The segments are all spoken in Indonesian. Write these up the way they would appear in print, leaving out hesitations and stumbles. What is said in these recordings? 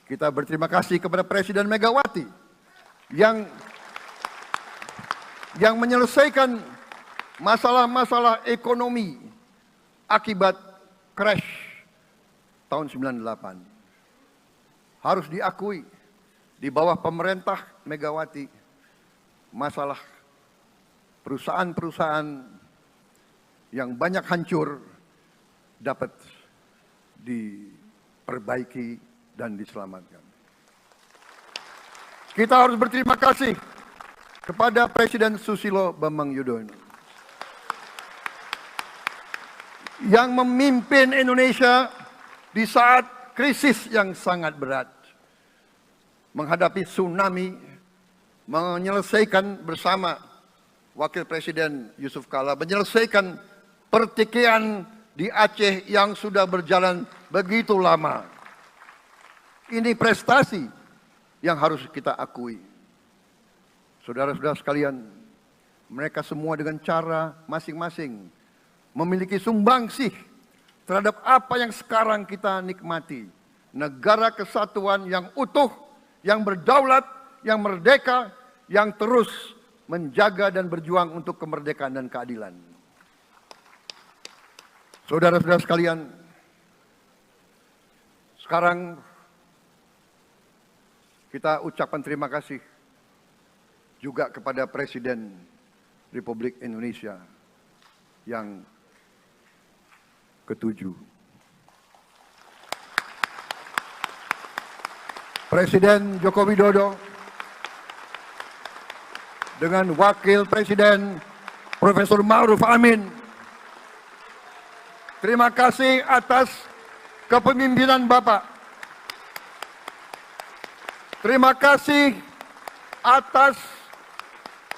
Kita berterima kasih kepada Presiden Megawati yang menyelesaikan masalah-masalah ekonomi akibat crash tahun 98. Harus diakui, di bawah pemerintah Megawati, masalah perusahaan-perusahaan yang banyak hancur dapat diperbaiki dan diselamatkan. Kita harus berterima kasih kepada Presiden Susilo Bambang Yudhoyono yang memimpin Indonesia di saat krisis yang sangat berat, menghadapi tsunami, menyelesaikan bersama Wakil Presiden Yusuf Kala, menyelesaikan pertikaian di Aceh yang sudah berjalan begitu lama. Ini prestasi yang harus kita akui. Saudara-saudara sekalian, mereka semua dengan cara masing-masing memiliki sumbangsih terhadap apa yang sekarang kita nikmati. Negara kesatuan yang utuh, yang berdaulat, yang merdeka, yang terus menjaga dan berjuang untuk kemerdekaan dan keadilan. Saudara-saudara sekalian, sekarang kita ucapkan terima kasih juga kepada Presiden Republik Indonesia yang ke-7. Presiden Joko Widodo dengan Wakil Presiden Profesor Ma'ruf Amin. Terima kasih atas kepemimpinan Bapak. Terima kasih atas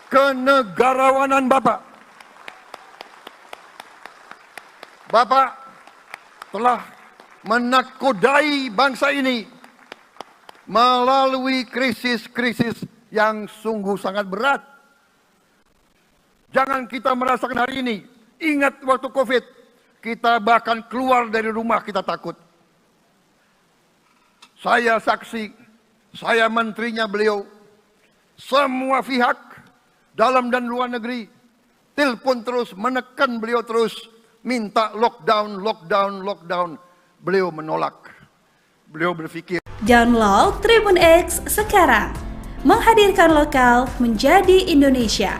kenegarawanan Bapak. Bapak telah menakodai bangsa ini melalui krisis-krisis yang sungguh sangat berat. Jangan kita merasakan hari ini. Ingat waktu Covid, kita bahkan keluar dari rumah kita takut. Saya saksi, saya menterinya beliau, semua pihak dalam dan luar negeri telepon terus, menekan beliau terus, minta lockdown, lockdown, lockdown. Beliau menolak. Beliau berpikir. Download Tribun X sekarang, menghadirkan lokal menjadi Indonesia.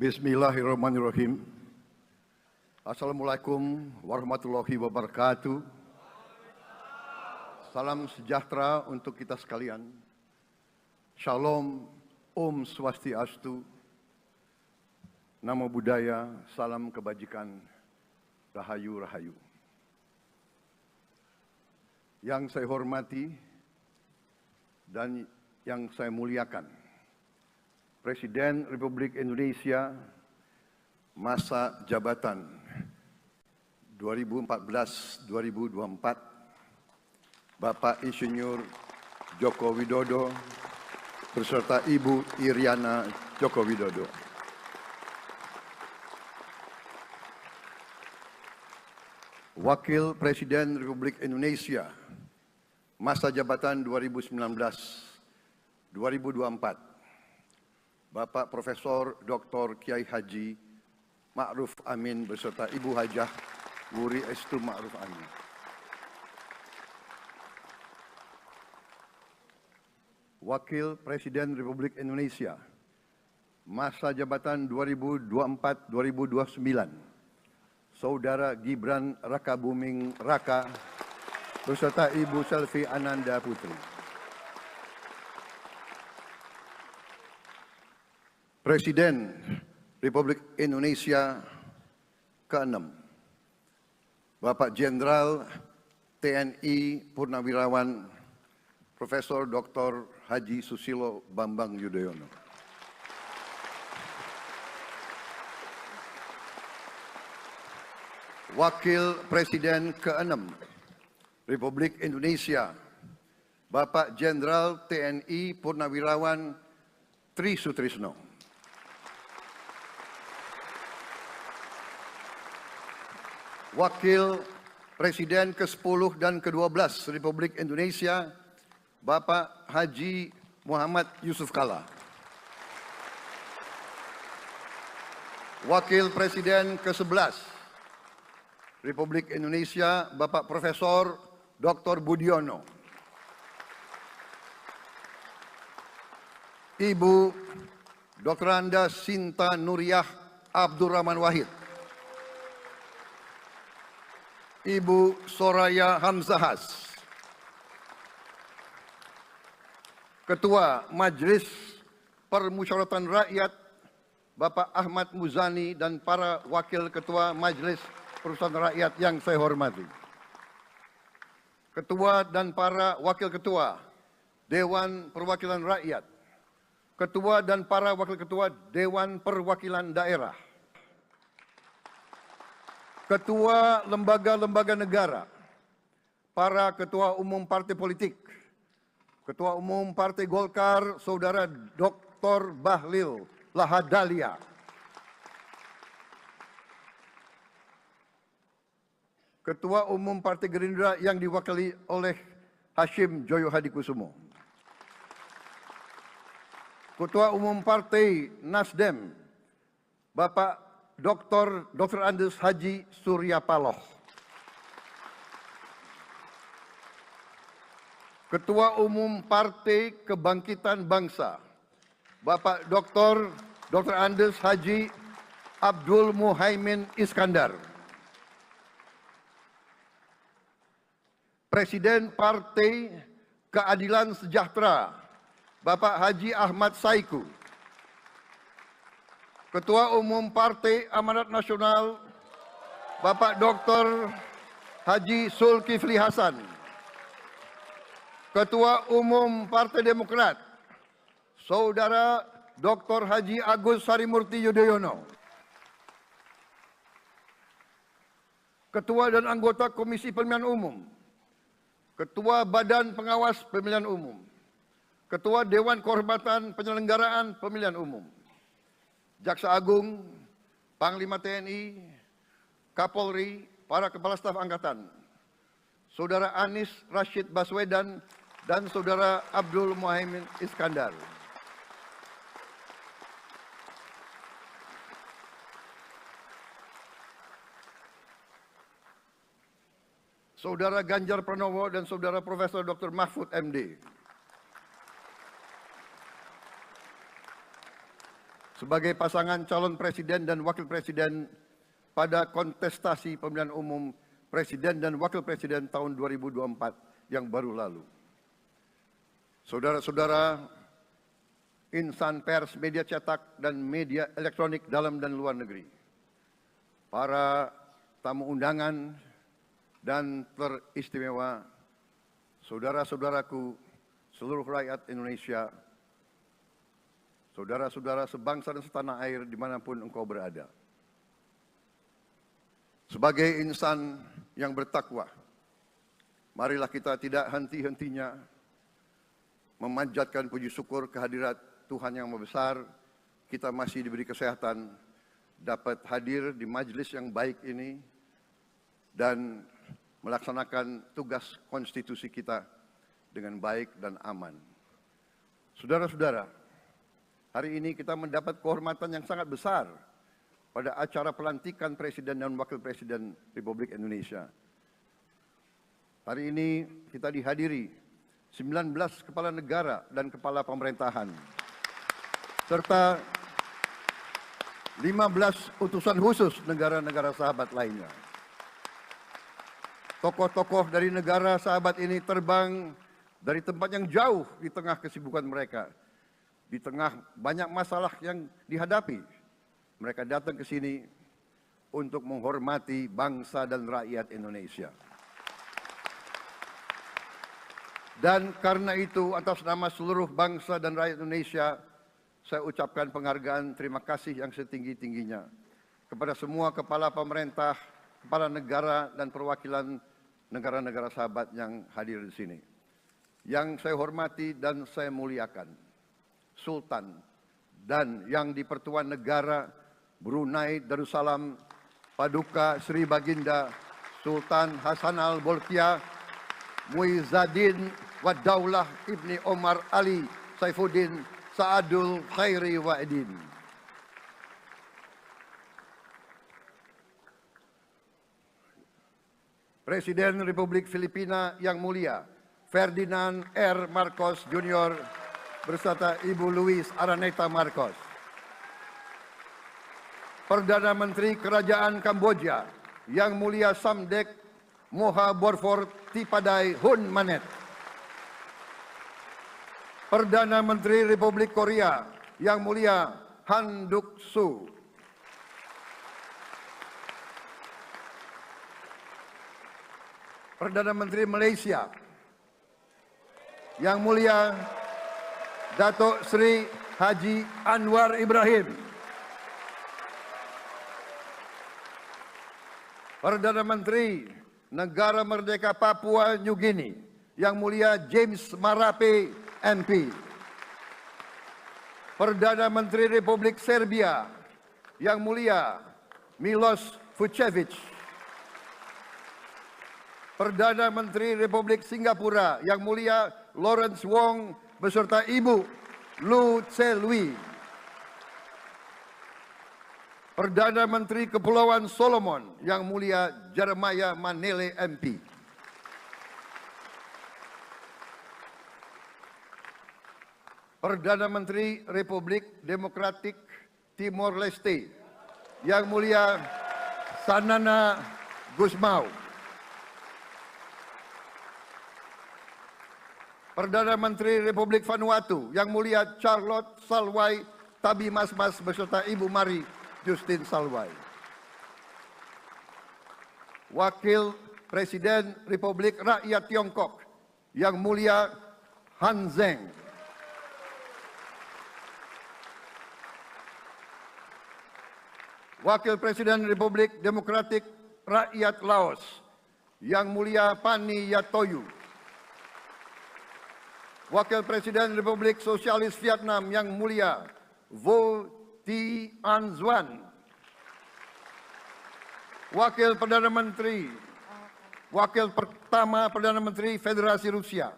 Bismillahirrahmanirrahim. Assalamualaikum warahmatullahi wabarakatuh. Salam sejahtera untuk kita sekalian. Shalom, Om Swastiastu, Namo Buddhaya, salam kebajikan, Rahayu Rahayu. Yang saya hormati dan yang saya muliakan, Presiden Republik Indonesia masa jabatan 2014-2024, Bapak Insinyur Joko Widodo beserta Ibu Iriana Joko Widodo. Wakil Presiden Republik Indonesia masa jabatan 2019-2024, Bapak Profesor Dr. Kiai Haji Ma'ruf Amin beserta Ibu Hajah Wuri Estu Ma'ruf Amin. Wakil Presiden Republik Indonesia masa jabatan 2024-2029, Saudara Gibran Rakabuming Raka beserta Ibu Selvi Ananda Putri. Presiden Republik Indonesia ke-6, Bapak Jenderal TNI Purnawirawan Profesor Dr. Haji Susilo Bambang Yudhoyono. Wakil Presiden ke-6 Republik Indonesia, Bapak Jenderal TNI Purnawirawan Tri Sutrisno. Wakil Presiden ke-10 dan ke-12 Republik Indonesia, Bapak Haji Muhammad Yusuf Kalla. Wakil Presiden ke-11 Republik Indonesia, Bapak Profesor Dr. Budiono. Ibu Dr. Anda Sinta Nuriyah Abdurrahman Wahid. Ibu Soraya Hamzahas. Ketua Majelis Permusyawaratan Rakyat Bapak Ahmad Muzani dan para Wakil Ketua Majelis Permusyawaratan Rakyat yang saya hormati. Ketua dan para Wakil Ketua Dewan Perwakilan Rakyat. Ketua dan para Wakil Ketua Dewan Perwakilan Daerah. Ketua lembaga-lembaga negara. Para Ketua Umum Partai Politik. Ketua Umum Partai Golkar, Saudara Dr. Bahlil Lahadalia. Ketua Umum Partai Gerindra yang diwakili oleh Hashim Joyo Hadikusumo. Ketua Umum Partai Nasdem, Bapak Dr. Andes Haji Surya Paloh. Ketua Umum Partai Kebangkitan Bangsa, Bapak Dr. Andes Haji Abdul Muhaimin Iskandar. Presiden Partai Keadilan Sejahtera, Bapak Haji Ahmad Saiku. Ketua Umum Partai Amanat Nasional, Bapak Dr. Haji Zulkifli Hasan. Ketua Umum Partai Demokrat, Saudara Dr. Haji Agus Harimurti Yudhoyono. Ketua dan anggota Komisi Pemilihan Umum, Ketua Badan Pengawas Pemilihan Umum, Ketua Dewan Kehormatan Penyelenggaraan Pemilihan Umum, Jaksa Agung, Panglima TNI, Kapolri, para Kepala Staf Angkatan, Saudara Anies Rashid Baswedan, dan Saudara Abdul Muhaimin Iskandar. Saudara Ganjar Pranowo dan Saudara Profesor Dr. Mahfud MD. Sebagai pasangan calon presiden dan wakil presiden pada kontestasi pemilihan umum presiden dan wakil presiden tahun 2024 yang baru lalu. Saudara-saudara insan pers, media cetak, dan media elektronik dalam dan luar negeri. Para tamu undangan dan teristimewa, saudara-saudaraku, seluruh rakyat Indonesia, saudara-saudara sebangsa dan setanah air dimanapun engkau berada. Sebagai insan yang bertakwa, marilah kita tidak henti-hentinya memanjatkan puji syukur kehadirat Tuhan yang Maha Besar. Kita masih diberi kesehatan, dapat hadir di majelis yang baik ini, dan melaksanakan tugas konstitusi kita dengan baik dan aman. Saudara-saudara, hari ini kita mendapat kehormatan yang sangat besar pada acara pelantikan Presiden dan Wakil Presiden Republik Indonesia. Hari ini kita dihadiri 19 kepala negara dan kepala pemerintahan, serta 15 utusan khusus negara-negara sahabat lainnya. Tokoh-tokoh dari negara sahabat ini terbang dari tempat yang jauh di tengah kesibukan mereka. Di tengah banyak masalah yang dihadapi, mereka datang ke sini untuk menghormati bangsa dan rakyat Indonesia. Dan karena itu atas nama seluruh bangsa dan rakyat Indonesia, saya ucapkan penghargaan terima kasih yang setinggi-tingginya kepada semua kepala pemerintah, kepala negara dan perwakilan negara-negara sahabat yang hadir di sini. Yang saya hormati dan saya muliakan, Sultan dan yang di Pertuan Negara Brunei Darussalam Paduka Sri Baginda Sultan Hasan Al-Bolkiah Muizzaddin Wadaulah Ibni Omar Ali Saifuddin Saadul Khairi Wa'idin. Presiden Republik Filipina yang mulia Ferdinand R. Marcos Jr. beserta Ibu Luis Araneta Marcos. Perdana Menteri Kerajaan Kamboja yang mulia Samdech Moha Borfor Tipadai Hun Manet. Perdana Menteri Republik Korea yang mulia Han Duck-soo. Perdana Menteri Malaysia yang mulia Datuk Seri Haji Anwar Ibrahim. Perdana Menteri Negara Merdeka Papua New Guinea yang mulia James Marape MP. Perdana Menteri Republik Serbia yang mulia Milos Vucevic. Perdana Menteri Republik Singapura yang mulia Lawrence Wong beserta Ibu Lu Tse Lui. Perdana Menteri Kepulauan Solomon yang mulia Jeremiah Manele MP. Perdana Menteri Republik Demokratik Timor Leste yang mulia Sanana Gusmao. Perdana Menteri Republik Vanuatu yang mulia Charlotte Salwai Tabimasmas beserta Ibu Mari Justin Salwai. Wakil Presiden Republik Rakyat Tiongkok yang mulia Han Zheng. Wakil Presiden Republik Demokratik Rakyat Laos yang mulia Pani Yatoyu. Wakil Presiden Republik Sosialis Vietnam yang mulia Vo Thi An Xuan. Wakil pertama Perdana Menteri Federasi Rusia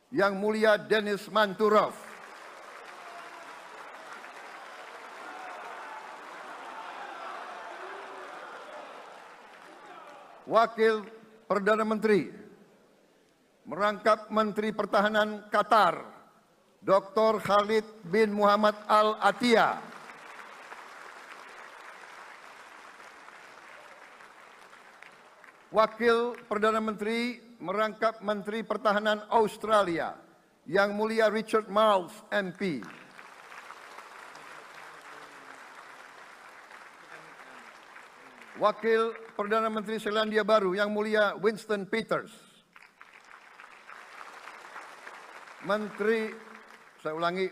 yang mulia Denis Manturov. Wakil Perdana Menteri merangkap Menteri Pertahanan Qatar, Dr. Khalid bin Muhammad Al Attiyah. Wakil Perdana Menteri merangkap Menteri Pertahanan Australia, yang mulia Richard Marles MP. Wakil Perdana Menteri Selandia Baru yang mulia Winston Peters.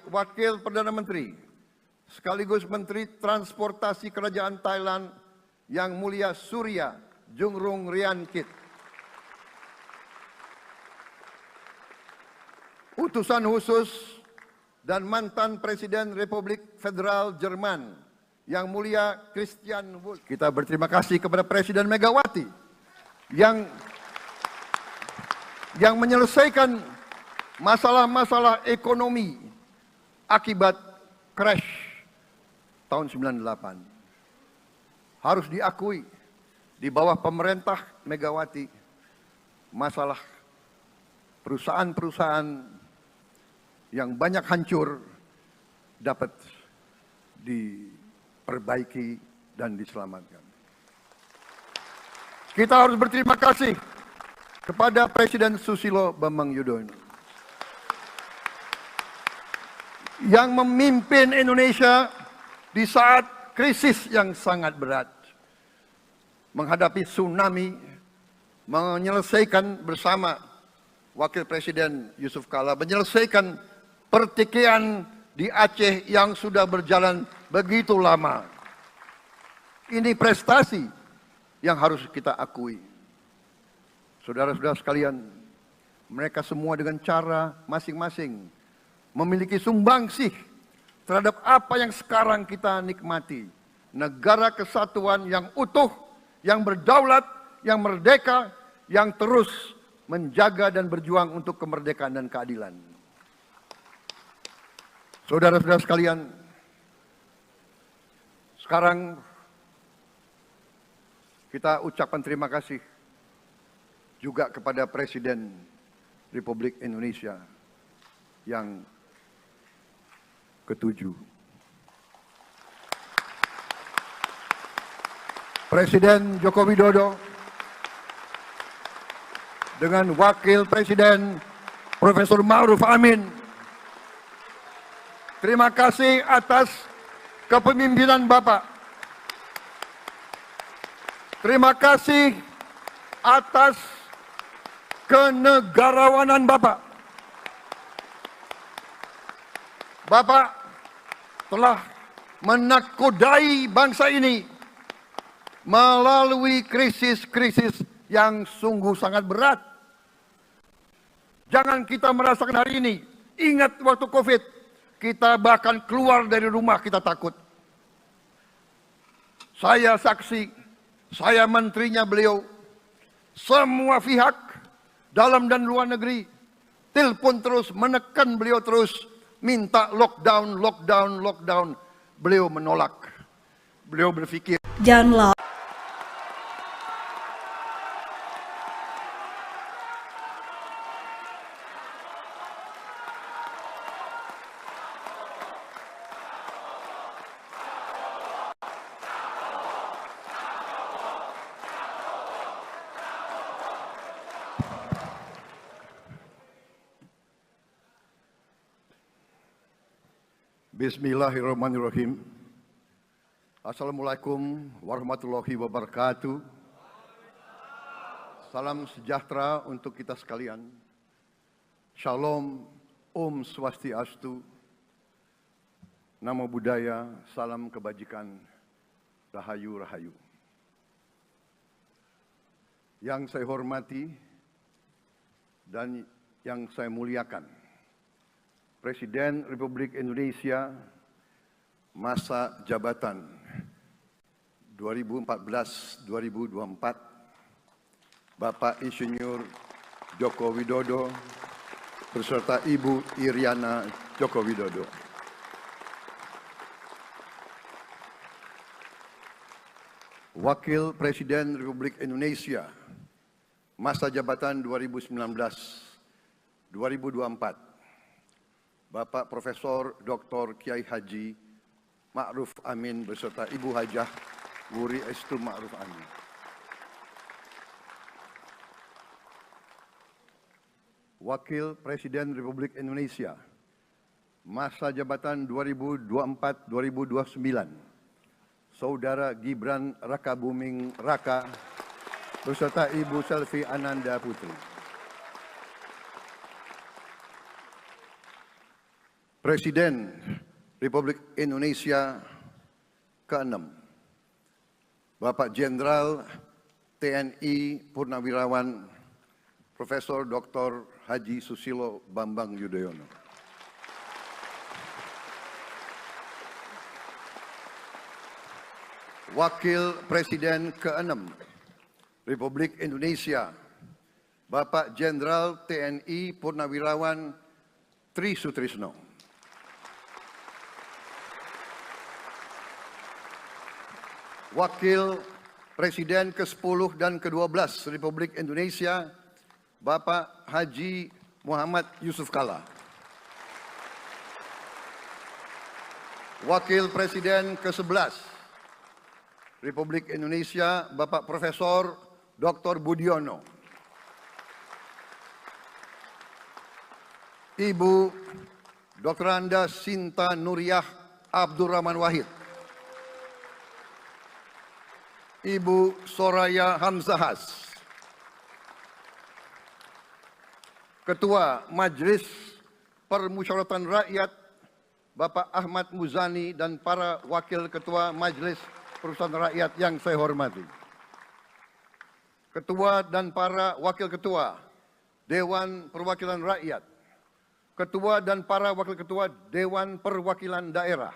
Wakil Perdana Menteri sekaligus Menteri Transportasi Kerajaan Thailand yang mulia Surya Jungrung Riankit. Utusan khusus dan mantan Presiden Republik Federal Jerman yang mulia Christian Wulff. Kita berterima kasih kepada Presiden Megawati yang menyelesaikan masalah-masalah ekonomi akibat crash tahun 98. Harus diakui, di bawah pemerintah Megawati, masalah perusahaan-perusahaan yang banyak hancur dapat diperbaiki dan diselamatkan. Kita harus berterima kasih kepada Presiden Susilo Bambang Yudhoyono yang memimpin Indonesia di saat krisis yang sangat berat, menghadapi tsunami, menyelesaikan bersama Wakil Presiden Yusuf Kala menyelesaikan pertikaian di Aceh yang sudah berjalan begitu lama. Ini prestasi yang harus kita akui. Saudara-saudara sekalian, mereka semua dengan cara masing-masing memiliki sumbangsih terhadap apa yang sekarang kita nikmati. Negara kesatuan yang utuh, yang berdaulat, yang merdeka, yang terus menjaga dan berjuang untuk kemerdekaan dan keadilan. Saudara-saudara sekalian, sekarang kita ucapkan terima kasih juga kepada Presiden Republik Indonesia yang ke-7. Presiden Joko Widodo dengan Wakil Presiden Profesor Ma'ruf Amin. Terima kasih atas kepemimpinan Bapak. Terima kasih atas kenegarawanan Bapak. Bapak telah menakodai bangsa ini melalui krisis-krisis yang sungguh sangat berat. Jangan kita merasakan hari ini. Ingat waktu Covid, kita bahkan keluar dari rumah kita takut. Saya saksi, saya menterinya beliau, semua pihak dalam dan luar negeri telepon terus, menekan beliau terus, minta lockdown, lockdown, lockdown. Beliau menolak. Beliau berpikir Download Bismillahirrahmanirrahim. Assalamualaikum warahmatullahi wabarakatuh. Salam sejahtera untuk kita sekalian. Shalom, Om Swastiastu, Namo Buddhaya, salam kebajikan, Rahayu Rahayu. Yang saya hormati dan yang saya muliakan, Presiden Republik Indonesia masa jabatan 2014-2024, Bapak Insinyur Joko Widodo beserta Ibu Iriana Joko Widodo. Wakil Presiden Republik Indonesia masa jabatan 2019-2024, Bapak Profesor Dr. Kiai Haji Ma'ruf Amin beserta Ibu Hajah Wuri Estu Ma'ruf Amin. Wakil Presiden Republik Indonesia masa jabatan 2024-2029, Saudara Gibran Rakabuming Raka beserta Ibu Selvi Ananda Putri. Presiden Republik Indonesia ke-6, Bapak Jenderal TNI Purnawirawan Profesor Dr. Haji Susilo Bambang Yudhoyono. Wakil Presiden ke-6 Republik Indonesia, Bapak Jenderal TNI Purnawirawan Tri Sutrisno. Wakil Presiden ke-10 dan ke-12 Republik Indonesia, Bapak Haji Muhammad Yusuf Kala. Wakil Presiden ke-11 Republik Indonesia, Bapak Profesor Dr. Budiono. Ibu Dr. Anda Sinta Nuriyah Abdurrahman Wahid. Ibu Soraya Hamzahas. Ketua Majelis Permusyawaratan Rakyat Bapak Ahmad Muzani dan para Wakil Ketua Majelis Permusyawaratan Rakyat yang saya hormati. Ketua dan para Wakil Ketua Dewan Perwakilan Rakyat, Ketua dan para Wakil Ketua Dewan Perwakilan Daerah,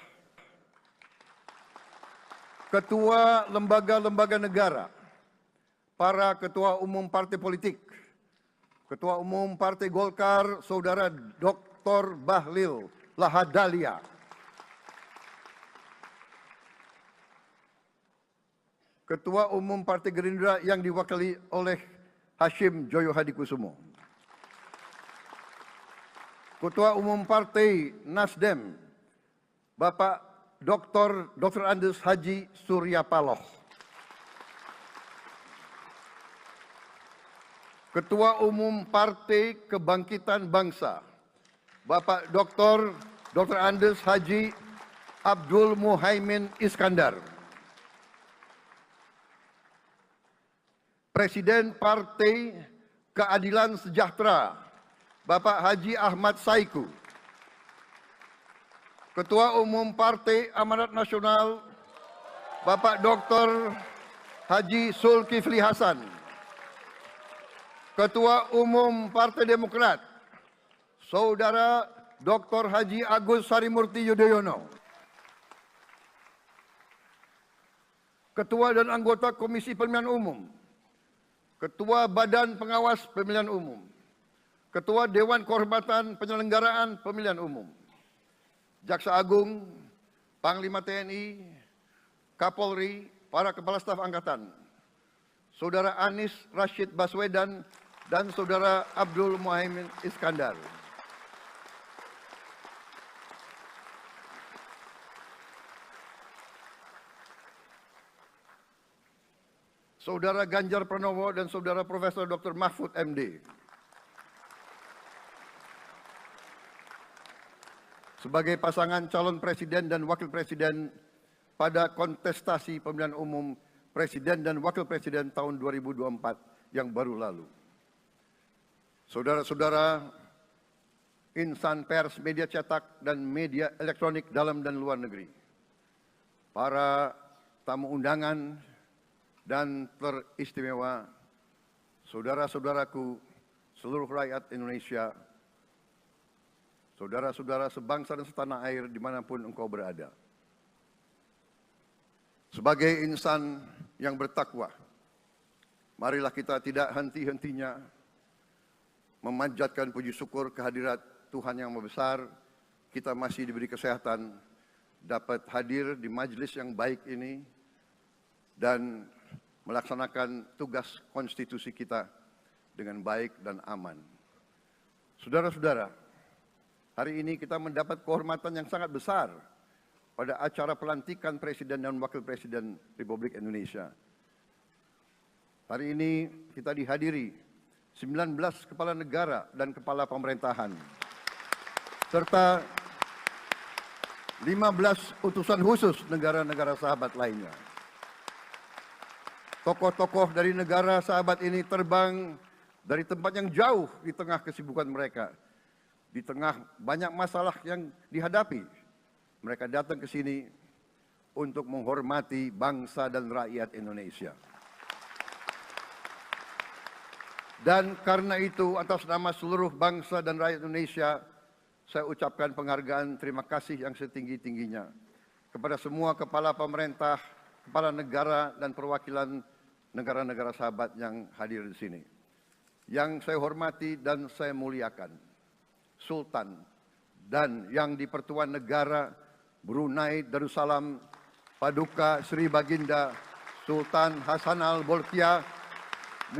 Ketua lembaga-lembaga negara, para Ketua Umum Partai Politik, Ketua Umum Partai Golkar, Saudara Dr. Bahlil Lahadalia, Ketua Umum Partai Gerindra yang diwakili oleh Hashim Joyo Hadikusumo, Ketua Umum Partai Nasdem Bapak Dr. Andes Haji Surya Paloh, Ketua Umum Partai Kebangkitan Bangsa Bapak Dr. Andes Haji Abdul Muhaimin Iskandar, Presiden Partai Keadilan Sejahtera Bapak Haji Ahmad Saiku, Ketua Umum Partai Amanat Nasional Bapak Dr. Haji Zulkifli Hasan, Ketua Umum Partai Demokrat Saudara Dr. Haji Agus Harimurti Yudhoyono, Ketua dan anggota Komisi Pemilihan Umum, Ketua Badan Pengawas Pemilihan Umum, Ketua Dewan Kehormatan Penyelenggaraan Pemilihan Umum, Jaksa Agung, Panglima TNI, Kapolri, para Kepala Staf Angkatan, Saudara Anies Rashid Baswedan, dan Saudara Abdul Muhaimin Iskandar. Saudara Ganjar Pranowo dan Saudara Profesor Dr. Mahfud MD. Sebagai pasangan calon presiden dan wakil presiden pada kontestasi pemilihan umum presiden dan wakil presiden tahun 2024 yang baru lalu. Saudara-saudara insan pers, media cetak, dan media elektronik dalam dan luar negeri, para tamu undangan dan teristimewa, saudara-saudaraku, seluruh rakyat Indonesia, saudara-saudara sebangsa dan setanah air dimanapun engkau berada. Sebagai insan yang bertakwa, marilah kita tidak henti-hentinya memanjatkan puji syukur kehadirat Tuhan yang Maha Besar. Kita masih diberi kesehatan, dapat hadir di majelis yang baik ini, dan melaksanakan tugas konstitusi kita dengan baik dan aman. Saudara-saudara, hari ini kita mendapat kehormatan yang sangat besar pada acara pelantikan Presiden dan Wakil Presiden Republik Indonesia. Hari ini kita dihadiri 19 kepala negara dan kepala pemerintahan, serta 15 utusan khusus negara-negara sahabat lainnya. Tokoh-tokoh dari negara sahabat ini terbang dari tempat yang jauh di tengah kesibukan mereka. Di tengah banyak masalah yang dihadapi, mereka datang ke sini untuk menghormati bangsa dan rakyat Indonesia. Dan karena itu, atas nama seluruh bangsa dan rakyat Indonesia, saya ucapkan penghargaan terima kasih yang setinggi-tingginya kepada semua kepala pemerintah, kepala negara, dan perwakilan negara-negara sahabat yang hadir di sini. Yang saya hormati dan saya muliakan, Sultan dan yang di Pertuan Negara Brunei Darussalam Paduka Sri Baginda Sultan Hasanal Bolkiah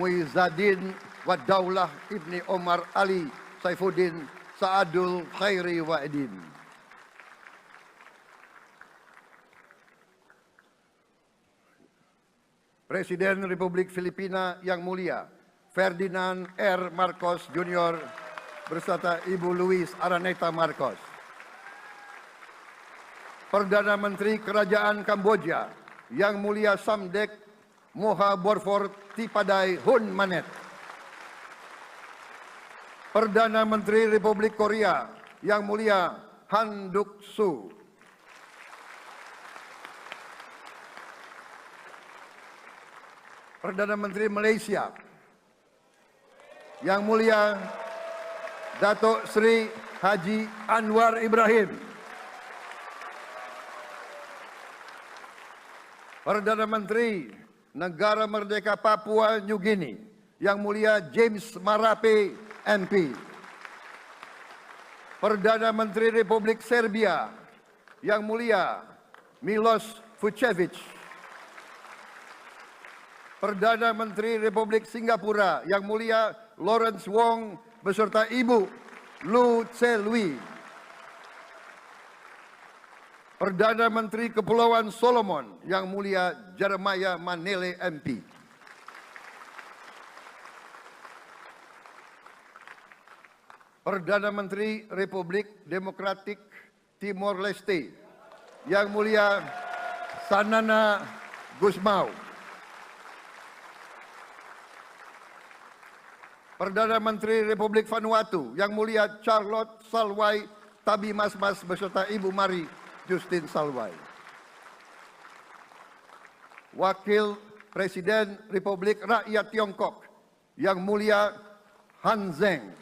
Muizzaddin Wadaulah Ibni Omar Ali Saifuddin Saadul Khairi Wa'idin. Presiden Republik Filipina yang mulia Ferdinand R. Marcos Jr. beserta Ibu Luis Araneta Marcos. Perdana Menteri Kerajaan Kamboja yang mulia Samdech Moha Borfor Tipadai Hun Manet. Perdana Menteri Republik Korea Yang Mulia Han Duck-soo, Perdana Menteri Malaysia Yang Mulia Datuk Seri Haji Anwar Ibrahim, Perdana Menteri Negara Merdeka Papua New Guinea Yang Mulia James Marape MP, Perdana Menteri Republik Serbia Yang Mulia Milos Vucevic, Perdana Menteri Republik Singapura Yang Mulia Lawrence Wong beserta Ibu Lu Tse Lui, Perdana Menteri Kepulauan Solomon Yang Mulia Jeremiah Manele MP, Perdana Menteri Republik Demokratik Timor Leste Yang Mulia Sanana Gusmao, Perdana Menteri Republik Vanuatu Yang Mulia Charlotte Salwai Tabimasmas beserta Ibu Mari Justin Salwai, Wakil Presiden Republik Rakyat Tiongkok Yang Mulia Han Zheng,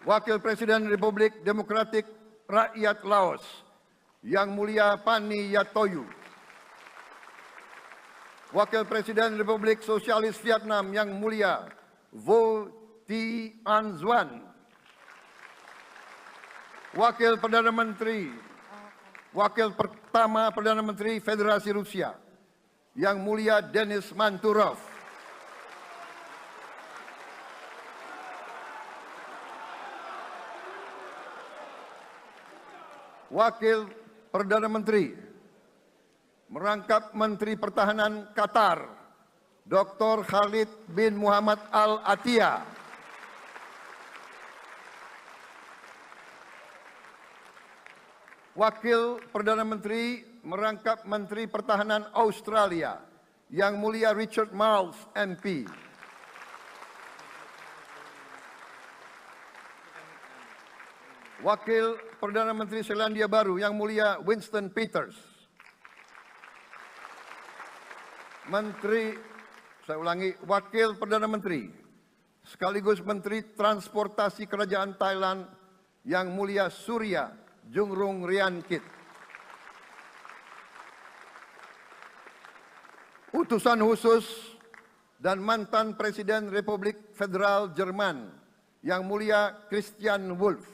Wakil Presiden Republik Demokratik Rakyat Laos Yang Mulia Pani Yatoyu, Wakil Presiden Republik Sosialis Vietnam Yang Mulia Vo Thi An Xuan, Wakil Pertama Perdana Menteri Federasi Rusia Yang Mulia Denis Manturov, Wakil Perdana Menteri merangkap Menteri Pertahanan Qatar Dr. Khalid bin Muhammad Al Attiyah, Wakil Perdana Menteri merangkap Menteri Pertahanan Australia Yang Mulia Richard Marles MP, Wakil Perdana Menteri Selandia Baru Yang Mulia Winston Peters, Wakil Perdana Menteri sekaligus Menteri Transportasi Kerajaan Thailand Yang Mulia Surya Jungrung Riankit, Utusan khusus dan mantan Presiden Republik Federal Jerman Yang Mulia Christian Wulff,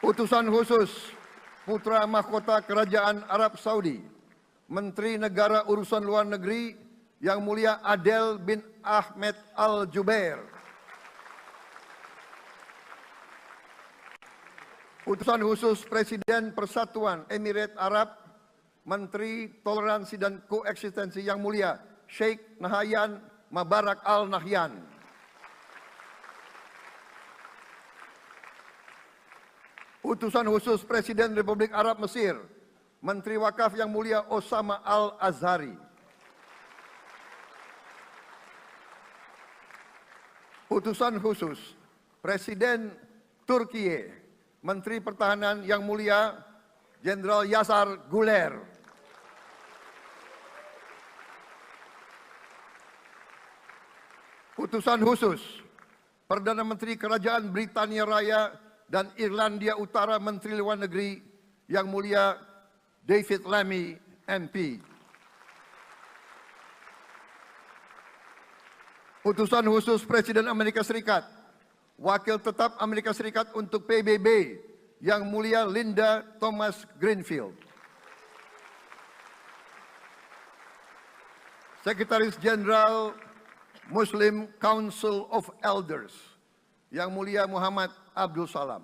Utusan khusus Putra Mahkota Kerajaan Arab Saudi, Menteri Negara Urusan Luar Negeri Yang Mulia Adel bin Ahmed Al Jubair, Utusan khusus Presiden Persatuan Emirat Arab, Menteri Toleransi dan Koeksistensi Yang Mulia Sheikh Nahyan Mubarak Al Nahyan, Utusan khusus Presiden Republik Arab Mesir, Menteri Wakaf Yang Mulia Osama Al Azhari, Utusan khusus Presiden Turkiye, Menteri Pertahanan Yang Mulia Jenderal Yasar Guler, Utusan khusus Perdana Menteri Kerajaan Britania Raya dan Irlandia Utara, Menteri Luar Negeri Yang Mulia David Lammy MP, Utusan khusus Presiden Amerika Serikat, Wakil Tetap Amerika Serikat untuk PBB Yang Mulia Linda Thomas Greenfield, Sekretaris Jenderal Muslim Council of Elders Yang Mulia Muhammad Abdul Salam,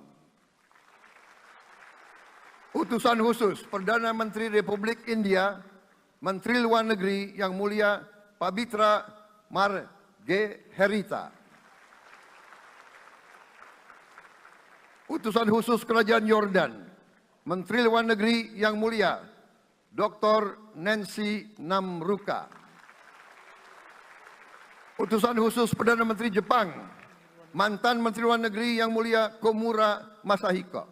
Utusan khusus Perdana Menteri Republik India, Menteri Luar Negeri Yang Mulia Pabitra Margherita, Utusan khusus Kerajaan Yordan, Menteri Luar Negeri Yang Mulia Dr. Nancy Namruka. Utusan khusus Perdana Menteri Jepang, mantan Menteri Luar Negeri Yang Mulia Komura Masahiko.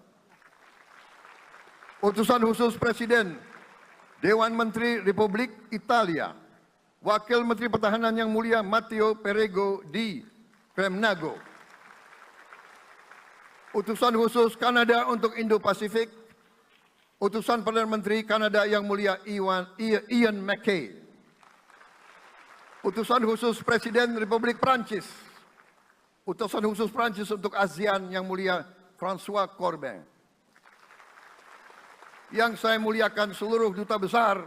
Utusan khusus Presiden Dewan Menteri Republik Italia, Wakil Menteri Pertahanan Yang Mulia Matteo Perego di Kremnago. Utusan khusus Kanada untuk Indo-Pasifik, Utusan Perdana Menteri Kanada Yang Mulia Ian MacKay. Utusan khusus Presiden Republik Prancis, Utusan khusus Prancis untuk ASEAN Yang Mulia François Corbin. Yang saya muliakan seluruh duta besar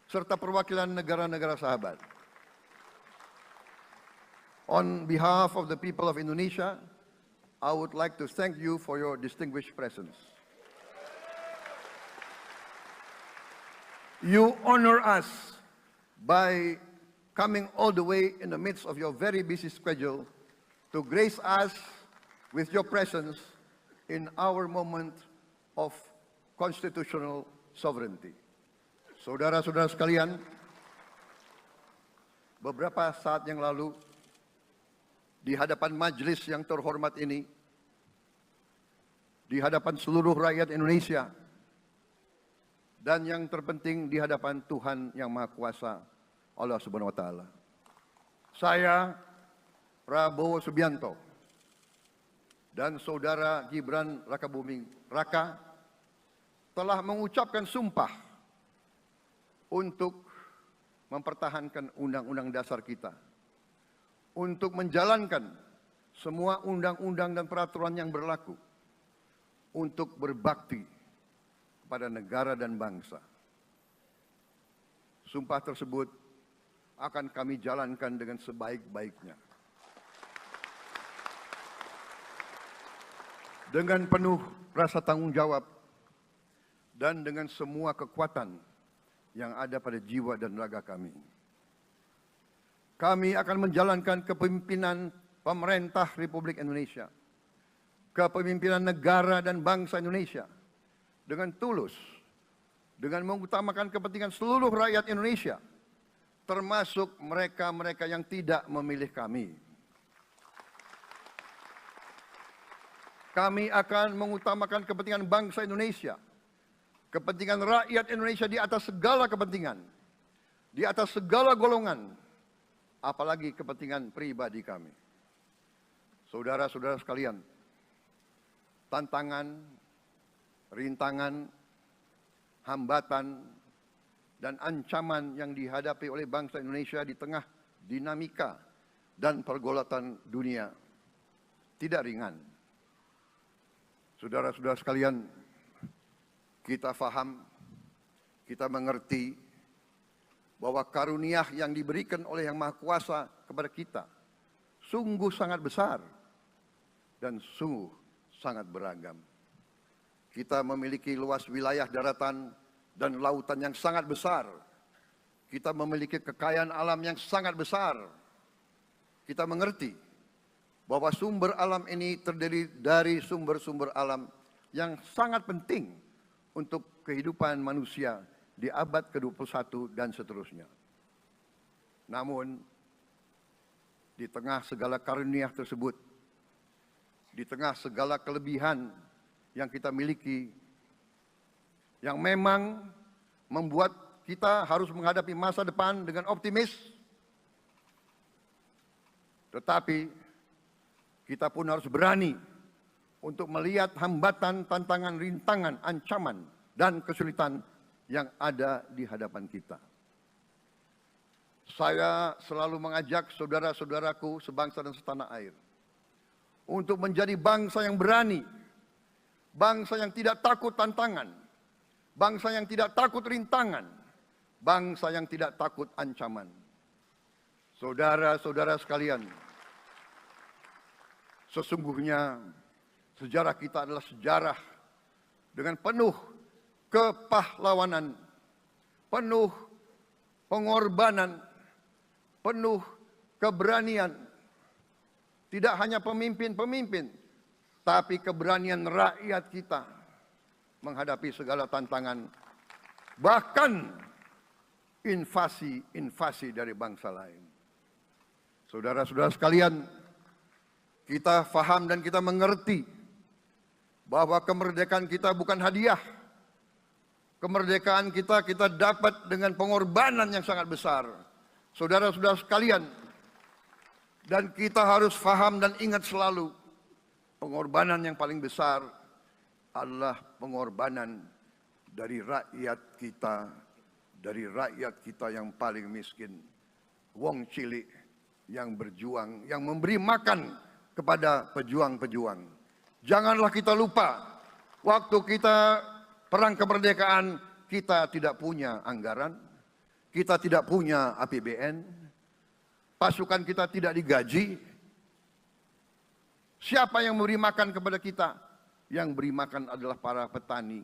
serta perwakilan negara-negara sahabat. On behalf of the people of Indonesia, I would like to thank you for your distinguished presence. You honor us by coming all the way in the midst of your very busy schedule to grace us with your presence in our moment of constitutional sovereignty. Saudara-saudara sekalian, beberapa saat yang lalu, di hadapan majelis yang terhormat ini, di hadapan seluruh rakyat Indonesia, dan yang terpenting di hadapan Tuhan Yang Maha Kuasa, Allah Subhanahu wa Ta'ala. Saya, Prabowo Subianto, dan Saudara Gibran Rakabuming Raka telah mengucapkan sumpah untuk mempertahankan Undang-Undang Dasar kita, untuk menjalankan semua undang-undang dan peraturan yang berlaku, untuk berbakti kepada negara dan bangsa. Sumpah tersebut akan kami jalankan dengan sebaik-baiknya. Dengan penuh rasa tanggung jawab dan dengan semua kekuatan yang ada pada jiwa dan raga kami. Kami akan menjalankan kepemimpinan pemerintah Republik Indonesia, kepemimpinan negara dan bangsa Indonesia dengan tulus, dengan mengutamakan kepentingan seluruh rakyat Indonesia, termasuk mereka-mereka yang tidak memilih kami. Kami akan mengutamakan kepentingan bangsa Indonesia, kepentingan rakyat Indonesia di atas segala kepentingan, di atas segala golongan, apalagi kepentingan pribadi kami. Saudara-saudara sekalian, tantangan, rintangan, hambatan, dan ancaman yang dihadapi oleh bangsa Indonesia di tengah dinamika dan pergolatan dunia tidak ringan. Saudara-saudara sekalian, kita faham, kita mengerti bahwa karunia yang diberikan oleh Yang Maha Kuasa kepada kita sungguh sangat besar dan sungguh sangat beragam. Kita memiliki luas wilayah daratan dan lautan yang sangat besar. Kita memiliki kekayaan alam yang sangat besar. Kita mengerti bahwa sumber alam ini terdiri dari sumber-sumber alam yang sangat penting untuk kehidupan manusia di abad ke-21 dan seterusnya. Namun, di tengah segala karunia tersebut, di tengah segala kelebihan yang kita miliki, yang memang membuat kita harus menghadapi masa depan dengan optimis, tetapi kita pun harus berani untuk melihat hambatan, tantangan, rintangan, ancaman, dan kesulitan yang ada di hadapan kita. Saya selalu mengajak saudara-saudaraku sebangsa dan setanah air untuk menjadi bangsa yang berani, bangsa yang tidak takut tantangan, bangsa yang tidak takut rintangan, bangsa yang tidak takut ancaman. Saudara-saudara sekalian, sesungguhnya sejarah kita adalah sejarah dengan penuh kepahlawanan, penuh pengorbanan, penuh keberanian. Tidak hanya pemimpin-pemimpin, tapi keberanian rakyat kita menghadapi segala tantangan bahkan invasi dari bangsa lain. Saudara-saudara sekalian, kita faham dan kita mengerti bahwa kemerdekaan kita bukan hadiah. Kemerdekaan kita dapat dengan pengorbanan yang sangat besar. Saudara-saudara sekalian, dan kita harus faham dan ingat selalu, pengorbanan yang paling besar adalah pengorbanan dari rakyat kita yang paling miskin. Wong cilik yang berjuang, yang memberi makan kepada pejuang-pejuang. Janganlah kita lupa, waktu kita perang kemerdekaan, kita tidak punya anggaran, kita tidak punya APBN, pasukan kita tidak digaji. Siapa yang memberi makan kepada kita? Yang beri makan adalah para petani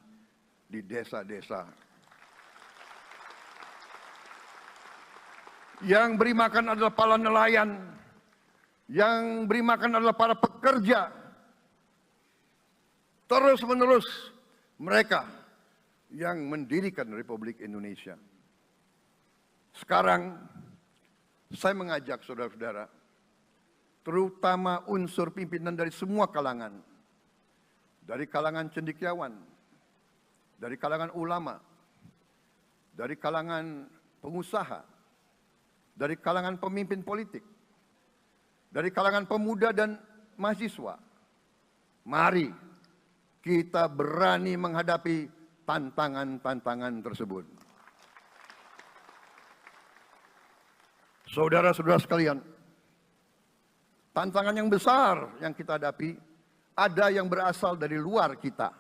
di desa-desa. Yang beri makan adalah para nelayan. Yang beri makan adalah para pekerja. Terus-menerus mereka yang mendirikan Republik Indonesia. Sekarang saya mengajak saudara-saudara, terutama unsur pimpinan dari semua kalangan, dari kalangan cendekiawan, dari kalangan ulama, dari kalangan pengusaha, dari kalangan pemimpin politik, dari kalangan pemuda dan mahasiswa. Mari kita berani menghadapi tantangan-tantangan tersebut. Saudara-saudara sekalian, tantangan yang besar yang kita hadapi ada yang berasal dari luar kita.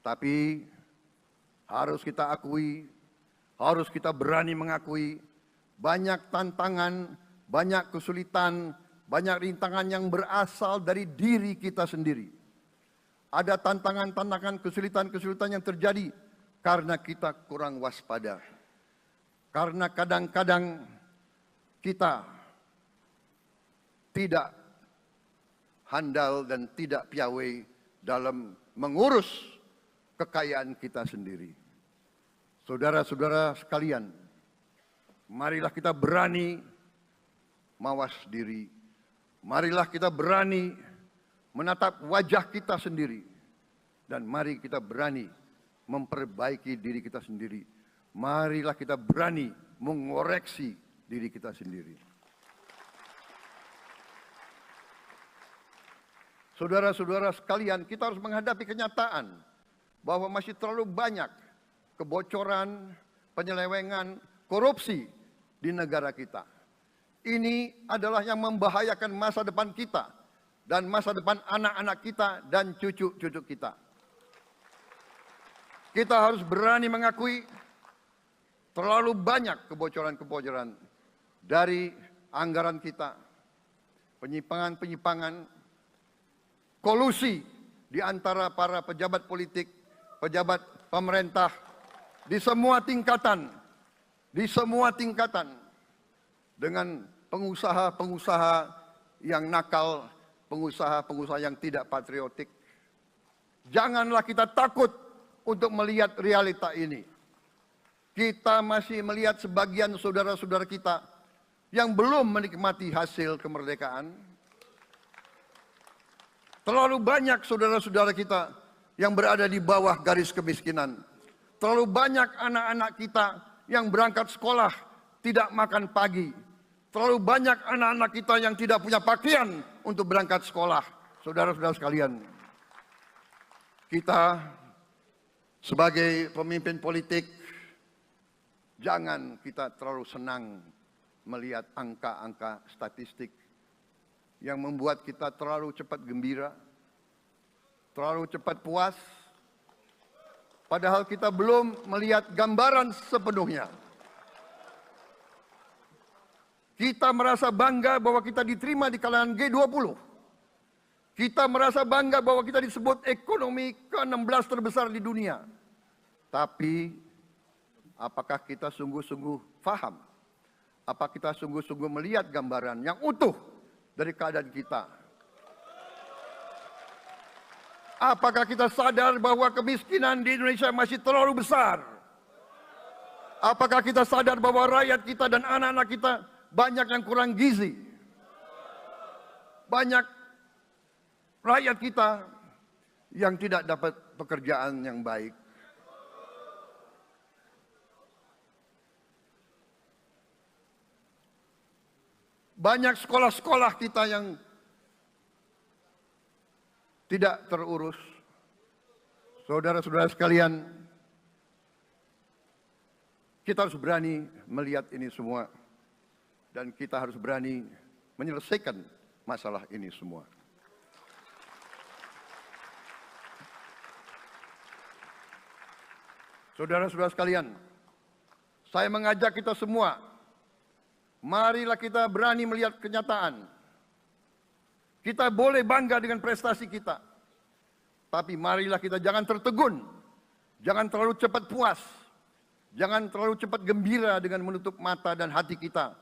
Tapi harus kita akui, harus kita berani mengakui, banyak tantangan, banyak kesulitan, banyak rintangan yang berasal dari diri kita sendiri. Ada tantangan-tantangan, kesulitan-kesulitan yang terjadi karena kita kurang waspada. Karena kadang-kadang kita tidak handal dan tidak piawai dalam mengurus kekayaan kita sendiri. Saudara-saudara sekalian, marilah kita berani mawas diri. Marilah kita berani menatap wajah kita sendiri. Dan mari kita berani memperbaiki diri kita sendiri. Marilah kita berani mengoreksi diri kita sendiri. Saudara-saudara sekalian, kita harus menghadapi kenyataan bahwa masih terlalu banyak kebocoran, penyelewengan, korupsi di negara kita. Ini adalah yang membahayakan masa depan kita dan masa depan anak-anak kita dan cucu-cucu kita. Kita harus berani mengakui terlalu banyak kebocoran-kebocoran dari anggaran kita, penyimpangan-penyimpangan, kolusi di antara para pejabat politik, pejabat pemerintah di semua tingkatan, dengan pengusaha-pengusaha yang nakal, pengusaha-pengusaha yang tidak patriotik. Janganlah kita takut untuk melihat realita ini. Kita masih melihat sebagian saudara-saudara kita yang belum menikmati hasil kemerdekaan. Terlalu banyak saudara-saudara kita yang berada di bawah garis kemiskinan. Terlalu banyak anak-anak kita yang berangkat sekolah tidak makan pagi. Terlalu banyak anak-anak kita yang tidak punya pakaian untuk berangkat sekolah. Saudara-saudara sekalian, kita sebagai pemimpin politik, jangan kita terlalu senang melihat angka-angka statistik yang membuat kita terlalu cepat gembira, terlalu cepat puas, padahal kita belum melihat gambaran sepenuhnya. Kita merasa bangga bahwa kita diterima di kalangan G20. Kita merasa bangga bahwa kita disebut ekonomi ke-16 terbesar di dunia. Tapi apakah kita sungguh-sungguh faham? Apa kita sungguh-sungguh melihat gambaran yang utuh dari keadaan kita? Apakah kita sadar bahwa kemiskinan di Indonesia masih terlalu besar? Apakah kita sadar bahwa rakyat kita dan anak-anak kita banyak yang kurang gizi? Banyak rakyat kita yang tidak dapat pekerjaan yang baik. Banyak sekolah-sekolah kita yang tidak terurus. Saudara-saudara sekalian, kita harus berani melihat ini semua. Dan kita harus berani menyelesaikan masalah ini semua. Saudara-saudara sekalian, saya mengajak kita semua, marilah kita berani melihat kenyataan. Kita boleh bangga dengan prestasi kita, tapi marilah kita jangan tertegun, jangan terlalu cepat puas, jangan terlalu cepat gembira dengan menutup mata dan hati kita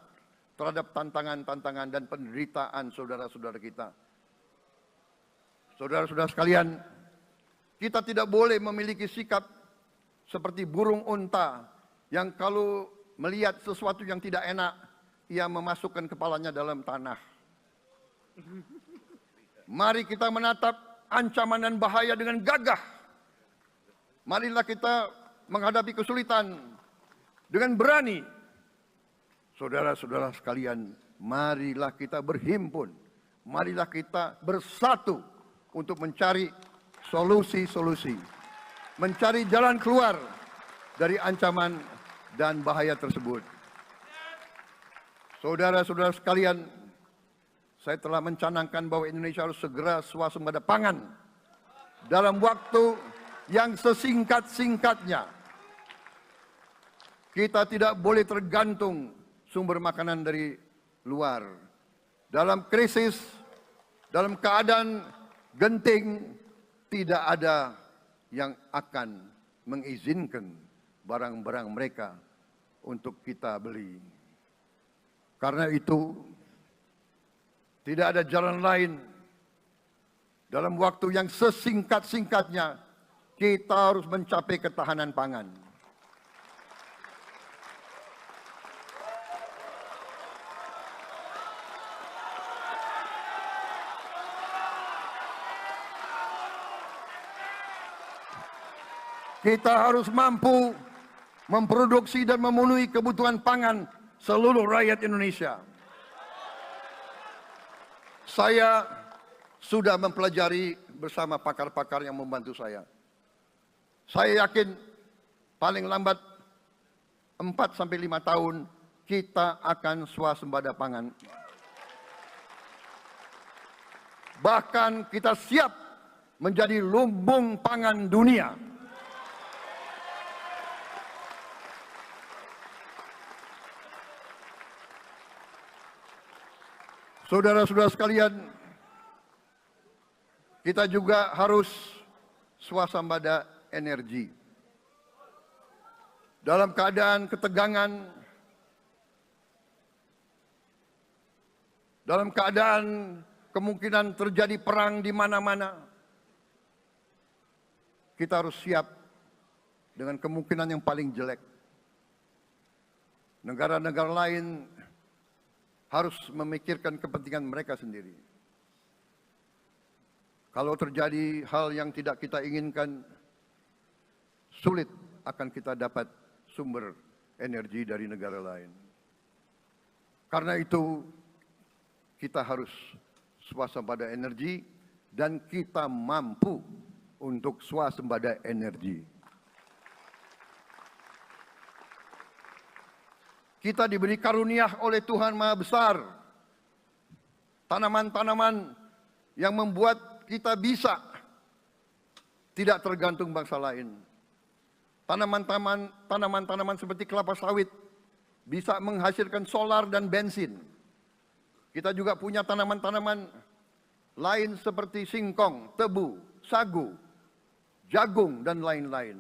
terhadap tantangan-tantangan dan penderitaan saudara-saudara kita. Saudara-saudara sekalian, kita tidak boleh memiliki sikap seperti burung unta yang kalau melihat sesuatu yang tidak enak, ia memasukkan kepalanya dalam tanah. Mari kita menatap ancaman dan bahaya dengan gagah. Marilah kita menghadapi kesulitan dengan berani. Saudara-saudara sekalian, marilah kita berhimpun. Marilah kita bersatu untuk mencari solusi-solusi. Mencari jalan keluar dari ancaman dan bahaya tersebut. Saudara-saudara sekalian, saya telah mencanangkan bahwa Indonesia harus segera swasembada pangan dalam waktu yang sesingkat-singkatnya. Kita tidak boleh tergantung sumber makanan dari luar. Dalam krisis, dalam keadaan genting, tidak ada yang akan mengizinkan barang-barang mereka untuk kita beli. Karena itu, tidak ada jalan lain. Dalam waktu yang sesingkat-singkatnya, kita harus mencapai ketahanan pangan. Kita harus mampu memproduksi dan memenuhi kebutuhan pangan seluruh rakyat Indonesia. Saya sudah mempelajari bersama pakar-pakar yang membantu saya. Saya yakin paling lambat 4 sampai 5 tahun kita akan swasembada pangan. Bahkan kita siap menjadi lumbung pangan dunia. Saudara-saudara sekalian, kita juga harus swasembada energi. Dalam keadaan ketegangan, dalam keadaan kemungkinan terjadi perang di mana-mana, kita harus siap dengan kemungkinan yang paling jelek. Negara-negara lain harus memikirkan kepentingan mereka sendiri. Kalau terjadi hal yang tidak kita inginkan, sulit akan kita dapat sumber energi dari negara lain. Karena itu, kita harus swasembada energi dan kita mampu untuk swasembada energi. Kita diberi karunia oleh Tuhan Maha Besar. Tanaman-tanaman yang membuat kita bisa tidak tergantung bangsa lain. Tanaman-tanaman seperti kelapa sawit bisa menghasilkan solar dan bensin. Kita juga punya tanaman-tanaman lain seperti singkong, tebu, sagu, jagung, dan lain-lain.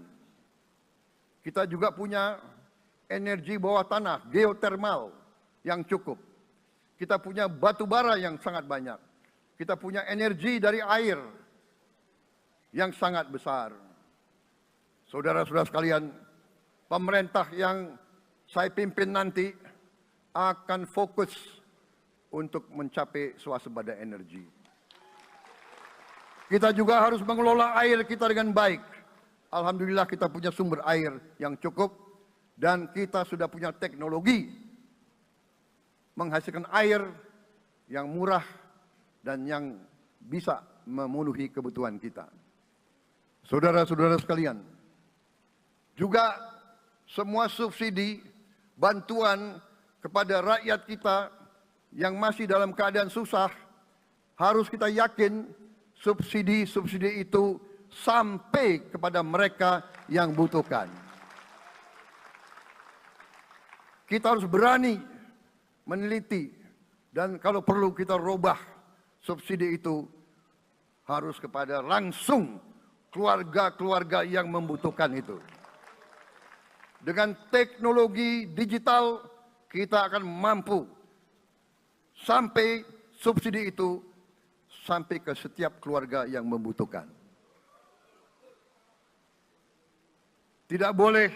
Kita juga punya energi bawah tanah, geotermal yang cukup. Kita punya batu bara yang sangat banyak. Kita punya energi dari air. yang sangat besar. Saudara-saudara sekalian, pemerintah yang saya pimpin nanti akan fokus untuk mencapai swasembada energi. Kita juga harus mengelola air kita dengan baik. Alhamdulillah kita punya sumber air yang cukup dan kita sudah punya teknologi menghasilkan air yang murah dan yang bisa memenuhi kebutuhan kita. Saudara-saudara sekalian, juga semua subsidi, bantuan kepada rakyat kita yang masih dalam keadaan susah, harus kita yakin subsidi-subsidi itu sampai kepada mereka yang butuhkan. Kita harus berani meneliti dan kalau perlu kita robah subsidi itu harus kepada langsung keluarga-keluarga yang membutuhkan itu. Dengan teknologi digital kita akan mampu sampai subsidi itu sampai ke setiap keluarga yang membutuhkan. Tidak boleh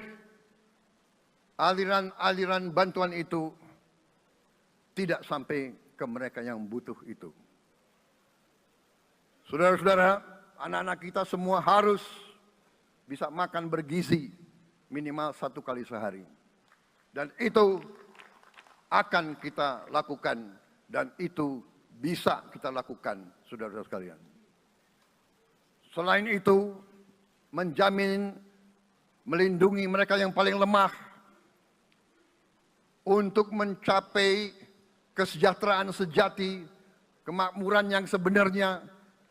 aliran-aliran bantuan itu tidak sampai ke mereka yang butuh itu. Saudara-saudara, anak-anak kita semua harus bisa makan bergizi minimal 1 kali sehari. Dan itu akan kita lakukan dan itu bisa kita lakukan, saudara-saudara sekalian. Selain itu, menjamin, melindungi mereka yang paling lemah untuk mencapai kesejahteraan sejati, kemakmuran yang sebenarnya,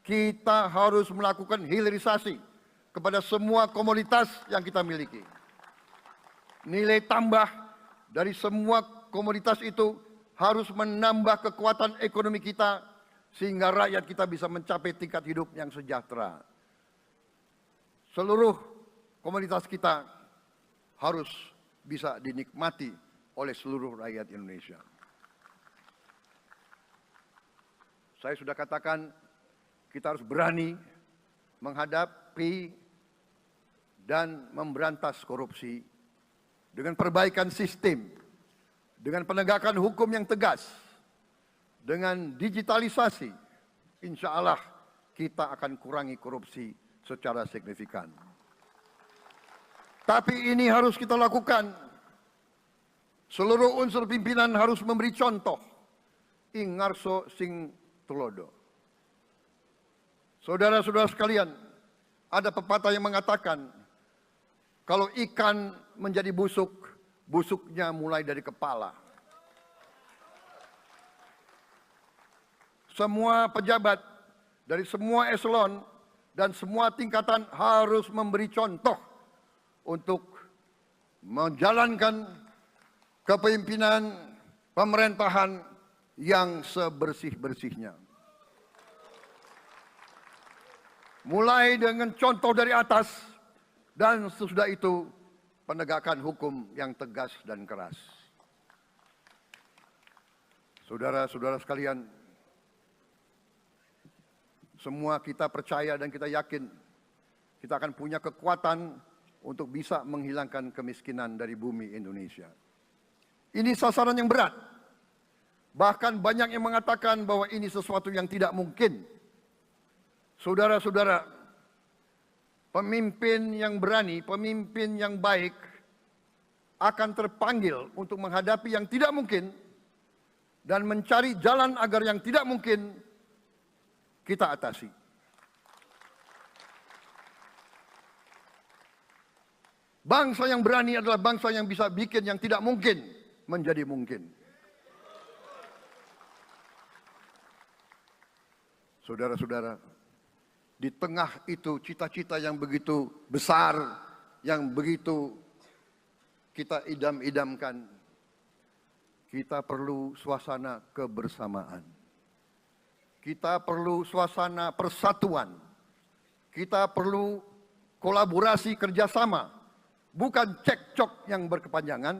kita harus melakukan hilirisasi kepada semua komoditas yang kita miliki. Nilai tambah dari semua komoditas itu harus menambah kekuatan ekonomi kita sehingga rakyat kita bisa mencapai tingkat hidup yang sejahtera. Seluruh komoditas kita harus bisa dinikmati oleh seluruh rakyat Indonesia. Saya sudah katakan kita harus berani menghadapi dan memberantas korupsi dengan perbaikan sistem, dengan penegakan hukum yang tegas, dengan digitalisasi, insya Allah kita akan kurangi korupsi secara signifikan. Tapi ini harus kita lakukan. Seluruh unsur pimpinan harus memberi contoh. Ingarso sing tulodo. Saudara-saudara sekalian, ada pepatah yang mengatakan, kalau ikan menjadi busuk, busuknya mulai dari kepala. Semua pejabat dari semua eselon dan semua tingkatan harus memberi contoh untuk menjalankan kepemimpinan pemerintahan yang sebersih-bersihnya. Mulai dengan contoh dari atas dan sesudah itu penegakan hukum yang tegas dan keras. Saudara-saudara sekalian, semua kita percaya dan kita yakin kita akan punya kekuatan untuk bisa menghilangkan kemiskinan dari bumi Indonesia. Ini sasaran yang berat. Bahkan banyak yang mengatakan bahwa ini sesuatu yang tidak mungkin. Saudara-saudara, pemimpin yang berani, pemimpin yang baik akan terpanggil untuk menghadapi yang tidak mungkin dan mencari jalan agar yang tidak mungkin kita atasi. Bangsa yang berani adalah bangsa yang bisa bikin yang tidak mungkin menjadi mungkin. Saudara-saudara, di tengah itu cita-cita yang begitu besar, yang begitu kita idam-idamkan, kita perlu suasana kebersamaan. Kita perlu suasana persatuan. Kita perlu kolaborasi kerjasama, bukan cekcok yang berkepanjangan.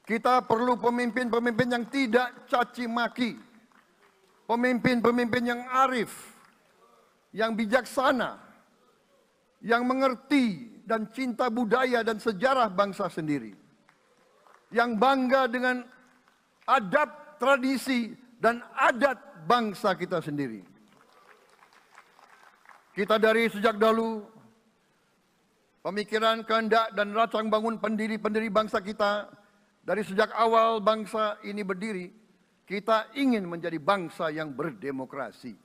Kita perlu pemimpin-pemimpin yang tidak caci maki, pemimpin-pemimpin yang arif, yang bijaksana, yang mengerti dan cinta budaya dan sejarah bangsa sendiri, yang bangga dengan adab, tradisi, dan adat bangsa kita sendiri. Kita dari sejak dahulu, pemikiran, kehendak, dan rancang bangun pendiri-pendiri bangsa kita, dari sejak awal bangsa ini berdiri, kita ingin menjadi bangsa yang berdemokrasi.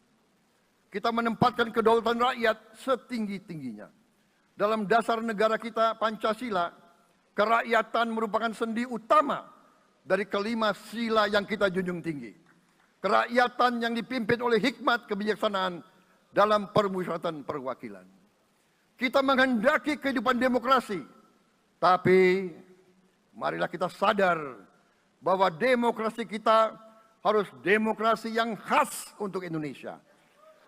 Kita menempatkan kedaulatan rakyat setinggi-tingginya. Dalam dasar negara kita, Pancasila, kerakyatan merupakan sendi utama dari kelima sila yang kita junjung tinggi. Kerakyatan yang dipimpin oleh hikmat kebijaksanaan dalam permusyawaratan perwakilan. Kita menghendaki kehidupan demokrasi, tapi marilah kita sadar bahwa demokrasi kita harus demokrasi yang khas untuk Indonesia.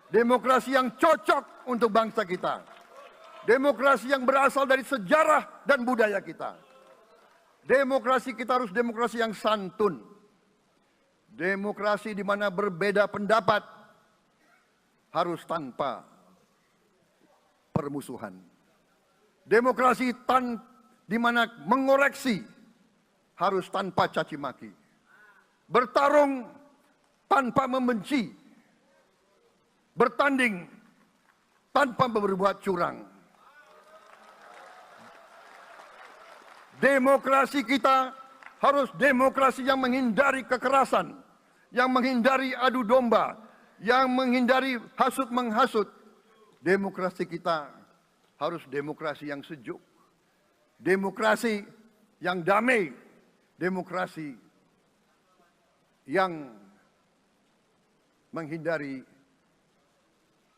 Demokrasi yang cocok untuk bangsa kita. Demokrasi yang berasal dari sejarah dan budaya kita. Demokrasi kita harus demokrasi yang santun. Demokrasi di mana berbeda pendapat harus tanpa permusuhan. Demokrasi di mana mengoreksi harus tanpa caci maki. Bertarung tanpa membenci. Bertanding tanpa berbuat curang. Demokrasi kita harus demokrasi yang menghindari kekerasan, yang menghindari adu domba, yang menghindari hasut menghasut. Demokrasi kita harus demokrasi yang sejuk, demokrasi yang damai, demokrasi yang menghindari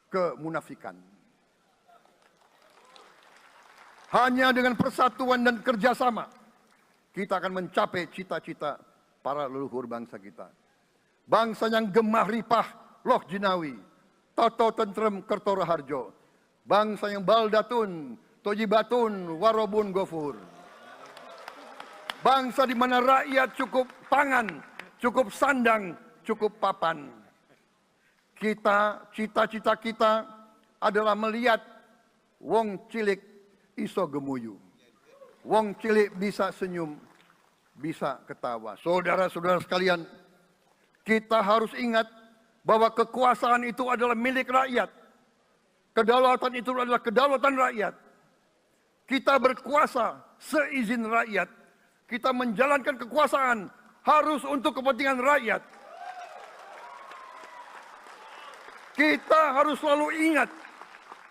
kemunafikan. Hanya dengan persatuan dan kerjasama kita akan mencapai cita-cita para leluhur bangsa kita. Bangsa yang gemah ripah loh jinawi, toto tentrem kertoro harjo. Bangsa yang baldatun, tojibatun, warobun gofur. Bangsa di mana rakyat cukup pangan, cukup sandang, cukup papan. Cita-cita kita adalah melihat wong cilik iso gemuyu. Wong cilik bisa senyum, bisa ketawa. Saudara-saudara sekalian, kita harus ingat bahwa kekuasaan itu adalah milik rakyat. Kedaulatan itu adalah kedaulatan rakyat. Kita berkuasa seizin rakyat. Kita menjalankan kekuasaan harus untuk kepentingan rakyat. Kita harus selalu ingat,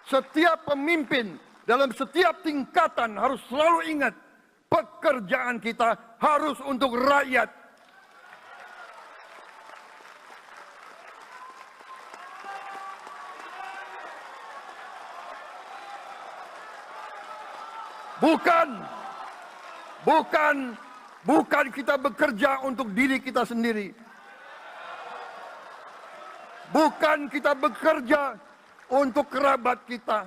setiap pemimpin dalam setiap tingkatan harus selalu ingat, pekerjaan kita harus untuk rakyat. Bukan kita bekerja untuk diri kita sendiri. Bukan kita bekerja untuk kerabat kita.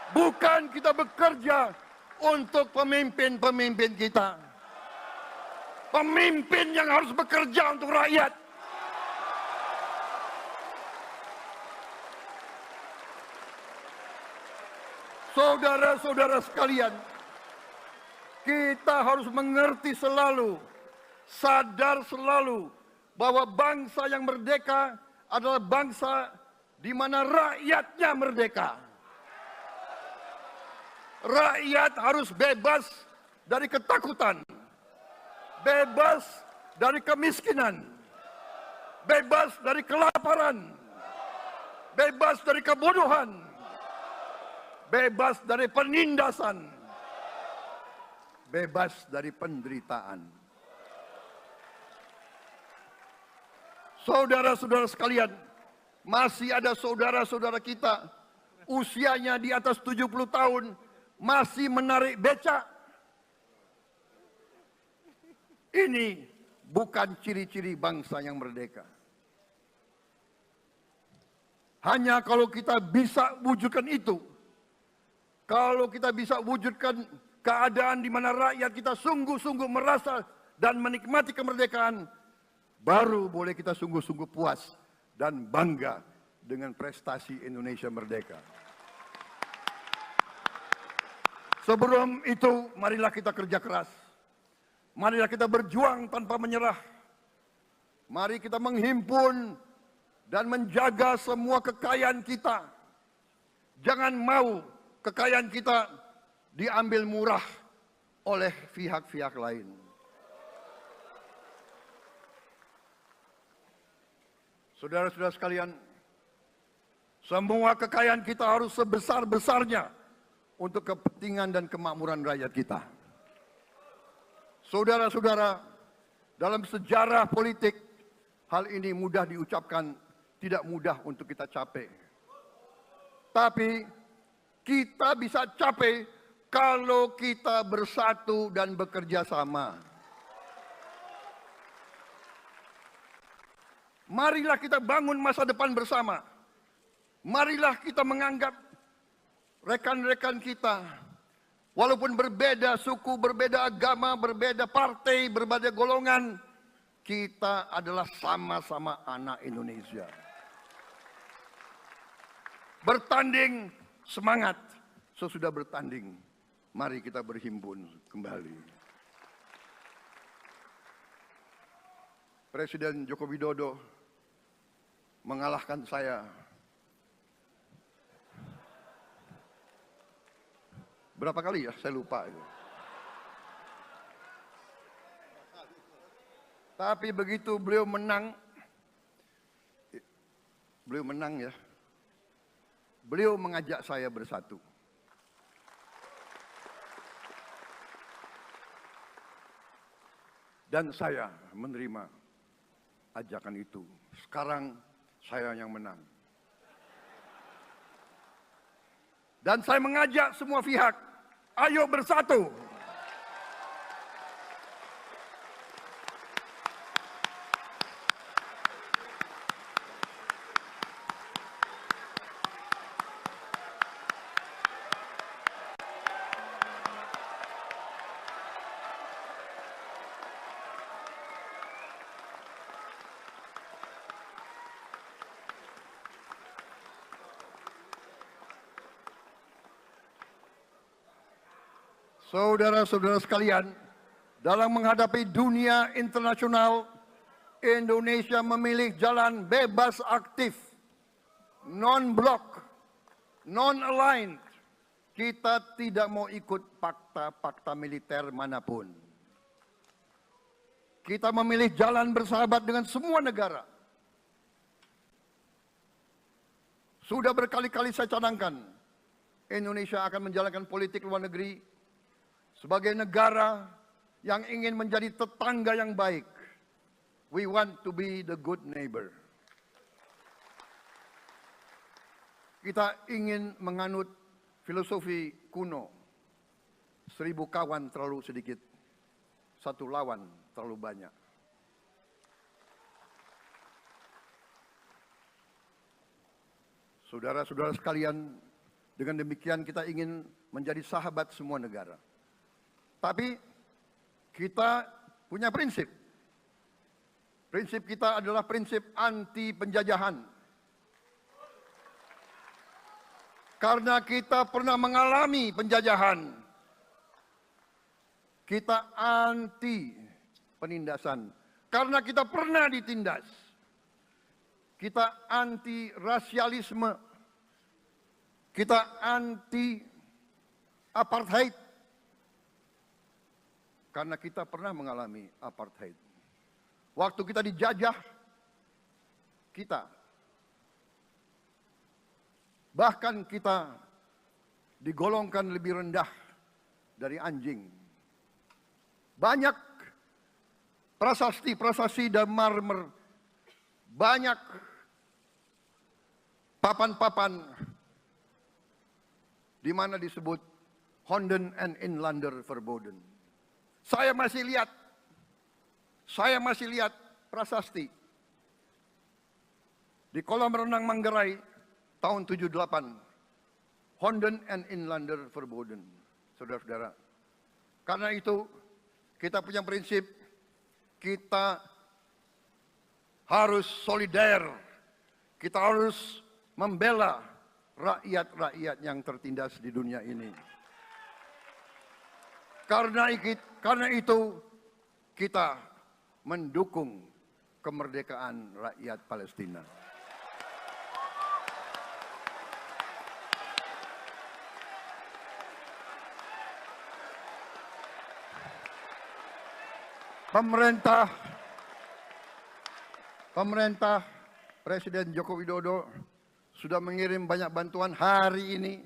Bukan kita bekerja untuk pemimpin-pemimpin kita. Pemimpin yang harus bekerja untuk rakyat. Saudara-saudara sekalian, kita harus mengerti selalu, sadar selalu, bahwa bangsa yang merdeka adalah bangsa di mana rakyatnya merdeka. Rakyat harus bebas dari ketakutan, bebas dari kemiskinan, bebas dari kelaparan, bebas dari kebodohan, bebas dari penindasan, bebas dari penderitaan. Saudara-saudara sekalian, masih ada saudara-saudara kita usianya di atas 70 tahun masih menarik becak. Ini bukan ciri-ciri bangsa yang merdeka. Hanya kalau kita bisa wujudkan itu, kalau kita bisa wujudkan keadaan di mana rakyat kita sungguh-sungguh merasa dan menikmati kemerdekaan, baru boleh kita sungguh-sungguh puas dan bangga dengan prestasi Indonesia merdeka. Sebelum itu, marilah kita kerja keras. Marilah kita berjuang tanpa menyerah. Mari kita menghimpun dan menjaga semua kekayaan kita. Jangan mau kekayaan kita diambil murah oleh pihak-pihak lain. Saudara-saudara sekalian, semua kekayaan kita harus sebesar-besarnya untuk kepentingan dan kemakmuran rakyat kita. Saudara-saudara, dalam sejarah politik, hal ini mudah diucapkan, tidak mudah untuk kita capai. Tapi kita bisa capai kalau kita bersatu dan bekerja sama. Marilah kita bangun masa depan bersama. Marilah kita menganggap rekan-rekan kita, walaupun berbeda suku, berbeda agama, berbeda partai, berbeda golongan, kita adalah sama-sama anak Indonesia. Bertanding, semangat. Sesudah bertanding, mari kita berhimpun kembali. Presiden Joko Widodo mengalahkan saya berapa kali ya? Saya lupa. Tapi begitu beliau menang ya. Beliau mengajak saya bersatu. Dan saya menerima ajakan itu. Sekarang saya yang menang. Dan saya mengajak semua pihak, ayo bersatu. Saudara-saudara sekalian, dalam menghadapi dunia internasional, Indonesia memilih jalan bebas aktif, non-blok, non-aligned. Kita tidak mau ikut fakta-fakta militer manapun. Kita memilih jalan bersahabat dengan semua negara. Sudah berkali-kali saya cadangkan, Indonesia akan menjalankan politik luar negeri sebagai negara yang ingin menjadi tetangga yang baik. We want to be the good neighbor. Kita ingin menganut filosofi kuno. 1000 kawan terlalu sedikit, 1 lawan terlalu banyak. Saudara-saudara sekalian, dengan demikian kita ingin menjadi sahabat semua negara. Tapi kita punya prinsip. Prinsip kita adalah prinsip anti penjajahan. Karena kita pernah mengalami penjajahan. Kita anti penindasan. Karena kita pernah ditindas. Kita anti rasialisme. Kita anti apartheid. Karena kita pernah mengalami apartheid. Waktu kita dijajah, bahkan kita digolongkan lebih rendah dari anjing. Banyak prasasti dan marmer, banyak papan-papan di mana disebut Honden en Inlander Verboden. Saya masih lihat prasasti di kolam renang Manggarai tahun 78. Honden en Inlander Verboden. Saudara-saudara. Karena itu kita punya prinsip, kita harus solider. Kita harus membela rakyat-rakyat yang tertindas di dunia ini. Karena itu kita mendukung kemerdekaan rakyat Palestina. Pemerintah Presiden Joko Widodo sudah mengirim banyak bantuan. Hari ini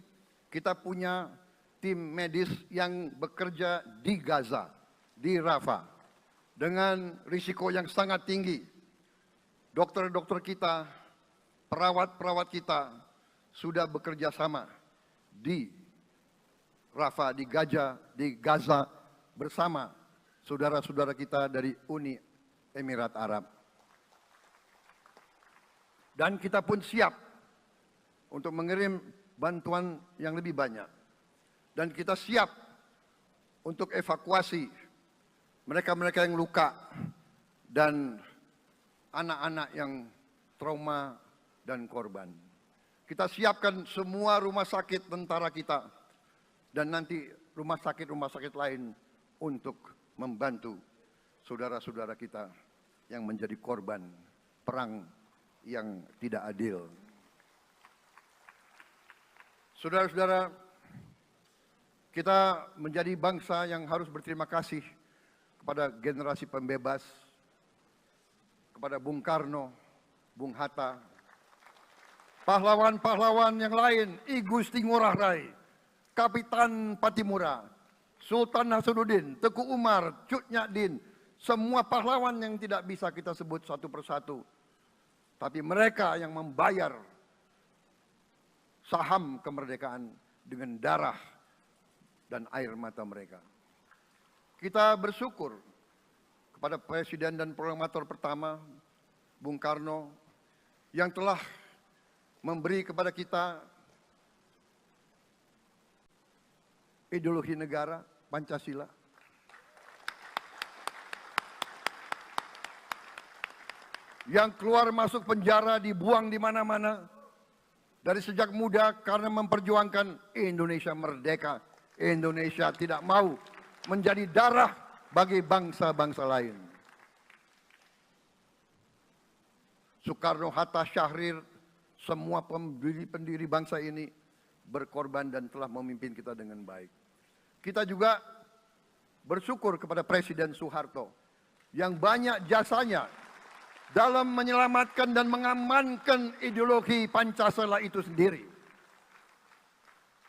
kita punya tim medis yang bekerja di Gaza, di Rafah, dengan risiko yang sangat tinggi. Dokter-dokter kita, perawat-perawat kita sudah bekerja sama di Rafah, di Gaza bersama saudara-saudara kita dari Uni Emirat Arab. Dan kita pun siap untuk mengirim bantuan yang lebih banyak. Dan kita siap untuk evakuasi mereka-mereka yang luka dan anak-anak yang trauma dan korban. Kita siapkan semua rumah sakit tentara kita dan nanti rumah sakit lain untuk membantu saudara-saudara kita yang menjadi korban perang yang tidak adil. Saudara-saudara, kita menjadi bangsa yang harus berterima kasih kepada generasi pembebas, kepada Bung Karno, Bung Hatta, pahlawan-pahlawan yang lain, I Gusti Ngurah Rai, Kapitan Patimura, Sultan Hasanuddin, Teku Umar, Cut Nyak Din, semua pahlawan yang tidak bisa kita sebut satu persatu. Tapi mereka yang membayar saham kemerdekaan dengan darah dan air mata mereka. Kita bersyukur kepada Presiden dan Proklamator pertama, Bung Karno, yang telah memberi kepada kita ideologi negara, Pancasila. Yang keluar masuk penjara, dibuang di mana-mana dari sejak muda karena memperjuangkan Indonesia merdeka. Indonesia tidak mau menjadi darah bagi bangsa-bangsa lain. Soekarno, Hatta, Syahrir, semua pendiri bangsa ini berkorban dan telah memimpin kita dengan baik. Kita juga bersyukur kepada Presiden Soeharto yang banyak jasanya dalam menyelamatkan dan mengamankan ideologi Pancasila itu sendiri,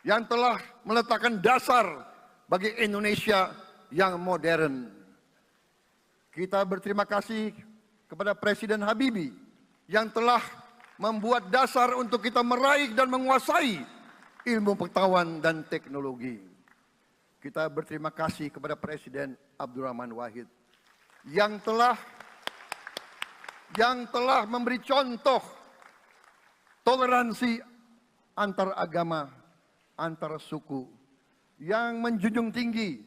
yang telah meletakkan dasar bagi Indonesia yang modern. Kita berterima kasih kepada Presiden Habibie yang telah membuat dasar untuk kita meraih dan menguasai ilmu pengetahuan dan teknologi. Kita berterima kasih kepada Presiden Abdurrahman Wahid yang telah memberi contoh toleransi antar agama, antar suku, yang menjunjung tinggi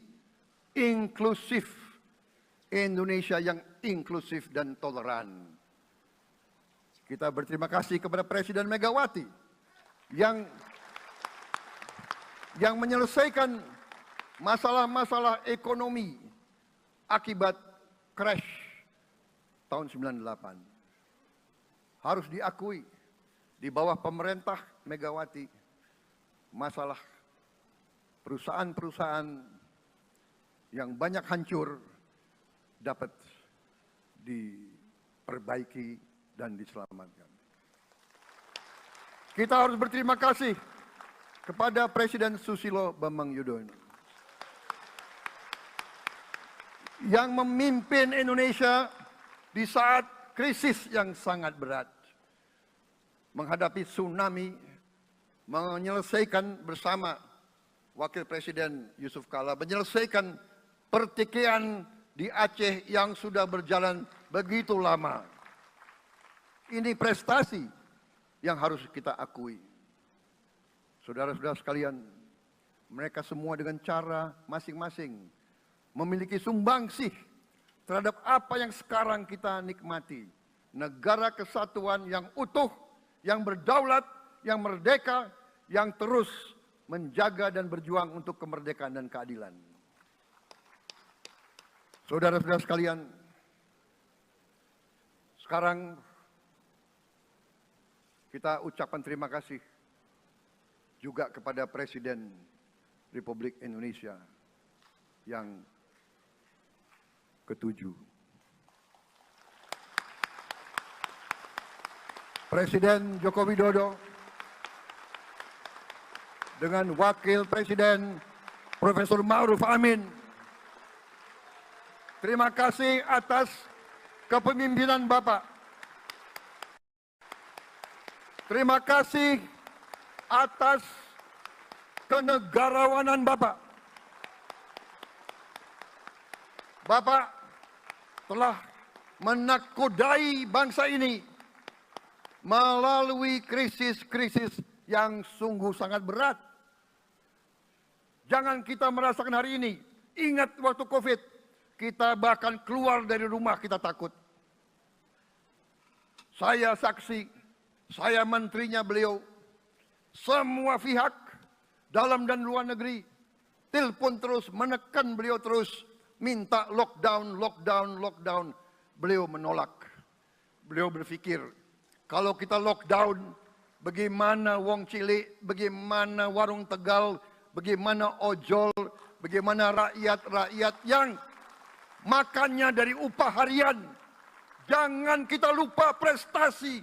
inklusif, Indonesia yang inklusif dan toleran. Kita berterima kasih kepada Presiden Megawati yang menyelesaikan masalah-masalah ekonomi akibat crash tahun 98. Harus diakui, di bawah pemerintah Megawati, masalah perusahaan-perusahaan yang banyak hancur dapat diperbaiki dan diselamatkan. Kita harus berterima kasih kepada Presiden Susilo Bambang Yudhoyono yang memimpin Indonesia di saat krisis yang sangat berat, menghadapi tsunami, menyelesaikan bersama Wakil Presiden Yusuf Kala, menyelesaikan pertikaian di Aceh yang sudah berjalan begitu lama. Ini prestasi yang harus kita akui. Saudara-saudara sekalian, mereka semua dengan cara masing-masing memiliki sumbangsih terhadap apa yang sekarang kita nikmati. Negara kesatuan yang utuh, yang berdaulat, yang merdeka, yang terus menjaga dan berjuang untuk kemerdekaan dan keadilan. Saudara-saudara sekalian, sekarang kita ucapkan terima kasih juga kepada Presiden Republik Indonesia yang ketujuh. Presiden Joko Widodo dengan Wakil Presiden Profesor Ma'ruf Amin. Terima kasih atas kepemimpinan Bapak. Terima kasih atas kenegarawanan Bapak. Bapak telah menakodai bangsa ini melalui krisis-krisis yang sungguh sangat berat. Jangan kita merasakan hari ini. Ingat waktu COVID, kita bahkan keluar dari rumah kita takut. Saya saksi, saya menterinya beliau, semua pihak dalam dan luar negeri telepon terus, menekan beliau terus, minta lockdown, lockdown, lockdown. Beliau menolak. Beliau berpikir, kalau kita lockdown, bagaimana wong cilik, bagaimana warung Tegal, bagaimana ojol, bagaimana rakyat-rakyat yang makannya dari upah harian. Jangan kita lupa prestasi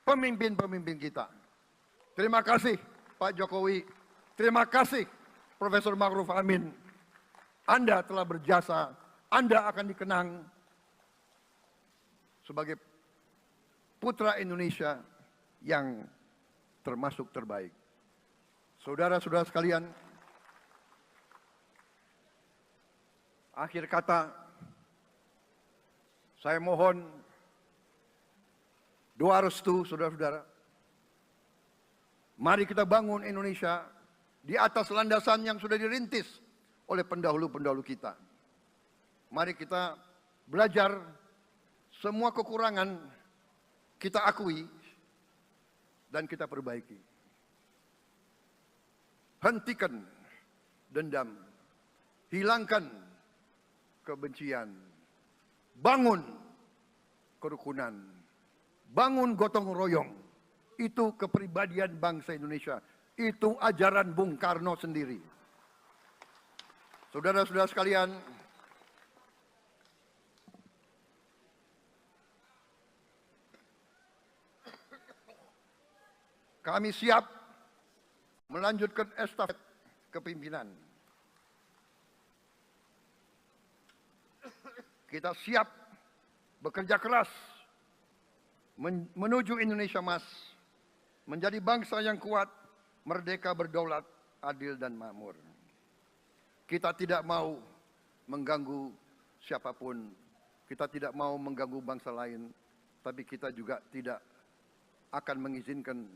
pemimpin-pemimpin kita. Terima kasih Pak Jokowi. Terima kasih Profesor Ma'ruf Amin. Anda telah berjasa. Anda akan dikenang sebagai putra Indonesia yang termasuk terbaik. Saudara-saudara sekalian, akhir kata, saya mohon doa restu saudara-saudara. Mari kita bangun Indonesia di atas landasan yang sudah dirintis oleh pendahulu-pendahulu kita. Mari kita belajar, semua kekurangan kita akui dan kita perbaiki. Hentikan dendam, hilangkan kebencian, bangun kerukunan, bangun gotong royong. Itu kepribadian bangsa Indonesia. Itu ajaran Bung Karno sendiri. Saudara-saudara sekalian, kami siap melanjutkan estafet kepimpinan. Kita siap bekerja keras menuju Indonesia Emas, menjadi bangsa yang kuat, merdeka, berdaulat, adil dan makmur. Kita tidak mau mengganggu siapapun, kita tidak mau mengganggu bangsa lain, tapi kita juga tidak akan mengizinkan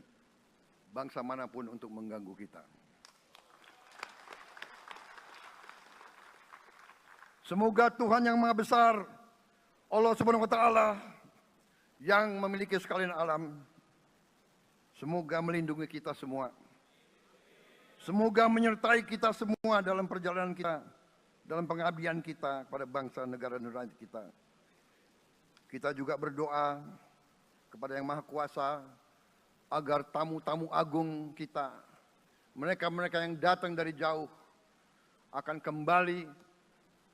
bangsa manapun untuk mengganggu kita. Semoga Tuhan yang Maha Besar, Allah Subhanahu wa Ta'ala, yang memiliki sekalian alam, semoga melindungi kita semua. Semoga menyertai kita semua dalam perjalanan kita, dalam pengabdian kita kepada bangsa, negara, dan rakyat kita. Kita juga berdoa kepada Yang Maha Kuasa agar tamu-tamu agung kita, mereka-mereka yang datang dari jauh, akan kembali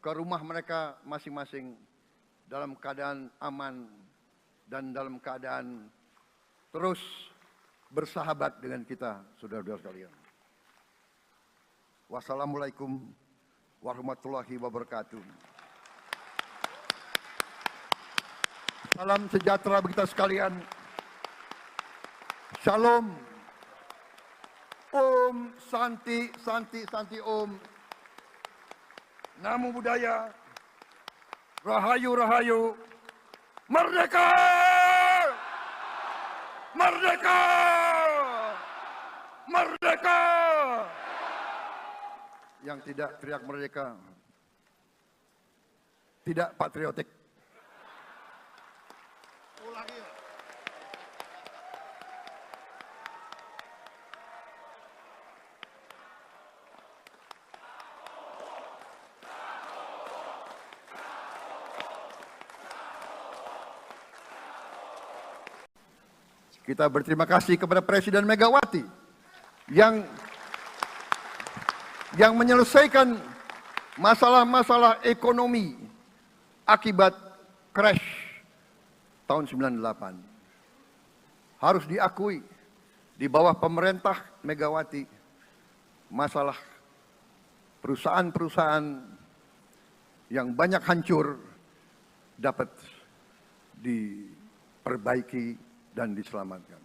ke rumah mereka masing-masing dalam keadaan aman dan dalam keadaan terus bersahabat dengan kita, saudara-saudara sekalian. Wassalamualaikum warahmatullahi wabarakatuh. Salam sejahtera bagi kita sekalian. Shalom. Om Santi, Santi, Santi Om. Namo Buddhaya. Rahayu, Rahayu. Merdeka! Merdeka! Merdeka! Yang tidak teriak merdeka tidak patriotik. Ulangi. Kita berterima kasih kepada Presiden Megawati yang menyelesaikan masalah-masalah ekonomi akibat crash tahun 98. Harus diakui, di bawah pemerintah Megawati, masalah perusahaan-perusahaan yang banyak hancur dapat diperbaiki dan diselamatkan.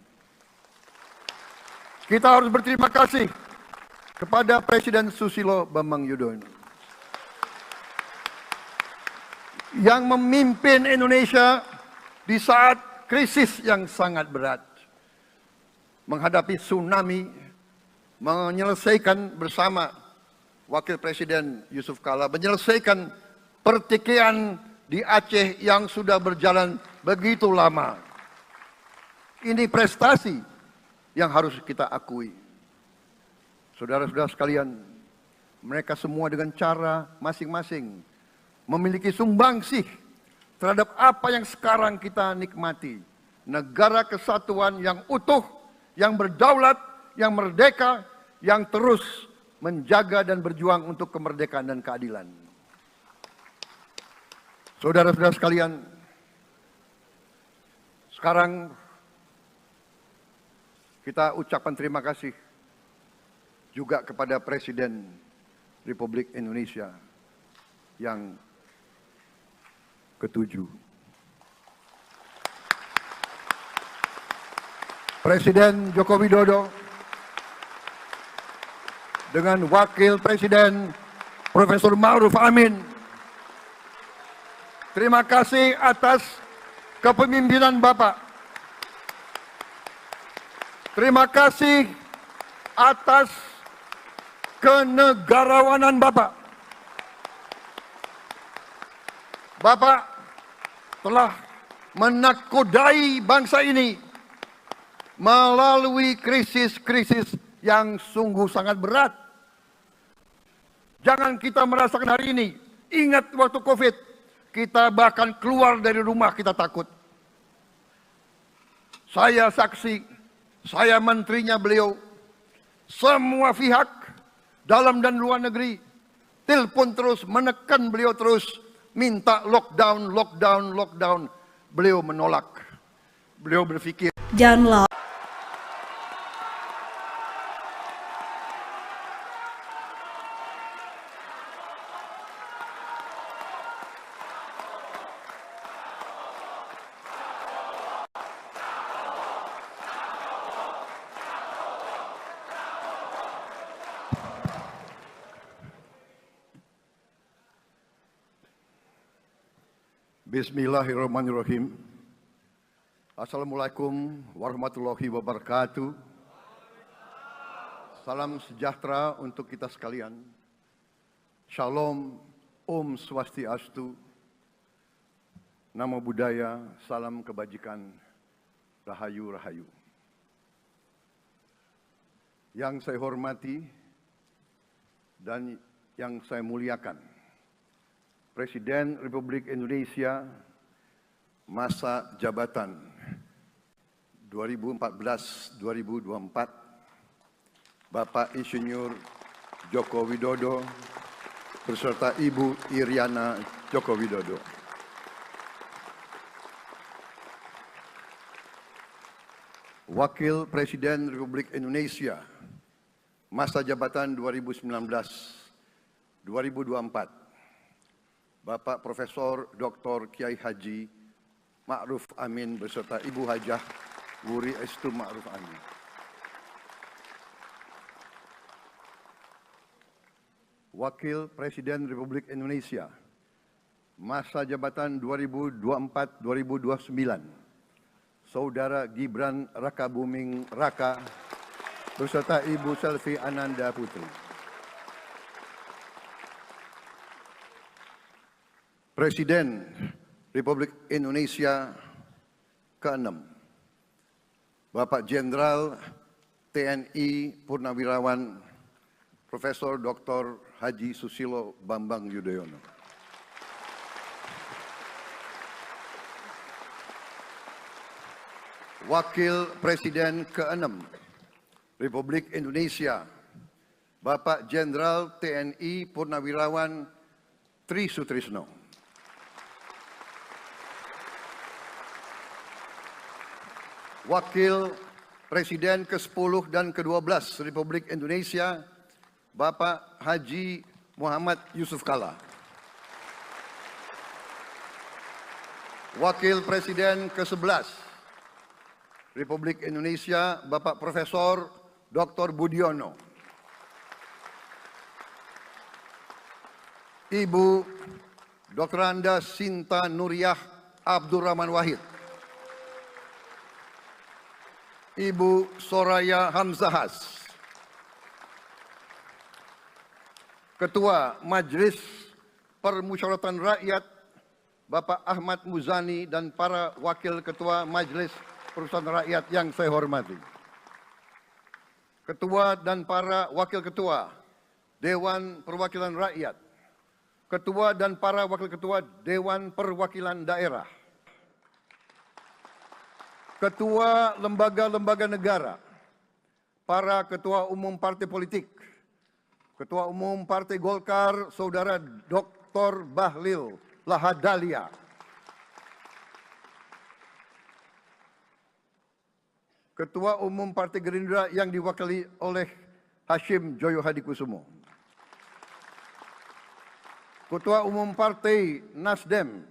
Kita harus berterima kasih kepada Presiden Susilo Bambang Yudhoyono yang memimpin Indonesia di saat krisis yang sangat berat, menghadapi tsunami, menyelesaikan bersama Wakil Presiden Yusuf Kala, menyelesaikan pertikaian di Aceh yang sudah berjalan begitu lama. Ini prestasi yang harus kita akui. Saudara-saudara sekalian, mereka semua dengan cara masing-masing memiliki sumbangsih terhadap apa yang sekarang kita nikmati. Negara kesatuan yang utuh, yang berdaulat, yang merdeka, yang terus menjaga dan berjuang untuk kemerdekaan dan keadilan. Saudara-saudara sekalian, sekarang kita ucapkan terima kasih juga kepada Presiden Republik Indonesia yang ke-7. Presiden Joko Widodo dengan Wakil Presiden Profesor Ma'ruf Amin. Terima kasih atas kepemimpinan Bapak. Terima kasih atas kenegarawanan Bapak. Bapak telah menakodai bangsa ini melalui krisis-krisis yang sungguh sangat berat. Jangan kita merasakan hari ini. Ingat waktu COVID, kita bahkan keluar dari rumah kita takut. Saya saksi, saya menterinya beliau, semua pihak dalam dan luar negeri telepon terus, menekan beliau terus, minta lockdown, lockdown, lockdown. Beliau menolak. Beliau berpikir, Download Bismillahirrahmanirrahim. Assalamualaikum warahmatullahi wabarakatuh. Salam sejahtera untuk kita sekalian. Shalom, Om Swastiastu, Namo Buddhaya, salam kebajikan, Rahayu Rahayu. Yang saya hormati dan yang saya muliakan, Presiden Republik Indonesia masa jabatan 2014-2024, Bapak Insinyur Joko Widodo beserta Ibu Iriana Joko Widodo. Wakil Presiden Republik Indonesia masa jabatan 2019-2024, Bapak Profesor Dr. Kiai Haji Ma'ruf Amin beserta Ibu Hajah Wuri Estu Ma'ruf Amin. Wakil Presiden Republik Indonesia masa jabatan 2024-2029, Saudara Gibran Rakabuming Raka beserta Ibu Selvi Ananda Putri. Presiden Republik Indonesia ke-6, Bapak Jenderal TNI Purnawirawan Profesor Dr. Haji Susilo Bambang Yudhoyono. Wakil Presiden ke-6 Republik Indonesia, Bapak Jenderal TNI Purnawirawan Tri Sutrisno. Wakil Presiden ke-10 dan ke-12 Republik Indonesia, Bapak Haji Muhammad Yusuf Kalla. Wakil Presiden ke-11 Republik Indonesia, Bapak Profesor Dr. Budiono. Ibu Dr. Anda Sinta Nuriyah Abdurrahman Wahid. Ibu Soraya Hamzahas. Ketua Majelis Permusyawaratan Rakyat Bapak Ahmad Muzani dan para Wakil Ketua Majelis Permusyawaratan Rakyat yang saya hormati. Ketua dan para Wakil Ketua Dewan Perwakilan Rakyat. Ketua dan para Wakil Ketua Dewan Perwakilan Daerah. Ketua lembaga-lembaga negara. Para Ketua Umum Partai Politik. Ketua Umum Partai Golkar, Saudara Dr. Bahlil Lahadalia. Ketua Umum Partai Gerindra yang diwakili oleh Hashim Joyo Hadikusumo. Ketua Umum Partai Nasdem,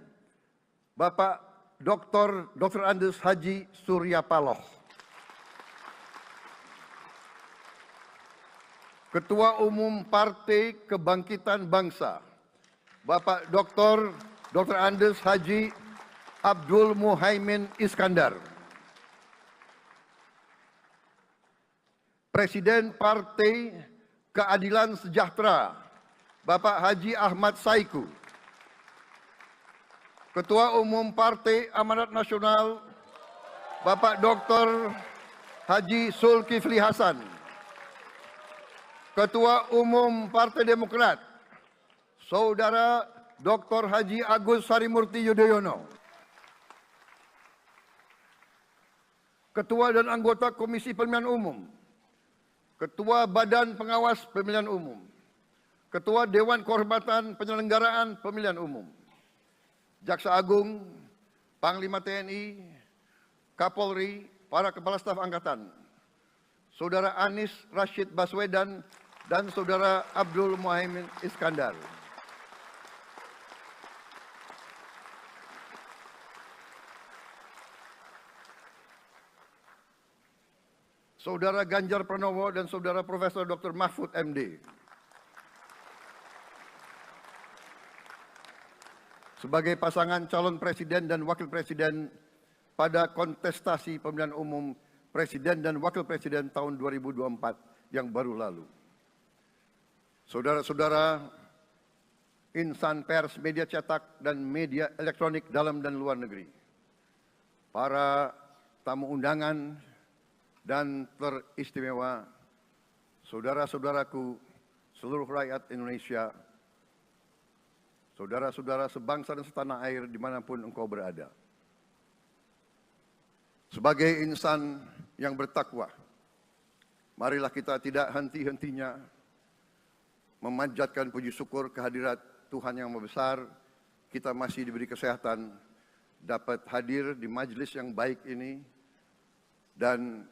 Bapak Dr. Andes Haji Surya Paloh. Ketua Umum Partai Kebangkitan Bangsa, Bapak Dr. Andes Haji Abdul Muhaimin Iskandar. Presiden Partai Keadilan Sejahtera, Bapak Haji Ahmad Saiku. Ketua Umum Partai Amanat Nasional, Bapak Dr. Haji Zulkifli Hasan. Ketua Umum Partai Demokrat, Saudara Dr. Haji Agus Harimurti Yudhoyono. Ketua dan anggota Komisi Pemilihan Umum, Ketua Badan Pengawas Pemilihan Umum, Ketua Dewan Kehormatan Penyelenggaraan Pemilihan Umum, Jaksa Agung, Panglima TNI, Kapolri, para Kepala Staf Angkatan, Saudara Anies Rashid Baswedan, dan Saudara Abdul Muhaimin Iskandar. Saudara Ganjar Pranowo dan Saudara Profesor Dr. Mahfud MD. Sebagai pasangan calon presiden dan wakil presiden pada kontestasi pemilihan umum presiden dan wakil presiden tahun 2024 yang baru lalu. Saudara-saudara insan pers, media cetak, dan media elektronik dalam dan luar negeri. Para tamu undangan dan teristimewa, saudara-saudaraku, seluruh rakyat Indonesia, saudara-saudara sebangsa dan setanah air dimanapun engkau berada. Sebagai insan yang bertakwa, marilah kita tidak henti-hentinya memanjatkan puji syukur kehadirat Tuhan yang Maha Besar. Kita masih diberi kesehatan, dapat hadir di majelis yang baik ini, dan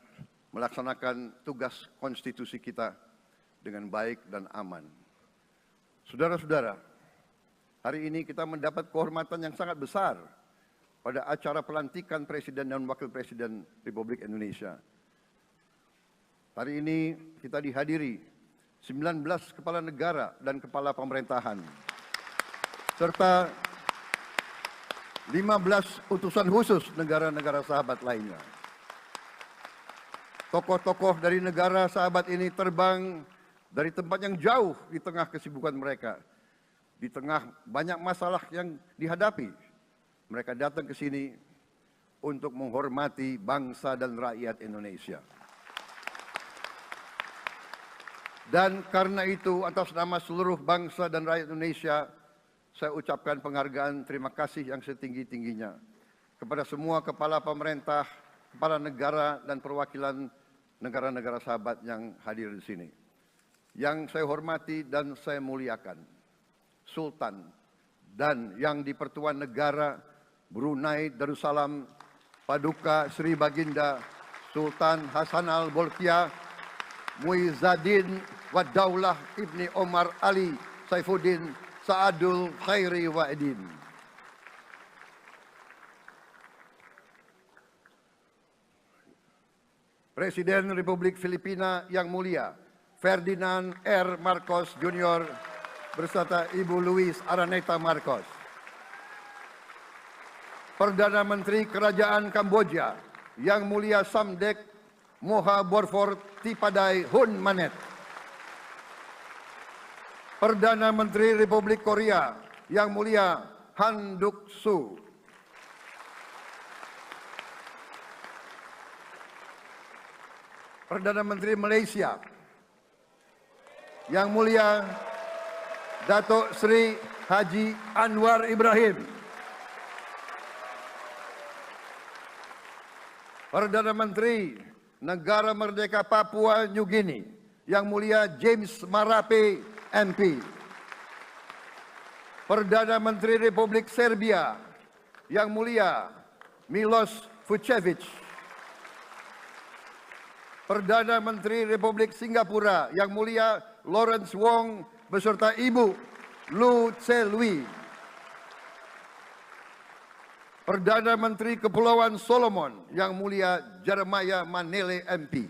melaksanakan tugas konstitusi kita dengan baik dan aman. Saudara-saudara, hari ini kita mendapat kehormatan yang sangat besar pada acara pelantikan Presiden dan Wakil Presiden Republik Indonesia. Hari ini kita dihadiri 19 kepala negara dan kepala pemerintahan, serta 15 utusan khusus negara-negara sahabat lainnya. Tokoh-tokoh dari negara sahabat ini terbang dari tempat yang jauh di tengah kesibukan mereka. Di tengah banyak masalah yang dihadapi, mereka datang ke sini untuk menghormati bangsa dan rakyat Indonesia. Dan karena itu, atas nama seluruh bangsa dan rakyat Indonesia, saya ucapkan penghargaan terima kasih yang setinggi-tingginya kepada semua kepala pemerintah, kepala negara dan perwakilan negara-negara sahabat yang hadir di sini. Yang saya hormati dan saya muliakan, Sultan dan yang di Pertuan Negara Brunei Darussalam Paduka Sri Baginda Sultan Hasan Al-Bolkiah Muizzaddin Wadaulah Ibni Omar Ali Saifuddin Saadul Khairi Wa'idin. Presiden Republik Filipina yang mulia Ferdinand R. Marcos Jr. beserta Ibu Luis Araneta Marcos. Perdana Menteri Kerajaan Kamboja yang mulia Samdech Moha Borfor Tipadai Hun Manet. Perdana Menteri Republik Korea yang mulia Han Duck-soo. Perdana Menteri Malaysia yang mulia Datuk Seri Haji Anwar Ibrahim. Perdana Menteri Negara Merdeka Papua New Guinea yang mulia James Marape MP. Perdana Menteri Republik Serbia yang mulia Milos Vucevic. Perdana Menteri Republik Singapura yang mulia Lawrence Wong beserta Ibu Lu Tse Lui. Perdana Menteri Kepulauan Solomon yang mulia Jeremiah Manele MP.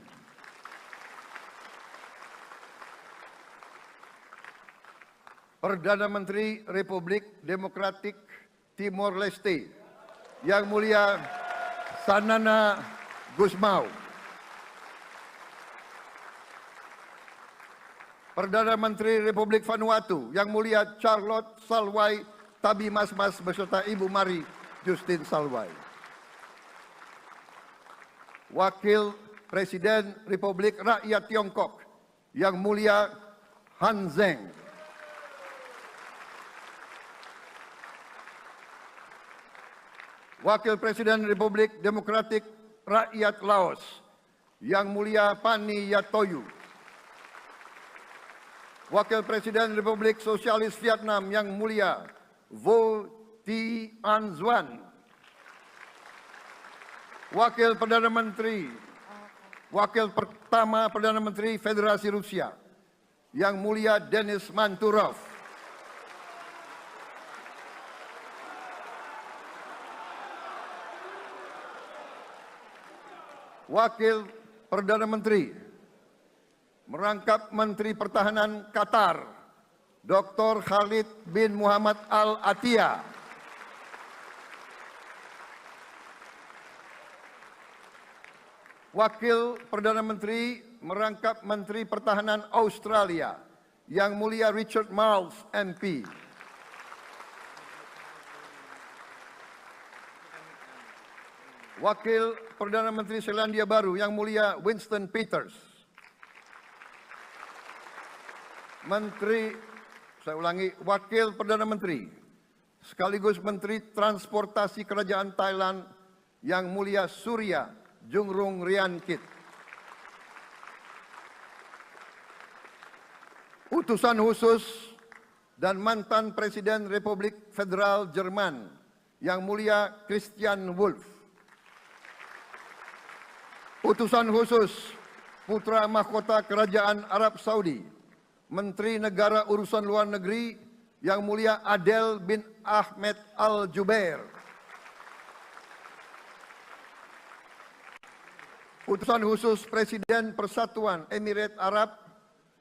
Perdana Menteri Republik Demokratik Timor Leste yang mulia Sanana Gusmao. Perdana Menteri Republik Vanuatu yang mulia Charlotte Salwai Tabi Masmas beserta Ibu Mari Justin Salwai. Wakil Presiden Republik Rakyat Tiongkok yang mulia Han Zheng. Wakil Presiden Republik Demokratik Rakyat Laos yang mulia Pani Yatoyu. Wakil Presiden Republik Sosialis Vietnam yang mulia Vo Thi An Xuan. Wakil pertama Perdana Menteri Federasi Rusia yang mulia Denis Manturov. Wakil Perdana Menteri merangkap Menteri Pertahanan Qatar, Dr. Khalid bin Muhammad Al Attiyah. Wakil Perdana Menteri merangkap Menteri Pertahanan Australia, yang mulia Richard Marles MP. Wakil Perdana Menteri Selandia Baru yang mulia Winston Peters. Wakil Perdana Menteri sekaligus Menteri Transportasi Kerajaan Thailand yang mulia Surya Jungrung Riankit. Utusan khusus dan mantan Presiden Republik Federal Jerman yang mulia Christian Wolff. Utusan khusus Putra Mahkota Kerajaan Arab Saudi, Menteri Negara Urusan Luar Negeri yang mulia Adel bin Ahmed Al-Jubair. Utusan khusus Presiden Persatuan Emirat Arab,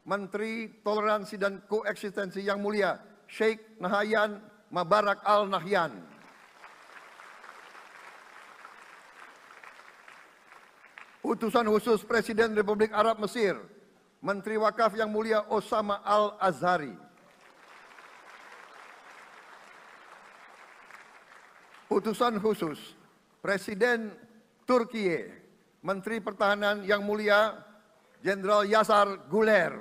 Menteri Toleransi dan Koeksistensi yang mulia Sheikh Nahyan Mubarak Al-Nahyan. Utusan khusus Presiden Republik Arab Mesir, Menteri Wakaf yang mulia Osama Al-Azhari. Utusan khusus Presiden Turkiye, Menteri Pertahanan yang mulia Jenderal Yasar Guler.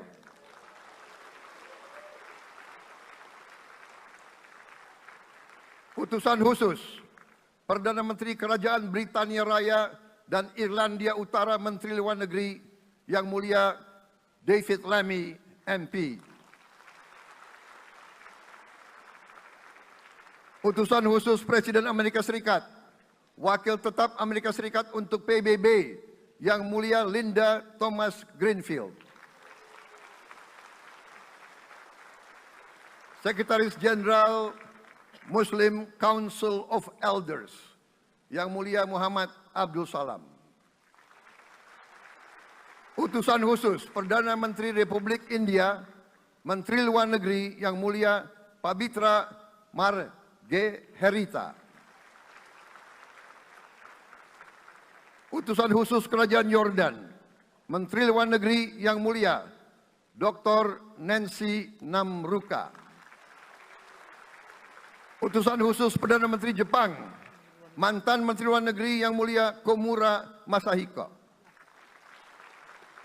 Utusan khusus Perdana Menteri Kerajaan Britania Raya dan Irlandia Utara Menteri Luar Negeri Yang Mulia David Lammy, MP. Utusan khusus Presiden Amerika Serikat, Wakil Tetap Amerika Serikat untuk PBB Yang Mulia Linda Thomas Greenfield. Sekretaris Jenderal Muslim Council of Elders Yang Mulia Muhammad Abdul Salam. Utusan khusus Perdana Menteri Republik India, Menteri Luar Negeri Yang Mulia Pabitra Margherita. Utusan khusus Kerajaan Yordan, Menteri Luar Negeri Yang Mulia Dr. Nancy Namruka. Utusan khusus Perdana Menteri Jepang, mantan Menteri Luar Negeri Yang Mulia Komura Masahiko.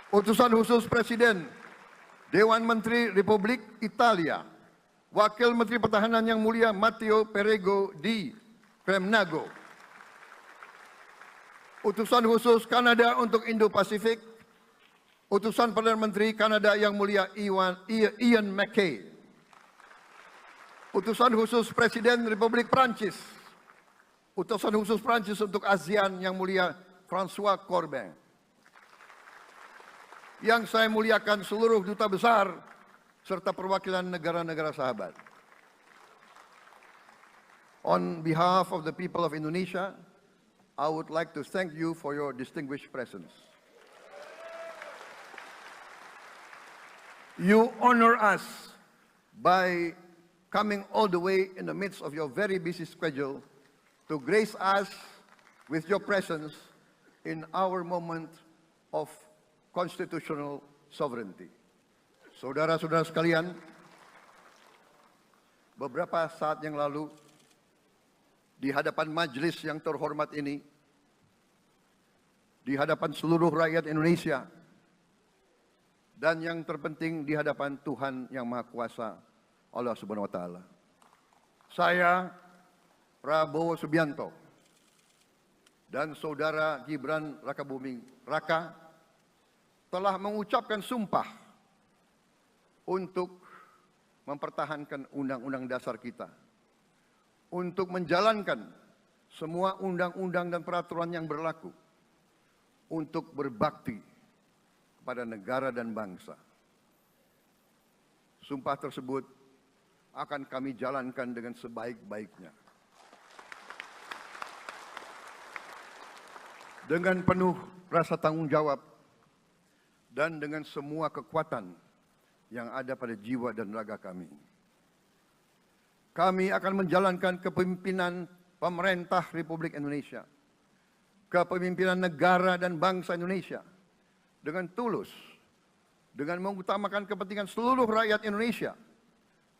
Utusan khusus Presiden Dewan Menteri Republik Italia, Wakil Menteri Pertahanan Yang Mulia Matteo Perego di Kremnago. Utusan khusus Kanada untuk Indo-Pasifik, Utusan Perdana Menteri Kanada Yang Mulia Ian MacKay. Utusan khusus Presiden Republik Prancis, Utusan khusus Prancis untuk ASEAN Yang Mulia François Corbin. Yang saya muliakan seluruh duta besar serta perwakilan negara-negara sahabat. On behalf of the people of Indonesia, I would like to thank you for your distinguished presence. You honor us by coming all the way in the midst of your very busy schedule to grace us with your presence in our moment of constitutional sovereignty. Saudara-saudara sekalian, beberapa saat yang lalu di hadapan majelis yang terhormat ini, di hadapan seluruh rakyat Indonesia, dan yang terpenting di hadapan Tuhan Yang Maha Kuasa, Allah Subhanahu wa Ta'ala. Saya, Prabowo Subianto, dan Saudara Gibran Rakabuming Raka telah mengucapkan sumpah untuk mempertahankan Undang-Undang Dasar kita, untuk menjalankan semua undang-undang dan peraturan yang berlaku, untuk berbakti kepada negara dan bangsa. Sumpah tersebut akan kami jalankan dengan sebaik-baiknya. Dengan penuh rasa tanggung jawab dan dengan semua kekuatan yang ada pada jiwa dan raga kami. Kami akan menjalankan kepemimpinan pemerintah Republik Indonesia, kepemimpinan negara dan bangsa Indonesia dengan tulus, dengan mengutamakan kepentingan seluruh rakyat Indonesia,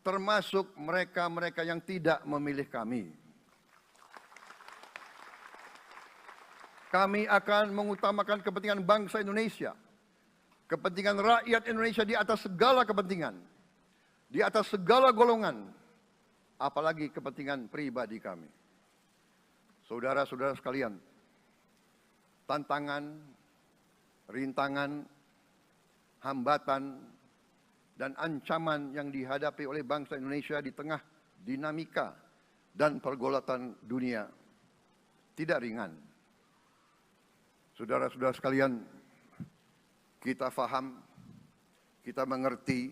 termasuk mereka-mereka yang tidak memilih kami. Kami akan mengutamakan kepentingan bangsa Indonesia, kepentingan rakyat Indonesia di atas segala kepentingan, di atas segala golongan, apalagi kepentingan pribadi kami. Saudara-saudara sekalian, tantangan, rintangan, hambatan, dan ancaman yang dihadapi oleh bangsa Indonesia di tengah dinamika dan pergolatan dunia tidak ringan. Saudara-saudara sekalian, kita faham, kita mengerti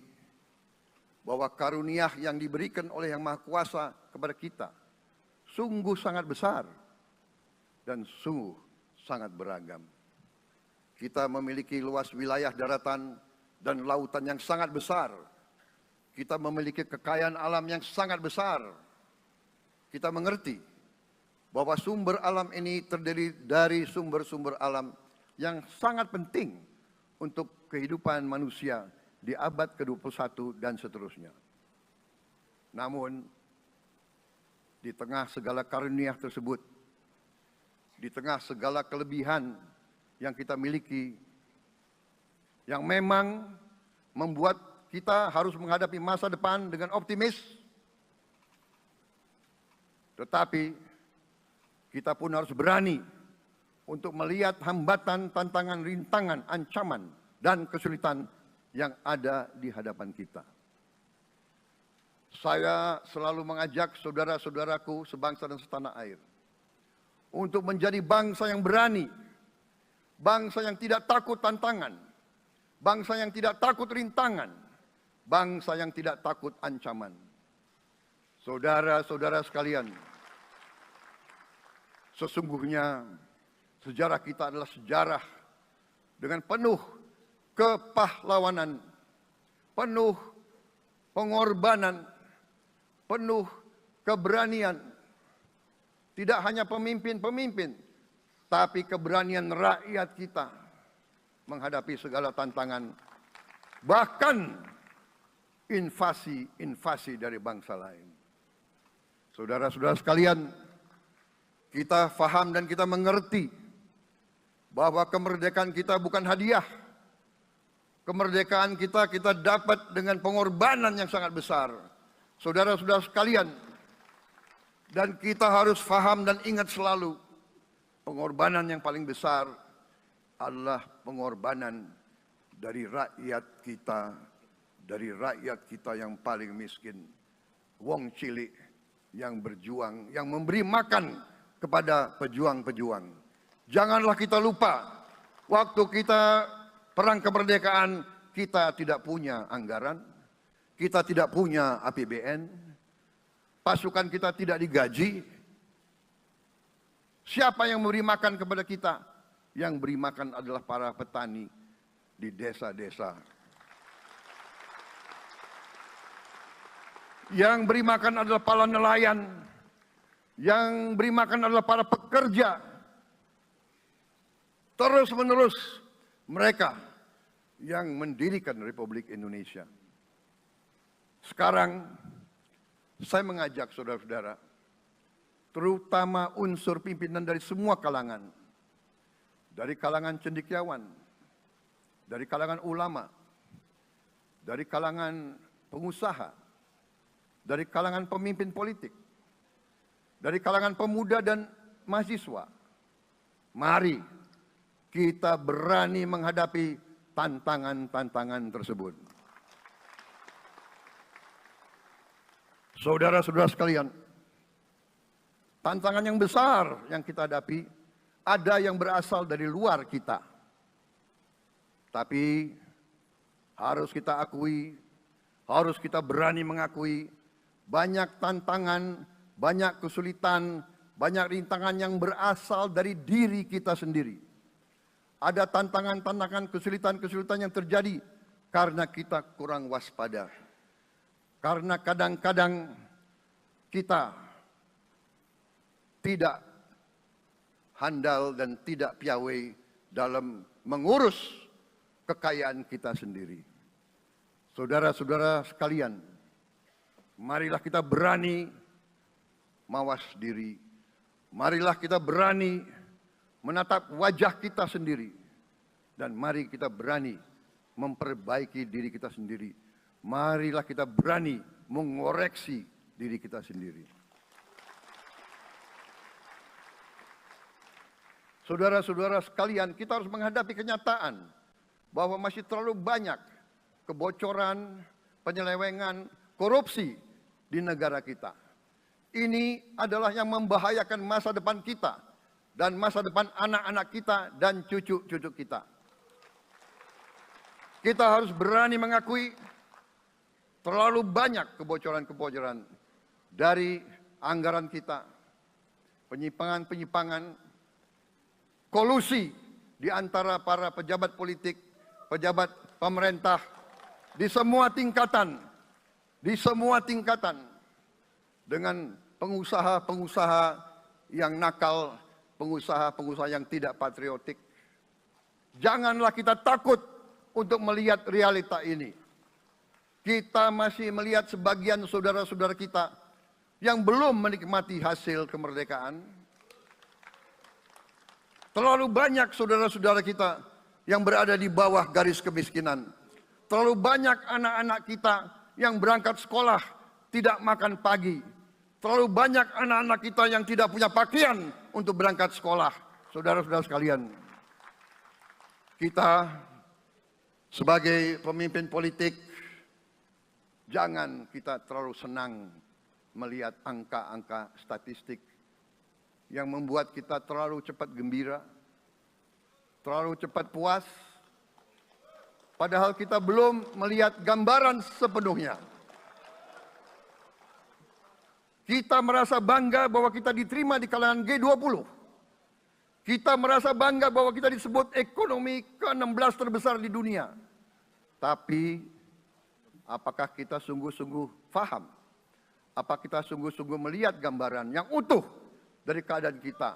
bahwa karunia yang diberikan oleh Yang Maha Kuasa kepada kita sungguh sangat besar dan sungguh sangat beragam. Kita memiliki luas wilayah daratan dan lautan yang sangat besar. Kita memiliki kekayaan alam yang sangat besar. Kita mengerti bahwa sumber alam ini terdiri dari sumber-sumber alam yang sangat penting untuk kehidupan manusia di abad ke-21 dan seterusnya. Namun, di tengah segala karunia tersebut, di tengah segala kelebihan yang kita miliki, yang memang membuat kita harus menghadapi masa depan dengan optimis, tetapi kita pun harus berani untuk melihat hambatan, tantangan, rintangan, ancaman, dan kesulitan yang ada di hadapan kita. Saya selalu mengajak saudara-saudaraku sebangsa dan setanah air untuk menjadi bangsa yang berani, bangsa yang tidak takut tantangan, bangsa yang tidak takut rintangan, bangsa yang tidak takut ancaman. Saudara-saudara sekalian, sesungguhnya sejarah kita adalah sejarah dengan penuh kepahlawanan, penuh pengorbanan, penuh keberanian. Tidak hanya pemimpin-pemimpin, tapi keberanian rakyat kita menghadapi segala tantangan, bahkan invasi dari bangsa lain. Saudara-saudara sekalian, kita faham dan kita mengerti bahwa kemerdekaan kita bukan hadiah. Kemerdekaan kita dapat dengan pengorbanan yang sangat besar. Saudara-saudara sekalian, dan kita harus faham dan ingat selalu, pengorbanan yang paling besar adalah pengorbanan dari rakyat kita yang paling miskin, wong cilik yang berjuang, yang memberi makan kepada pejuang-pejuang. Janganlah kita lupa, waktu kita perang kemerdekaan, kita tidak punya anggaran, kita tidak punya APBN, pasukan kita tidak digaji. Siapa yang memberi makan kepada kita? Yang beri makan adalah para petani di desa-desa. Yang beri makan adalah para nelayan. Yang beri makan adalah para pekerja. Terus-menerus mereka yang mendirikan Republik Indonesia. Sekarang saya mengajak saudara-saudara, terutama unsur pimpinan dari semua kalangan, dari kalangan cendekiawan, dari kalangan ulama, dari kalangan pengusaha, dari kalangan pemimpin politik, dari kalangan pemuda dan mahasiswa. Mari kita berani menghadapi tantangan-tantangan tersebut. Saudara-saudara sekalian, tantangan yang besar yang kita hadapi ada yang berasal dari luar kita. Tapi harus kita akui, harus kita berani mengakui, banyak tantangan, banyak kesulitan, banyak rintangan yang berasal dari diri kita sendiri. Ada tantangan-tantangan, kesulitan-kesulitan yang terjadi karena kita kurang waspada. Karena kadang-kadang kita tidak handal dan tidak piawai dalam mengurus kekayaan kita sendiri. Saudara-saudara sekalian, marilah kita berani mawas diri. Marilah kita berani menatap wajah kita sendiri. Dan mari kita berani memperbaiki diri kita sendiri. Marilah kita berani mengoreksi diri kita sendiri. Saudara-saudara sekalian, kita harus menghadapi kenyataan bahwa masih terlalu banyak kebocoran, penyelewengan, korupsi di negara kita. Ini adalah yang membahayakan masa depan kita dan masa depan anak-anak kita dan cucu-cucu kita. Kita harus berani mengakui terlalu banyak kebocoran-kebocoran dari anggaran kita, penyimpangan-penyimpangan, kolusi di antara para pejabat politik, pejabat pemerintah di semua tingkatan, dengan pengusaha-pengusaha yang nakal, pengusaha-pengusaha yang tidak patriotik. Janganlah kita takut untuk melihat realita ini. Kita masih melihat sebagian saudara-saudara kita yang belum menikmati hasil kemerdekaan. Terlalu banyak saudara-saudara kita yang berada di bawah garis kemiskinan. Terlalu banyak anak-anak kita yang berangkat sekolah tidak makan pagi. Terlalu banyak anak-anak kita yang tidak punya pakaian untuk berangkat sekolah. saudara-saudara sekalian, kita sebagai pemimpin politik, jangan kita terlalu senang melihat angka-angka statistik yang membuat kita terlalu cepat gembira, terlalu cepat puas, padahal kita belum melihat gambaran sepenuhnya. Kita merasa bangga bahwa kita diterima di kalangan G20. Kita merasa bangga bahwa kita disebut ekonomi ke-16 terbesar di dunia. Tapi, apakah kita sungguh-sungguh faham? Apa kita sungguh-sungguh melihat gambaran yang utuh dari keadaan kita?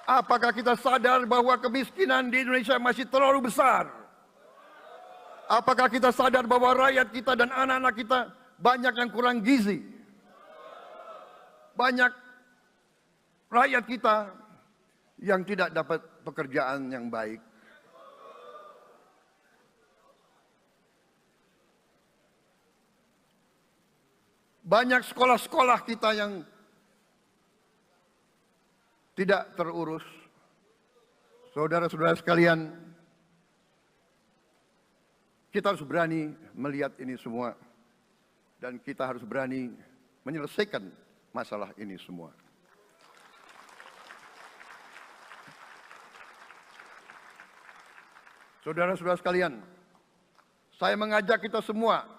Apakah kita sadar bahwa kemiskinan di Indonesia masih terlalu besar? Apakah kita sadar bahwa rakyat kita dan anak-anak kita banyak yang kurang gizi? Banyak rakyat kita yang tidak dapat pekerjaan yang baik. Banyak sekolah-sekolah kita yang tidak terurus. Saudara-saudara sekalian, kita harus berani melihat ini semua. Dan kita harus berani menyelesaikan masalah ini semua. Saudara-saudara sekalian, saya mengajak kita semua,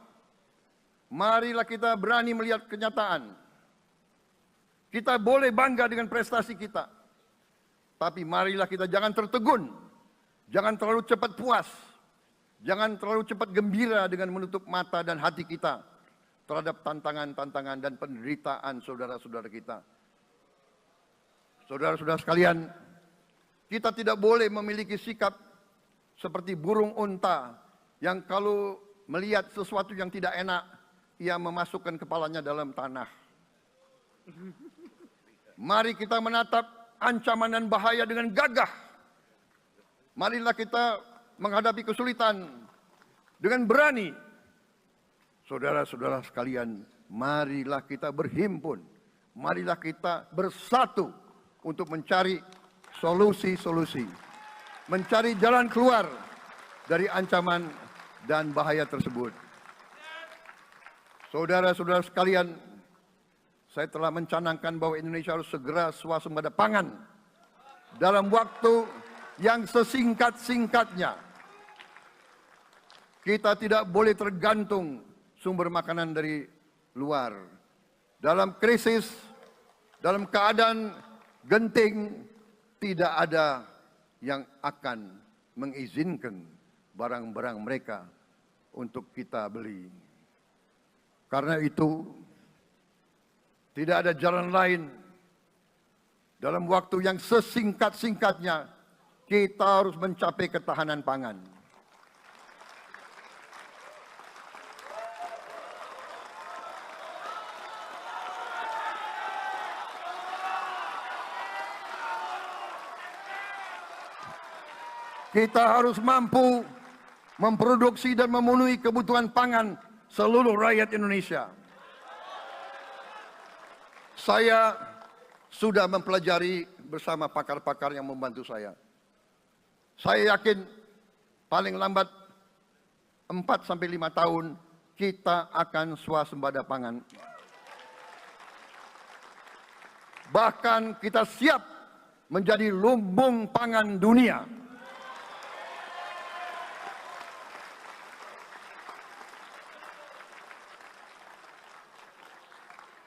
marilah kita berani melihat kenyataan. Kita boleh bangga dengan prestasi kita, tapi marilah kita jangan tertegun, jangan terlalu cepat puas, jangan terlalu cepat gembira dengan menutup mata dan hati kita terhadap tantangan-tantangan dan penderitaan saudara-saudara kita. Saudara-saudara sekalian, kita tidak boleh memiliki sikap seperti burung unta yang kalau melihat sesuatu yang tidak enak, ia memasukkan kepalanya dalam tanah. Mari kita menatap ancaman dan bahaya dengan gagah. Marilah kita menghadapi kesulitan dengan berani. Saudara-saudara sekalian, marilah kita berhimpun. Marilah kita bersatu untuk mencari solusi-solusi. Mencari jalan keluar dari ancaman dan bahaya tersebut. Saudara-saudara sekalian, saya telah mencanangkan bahwa Indonesia harus segera swasembada pangan dalam waktu yang sesingkat-singkatnya. Kita tidak boleh tergantung sumber makanan dari luar. Dalam krisis, dalam keadaan genting, tidak ada yang akan mengizinkan barang-barang mereka untuk kita beli. Karena itu, tidak ada jalan lain dalam waktu yang sesingkat-singkatnya kita harus mencapai ketahanan pangan. Kita harus mampu memproduksi dan memenuhi kebutuhan pangan seluruh rakyat Indonesia. Saya sudah mempelajari bersama pakar-pakar yang membantu saya. Saya yakin paling lambat 4-5 tahun kita akan swasembada pangan. Bahkan kita siap menjadi lumbung pangan dunia.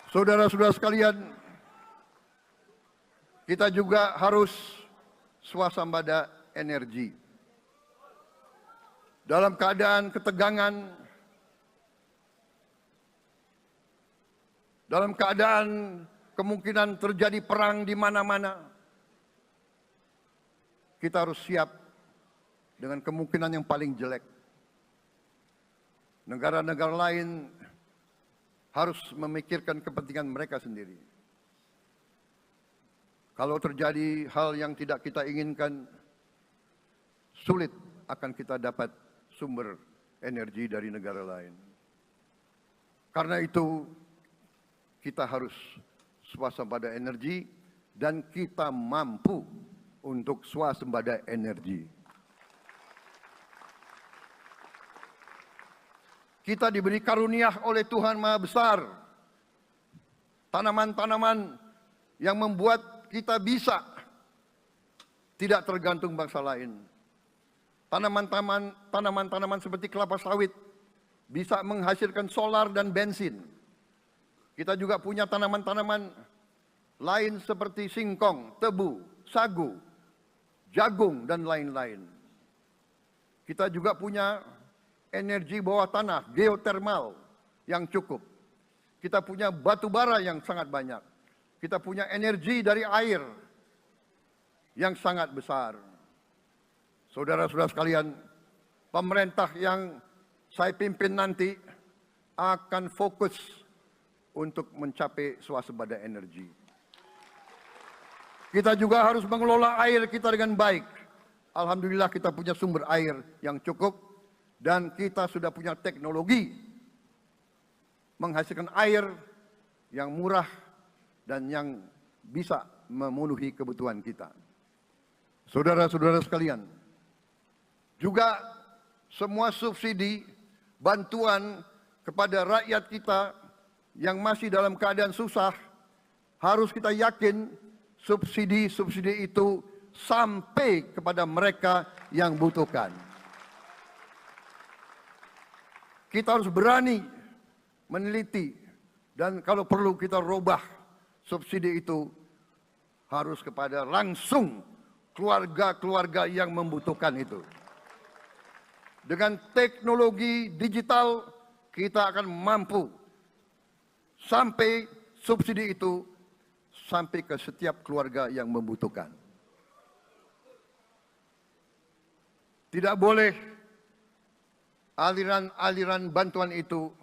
Saudara-saudara sekalian, kita juga harus swasembada energi. Dalam keadaan ketegangan, dalam keadaan kemungkinan terjadi perang di mana-mana, kita harus siap dengan kemungkinan yang paling jelek. Negara-negara lain harus memikirkan kepentingan mereka sendiri. Kalau terjadi hal yang tidak kita inginkan, sulit akan kita dapat sumber energi dari negara lain. Karena itu, kita harus swasembada energi dan kita mampu untuk swasembada energi. Kita diberi karunia oleh Tuhan Maha Besar tanaman-tanaman yang membuat kita bisa tidak tergantung bangsa lain. Tanaman-tanaman seperti kelapa sawit bisa menghasilkan solar dan bensin. Kita juga punya tanaman-tanaman lain seperti singkong, tebu, sagu, jagung, dan lain-lain. Kita juga punya energi bawah tanah, geotermal yang cukup. Kita punya batu bara yang sangat banyak. Kita punya energi dari air yang sangat besar. Saudara-saudara sekalian, pemerintah yang saya pimpin nanti akan fokus untuk mencapai swasembada energi. Kita juga harus mengelola air kita dengan baik. Alhamdulillah kita punya sumber air yang cukup dan kita sudah punya teknologi menghasilkan air yang murah dan yang bisa memenuhi kebutuhan kita. Saudara-saudara sekalian, juga semua subsidi, bantuan kepada rakyat kita yang masih dalam keadaan susah, harus kita yakin subsidi-subsidi itu sampai kepada mereka yang butuhkan. Kita harus berani meneliti dan kalau perlu kita robah subsidi itu harus kepada langsung keluarga-keluarga yang membutuhkan itu. Dengan teknologi digital kita akan mampu sampai subsidi itu sampai ke setiap keluarga yang membutuhkan. Tidak boleh aliran-aliran bantuan itu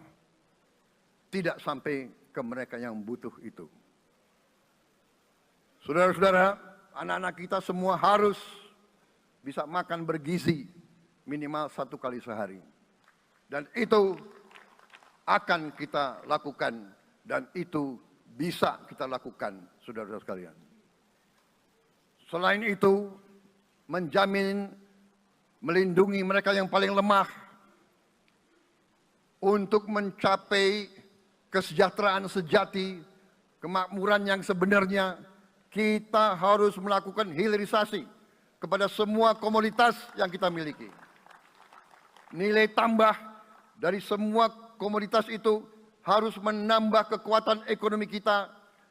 tidak sampai ke mereka yang butuh itu. Saudara-saudara, anak-anak kita semua harus bisa makan bergizi minimal 1 kali sehari. Dan itu akan kita lakukan dan itu bisa kita lakukan, saudara-saudara sekalian. Selain itu, menjamin, melindungi mereka yang paling lemah untuk mencapai kesejahteraan sejati, kemakmuran yang sebenarnya, kita harus melakukan hilirisasi kepada semua komoditas yang kita miliki. Nilai tambah dari semua komoditas itu harus menambah kekuatan ekonomi kita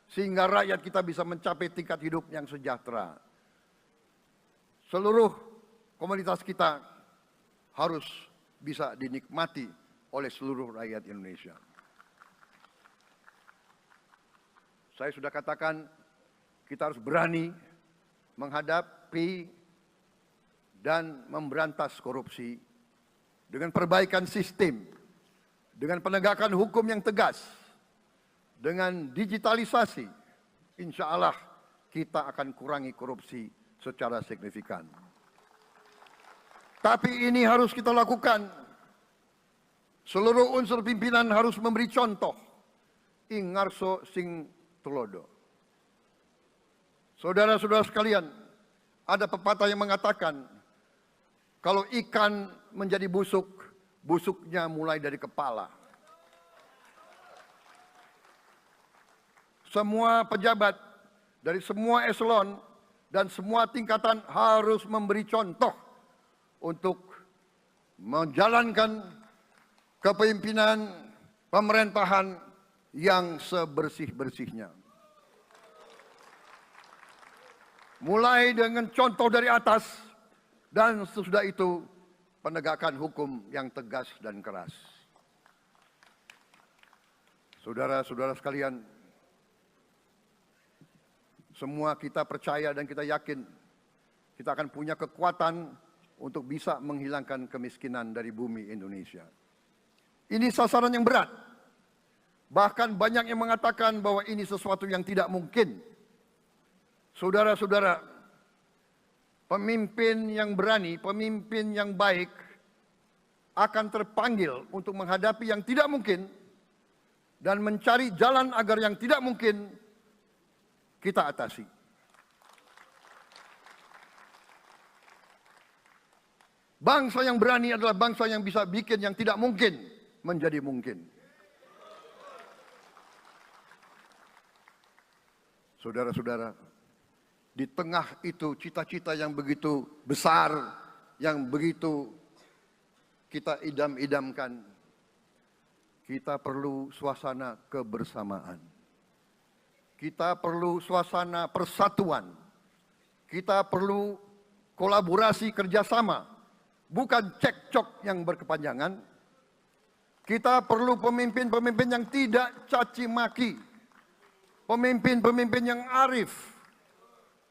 sehingga rakyat kita bisa mencapai tingkat hidup yang sejahtera. Seluruh komoditas kita harus bisa dinikmati oleh seluruh rakyat Indonesia. Saya sudah katakan kita harus berani menghadapi dan memberantas korupsi dengan perbaikan sistem, dengan penegakan hukum yang tegas, dengan digitalisasi, insya Allah kita akan kurangi korupsi secara signifikan. Tapi ini harus kita lakukan. Seluruh unsur pimpinan harus memberi contoh. Ingarso sing tulodo. Saudara-saudara sekalian, ada pepatah yang mengatakan, kalau ikan menjadi busuk, busuknya mulai dari kepala. Semua pejabat dari semua eselon dan semua tingkatan harus memberi contoh untuk menjalankan kepemimpinan pemerintahan yang sebersih-bersihnya. Mulai dengan contoh dari atas dan sesudah itu penegakan hukum yang tegas dan keras. Saudara-saudara sekalian, semua kita percaya dan kita yakin kita akan punya kekuatan untuk bisa menghilangkan kemiskinan dari bumi Indonesia. Ini sasaran yang berat. Bahkan banyak yang mengatakan bahwa ini sesuatu yang tidak mungkin. Saudara-saudara, pemimpin yang berani, pemimpin yang baik akan terpanggil untuk menghadapi yang tidak mungkin dan mencari jalan agar yang tidak mungkin kita atasi. Bangsa yang berani adalah bangsa yang bisa bikin yang tidak mungkin menjadi mungkin. Saudara-saudara, di tengah itu cita-cita yang begitu besar, yang begitu kita idam-idamkan, kita perlu suasana kebersamaan. Kita perlu suasana persatuan. Kita perlu kolaborasi kerjasama, bukan cekcok yang berkepanjangan. Kita perlu pemimpin-pemimpin yang tidak caci maki, pemimpin-pemimpin yang arif,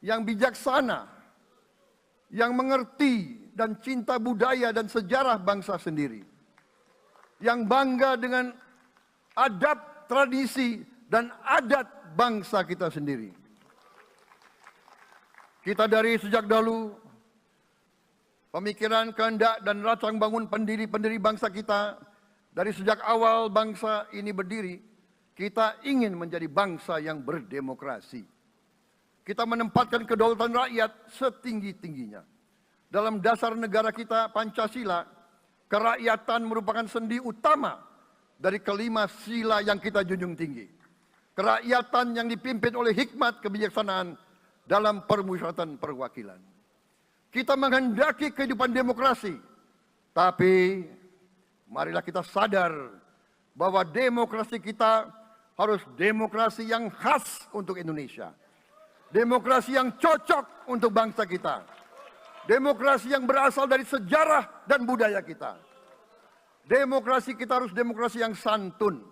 yang bijaksana, yang mengerti dan cinta budaya dan sejarah bangsa sendiri, yang bangga dengan adab, tradisi, dan adat bangsa kita sendiri. Kita dari sejak dahulu, pemikiran, kehendak, dan rancang bangun pendiri-pendiri bangsa kita, dari sejak awal bangsa ini berdiri, kita ingin menjadi bangsa yang berdemokrasi. Kita menempatkan kedaulatan rakyat setinggi-tingginya. Dalam dasar negara kita, Pancasila, kerakyatan merupakan sendi utama dari kelima sila yang kita junjung tinggi. Kerakyatan yang dipimpin oleh hikmat kebijaksanaan dalam permusyawaratan perwakilan. Kita menghendaki kehidupan demokrasi, tapi marilah kita sadar bahwa demokrasi kita harus demokrasi yang khas untuk Indonesia. Demokrasi yang cocok untuk bangsa kita. Demokrasi yang berasal dari sejarah dan budaya kita. Demokrasi kita harus demokrasi yang santun.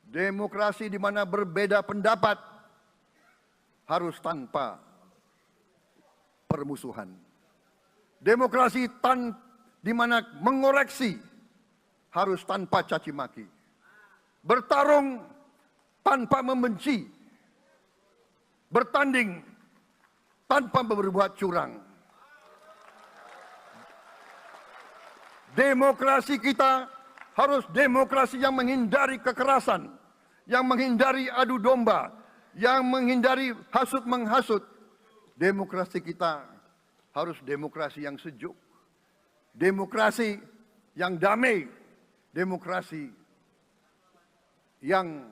Demokrasi di mana berbeda pendapat harus tanpa permusuhan. Demokrasi di mana mengoreksi harus tanpa caci maki. Bertarung tanpa membenci. Bertanding tanpa berbuat curang. Demokrasi kita harus demokrasi yang menghindari kekerasan, yang menghindari adu domba, yang menghindari hasut menghasut. Demokrasi kita harus demokrasi yang sejuk, demokrasi yang damai, demokrasi yang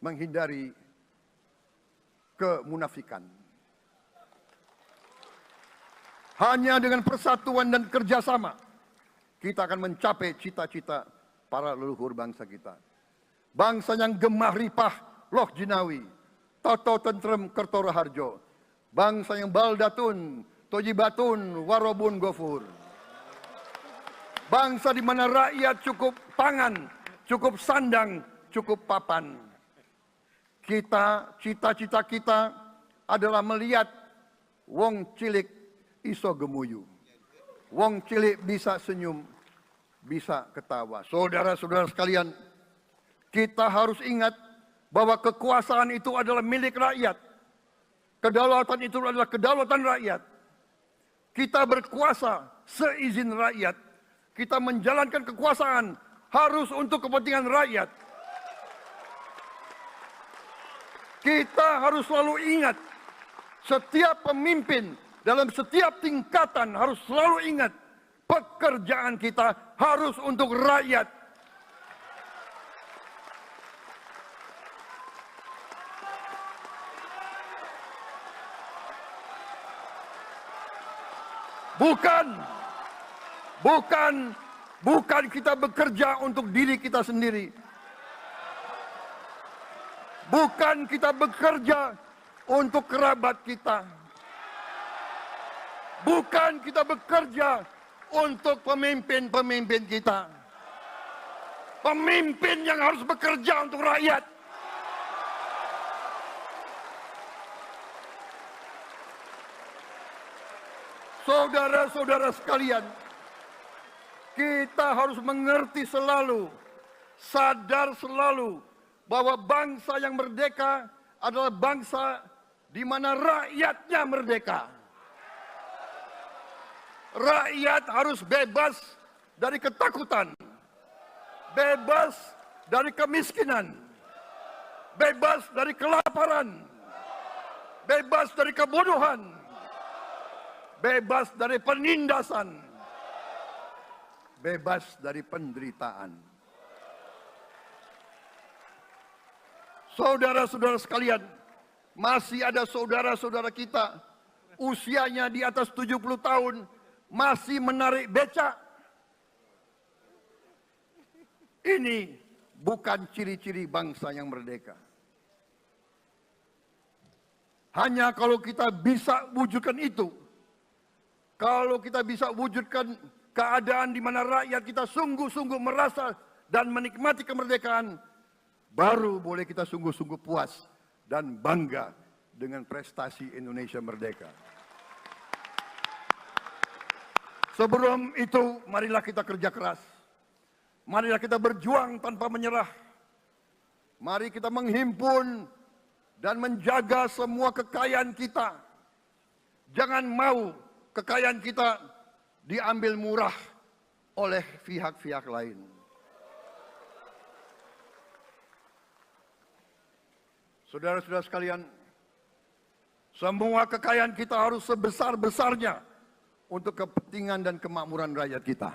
menghindari kemunafikan. Hanya dengan persatuan dan kerjasama kita akan mencapai cita-cita para leluhur bangsa kita. Bangsa yang gemah ripah loh jinawi, toto tentrem kerto raharjo. Bangsa yang baldatun, tojibatun, warobun gofur. Bangsa di mana rakyat cukup pangan, cukup sandang, cukup papan. Cita-cita kita adalah melihat wong cilik iso gemuyu. Wong cilik bisa senyum, bisa ketawa. Saudara-saudara sekalian, kita harus ingat bahwa kekuasaan itu adalah milik rakyat. Kedaulatan itu adalah kedaulatan rakyat. Kita berkuasa seizin rakyat. Kita menjalankan kekuasaan harus untuk kepentingan rakyat. Kita harus selalu ingat, setiap pemimpin dalam setiap tingkatan harus selalu ingat, pekerjaan kita harus untuk rakyat. Bukan kita bekerja untuk diri kita sendiri. Bukan kita bekerja untuk kerabat kita. Bukan kita bekerja untuk pemimpin-pemimpin kita. Pemimpin yang harus bekerja untuk rakyat. Saudara-saudara sekalian, kita harus mengerti selalu, sadar selalu bahwa bangsa yang merdeka adalah bangsa di mana rakyatnya merdeka. Rakyat harus bebas dari ketakutan, bebas dari kemiskinan, bebas dari kelaparan, bebas dari kebodohan, bebas dari penindasan, bebas dari penderitaan. Saudara-saudara sekalian, masih ada saudara-saudara kita usianya di atas 70 tahun masih menarik becak. Ini bukan ciri-ciri bangsa yang merdeka. Hanya kalau kita bisa wujudkan itu, kalau kita bisa wujudkan keadaan di mana rakyat kita sungguh-sungguh merasa dan menikmati kemerdekaan, baru boleh kita sungguh-sungguh puas dan bangga dengan prestasi Indonesia merdeka. Sebelum itu, marilah kita kerja keras. Marilah kita berjuang tanpa menyerah. Mari kita menghimpun dan menjaga semua kekayaan kita. Jangan mau kekayaan kita diambil murah oleh pihak-pihak lain. Saudara-saudara sekalian, semua kekayaan kita harus sebesar-besarnya untuk kepentingan dan kemakmuran rakyat kita.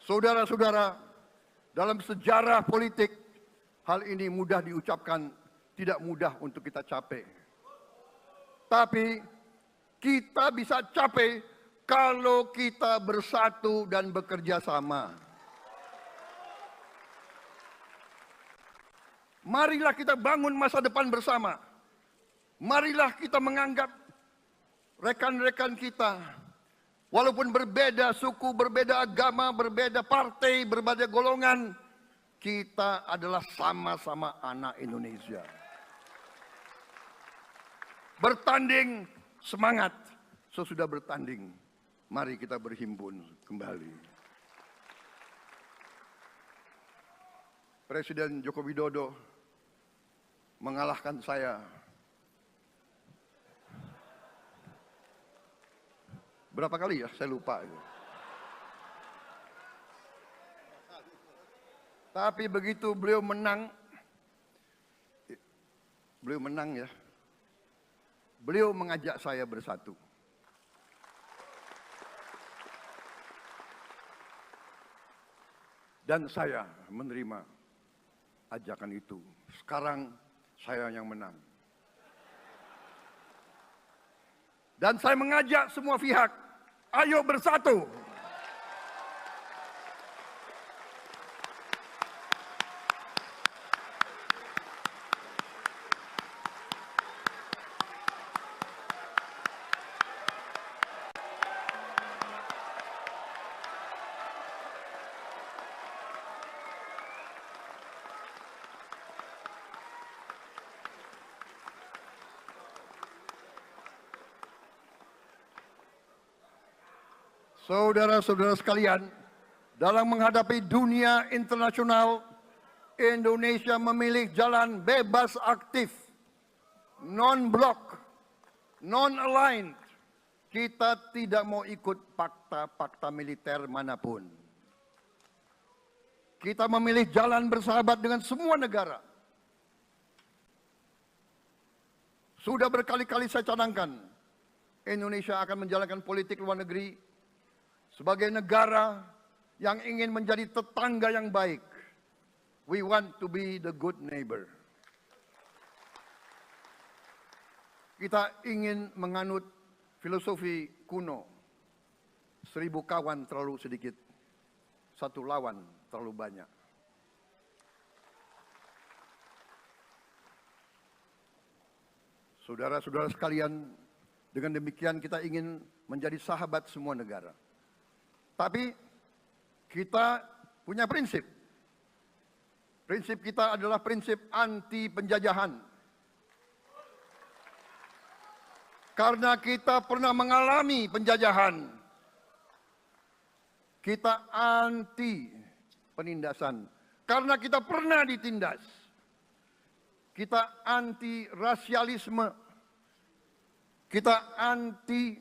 Saudara-saudara, dalam sejarah politik, hal ini mudah diucapkan, tidak mudah untuk kita capai. Tapi kita bisa capai kalau kita bersatu dan bekerja sama. Marilah kita bangun masa depan bersama. Marilah kita menganggap rekan-rekan kita, walaupun berbeda suku, berbeda agama, berbeda partai, berbeda golongan, kita adalah sama-sama anak Indonesia. Bertanding, semangat. Sesudah bertanding, mari kita berhimpun kembali. Presiden Joko Widodo mengalahkan saya berapa kali ya, saya lupa. Tapi begitu beliau menang ya, beliau mengajak saya bersatu. Dan saya menerima ajakan itu. Sekarang saya yang menang. Dan saya mengajak semua pihak, ayo bersatu. Saudara-saudara sekalian, dalam menghadapi dunia internasional, Indonesia memilih jalan bebas aktif, non-blok, non-aligned. Kita tidak mau ikut fakta-fakta militer manapun. Kita memilih jalan bersahabat dengan semua negara. Sudah berkali-kali saya cadangkan, Indonesia akan menjalankan politik luar negeri sebagai negara yang ingin menjadi tetangga yang baik. We want to be the good neighbor. Kita ingin menganut filosofi kuno. 1000 kawan terlalu sedikit, 1 lawan terlalu banyak. Saudara-saudara sekalian, dengan demikian kita ingin menjadi sahabat semua negara. Tapi kita punya prinsip. Prinsip kita adalah prinsip anti penjajahan. Karena kita pernah mengalami penjajahan. Kita anti penindasan. Karena kita pernah ditindas. Kita anti rasialisme. Kita anti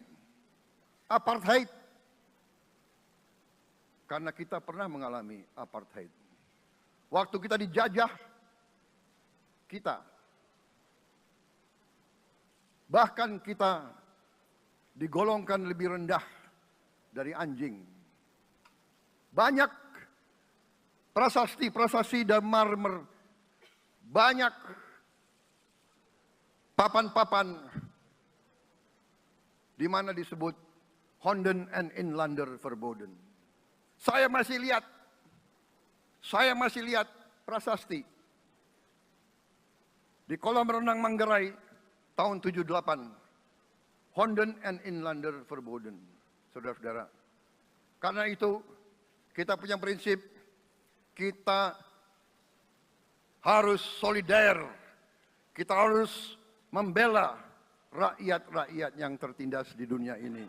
apartheid. Karena kita pernah mengalami apartheid. Waktu kita dijajah, bahkan kita digolongkan lebih rendah dari anjing. Banyak prasasti-prasasti dan marmer, banyak papan-papan di mana disebut Honden and Inlander Verboden. Saya masih lihat prasasti di kolam renang Manggarai tahun 78. Honden and Inlander Verboden, saudara-saudara. Karena itu, kita punya prinsip, kita harus solider, kita harus membela rakyat-rakyat yang tertindas di dunia ini.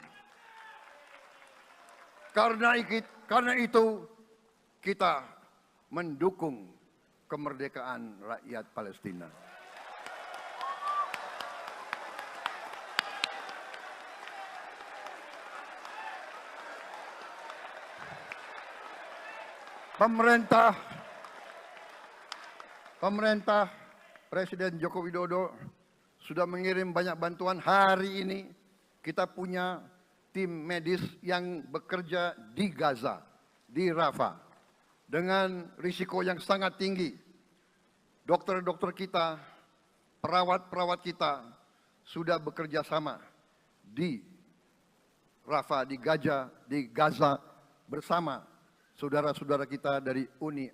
Karena itu, kita mendukung kemerdekaan rakyat Palestina. Pemerintah Presiden Joko Widodo sudah mengirim banyak bantuan. Hari ini kita punya tim medis yang bekerja di Gaza, di Rafah, dengan risiko yang sangat tinggi. Dokter-dokter kita, perawat-perawat kita sudah bekerja sama di Rafah, di Gaza bersama saudara-saudara kita dari Uni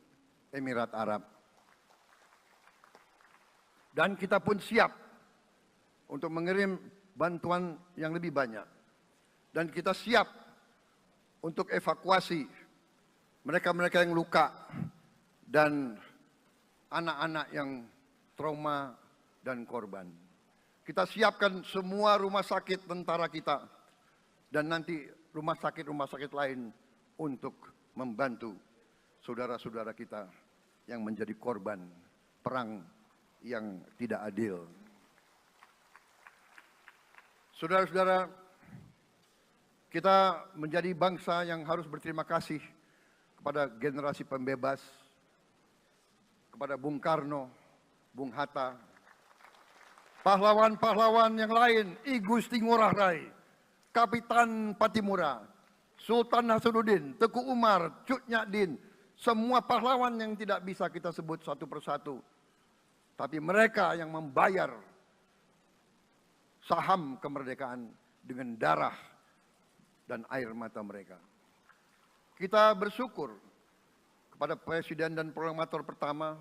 Emirat Arab. Dan kita pun siap untuk mengirim bantuan yang lebih banyak. Dan kita siap untuk evakuasi mereka-mereka yang luka dan anak-anak yang trauma dan korban. Kita siapkan semua rumah sakit tentara kita dan nanti rumah sakit lain untuk membantu saudara-saudara kita yang menjadi korban perang yang tidak adil. Saudara-saudara, kita menjadi bangsa yang harus berterima kasih kepada generasi pembebas, kepada Bung Karno, Bung Hatta, pahlawan-pahlawan yang lain, I Gusti Ngurah Rai, Kapitan Patimura, Sultan Hasanuddin, Teku Umar, Cut Nyak-Din, semua pahlawan yang tidak bisa kita sebut satu persatu. Tapi mereka yang membayar saham kemerdekaan dengan darah dan air mata mereka. Kita bersyukur kepada Presiden dan Proklamator pertama,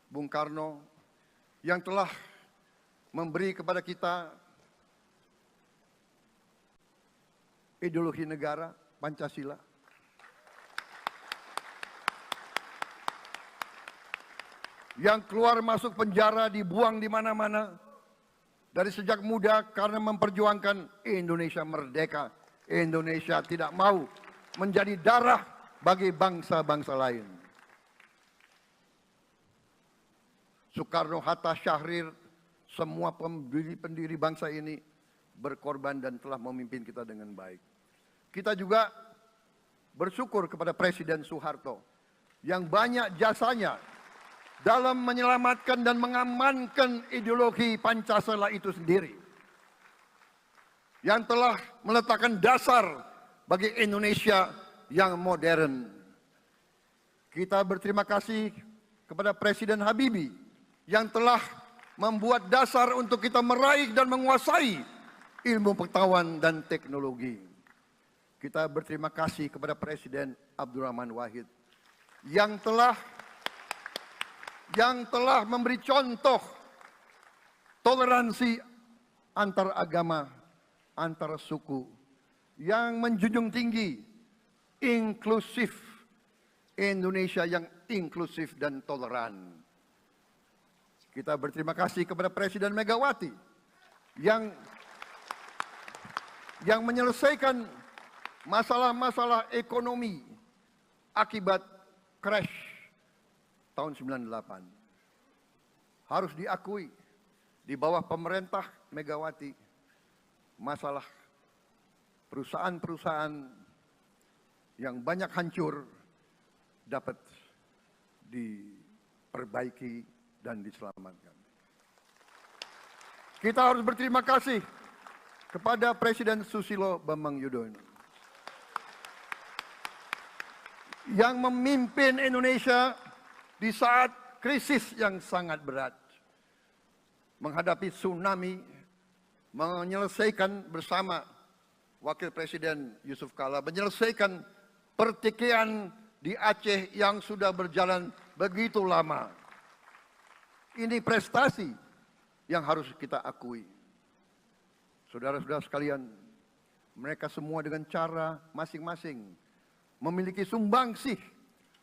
Bung Karno, yang telah memberi kepada kita ideologi negara, Pancasila. Yang keluar masuk penjara, dibuang di mana-mana dari sejak muda karena memperjuangkan Indonesia merdeka. Indonesia tidak mau menjadi darah bagi bangsa-bangsa lain. Soekarno, Hatta, Syahrir, semua pendiri bangsa ini berkorban dan telah memimpin kita dengan baik. Kita juga bersyukur kepada Presiden Soeharto yang banyak jasanya dalam menyelamatkan dan mengamankan ideologi Pancasila itu sendiri, yang telah meletakkan dasar bagi Indonesia yang modern. Kita berterima kasih kepada Presiden Habibie yang telah membuat dasar untuk kita meraih dan menguasai ilmu pengetahuan dan teknologi. Kita berterima kasih kepada Presiden Abdurrahman Wahid yang telah memberi contoh toleransi antar agama, antar suku, yang menjunjung tinggi inklusif, Indonesia yang inklusif dan toleran. Kita berterima kasih kepada Presiden Megawati yang menyelesaikan masalah-masalah ekonomi akibat crash tahun 98. Harus diakui, di bawah pemerintah Megawati, masalah perusahaan-perusahaan yang banyak hancur dapat diperbaiki dan diselamatkan. Kita harus berterima kasih kepada Presiden Susilo Bambang Yudhoyono yang memimpin Indonesia di saat krisis yang sangat berat, menghadapi tsunami, menyelesaikan bersama Wakil Presiden Yusuf Kala, menyelesaikan pertikaian di Aceh yang sudah berjalan begitu lama. Ini prestasi yang harus kita akui. Saudara-saudara sekalian, mereka semua dengan cara masing-masing memiliki sumbangsih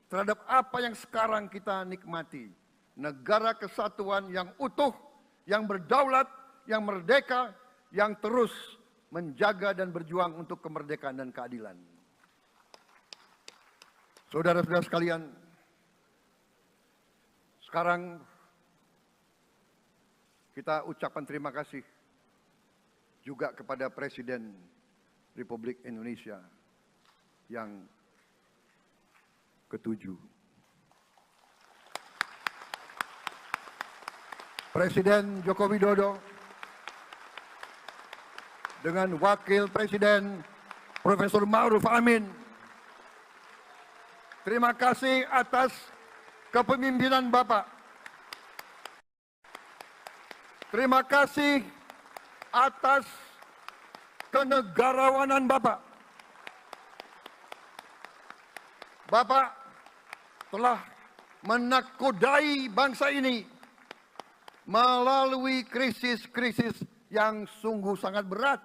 terhadap apa yang sekarang kita nikmati. Negara kesatuan yang utuh, yang berdaulat, yang merdeka, yang terus menjaga dan berjuang untuk kemerdekaan dan keadilan. Saudara-saudara sekalian, sekarang kita ucapkan terima kasih juga kepada Presiden Republik Indonesia yang ke-7. Presiden Joko Widodo dengan Wakil Presiden Profesor Ma'ruf Amin. Terima kasih atas kepemimpinan Bapak. Terima kasih atas kenegarawanan Bapak. Bapak telah menakodai bangsa ini melalui krisis-krisis yang sungguh sangat berat.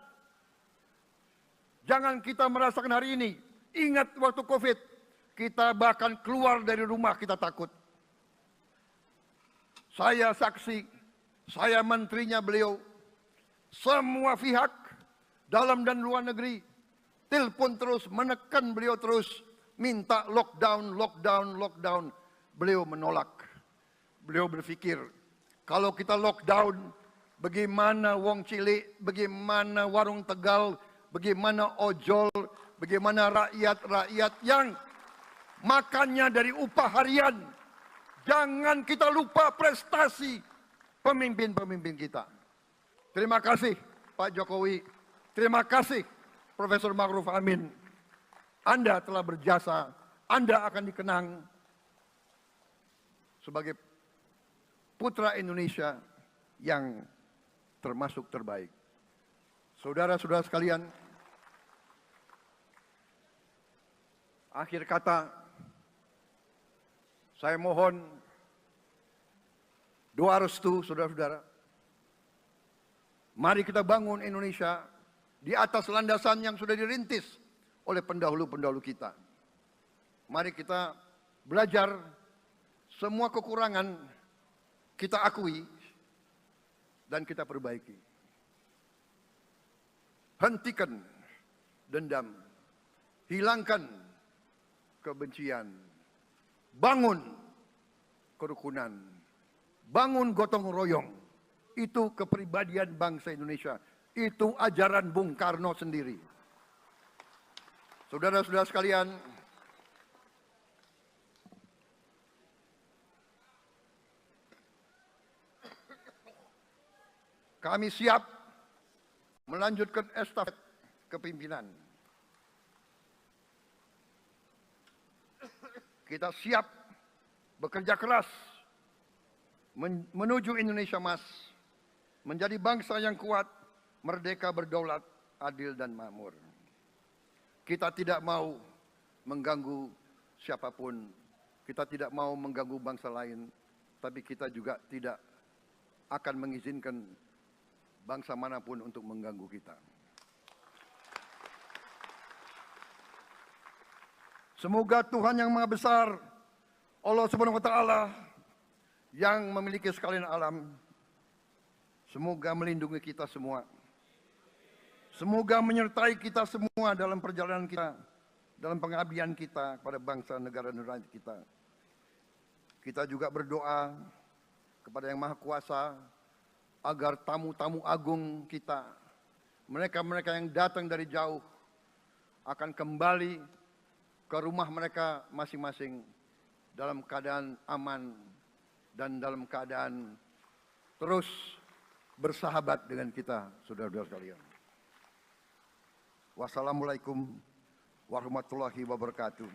Jangan kita merasakan hari ini. Ingat waktu COVID, kita bahkan keluar dari rumah kita takut. Saya saksi, saya menterinya beliau, semua pihak dalam dan luar negeri telepon terus, menekan beliau terus, minta lockdown, lockdown, lockdown. Beliau menolak. Beliau berpikir, kalau kita lockdown, bagaimana wong cilik, bagaimana warung Tegal, bagaimana ojol, bagaimana rakyat-rakyat yang makannya dari upah harian. Jangan kita lupa prestasi pemimpin-pemimpin kita. Terima kasih Pak Jokowi, terima kasih Profesor Ma'ruf Amin. Anda telah berjasa, Anda akan dikenang sebagai putra Indonesia yang termasuk terbaik. Saudara-saudara sekalian, akhir kata, saya mohon doa restu saudara-saudara. Mari kita bangun Indonesia di atas landasan yang sudah dirintis oleh pendahulu-pendahulu kita. Mari kita belajar semua kekurangan kita akui dan kita perbaiki. Hentikan dendam, hilangkan kebencian, bangun kerukunan, bangun gotong royong. Itu kepribadian bangsa Indonesia. Itu ajaran Bung Karno sendiri. Saudara-saudara sekalian, kami siap melanjutkan estafet kepimpinan. Kita siap bekerja keras menuju Indonesia Emas, menjadi bangsa yang kuat, merdeka, berdaulat, adil dan makmur. Kita tidak mau mengganggu siapapun, kita tidak mau mengganggu bangsa lain, tapi kita juga tidak akan mengizinkan bangsa manapun untuk mengganggu kita. Semoga Tuhan yang Maha Besar, Allah Subhanahu wa Ta'ala, yang memiliki sekalian alam, semoga melindungi kita semua. Semoga menyertai kita semua dalam perjalanan kita, dalam pengabdian kita kepada bangsa, negara, dan rakyat kita. Kita juga berdoa kepada Yang Maha Kuasa agar tamu-tamu agung kita, mereka-mereka yang datang dari jauh, akan kembali ke rumah mereka masing-masing dalam keadaan aman dan dalam keadaan terus bersahabat dengan kita, saudara-saudara sekalian. Wassalamualaikum warahmatullahi wabarakatuh.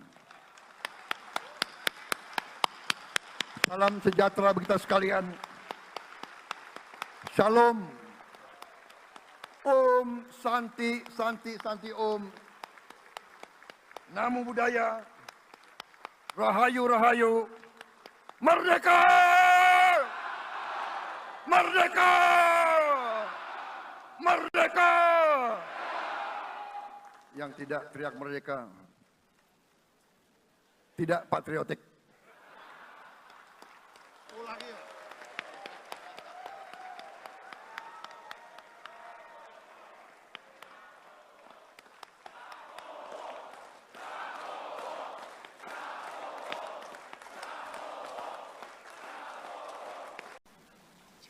Salam sejahtera bagi kita sekalian. Shalom. Om Santi, Santi, Santi Om. Namo Buddhaya. Rahayu, Rahayu. Merdeka! Merdeka! Merdeka! Yang tidak teriak merdeka tidak patriotik.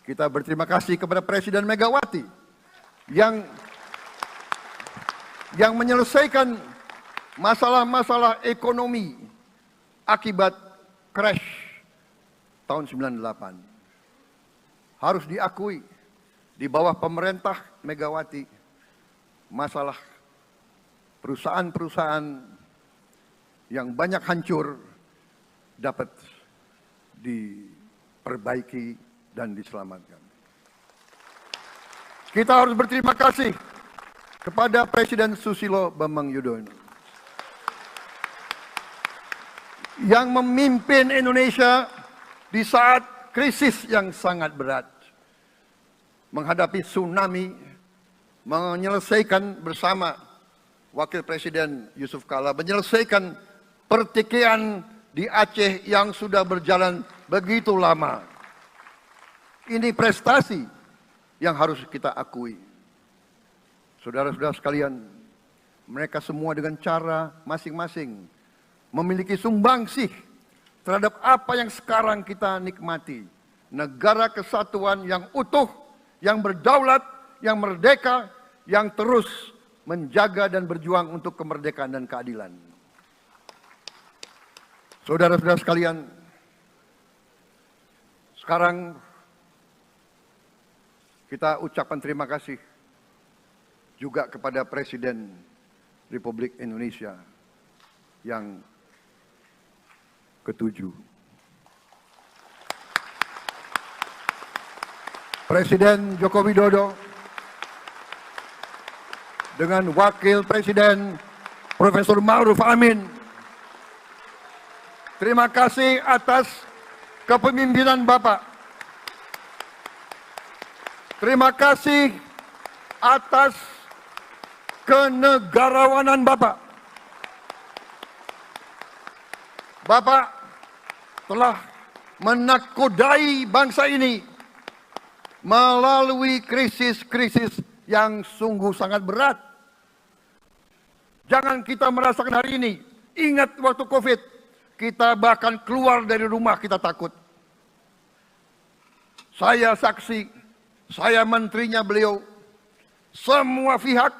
Kita berterima kasih kepada Presiden Megawati yang menyelesaikan masalah-masalah ekonomi akibat crash tahun 98. Harus diakui, di bawah pemerintah Megawati, masalah perusahaan-perusahaan yang banyak hancur dapat diperbaiki dan diselamatkan. Kita harus berterima kasih kepada Presiden Susilo Bambang Yudhoyono yang memimpin Indonesia di saat krisis yang sangat berat, menghadapi tsunami, menyelesaikan bersama Wakil Presiden Yusuf Kala, menyelesaikan pertikaian di Aceh yang sudah berjalan begitu lama. Ini prestasi yang harus kita akui. Saudara-saudara sekalian, mereka semua dengan cara masing-masing memiliki sumbangsih terhadap apa yang sekarang kita nikmati. Negara kesatuan yang utuh, yang berdaulat, yang merdeka, yang terus menjaga dan berjuang untuk kemerdekaan dan keadilan. Saudara-saudara sekalian, sekarang kita ucapkan terima kasih juga kepada Presiden Republik Indonesia yang ke-7. Presiden Joko Widodo dengan Wakil Presiden Profesor Ma'ruf Amin. Terima kasih atas kepemimpinan Bapak. Terima kasih atas kenegarawanan Bapak. Bapak telah menakodai bangsa ini melalui krisis-krisis yang sungguh sangat berat. Jangan kita merasakan hari ini. Ingat waktu COVID, kita bahkan keluar dari rumah kita takut. Saya saksi, saya menterinya beliau, semua pihak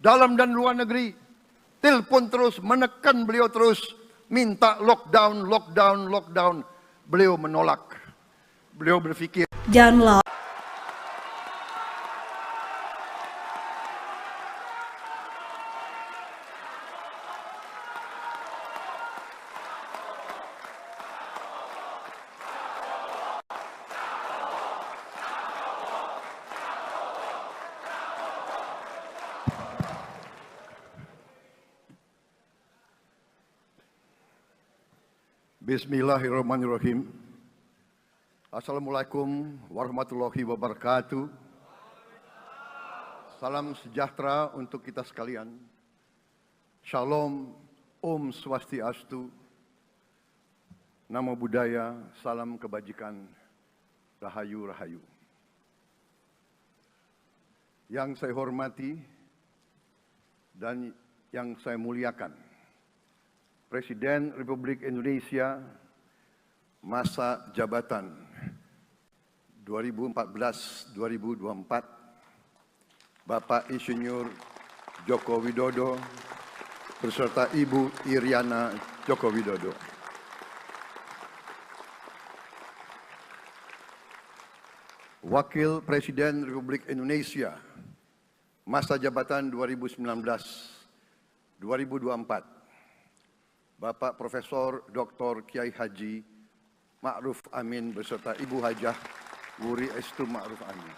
dalam dan luar negeri telepon terus, menekan beliau terus, minta lockdown, lockdown, lockdown. Beliau menolak. Beliau berpikir, Download Bismillahirrahmanirrahim. Assalamualaikum warahmatullahi wabarakatuh. Salam sejahtera untuk kita sekalian. Shalom, Om Swastiastu, Namo Buddhaya, salam kebajikan, Rahayu, Rahayu. Yang saya hormati dan yang saya muliakan, Presiden Republik Indonesia masa jabatan 2014-2024, Bapak Insinyur Joko Widodo beserta Ibu Iriana Joko Widodo. Wakil Presiden Republik Indonesia masa jabatan 2019-2024, Bapak Profesor Dr. Kiai Haji Ma'ruf Amin beserta Ibu Hajah Wuri Estu Ma'ruf Amin.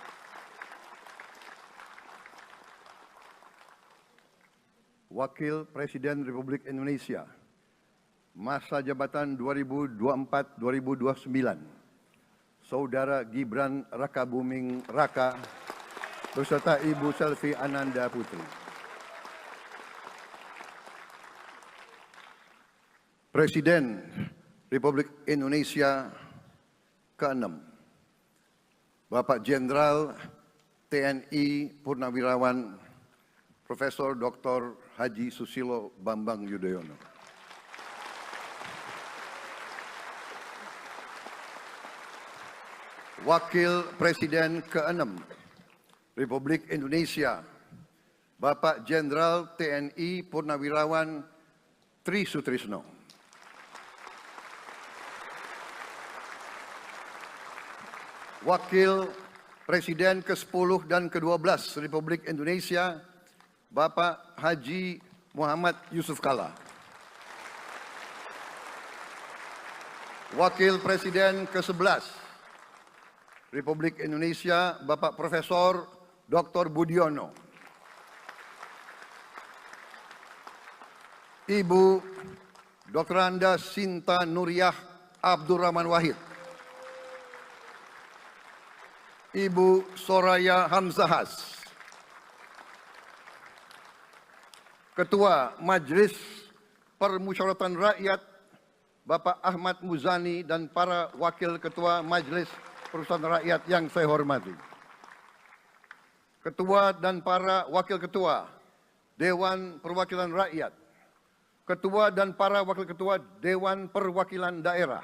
Wakil Presiden Republik Indonesia, masa jabatan 2024-2029, Saudara Gibran Rakabuming Raka beserta Ibu Selvi Ananda Putri. Presiden Republik Indonesia ke-6, Bapak Jenderal TNI Purnawirawan Profesor Dr. Haji Susilo Bambang Yudhoyono. Wakil Presiden ke-6 Republik Indonesia, Bapak Jenderal TNI Purnawirawan Tri Sutrisno. Wakil Presiden ke-10 dan ke-12 Republik Indonesia, Bapak Haji Muhammad Yusuf Kalla. Wakil Presiden ke-11 Republik Indonesia, Bapak Profesor Dr. Budiono. Ibu Dr. Anda Sinta Nuriyah Abdurrahman Wahid. Ibu Soraya Hamzahas. Ketua Majelis Permusyawaratan Rakyat Bapak Ahmad Muzani dan para Wakil Ketua Majelis Permusyawaratan Rakyat yang saya hormati. Ketua dan para Wakil Ketua Dewan Perwakilan Rakyat. Ketua dan para Wakil Ketua Dewan Perwakilan Daerah.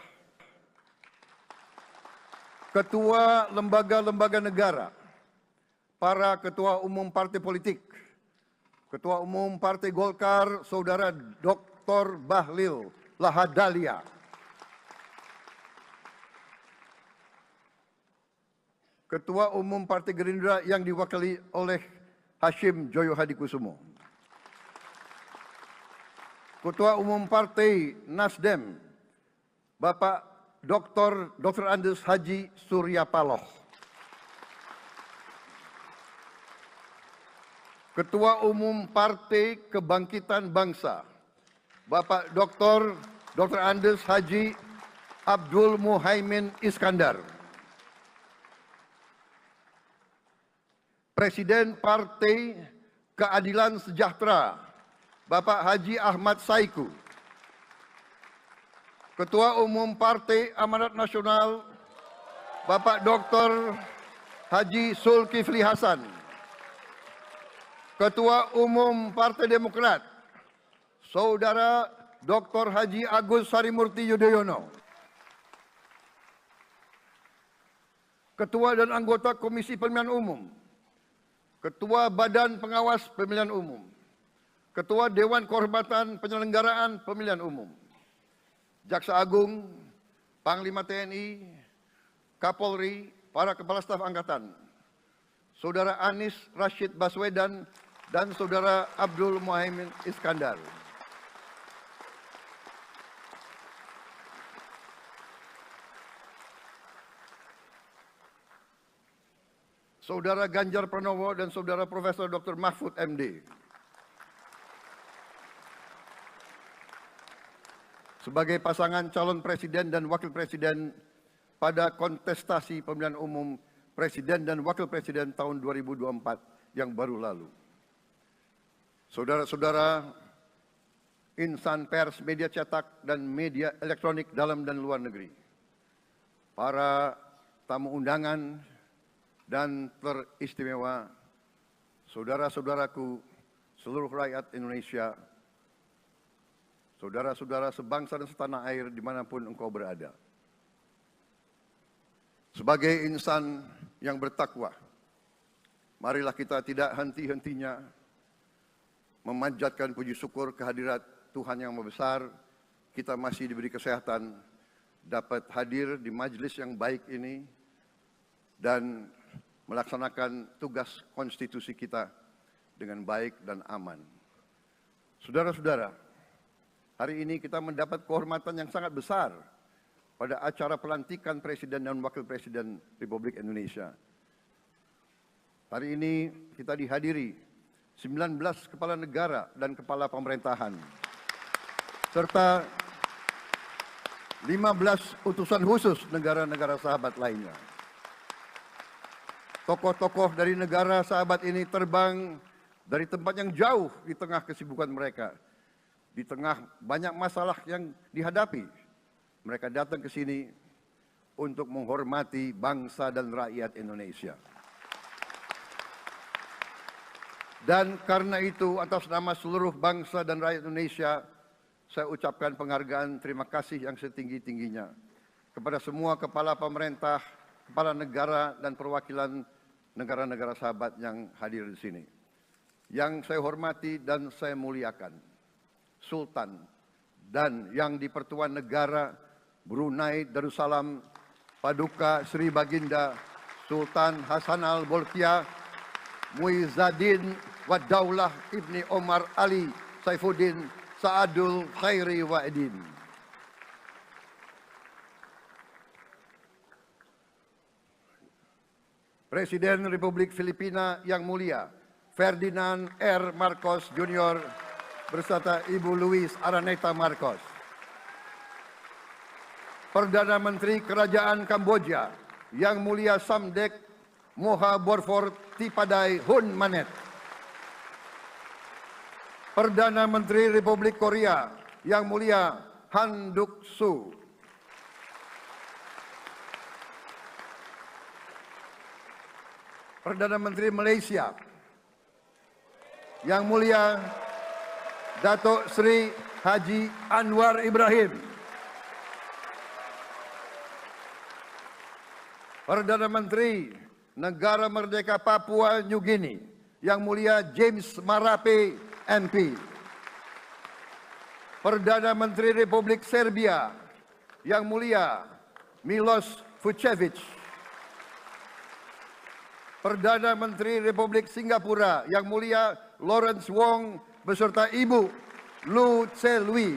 Ketua lembaga-lembaga negara, para ketua umum partai politik, Ketua Umum Partai Golkar, Saudara Dr. Bahlil Lahadalia, Ketua Umum Partai Gerindra yang diwakili oleh Hashim Joyo Hadikusumo, Ketua Umum Partai Nasdem, Bapak Dr. Andes Haji Surya Paloh, Ketua Umum Partai Kebangkitan Bangsa, Bapak Dr. Andes Haji Abdul Muhaimin Iskandar, Presiden Partai Keadilan Sejahtera, Bapak Haji Ahmad Saiku, Ketua Umum Partai Amanat Nasional, Bapak Dr. Haji Zulkifli Hasan, Ketua Umum Partai Demokrat, Saudara Dr. Haji Agus Harimurti Yudhoyono, Ketua dan anggota Komisi Pemilihan Umum, Ketua Badan Pengawas Pemilihan Umum, Ketua Dewan Kehormatan Penyelenggaraan Pemilihan Umum, Jaksa Agung, Panglima TNI, Kapolri, para Kepala Staf Angkatan, Saudara Anies Rashid Baswedan, dan Saudara Abdul Muhaimin Iskandar. Saudara Ganjar Pranowo dan Saudara Profesor Dr. Mahfud MD. Sebagai pasangan calon presiden dan wakil presiden pada kontestasi pemilihan umum presiden dan wakil presiden tahun 2024 yang baru lalu. Saudara-saudara insan pers, media cetak, dan media elektronik dalam dan luar negeri, para tamu undangan dan teristimewa, saudara-saudaraku, seluruh rakyat Indonesia, saudara-saudara sebangsa dan setanah air dimanapun engkau berada. Sebagai insan yang bertakwa, marilah kita tidak henti-hentinya memanjatkan puji syukur kehadirat Tuhan yang Maha Besar. Kita masih diberi kesehatan, dapat hadir di majelis yang baik ini dan melaksanakan tugas konstitusi kita dengan baik dan aman. Saudara-saudara, hari ini kita mendapat kehormatan yang sangat besar pada acara pelantikan Presiden dan Wakil Presiden Republik Indonesia. Hari ini kita dihadiri 19 kepala negara dan kepala pemerintahan, serta 15 utusan khusus negara-negara sahabat lainnya. Tokoh-tokoh dari negara sahabat ini terbang dari tempat yang jauh di tengah kesibukan mereka. Di tengah banyak masalah yang dihadapi, mereka datang ke sini untuk menghormati bangsa dan rakyat Indonesia. Dan karena itu, atas nama seluruh bangsa dan rakyat Indonesia, saya ucapkan penghargaan terima kasih yang setinggi-tingginya kepada semua kepala pemerintah, kepala negara, dan perwakilan negara-negara sahabat yang hadir di sini. Yang saya hormati dan saya muliakan, Sultan dan yang di-Pertuan Negara Brunei Darussalam Paduka Sri Baginda Sultan Hassanal Bolkiah Muizzaddin Wadaulah Ibni Omar Ali Saifuddin Saadul Khairi Wa'idin. Presiden Republik Filipina yang mulia Ferdinand R. Marcos Jr. beserta Ibu Luis Araneta Marcos. Perdana Menteri Kerajaan Kamboja yang mulia Samdech Moha Borfor Tipadai Hun Manet. Perdana Menteri Republik Korea yang mulia Han Duck-soo. Perdana Menteri Malaysia yang mulia Datuk Seri Haji Anwar Ibrahim. Perdana Menteri Negara Merdeka Papua New Guinea yang mulia James Marape MP. Perdana Menteri Republik Serbia yang mulia Milos Vucevic. Perdana Menteri Republik Singapura yang mulia Lawrence Wong beserta Ibu Lu Tse Lui.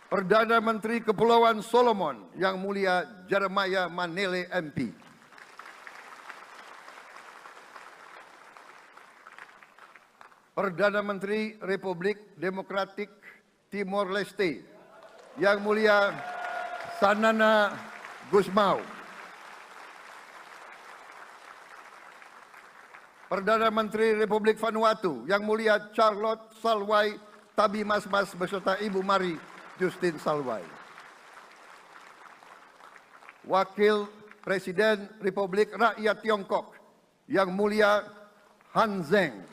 Perdana Menteri Kepulauan Solomon yang mulia Jeremiah Manele MP. Perdana Menteri Republik Demokratik Timor Leste yang mulia Sanana Gusmao. Perdana Menteri Republik Vanuatu yang mulia Charlotte Salwai Tabimasmas beserta Ibu Mari Justin Salwai. Wakil Presiden Republik Rakyat Tiongkok yang mulia Han Zheng.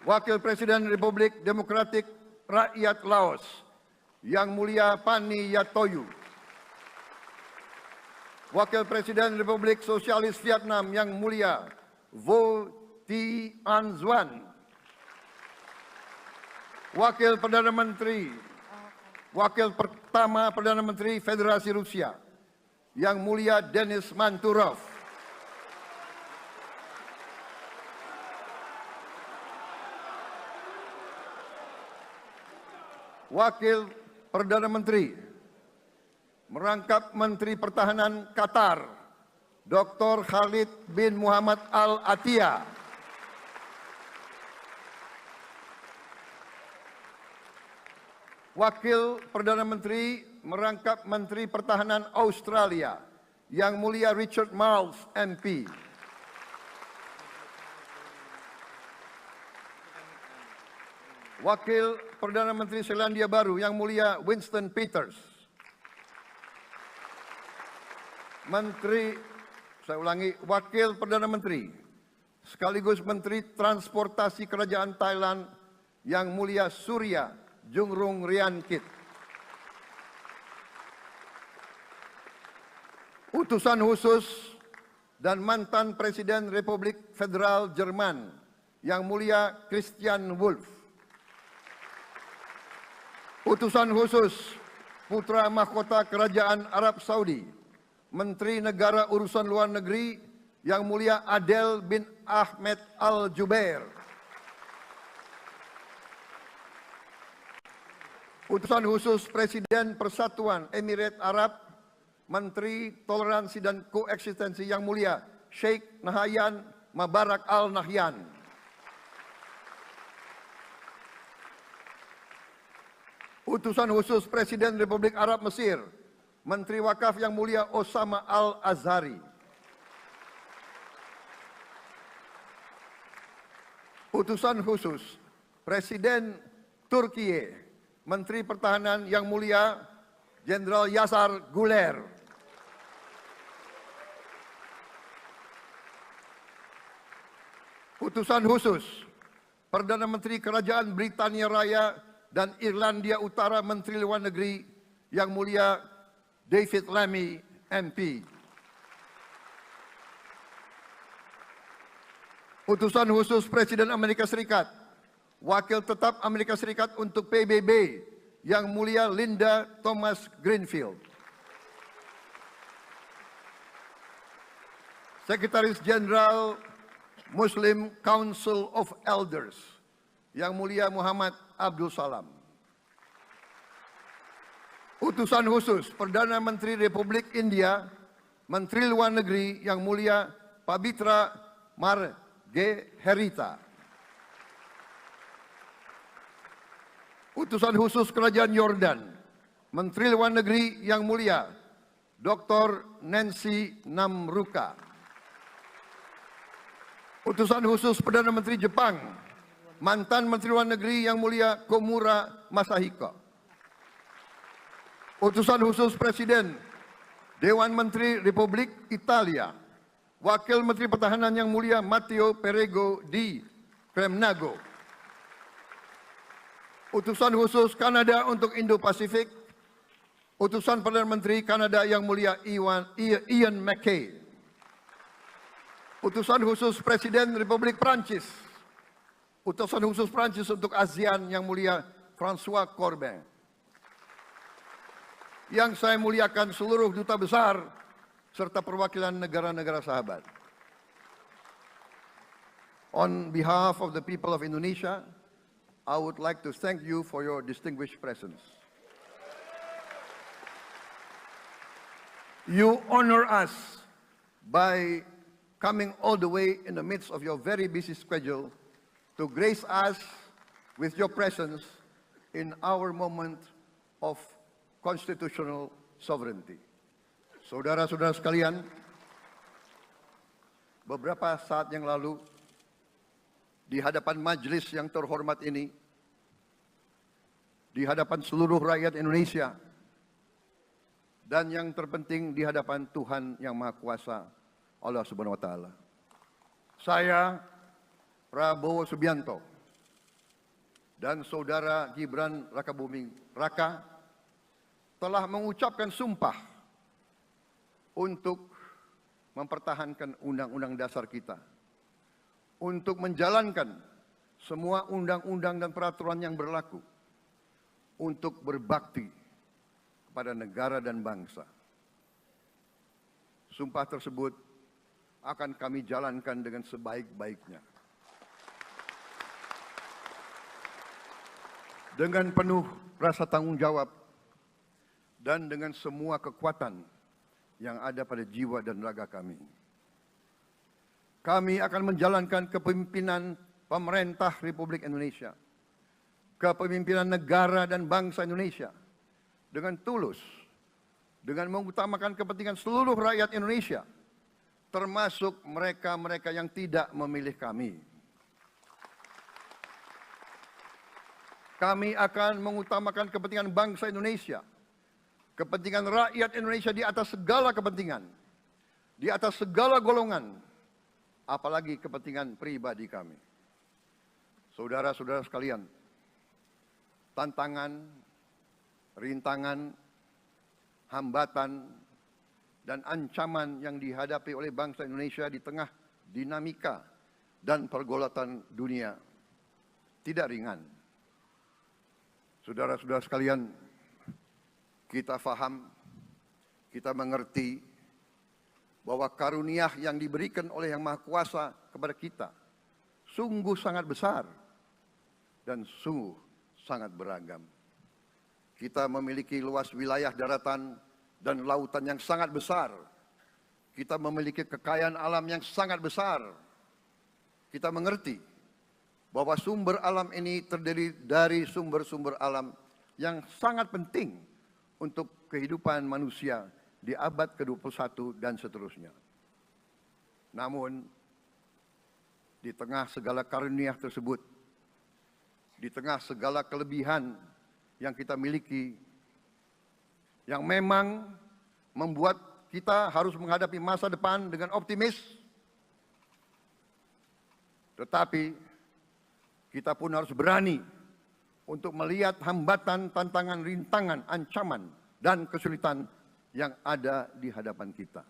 Wakil Presiden Republik Demokratik Rakyat Laos yang mulia Pani Yatoyu. Wakil Presiden Republik Sosialis Vietnam yang mulia Vo Thi An Xuan. Wakil pertama Perdana Menteri Federasi Rusia yang mulia Denis Manturov. Wakil Perdana Menteri merangkap Menteri Pertahanan Qatar, Dr. Khalid bin Muhammad Al Attiyah. Wakil Perdana Menteri merangkap Menteri Pertahanan Australia, Yang Mulia Richard Marles MP. Wakil Perdana Menteri Selandia Baru, Yang Mulia Winston Peters. Wakil Perdana Menteri sekaligus Menteri Transportasi Kerajaan Thailand Yang Mulia Surya Jungrung Riankit. Utusan khusus dan mantan Presiden Republik Federal Jerman Yang Mulia Christian Wulff. Utusan khusus Putra Mahkota Kerajaan Arab Saudi Menteri Negara Urusan Luar Negeri Yang Mulia Adel bin Ahmed Al-Jubair. Utusan khusus Presiden Persatuan Emirat Arab, Menteri Toleransi dan Koeksistensi Yang Mulia Sheikh Nahyan Mubarak Al Nahyan. Utusan khusus Presiden Republik Arab Mesir, Menteri Wakaf Yang Mulia Osama Al Azhari. Utusan khusus Presiden Turkiye, Menteri Pertahanan Yang Mulia Jenderal Yasar Guler. Utusan khusus Perdana Menteri Kerajaan Britania Raya dan Irlandia Utara, Menteri Luar Negeri Yang Mulia David Lammy, MP. Utusan khusus Presiden Amerika Serikat, Wakil Tetap Amerika Serikat untuk PBB Yang Mulia Linda Thomas Greenfield. Sekretaris Jenderal Muslim Council of Elders Yang Mulia Muhammad Abdul Salam. Utusan khusus Perdana Menteri Republik India, Menteri Luar Negeri Yang Mulia Pabitra Margherita. Utusan khusus Kerajaan Yordan, Menteri Luar Negeri Yang Mulia Dr. Nancy Namruka. Utusan khusus Perdana Menteri Jepang, mantan Menteri Luar Negeri Yang Mulia Komura Masahiko. Utusan khusus Presiden Dewan Menteri Republik Italia, Wakil Menteri Pertahanan Yang Mulia Matteo Perego di Kremnago. Utusan khusus Kanada untuk Indo-Pasifik, Utusan Perdana Menteri Kanada Yang Mulia Ian MacKay. Utusan khusus Presiden Republik Prancis, Utusan khusus Prancis untuk ASEAN Yang Mulia François Corbin. Yang saya muliakan seluruh duta besar serta perwakilan negara-negara sahabat. On behalf of the people of Indonesia, I would like to thank you for your distinguished presence. You honor us by coming all the way in the midst of your very busy schedule to grace us with your presence in our moment of constitutional sovereignty. Saudara-saudara sekalian, beberapa saat yang lalu di hadapan majelis yang terhormat ini, di hadapan seluruh rakyat Indonesia, dan yang terpenting di hadapan Tuhan Yang Maha Kuasa, Allah Subhanahu wa Ta'ala. Saya, Prabowo Subianto, dan Saudara Gibran Rakabuming Raka telah mengucapkan sumpah untuk mempertahankan Undang-Undang Dasar kita, untuk menjalankan semua undang-undang dan peraturan yang berlaku, untuk berbakti kepada negara dan bangsa. Sumpah tersebut akan kami jalankan dengan sebaik-baiknya. Dengan penuh rasa tanggung jawab dan dengan semua kekuatan yang ada pada jiwa dan raga kami. Kami akan menjalankan kepemimpinan pemerintah Republik Indonesia, kepemimpinan negara dan bangsa Indonesia dengan tulus, dengan mengutamakan kepentingan seluruh rakyat Indonesia, termasuk mereka-mereka yang tidak memilih kami. Kami akan mengutamakan kepentingan bangsa Indonesia, kepentingan rakyat Indonesia di atas segala kepentingan, di atas segala golongan, apalagi kepentingan pribadi kami. Saudara-saudara sekalian, tantangan, rintangan, hambatan, dan ancaman yang dihadapi oleh bangsa Indonesia di tengah dinamika dan pergolatan dunia tidak ringan. Saudara-saudara sekalian, kita faham, kita mengerti bahwa karunia yang diberikan oleh Yang Maha Kuasa kepada kita sungguh sangat besar dan sungguh sangat beragam. Kita memiliki luas wilayah daratan dan lautan yang sangat besar. Kita memiliki kekayaan alam yang sangat besar. Kita mengerti bahwa sumber alam ini terdiri dari sumber-sumber alam yang sangat penting untuk kehidupan manusia di abad ke-21 dan seterusnya. Namun, di tengah segala karunia tersebut, di tengah segala kelebihan yang kita miliki, yang memang membuat kita harus menghadapi masa depan dengan optimis, tetapi kita pun harus berani untuk melihat hambatan, tantangan, rintangan, ancaman, dan kesulitan yang ada di hadapan kita.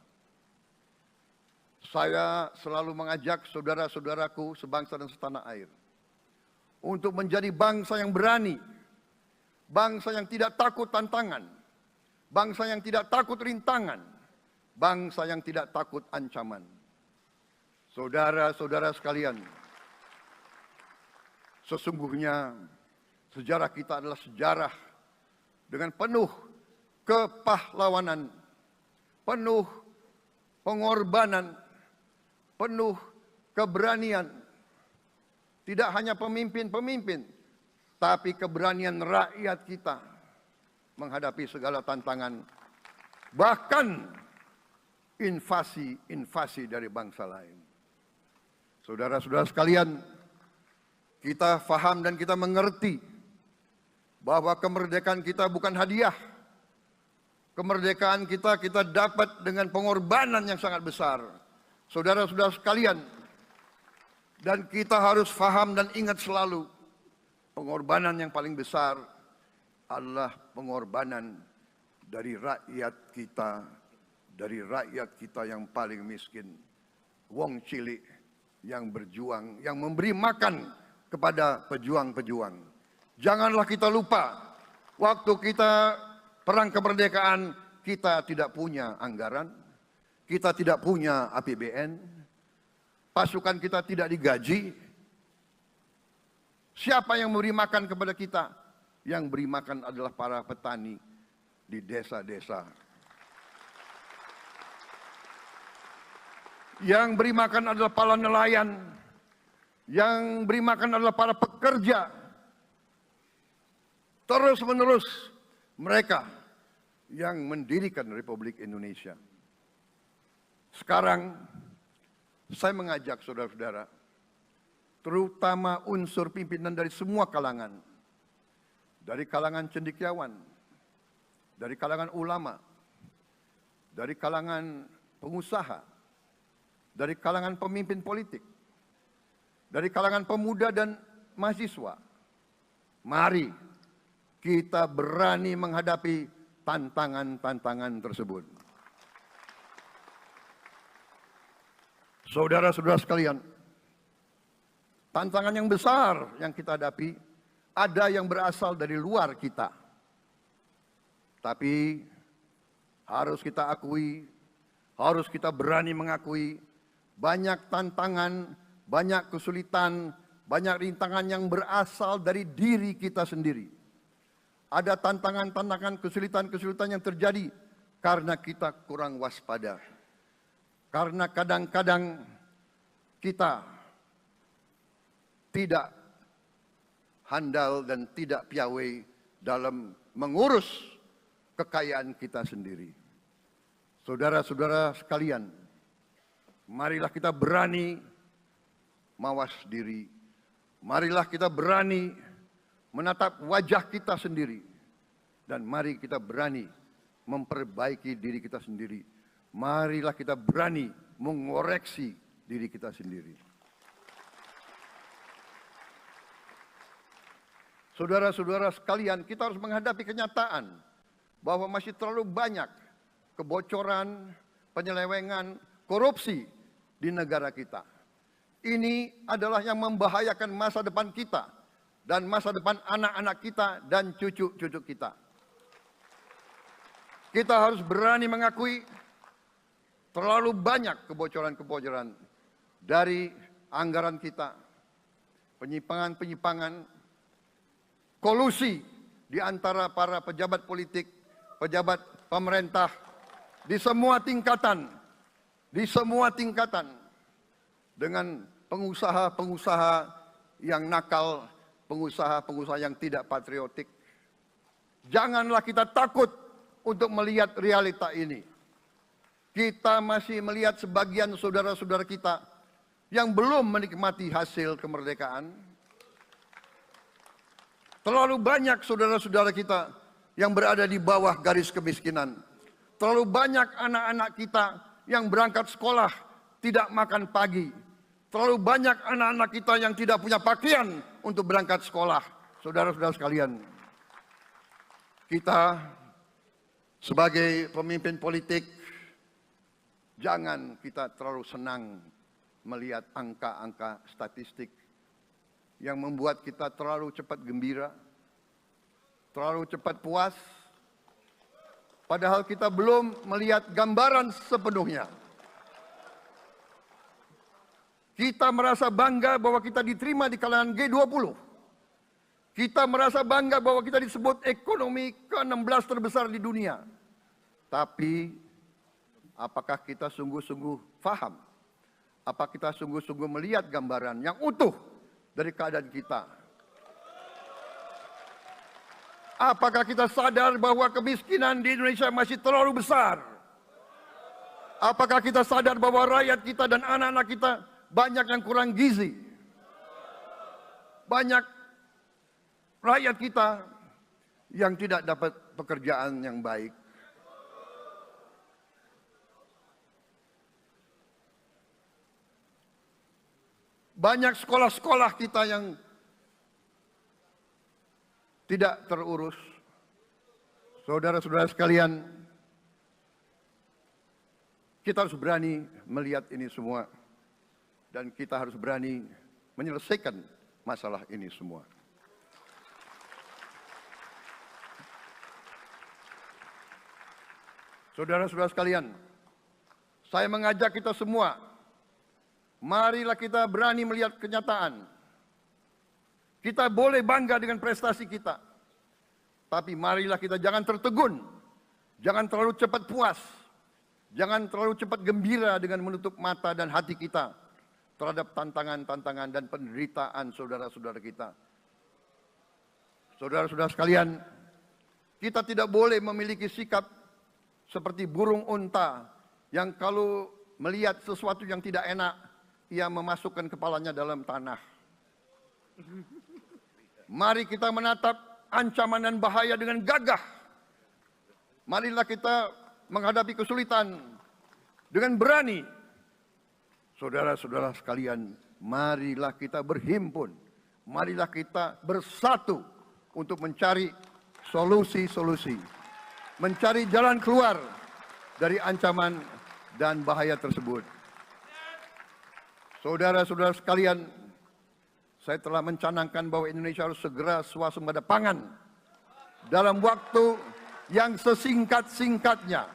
Saya selalu mengajak saudara-saudaraku sebangsa dan setanah air untuk menjadi bangsa yang berani, bangsa yang tidak takut tantangan, bangsa yang tidak takut rintangan, bangsa yang tidak takut ancaman. Saudara-saudara sekalian, sesungguhnya sejarah kita adalah sejarah dengan penuh kepahlawanan, penuh pengorbanan, penuh keberanian. Tidak hanya pemimpin-pemimpin, tapi keberanian rakyat kita menghadapi segala tantangan, bahkan invasi-invasi dari bangsa lain. Saudara-saudara sekalian, kita faham dan kita mengerti bahwa kemerdekaan kita bukan hadiah. Kemerdekaan kita dapat dengan pengorbanan yang sangat besar. Saudara-saudara sekalian, dan kita harus faham dan ingat selalu, pengorbanan yang paling besar adalah pengorbanan dari rakyat kita yang paling miskin. Wong cilik yang berjuang, yang memberi makan kepada pejuang-pejuang. Janganlah kita lupa, waktu kita perang kemerdekaan, kita tidak punya anggaran, kita tidak punya APBN, pasukan kita tidak digaji. Siapa yang memberi makan kepada kita? Yang beri makan adalah para petani di desa-desa. Yang beri makan adalah para nelayan. Yang beri makan adalah para pekerja. Terus-menerus mereka yang mendirikan Republik Indonesia. Sekarang saya mengajak saudara-saudara, terutama unsur pimpinan dari semua kalangan, dari kalangan cendekiawan, dari kalangan ulama, dari kalangan pengusaha, dari kalangan pemimpin politik, dari kalangan pemuda dan mahasiswa. Mari kita berani menghadapi tantangan-tantangan tersebut. Saudara-saudara sekalian, tantangan yang besar yang kita hadapi ada yang berasal dari luar kita. Tapi harus kita akui, harus kita berani mengakui, banyak tantangan, banyak kesulitan, banyak rintangan yang berasal dari diri kita sendiri. Ada tantangan-tantangan, kesulitan-kesulitan yang terjadi karena kita kurang waspada. Karena kadang-kadang kita tidak handal dan tidak piawai dalam mengurus kekayaan kita sendiri. Saudara-saudara sekalian, marilah kita berani mawas diri. Marilah kita berani menatap wajah kita sendiri. Dan mari kita berani memperbaiki diri kita sendiri. Marilah kita berani mengoreksi diri kita sendiri. Saudara-saudara sekalian, kita harus menghadapi kenyataan bahwa masih terlalu banyak kebocoran, penyelewengan, korupsi di negara kita. Ini adalah yang membahayakan masa depan kita dan masa depan anak-anak kita dan cucu-cucu kita. Kita harus berani mengakui terlalu banyak kebocoran-kebocoran dari anggaran kita, penyimpangan-penyimpangan, kolusi di antara para pejabat politik, pejabat pemerintah di semua tingkatan, dengan pengusaha-pengusaha yang nakal, pengusaha-pengusaha yang tidak patriotik. Janganlah kita takut untuk melihat realita ini. Kita masih melihat sebagian saudara-saudara kita yang belum menikmati hasil kemerdekaan. Terlalu banyak saudara-saudara kita yang berada di bawah garis kemiskinan. Terlalu banyak anak-anak kita yang berangkat sekolah tidak makan pagi. Terlalu banyak anak-anak kita yang tidak punya pakaian untuk berangkat sekolah. Saudara-saudara sekalian, kita sebagai pemimpin politik, jangan kita terlalu senang melihat angka-angka statistik yang membuat kita terlalu cepat gembira, terlalu cepat puas, padahal kita belum melihat gambaran sepenuhnya. Kita merasa bangga bahwa kita diterima di kalangan G20. Kita merasa bangga bahwa kita disebut ekonomi ke-16 terbesar di dunia. Tapi, apakah kita sungguh-sungguh faham? Apa kita sungguh-sungguh melihat gambaran yang utuh dari keadaan kita? Apakah kita sadar bahwa kemiskinan di Indonesia masih terlalu besar? Apakah kita sadar bahwa rakyat kita dan anak-anak kita banyak yang kurang gizi? Banyak rakyat kita yang tidak dapat pekerjaan yang baik. Banyak sekolah-sekolah kita yang tidak terurus. Saudara-saudara sekalian, kita harus berani melihat ini semua. Dan kita harus berani menyelesaikan masalah ini semua. Saudara-saudara sekalian, saya mengajak kita semua, marilah kita berani melihat kenyataan. Kita boleh bangga dengan prestasi kita, tapi marilah kita jangan tertegun, jangan terlalu cepat puas, jangan terlalu cepat gembira dengan menutup mata dan hati kita terhadap tantangan-tantangan dan penderitaan saudara-saudara kita. Saudara-saudara sekalian, kita tidak boleh memiliki sikap seperti burung unta yang kalau melihat sesuatu yang tidak enak, ia memasukkan kepalanya dalam tanah. Mari kita menatap ancaman dan bahaya dengan gagah. Marilah kita menghadapi kesulitan dengan berani. Saudara-saudara sekalian, marilah kita berhimpun. Marilah kita bersatu untuk mencari solusi-solusi. Mencari jalan keluar dari ancaman dan bahaya tersebut. Saudara-saudara sekalian, saya telah mencanangkan bahwa Indonesia harus segera swasembada pangan dalam waktu yang sesingkat-singkatnya.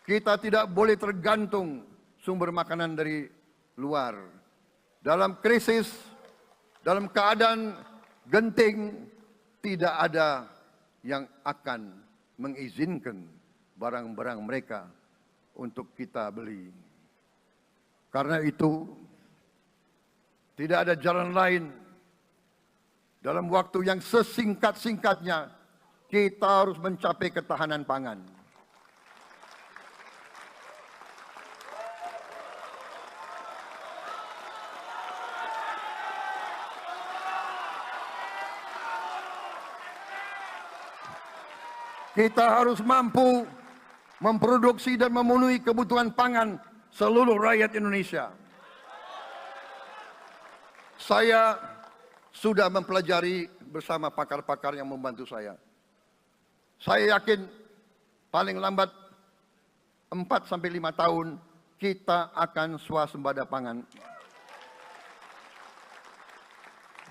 Kita tidak boleh tergantung sumber makanan dari luar. Dalam krisis, dalam keadaan genting, tidak ada yang akan mengizinkan barang-barang mereka untuk kita beli. Karena itu, tidak ada jalan lain dalam waktu yang sesingkat-singkatnya kita harus mencapai ketahanan pangan. Kita harus mampu memproduksi dan memenuhi kebutuhan pangan seluruh rakyat Indonesia. Saya sudah mempelajari bersama pakar-pakar yang membantu saya. Saya yakin paling lambat 4-5 tahun kita akan swasembada pangan.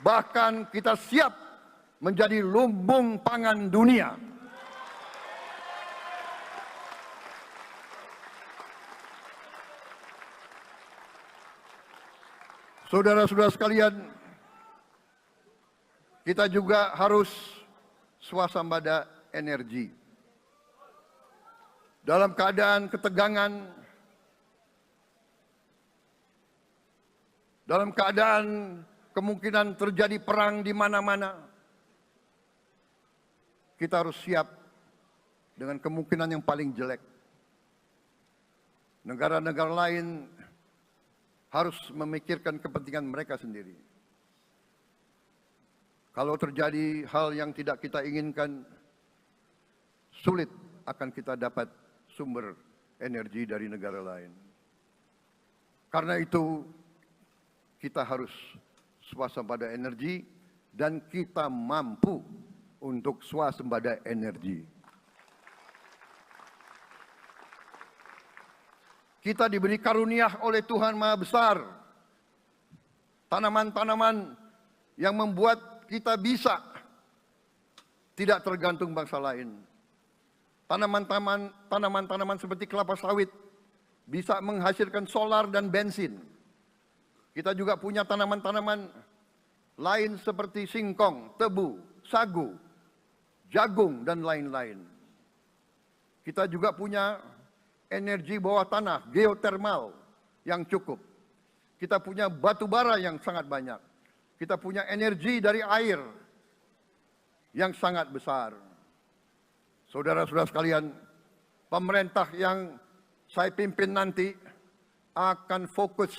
Bahkan kita siap menjadi lumbung pangan dunia. Saudara-saudara sekalian, kita juga harus swasembada energi. Dalam keadaan ketegangan, dalam keadaan kemungkinan terjadi perang di mana-mana, kita harus siap dengan kemungkinan yang paling jelek. Negara-negara lain harus memikirkan kepentingan mereka sendiri. Kalau terjadi hal yang tidak kita inginkan, sulit akan kita dapat sumber energi dari negara lain. Karena itu, kita harus swasembada energi dan kita mampu untuk swasembada energi. Kita diberi karunia oleh Tuhan Maha Besar. Tanaman-tanaman yang membuat kita bisa tidak tergantung bangsa lain. Tanaman-tanaman seperti kelapa sawit bisa menghasilkan solar dan bensin. Kita juga punya tanaman-tanaman lain seperti singkong, tebu, sagu, jagung, dan lain-lain. Kita juga punya energi bawah tanah, geotermal yang cukup. Kita punya batu bara yang sangat banyak. Kita punya energi dari air yang sangat besar. Saudara-saudara sekalian, pemerintah yang saya pimpin nanti akan fokus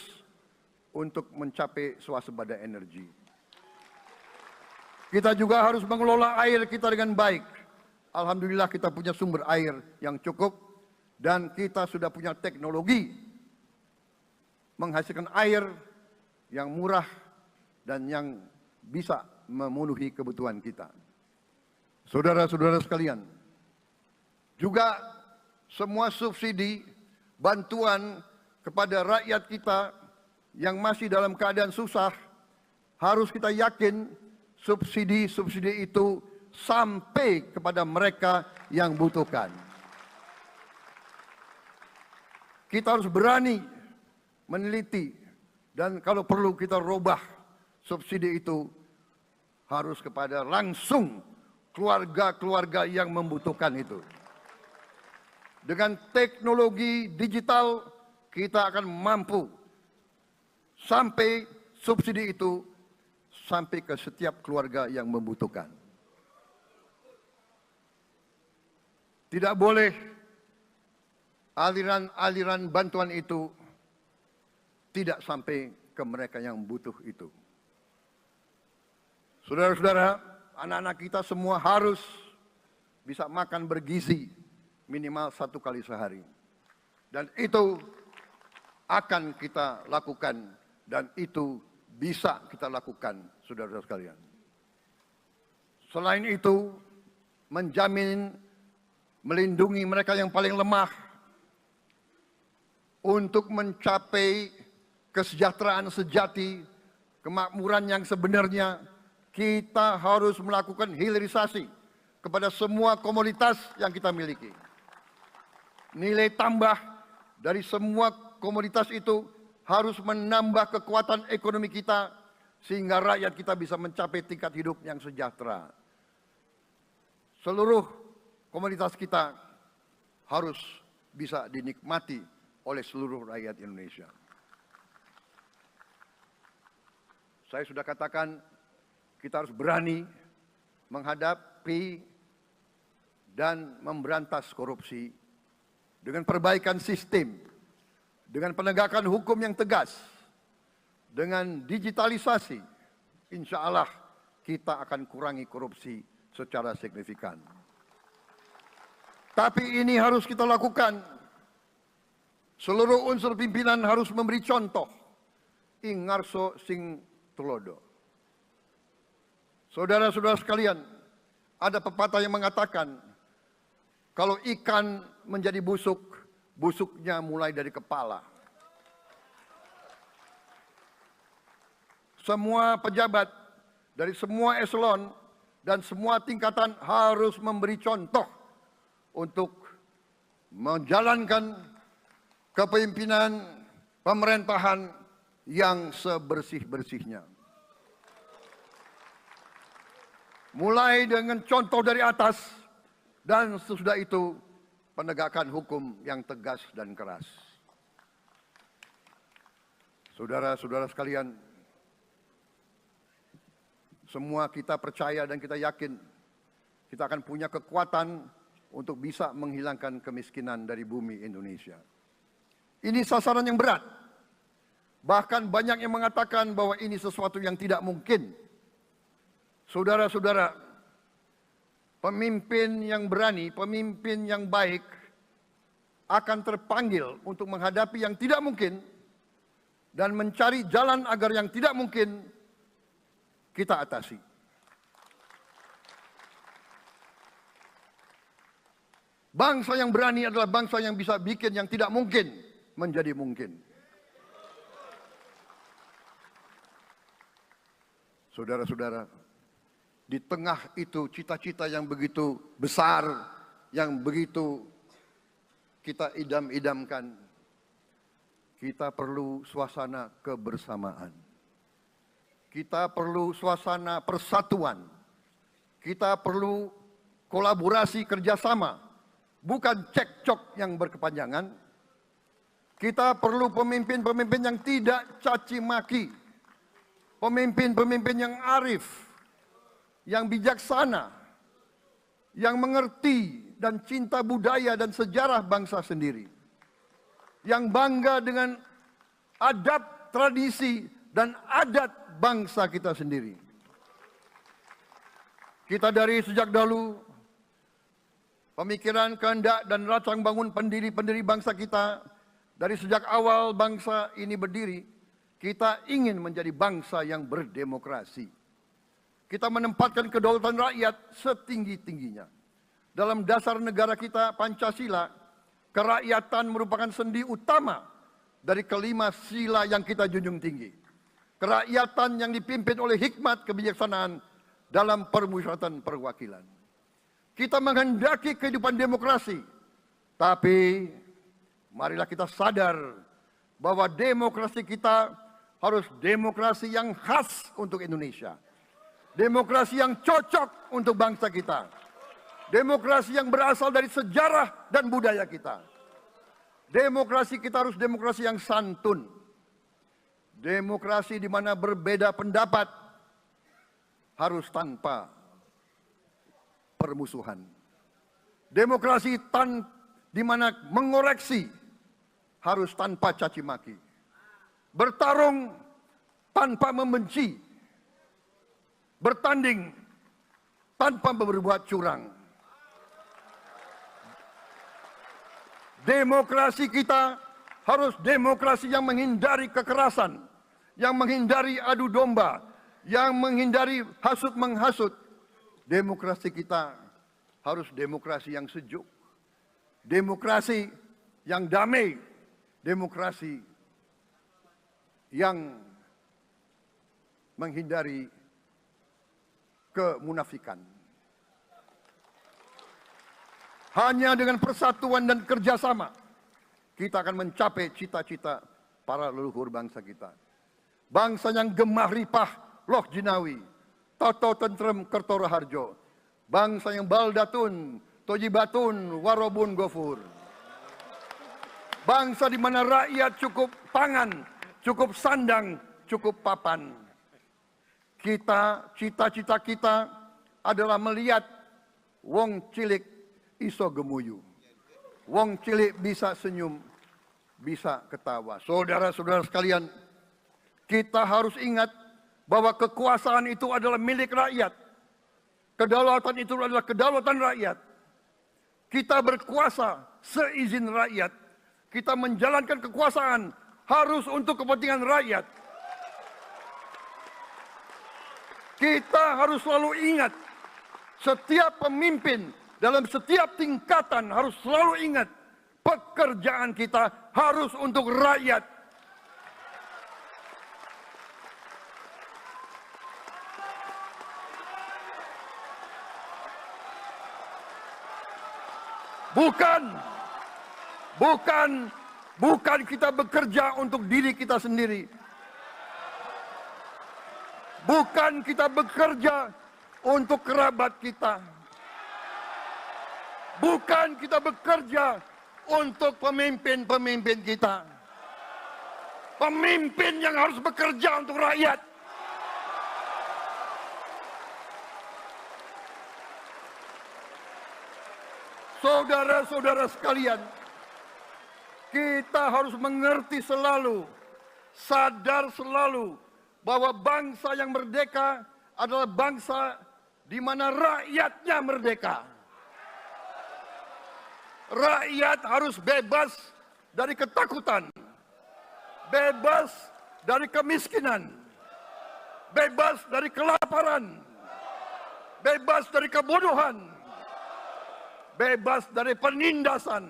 untuk mencapai swasembada energi. Kita juga harus mengelola air kita dengan baik. Alhamdulillah kita punya sumber air yang cukup. Dan kita sudah punya teknologi menghasilkan air yang murah dan yang bisa memenuhi kebutuhan kita. Saudara-saudara sekalian, juga semua subsidi, bantuan kepada rakyat kita yang masih dalam keadaan susah, harus kita yakin subsidi-subsidi itu sampai kepada mereka yang butuhkan. Kita harus berani meneliti dan kalau perlu kita robah subsidi itu harus kepada langsung keluarga-keluarga yang membutuhkan itu. Dengan teknologi digital kita akan mampu sampai subsidi itu sampai ke setiap keluarga yang membutuhkan. Tidak boleh aliran-aliran bantuan itu tidak sampai ke mereka yang butuh itu. Saudara-saudara, anak-anak kita semua harus bisa makan bergizi minimal 1 kali sehari. Dan itu akan kita lakukan dan itu bisa kita lakukan, saudara-saudara sekalian. Selain itu, menjamin, melindungi mereka yang paling lemah, untuk mencapai kesejahteraan sejati, kemakmuran yang sebenarnya, kita harus melakukan hilirisasi kepada semua komoditas yang kita miliki. Nilai tambah dari semua komoditas itu harus menambah kekuatan ekonomi kita sehingga rakyat kita bisa mencapai tingkat hidup yang sejahtera. Seluruh komoditas kita harus bisa dinikmati oleh seluruh rakyat Indonesia. Saya sudah katakan kita harus berani menghadapi dan memberantas korupsi dengan perbaikan sistem, dengan penegakan hukum yang tegas, dengan digitalisasi. Insya Allah kita akan kurangi korupsi secara signifikan. Tapi ini harus kita lakukan. Seluruh unsur pimpinan harus memberi contoh. Ingarso sing tulodo. Saudara-saudara sekalian, ada pepatah yang mengatakan, kalau ikan menjadi busuk, busuknya mulai dari kepala. Semua pejabat dari semua eselon dan semua tingkatan harus memberi contoh untuk menjalankan kepemimpinan pemerintahan yang sebersih-bersihnya. Mulai dengan contoh dari atas dan sesudah itu penegakan hukum yang tegas dan keras. Saudara-saudara sekalian, semua kita percaya dan kita yakin kita akan punya kekuatan untuk bisa menghilangkan kemiskinan dari bumi Indonesia. Ini sasaran yang berat. Bahkan banyak yang mengatakan bahwa ini sesuatu yang tidak mungkin. Saudara-saudara, pemimpin yang berani, pemimpin yang baik akan terpanggil untuk menghadapi yang tidak mungkin dan mencari jalan agar yang tidak mungkin kita atasi. Bangsa yang berani adalah bangsa yang bisa bikin yang tidak mungkin menjadi mungkin. Saudara-saudara, di tengah itu cita-cita yang begitu besar, yang begitu kita idam-idamkan, kita perlu suasana kebersamaan. Kita perlu suasana persatuan. Kita perlu kolaborasi kerjasama, bukan cekcok yang berkepanjangan. Kita perlu pemimpin-pemimpin yang tidak caci maki, pemimpin-pemimpin yang arif, yang bijaksana, yang mengerti dan cinta budaya dan sejarah bangsa sendiri, yang bangga dengan adab, tradisi, dan adat bangsa kita sendiri. Kita dari sejak dahulu, pemikiran, kehendak, dan rancang bangun pendiri-pendiri bangsa kita, dari sejak awal bangsa ini berdiri, kita ingin menjadi bangsa yang berdemokrasi. Kita menempatkan kedaulatan rakyat setinggi-tingginya. Dalam dasar negara kita, Pancasila, kerakyatan merupakan sendi utama dari kelima sila yang kita junjung tinggi. Kerakyatan yang dipimpin oleh hikmat kebijaksanaan dalam permusyawaratan perwakilan. Kita menghendaki kehidupan demokrasi, tapi marilah kita sadar bahwa demokrasi kita harus demokrasi yang khas untuk Indonesia. Demokrasi yang cocok untuk bangsa kita. Demokrasi yang berasal dari sejarah dan budaya kita. Demokrasi kita harus demokrasi yang santun. Demokrasi di mana berbeda pendapat harus tanpa permusuhan. Demokrasi di mana mengoreksi harus tanpa caci maki. Bertarung tanpa membenci. Bertanding tanpa berbuat curang. Demokrasi kita harus demokrasi yang menghindari kekerasan, yang menghindari adu domba, yang menghindari hasut menghasut. Demokrasi kita harus demokrasi yang sejuk, demokrasi yang damai, demokrasi yang menghindari kemunafikan. Hanya dengan persatuan dan kerjasama kita akan mencapai cita-cita para leluhur bangsa kita. Bangsa yang gemah ripah loh jinawi, toto tentrem kertora harjo. Bangsa yang baldatun, tojibatun, warobun gofur. Bangsa di mana rakyat cukup pangan, cukup sandang, cukup papan. Cita-cita kita adalah melihat wong cilik iso gemuyu. Wong cilik bisa senyum, bisa ketawa. Saudara-saudara sekalian, kita harus ingat bahwa kekuasaan itu adalah milik rakyat. Kedaulatan itu adalah kedaulatan rakyat. Kita berkuasa seizin rakyat. Kita menjalankan kekuasaan harus untuk kepentingan rakyat. Kita harus selalu ingat, setiap pemimpin dalam setiap tingkatan harus selalu ingat, pekerjaan kita harus untuk rakyat. Bukan kita bekerja untuk diri kita sendiri. Bukan kita bekerja untuk kerabat kita. Bukan kita bekerja untuk pemimpin-pemimpin kita. Pemimpin yang harus bekerja untuk rakyat. Saudara-saudara sekalian, kita harus mengerti selalu, sadar selalu bahwa bangsa yang merdeka adalah bangsa di mana rakyatnya merdeka. Rakyat harus bebas dari ketakutan, bebas dari kemiskinan, bebas dari kelaparan, bebas dari kebodohan, bebas dari penindasan,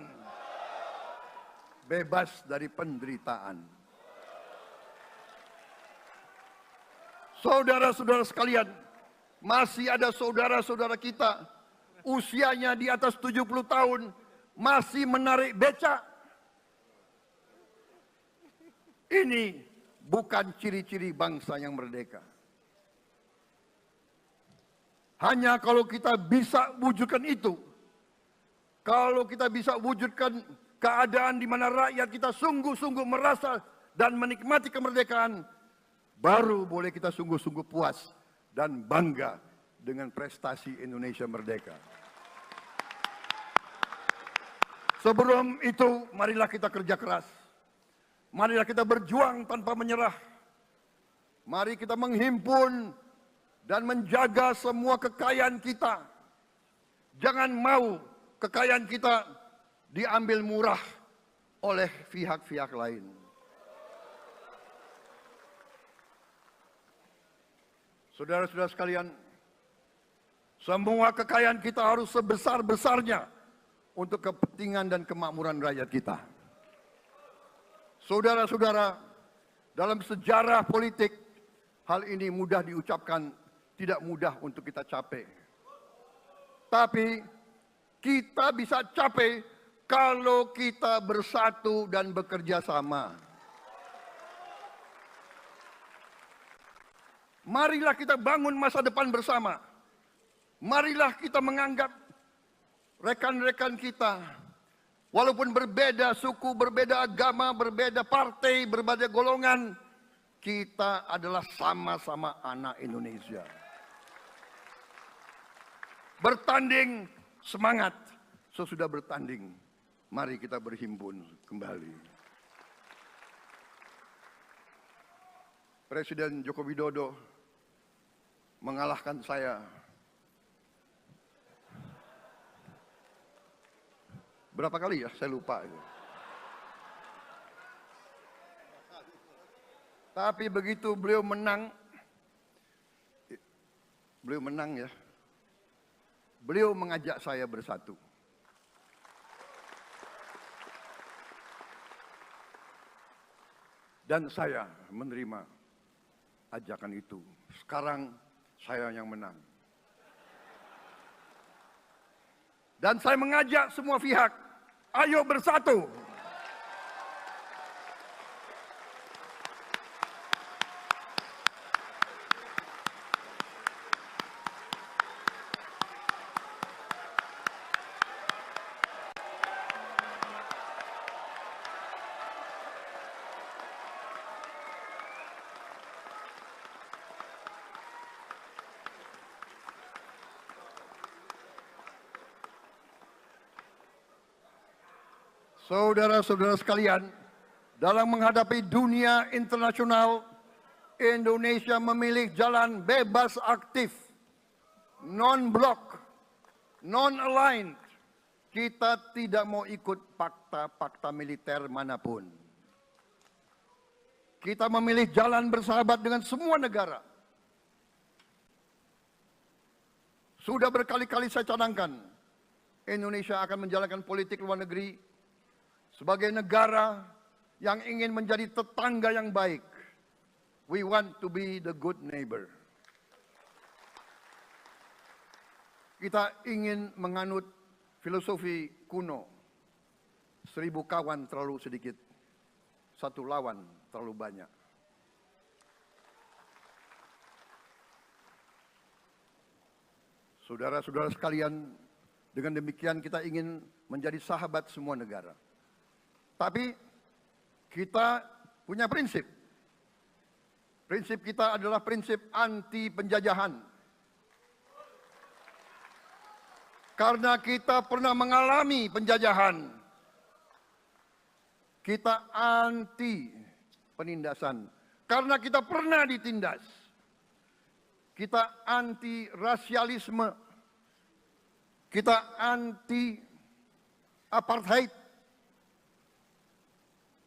bebas dari penderitaan. Saudara-saudara sekalian, masih ada saudara-saudara kita usianya di atas 70 tahun masih menarik becak. Ini bukan ciri-ciri bangsa yang merdeka. Hanya kalau kita bisa wujudkan itu, kalau kita bisa wujudkan keadaan di mana rakyat kita sungguh-sungguh merasa dan menikmati kemerdekaan, baru boleh kita sungguh-sungguh puas dan bangga dengan prestasi Indonesia merdeka. Sebelum itu, marilah kita kerja keras. Marilah kita berjuang tanpa menyerah. Mari kita menghimpun dan menjaga semua kekayaan kita. Jangan mau kekayaan kita diambil murah oleh pihak-pihak lain. Saudara-saudara sekalian, semua kekayaan kita harus sebesar-besarnya untuk kepentingan dan kemakmuran rakyat kita. Saudara-saudara, dalam sejarah politik, hal ini mudah diucapkan, tidak mudah untuk kita capai. Tapi kita bisa capai kalau kita bersatu dan bekerja sama. Marilah kita bangun masa depan bersama. Marilah kita menganggap rekan-rekan kita, walaupun berbeda suku, berbeda agama, berbeda partai, berbeda golongan, kita adalah sama-sama anak Indonesia. Bertanding semangat, sesudah bertanding, mari kita berhimpun kembali. Presiden Joko Widodo mengalahkan saya berapa kali ya? Saya lupa. Tapi begitu beliau menang ya. Beliau mengajak saya bersatu. Dan saya menerima ajakan itu. Sekarang saya yang menang. Dan saya mengajak semua pihak, ayo bersatu. Saudara-saudara sekalian, dalam menghadapi dunia internasional, Indonesia memilih jalan bebas aktif, non-blok, non-aligned. Kita tidak mau ikut fakta-fakta militer manapun. Kita memilih jalan bersahabat dengan semua negara. Sudah berkali-kali saya cadangkan, Indonesia akan menjalankan politik luar negeri sebagai negara yang ingin menjadi tetangga yang baik. We want to be the good neighbor. Kita ingin menganut filosofi kuno. 1000 kawan terlalu sedikit, 1 lawan terlalu banyak. Saudara-saudara sekalian, dengan demikian kita ingin menjadi sahabat semua negara. Tapi kita punya prinsip. Prinsip kita adalah prinsip anti penjajahan. Karena kita pernah mengalami penjajahan. Kita anti penindasan. Karena kita pernah ditindas. Kita anti rasialisme. Kita anti apartheid.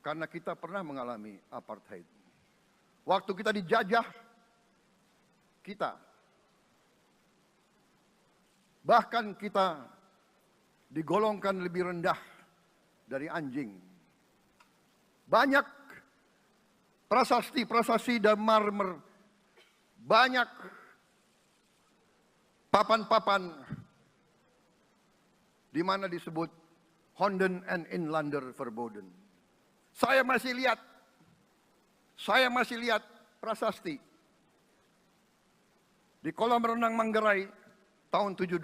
Karena kita pernah mengalami apartheid. Waktu kita dijajah, bahkan kita digolongkan lebih rendah dari anjing. Banyak prasasti dan marmer, banyak papan-papan di mana disebut Honden en Inlander Verboden. Saya masih lihat prasasti di kolam renang Manggarai tahun 78.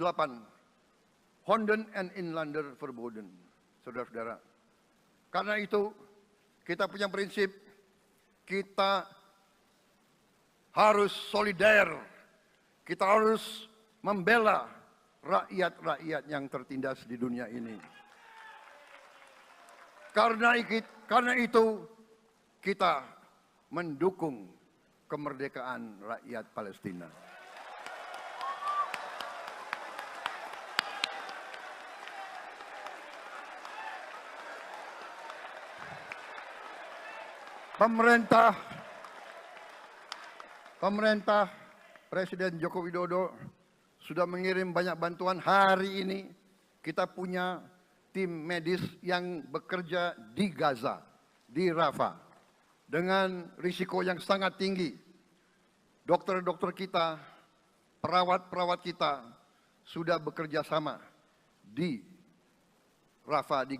Honden en Inlander Verboden. Saudara-saudara. Karena itu kita punya prinsip, kita harus solider. Kita harus membela rakyat-rakyat yang tertindas di dunia ini. Karena itu kita mendukung kemerdekaan rakyat Palestina. Pemerintah Presiden Joko Widodo sudah mengirim banyak bantuan. Hari ini kita punya tim medis yang bekerja di Gaza, di Rafah, dengan risiko yang sangat tinggi. Dokter-dokter kita, perawat-perawat kita sudah bekerja sama di Rafah, di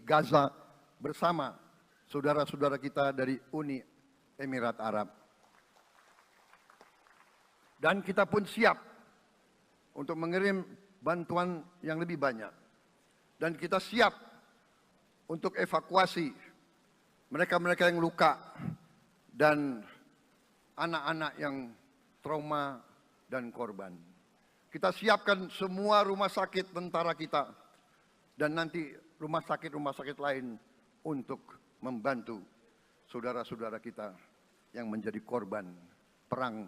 Gaza bersama saudara-saudara kita dari Uni Emirat Arab. Dan kita pun siap untuk mengirim bantuan yang lebih banyak. Dan kita siap untuk evakuasi mereka-mereka yang luka dan anak-anak yang trauma dan korban. Kita siapkan semua rumah sakit tentara kita dan nanti rumah sakit lain untuk membantu saudara-saudara kita yang menjadi korban perang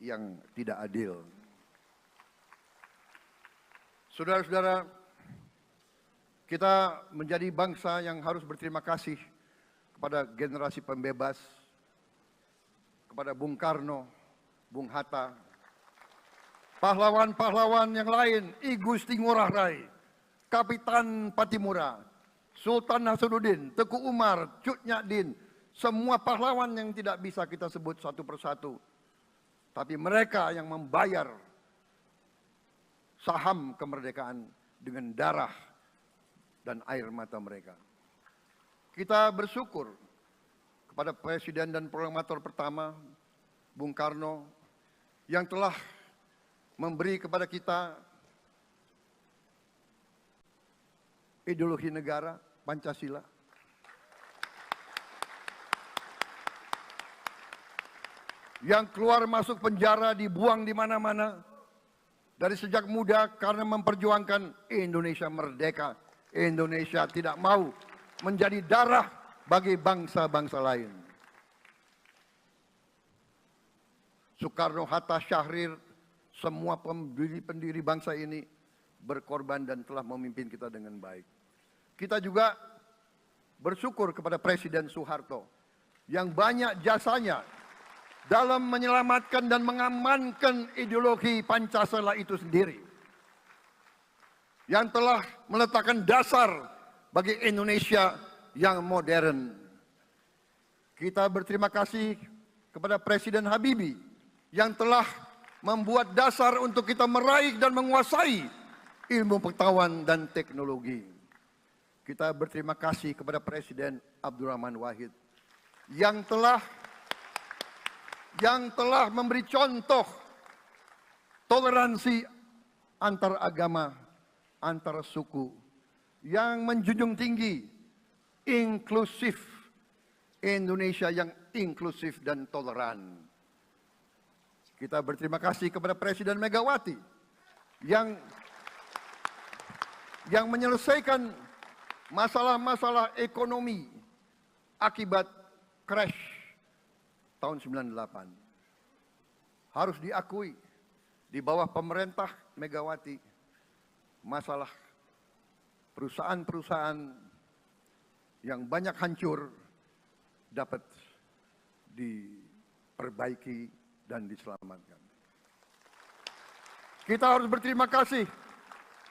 yang tidak adil. Saudara-saudara, kita menjadi bangsa yang harus berterima kasih kepada generasi pembebas, kepada Bung Karno, Bung Hatta, pahlawan-pahlawan yang lain, I Gusti Ngurah Rai, Kapitan Patimura, Sultan Nasruddin, Teku Umar, Cut Nyak-Din, semua pahlawan yang tidak bisa kita sebut satu persatu. Tapi mereka yang membayar saham kemerdekaan dengan darah dan air mata mereka. Kita bersyukur kepada Presiden dan Proklamator pertama, Bung Karno, yang telah memberi kepada kita ideologi negara, Pancasila. Yang keluar masuk penjara, dibuang di mana-mana dari sejak muda karena memperjuangkan Indonesia merdeka. Indonesia tidak mau menjadi darah bagi bangsa-bangsa lain. Soekarno, Hatta, Syahrir, semua pendiri bangsa ini berkorban dan telah memimpin kita dengan baik. Kita juga bersyukur kepada Presiden Soeharto yang banyak jasanya dalam menyelamatkan dan mengamankan ideologi Pancasila itu sendiri, yang telah meletakkan dasar bagi Indonesia yang modern. Kita berterima kasih kepada Presiden Habibie yang telah membuat dasar untuk kita meraih dan menguasai ilmu pengetahuan dan teknologi. Kita berterima kasih kepada Presiden Abdurrahman Wahid yang telah memberi contoh toleransi antar agama, antar suku, yang menjunjung tinggi inklusif, Indonesia yang inklusif dan toleran. Kita berterima kasih kepada Presiden Megawati yang menyelesaikan masalah-masalah ekonomi akibat crash tahun 98. Harus diakui, di bawah pemerintah Megawati, masalah perusahaan-perusahaan yang banyak hancur dapat diperbaiki dan diselamatkan. Kita harus berterima kasih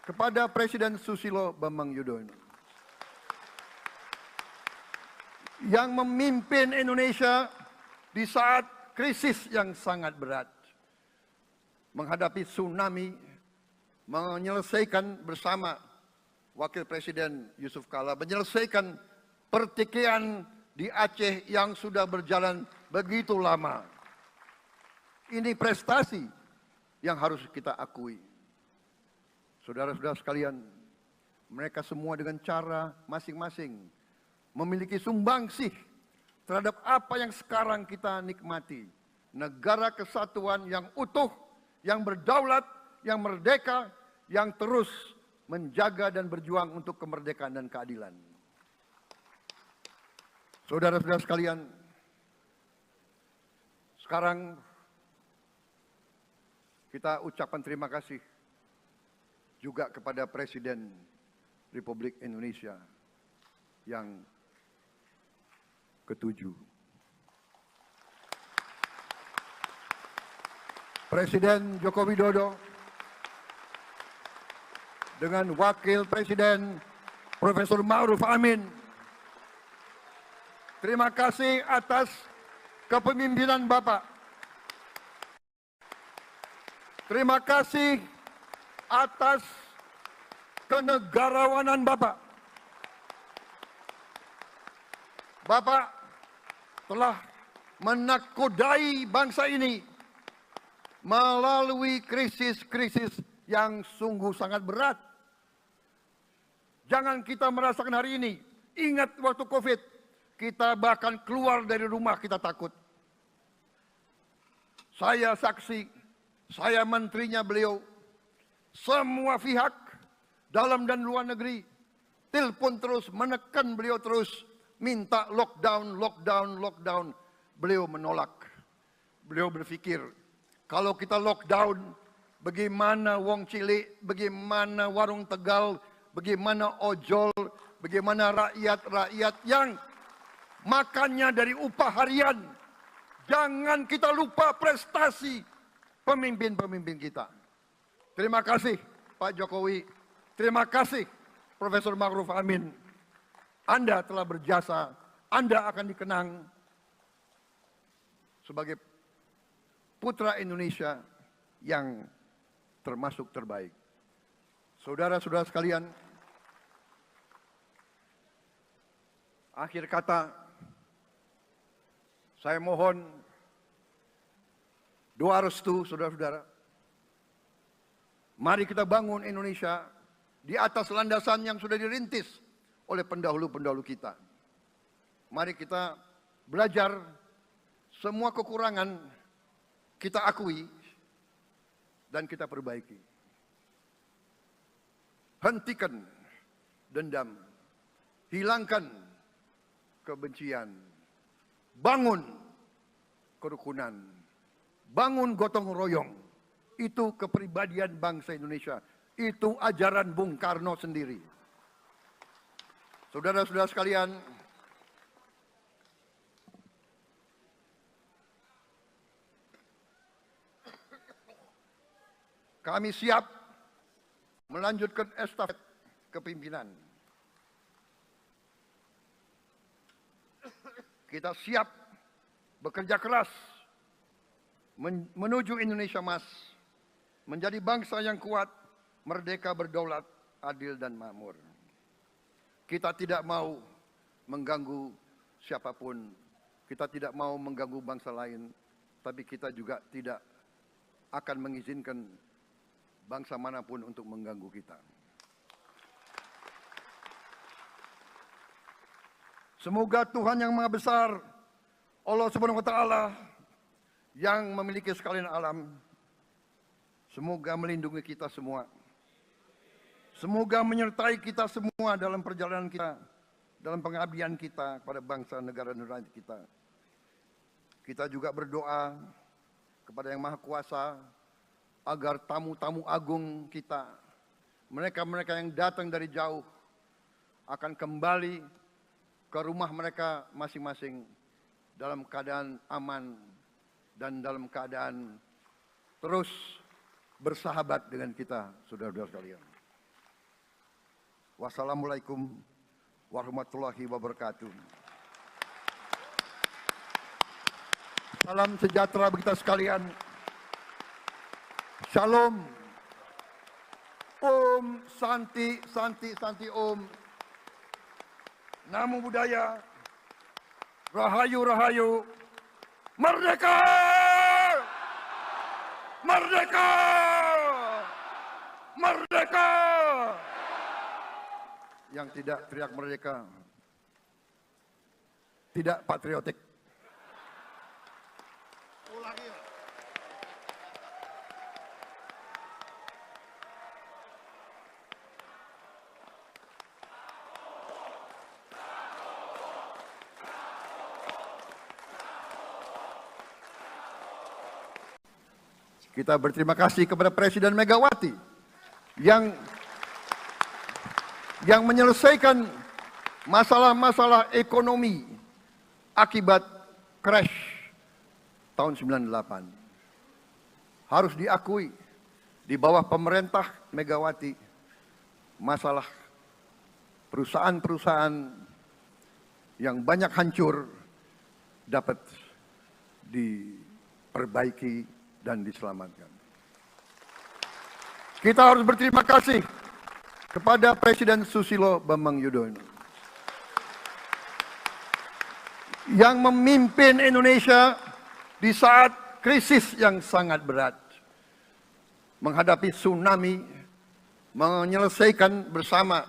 kepada Presiden Susilo Bambang Yudhoyono yang memimpin Indonesia di saat krisis yang sangat berat, menghadapi tsunami, menyelesaikan bersama Wakil Presiden Yusuf Kala, menyelesaikan pertikaian di Aceh yang sudah berjalan begitu lama. Ini prestasi yang harus kita akui. Saudara-saudara sekalian, mereka semua dengan cara masing-masing memiliki sumbangsih terhadap apa yang sekarang kita nikmati. Negara kesatuan yang utuh, yang berdaulat, yang merdeka, yang terus menjaga dan berjuang untuk kemerdekaan dan keadilan. Saudara-saudara sekalian, sekarang kita ucapkan terima kasih juga kepada Presiden Republik Indonesia yang ke-7. Presiden Joko Widodo dengan Wakil Presiden Profesor Ma'ruf Amin. Terima kasih atas kepemimpinan Bapak. Terima kasih atas kenegarawanan Bapak. Bapak telah menakodai bangsa ini melalui krisis-krisis yang sungguh sangat berat. Jangan kita merasakan hari ini. Ingat waktu COVID, kita bahkan keluar dari rumah kita takut. Saya saksi, saya menterinya beliau, semua pihak dalam dan luar negeri telepon terus, menekan beliau terus, minta lockdown, lockdown, lockdown. Beliau menolak. Beliau berpikir, kalau kita lockdown, bagaimana Wong Cilik, bagaimana warung Tegal, bagaimana ojol, bagaimana rakyat-rakyat yang makannya dari upah harian. Jangan kita lupa prestasi pemimpin-pemimpin kita. Terima kasih Pak Jokowi, terima kasih Profesor Ma'ruf Amin. Anda telah berjasa, Anda akan dikenang sebagai putra Indonesia yang termasuk terbaik. Saudara-saudara sekalian, akhir kata, saya mohon doa restu saudara-saudara. Mari kita bangun Indonesia di atas landasan yang sudah dirintis oleh pendahulu-pendahulu kita. Mari kita belajar, semua kekurangan kita akui dan kita perbaiki. Hentikan dendam, hilangkan kebencian, bangun kerukunan, bangun gotong royong. Itu kepribadian bangsa Indonesia. Itu ajaran Bung Karno sendiri. Saudara-saudara sekalian, kami siap melanjutkan estafet kepimpinan. Kita siap bekerja keras menuju Indonesia Emas, menjadi bangsa yang kuat, merdeka, berdaulat, adil dan makmur. Kita tidak mau mengganggu siapapun, kita tidak mau mengganggu bangsa lain, tapi kita juga tidak akan mengizinkan bangsa manapun untuk mengganggu kita. Semoga Tuhan yang Maha Besar, Allah Subhanahu wa Ta'ala, yang memiliki sekalian alam, semoga melindungi kita semua. Semoga menyertai kita semua dalam perjalanan kita, dalam pengabdian kita kepada bangsa, negara, dan rakyat kita. Kita juga berdoa kepada Yang Maha Kuasa agar tamu-tamu agung kita, mereka-mereka yang datang dari jauh, akan kembali ke rumah mereka masing-masing dalam keadaan aman dan dalam keadaan terus bersahabat dengan kita, saudara-saudara sekalian. Wassalamualaikum warahmatullahi wabarakatuh. Salam sejahtera bagi kita sekalian. Shalom. Om Santi, Santi, Santi Om. Namo Buddhaya. Rahayu, Rahayu. Merdeka! Merdeka! Merdeka! Yang tidak teriak merdeka tidak patriotik. Ulangi. Kita berterima kasih kepada Presiden Megawati yang menyelesaikan masalah-masalah ekonomi akibat crash tahun 98. Harus diakui, di bawah pemerintah Megawati, masalah perusahaan-perusahaan yang banyak hancur dapat diperbaiki dan diselamatkan. Kita harus berterima kasih kepada Presiden Susilo Bambang Yudhoyono yang memimpin Indonesia di saat krisis yang sangat berat, menghadapi tsunami, menyelesaikan bersama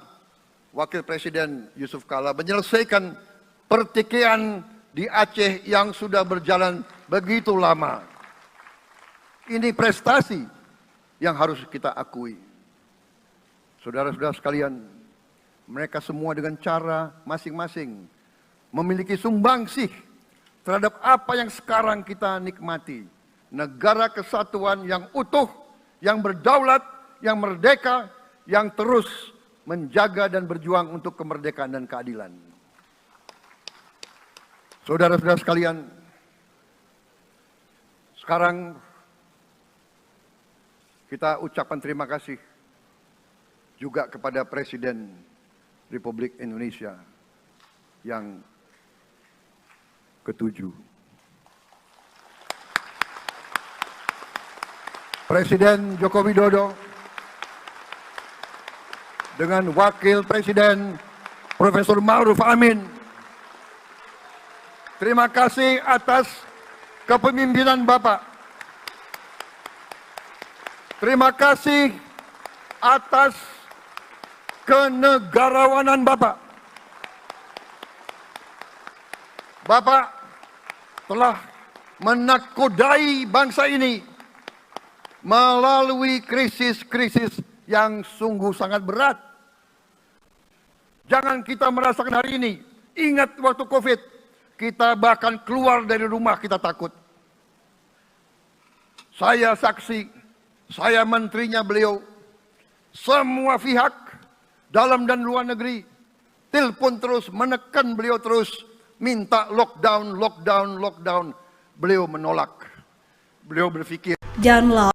Wakil Presiden Yusuf Kala, menyelesaikan pertikaian di Aceh yang sudah berjalan begitu lama. Ini prestasi yang harus kita akui. Saudara-saudara sekalian, mereka semua dengan cara masing-masing memiliki sumbangsih terhadap apa yang sekarang kita nikmati. Negara kesatuan yang utuh, yang berdaulat, yang merdeka, yang terus menjaga dan berjuang untuk kemerdekaan dan keadilan. Saudara-saudara sekalian, sekarang kita ucapkan terima kasih juga kepada Presiden Republik Indonesia yang ke-7. Presiden Joko Widodo dengan Wakil Presiden Profesor Ma'ruf Amin. Terima kasih atas kepemimpinan Bapak. Terima kasih atas kenegarawanan Bapak. Bapak telah menakodai bangsa ini melalui krisis-krisis yang sungguh sangat berat. Jangan kita merasakan hari ini. Ingat waktu COVID, kita bahkan keluar dari rumah kita takut. Saya saksi, saya menterinya beliau, semua pihak dalam dan luar negeri telepon terus, menekan beliau terus, minta lockdown, lockdown, lockdown. Beliau menolak. Beliau berpikir, Download.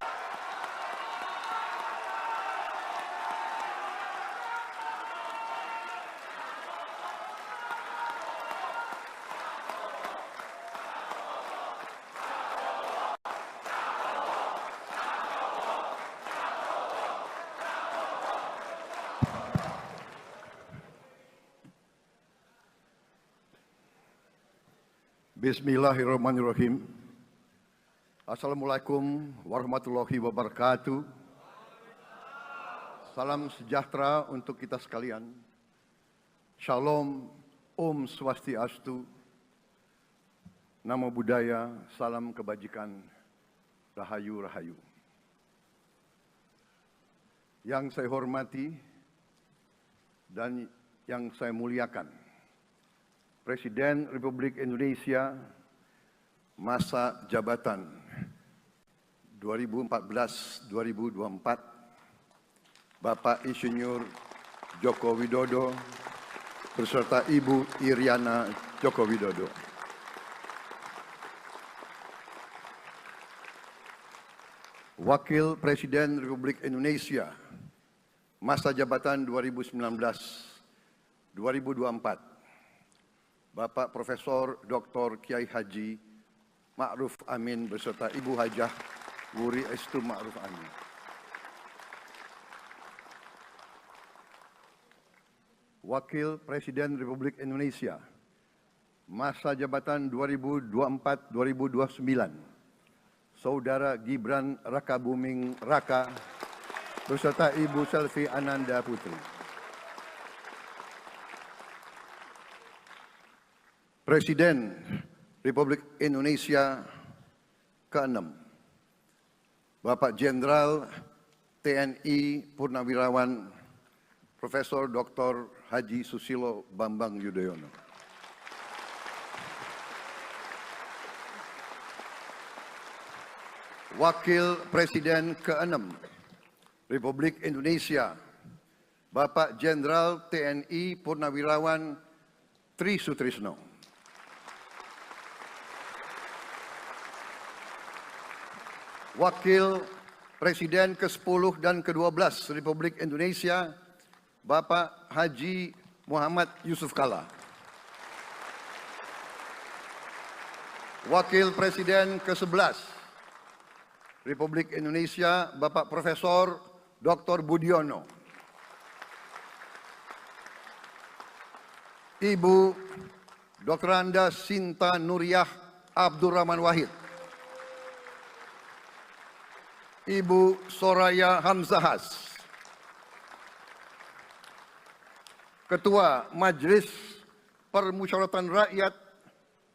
Bismillahirrahmanirrahim. Assalamualaikum warahmatullahi wabarakatuh. Salam sejahtera untuk kita sekalian. Shalom, Om Swastiastu, Namo Buddhaya, salam kebajikan, Rahayu Rahayu. Yang saya hormati dan yang saya muliakan, Presiden Republik Indonesia masa jabatan 2014-2024, Bapak Insinyur Joko Widodo beserta Ibu Iriana Joko Widodo. Wakil Presiden Republik Indonesia masa jabatan 2019-2024, Bapak Profesor Dr. Kiai Haji Ma'ruf Amin beserta Ibu Hajah Wuri Estu Ma'ruf Amin. Wakil Presiden Republik Indonesia masa jabatan 2024-2029, Saudara Gibran Rakabuming Raka beserta Ibu Selvi Ananda Putri. Presiden Republik Indonesia ke-6, Bapak Jenderal TNI Purnawirawan Profesor Dr. Haji Susilo Bambang Yudhoyono. Wakil Presiden ke-6 Republik Indonesia, Bapak Jenderal TNI Purnawirawan Tri Sutrisno. Wakil Presiden ke-10 dan ke-12 Republik Indonesia, Bapak Haji Muhammad Yusuf Kalla. Wakil Presiden ke-11 Republik Indonesia, Bapak Profesor Dr. Budiono. Ibu Dr. Anda Sinta Nuriyah Abdurrahman Wahid. Ibu Soraya Hamzahas. Ketua Majelis Permusyawaratan Rakyat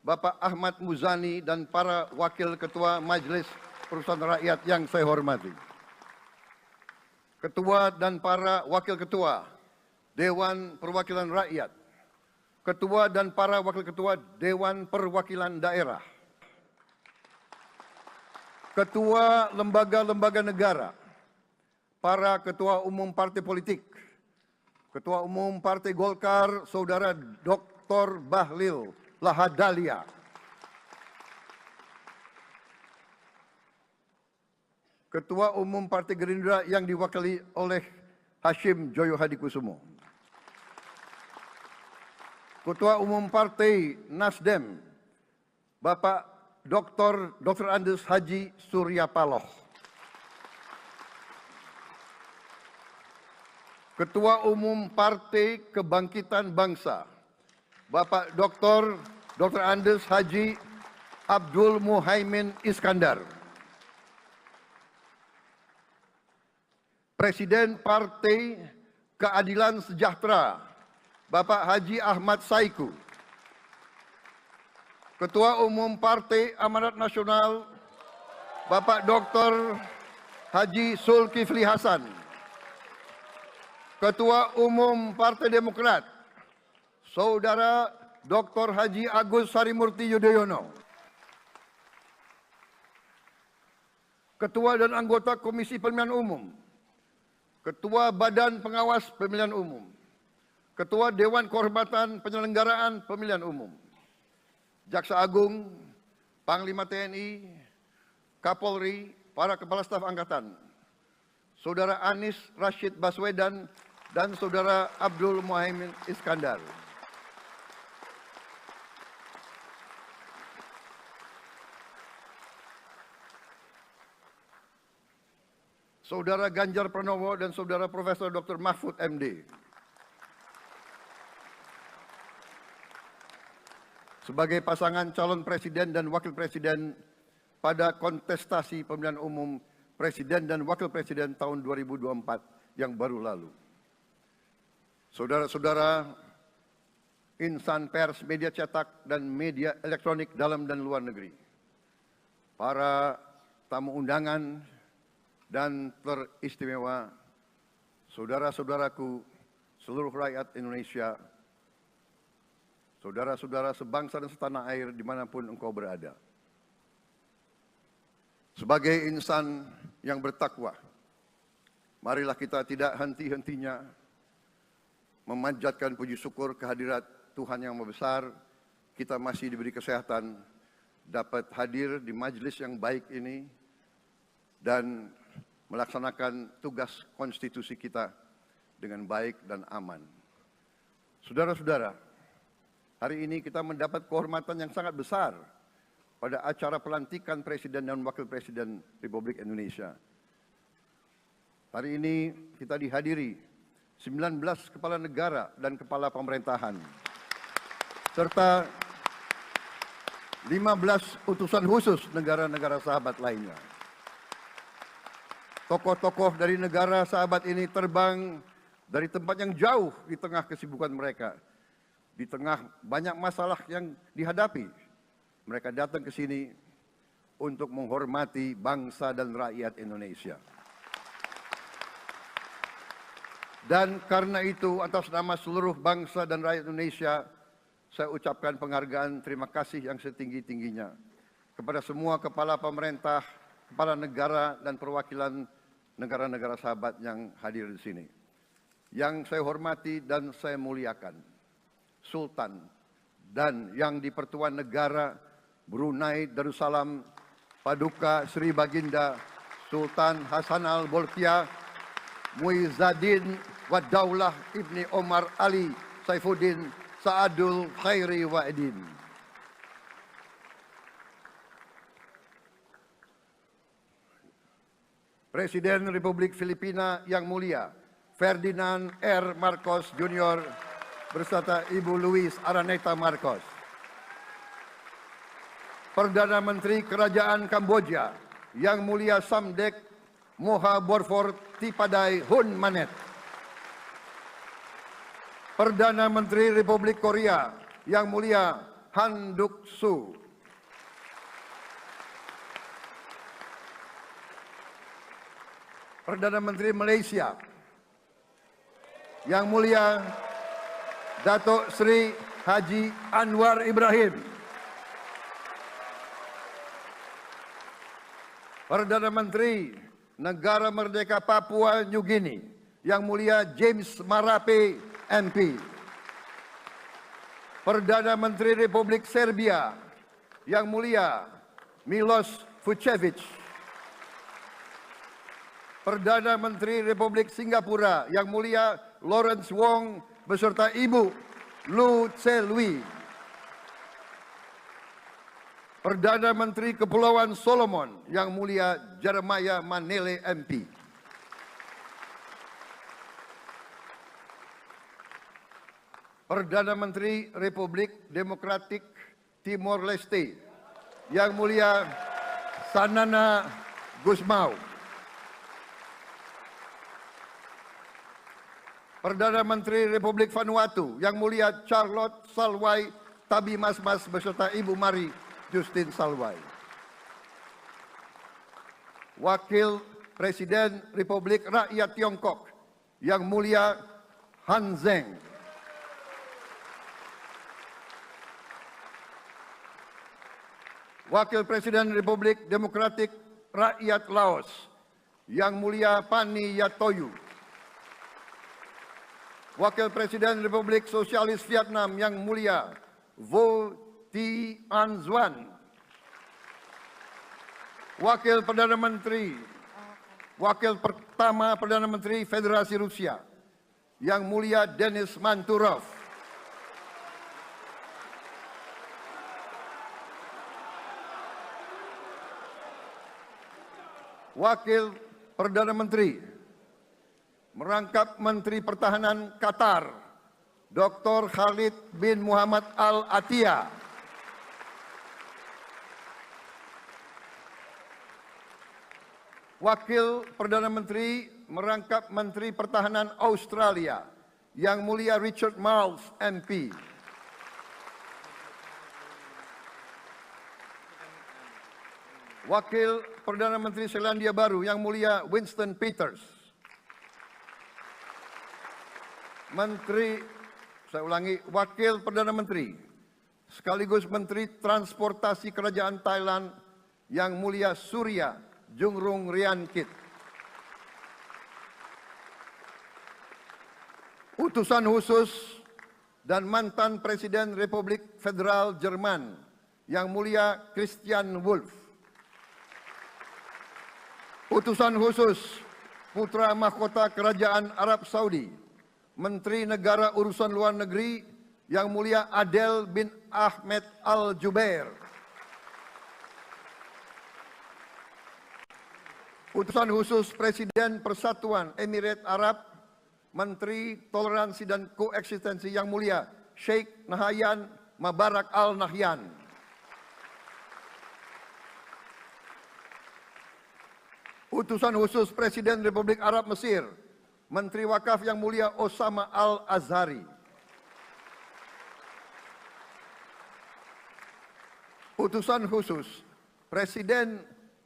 Bapak Ahmad Muzani dan para Wakil Ketua Majelis Permusyawaratan Rakyat yang saya hormati. Ketua dan para Wakil Ketua Dewan Perwakilan Rakyat. Ketua dan para Wakil Ketua Dewan Perwakilan Daerah. Ketua lembaga-lembaga negara. Para Ketua Umum Partai Politik. Ketua Umum Partai Golkar, Saudara Dr. Bahlil Lahadalia. Ketua Umum Partai Gerindra yang diwakili oleh Hashim Joyo Hadikusumo. Ketua Umum Partai Nasdem, Bapak Dr. Andes Haji Surya Paloh. Ketua Umum Partai Kebangkitan Bangsa, Bapak Dr. Andes Haji Abdul Muhaimin Iskandar. Presiden Partai Keadilan Sejahtera, Bapak Haji Ahmad Saiku. Ketua Umum Partai Amanat Nasional, Bapak Dr. Haji Zulkifli Hasan. Ketua Umum Partai Demokrat, Saudara Dr. Haji Agus Harimurti Yudhoyono. Ketua dan anggota Komisi Pemilihan Umum, Ketua Badan Pengawas Pemilihan Umum, Ketua Dewan Kehormatan Penyelenggaraan Pemilihan Umum, Jaksa Agung, Panglima TNI, Kapolri, para Kepala Staf Angkatan, Saudara Anies Rashid Baswedan, dan Saudara Abdul Muhaimin Iskandar. Saudara Ganjar Pranowo dan Saudara Profesor Dr. Mahfud MD. Sebagai pasangan calon presiden dan wakil presiden pada kontestasi pemilihan umum Presiden dan Wakil Presiden tahun 2024 yang baru lalu. Saudara-saudara, insan pers, media cetak, dan media elektronik dalam dan luar negeri, para tamu undangan dan teristimewa, saudara-saudaraku, seluruh rakyat Indonesia, saudara-saudara sebangsa dan setanah air dimanapun engkau berada. Sebagai insan yang bertakwa, marilah kita tidak henti-hentinya memanjatkan puji syukur kehadirat Tuhan yang Maha Besar. Kita masih diberi kesehatan, dapat hadir di majelis yang baik ini dan melaksanakan tugas konstitusi kita dengan baik dan aman. Saudara-saudara, hari ini kita mendapat kehormatan yang sangat besar pada acara pelantikan Presiden dan Wakil Presiden Republik Indonesia. Hari ini kita dihadiri 19 kepala negara dan kepala pemerintahan, serta 15 utusan khusus negara-negara sahabat lainnya. Tokoh-tokoh dari negara sahabat ini terbang dari tempat yang jauh di tengah kesibukan mereka, di tengah banyak masalah yang dihadapi. Mereka datang ke sini untuk menghormati bangsa dan rakyat Indonesia. Dan karena itu, atas nama seluruh bangsa dan rakyat Indonesia, saya ucapkan penghargaan terima kasih yang setinggi-tingginya kepada semua kepala pemerintah, kepala negara, dan perwakilan negara-negara sahabat yang hadir di sini. Yang saya hormati dan saya muliakan, Sultan dan yang di Pertuan Negara Brunei Darussalam Paduka Sri Baginda Sultan Hassanal Bolkiah Muizzaddin Wadaulah Ibni Omar Ali Saifuddin Saadul Khairi Wa'idin. Presiden Republik Filipina yang mulia Ferdinand R. Marcos Jr. beserta Ibu Luis Araneta Marcos. Perdana Menteri Kerajaan Kamboja yang mulia Samdech Moha Borfor Tipadai Hun Manet. Perdana Menteri Republik Korea yang mulia Han Duck-soo. Perdana Menteri Malaysia yang mulia Datuk Sri Haji Anwar Ibrahim. Perdana Menteri Negara Merdeka Papua New Guinea yang mulia James Marape MP. Perdana Menteri Republik Serbia yang mulia Milos Vucevic. Perdana Menteri Republik Singapura yang mulia Lawrence Wong beserta Ibu Lu Tse Lui. Perdana Menteri Kepulauan Solomon yang mulia Jeremiah Manele MP. Perdana Menteri Republik Demokratik Timor Leste yang mulia Sanana Gusmao. Perdana Menteri Republik Vanuatu yang mulia Charlotte Salwai Tabi Masmas beserta Ibu Mari Justin Salwai. Wakil Presiden Republik Rakyat Tiongkok yang mulia Han Zheng. Wakil Presiden Republik Demokratik Rakyat Laos yang mulia Pani Yatoyu. Wakil Presiden Republik Sosialis Vietnam yang mulia Vo Thi An Xuan. Wakil pertama Perdana Menteri Federasi Rusia yang mulia Denis Manturov. Wakil Perdana Menteri merangkap Menteri Pertahanan Qatar Dr. Khalid bin Muhammad Al Attiyah. Wakil Perdana Menteri merangkap Menteri Pertahanan Australia, Yang Mulia Richard Marles, MP. Wakil Perdana Menteri Selandia Baru, Yang Mulia Winston Peters. Wakil Perdana Menteri sekaligus Menteri Transportasi Kerajaan Thailand, Yang Mulia Surya Jungrung Riankit. Utusan khusus dan mantan Presiden Republik Federal Jerman, Yang Mulia Christian Wulff. Utusan khusus Putra Mahkota Kerajaan Arab Saudi, Menteri Negara Urusan Luar Negeri, Yang Mulia Adel bin Ahmed Al Jubair. Utusan khusus Presiden Persatuan Emirat Arab, Menteri Toleransi dan Koeksistensi, Yang Mulia Sheikh Nahyan Mubarak Al Nahyan. Utusan khusus Presiden Republik Arab Mesir, Menteri Wakaf, Yang Mulia Osama Al Azhari. Utusan khusus Presiden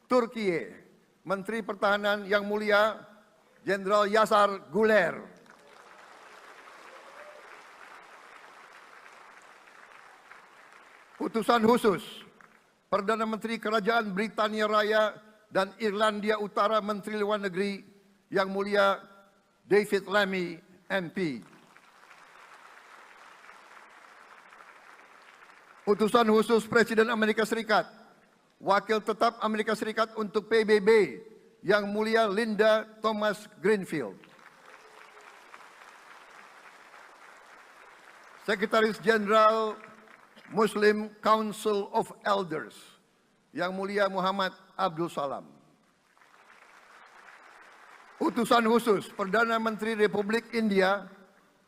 Turkiye, Menteri Pertahanan, Yang Mulia Jenderal Yasar Guler. Utusan khusus Perdana Menteri Kerajaan Britania Raya dan Irlandia Utara, Menteri Luar Negeri, Yang Mulia David Lammy, MP. Utusan khusus Presiden Amerika Serikat, Wakil Tetap Amerika Serikat untuk PBB, Yang Mulia Linda Thomas Greenfield. Sekretaris Jenderal Muslim Council of Elders, Yang Mulia Muhammad Abdul Salam. Utusan khusus Perdana Menteri Republik India,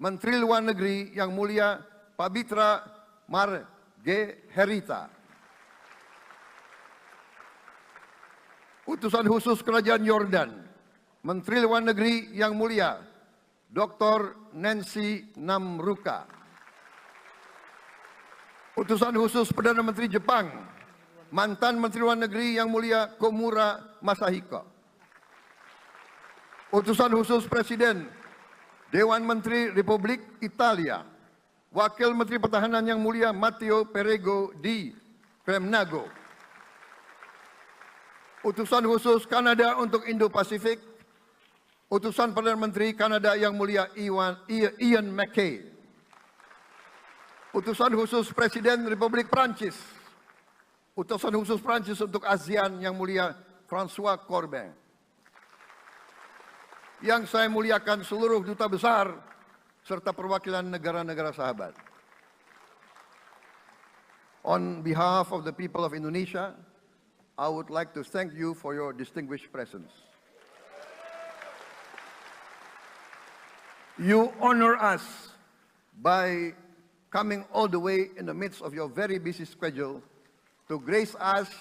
Menteri Luar Negeri, Yang Mulia Pabitra Margherita. Utusan khusus Kerajaan Yordan, Menteri Luar Negeri, Yang Mulia Dr. Nancy Namruka. Utusan khusus Perdana Menteri Jepang, mantan Menteri Luar Negeri, Yang Mulia Komura Masahiko. Utusan khusus Presiden Dewan Menteri Republik Italia, Wakil Menteri Pertahanan, Yang Mulia Matteo Perego di Kremnago. Utusan khusus Kanada untuk Indo-Pasifik, Utusan Perdana Menteri Kanada, Yang Mulia Ian MacKay. Utusan khusus Presiden Republik Prancis, Utusan khusus Prancis untuk ASEAN, Yang Mulia François Corbin. Yang saya muliakan seluruh duta besar serta perwakilan negara-negara sahabat. On behalf of the people of Indonesia, I would like to thank you for your distinguished presence. You honor us by coming all the way in the midst of your very busy schedule to grace us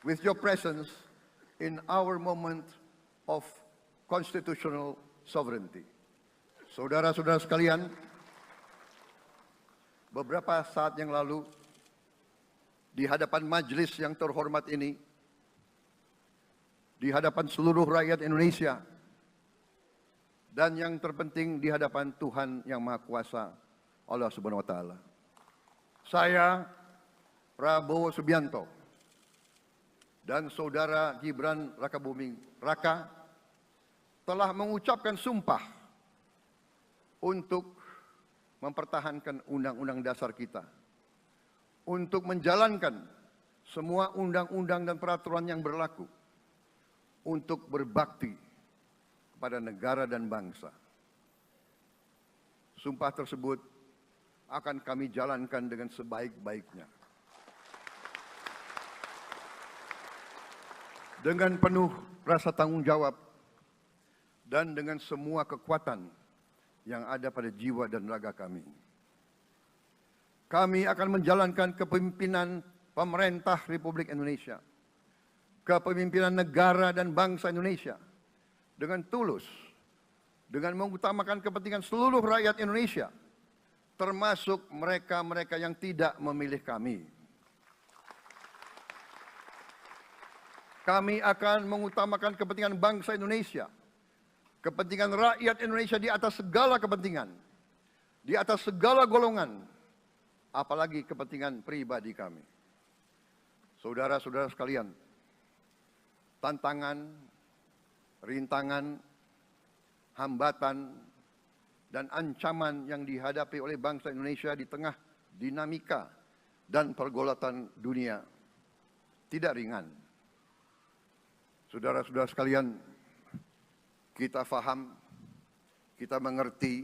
with your presence in our moment of constitutional sovereignty. Saudara-saudara sekalian, beberapa saat yang lalu, di hadapan majelis yang terhormat ini, di hadapan seluruh rakyat Indonesia, dan yang terpenting di hadapan Tuhan Yang Maha Kuasa, Allah Subhanahu wa Ta'ala. Saya, Prabowo Subianto, dan Saudara Gibran Rakabuming Raka telah mengucapkan sumpah untuk mempertahankan undang-undang dasar kita, untuk menjalankan semua undang-undang dan peraturan yang berlaku, untuk berbakti kepada negara dan bangsa. Sumpah tersebut akan kami jalankan dengan sebaik-baiknya. Dengan penuh rasa tanggung jawab dan dengan semua kekuatan yang ada pada jiwa dan raga kami. Kami akan menjalankan kepemimpinan pemerintah Republik Indonesia kepemimpinan negara dan bangsa Indonesia dengan tulus, dengan mengutamakan kepentingan seluruh rakyat Indonesia, termasuk mereka-mereka yang tidak memilih kami. Kami akan mengutamakan kepentingan bangsa Indonesia, kepentingan rakyat Indonesia di atas segala kepentingan, di atas segala golongan, apalagi kepentingan pribadi kami. Saudara-saudara sekalian, tantangan, rintangan, hambatan, dan ancaman yang dihadapi oleh bangsa Indonesia di tengah dinamika dan pergolatan dunia tidak ringan. Saudara-saudara sekalian, kita faham, kita mengerti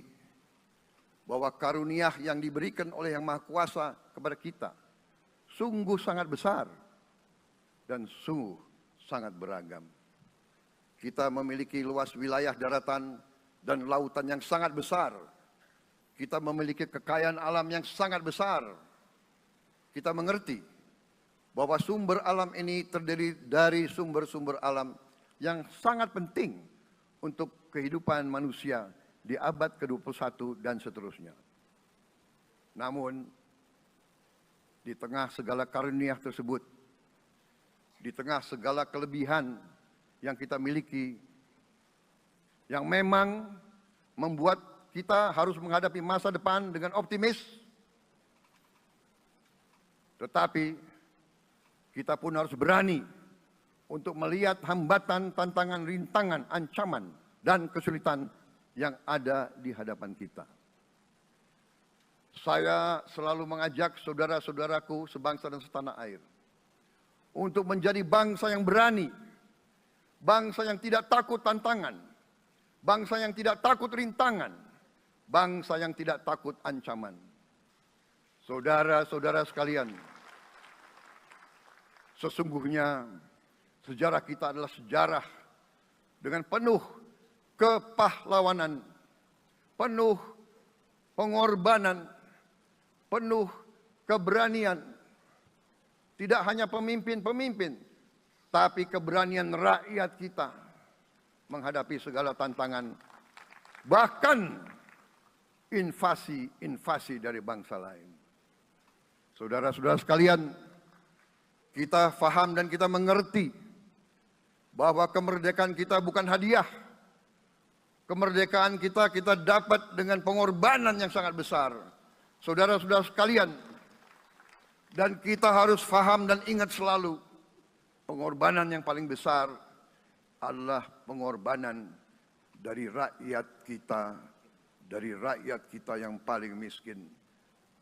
bahwa karunia yang diberikan oleh Yang Maha Kuasa kepada kita sungguh sangat besar dan sungguh sangat beragam. Kita memiliki luas wilayah daratan dan lautan yang sangat besar. Kita memiliki kekayaan alam yang sangat besar. Kita mengerti bahwa sumber alam ini terdiri dari sumber-sumber alam yang sangat penting untuk kehidupan manusia di abad ke-21 dan seterusnya. Namun, di tengah segala karunia tersebut, di tengah segala kelebihan yang kita miliki, yang memang membuat kita harus menghadapi masa depan dengan optimis, tetapi kita pun harus berani untuk melihat hambatan, tantangan, rintangan, ancaman, dan kesulitan yang ada di hadapan kita. Saya selalu mengajak saudara-saudaraku sebangsa dan setanah air untuk menjadi bangsa yang berani, bangsa yang tidak takut tantangan, bangsa yang tidak takut rintangan, bangsa yang tidak takut ancaman. Saudara-saudara sekalian, sesungguhnya sejarah kita adalah sejarah dengan penuh kepahlawanan, penuh pengorbanan, penuh keberanian. Tidak hanya pemimpin-pemimpin, tapi keberanian rakyat kita menghadapi segala tantangan, bahkan invasi-invasi dari bangsa lain. Saudara-saudara sekalian, kita faham dan kita mengerti bahwa kemerdekaan kita bukan hadiah. Kemerdekaan kita dapat dengan pengorbanan yang sangat besar. Saudara-saudara sekalian, dan kita harus faham dan ingat selalu, pengorbanan yang paling besar adalah pengorbanan dari rakyat kita yang paling miskin.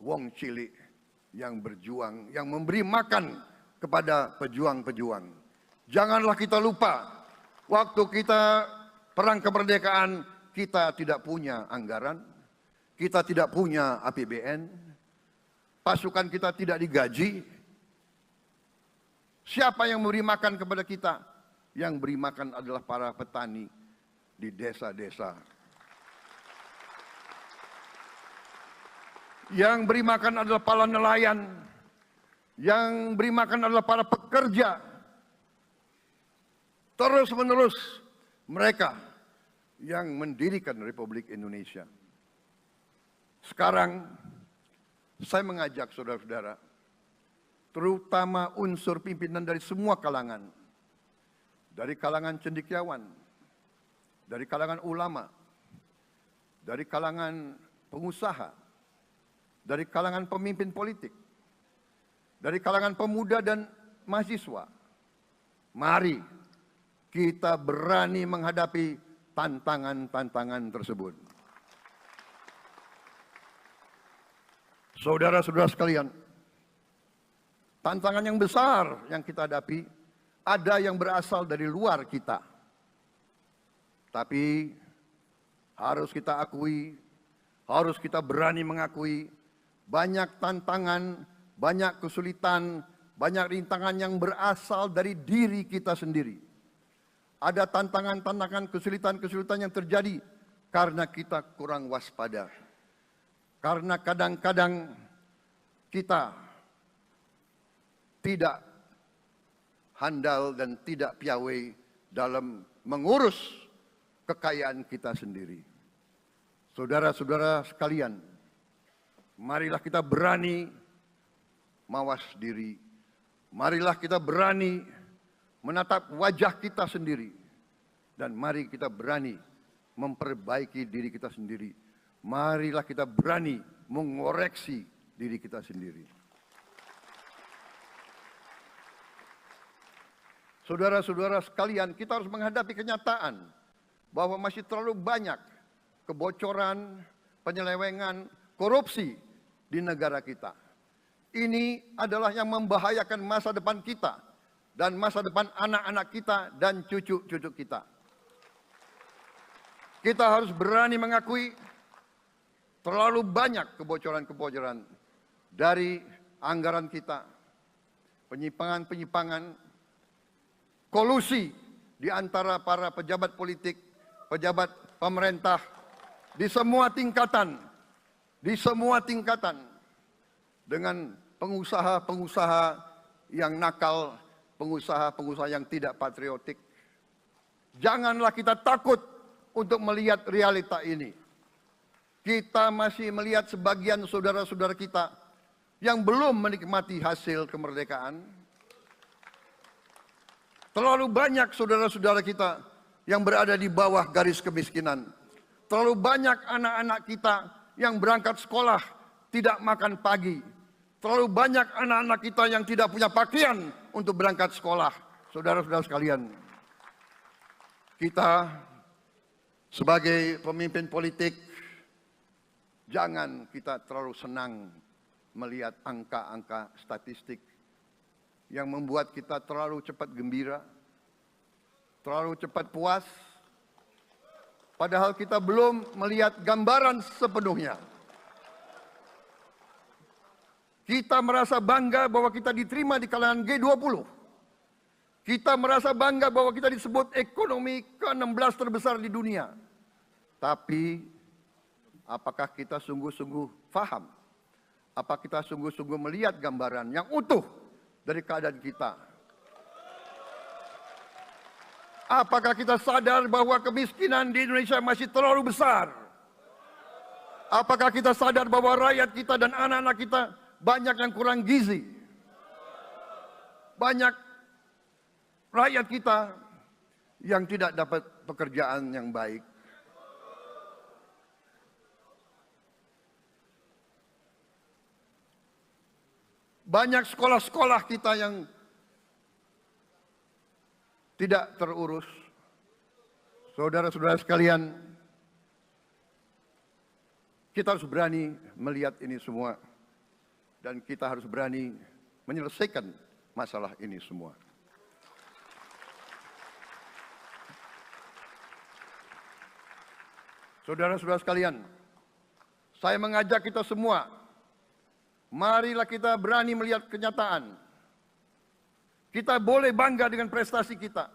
Wong cilik yang berjuang, yang memberi makan kepada pejuang-pejuang. Janganlah kita lupa, waktu kita perang kemerdekaan, kita tidak punya anggaran, kita tidak punya APBN, pasukan kita tidak digaji. Siapa yang memberi makan kepada kita? Yang beri makan adalah para petani di desa-desa. Yang beri makan adalah para nelayan. Yang beri makan adalah para pekerja. Terus-menerus mereka yang mendirikan Republik Indonesia. Sekarang saya mengajak saudara-saudara, terutama unsur pimpinan dari semua kalangan, dari kalangan cendekiawan, dari kalangan ulama, dari kalangan pengusaha, dari kalangan pemimpin politik, dari kalangan pemuda dan mahasiswa. Mari kita berani menghadapi tantangan-tantangan tersebut. Saudara-saudara sekalian, tantangan yang besar yang kita hadapi ada yang berasal dari luar kita. Tapi harus kita akui, harus kita berani mengakui, banyak tantangan, banyak kesulitan, banyak rintangan yang berasal dari diri kita sendiri. Ada tantangan-tantangan, kesulitan-kesulitan yang terjadi karena kita kurang waspada. Karena kadang-kadang kita tidak handal dan tidak piawai dalam mengurus kekayaan kita sendiri. Saudara-saudara sekalian, marilah kita berani mawas diri. Marilah kita berani menatap wajah kita sendiri. Dan mari kita berani memperbaiki diri kita sendiri. Marilah kita berani mengoreksi diri kita sendiri. Saudara-saudara sekalian, kita harus menghadapi kenyataan bahwa masih terlalu banyak kebocoran, penyelewengan, korupsi di negara kita. Ini adalah yang membahayakan masa depan kita dan masa depan anak-anak kita dan cucu-cucu kita. Kita harus berani mengakui terlalu banyak kebocoran-kebocoran dari anggaran kita, penyimpangan-penyimpangan, kolusi di antara para pejabat politik, pejabat pemerintah, di semua tingkatan, dengan pengusaha-pengusaha yang nakal, pengusaha-pengusaha yang tidak patriotik. Janganlah kita takut untuk melihat realita ini. Kita masih melihat sebagian saudara-saudara kita yang belum menikmati hasil kemerdekaan. Terlalu banyak saudara-saudara kita yang berada di bawah garis kemiskinan. Terlalu banyak anak-anak kita yang berangkat sekolah tidak makan pagi. Terlalu banyak anak-anak kita yang tidak punya pakaian untuk berangkat sekolah. Saudara-saudara sekalian, kita sebagai pemimpin politik, jangan kita terlalu senang melihat angka-angka statistik yang membuat kita terlalu cepat gembira, terlalu cepat puas, padahal kita belum melihat gambaran sepenuhnya. Kita merasa bangga bahwa kita diterima di kalangan G20. Kita merasa bangga bahwa kita disebut ekonomi ke-16 terbesar di dunia. Tapi, apakah kita sungguh-sungguh paham? Apa kita sungguh-sungguh melihat gambaran yang utuh dari keadaan kita? Apakah kita sadar bahwa kemiskinan di Indonesia masih terlalu besar? Apakah kita sadar bahwa rakyat kita dan anak-anak kita banyak yang kurang gizi? Banyak rakyat kita yang tidak dapat pekerjaan yang baik. Banyak sekolah-sekolah kita yang tidak terurus. Saudara-saudara sekalian, kita harus berani melihat ini semua. Dan kita harus berani menyelesaikan masalah ini semua. Saudara-saudara sekalian, saya mengajak kita semua, marilah kita berani melihat kenyataan. Kita boleh bangga dengan prestasi kita.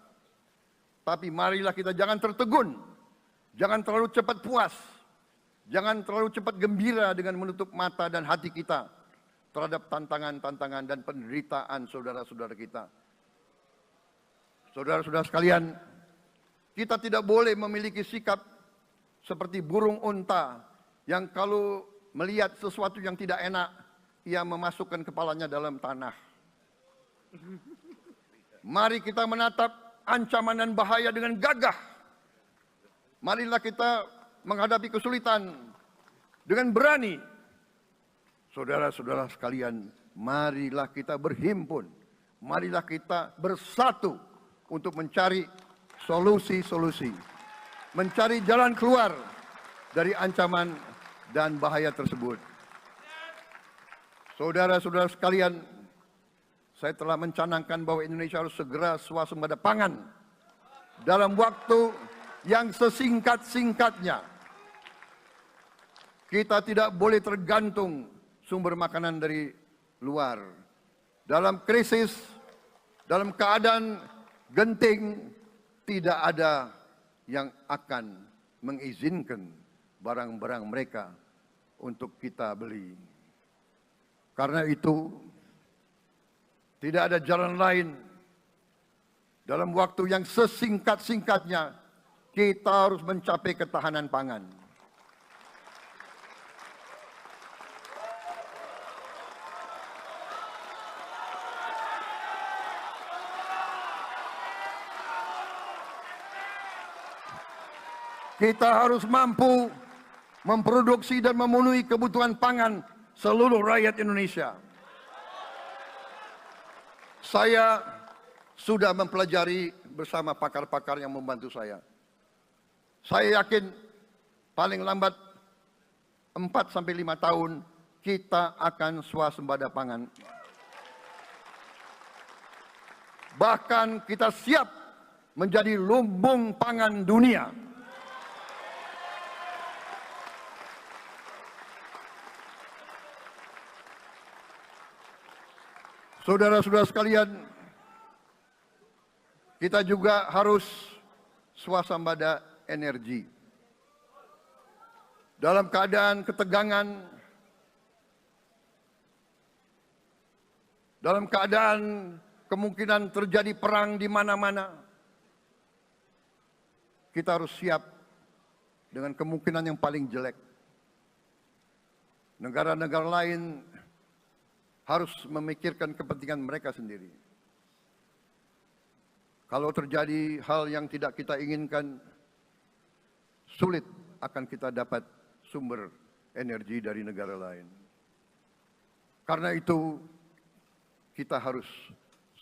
Tapi marilah kita jangan tertegun. Jangan terlalu cepat puas. Jangan terlalu cepat gembira dengan menutup mata dan hati kita terhadap tantangan-tantangan dan penderitaan saudara-saudara kita. Saudara-saudara sekalian, kita tidak boleh memiliki sikap seperti burung unta yang kalau melihat sesuatu yang tidak enak, ia memasukkan kepalanya dalam tanah. Mari kita menatap ancaman dan bahaya dengan gagah. Marilah kita menghadapi kesulitan dengan berani. Saudara-saudara sekalian, marilah kita berhimpun. Marilah kita bersatu untuk mencari solusi-solusi. Mencari jalan keluar dari ancaman dan bahaya tersebut. Saudara-saudara sekalian, saya telah mencanangkan bahwa Indonesia harus segera swasembada pangan dalam waktu yang sesingkat-singkatnya. Kita tidak boleh tergantung sumber makanan dari luar. Dalam krisis, dalam keadaan genting, tidak ada yang akan mengizinkan barang-barang mereka untuk kita beli. Karena itu, tidak ada jalan lain dalam waktu yang sesingkat-singkatnya kita harus mencapai ketahanan pangan. Kita harus mampu memproduksi dan memenuhi kebutuhan pangan seluruh rakyat Indonesia. Saya sudah mempelajari bersama pakar-pakar yang membantu saya. Saya yakin paling lambat 4-5 tahun kita akan swasembada pangan. Bahkan kita siap menjadi lumbung pangan dunia. Saudara-saudara sekalian, kita juga harus swasembada energi. Dalam keadaan ketegangan, dalam keadaan kemungkinan terjadi perang di mana-mana, kita harus siap dengan kemungkinan yang paling jelek. Negara-negara lain harus memikirkan kepentingan mereka sendiri. Kalau terjadi hal yang tidak kita inginkan, sulit akan kita dapat sumber energi dari negara lain. Karena itu, kita harus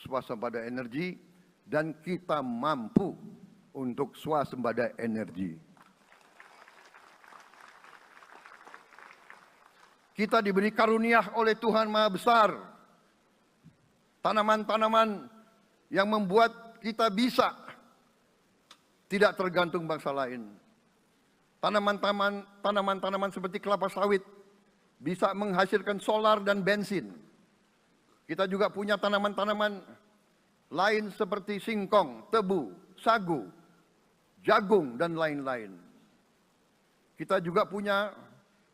swasembada energi dan kita mampu untuk swasembada energi. Kita diberi karunia oleh Tuhan Maha Besar. Tanaman-tanaman yang membuat kita bisa tidak tergantung bangsa lain. Tanaman-tanaman seperti kelapa sawit bisa menghasilkan solar dan bensin. Kita juga punya tanaman-tanaman lain seperti singkong, tebu, sagu, jagung, dan lain-lain. Kita juga punya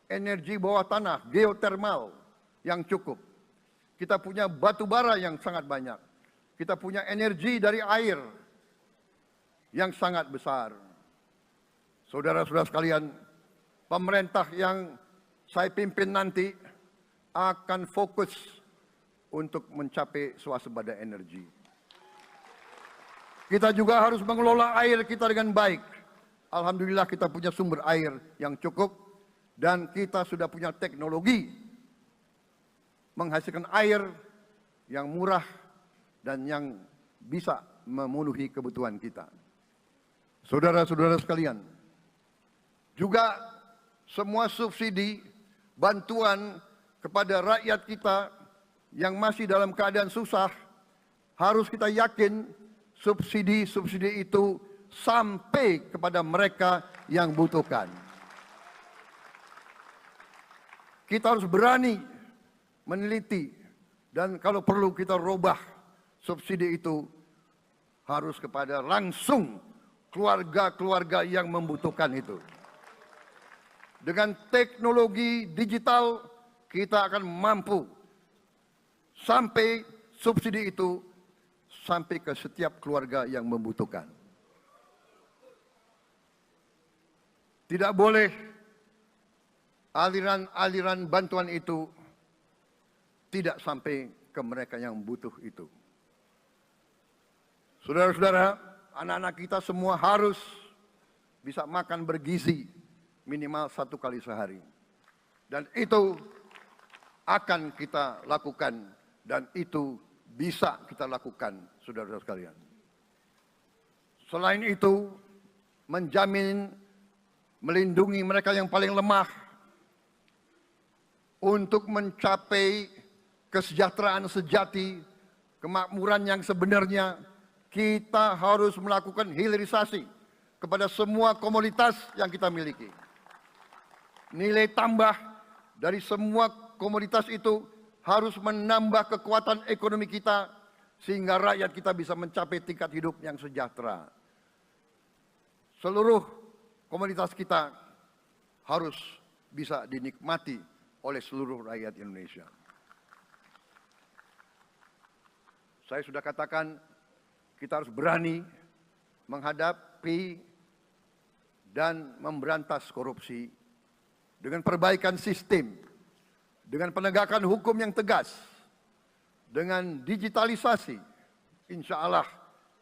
energi bawah tanah, geotermal yang cukup. Kita punya batu bara yang sangat banyak. Kita punya energi dari air yang sangat besar. Saudara-saudara sekalian, pemerintah yang saya pimpin nanti akan fokus untuk mencapai swasembada energi. Kita juga harus mengelola air kita dengan baik. Alhamdulillah kita punya sumber air yang cukup. Dan kita sudah punya teknologi menghasilkan air yang murah dan yang bisa memenuhi kebutuhan kita. Saudara-saudara sekalian, juga semua subsidi, bantuan kepada rakyat kita yang masih dalam keadaan susah, harus kita yakin subsidi-subsidi itu sampai kepada mereka yang butuhkan. Kita harus berani meneliti dan kalau perlu kita robah subsidi itu harus kepada langsung keluarga-keluarga yang membutuhkan itu. Dengan teknologi digital kita akan mampu sampai subsidi itu sampai ke setiap keluarga yang membutuhkan. Tidak boleh aliran-aliran bantuan itu tidak sampai ke mereka yang butuh itu. Saudara-saudara, anak-anak kita semua harus bisa makan bergizi minimal 1 kali sehari. Dan itu akan kita lakukan dan itu bisa kita lakukan, saudara-saudara sekalian. Selain itu, menjamin, melindungi mereka yang paling lemah, untuk mencapai kesejahteraan sejati, kemakmuran yang sebenarnya, kita harus melakukan hilirisasi kepada semua komoditas yang kita miliki. Nilai tambah dari semua komoditas itu harus menambah kekuatan ekonomi kita sehingga rakyat kita bisa mencapai tingkat hidup yang sejahtera. Seluruh komoditas kita harus bisa dinikmati oleh seluruh rakyat Indonesia. Saya sudah katakan Kita harus berani menghadapi dan memberantas korupsi dengan perbaikan sistem, dengan penegakan hukum yang tegas, dengan digitalisasi. Insya Allah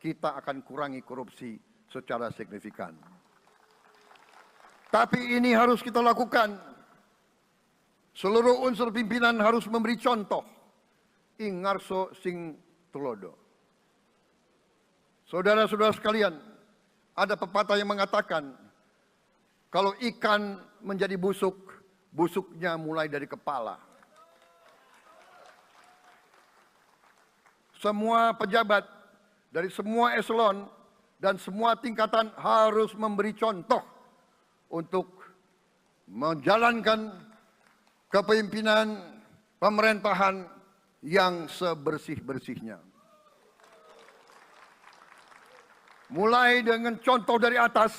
kita akan kurangi korupsi secara signifikan. Tapi ini harus kita lakukan. Seluruh unsur pimpinan harus memberi contoh. Ing ngarso sing tulodo. Saudara-saudara sekalian, ada pepatah yang mengatakan, kalau ikan menjadi busuk, busuknya mulai dari kepala. Semua pejabat dari semua eselon dan semua tingkatan harus memberi contoh untuk menjalankan kepemimpinan pemerintahan yang sebersih-bersihnya. Mulai dengan contoh dari atas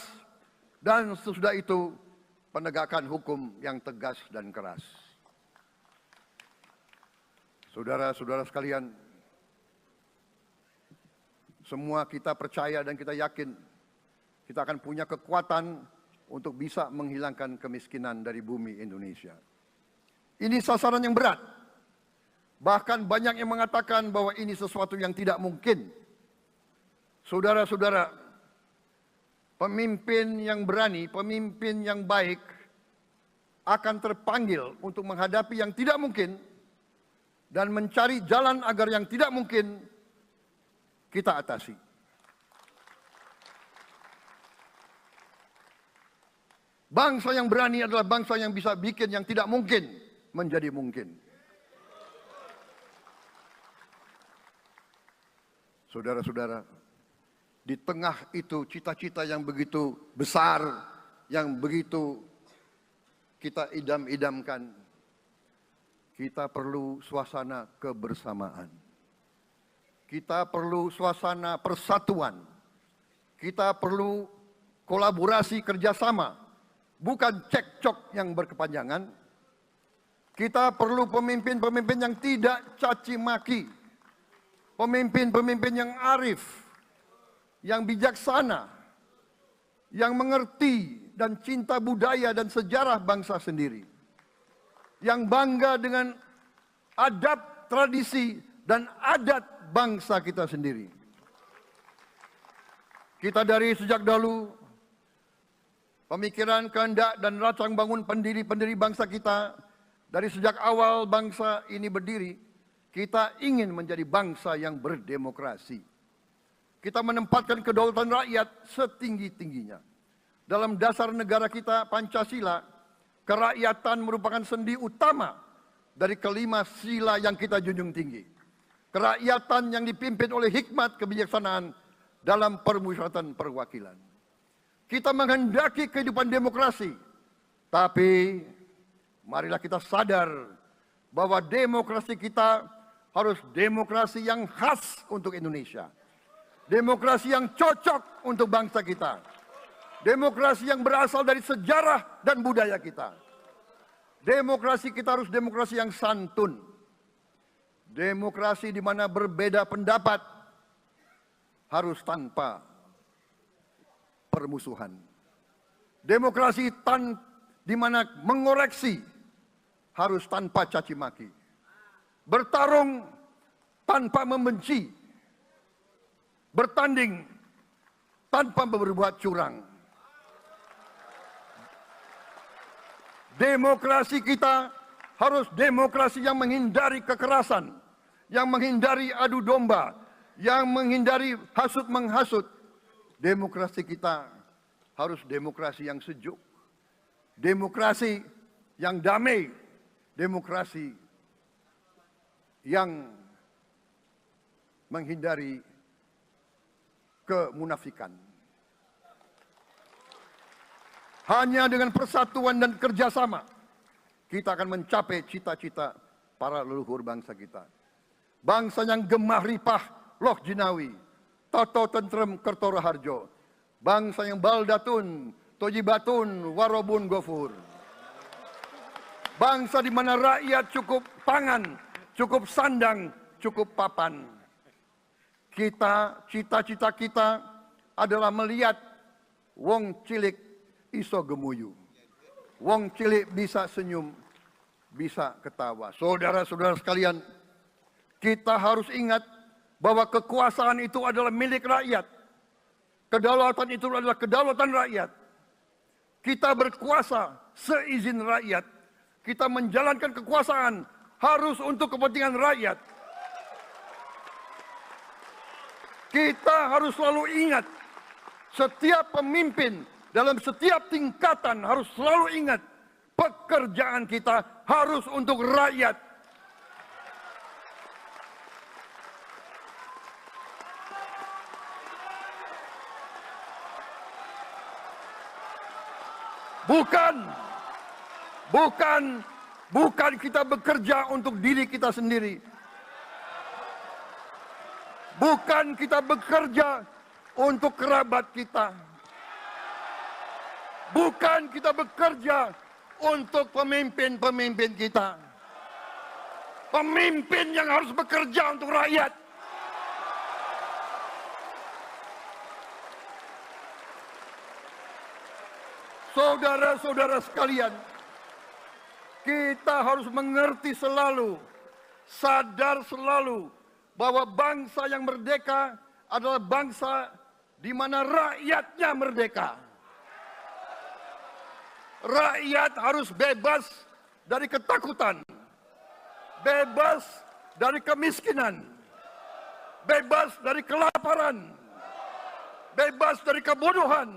dan sesudah itu penegakan hukum yang tegas dan keras. Saudara-saudara sekalian, semua kita percaya dan kita yakin kita akan punya kekuatan untuk bisa menghilangkan kemiskinan dari bumi Indonesia. Ini sasaran yang berat. Bahkan banyak yang mengatakan bahwa ini sesuatu yang tidak mungkin. Saudara-saudara, pemimpin yang berani, pemimpin yang baik akan terpanggil untuk menghadapi yang tidak mungkin dan mencari jalan agar yang tidak mungkin kita atasi. Bangsa yang berani adalah bangsa yang bisa bikin yang tidak mungkin menjadi mungkin. Saudara-saudara, di tengah itu cita-cita yang begitu besar, yang begitu kita idam-idamkan, kita perlu suasana kebersamaan. Kita perlu suasana persatuan. Kita perlu kolaborasi kerjasama, bukan cekcok yang berkepanjangan. Kita perlu pemimpin-pemimpin yang tidak caci maki, pemimpin-pemimpin yang arif, yang bijaksana, yang mengerti dan cinta budaya dan sejarah bangsa sendiri, yang bangga dengan adab, tradisi, dan adat bangsa kita sendiri. Kita dari sejak dahulu, pemikiran, kehendak, dan rancang bangun pendiri-pendiri bangsa kita, dari sejak awal bangsa ini berdiri, kita ingin menjadi bangsa yang berdemokrasi. Kita menempatkan kedaulatan rakyat setinggi-tingginya. Dalam dasar negara kita, Pancasila, kerakyatan merupakan sendi utama dari kelima sila yang kita junjung tinggi. Kerakyatan yang dipimpin oleh hikmat kebijaksanaan dalam permusyawaratan perwakilan. Kita menghendaki kehidupan demokrasi, tapi marilah kita sadar bahwa demokrasi kita harus demokrasi yang khas untuk Indonesia. Demokrasi yang cocok untuk bangsa kita. Demokrasi yang berasal dari sejarah dan budaya kita. Demokrasi kita harus demokrasi yang santun. Demokrasi di mana berbeda pendapat harus tanpa permusuhan. Demokrasi di mana mengoreksi harus tanpa caci maki. Bertarung tanpa membenci. Bertanding tanpa berbuat curang. Demokrasi kita harus demokrasi yang menghindari kekerasan, yang menghindari adu domba, yang menghindari hasut menghasut. Demokrasi kita harus demokrasi yang sejuk, demokrasi yang damai, demokrasi yang menghindari kemunafikan. Hanya dengan persatuan dan kerjasama kita akan mencapai cita-cita para leluhur bangsa kita. Bangsa yang gemah ripah loh jinawi, toto tentrem kertoro harjo. Bangsa yang baldatun, tojibatun, warobun gofur. Bangsa di mana rakyat cukup pangan, cukup sandang, cukup papan. Cita-cita kita adalah melihat wong cilik iso gemuyu. Wong cilik bisa senyum, bisa ketawa. Saudara-saudara sekalian, kita harus ingat bahwa kekuasaan itu adalah milik rakyat. Kedaulatan itu adalah kedaulatan rakyat. Kita berkuasa seizin rakyat. Kita menjalankan kekuasaan harus untuk kepentingan rakyat. Kita harus selalu ingat, setiap pemimpin dalam setiap tingkatan harus selalu ingat, pekerjaan kita harus untuk rakyat. Bukan kita bekerja untuk diri kita sendiri. Bukan kita bekerja untuk kerabat kita. Bukan kita bekerja untuk pemimpin-pemimpin kita. Pemimpin yang harus bekerja untuk rakyat. Saudara-saudara sekalian, kita harus mengerti selalu, sadar selalu, bahwa bangsa yang merdeka adalah bangsa di mana rakyatnya merdeka. Rakyat harus bebas dari ketakutan, bebas dari kemiskinan, bebas dari kelaparan, bebas dari kebodohan,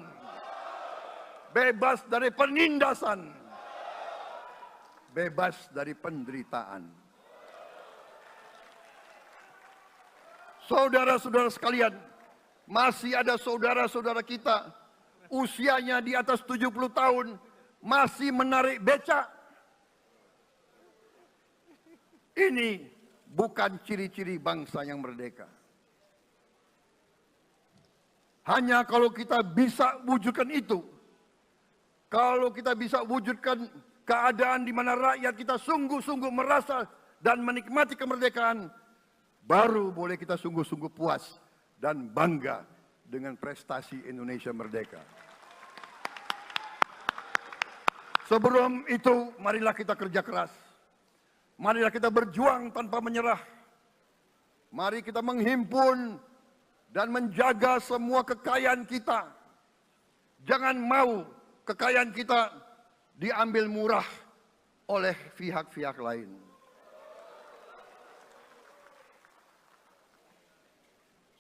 bebas dari penindasan, bebas dari penderitaan. Saudara-saudara sekalian, masih ada saudara-saudara kita usianya di atas 70 tahun masih menarik becak. Ini bukan ciri-ciri bangsa yang merdeka. Hanya kalau kita bisa wujudkan itu, kalau kita bisa wujudkan keadaan di mana rakyat kita sungguh-sungguh merasa dan menikmati kemerdekaan, baru boleh kita sungguh-sungguh puas dan bangga dengan prestasi Indonesia merdeka. Sebelum itu, marilah kita kerja keras. Marilah kita berjuang tanpa menyerah. Mari kita menghimpun dan menjaga semua kekayaan kita. Jangan mau kekayaan kita diambil murah oleh pihak-pihak lain.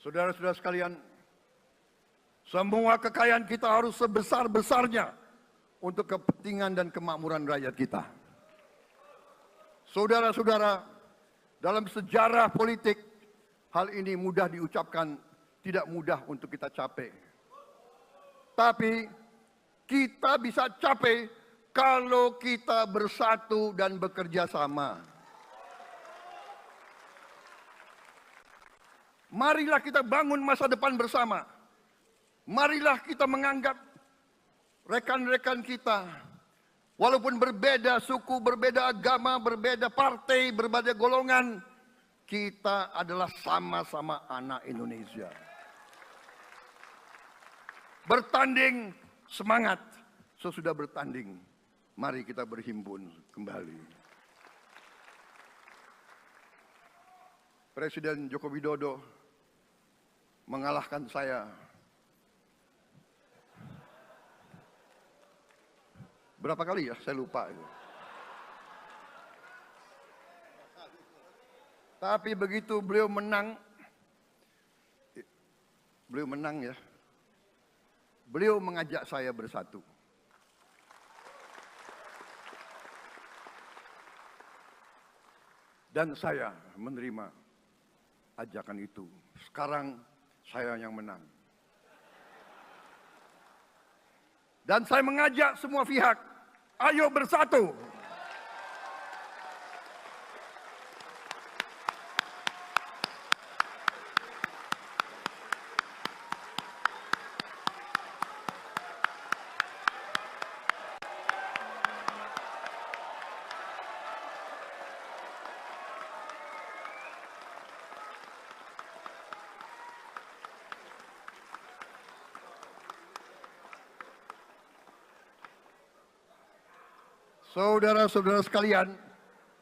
Saudara-saudara sekalian, semua kekayaan kita harus sebesar-besarnya untuk kepentingan dan kemakmuran rakyat kita. Saudara-saudara, dalam sejarah politik, hal ini mudah diucapkan, tidak mudah untuk kita capai. Tapi kita bisa capai kalau kita bersatu dan bekerja sama. Marilah kita bangun masa depan bersama. Marilah kita menganggap rekan-rekan kita, walaupun berbeda suku, berbeda agama, berbeda partai, berbeda golongan, kita adalah sama-sama anak Indonesia. Bertanding semangat, sesudah bertanding, mari kita berhimpun kembali. Presiden Joko Widodo mengalahkan saya berapa kali ya, saya lupa. Tapi begitu beliau menang ya, beliau mengajak saya bersatu. Dan saya menerima ajakan itu. Sekarang saya yang menang. Dan saya mengajak semua pihak, ayo bersatu. Saudara-saudara sekalian,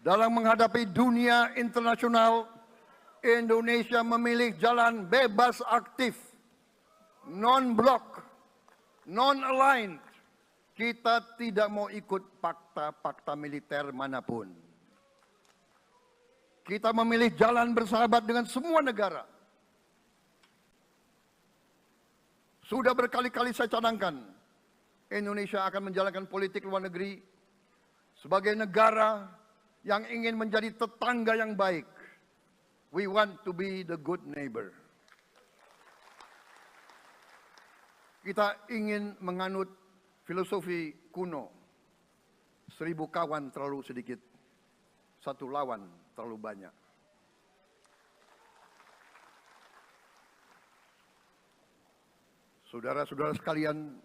dalam menghadapi dunia internasional, Indonesia memilih jalan bebas aktif, non-blok, non-aligned. Kita tidak mau ikut fakta-fakta militer manapun. Kita memilih jalan bersahabat dengan semua negara. Sudah berkali-kali saya cadangkan, Indonesia akan menjalankan politik luar negeri sebagai negara yang ingin menjadi tetangga yang baik. We want to be the good neighbor. Kita ingin menganut filosofi kuno, 1000 kawan terlalu sedikit, 1 lawan terlalu banyak. Saudara-saudara sekalian,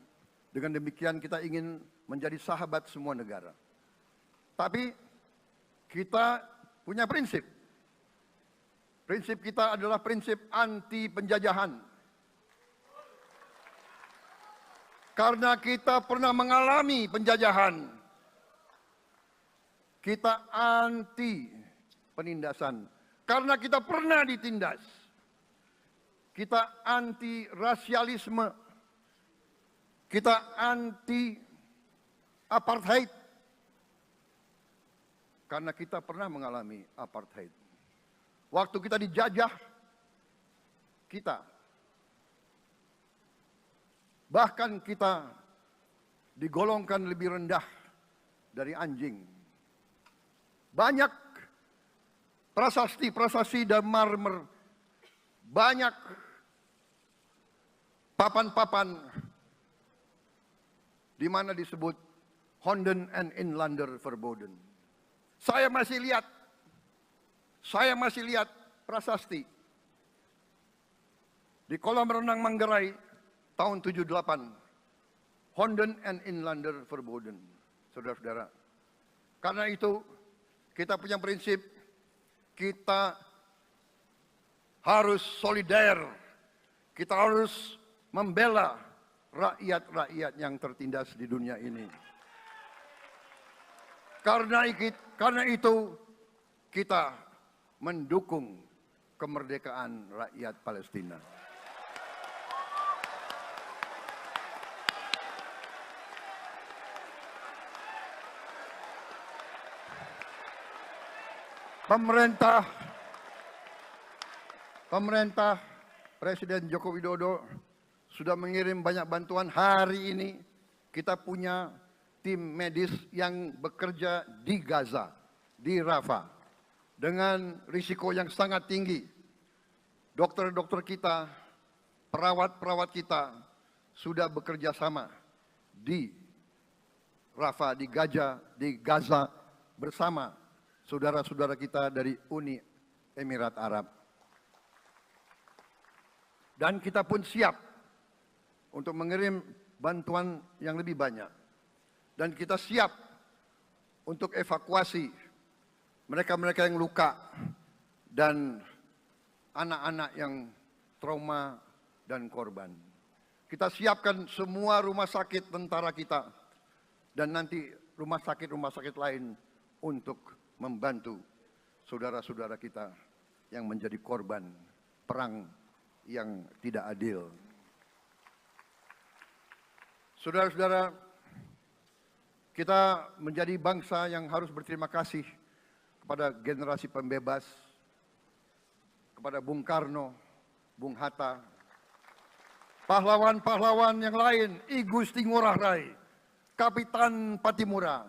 dengan demikian kita ingin menjadi sahabat semua negara. Tapi kita punya prinsip. Prinsip kita adalah prinsip anti penjajahan. Karena kita pernah mengalami penjajahan. Kita anti penindasan. Karena kita pernah ditindas. Kita anti rasialisme. Kita anti apartheid. Karena kita pernah mengalami apartheid. Waktu kita dijajah, kita bahkan kita digolongkan lebih rendah dari anjing. Banyak prasasti dan marmer, banyak papan-papan di mana disebut Honden en Inlander Verboden. Saya masih lihat prasasti di kolam renang Manggarai tahun 78. Honden en Inlander Verboden, saudara-saudara. Karena itu kita punya prinsip, kita harus solider, kita harus membela rakyat-rakyat yang tertindas di dunia ini. Karena itu kita mendukung kemerdekaan rakyat Palestina. Pemerintah Presiden Joko Widodo sudah mengirim banyak bantuan. Hari ini kita punya tim medis yang bekerja di Gaza, di Rafah, dengan risiko yang sangat tinggi. Dokter-dokter kita, perawat-perawat kita sudah bekerja sama di Rafah, di Gaza bersama saudara-saudara kita dari Uni Emirat Arab. Dan kita pun siap untuk mengirim bantuan yang lebih banyak. Dan kita siap untuk evakuasi mereka-mereka yang luka dan anak-anak yang trauma dan korban. Kita siapkan semua rumah sakit tentara kita dan nanti rumah sakit lain untuk membantu saudara-saudara kita yang menjadi korban perang yang tidak adil. Saudara-saudara, kita menjadi bangsa yang harus berterima kasih kepada generasi pembebas, kepada Bung Karno, Bung Hatta, pahlawan-pahlawan yang lain, I Gusti Ngurah Rai, Kapitan Patimura,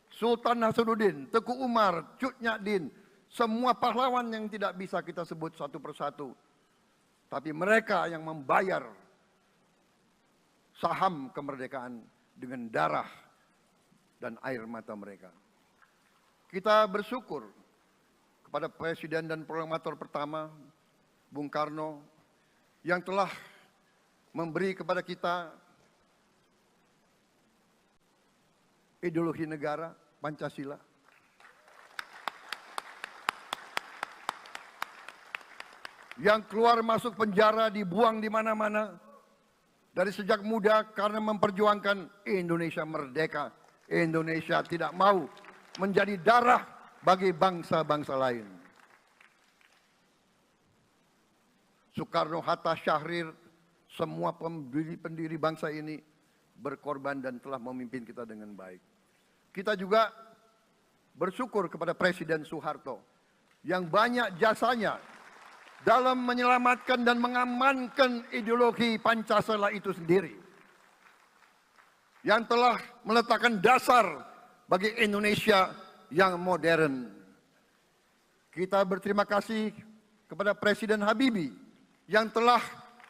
Sultan Hasanuddin, Teku Umar, Cut Nyak Din, semua pahlawan yang tidak bisa kita sebut satu persatu. Tapi mereka yang membayar saham kemerdekaan dengan darah dan air mata mereka. Kita bersyukur kepada Presiden dan Proklamator pertama, Bung Karno, yang telah memberi kepada kita ideologi negara, Pancasila. Yang keluar masuk penjara, dibuang di mana-mana. Dari sejak muda karena memperjuangkan Indonesia merdeka Indonesia tidak mau menjadi darah bagi bangsa-bangsa lain. Soekarno, Hatta, Syahrir, semua pendiri bangsa ini berkorban dan telah memimpin kita dengan baik. Kita juga bersyukur kepada Presiden Soeharto yang banyak jasanya dalam menyelamatkan dan mengamankan ideologi Pancasila itu sendiri, yang telah meletakkan dasar bagi Indonesia yang modern. Kita berterima kasih kepada Presiden Habibie yang telah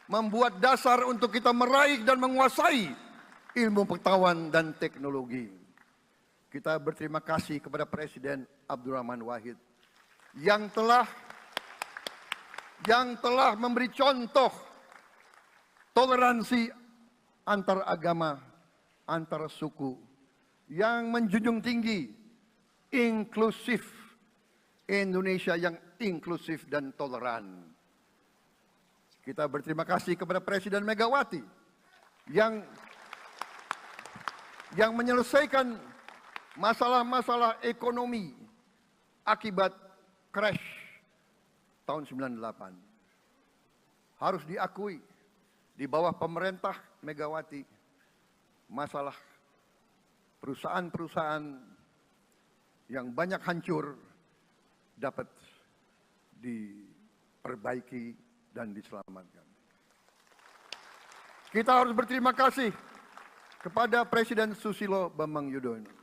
membuat dasar untuk kita meraih dan menguasai ilmu pengetahuan dan teknologi. Kita berterima kasih kepada Presiden Abdurrahman Wahid yang telah memberi contoh toleransi antar agama, antar suku, yang menjunjung tinggi inklusif, Indonesia yang inklusif dan toleran. Kita berterima kasih kepada Presiden Megawati yang menyelesaikan masalah-masalah ekonomi akibat crash tahun 98. Harus diakui, di bawah pemerintah Megawati, masalah perusahaan-perusahaan yang banyak hancur dapat diperbaiki dan diselamatkan. Kita harus berterima kasih kepada Presiden Susilo Bambang Yudhoyono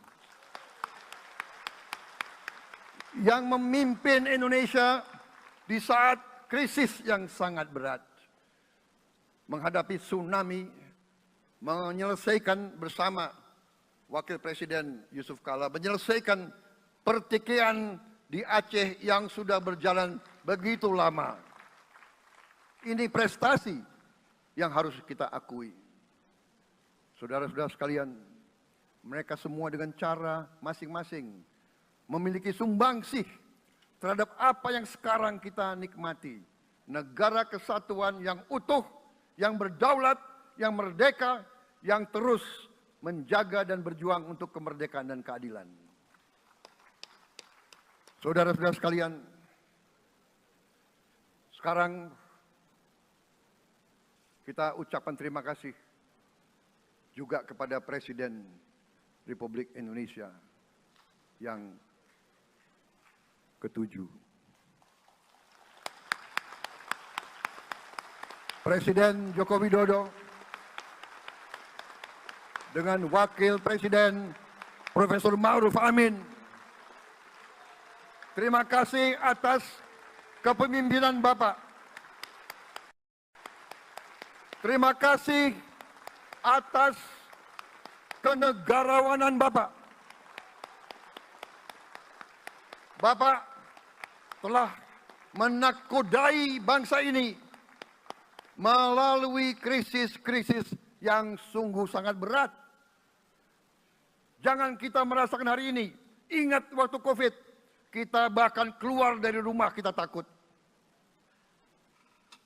yang memimpin Indonesia di saat krisis yang sangat berat, menghadapi tsunami, menyelesaikan bersama Wakil Presiden Yusuf Kala, menyelesaikan pertikaian di Aceh yang sudah berjalan begitu lama. Ini prestasi yang harus kita akui. Saudara-saudara sekalian, mereka semua dengan cara masing-masing memiliki sumbangsih terhadap apa yang sekarang kita nikmati. Negara kesatuan yang utuh, yang berdaulat, yang merdeka, yang terus menjaga dan berjuang untuk kemerdekaan dan keadilan. Saudara-saudara sekalian, sekarang kita ucapkan terima kasih juga kepada Presiden Republik Indonesia yang ke-7. Presiden Joko Widodo dengan Wakil Presiden Profesor Ma'ruf Amin. Terima kasih atas kepemimpinan Bapak. Terima kasih atas kenegarawanan Bapak. Bapak telah menakodai bangsa ini melalui krisis-krisis yang sungguh sangat berat. Jangan kita merasakan hari ini. Ingat waktu COVID, kita bahkan keluar dari rumah kita takut.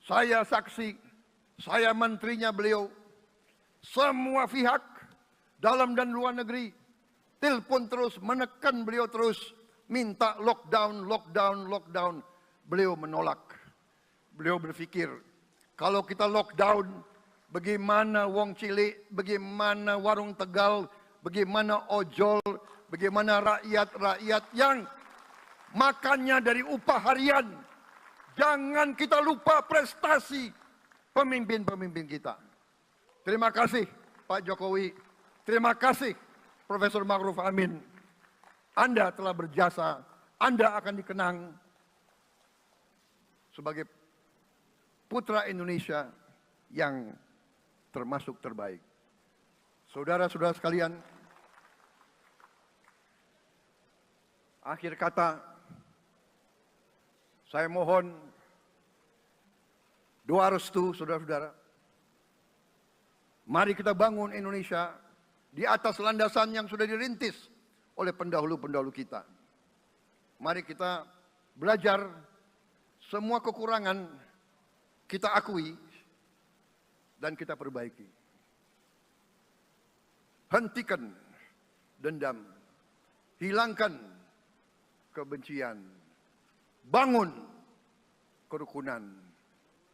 Saya saksi, saya menterinya beliau, semua pihak dalam dan luar negeri telepon terus, menekan beliau terus, minta lockdown, lockdown, lockdown. Beliau menolak. Beliau berpikir, kalau kita lockdown, bagaimana wong cilik, bagaimana warung Tegal, bagaimana ojol, bagaimana rakyat-rakyat yang makannya dari upah harian. Jangan kita lupa prestasi pemimpin-pemimpin kita. Terima kasih Pak Jokowi, terima kasih Profesor Ma'ruf Amin. Anda telah berjasa, Anda akan dikenang sebagai putra Indonesia yang termasuk terbaik. Saudara-saudara sekalian, akhir kata, saya mohon doa restu saudara-saudara. Mari kita bangun Indonesia di atas landasan yang sudah dirintis oleh pendahulu-pendahulu kita. Mari kita belajar, semua kekurangan kita akui dan kita perbaiki. Hentikan dendam, hilangkan kebencian, bangun kerukunan,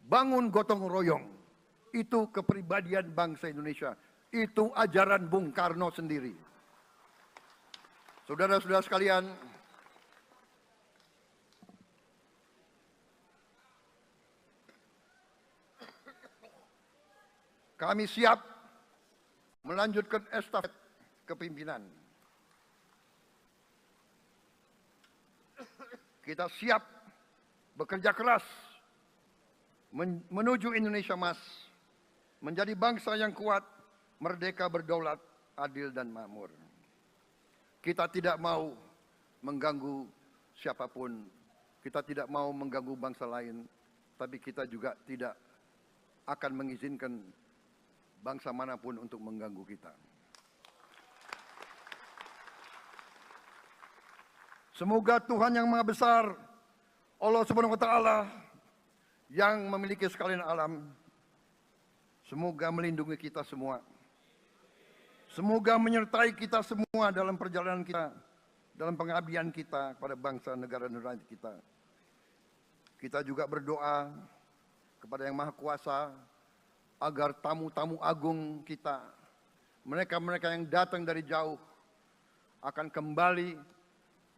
bangun gotong royong. Itu kepribadian bangsa Indonesia. Itu ajaran Bung Karno sendiri. Saudara-saudara sekalian, kami siap melanjutkan estafet kepimpinan. Kita siap bekerja keras menuju Indonesia Emas, menjadi bangsa yang kuat, merdeka, berdaulat, adil dan makmur. Kita tidak mau mengganggu siapapun, kita tidak mau mengganggu bangsa lain, tapi kita juga tidak akan mengizinkan bangsa manapun untuk mengganggu kita. Semoga Tuhan yang Maha Besar, Allah Subhanahu wa Ta'ala, yang memiliki sekalian alam, semoga melindungi kita semua. Semoga menyertai kita semua dalam perjalanan kita, dalam pengabdian kita kepada bangsa, negara, dan rakyat kita. Kita juga berdoa kepada Yang Maha Kuasa agar tamu-tamu agung kita, mereka-mereka yang datang dari jauh, akan kembali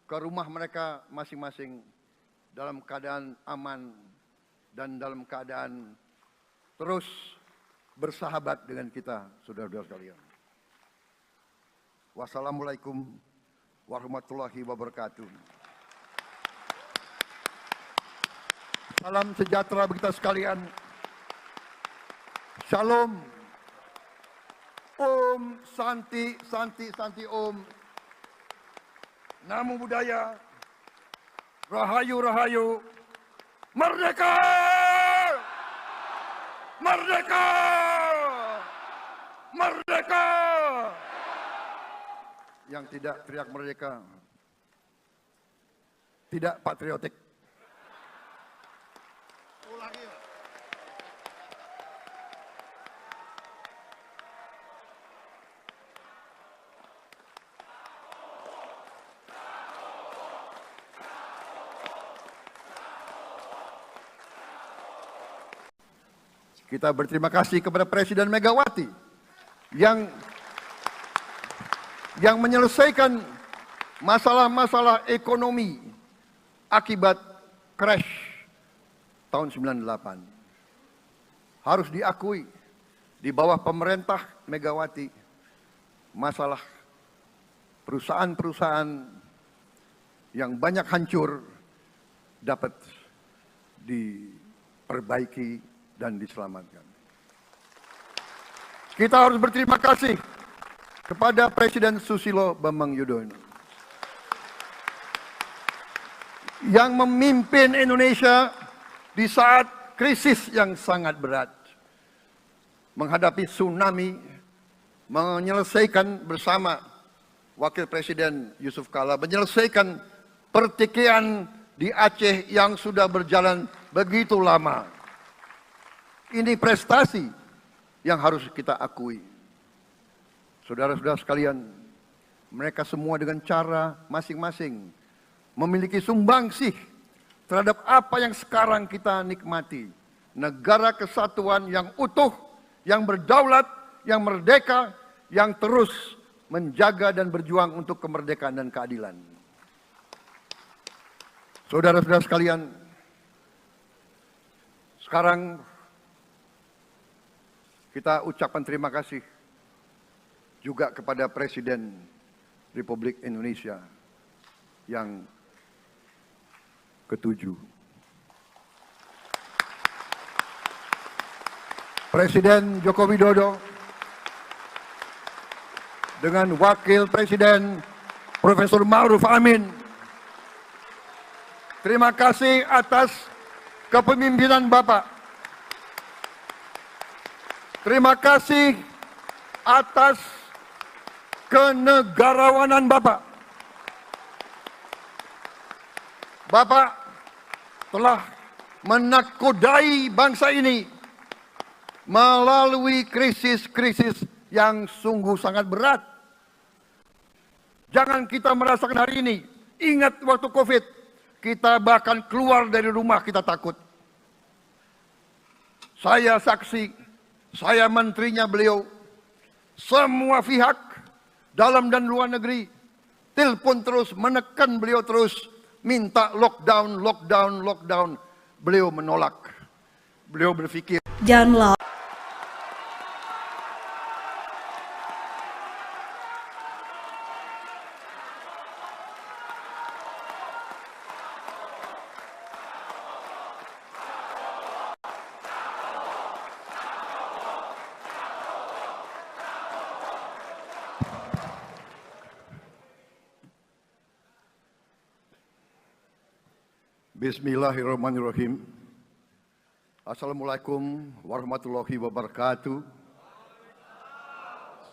ke rumah mereka masing-masing dalam keadaan aman dan dalam keadaan terus bersahabat dengan kita, saudara-saudara sekalian. Wassalamualaikum warahmatullahi wabarakatuh. Salam sejahtera bagi kita sekalian. Shalom. Om Santi, Santi, Santi Om. Namo Buddhaya. Rahayu, Rahayu. Merdeka! Merdeka! Merdeka! Yang tidak teriak merdeka tidak patriotik. Kita berterima kasih kepada Presiden Megawati yang menyelesaikan masalah-masalah ekonomi akibat crash tahun 98. Harus diakui, di bawah pemerintah Megawati, masalah perusahaan-perusahaan yang banyak hancur dapat diperbaiki dan diselamatkan. Kita harus berterima kasih kepada Presiden Susilo Bambang Yudhoyono yang memimpin Indonesia di saat krisis yang sangat berat, menghadapi tsunami, menyelesaikan bersama Wakil Presiden Yusuf Kala, menyelesaikan pertikaian di Aceh yang sudah berjalan begitu lama. Ini prestasi yang harus kita akui. Saudara-saudara sekalian, mereka semua dengan cara masing-masing memiliki sumbangsih terhadap apa yang sekarang kita nikmati. Negara kesatuan yang utuh, yang berdaulat, yang merdeka, yang terus menjaga dan berjuang untuk kemerdekaan dan keadilan. Saudara-saudara sekalian, sekarang kita ucapkan terima kasih juga kepada Presiden Republik Indonesia yang ke-7. Presiden Joko Widodo dengan Wakil Presiden Profesor Ma'ruf Amin. Terima kasih atas kepemimpinan Bapak. Terima kasih atas kenegarawanan Bapak. Bapak telah menakodai bangsa ini melalui krisis-krisis yang sungguh sangat berat. Jangan kita merasakan hari ini. Ingat waktu COVID, kita bahkan keluar dari rumah kita takut. Saya saksi, saya menterinya beliau, semua pihak dalam dan luar negeri telepon terus, menekan beliau terus, minta lockdown, lockdown, lockdown. Beliau menolak. Beliau berpikir, Download Bismillahirrahmanirrahim. Assalamualaikum warahmatullahi wabarakatuh.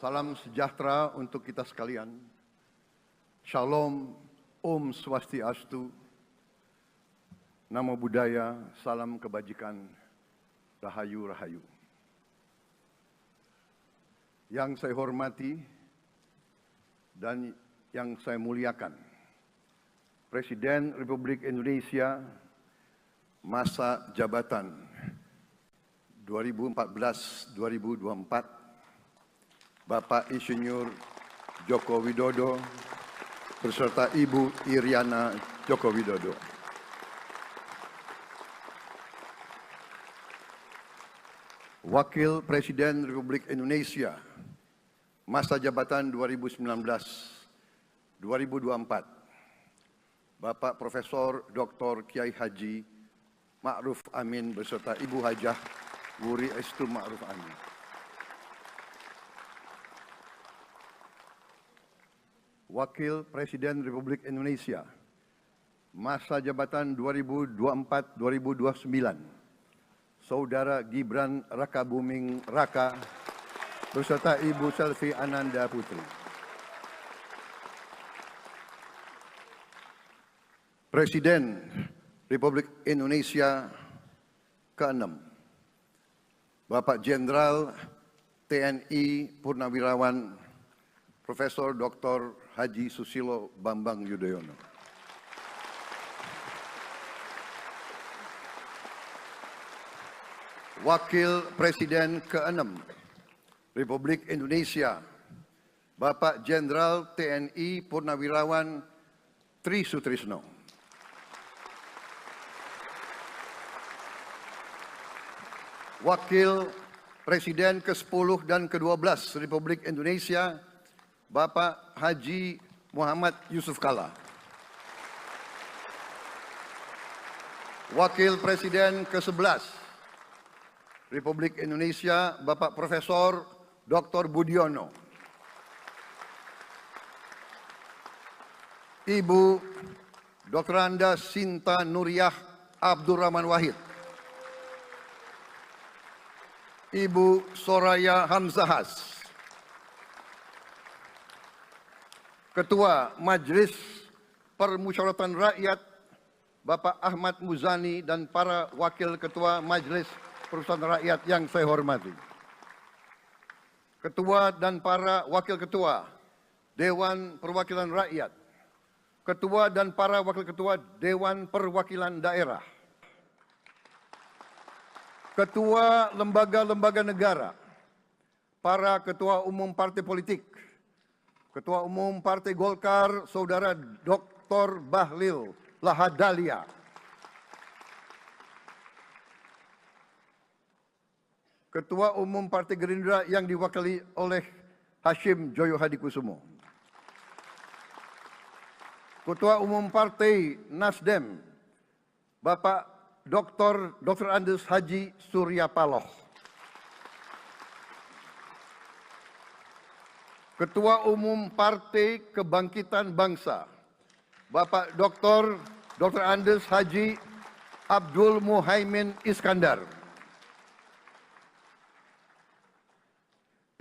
Salam sejahtera untuk kita sekalian. Shalom, Om Swastiastu, Namo Buddhaya, salam kebajikan, Rahayu Rahayu. Yang saya hormati dan yang saya muliakan, Presiden Republik Indonesia masa jabatan 2014-2024, Bapak Insinyur Joko Widodo beserta Ibu Iriana Joko Widodo. Wakil Presiden Republik Indonesia masa jabatan 2019-2024, Bapak Profesor Dr. Kiai Haji Ma'ruf Amin beserta Ibu Hajah Wuri Estu Ma'ruf Amin. Wakil Presiden Republik Indonesia masa jabatan 2024-2029, Saudara Gibran Rakabuming Raka beserta Ibu Selvi Ananda Putri. Presiden Republik Indonesia ke-6, Bapak Jenderal TNI Purnawirawan Profesor Dr. Haji Susilo Bambang Yudhoyono. Wakil Presiden ke-6 Republik Indonesia, Bapak Jenderal TNI Purnawirawan Tri Sutrisno. Wakil Presiden ke-10 dan ke-12 Republik Indonesia, Bapak Haji Muhammad Yusuf Kalla. Wakil Presiden ke-11 Republik Indonesia, Bapak Profesor Dr. Budiono. Ibu Dr. Anda Sinta Nuriyah Abdurrahman Wahid. Ibu Soraya Hamzahas. Ketua Majelis Permusyawaratan Rakyat Bapak Ahmad Muzani dan para Wakil Ketua Majelis Permusyawaratan Rakyat yang saya hormati. Ketua dan para Wakil Ketua Dewan Perwakilan Rakyat. Ketua dan para Wakil Ketua Dewan Perwakilan Daerah. Ketua lembaga-lembaga negara, para ketua umum partai politik, Ketua Umum Partai Golkar, Saudara Dr. Bahlil Lahadalia, Ketua Umum Partai Gerindra yang diwakili oleh Hashim Joyo Hadikusumo, Ketua Umum Partai Nasdem, Bapak Dr. Andes Haji Surya Paloh. Ketua Umum Partai Kebangkitan Bangsa, Bapak Dr. Andes Haji Abdul Muhaimin Iskandar.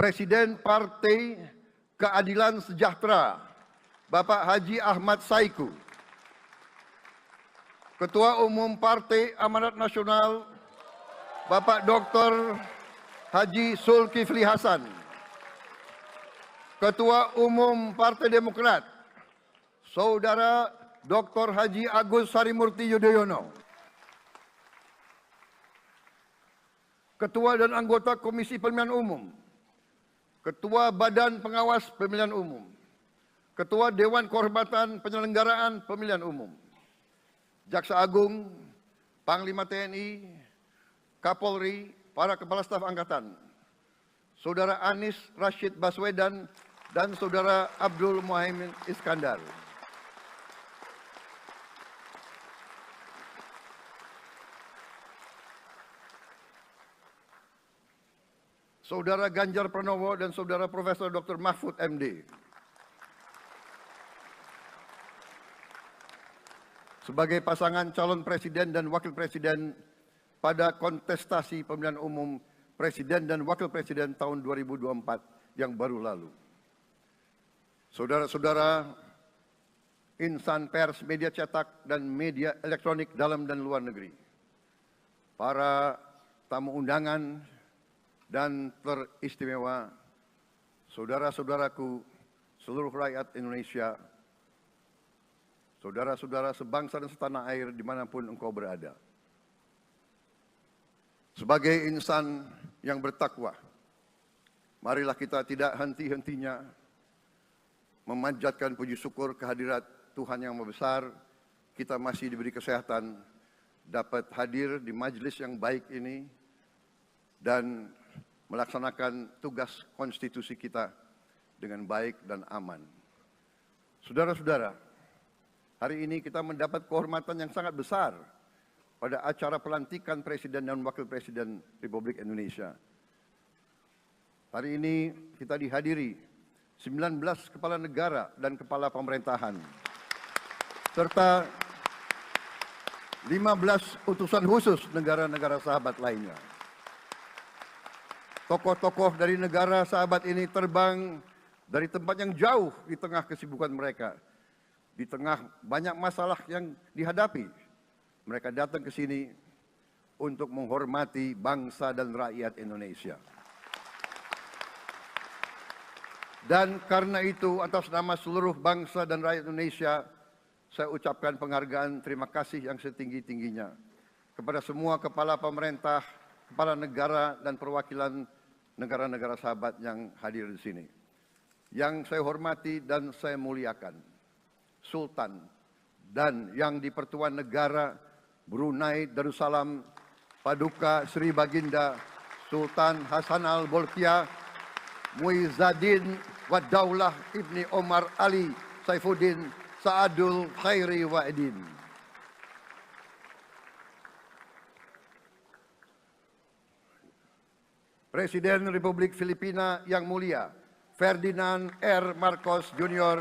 Presiden Partai Keadilan Sejahtera, Bapak Haji Ahmad Saiku. Ketua Umum Partai Amanat Nasional, Bapak Dr. Haji Zulkifli Hasan. Ketua Umum Partai Demokrat, Saudara Dr. Haji Agus Harimurti Yudhoyono, Ketua dan anggota Komisi Pemilihan Umum, Ketua Badan Pengawas Pemilihan Umum, Ketua Dewan Kehormatan Penyelenggaraan Pemilihan Umum, Jaksa Agung, Panglima TNI, Kapolri, para Kepala Staf Angkatan, Saudara Anies Rashid Baswedan, dan Saudara Abdul Muhaimin Iskandar. Saudara Ganjar Pranowo dan Saudara Profesor Dr. Mahfud MD. Sebagai pasangan calon presiden dan wakil presiden pada kontestasi pemilihan umum presiden dan wakil presiden tahun 2024 yang baru lalu. Saudara-saudara insan pers, media cetak, dan media elektronik dalam dan luar negeri, para tamu undangan dan teristimewa, saudara-saudaraku, seluruh rakyat Indonesia, saudara-saudara sebangsa dan setanah air dimanapun engkau berada. Sebagai insan yang bertakwa, marilah kita tidak henti-hentinya memanjatkan puji syukur kehadirat Tuhan yang Maha Besar. Kita masih diberi kesehatan, dapat hadir di majelis yang baik ini, dan melaksanakan tugas konstitusi kita dengan baik dan aman. Saudara-saudara, hari ini kita mendapat kehormatan yang sangat besar pada acara pelantikan Presiden dan Wakil Presiden Republik Indonesia. Hari ini kita dihadiri 19 kepala negara dan kepala pemerintahan, serta 15 utusan khusus negara-negara sahabat lainnya. Tokoh-tokoh dari negara sahabat ini terbang dari tempat yang jauh di tengah kesibukan mereka. Di tengah banyak masalah yang dihadapi, mereka datang ke sini untuk menghormati bangsa dan rakyat Indonesia. Dan karena itu, atas nama seluruh bangsa dan rakyat Indonesia, saya ucapkan penghargaan terima kasih yang setinggi-tingginya kepada semua kepala pemerintah, kepala negara, dan perwakilan negara-negara sahabat yang hadir di sini. Yang saya hormati dan saya muliakan, Sultan dan yang di Pertuan Negara Brunei Darussalam Paduka Sri Baginda Sultan Hasan Al-Bolkiah Muizzaddin Wadaulah Ibni Omar Ali Saifuddin Saadul Khairi Wa'idin. Presiden Republik Filipina yang mulia Ferdinand R. Marcos Jr.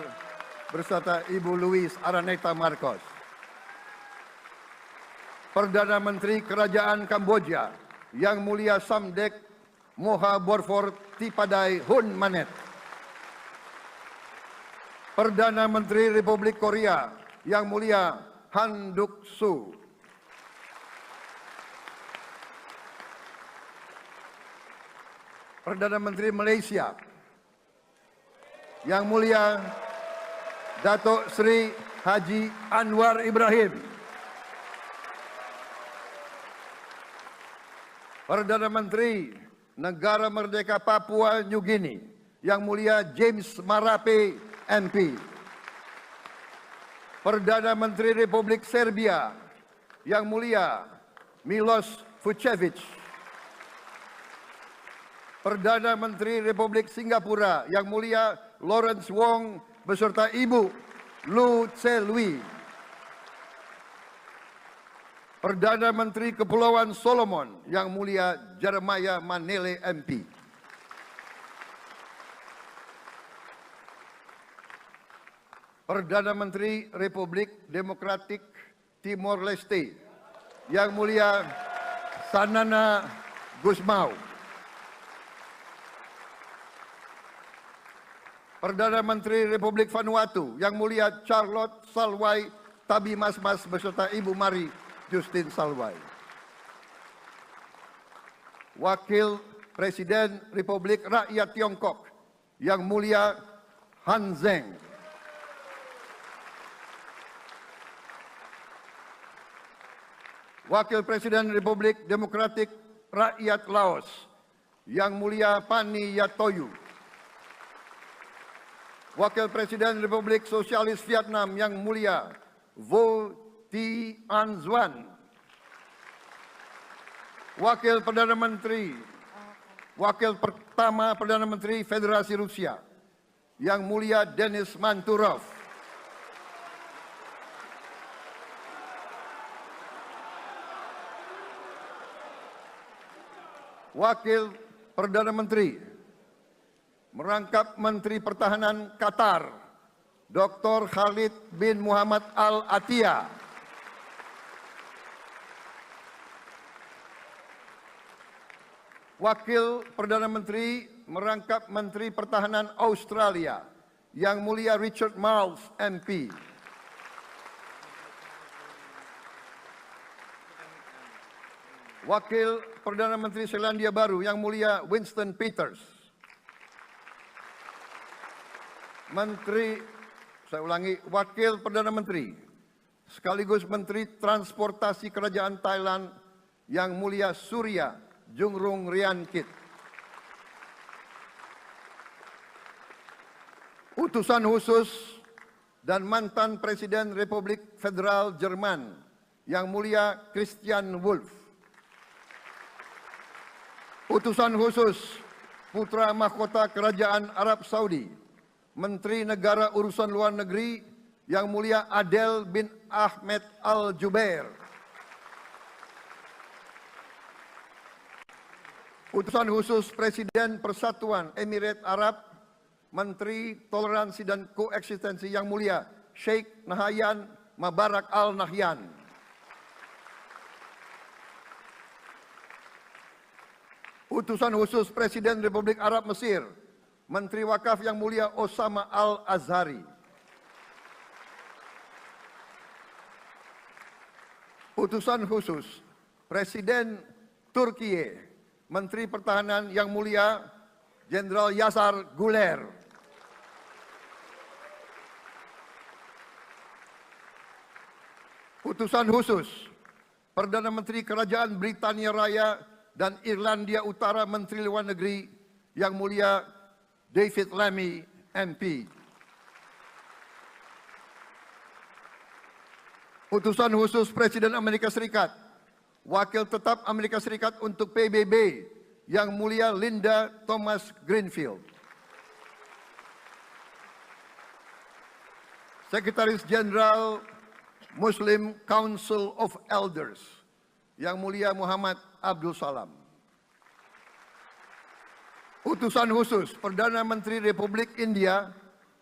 beserta Ibu Luis Araneta Marcos. Perdana Menteri Kerajaan Kamboja yang mulia Samdech Moha Borfor Tipadai Hun Manet. Perdana Menteri Republik Korea yang mulia Han Duck-soo. Perdana Menteri Malaysia yang mulia Datuk Seri Haji Anwar Ibrahim. Perdana Menteri Negara Merdeka Papua New Guinea yang mulia James Marape MP. Perdana Menteri Republik Serbia yang mulia Milos Vucevic. Perdana Menteri Republik Singapura yang mulia Lawrence Wong beserta Ibu Lu Tse Lui. Perdana Menteri Kepulauan Solomon yang mulia Jeremiah Manele MP. Perdana Menteri Republik Demokratik Timor Leste yang mulia Sanana Gusmao. Perdana Menteri Republik Vanuatu yang mulia Charlotte Salwai Tabimasmas beserta Ibu Mari Justin Salwai. Wakil Presiden Republik Rakyat Tiongkok yang mulia Han Zheng. Wakil Presiden Republik Demokratik Rakyat Laos, Yang Mulia Pani Yatoyu. Wakil Presiden Republik Sosialis Vietnam, Yang Mulia Vo Thi An Duan. Wakil pertama Perdana Menteri Federasi Rusia, Yang Mulia Denis Manturov. Wakil Perdana Menteri merangkap Menteri Pertahanan Qatar, Dr. Khalid bin Muhammad Al Attiyah. Wakil Perdana Menteri merangkap Menteri Pertahanan Australia, Yang Mulia Richard Marles, MP. Wakil Perdana Menteri Selandia Baru, Yang Mulia Winston Peters. Wakil Perdana Menteri sekaligus Menteri Transportasi Kerajaan Thailand, Yang Mulia Surya Jungrung Riankit. Utusan khusus dan mantan Presiden Republik Federal Jerman, Yang Mulia Christian Wulff. Utusan khusus Putra Mahkota Kerajaan Arab Saudi, Menteri Negara Urusan Luar Negeri, Yang Mulia Adel bin Ahmed Al Jubair. Utusan khusus Presiden Persatuan Emirat Arab, Menteri Toleransi dan Koeksistensi, Yang Mulia Sheikh Nahyan Mubarak Al Nahyan. Utusan khusus Presiden Republik Arab Mesir, Menteri Wakaf, Yang Mulia Osama Al Azhari. Utusan khusus Presiden Turkiye, Menteri Pertahanan, Yang Mulia Jenderal Yasar Guler. Utusan khusus Perdana Menteri Kerajaan Britania Raya dan Irlandia Utara, Menteri Luar Negeri, Yang Mulia David Lammy, MP. Utusan khusus Presiden Amerika Serikat, Wakil Tetap Amerika Serikat untuk PBB, Yang Mulia Linda Thomas Greenfield. Sekretaris Jenderal Muslim Council of Elders, Yang Mulia Muhammad Abdul Salam. Utusan khusus Perdana Menteri Republik India,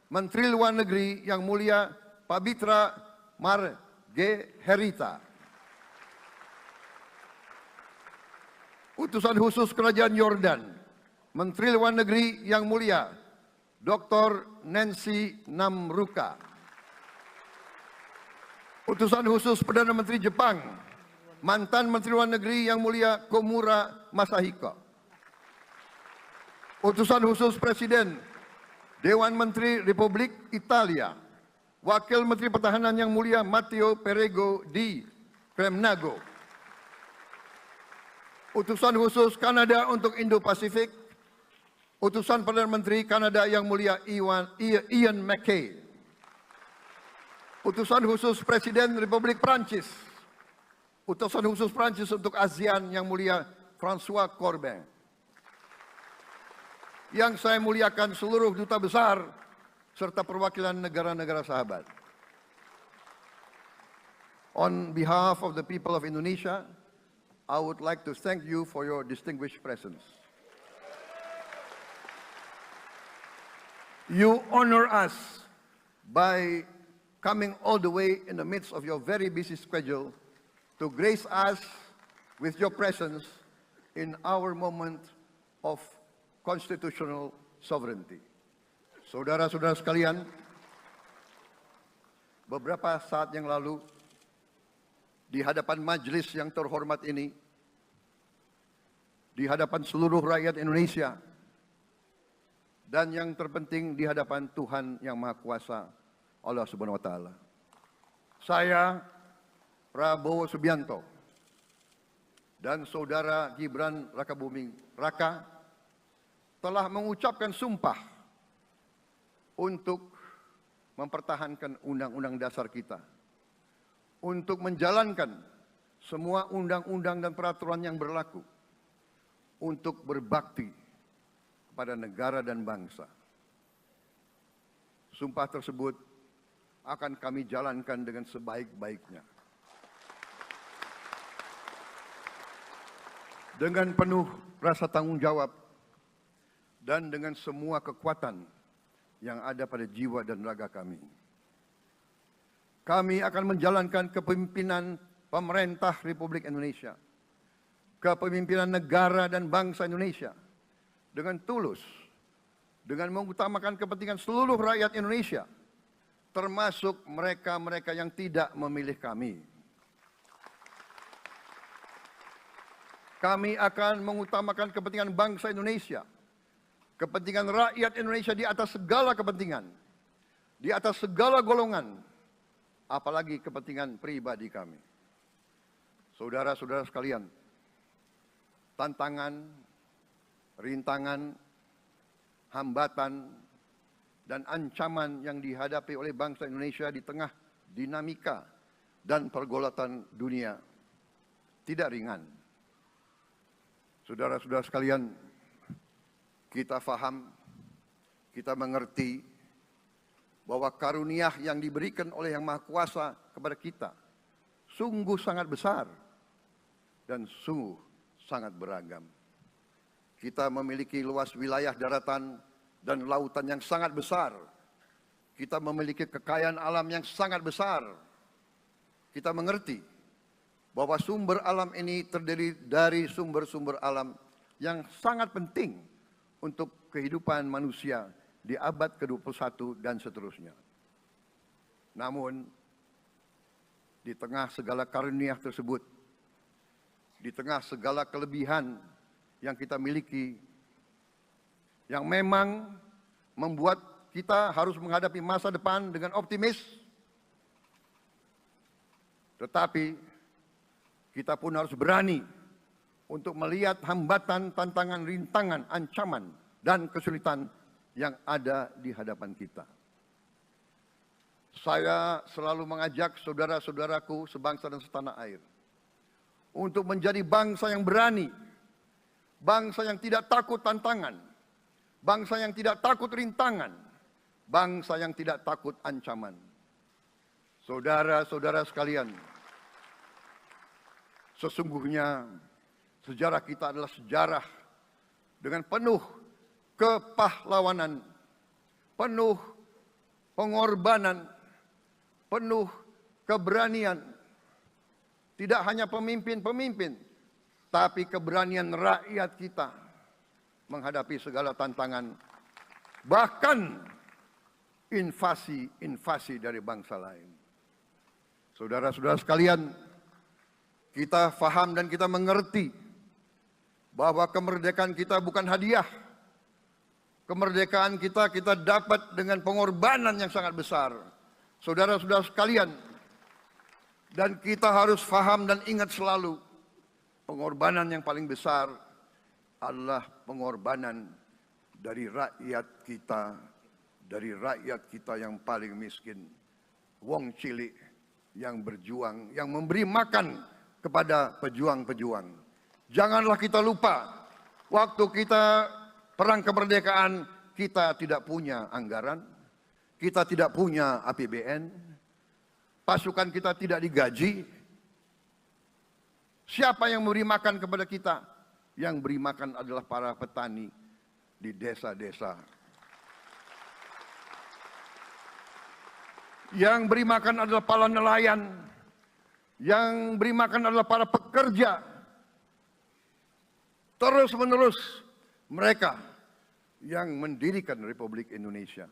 Menteri Luar Negeri, Yang Mulia Pabitra Margherita. Utusan khusus Kerajaan Yordan, Menteri Luar Negeri, Yang Mulia Dr. Nancy Namruka. Utusan khusus Perdana Menteri Jepang, mantan Menteri Luar Negeri, Yang Mulia Komura Masahiko. Utusan khusus Presiden Dewan Menteri Republik Italia, Wakil Menteri Pertahanan, Yang Mulia Matteo Perego di Cremnago. Utusan khusus Kanada untuk Indo-Pasifik, Utusan Perdana Menteri Kanada, Yang Mulia Ian MacKay. Utusan khusus Presiden Republik Prancis, Utusan khusus Prancis untuk ASEAN, Yang Mulia François Corbin. Yang saya muliakan seluruh duta besar serta perwakilan negara-negara sahabat. On behalf of the people of Indonesia, I would like to thank you for your distinguished presence. You honor us by coming all the way in the midst of your very busy schedule to grace us with your presence in our moment of constitutional sovereignty. Saudara-saudara sekalian, beberapa saat yang lalu di hadapan majelis yang terhormat ini, di hadapan seluruh rakyat Indonesia, dan yang terpenting di hadapan Tuhan Yang Maha Kuasa, Allah Subhanahu wa Ta'ala, saya Prabowo Subianto dan Saudara Gibran Rakabuming Raka telah mengucapkan sumpah untuk mempertahankan Undang-Undang Dasar kita, untuk menjalankan semua undang-undang dan peraturan yang berlaku, untuk berbakti kepada negara dan bangsa. Sumpah tersebut akan kami jalankan dengan sebaik-baiknya. Dengan penuh rasa tanggung jawab dan dengan semua kekuatan yang ada pada jiwa dan raga kami. Kami akan menjalankan kepemimpinan pemerintah Republik Indonesia, kepemimpinan negara dan bangsa Indonesia dengan tulus, dengan mengutamakan kepentingan seluruh rakyat Indonesia, termasuk mereka-mereka yang tidak memilih kami. Kami akan mengutamakan kepentingan bangsa Indonesia, kepentingan rakyat Indonesia di atas segala kepentingan, di atas segala golongan, apalagi kepentingan pribadi kami. Saudara-saudara sekalian, tantangan, rintangan, hambatan, dan ancaman yang dihadapi oleh bangsa Indonesia di tengah dinamika dan pergolatan dunia tidak ringan. Saudara-saudara sekalian, kita faham, kita mengerti bahwa karunia yang diberikan oleh Yang Maha Kuasa kepada kita sungguh sangat besar dan sungguh sangat beragam. Kita memiliki luas wilayah daratan dan lautan yang sangat besar. Kita memiliki kekayaan alam yang sangat besar. Kita mengerti bahwa sumber alam ini terdiri dari sumber-sumber alam yang sangat penting untuk kehidupan manusia di abad ke-21 dan seterusnya. Namun, di tengah segala karunia tersebut, di tengah segala kelebihan yang kita miliki, yang memang membuat kita harus menghadapi masa depan dengan optimis, tetapi kita pun harus berani untuk melihat hambatan, tantangan, rintangan, ancaman, dan kesulitan yang ada di hadapan kita. Saya selalu mengajak saudara-saudaraku sebangsa dan setanah air untuk menjadi bangsa yang berani, bangsa yang tidak takut tantangan, bangsa yang tidak takut rintangan, bangsa yang tidak takut ancaman. Saudara-saudara sekalian, sesungguhnya sejarah kita adalah sejarah dengan penuh kepahlawanan, penuh pengorbanan, penuh keberanian. Tidak hanya pemimpin-pemimpin, tapi keberanian rakyat kita menghadapi segala tantangan, bahkan invasi-invasi dari bangsa lain. Saudara-saudara sekalian, kita faham dan kita mengerti bahwa kemerdekaan kita bukan hadiah. Kemerdekaan kita dapat dengan pengorbanan yang sangat besar. Saudara-saudara sekalian, dan kita harus faham dan ingat selalu, pengorbanan yang paling besar adalah pengorbanan dari rakyat kita yang paling miskin. Wong cilik yang berjuang, yang memberi makan kepada pejuang-pejuang. Janganlah kita lupa, waktu kita perang kemerdekaan, kita tidak punya anggaran, kita tidak punya APBN, pasukan kita tidak digaji. Siapa yang memberi makan kepada kita? Yang beri makan adalah para petani di desa-desa. Yang beri makan adalah para nelayan. Yang beri makan adalah para pekerja. Terus-menerus mereka yang mendirikan Republik Indonesia.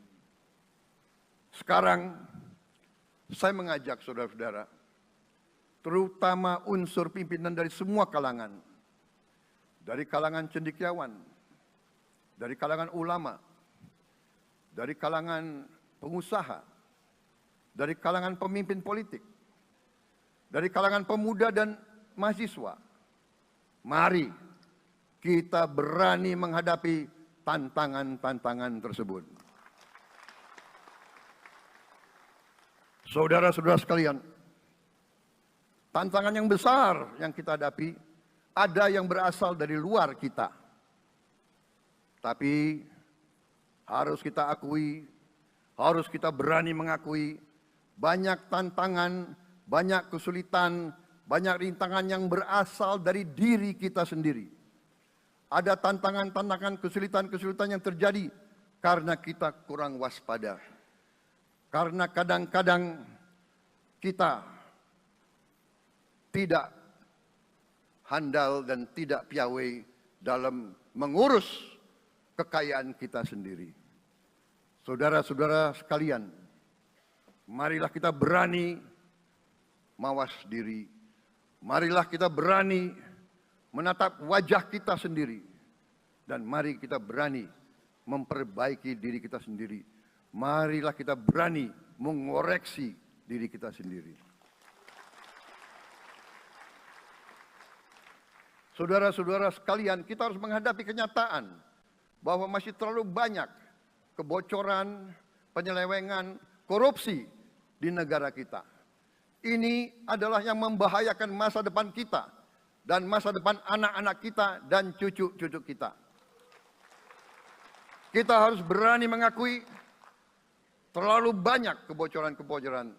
Sekarang saya mengajak saudara-saudara, terutama unsur pimpinan dari semua kalangan, dari kalangan cendekiawan, dari kalangan ulama, dari kalangan pengusaha, dari kalangan pemimpin politik, dari kalangan pemuda dan mahasiswa, Mari kita berani menghadapi tantangan-tantangan tersebut. Saudara-saudara sekalian, tantangan yang besar yang kita hadapi ada yang berasal dari luar kita. Tapi harus kita akui, harus kita berani mengakui, banyak tantangan, banyak kesulitan, banyak rintangan yang berasal dari diri kita sendiri. Ada tantangan-tantangan, kesulitan-kesulitan yang terjadi karena kita kurang waspada. Karena kadang-kadang kita tidak handal dan tidak piawai dalam mengurus kekayaan kita sendiri. Saudara-saudara sekalian, marilah kita berani mawas diri. Marilah kita berani menatap wajah kita sendiri. Dan mari kita berani memperbaiki diri kita sendiri. Marilah kita berani mengoreksi diri kita sendiri. Saudara-saudara sekalian, kita harus menghadapi kenyataan bahwa masih terlalu banyak kebocoran, penyelewengan, korupsi di negara kita. Ini adalah yang membahayakan masa depan kita dan masa depan anak-anak kita dan cucu-cucu kita. Kita harus berani mengakui terlalu banyak kebocoran-kebocoran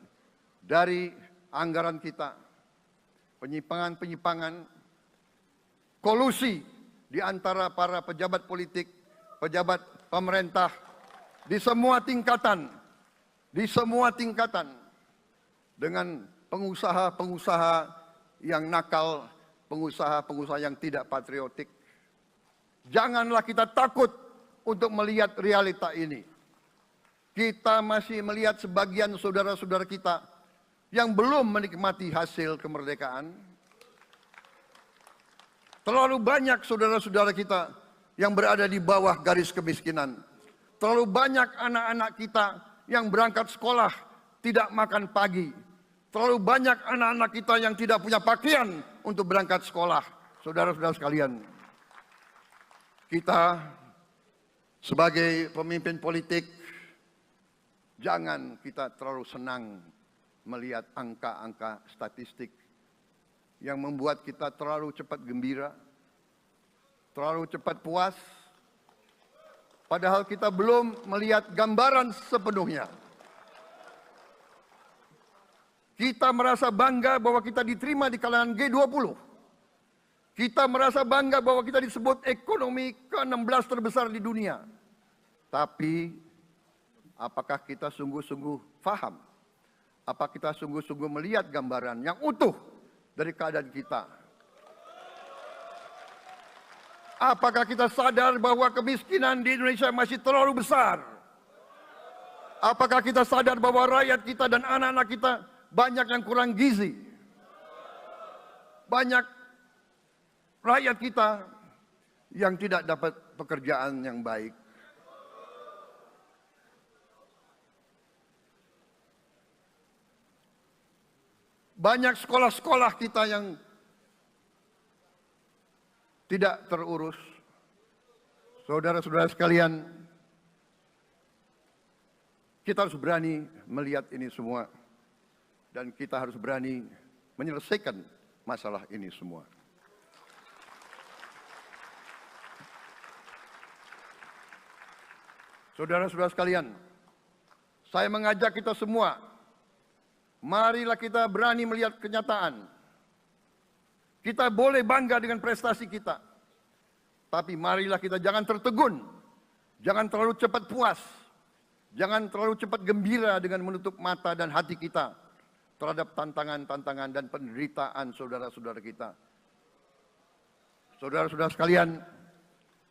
dari anggaran kita, penyimpangan-penyimpangan, kolusi di antara para pejabat politik, pejabat pemerintah, di semua tingkatan, dengan pengusaha-pengusaha yang nakal, pengusaha-pengusaha yang tidak patriotik. Janganlah kita takut untuk melihat realita ini. Kita masih melihat sebagian saudara-saudara kita yang belum menikmati hasil kemerdekaan. Terlalu banyak saudara-saudara kita yang berada di bawah garis kemiskinan. Terlalu banyak anak-anak kita yang berangkat sekolah tidak makan pagi. Terlalu banyak anak-anak kita yang tidak punya pakaian untuk berangkat sekolah. Saudara-saudara sekalian, kita sebagai pemimpin politik, jangan kita terlalu senang melihat angka-angka statistik yang membuat kita terlalu cepat gembira, terlalu cepat puas, padahal kita belum melihat gambaran sepenuhnya. Kita merasa bangga bahwa kita diterima di kalangan G20. Kita merasa bangga bahwa kita disebut ekonomi ke-16 terbesar di dunia. Tapi apakah kita sungguh-sungguh faham? Apa kita sungguh-sungguh melihat gambaran yang utuh dari keadaan kita? Apakah kita sadar bahwa kemiskinan di Indonesia masih terlalu besar? Apakah kita sadar bahwa rakyat kita dan anak-anak kita banyak yang kurang gizi? Banyak rakyat kita yang tidak dapat pekerjaan yang baik. Banyak sekolah-sekolah kita yang tidak terurus. Saudara-saudara sekalian, kita harus berani melihat ini semua. Dan kita harus berani menyelesaikan masalah ini semua. Saudara-saudara sekalian, saya mengajak kita semua, marilah kita berani melihat kenyataan. Kita boleh bangga dengan prestasi kita. Tapi marilah kita jangan tertegun. Jangan terlalu cepat puas. Jangan terlalu cepat gembira dengan menutup mata dan hati kita terhadap tantangan-tantangan dan penderitaan saudara-saudara kita. Saudara-saudara sekalian,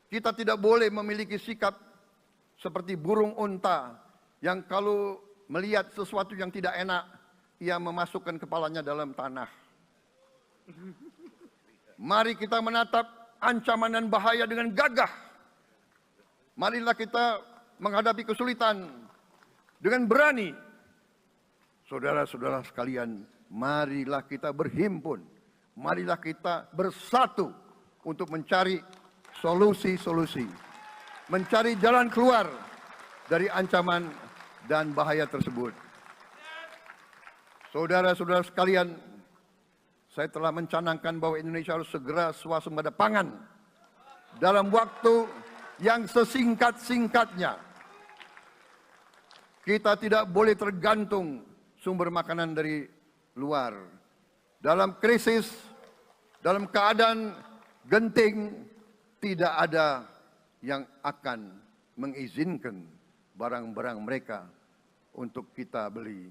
kita tidak boleh memiliki sikap seperti burung unta yang kalau melihat sesuatu yang tidak enak, ia memasukkan kepalanya dalam tanah. Mari kita menatap ancaman dan bahaya dengan gagah. Marilah kita menghadapi kesulitan dengan berani. Saudara-saudara sekalian, marilah kita berhimpun. Marilah kita bersatu untuk mencari solusi-solusi, mencari jalan keluar dari ancaman dan bahaya tersebut. Saudara-saudara sekalian, saya telah mencanangkan bahwa Indonesia harus segera swasembada pangan dalam waktu yang sesingkat-singkatnya. Kita tidak boleh tergantung sumber makanan dari luar. Dalam krisis, dalam keadaan genting, tidak ada yang akan mengizinkan barang-barang mereka untuk kita beli.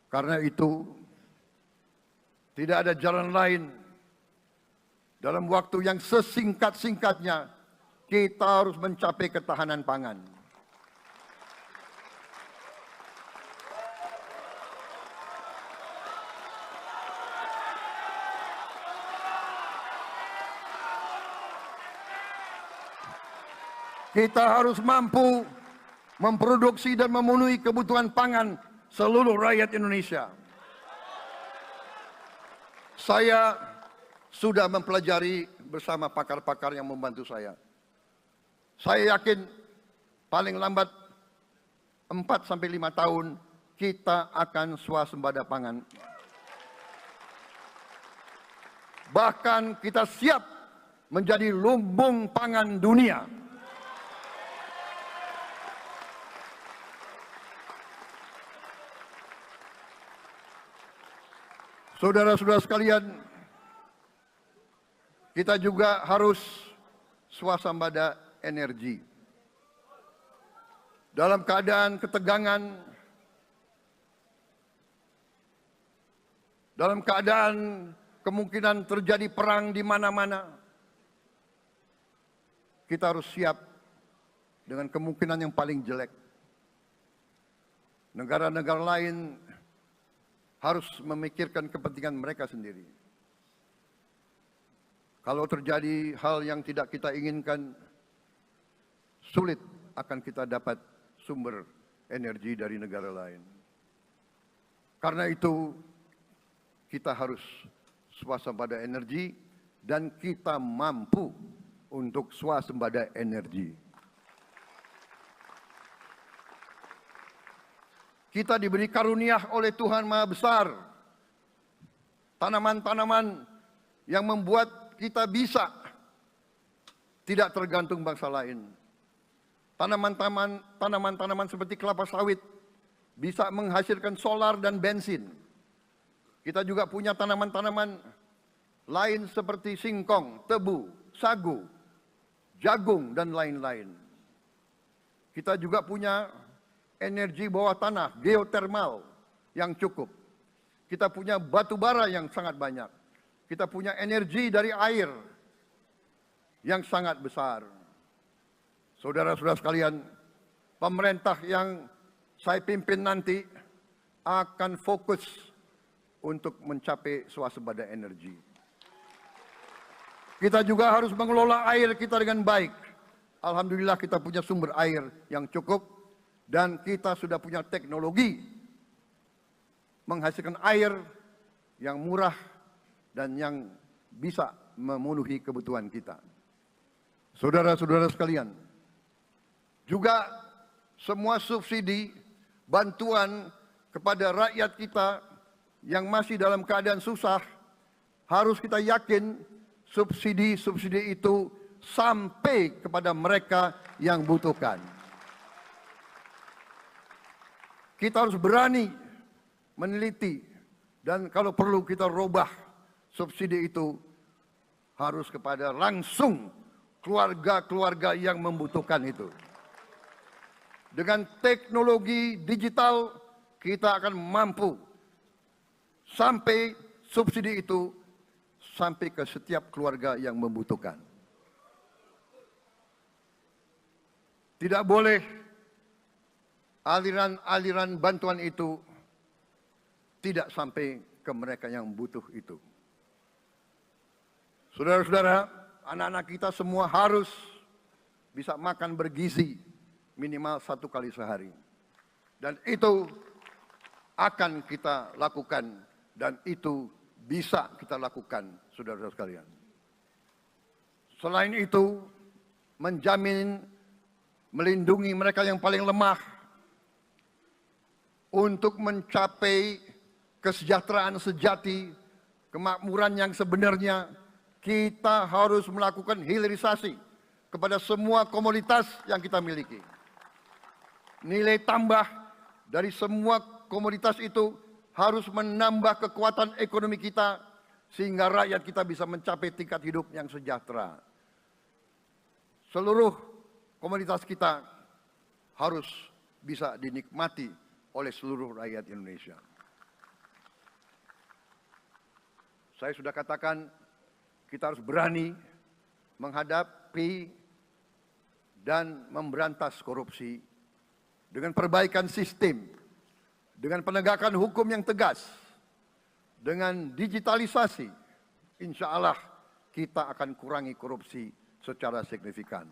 Karena itu, tidak ada jalan lain. Dalam waktu yang sesingkat-singkatnya, kita harus mencapai ketahanan pangan. Kita harus mampu memproduksi dan memenuhi kebutuhan pangan seluruh rakyat Indonesia. Saya sudah mempelajari bersama pakar-pakar yang membantu saya. Saya yakin paling lambat 4 sampai 5 tahun kita akan swasembada pangan. Bahkan kita siap menjadi lumbung pangan dunia. Saudara-saudara sekalian, kita juga harus swasembada energi. Dalam keadaan ketegangan, dalam keadaan kemungkinan terjadi perang di mana-mana, kita harus siap dengan kemungkinan yang paling jelek. Negara-negara lain harus memikirkan kepentingan mereka sendiri. Kalau terjadi hal yang tidak kita inginkan, sulit akan kita dapat sumber energi dari negara lain. Karena itu, kita harus swasembada energi dan kita mampu untuk swasembada energi. Kita diberi karunia oleh Tuhan Maha Besar. Tanaman-tanaman yang membuat kita bisa tidak tergantung bangsa lain. Tanaman-tanaman seperti kelapa sawit bisa menghasilkan solar dan bensin. Kita juga punya tanaman-tanaman lain seperti singkong, tebu, sagu, jagung, dan lain-lain. Kita juga punya energi bawah tanah, geotermal yang cukup. Kita punya batu bara yang sangat banyak. Kita punya energi dari air yang sangat besar. Saudara-saudara sekalian, pemerintah yang saya pimpin nanti akan fokus untuk mencapai swasembada energi. Kita juga harus mengelola air kita dengan baik. Alhamdulillah kita punya sumber air yang cukup. Dan kita sudah punya teknologi menghasilkan air yang murah dan yang bisa memenuhi kebutuhan kita. Saudara-saudara sekalian, juga semua subsidi, bantuan kepada rakyat kita yang masih dalam keadaan susah, harus kita yakin subsidi-subsidi itu sampai kepada mereka yang butuhkan. Kita harus berani meneliti dan kalau perlu kita robah subsidi itu harus kepada langsung keluarga-keluarga yang membutuhkan itu. Dengan teknologi digital kita akan mampu sampai subsidi itu sampai ke setiap keluarga yang membutuhkan. Tidak boleh aliran-aliran bantuan itu tidak sampai ke mereka yang butuh itu. Saudara-saudara, anak-anak kita semua harus bisa makan bergizi minimal 1 kali sehari. Dan itu akan kita lakukan dan itu bisa kita lakukan, saudara-saudara sekalian. Selain itu, menjamin melindungi mereka yang paling lemah untuk mencapai kesejahteraan sejati, kemakmuran yang sebenarnya. Kita harus melakukan hilirisasi kepada semua komoditas yang kita miliki. Nilai tambah dari semua komoditas itu harus menambah kekuatan ekonomi kita sehingga rakyat kita bisa mencapai tingkat hidup yang sejahtera. Seluruh komoditas kita harus bisa dinikmati oleh seluruh rakyat Indonesia. Saya sudah katakan kita harus berani menghadapi dan memberantas korupsi dengan perbaikan sistem, dengan penegakan hukum yang tegas, dengan digitalisasi. Insya Allah kita akan kurangi korupsi secara signifikan.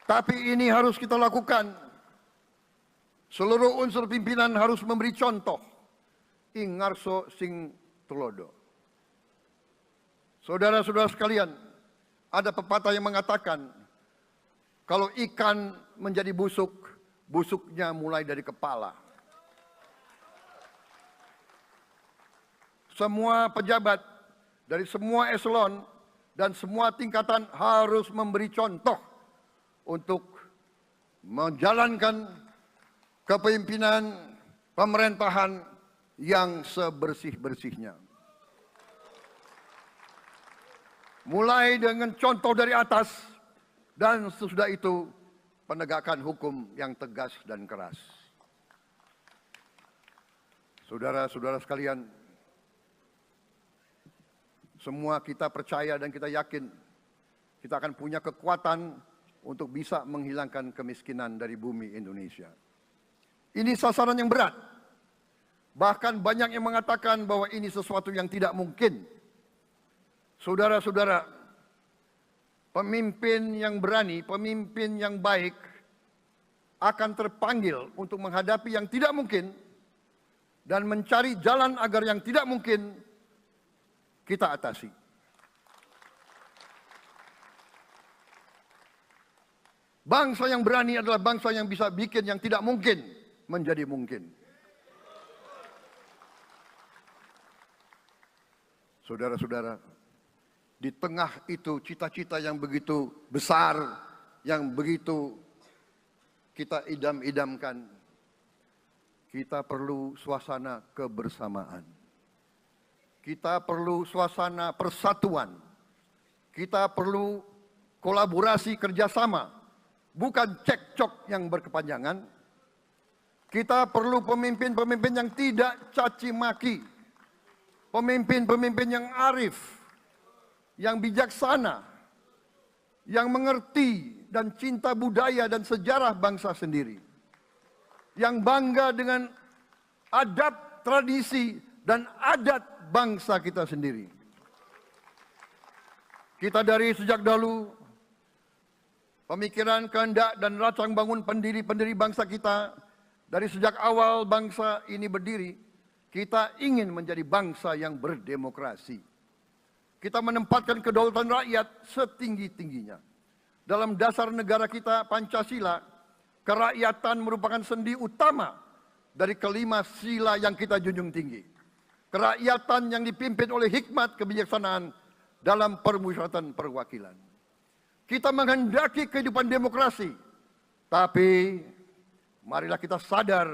Tapi ini harus kita lakukan. Seluruh unsur pimpinan harus memberi contoh. Ingarso sing tulodo. Saudara-saudara sekalian, ada pepatah yang mengatakan, kalau ikan menjadi busuk, busuknya mulai dari kepala. Semua pejabat dari semua eselon dan semua tingkatan harus memberi contoh untuk menjalankan kepemimpinan pemerintahan yang sebersih-bersihnya. Mulai dengan contoh dari atas dan sesudah itu penegakan hukum yang tegas dan keras. Saudara-saudara sekalian, semua kita percaya dan kita yakin kita akan punya kekuatan untuk bisa menghilangkan kemiskinan dari bumi Indonesia. Ini sasaran yang berat. Bahkan banyak yang mengatakan bahwa ini sesuatu yang tidak mungkin. Saudara-saudara, pemimpin yang berani, pemimpin yang baik akan terpanggil untuk menghadapi yang tidak mungkin dan mencari jalan agar yang tidak mungkin kita atasi. Bangsa yang berani adalah bangsa yang bisa bikin yang tidak mungkin menjadi mungkin. Saudara-saudara, di tengah itu cita-cita yang begitu besar, yang begitu kita idam-idamkan, kita perlu suasana kebersamaan. Kita perlu suasana persatuan. Kita perlu kolaborasi kerjasama, bukan cekcok yang berkepanjangan. Kita perlu pemimpin-pemimpin yang tidak caci maki, pemimpin-pemimpin yang arif, yang bijaksana, yang mengerti dan cinta budaya dan sejarah bangsa sendiri, yang bangga dengan adab, tradisi, dan adat bangsa kita sendiri. Kita dari sejak dahulu, pemikiran, kehendak, dan rancang bangun pendiri-pendiri bangsa kita, dari sejak awal bangsa ini berdiri, kita ingin menjadi bangsa yang berdemokrasi. Kita menempatkan kedaulatan rakyat setinggi-tingginya. Dalam dasar negara kita, Pancasila, kerakyatan merupakan sendi utama dari kelima sila yang kita junjung tinggi. Kerakyatan yang dipimpin oleh hikmat kebijaksanaan dalam permusyawaratan perwakilan. Kita menghendaki kehidupan demokrasi, tapi marilah kita sadar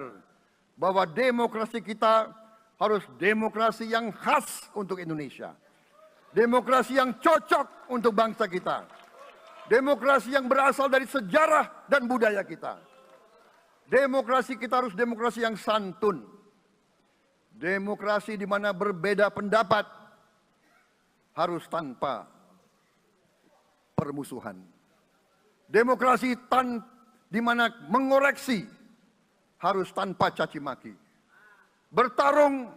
bahwa demokrasi kita harus demokrasi yang khas untuk Indonesia. Demokrasi yang cocok untuk bangsa kita. Demokrasi yang berasal dari sejarah dan budaya kita. Demokrasi kita harus demokrasi yang santun. Demokrasi di mana berbeda pendapat harus tanpa permusuhan. Demokrasi di mana mengoreksi harus tanpa caci maki. Bertarung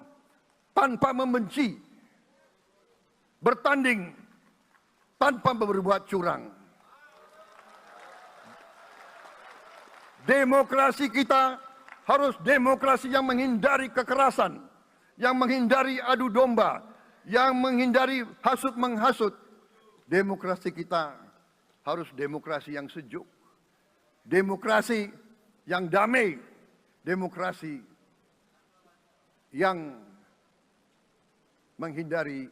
tanpa membenci. Bertanding tanpa berbuat curang. Demokrasi kita harus demokrasi yang menghindari kekerasan, yang menghindari adu domba, yang menghindari hasut menghasut. Demokrasi kita harus demokrasi yang sejuk, demokrasi yang damai, demokrasi yang menghindari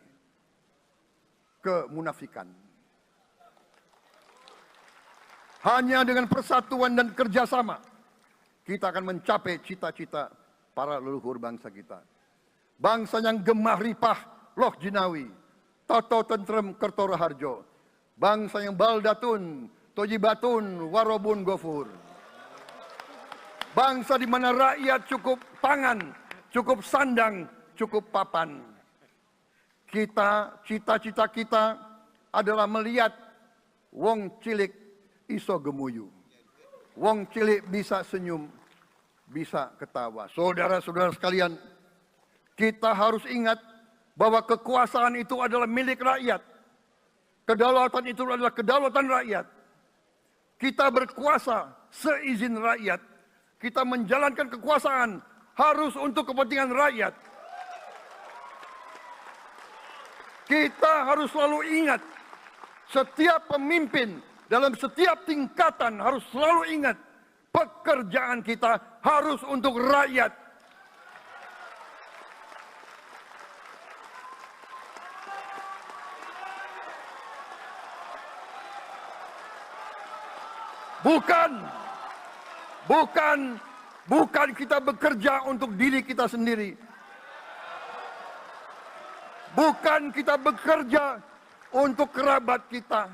kemunafikan. Hanya dengan persatuan dan kerjasama kita akan mencapai cita-cita para leluhur bangsa kita. Bangsa yang gemah ripah loh jinawi, toto tentrem kertoro harjo. Bangsa yang baldatun, tojibatun, warobun gofur. Bangsa di mana rakyat cukup pangan, cukup sandang, cukup papan. Cita-cita kita adalah melihat wong cilik iso gemuyu. Wong cilik bisa senyum, bisa ketawa. Saudara-saudara sekalian, kita harus ingat bahwa kekuasaan itu adalah milik rakyat. Kedaulatan itu adalah kedaulatan rakyat. Kita berkuasa seizin rakyat. Kita menjalankan kekuasaan harus untuk kepentingan rakyat. Kita harus selalu ingat, setiap pemimpin dalam setiap tingkatan harus selalu ingat, pekerjaan kita harus untuk rakyat. Bukan kita bekerja untuk diri kita sendiri. Bukan kita bekerja untuk kerabat kita.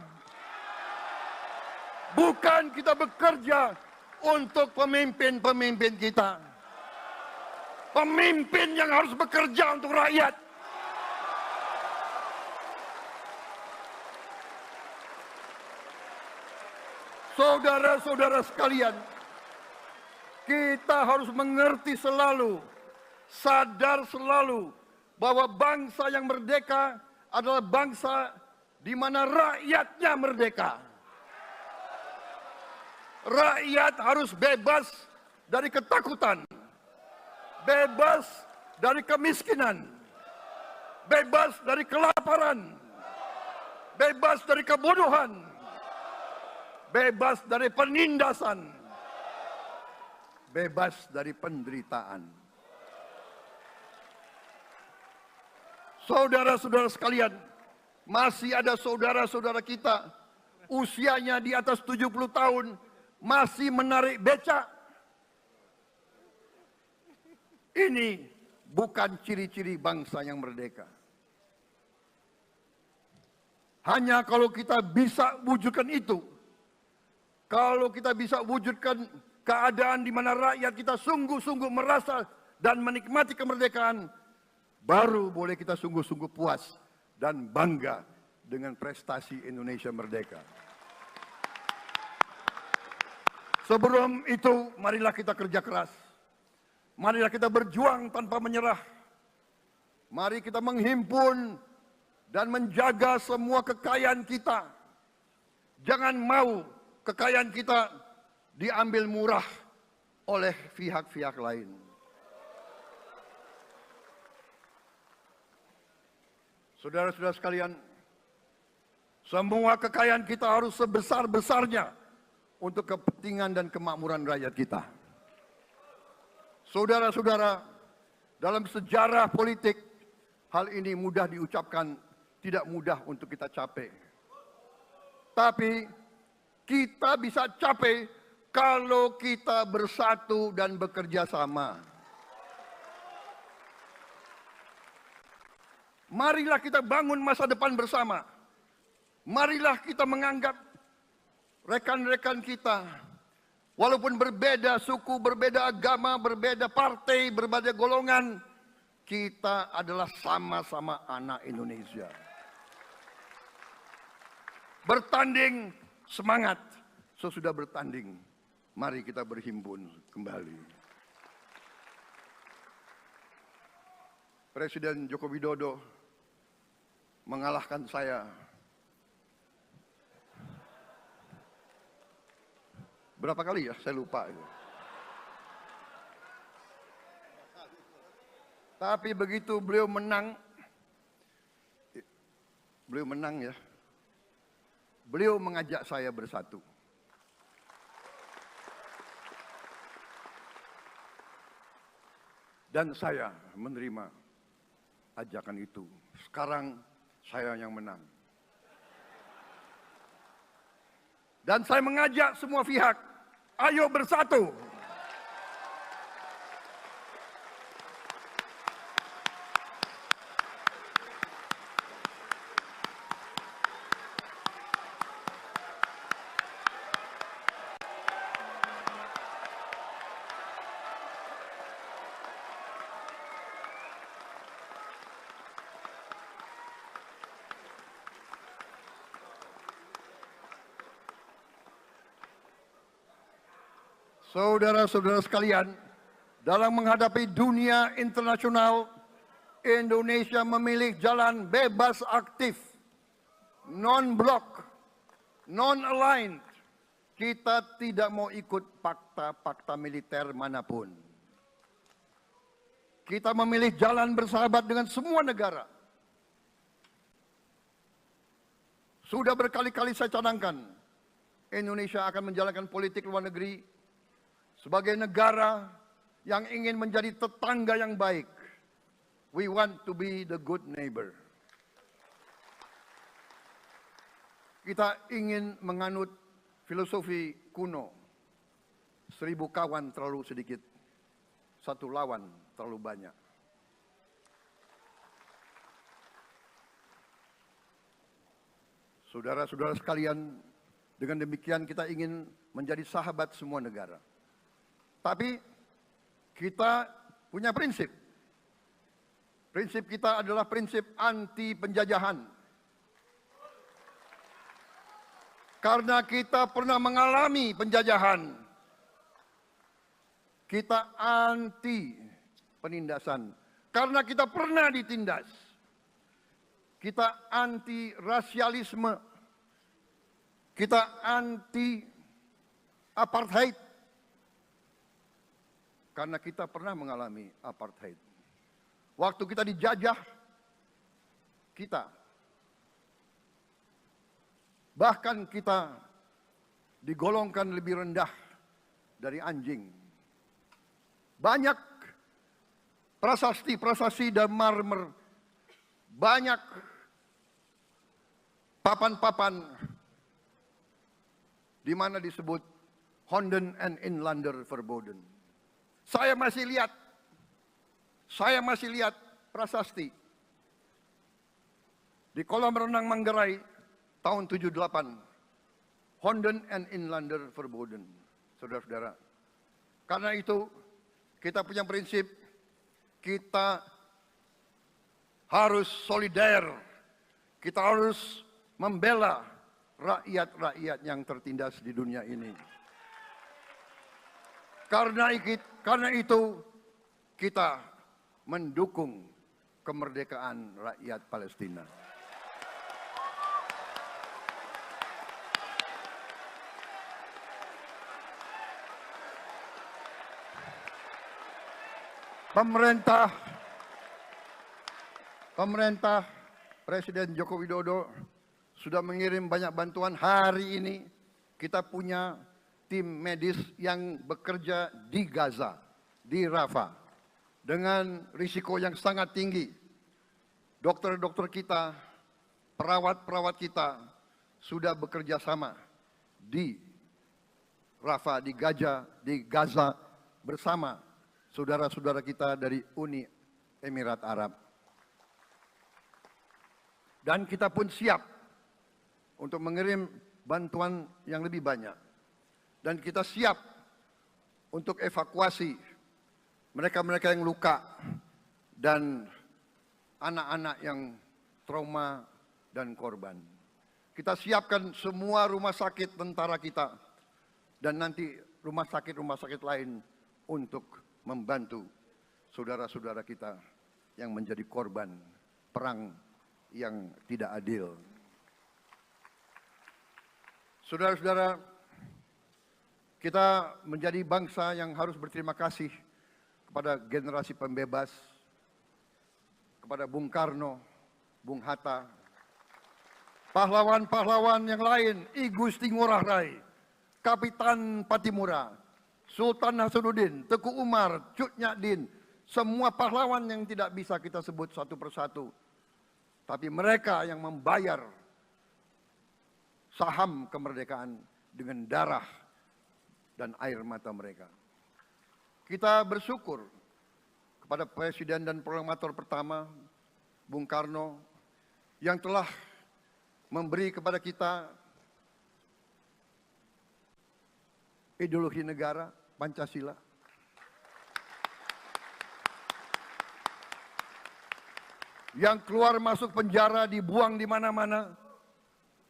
Bukan kita bekerja untuk pemimpin-pemimpin kita. Pemimpin yang harus bekerja untuk rakyat. Saudara-saudara sekalian, kita harus mengerti selalu, sadar selalu bahwa bangsa yang merdeka adalah bangsa di mana rakyatnya merdeka. Rakyat harus bebas dari ketakutan, bebas dari kemiskinan, bebas dari kelaparan, bebas dari kebodohan, bebas dari penindasan, bebas dari penderitaan. Saudara-saudara sekalian, masih ada saudara-saudara kita usianya di atas 70 tahun masih menarik becak. Ini bukan ciri-ciri bangsa yang merdeka. Hanya kalau kita bisa wujudkan itu, kalau kita bisa wujudkan keadaan di mana rakyat kita sungguh-sungguh merasa dan menikmati kemerdekaan, baru boleh kita sungguh-sungguh puas dan bangga dengan prestasi Indonesia merdeka. Sebelum itu, marilah kita kerja keras. Marilah kita berjuang tanpa menyerah. Mari kita menghimpun dan menjaga semua kekayaan kita. Jangan mau kekayaan kita diambil murah oleh pihak-pihak lain. Saudara-saudara sekalian, semua kekayaan kita harus sebesar-besarnya untuk kepentingan dan kemakmuran rakyat kita. Saudara-saudara, dalam sejarah politik, hal ini mudah diucapkan, tidak mudah untuk kita capai. Tapi kita bisa capai kalau kita bersatu dan bekerja sama. Marilah kita bangun masa depan bersama. Marilah kita menganggap rekan-rekan kita, walaupun berbeda suku, berbeda agama, berbeda partai, berbeda golongan, kita adalah sama-sama anak Indonesia. Bertanding semangat, sesudah bertanding, mari kita berhimpun kembali. Presiden Joko Widodo mengalahkan saya berapa kali ya, saya lupa. Tapi begitu beliau menang ya, beliau mengajak saya bersatu. Dan saya menerima ajakan itu. Sekarang saya yang menang. Dan saya mengajak semua pihak, ayo bersatu. Saudara-saudara sekalian, dalam menghadapi dunia internasional, Indonesia memilih jalan bebas aktif, non-blok, non-aligned. Kita tidak mau ikut fakta-fakta militer manapun. Kita memilih jalan bersahabat dengan semua negara. Sudah berkali-kali saya cadangkan, Indonesia akan menjalankan politik luar negeri sebagai negara yang ingin menjadi tetangga yang baik. We want to be the good neighbor. Kita ingin menganut filosofi kuno. 1000 kawan terlalu sedikit, 1 lawan terlalu banyak. Saudara-saudara sekalian, dengan demikian kita ingin menjadi sahabat semua negara. Tapi kita punya prinsip. Prinsip kita adalah prinsip anti penjajahan. Karena kita pernah mengalami penjajahan. Kita anti penindasan. Karena kita pernah ditindas. Kita anti rasialisme. Kita anti apartheid. Karena kita pernah mengalami apartheid. Waktu kita dijajah, bahkan kita digolongkan lebih rendah dari anjing. Banyak prasasti dan marmer, banyak papan-papan di mana disebut Honden en Inlander Verboden. Saya masih lihat prasasti di kolam renang Manggarai tahun 78. Honden en Inlander Verboden, saudara-saudara. Karena itu kita punya prinsip, kita harus solider, kita harus membela rakyat-rakyat yang tertindas di dunia ini. Karena itu kita mendukung kemerdekaan rakyat Palestina. Pemerintah Presiden Joko Widodo sudah mengirim banyak bantuan. Hari ini kita punya tim medis yang bekerja di Gaza, di Rafah, dengan risiko yang sangat tinggi. Dokter-dokter kita, perawat-perawat kita sudah bekerja sama di Rafah, di Gaza bersama saudara-saudara kita dari Uni Emirat Arab. Dan kita pun siap untuk mengirim bantuan yang lebih banyak. Dan kita siap untuk evakuasi mereka-mereka yang luka dan anak-anak yang trauma dan korban. Kita siapkan semua rumah sakit tentara kita dan nanti rumah sakit lain untuk membantu saudara-saudara kita yang menjadi korban perang yang tidak adil. Saudara-saudara, kita menjadi bangsa yang harus berterima kasih kepada generasi pembebas, kepada Bung Karno, Bung Hatta, pahlawan-pahlawan yang lain, I Gusti Ngurah Rai, Kapitan Patimura, Sultan Hasanuddin, Teku Umar, Cut Nyak semua pahlawan yang tidak bisa kita sebut satu persatu. Tapi mereka yang membayar saham kemerdekaan dengan darah dan air mata mereka. Kita bersyukur kepada Presiden dan Proklamator pertama, Bung Karno, yang telah memberi kepada kita ideologi negara, Pancasila. Yang keluar masuk penjara, dibuang di mana-mana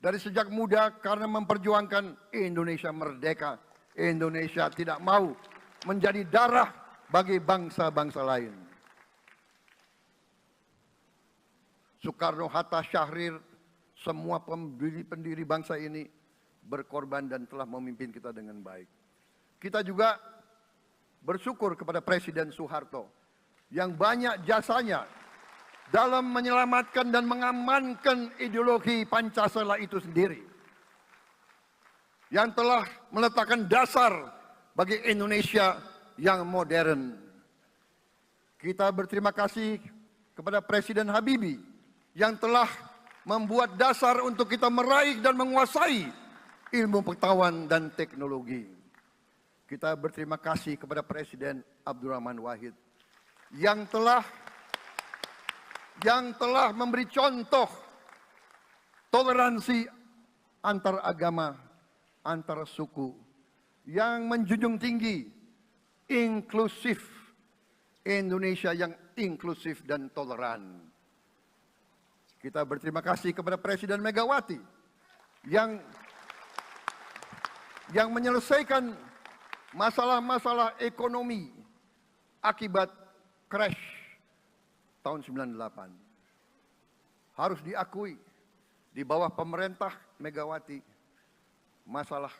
dari sejak muda karena memperjuangkan Indonesia merdeka. Indonesia tidak mau menjadi darah bagi bangsa-bangsa lain. Soekarno, Hatta, Syahrir, semua pendiri bangsa ini berkorban dan telah memimpin kita dengan baik. Kita juga bersyukur kepada Presiden Soeharto yang banyak jasanya dalam menyelamatkan dan mengamankan ideologi Pancasila itu sendiri, yang telah meletakkan dasar bagi Indonesia yang modern. Kita berterima kasih kepada Presiden Habibie yang telah membuat dasar untuk kita meraih dan menguasai ilmu pengetahuan dan teknologi. Kita berterima kasih kepada Presiden Abdurrahman Wahid yang telah memberi contoh toleransi antar agama, antar suku, yang menjunjung tinggi inklusif, Indonesia yang inklusif dan toleran. Kita berterima kasih kepada Presiden Megawati yang menyelesaikan masalah-masalah ekonomi akibat crash tahun 98. Harus diakui, di bawah pemerintah Megawati, masalah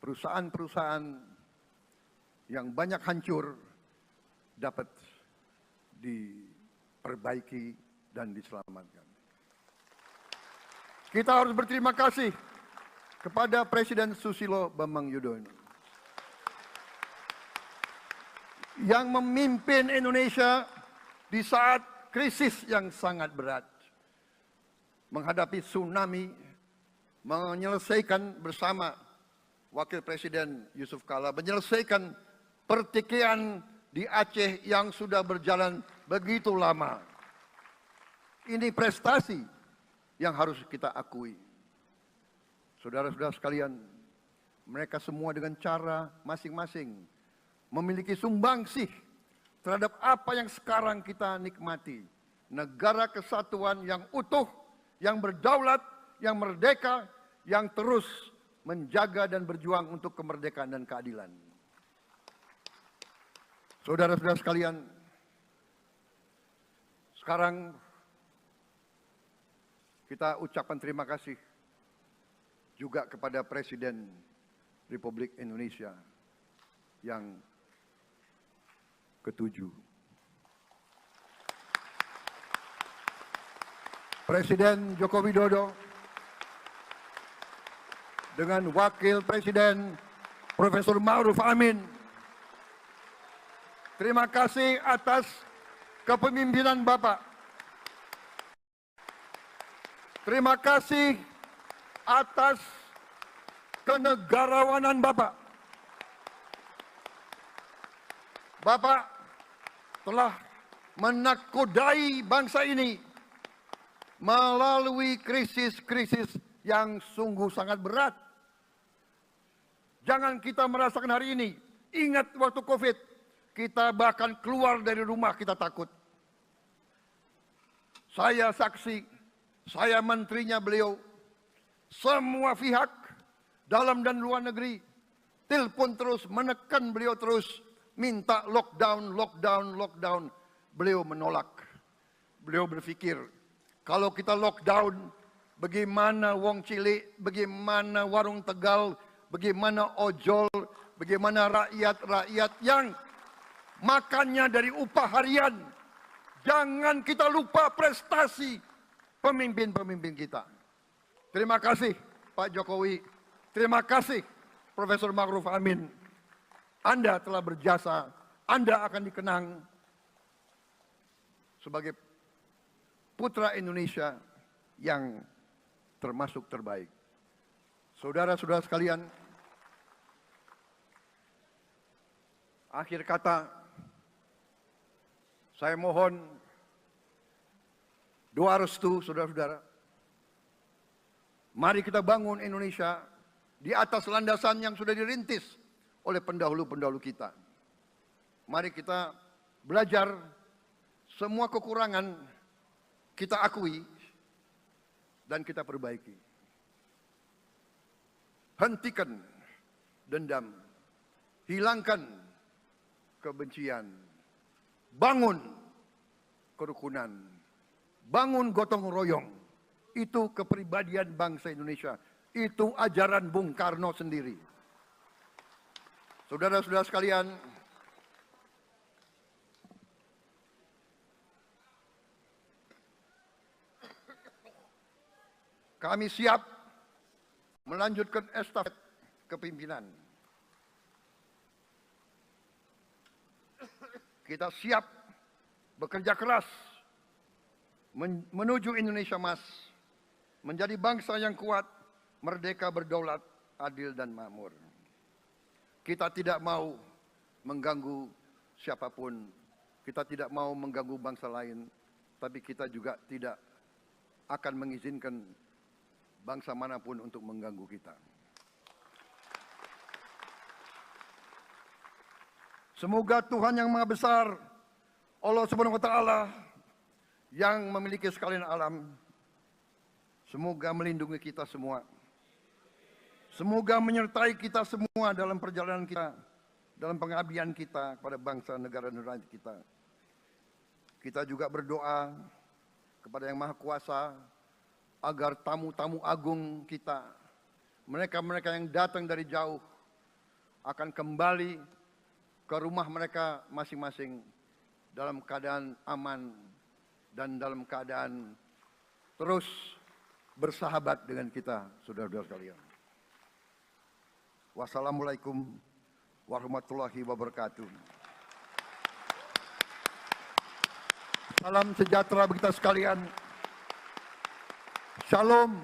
perusahaan-perusahaan yang banyak hancur dapat diperbaiki dan diselamatkan. Kita harus berterima kasih kepada Presiden Susilo Bambang Yudhoyono yang memimpin Indonesia di saat krisis yang sangat berat, menghadapi tsunami, menyelesaikan bersama Wakil Presiden Yusuf Kala, menyelesaikan pertikaian di Aceh yang sudah berjalan begitu lama. Ini prestasi yang harus kita akui. Saudara-saudara sekalian, mereka semua dengan cara masing-masing memiliki sumbangsih terhadap apa yang sekarang kita nikmati. Negara kesatuan yang utuh, yang berdaulat, yang merdeka, yang terus menjaga dan berjuang untuk kemerdekaan dan keadilan. Saudara-saudara sekalian, sekarang kita ucapkan terima kasih juga kepada Presiden Republik Indonesia yang ke-7. Presiden Joko Widodo dengan Wakil Presiden Profesor Ma'ruf Amin. Terima kasih atas kepemimpinan Bapak. Terima kasih atas kenegarawanan Bapak. Bapak telah menakodai bangsa ini melalui krisis-krisis yang sungguh sangat berat. Jangan kita merasakan hari ini. Ingat waktu COVID, kita bahkan keluar dari rumah kita takut. Saya saksi, saya menterinya beliau, semua pihak dalam dan luar negeri telepon terus, menekan beliau terus, minta lockdown, lockdown, lockdown. Beliau menolak. Beliau berpikir, kalau kita lockdown, bagaimana wong cilik, bagaimana warung Tegal, bagaimana ojol, bagaimana rakyat-rakyat yang makannya dari upah harian. Jangan kita lupa prestasi pemimpin-pemimpin kita. Terima kasih Pak Jokowi, terima kasih Profesor Ma'ruf Amin. Anda telah berjasa, Anda akan dikenang sebagai putra Indonesia yang termasuk terbaik. Saudara-saudara sekalian, akhir kata, saya mohon doa restu saudara-saudara. Mari kita bangun Indonesia di atas landasan yang sudah dirintis oleh pendahulu-pendahulu kita. Mari kita belajar, semua kekurangan kita akui dan kita perbaiki. Hentikan dendam, hilangkan kebencian, bangun kerukunan, bangun gotong royong. Itu kepribadian bangsa Indonesia. Itu ajaran Bung Karno sendiri. Saudara-saudara sekalian, kami siap melanjutkan estafet kepimpinan. Kita siap bekerja keras menuju Indonesia Emas, menjadi bangsa yang kuat, merdeka, berdaulat, adil dan makmur. Kita tidak mau mengganggu siapapun, kita tidak mau mengganggu bangsa lain, tapi kita juga tidak akan mengizinkan bangsa manapun untuk mengganggu kita. Semoga Tuhan yang Maha Besar, Allah Subhanahu wa Ta'ala, yang memiliki sekalian alam, semoga melindungi kita semua. Semoga menyertai kita semua dalam perjalanan kita, dalam pengabdian kita kepada bangsa, negara, dan rakyat kita. Kita juga berdoa kepada Yang Maha Kuasa agar tamu-tamu agung kita, mereka-mereka yang datang dari jauh, akan kembali ke rumah mereka masing-masing dalam keadaan aman dan dalam keadaan terus bersahabat dengan kita, saudara-saudara sekalian. Wassalamualaikum warahmatullahi wabarakatuh. Salam sejahtera bagi kita sekalian. Shalom.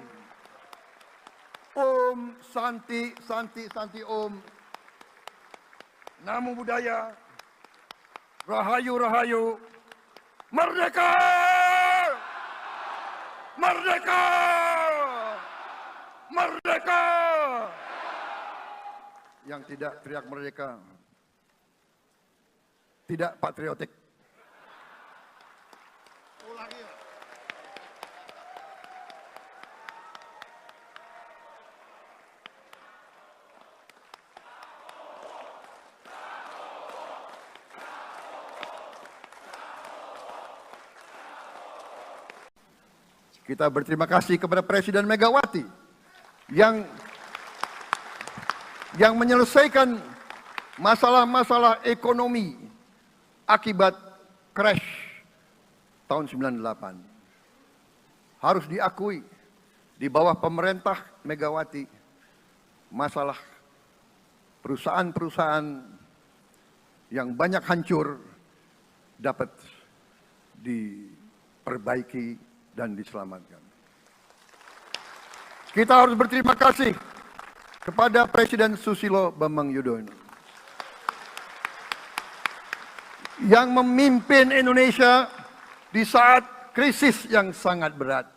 Om Santi, Santi, Santi Om. Namo Buddhaya. Rahayu, Rahayu. Merdeka! Merdeka! Merdeka! Yang tidak teriak merdeka tidak patriotik. Kita berterima kasih kepada Presiden Megawati yang menyelesaikan masalah-masalah ekonomi akibat crash tahun 98. Harus diakui, di bawah pemerintah Megawati, masalah perusahaan-perusahaan yang banyak hancur dapat diperbaiki dan diselamatkan. Kita harus berterima kasih kepada Presiden Susilo Bambang Yudhoyono yang memimpin Indonesia di saat krisis yang sangat berat,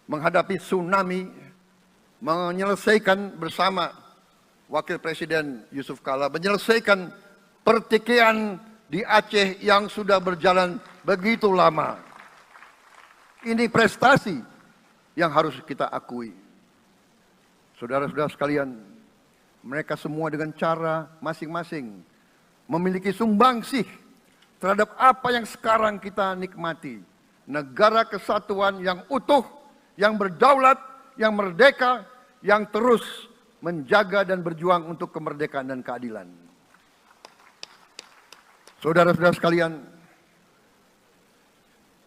menghadapi tsunami, menyelesaikan bersama Wakil Presiden Yusuf Kala, menyelesaikan pertikaian di Aceh yang sudah berjalan begitu lama. Ini prestasi yang harus kita akui. Saudara-saudara sekalian, mereka semua dengan cara masing-masing memiliki sumbangsih terhadap apa yang sekarang kita nikmati. Negara kesatuan yang utuh, yang berdaulat, yang merdeka, yang terus menjaga dan berjuang untuk kemerdekaan dan keadilan. Saudara-saudara sekalian,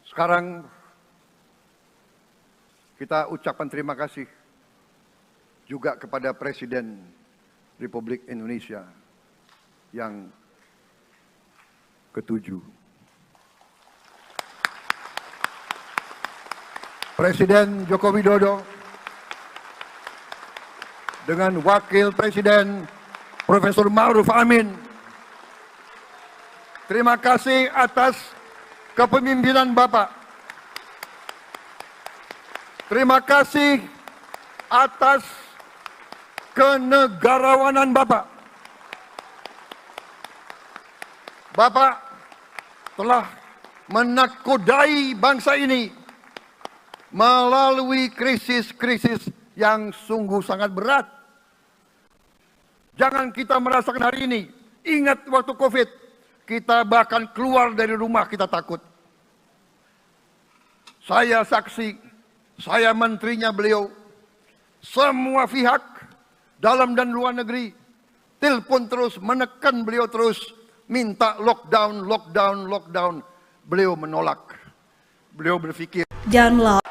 sekarang Kita ucapkan terima kasih juga kepada Presiden Republik Indonesia yang ke-7. Presiden Joko Widodo dengan Wakil Presiden Profesor Ma'ruf Amin. Terima kasih atas kepemimpinan Bapak. Terima kasih atas kenegarawanan Bapak. Bapak telah menakodai bangsa ini melalui krisis-krisis yang sungguh sangat berat. Jangan kita merasakan hari ini. Ingat waktu COVID, kita bahkan keluar dari rumah kita takut. Saya saksi, saya menterinya beliau, semua pihak dalam dan luar negeri telepon terus, menekan beliau terus, minta lockdown, lockdown, lockdown. Beliau menolak. Beliau berpikir Download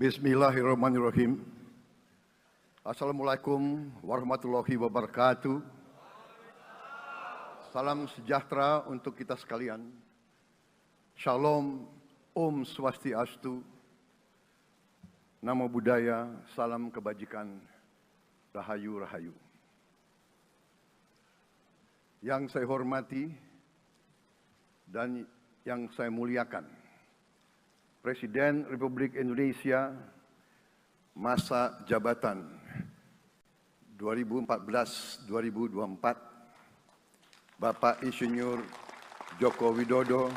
Bismillahirrahmanirrahim. Assalamualaikum warahmatullahi wabarakatuh. Salam sejahtera untuk kita sekalian. Shalom, Om Swastiastu, Namo Buddhaya, salam kebajikan, Rahayu Rahayu. Yang saya hormati dan yang saya muliakan, Presiden Republik Indonesia masa jabatan 2014-2024, Bapak Insinyur Joko Widodo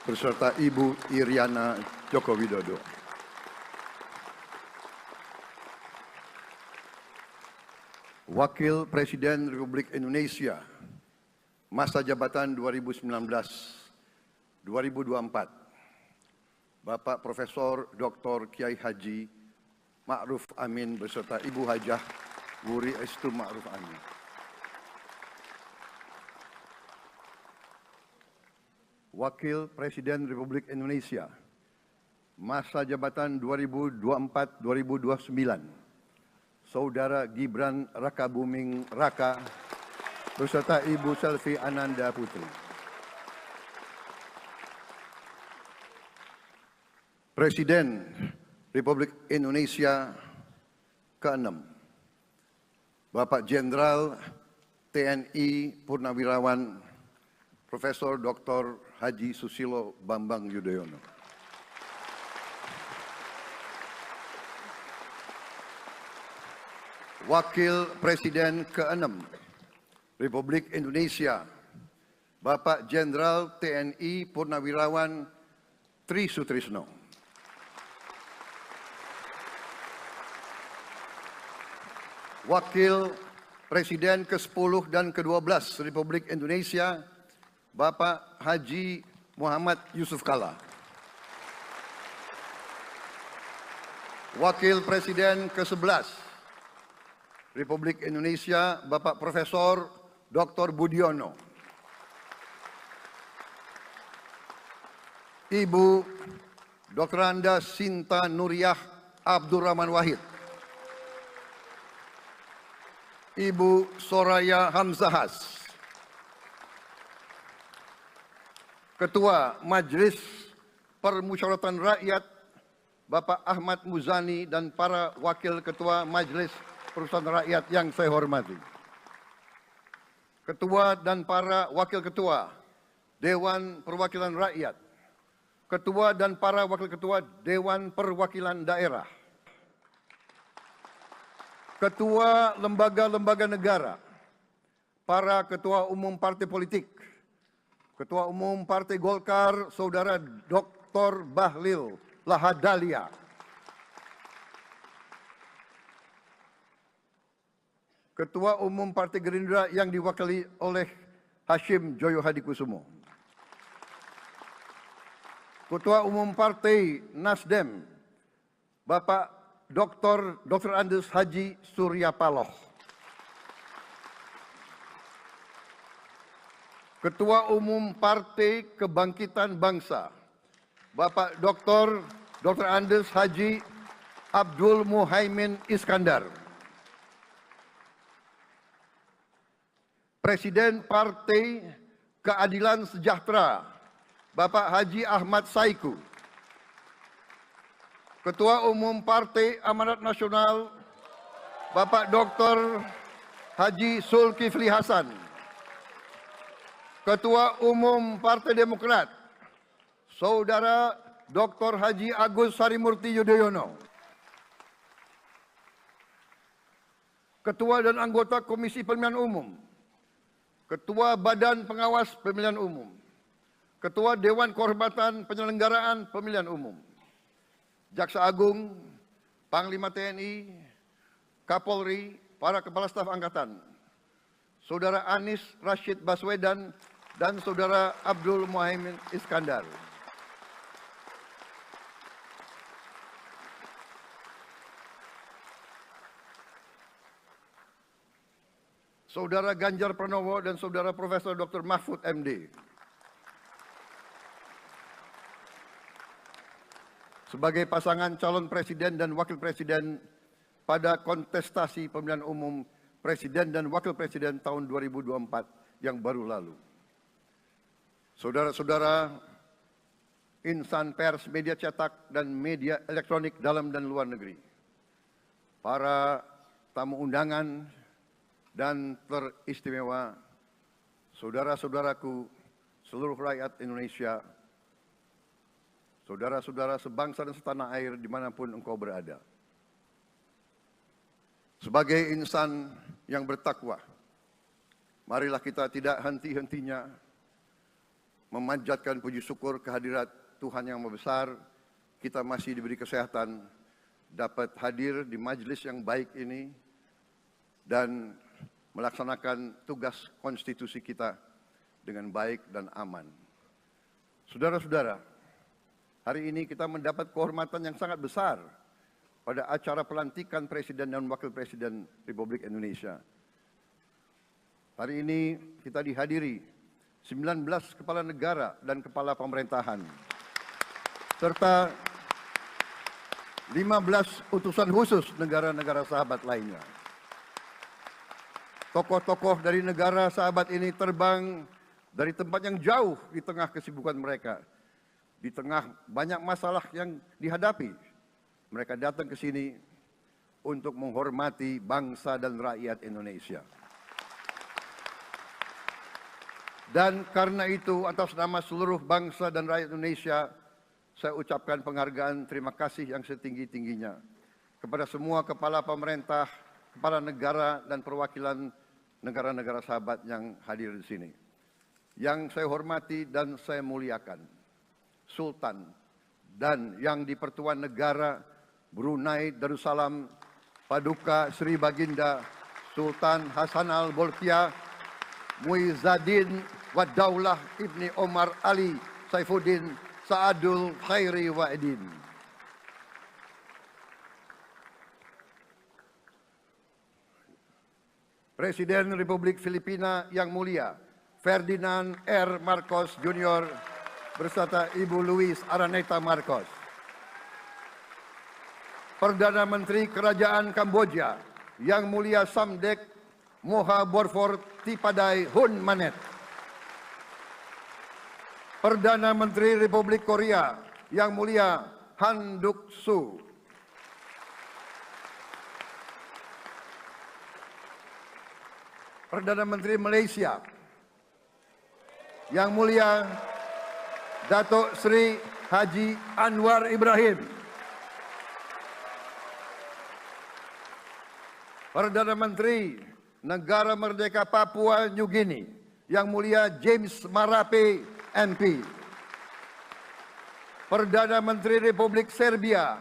beserta Ibu Iriana Joko Widodo. Wakil Presiden Republik Indonesia masa jabatan 2019-2024, Bapak Profesor Dr. Kiai Haji Ma'ruf Amin beserta Ibu Hajah Wuri Estu Ma'ruf Amin. Wakil Presiden Republik Indonesia masa jabatan 2024-2029, Saudara Gibran Rakabuming Raka beserta Ibu Selvi Ananda Putri. Presiden Republik Indonesia ke-6, Bapak Jenderal TNI Purnawirawan Profesor Dr. Haji Susilo Bambang Yudhoyono. Wakil Presiden ke-6 Republik Indonesia, Bapak Jenderal TNI Purnawirawan Tri Sutrisno. Wakil Presiden ke-10 dan ke-12 Republik Indonesia, Bapak Haji Muhammad Yusuf Kalla. Wakil Presiden ke-11 Republik Indonesia, Bapak Profesor Dr. Budiono. Ibu Dr. Anda Sinta Nuriyah Abdurrahman Wahid. Ibu Soraya Hamzahas. Ketua Majelis Permusyawaratan Rakyat Bapak Ahmad Muzani dan para Wakil Ketua Majelis Permusyawaratan Rakyat yang saya hormati. Ketua dan para Wakil Ketua Dewan Perwakilan Rakyat. Ketua dan para Wakil Ketua Dewan Perwakilan Daerah. Ketua lembaga-lembaga negara, para ketua umum partai politik, Ketua Umum Partai Golkar, Saudara Dr. Bahlil Lahadalia, Ketua Umum Partai Gerindra yang diwakili oleh Hashim Joyo Hadikusumo. Ketua Umum Partai Nasdem, Bapak Dr. Andes Haji Surya Paloh. Ketua Umum Partai Kebangkitan Bangsa, Bapak Dr. Andes Haji Abdul Muhaimin Iskandar. Presiden Partai Keadilan Sejahtera, Bapak Haji Ahmad Saiku. Ketua Umum Partai Amanat Nasional, Bapak Dr. Haji Zulkifli Hasan. Ketua Umum Partai Demokrat, Saudara Dr. Haji Agus Harimurti Yudhoyono. Ketua dan anggota Komisi Pemilihan Umum, Ketua Badan Pengawas Pemilihan Umum, Ketua Dewan Kehormatan Penyelenggaraan Pemilihan Umum, Jaksa Agung, Panglima TNI, Kapolri, para Kepala Staf Angkatan, Saudara Anies Rashid Baswedan, dan Saudara Abdul Muhaimin Iskandar. Saudara Ganjar Pranowo dan Saudara Profesor Dr. Mahfud MD. Sebagai pasangan calon presiden dan wakil presiden pada kontestasi pemilihan umum presiden dan wakil presiden tahun 2024 yang baru lalu. Saudara-saudara insan pers, media cetak, dan media elektronik dalam dan luar negeri, para tamu undangan dan teristimewa, saudara-saudaraku, seluruh rakyat Indonesia, saudara-saudara sebangsa dan setanah air dimanapun engkau berada. Sebagai insan yang bertakwa, marilah kita tidak henti-hentinya memanjatkan puji syukur kehadirat Tuhan yang Maha Besar. Kita masih diberi kesehatan, dapat hadir di majelis yang baik ini, dan melaksanakan tugas konstitusi kita dengan baik dan aman. Saudara-saudara, hari ini kita mendapat kehormatan yang sangat besar pada acara pelantikan Presiden dan Wakil Presiden Republik Indonesia. Hari ini kita dihadiri 19 kepala negara dan kepala pemerintahan, serta 15 utusan khusus negara-negara sahabat lainnya. Tokoh-tokoh dari negara sahabat ini terbang dari tempat yang jauh di tengah kesibukan mereka. Di tengah banyak masalah yang dihadapi, mereka datang ke sini untuk menghormati bangsa dan rakyat Indonesia. Dan karena itu, atas nama seluruh bangsa dan rakyat Indonesia, saya ucapkan penghargaan terima kasih yang setinggi-tingginya kepada semua kepala pemerintah, kepala negara, dan perwakilan negara-negara sahabat yang hadir di sini. Yang saya hormati dan saya muliakan, Sultan dan yang di Pertuan Negara Brunei Darussalam Paduka Sri Baginda Sultan Hasan Al-Bolkiah Muizzaddin Wadaulah Ibni Omar Ali Saifuddin Saadul Khairi Wa'idin. Presiden Republik Filipina yang mulia Ferdinand R. Marcos Jr. beserta Ibu Luis Araneta Marcos. Perdana Menteri Kerajaan Kamboja yang mulia Samdech Moha Borfor Tipadai Hun Manet. Perdana Menteri Republik Korea yang mulia Han Duck-soo. Perdana Menteri Malaysia yang mulia Datuk Sri Haji Anwar Ibrahim. Perdana Menteri Negara Merdeka Papua New Guinea yang mulia James Marape MP. Perdana Menteri Republik Serbia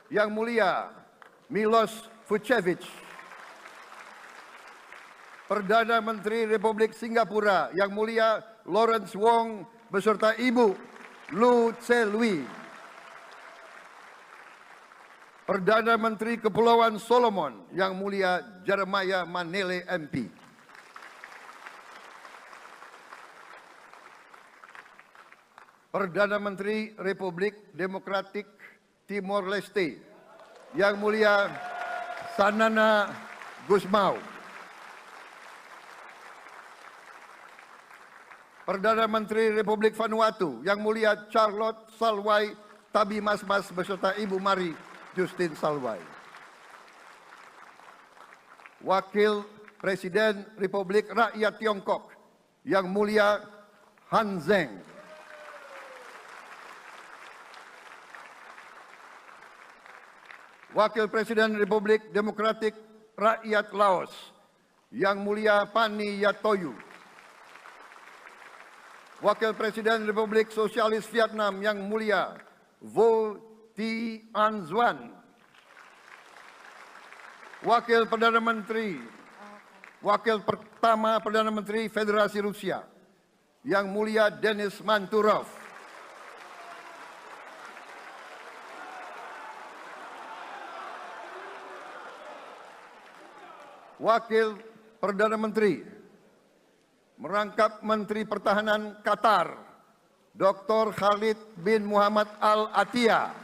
yang mulia Milos Vucevic. Perdana Menteri Republik Singapura Yang Mulia Lawrence Wong beserta Ibu Lu Tse Lui. Perdana Menteri Kepulauan Solomon Yang Mulia Jeremiah Manele MP. Perdana Menteri Republik Demokratik Timor Leste Yang Mulia Sanana Gusmao. Perdana Menteri Republik Vanuatu Yang Mulia Charlotte Salwai Tabimasmas beserta Ibu Mari Justin Salwai. Wakil Presiden Republik Rakyat Tiongkok Yang Mulia Han Zheng. Wakil Presiden Republik Demokratik Rakyat Laos Yang Mulia Pani Yatoyu. Wakil Presiden Republik Sosialis Vietnam Yang Mulia Vo Thi An Xuan. Wakil pertama Perdana Menteri Federasi Rusia Yang Mulia Denis Manturov. Wakil Perdana Menteri merangkap Menteri Pertahanan Qatar Dr. Khalid bin Muhammad Al Attiyah.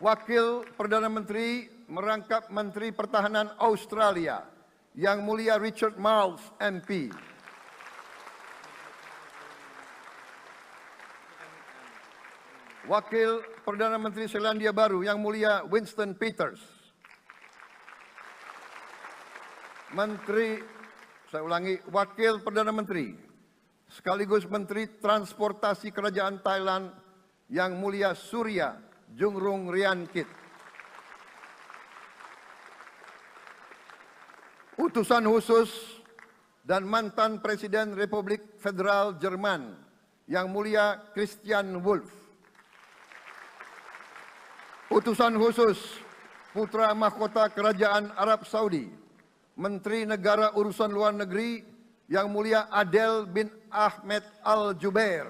Wakil Perdana Menteri merangkap Menteri Pertahanan Australia Yang Mulia Richard Marles MP. Wakil Perdana Menteri Selandia Baru Yang Mulia Winston Peters. Wakil Perdana Menteri sekaligus Menteri Transportasi Kerajaan Thailand Yang Mulia Surya Jungrung Riankit. Utusan khusus dan mantan Presiden Republik Federal Jerman Yang Mulia Christian Wulff. Utusan khusus Putra Mahkota Kerajaan Arab Saudi, Menteri Negara Urusan Luar Negeri Yang Mulia Adel bin Ahmed Al Jubair.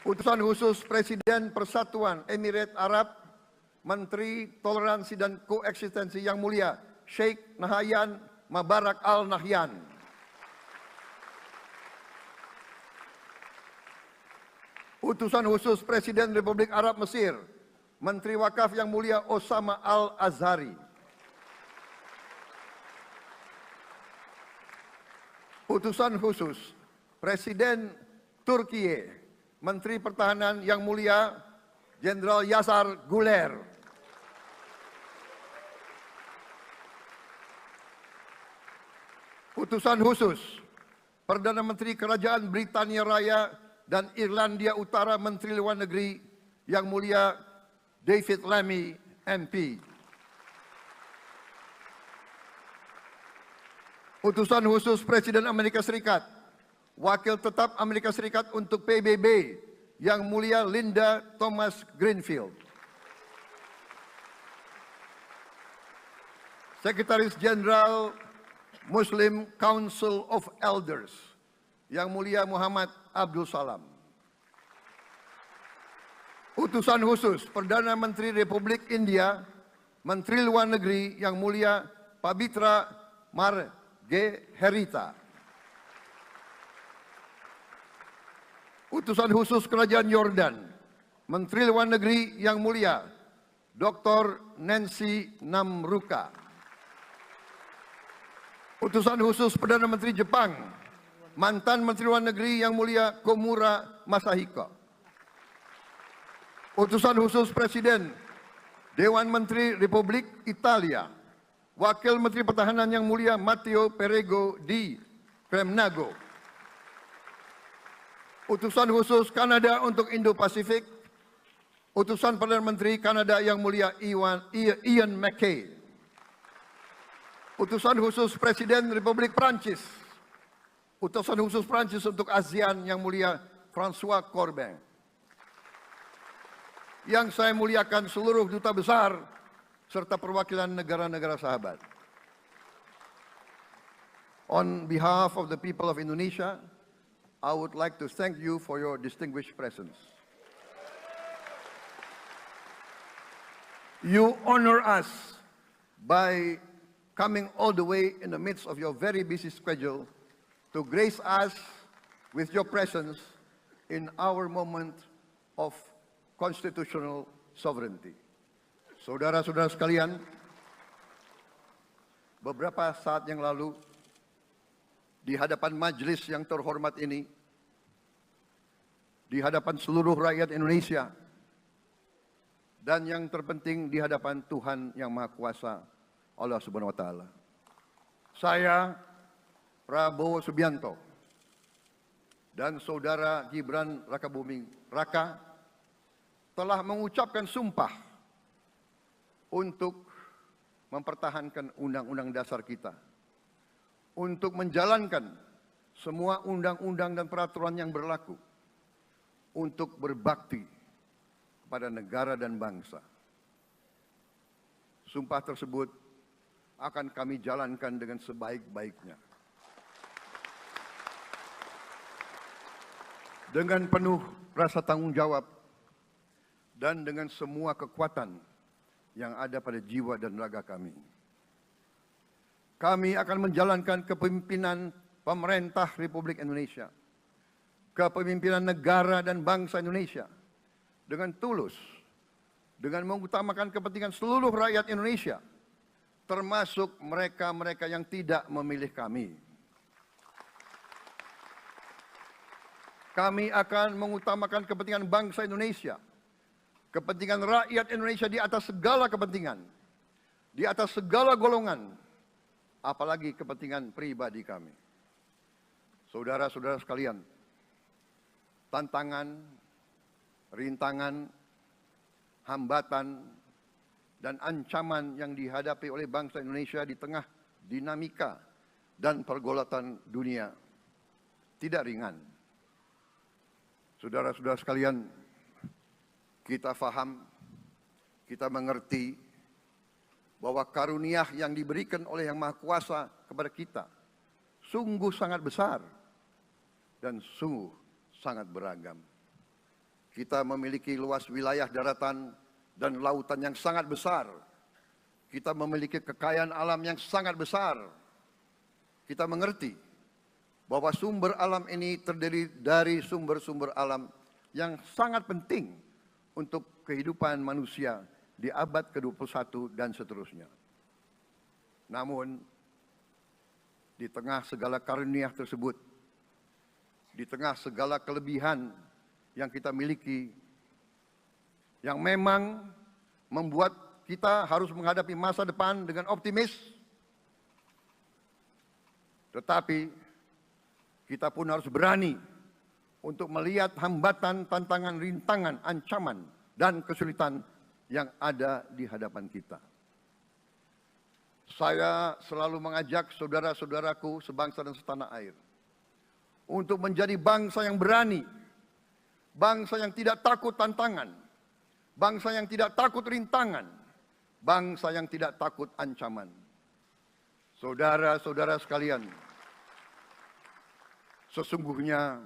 Utusan khusus Presiden Persatuan Emirat Arab, Menteri Toleransi dan Koeksistensi Yang Mulia Sheikh Nahyan Mubarak Al Nahyan. Utusan khusus Presiden Republik Arab Mesir, Menteri Wakaf Yang Mulia Osama Al Azhari. Utusan khusus Presiden Turkiye, Menteri Pertahanan Yang Mulia Jenderal Yasar Guler. Utusan khusus Perdana Menteri Kerajaan Britania Raya dan Irlandia Utara, Menteri Luar Negeri Yang Mulia David Lammy MP. Utusan khusus Presiden Amerika Serikat, Wakil Tetap Amerika Serikat untuk PBB Yang Mulia Linda Thomas Greenfield. Sekretaris Jenderal Muslim Council of Elders Yang Mulia Muhammad Abdul Salam. Utusan khusus Perdana Menteri Republik India, Menteri Luar Negeri Yang Mulia Pabitra Margherita. Utusan khusus Kerajaan Yordan, Menteri Luar Negeri Yang Mulia Dr. Nancy Namruka. Utusan khusus Perdana Menteri Jepang, mantan Menteri Luar Negeri Yang Mulia Komura Masahiko. Utusan khusus Presiden Dewan Menteri Republik Italia, Wakil Menteri Pertahanan Yang Mulia Matteo Perego di Cremnago. Utusan khusus Kanada untuk Indo-Pasifik, Utusan Perdana Menteri Kanada Yang Mulia Ian MacKay. Utusan khusus Presiden Republik Prancis, Utusan khusus Prancis untuk ASEAN Yang Mulia François Corbin. yang saya muliakan seluruh duta besar serta perwakilan negara-negara sahabat. On behalf of the people of Indonesia, I would like to thank you for your distinguished presence. You honor us by coming all the way in the midst of your very busy schedule to grace us with your presence in our moment of constitutional sovereignty. Saudara-saudara sekalian, beberapa saat yang lalu, di hadapan majelis yang terhormat ini, di hadapan seluruh rakyat Indonesia, dan yang terpenting di hadapan Tuhan Yang Maha Kuasa, Allah Subhanahu wa Ta'ala. Saya, Prabowo Subianto, dan Saudara Gibran Rakabuming Raka telah mengucapkan sumpah untuk mempertahankan Undang-Undang Dasar kita, untuk menjalankan semua undang-undang dan peraturan yang berlaku, untuk berbakti kepada negara dan bangsa. Sumpah tersebut akan kami jalankan dengan sebaik-baiknya. Dengan penuh rasa tanggung jawab dan dengan semua kekuatan yang ada pada jiwa dan raga kami. Kami akan menjalankan kepemimpinan pemerintah Republik Indonesia, kepemimpinan negara dan bangsa Indonesia dengan tulus, dengan mengutamakan kepentingan seluruh rakyat Indonesia, termasuk mereka-mereka yang tidak memilih kami. Kami akan mengutamakan kepentingan bangsa Indonesia, kepentingan rakyat Indonesia di atas segala kepentingan, di atas segala golongan, apalagi kepentingan pribadi kami. Saudara-saudara sekalian, tantangan, rintangan, hambatan, dan ancaman yang dihadapi oleh bangsa Indonesia di tengah dinamika dan pergolatan dunia tidak ringan. Saudara-saudara sekalian, kita faham, kita mengerti bahwa karunia yang diberikan oleh Yang Maha Kuasa kepada kita sungguh sangat besar dan sungguh sangat beragam. Kita memiliki luas wilayah daratan dan lautan yang sangat besar. Kita memiliki kekayaan alam yang sangat besar. Kita mengerti bahwa sumber alam ini terdiri dari sumber-sumber alam yang sangat penting untuk kehidupan manusia di abad ke-21 dan seterusnya. Namun, di tengah segala karunia tersebut, di tengah segala kelebihan yang kita miliki, yang memang membuat kita harus menghadapi masa depan dengan optimis, tetapi kita pun harus berani untuk melihat hambatan, tantangan, rintangan, ancaman, dan kesulitan yang ada di hadapan kita. Saya selalu mengajak saudara-saudaraku sebangsa dan setanah air untuk menjadi bangsa yang berani, bangsa yang tidak takut tantangan, bangsa yang tidak takut rintangan, bangsa yang tidak takut ancaman. Saudara-saudara sekalian, sesungguhnya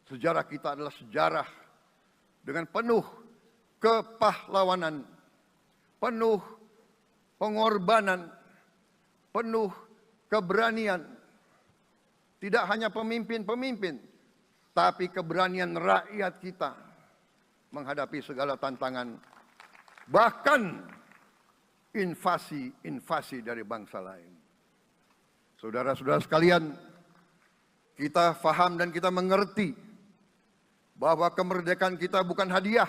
sejarah kita adalah sejarah dengan penuh kepahlawanan, penuh pengorbanan, penuh keberanian. Tidak hanya pemimpin-pemimpin, tapi keberanian rakyat kita menghadapi segala tantangan, bahkan invasi-invasi dari bangsa lain. Saudara-saudara sekalian, kita faham dan kita mengerti bahwa kemerdekaan kita bukan hadiah.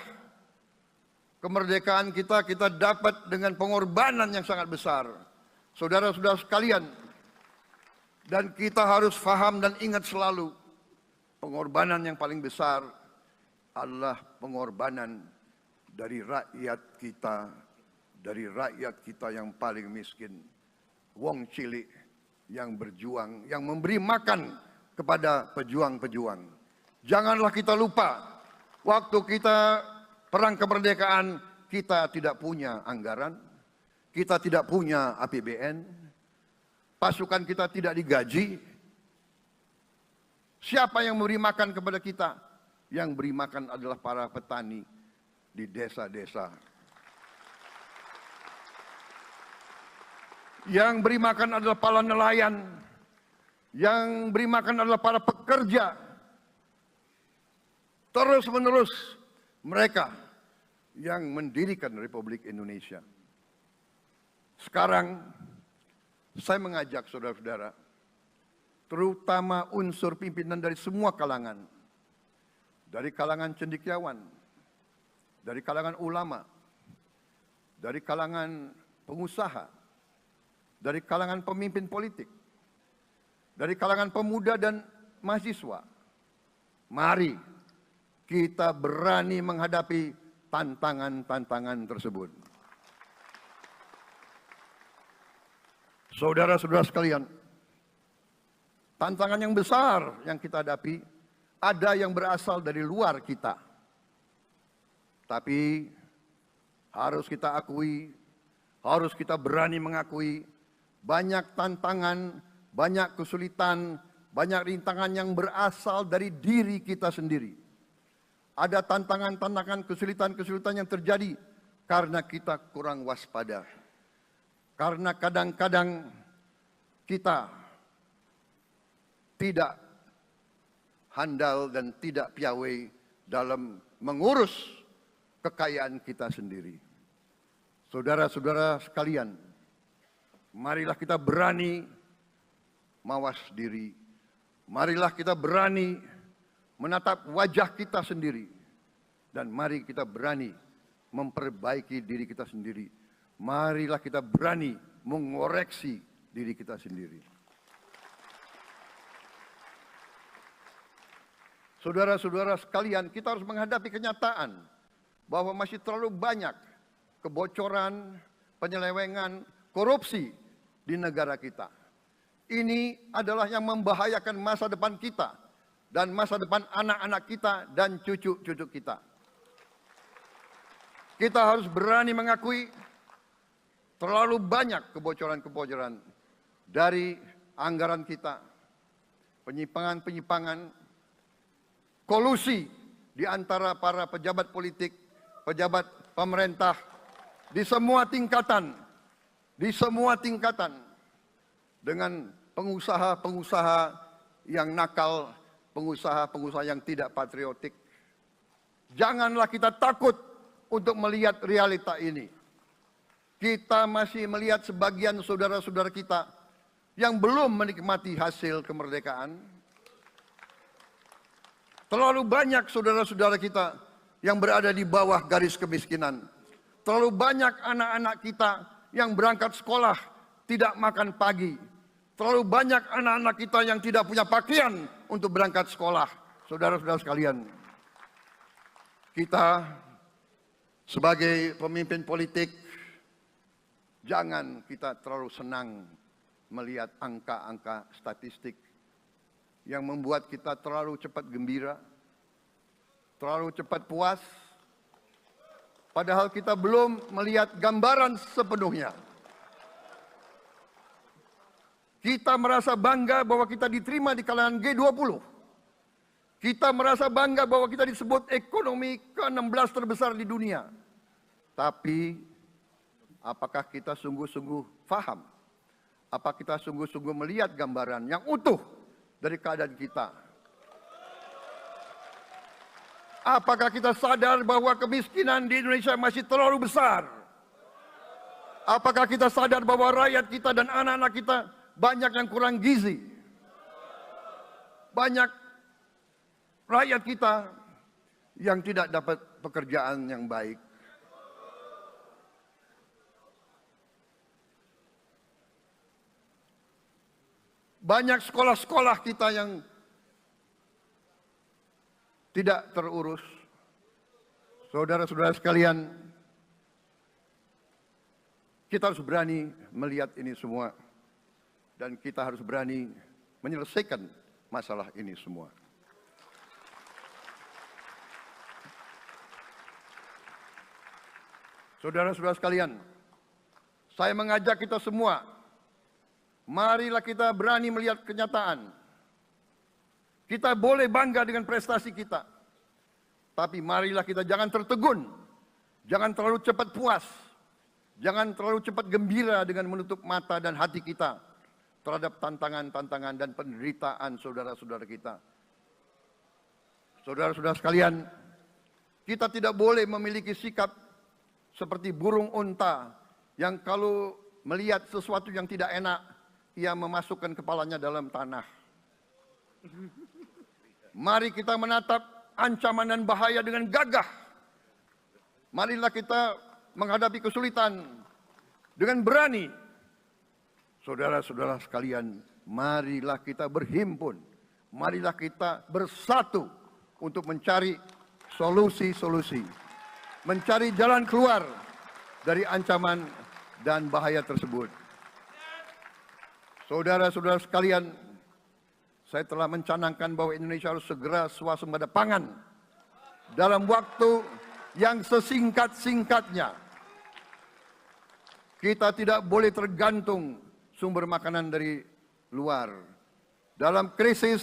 Kemerdekaan kita dapat dengan pengorbanan yang sangat besar. Saudara-saudara sekalian, dan kita harus faham dan ingat selalu, pengorbanan yang paling besar adalah pengorbanan dari rakyat kita yang paling miskin. Wong cilik yang berjuang, yang memberi makan kepada pejuang-pejuang. Janganlah kita lupa, waktu kita perang kemerdekaan kita tidak punya anggaran, kita tidak punya APBN, pasukan kita tidak digaji. Siapa yang memberi makan kepada kita? Yang beri makan adalah para petani di desa-desa. Yang beri makan adalah para nelayan. Yang beri makan adalah para pekerja. Terus-menerus mereka yang mendirikan Republik Indonesia. Sekarang saya mengajak saudara-saudara, terutama unsur pimpinan dari semua kalangan, dari kalangan cendekiawan, dari kalangan ulama, dari kalangan pengusaha, dari kalangan pemimpin politik, dari kalangan pemuda dan mahasiswa. Mari kita berani menghadapi tantangan-tantangan tersebut. Saudara-saudara sekalian, tantangan yang besar yang kita hadapi ada yang berasal dari luar kita. Tapi harus kita akui, harus kita berani mengakui, banyak tantangan, banyak kesulitan, banyak rintangan yang berasal dari diri kita sendiri. Ada tantangan-tantangan, kesulitan-kesulitan yang terjadi karena kita kurang waspada. Karena kadang-kadang kita tidak handal dan tidak piawai dalam mengurus kekayaan kita sendiri. Saudara-saudara sekalian, marilah kita berani mawas diri. Marilah kita berani menatap wajah kita sendiri. Dan mari kita berani memperbaiki diri kita sendiri. Marilah kita berani mengoreksi diri kita sendiri. Saudara-saudara sekalian, kita harus menghadapi kenyataan bahwa masih terlalu banyak kebocoran, penyelewengan, korupsi di negara kita. Ini adalah yang membahayakan masa depan kita dan masa depan anak-anak kita dan cucu-cucu kita. Kita harus berani mengakui terlalu banyak kebocoran-kebocoran dari anggaran kita, penyimpangan-penyimpangan, kolusi di antara para pejabat politik, pejabat pemerintah di semua tingkatan, dengan pengusaha-pengusaha yang nakal, pengusaha-pengusaha yang tidak patriotik. Janganlah kita takut untuk melihat realita ini. Kita masih melihat sebagian saudara-saudara kita yang belum menikmati hasil kemerdekaan. Terlalu banyak saudara-saudara kita yang berada di bawah garis kemiskinan. Terlalu banyak anak-anak kita yang berangkat sekolah tidak makan pagi. Terlalu banyak anak-anak kita yang tidak punya pakaian untuk berangkat sekolah. Saudara-saudara sekalian, kita sebagai pemimpin politik, jangan kita terlalu senang melihat angka-angka statistik yang membuat kita terlalu cepat gembira, terlalu cepat puas, padahal kita belum melihat gambaran sepenuhnya. Kita merasa bangga bahwa kita diterima di kalangan G20. Kita merasa bangga bahwa kita disebut ekonomi ke-16 terbesar di dunia. Tapi apakah kita sungguh-sungguh faham? Apa kita sungguh-sungguh melihat gambaran yang utuh dari keadaan kita? Apakah kita sadar bahwa kemiskinan di Indonesia masih terlalu besar? Apakah kita sadar bahwa rakyat kita dan anak-anak kita banyak yang kurang gizi? Banyak rakyat kita yang tidak dapat pekerjaan yang baik. Banyak sekolah-sekolah kita yang tidak terurus. Saudara-saudara sekalian, kita harus berani melihat ini semua. Dan kita harus berani menyelesaikan masalah ini semua. Saudara-saudara sekalian, saya mengajak kita semua, marilah kita berani melihat kenyataan. Kita boleh bangga dengan prestasi kita, tapi marilah kita jangan tertegun, jangan terlalu cepat puas, jangan terlalu cepat gembira dengan menutup mata dan hati kita terhadap tantangan-tantangan dan penderitaan saudara-saudara kita. Saudara-saudara sekalian, kita tidak boleh memiliki sikap seperti burung unta yang kalau melihat sesuatu yang tidak enak, ia memasukkan kepalanya dalam tanah. Mari kita menatap ancaman dan bahaya dengan gagah. Marilah kita menghadapi kesulitan dengan berani. Saudara-saudara sekalian, marilah kita berhimpun. Marilah kita bersatu untuk mencari solusi-solusi. Mencari jalan keluar dari ancaman dan bahaya tersebut. Saudara-saudara sekalian, saya telah mencanangkan bahwa Indonesia harus segera swasembada pangan dalam waktu yang sesingkat-singkatnya. Kita tidak boleh tergantung sumber makanan dari luar. Dalam krisis,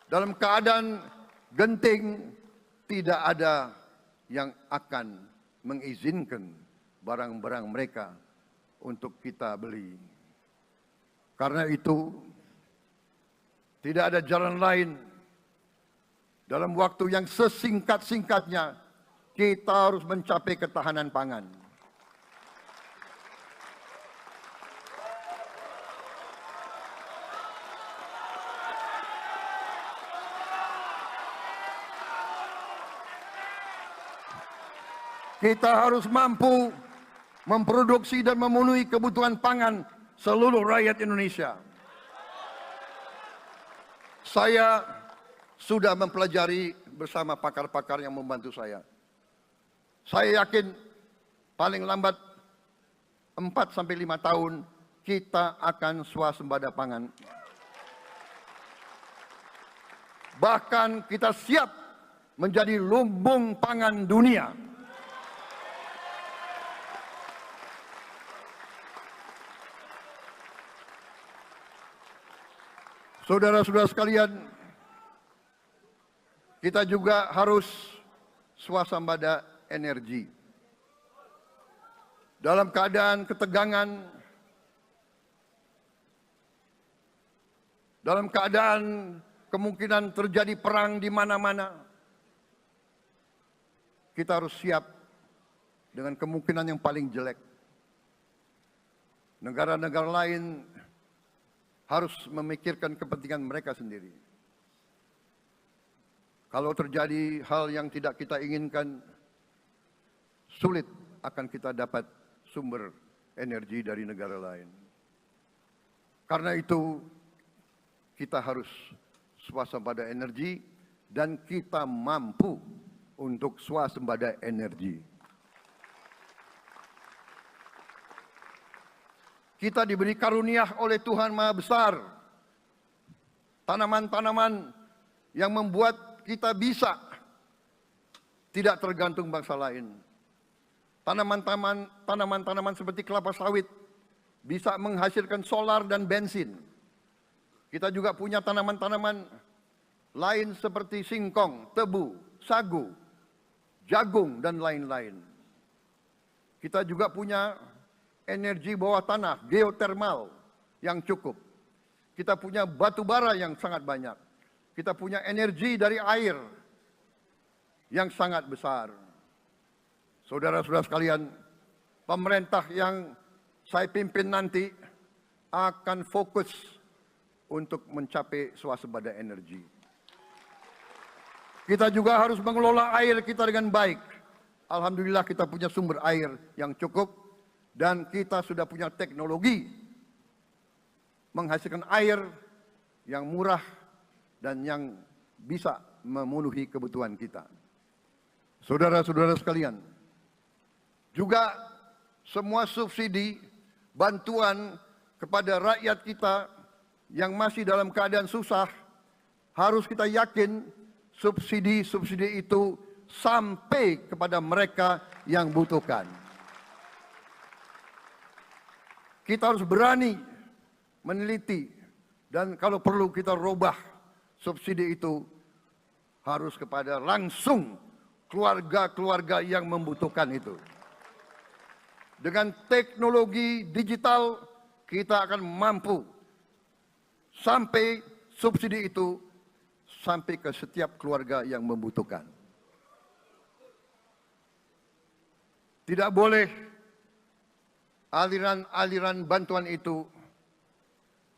dalam keadaan genting, tidak ada yang akan mengizinkan barang-barang mereka untuk kita beli. Karena itu, tidak ada jalan lain. Dalam waktu yang sesingkat-singkatnya, kita harus mencapai ketahanan pangan. Kita harus mampu memproduksi dan memenuhi kebutuhan pangan seluruh rakyat Indonesia. Saya sudah mempelajari bersama pakar-pakar yang membantu saya. Saya yakin paling lambat 4 sampai 5 tahun kita akan swasembada pangan. Bahkan kita siap menjadi lumbung pangan dunia. Saudara-saudara sekalian, kita juga harus swasembada energi. Dalam keadaan ketegangan, dalam keadaan kemungkinan terjadi perang di mana-mana, kita harus siap dengan kemungkinan yang paling jelek. Negara-negara lain harus memikirkan kepentingan mereka sendiri. Kalau terjadi hal yang tidak kita inginkan, sulit akan kita dapat sumber energi dari negara lain. Karena itu, kita harus swasembada energi dan kita mampu untuk swasembada energi. Kita diberi karunia oleh Tuhan Maha Besar. Tanaman-tanaman yang membuat kita bisa tidak tergantung bangsa lain. Tanaman-tanaman seperti kelapa sawit bisa menghasilkan solar dan bensin. Kita juga punya tanaman-tanaman lain seperti singkong, tebu, sagu, jagung, dan lain-lain. Kita juga punya energi bawah tanah, geotermal yang cukup. Kita punya batu bara yang sangat banyak. Kita punya energi dari air yang sangat besar. Saudara-saudara sekalian, pemerintah yang saya pimpin nanti akan fokus untuk mencapai swasembada energi. Kita juga harus mengelola air kita dengan baik. Alhamdulillah kita punya sumber air yang cukup. Dan kita sudah punya teknologi menghasilkan air yang murah dan yang bisa memenuhi kebutuhan kita. Saudara-saudara sekalian, juga semua subsidi, bantuan kepada rakyat kita yang masih dalam keadaan susah, harus kita yakin subsidi-subsidi itu sampai kepada mereka yang butuhkan. kita harus berani meneliti dan kalau perlu kita robah subsidi itu harus kepada langsung keluarga-keluarga yang membutuhkan itu. Dengan teknologi digital kita akan mampu sampai subsidi itu sampai ke setiap keluarga yang membutuhkan. Tidak boleh aliran-aliran bantuan itu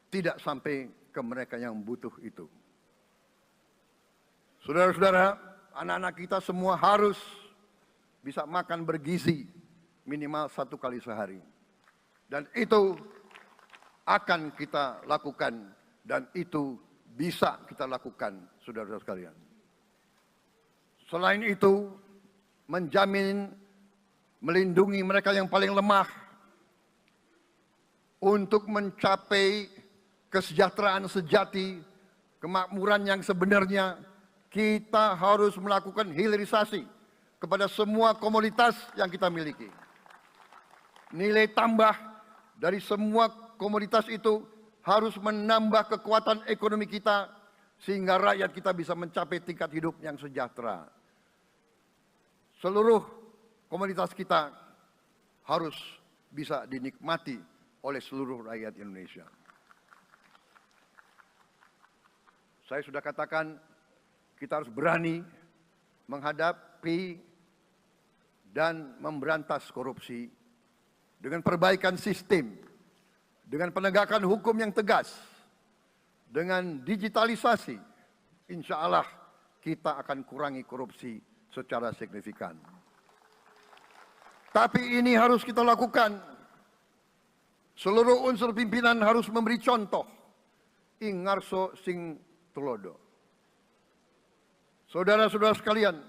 tidak sampai ke mereka yang butuh itu. Saudara-saudara, anak-anak kita semua harus bisa makan bergizi minimal 1 kali sehari. Dan itu akan kita lakukan dan itu bisa kita lakukan, saudara-saudara sekalian. Selain itu, menjamin melindungi mereka yang paling lemah untuk mencapai kesejahteraan sejati, kemakmuran yang sebenarnya, kita harus melakukan hilirisasi kepada semua komoditas yang kita miliki. Nilai tambah dari semua komoditas itu harus menambah kekuatan ekonomi kita sehingga rakyat kita bisa mencapai tingkat hidup yang sejahtera. Seluruh komoditas kita harus bisa dinikmati oleh seluruh rakyat Indonesia. Saya sudah katakan kita harus berani menghadapi dan memberantas korupsi dengan perbaikan sistem, dengan penegakan hukum yang tegas, dengan digitalisasi. Insya Allah kita akan kurangi korupsi secara signifikan. Tapi ini harus kita lakukan. Seluruh unsur pimpinan harus memberi contoh. Ingarso sing tulodo. Saudara-saudara sekalian,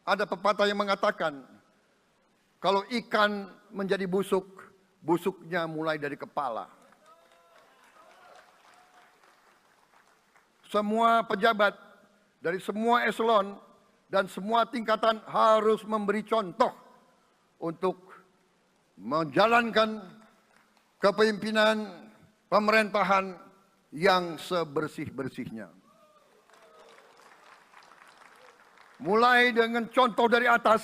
ada pepatah yang mengatakan, kalau ikan menjadi busuk, busuknya mulai dari kepala. Semua pejabat dari semua eselon dan semua tingkatan harus memberi contoh untuk menjalankan kepemimpinan pemerintahan yang sebersih-bersihnya. Mulai dengan contoh dari atas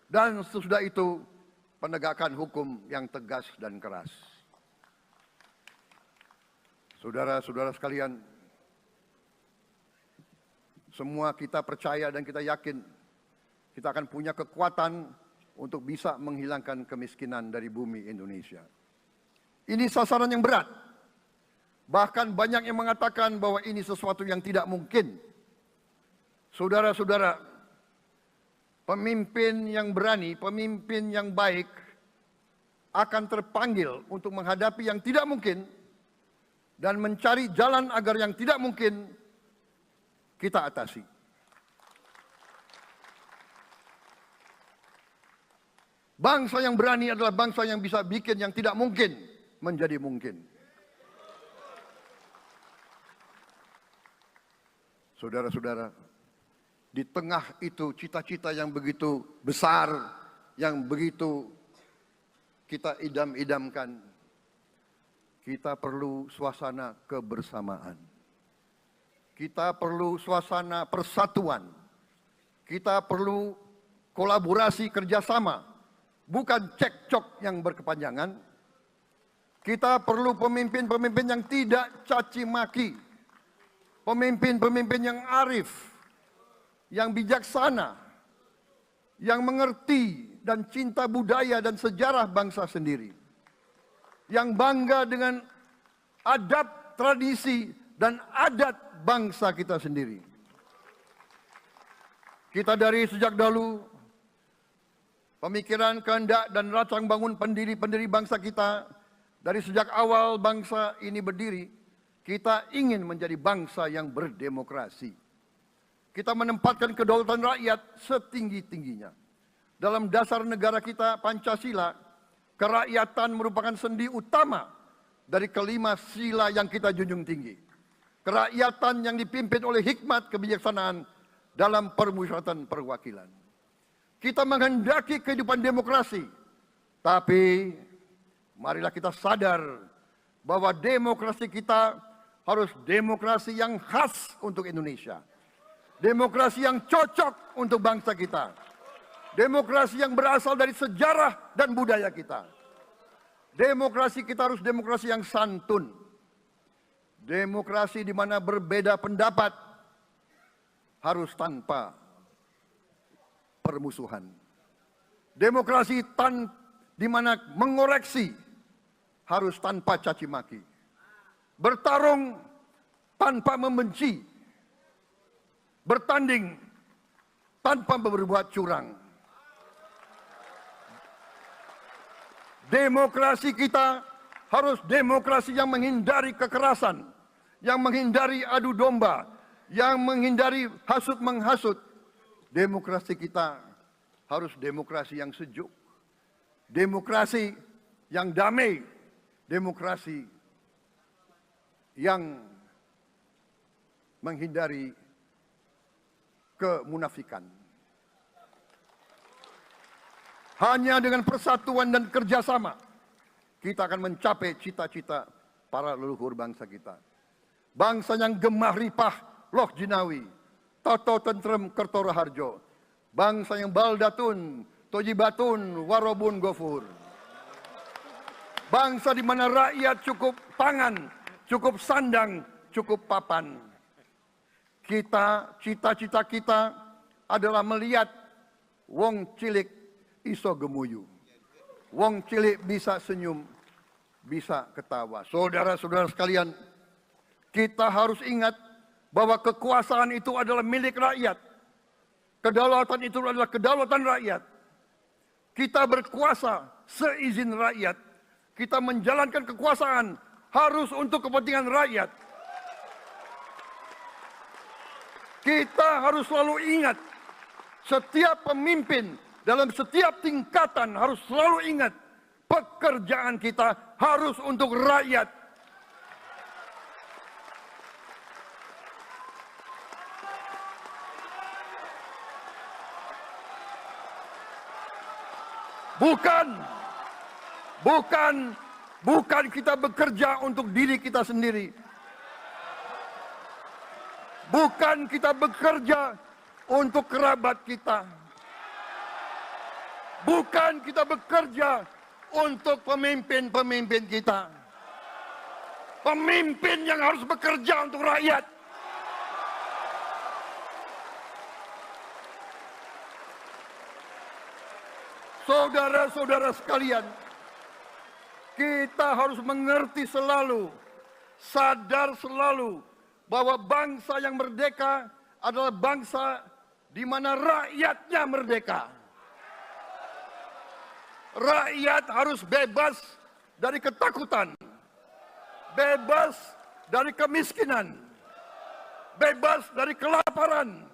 dan sesudah itu penegakan hukum yang tegas dan keras. Saudara-saudara sekalian, semua kita percaya dan kita yakin kita akan punya kekuatan untuk bisa menghilangkan kemiskinan dari bumi Indonesia. Ini sasaran yang berat. Bahkan banyak yang mengatakan bahwa ini sesuatu yang tidak mungkin. Saudara-saudara, pemimpin yang berani, pemimpin yang baik akan terpanggil untuk menghadapi yang tidak mungkin dan mencari jalan agar yang tidak mungkin kita atasi. Bangsa yang berani adalah bangsa yang bisa bikin yang tidak mungkin menjadi mungkin. Saudara-saudara, di tengah itu cita-cita yang begitu besar, yang begitu kita idam-idamkan, kita perlu suasana kebersamaan. Kita perlu suasana persatuan. Kita perlu kolaborasi kerjasama, bukan cekcok yang berkepanjangan. Kita perlu pemimpin-pemimpin yang tidak caci maki, pemimpin-pemimpin yang arif, yang bijaksana, yang mengerti dan cinta budaya dan sejarah bangsa sendiri, yang bangga dengan adab, tradisi, dan adat bangsa kita sendiri. Kita dari sejak dahulu, pemikiran, kehendak, dan rancang bangun pendiri-pendiri bangsa kita, dari sejak awal bangsa ini berdiri, kita ingin menjadi bangsa yang berdemokrasi. Kita menempatkan kedaulatan rakyat setinggi-tingginya. Dalam dasar negara kita, Pancasila, kerakyatan merupakan sendi utama dari kelima sila yang kita junjung tinggi. Kerakyatan yang dipimpin oleh hikmat kebijaksanaan dalam permusyawaratan perwakilan. Kita menghendaki kehidupan demokrasi, tapi marilah kita sadar bahwa demokrasi kita harus demokrasi yang khas untuk Indonesia. Demokrasi yang cocok untuk bangsa kita. Demokrasi yang berasal dari sejarah dan budaya kita. Demokrasi kita harus demokrasi yang santun. Demokrasi di mana berbeda pendapat harus tanpa permusuhan. Demokrasi di mana mengoreksi harus tanpa caci maki. Bertarung tanpa membenci. Bertanding tanpa berbuat curang. Demokrasi kita harus demokrasi yang menghindari kekerasan, yang menghindari adu domba, yang menghindari hasut menghasut. Demokrasi kita harus demokrasi yang sejuk, demokrasi yang damai, demokrasi yang menghindari kemunafikan. Hanya dengan persatuan dan kerjasama kita akan mencapai cita-cita para leluhur bangsa kita. Bangsa yang gemah ripah loh jinawi, toto tentrem kertoro harjo. Bangsa yang baldatun, tojibatun, warobun gofur. Bangsa di mana rakyat cukup pangan, cukup sandang, cukup papan. Cita-cita kita adalah melihat wong cilik iso gemuyu. Wong cilik bisa senyum, bisa ketawa. Saudara-saudara sekalian, kita harus ingat bahwa kekuasaan itu adalah milik rakyat. Kedaulatan itu adalah kedaulatan rakyat. Kita berkuasa seizin rakyat. Kita menjalankan kekuasaan harus untuk kepentingan rakyat. Kita harus selalu ingat, setiap pemimpin dalam setiap tingkatan harus selalu ingat, pekerjaan kita harus untuk rakyat. Bukan kita bekerja untuk diri kita sendiri. Bukan kita bekerja untuk kerabat kita. Bukan kita bekerja untuk pemimpin-pemimpin kita. Pemimpin yang harus bekerja untuk rakyat. Saudara-saudara sekalian, kita harus mengerti selalu, sadar selalu bahwa bangsa yang merdeka adalah bangsa di mana rakyatnya merdeka. Rakyat harus bebas dari ketakutan, bebas dari kemiskinan, bebas dari kelaparan,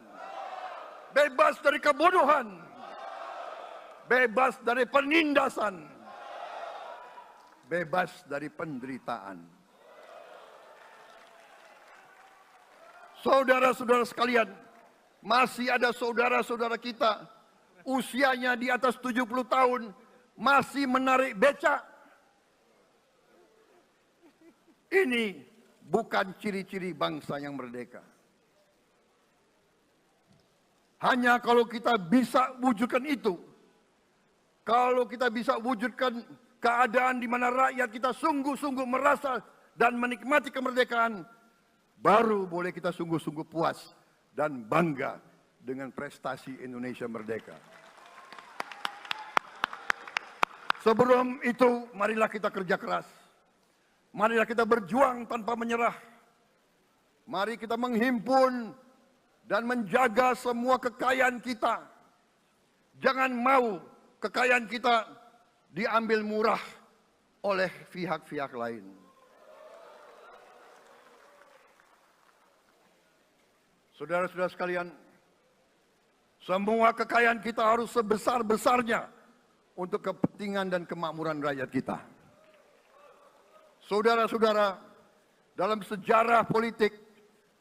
bebas dari kebodohan, bebas dari penindasan, bebas dari penderitaan. Saudara-saudara sekalian, masih ada saudara-saudara kita usianya di atas 70 tahun masih menarik becak. Ini bukan ciri-ciri bangsa yang merdeka. Hanya kalau kita bisa wujudkan itu, kalau kita bisa wujudkan keadaan di mana rakyat kita sungguh-sungguh merasa dan menikmati kemerdekaan, baru boleh kita sungguh-sungguh puas dan bangga dengan prestasi Indonesia merdeka. Sebelum itu, marilah kita kerja keras. Marilah kita berjuang tanpa menyerah. Mari kita menghimpun dan menjaga semua kekayaan kita. Jangan mau kekayaan kita diambil murah oleh pihak-pihak lain. Saudara-saudara sekalian, semua kekayaan kita harus sebesar-besarnya untuk kepentingan dan kemakmuran rakyat kita. Saudara-saudara, dalam sejarah politik,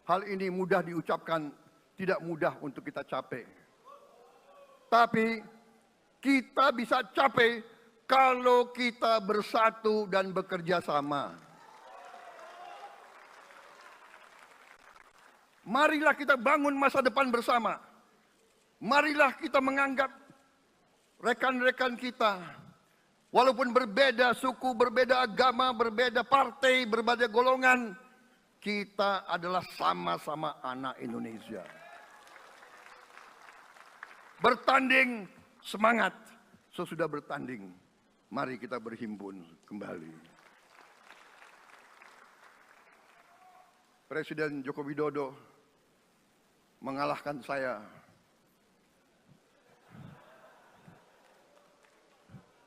hal ini mudah diucapkan, tidak mudah untuk kita capai. Tapi kita bisa capai kalau kita bersatu dan bekerja sama. Marilah kita bangun masa depan bersama. Marilah kita menganggap rekan-rekan kita, walaupun berbeda suku, berbeda agama, berbeda partai, berbeda golongan, kita adalah sama-sama anak Indonesia. Bertanding semangat, sesudah bertanding, mari kita berhimpun kembali. Presiden Joko Widodo mengalahkan saya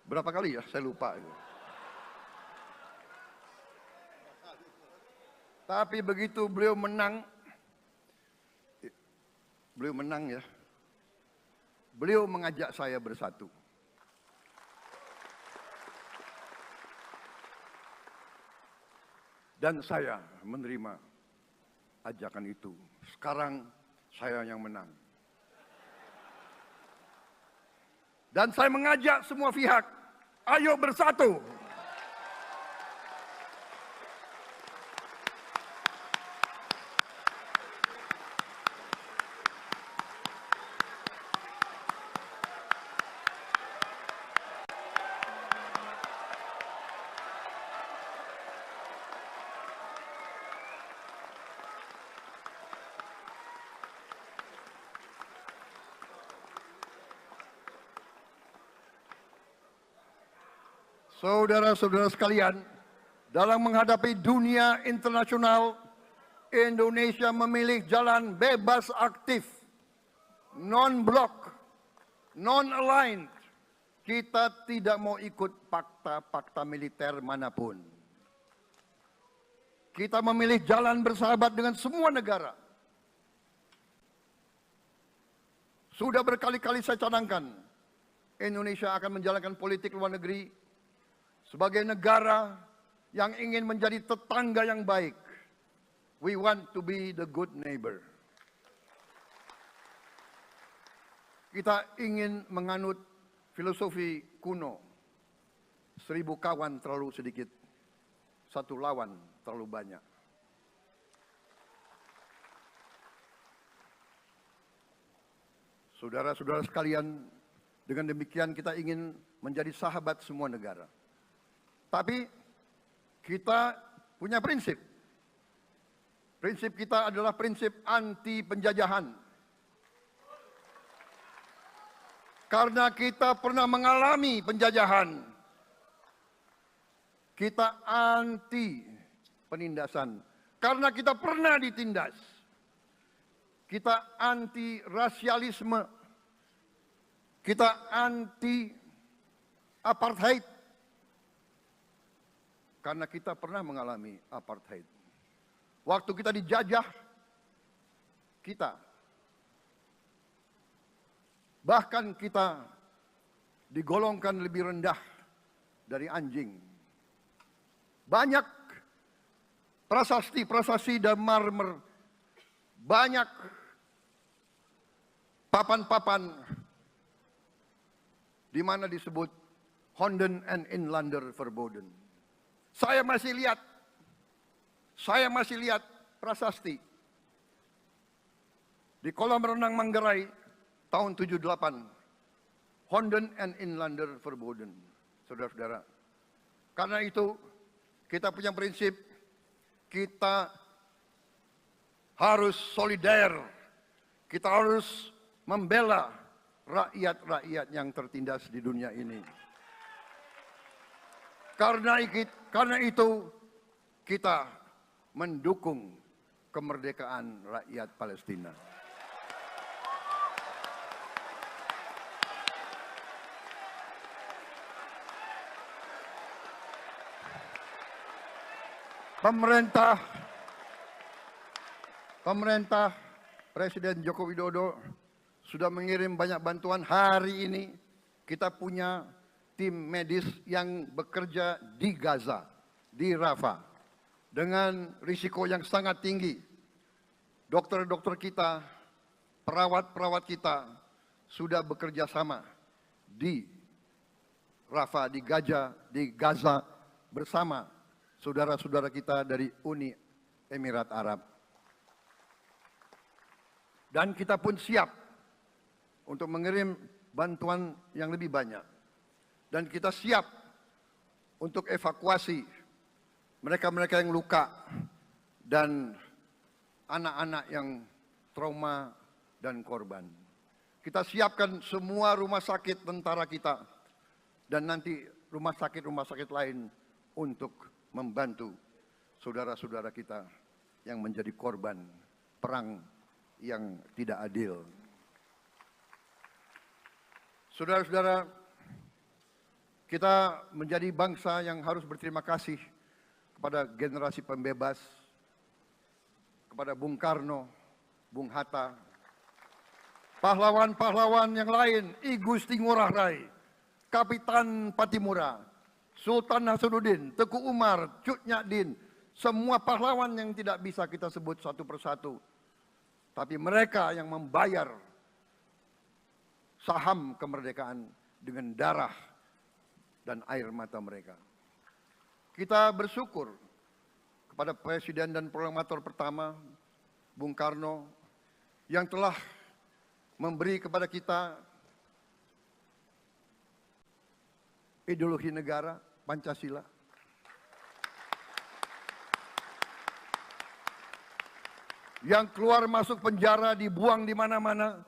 berapa kali ya, saya lupa. Tapi begitu beliau menang ya, beliau mengajak saya bersatu. Dan saya menerima ajakan itu. Sekarang saya yang menang. Dan saya mengajak semua pihak, ayo bersatu. Saudara-saudara sekalian, dalam menghadapi dunia internasional, Indonesia memilih jalan bebas aktif, non-blok, non-aligned. Kita tidak mau ikut fakta-fakta militer manapun. Kita memilih jalan bersahabat dengan semua negara. Sudah berkali-kali saya cadangkan, Indonesia akan menjalankan politik luar negeri sebagai negara yang ingin menjadi tetangga yang baik. We want to be the good neighbor. Kita ingin menganut filosofi kuno. 1000 kawan terlalu sedikit, 1 lawan terlalu banyak. Saudara-saudara sekalian, dengan demikian kita ingin menjadi sahabat semua negara. Tapi kita punya prinsip. Prinsip kita adalah prinsip anti penjajahan. Karena kita pernah mengalami penjajahan, kita anti penindasan. Karena kita pernah ditindas, kita anti rasialisme, kita anti apartheid. Karena kita pernah mengalami apartheid. Waktu kita dijajah, bahkan kita digolongkan lebih rendah dari anjing. Banyak prasasti dan marmer, banyak papan-papan di mana disebut Honden and Inlander Verboden. Saya masih lihat prasasti di kolam renang Manggarai tahun 78. Honden and Inlander Verboden, saudara-saudara. Karena itu kita punya prinsip, kita harus solider, kita harus membela rakyat-rakyat yang tertindas di dunia ini. Karena itu kita mendukung kemerdekaan rakyat Palestina. Pemerintah Presiden Joko Widodo sudah mengirim banyak bantuan. Hari ini kita punya tim medis yang bekerja di Gaza, di Rafah, dengan risiko yang sangat tinggi. Dokter-dokter kita, perawat-perawat kita sudah bekerja sama di Rafah, di Gaza bersama saudara-saudara kita dari Uni Emirat Arab. Dan kita pun siap untuk mengirim bantuan yang lebih banyak. Dan kita siap untuk evakuasi mereka-mereka yang luka dan anak-anak yang trauma dan korban. Kita siapkan semua rumah sakit tentara kita dan nanti rumah sakit lain untuk membantu saudara-saudara kita yang menjadi korban perang yang tidak adil. Saudara-saudara, kita menjadi bangsa yang harus berterima kasih kepada generasi pembebas, kepada Bung Karno, Bung Hatta, pahlawan-pahlawan yang lain, I Gusti Ngurah Rai, Kapitan Patimura, Sultan Hasanuddin, Teku Umar, Cut Nyak Din, semua pahlawan yang tidak bisa kita sebut satu persatu. Tapi mereka yang membayar saham kemerdekaan dengan darah dan air mata mereka. Kita bersyukur kepada Presiden dan Proklamator pertama, Bung Karno, yang telah memberi kepada kita ideologi negara, Pancasila. Yang keluar masuk penjara, dibuang di mana-mana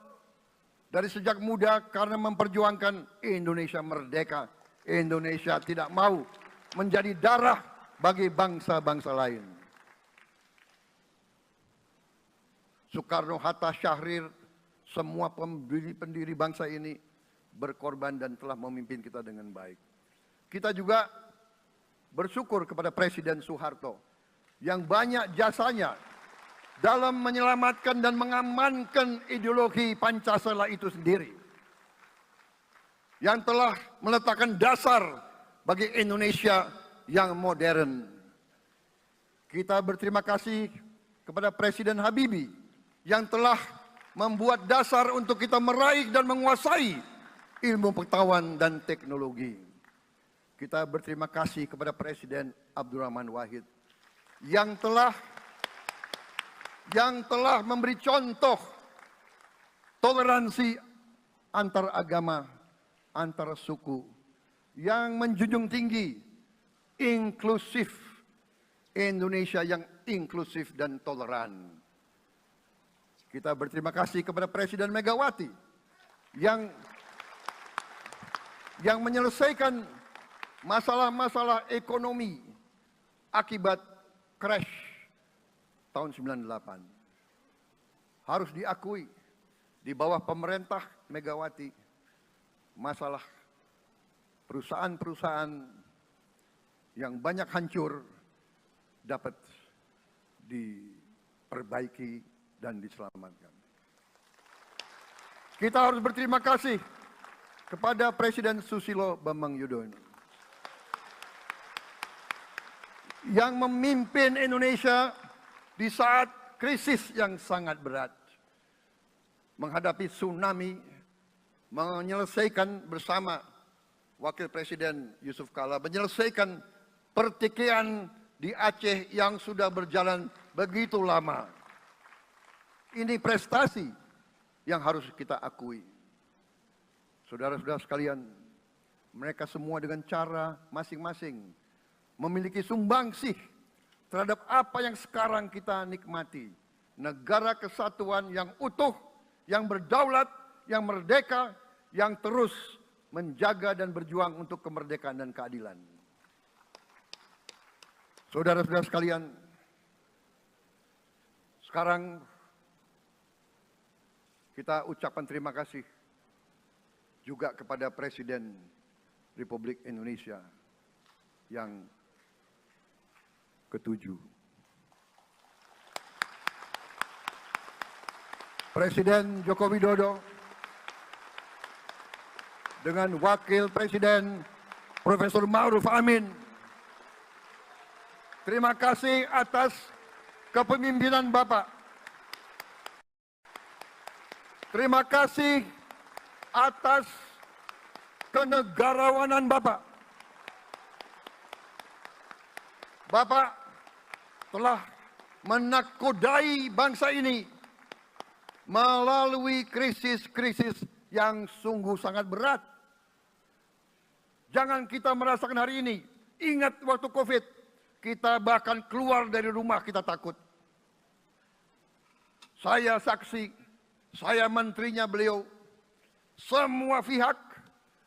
dari sejak muda karena memperjuangkan Indonesia merdeka. Indonesia tidak mau menjadi darah bagi bangsa-bangsa lain. Soekarno, Hatta, Syahrir, semua pendiri bangsa ini berkorban dan telah memimpin kita dengan baik. Kita juga bersyukur kepada Presiden Soeharto yang banyak jasanya dalam menyelamatkan dan mengamankan ideologi Pancasila itu sendiri, yang telah meletakkan dasar bagi Indonesia yang modern. Kita berterima kasih kepada Presiden Habibie yang telah membuat dasar untuk kita meraih dan menguasai ilmu pengetahuan dan teknologi. Kita berterima kasih kepada Presiden Abdurrahman Wahid yang telah memberi contoh toleransi antar agama, antar suku, yang menjunjung tinggi inklusif, Indonesia yang inklusif dan toleran. Kita berterima kasih kepada Presiden Megawati yang menyelesaikan masalah-masalah ekonomi akibat crash tahun 98. Harus diakui, di bawah pemerintah Megawati, masalah perusahaan-perusahaan yang banyak hancur dapat diperbaiki dan diselamatkan. Kita harus berterima kasih kepada Presiden Susilo Bambang Yudhoyono yang memimpin Indonesia di saat krisis yang sangat berat, menghadapi tsunami, menyelesaikan bersama Wakil Presiden Yusuf Kala, menyelesaikan pertikaian di Aceh yang sudah berjalan begitu lama. Ini prestasi yang harus kita akui. Saudara-saudara sekalian, mereka semua dengan cara masing-masing memiliki sumbangsih terhadap apa yang sekarang kita nikmati. Negara kesatuan yang utuh, yang berdaulat, yang merdeka, yang terus menjaga dan berjuang untuk kemerdekaan dan keadilan. Saudara-saudara sekalian, sekarang kita ucapkan terima kasih juga kepada Presiden Republik Indonesia yang ke-7. Presiden Joko Widodo dengan Wakil Presiden Profesor Ma'ruf Amin. Terima kasih atas kepemimpinan Bapak. Terima kasih atas kenegarawanan Bapak. Bapak telah menakodai bangsa ini melalui krisis-krisis yang sungguh sangat berat. Jangan kita merasakan hari ini. Ingat waktu COVID, kita bahkan keluar dari rumah kita takut. Saya saksi, saya menterinya beliau, semua pihak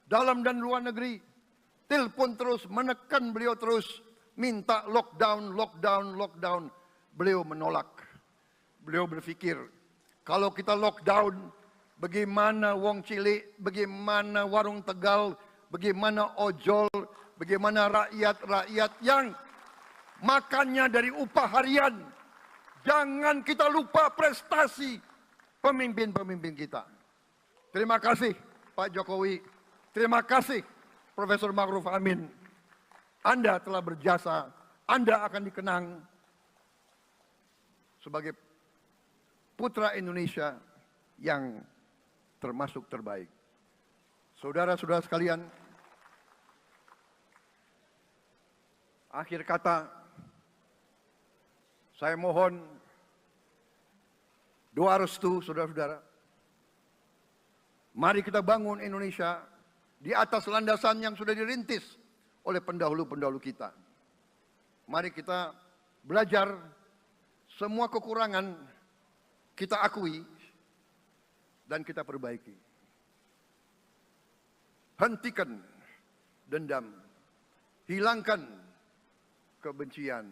dalam dan luar negeri telepon terus, menekan beliau terus, minta lockdown, lockdown, lockdown. Beliau menolak. Beliau berpikir, kalau kita lockdown, bagaimana wong cilik, bagaimana warung Tegal, bagaimana ojol, bagaimana rakyat-rakyat yang makannya dari upah harian. Jangan kita lupa prestasi pemimpin-pemimpin kita. Terima kasih Pak Jokowi, terima kasih Profesor Ma'ruf Amin. Anda telah berjasa, Anda akan dikenang sebagai putra Indonesia yang termasuk terbaik. Saudara-saudara sekalian, akhir kata, saya mohon doa restu saudara-saudara. Mari kita bangun Indonesia di atas landasan yang sudah dirintis oleh pendahulu-pendahulu kita. Mari kita belajar, semua kekurangan kita akui dan kita perbaiki. Hentikan dendam, hilangkan kebencian,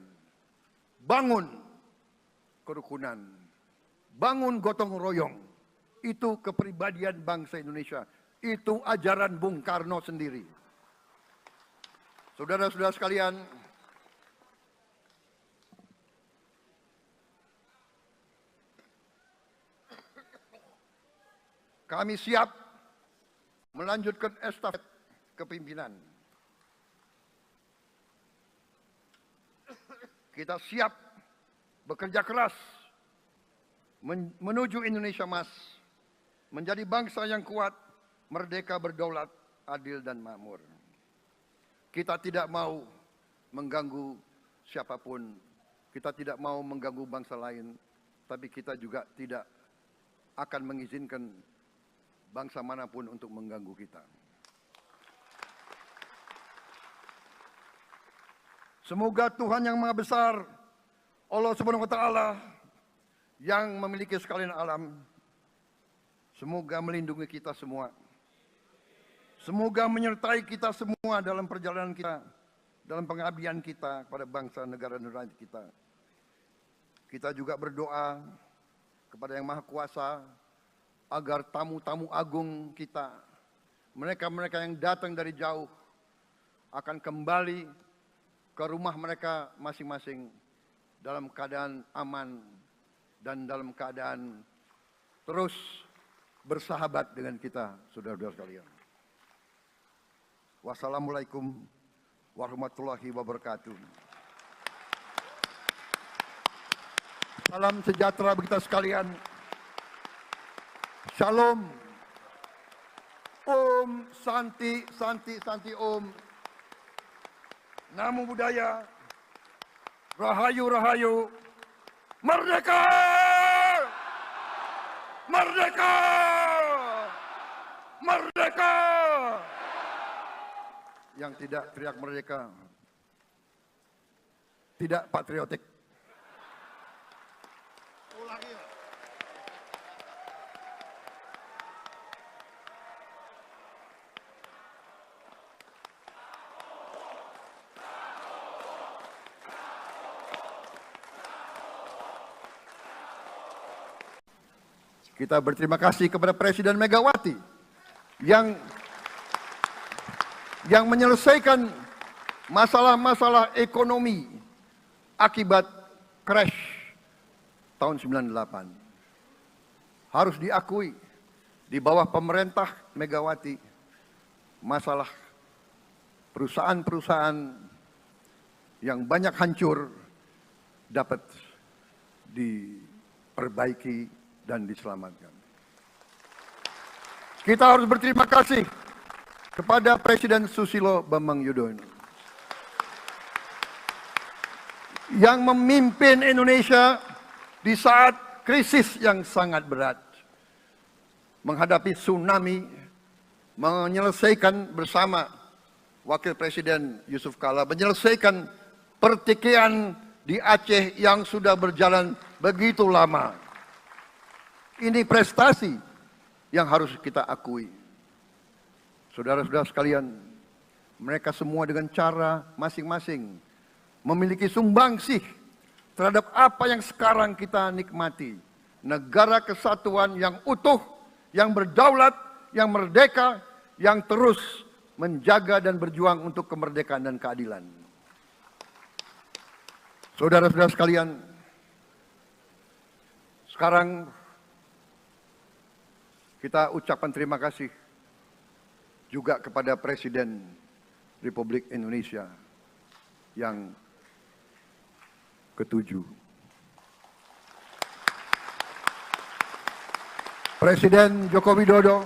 bangun kerukunan, bangun gotong royong. Itu kepribadian bangsa Indonesia. Itu ajaran Bung Karno sendiri. Saudara-saudara sekalian, kami siap melanjutkan estafet kepimpinan. Kita siap bekerja keras menuju Indonesia Emas, menjadi bangsa yang kuat, merdeka, berdaulat, adil dan makmur. Kita tidak mau mengganggu siapapun, kita tidak mau mengganggu bangsa lain, tapi kita juga tidak akan mengizinkan bangsa manapun untuk mengganggu kita. Semoga Tuhan yang Maha Besar, Allah Subhanahu wa Ta'ala, yang memiliki sekalian alam, semoga melindungi kita semua. Semoga menyertai kita semua dalam perjalanan kita, dalam pengabdian kita kepada bangsa, negara, dan rakyat kita. Kita juga berdoa kepada Yang Maha Kuasa agar tamu-tamu agung kita, mereka-mereka yang datang dari jauh, akan kembali ke rumah mereka masing-masing dalam keadaan aman dan dalam keadaan terus bersahabat dengan kita, saudara-saudara sekalian. Wassalamualaikum warahmatullahi wabarakatuh. Salam sejahtera bagi kita sekalian. Shalom. Om Santi, Santi, Santi Om. Namo Buddhaya. Rahayu, Rahayu. Merdeka! Merdeka! Merdeka! Yang tidak teriak merdeka tidak patriotik. Kita berterima kasih kepada Presiden Megawati yang menyelesaikan masalah-masalah ekonomi akibat crash tahun 98. Harus diakui, di bawah pemerintah Megawati, masalah perusahaan-perusahaan yang banyak hancur dapat diperbaiki dan diselamatkan. Kita harus berterima kasih kepada Presiden Susilo Bambang Yudhoyono yang memimpin Indonesia di saat krisis yang sangat berat, menghadapi tsunami, menyelesaikan bersama Wakil Presiden Yusuf Kala, menyelesaikan pertikaian di Aceh yang sudah berjalan begitu lama. Ini prestasi yang harus kita akui. Saudara-saudara sekalian, mereka semua dengan cara masing-masing memiliki sumbangsih terhadap apa yang sekarang kita nikmati. Negara kesatuan yang utuh, yang berdaulat, yang merdeka, yang terus menjaga dan berjuang untuk kemerdekaan dan keadilan. Saudara-saudara sekalian, sekarang kita ucapkan terima kasih juga kepada Presiden Republik Indonesia yang ke-7. Presiden Joko Widodo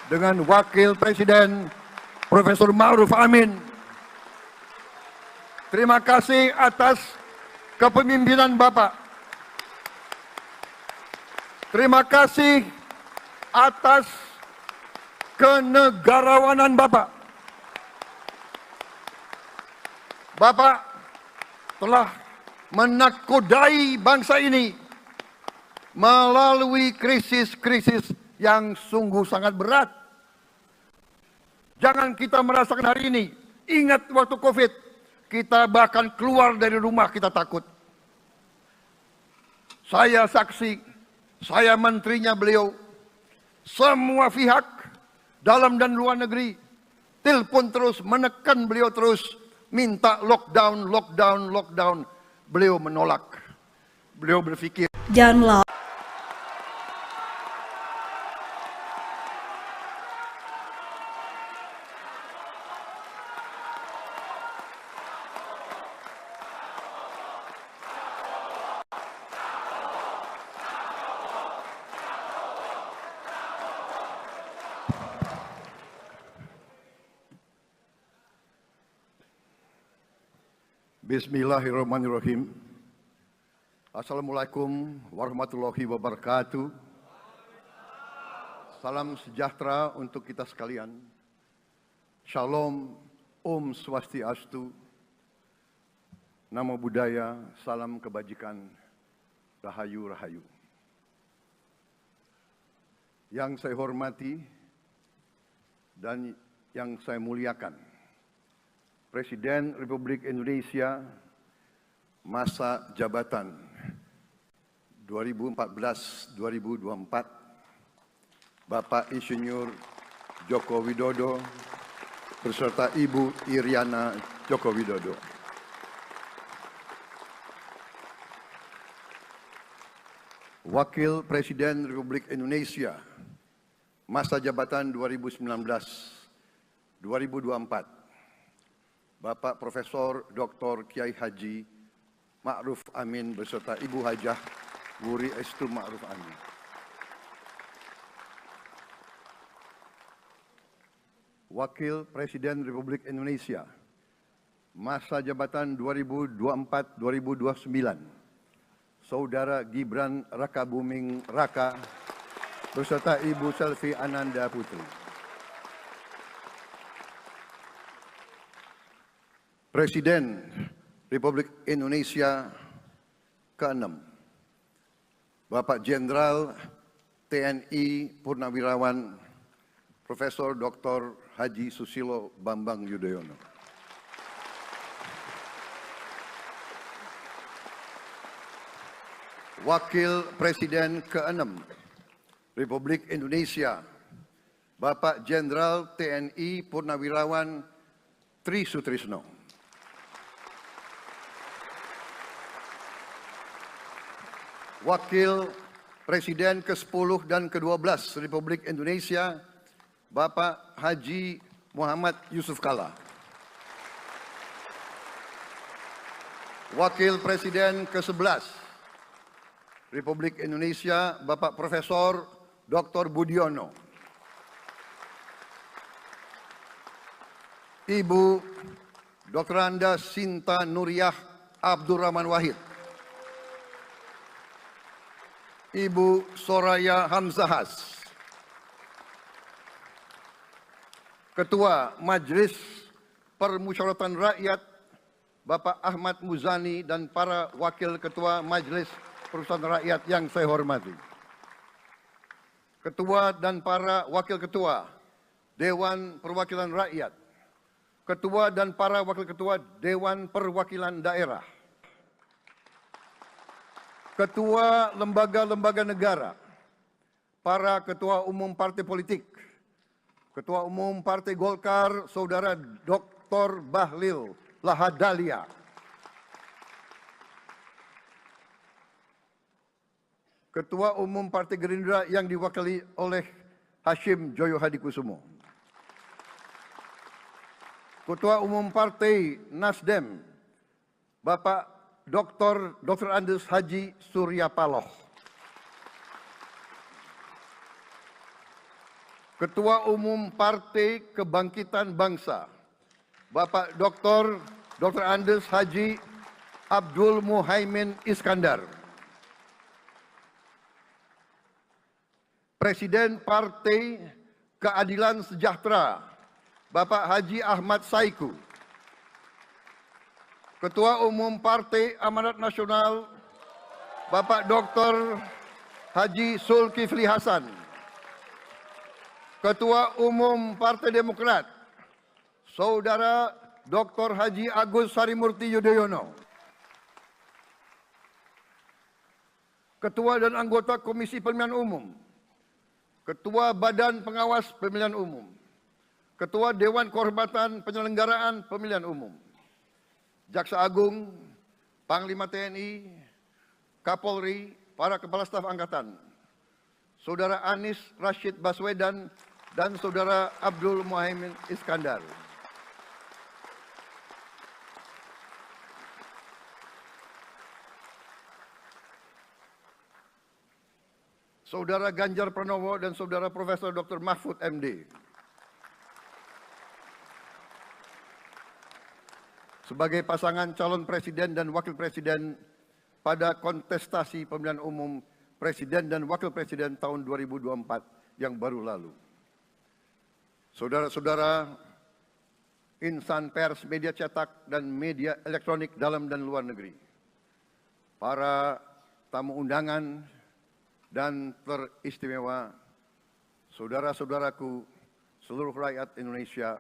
dengan Wakil Presiden Profesor Ma'ruf Amin. Terima kasih atas kepemimpinan Bapak. Terima kasih atas kenegarawanan Bapak. Bapak telah menakodai bangsa ini melalui krisis-krisis yang sungguh sangat berat. Jangan kita merasakan hari ini. Ingat waktu COVID, kita bahkan keluar dari rumah kita takut. Saya saksi, saya menterinya beliau, semua pihak dalam dan luar negeri telepon terus, menekan beliau terus, minta lockdown, lockdown, lockdown. Beliau menolak. Beliau berpikir, Download Bismillahirrahmanirrahim. Assalamualaikum warahmatullahi wabarakatuh. Salam sejahtera untuk kita sekalian. Shalom, Om Swastiastu, Namo Buddhaya, salam kebajikan, Rahayu Rahayu. Yang saya hormati dan yang saya muliakan, Presiden Republik Indonesia masa jabatan 2014-2024, Bapak Insinyur Joko Widodo beserta Ibu Iriana Joko Widodo. Wakil Presiden Republik Indonesia masa jabatan 2019-2024, Bapak Profesor Dr. Kiai Haji Ma'ruf Amin beserta Ibu Hajah Wuri Estu Ma'ruf Amin. Wakil Presiden Republik Indonesia masa jabatan 2024-2029, Saudara Gibran Rakabuming Raka beserta Ibu Selvi Ananda Putri. Presiden Republik Indonesia ke-6, Bapak Jenderal TNI Purnawirawan Profesor Dr. Haji Susilo Bambang Yudhoyono. Wakil Presiden ke-6 Republik Indonesia, Bapak Jenderal TNI Purnawirawan Tri Sutrisno. Wakil Presiden ke-10 dan ke-12 Republik Indonesia, Bapak Haji Muhammad Yusuf Kalla. Wakil Presiden ke-11 Republik Indonesia, Bapak Profesor Dr. Budiono. Ibu Dr. Anda Sinta Nuriyah Abdurrahman Wahid, Ibu Soraya Hamzahas, Ketua Majelis Permusyawaratan Rakyat Bapak Ahmad Muzani dan para Wakil Ketua Majelis Permusyawaratan Rakyat yang saya hormati, Ketua dan para Wakil Ketua Dewan Perwakilan Rakyat, Ketua dan para Wakil Ketua Dewan Perwakilan Daerah, Ketua lembaga-lembaga negara, para Ketua Umum Partai Politik, Ketua Umum Partai Golkar, Saudara Dr. Bahlil Lahadalia, Ketua Umum Partai Gerindra yang diwakili oleh Hashim Joyo Hadikusumo, Ketua Umum Partai Nasdem, Bapak Dr. Andes Haji Surya Paloh, Ketua Umum Partai Kebangkitan Bangsa, Bapak Dr. Andes Haji Abdul Muhaimin Iskandar, Presiden Partai Keadilan Sejahtera, Bapak Haji Ahmad Saiku, Ketua Umum Partai Amanat Nasional, Bapak Dr. Haji Zulkifli Hasan, Ketua Umum Partai Demokrat, Saudara Dr. Haji Agus Harimurti Yudhoyono, Ketua dan anggota Komisi Pemilihan Umum, Ketua Badan Pengawas Pemilihan Umum, Ketua Dewan Kehormatan Penyelenggaraan Pemilihan Umum, Jaksa Agung, Panglima TNI, Kapolri, para Kepala Staf Angkatan, Saudara Anies Rashid Baswedan, dan Saudara Abdul Muhaimin Iskandar. Saudara Ganjar Pranowo dan Saudara Profesor Dr. Mahfud MD. Sebagai pasangan calon presiden dan wakil presiden pada kontestasi pemilihan umum presiden dan wakil presiden tahun 2024 yang baru lalu. Saudara-saudara insan pers, media cetak, dan media elektronik dalam dan luar negeri, para tamu undangan dan teristimewa, saudara-saudaraku, seluruh rakyat Indonesia,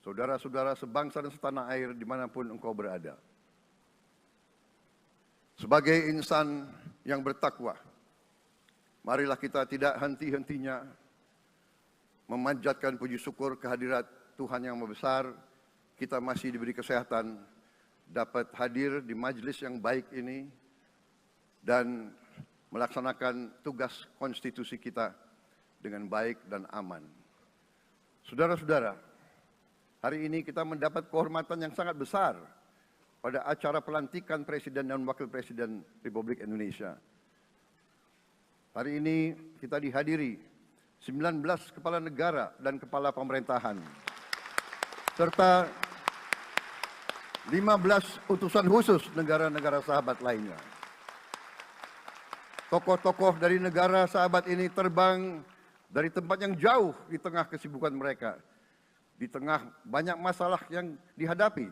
saudara-saudara sebangsa dan setanah air dimanapun engkau berada. Sebagai insan yang bertakwa, marilah kita tidak henti-hentinya memanjatkan puji syukur kehadirat Tuhan yang Maha Besar. Kita masih diberi kesehatan, dapat hadir di majelis yang baik ini, dan melaksanakan tugas konstitusi kita dengan baik dan aman. Saudara-saudara, hari ini kita mendapat kehormatan yang sangat besar pada acara pelantikan Presiden dan Wakil Presiden Republik Indonesia. Hari ini kita dihadiri 19 kepala negara dan kepala pemerintahan, serta 15 utusan khusus negara-negara sahabat lainnya. Tokoh-tokoh dari negara sahabat ini terbang dari tempat yang jauh di tengah kesibukan mereka. Di tengah banyak masalah yang dihadapi,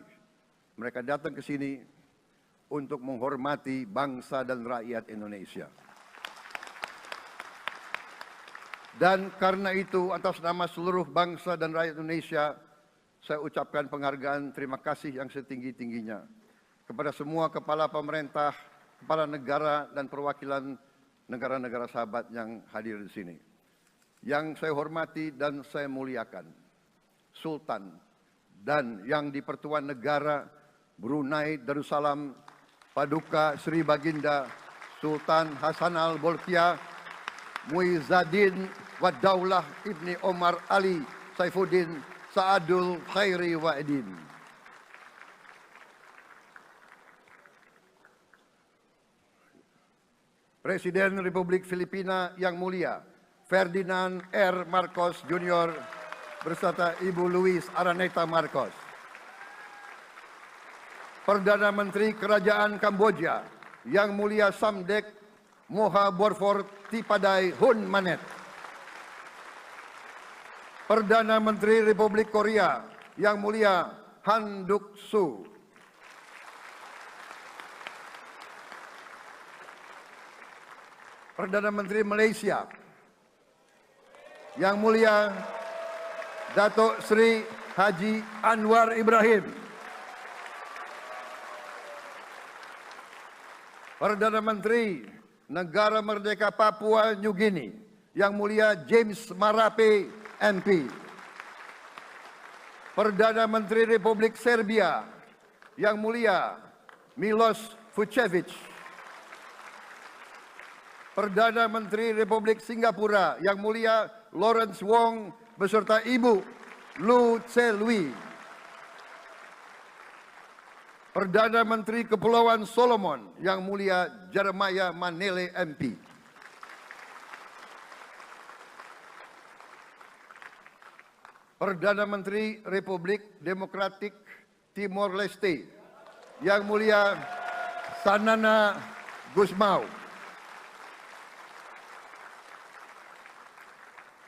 mereka datang ke sini untuk menghormati bangsa dan rakyat Indonesia. Dan karena itu, atas nama seluruh bangsa dan rakyat Indonesia, saya ucapkan penghargaan terima kasih yang setinggi-tingginya kepada semua kepala pemerintah, kepala negara, dan perwakilan negara-negara sahabat yang hadir di sini. Yang saya hormati dan saya muliakan, Sultan dan yang di Pertuan Negara Brunei Darussalam Paduka Sri Baginda Sultan Hasanal Bolkiah Muizzaddin Wadaulah Ibni Omar Ali Saifuddin Saadul Khairi Wa'idin. Presiden Republik Filipina yang mulia Ferdinand R. Marcos Jr. beserta Ibu Luis Araneta Marcos. Perdana Menteri Kerajaan Kamboja Yang Mulia Samdech Moha Borfor Tipadai Hun Manet. Perdana Menteri Republik Korea Yang Mulia Han Duck-soo. Perdana Menteri Malaysia Yang Mulia Datuk Seri Haji Anwar Ibrahim. Perdana Menteri Negara Merdeka Papua New Guinea Yang Mulia James Marape MP. Perdana Menteri Republik Serbia Yang Mulia Milos Vucevic. Perdana Menteri Republik Singapura Yang Mulia Lawrence Wong beserta Ibu Lu Tse Lui. Perdana Menteri Kepulauan Solomon Yang Mulia Jeremiah Manele MP. Perdana Menteri Republik Demokratik Timor Leste Yang Mulia Sanana Gusmao.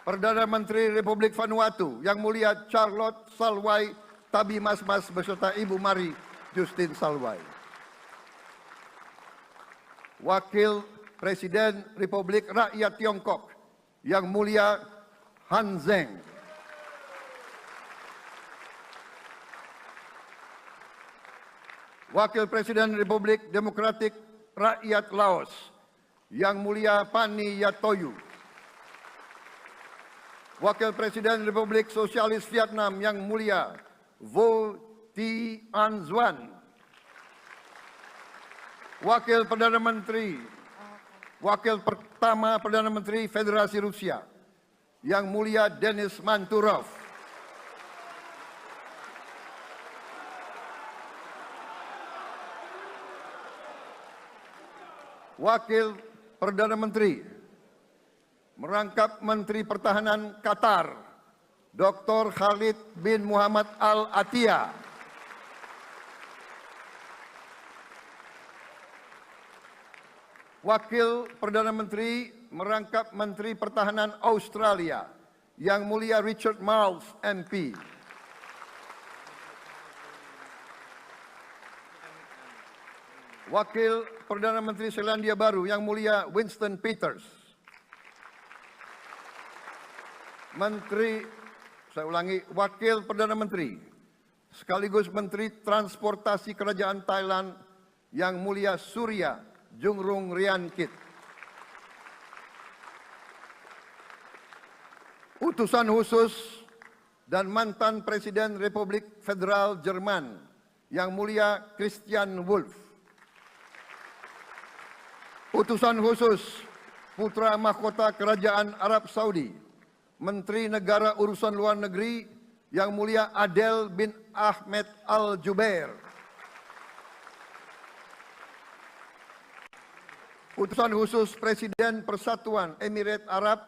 Perdana Menteri Republik Vanuatu Yang Mulia Charlotte Salwai Tabimasmas beserta Ibu Mari Justin Salwai. Wakil Presiden Republik Rakyat Tiongkok Yang Mulia Han Zheng. Wakil Presiden Republik Demokratik Rakyat Laos Yang Mulia Pani Yatoyu. Wakil Presiden Republik Sosialis Vietnam Yang Mulia Vo Thi An Xuan. Wakil pertama Perdana Menteri Federasi Rusia Yang Mulia Denis Manturov. Wakil Perdana Menteri merangkap Menteri Pertahanan Qatar Dr. Khalid bin Muhammad Al Attiyah. Wakil Perdana Menteri merangkap Menteri Pertahanan Australia Yang Mulia Richard Marles MP. Wakil Perdana Menteri Selandia Baru Yang Mulia Winston Peters. Wakil Perdana Menteri sekaligus Menteri Transportasi Kerajaan Thailand Yang Mulia Surya Jungrung Riankit. Utusan khusus dan mantan Presiden Republik Federal Jerman Yang Mulia Christian Wulff. Utusan khusus Putra Mahkota Kerajaan Arab Saudi, Menteri Negara Urusan Luar Negeri Yang Mulia Adel bin Ahmed Al Jubair. Utusan khusus Presiden Persatuan Emirat Arab,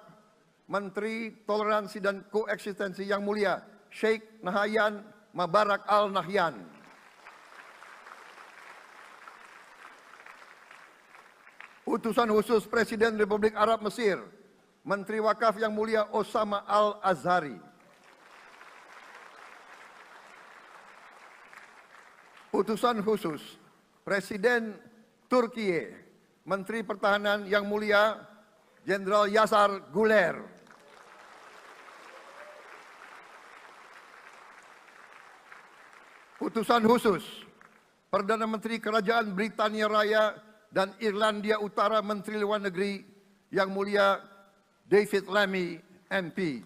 Menteri Toleransi dan Koeksistensi Yang Mulia Sheikh Nahyan Mubarak Al Nahyan. Utusan khusus Presiden Republik Arab Mesir, Menteri Wakaf Yang Mulia Osama Al Azhari. Utusan khusus Presiden Turkiye, Menteri Pertahanan Yang Mulia Jenderal Yasar Guler. Utusan khusus Perdana Menteri Kerajaan Britania Raya dan Irlandia Utara, Menteri Luar Negeri Yang Mulia David Lammy MP.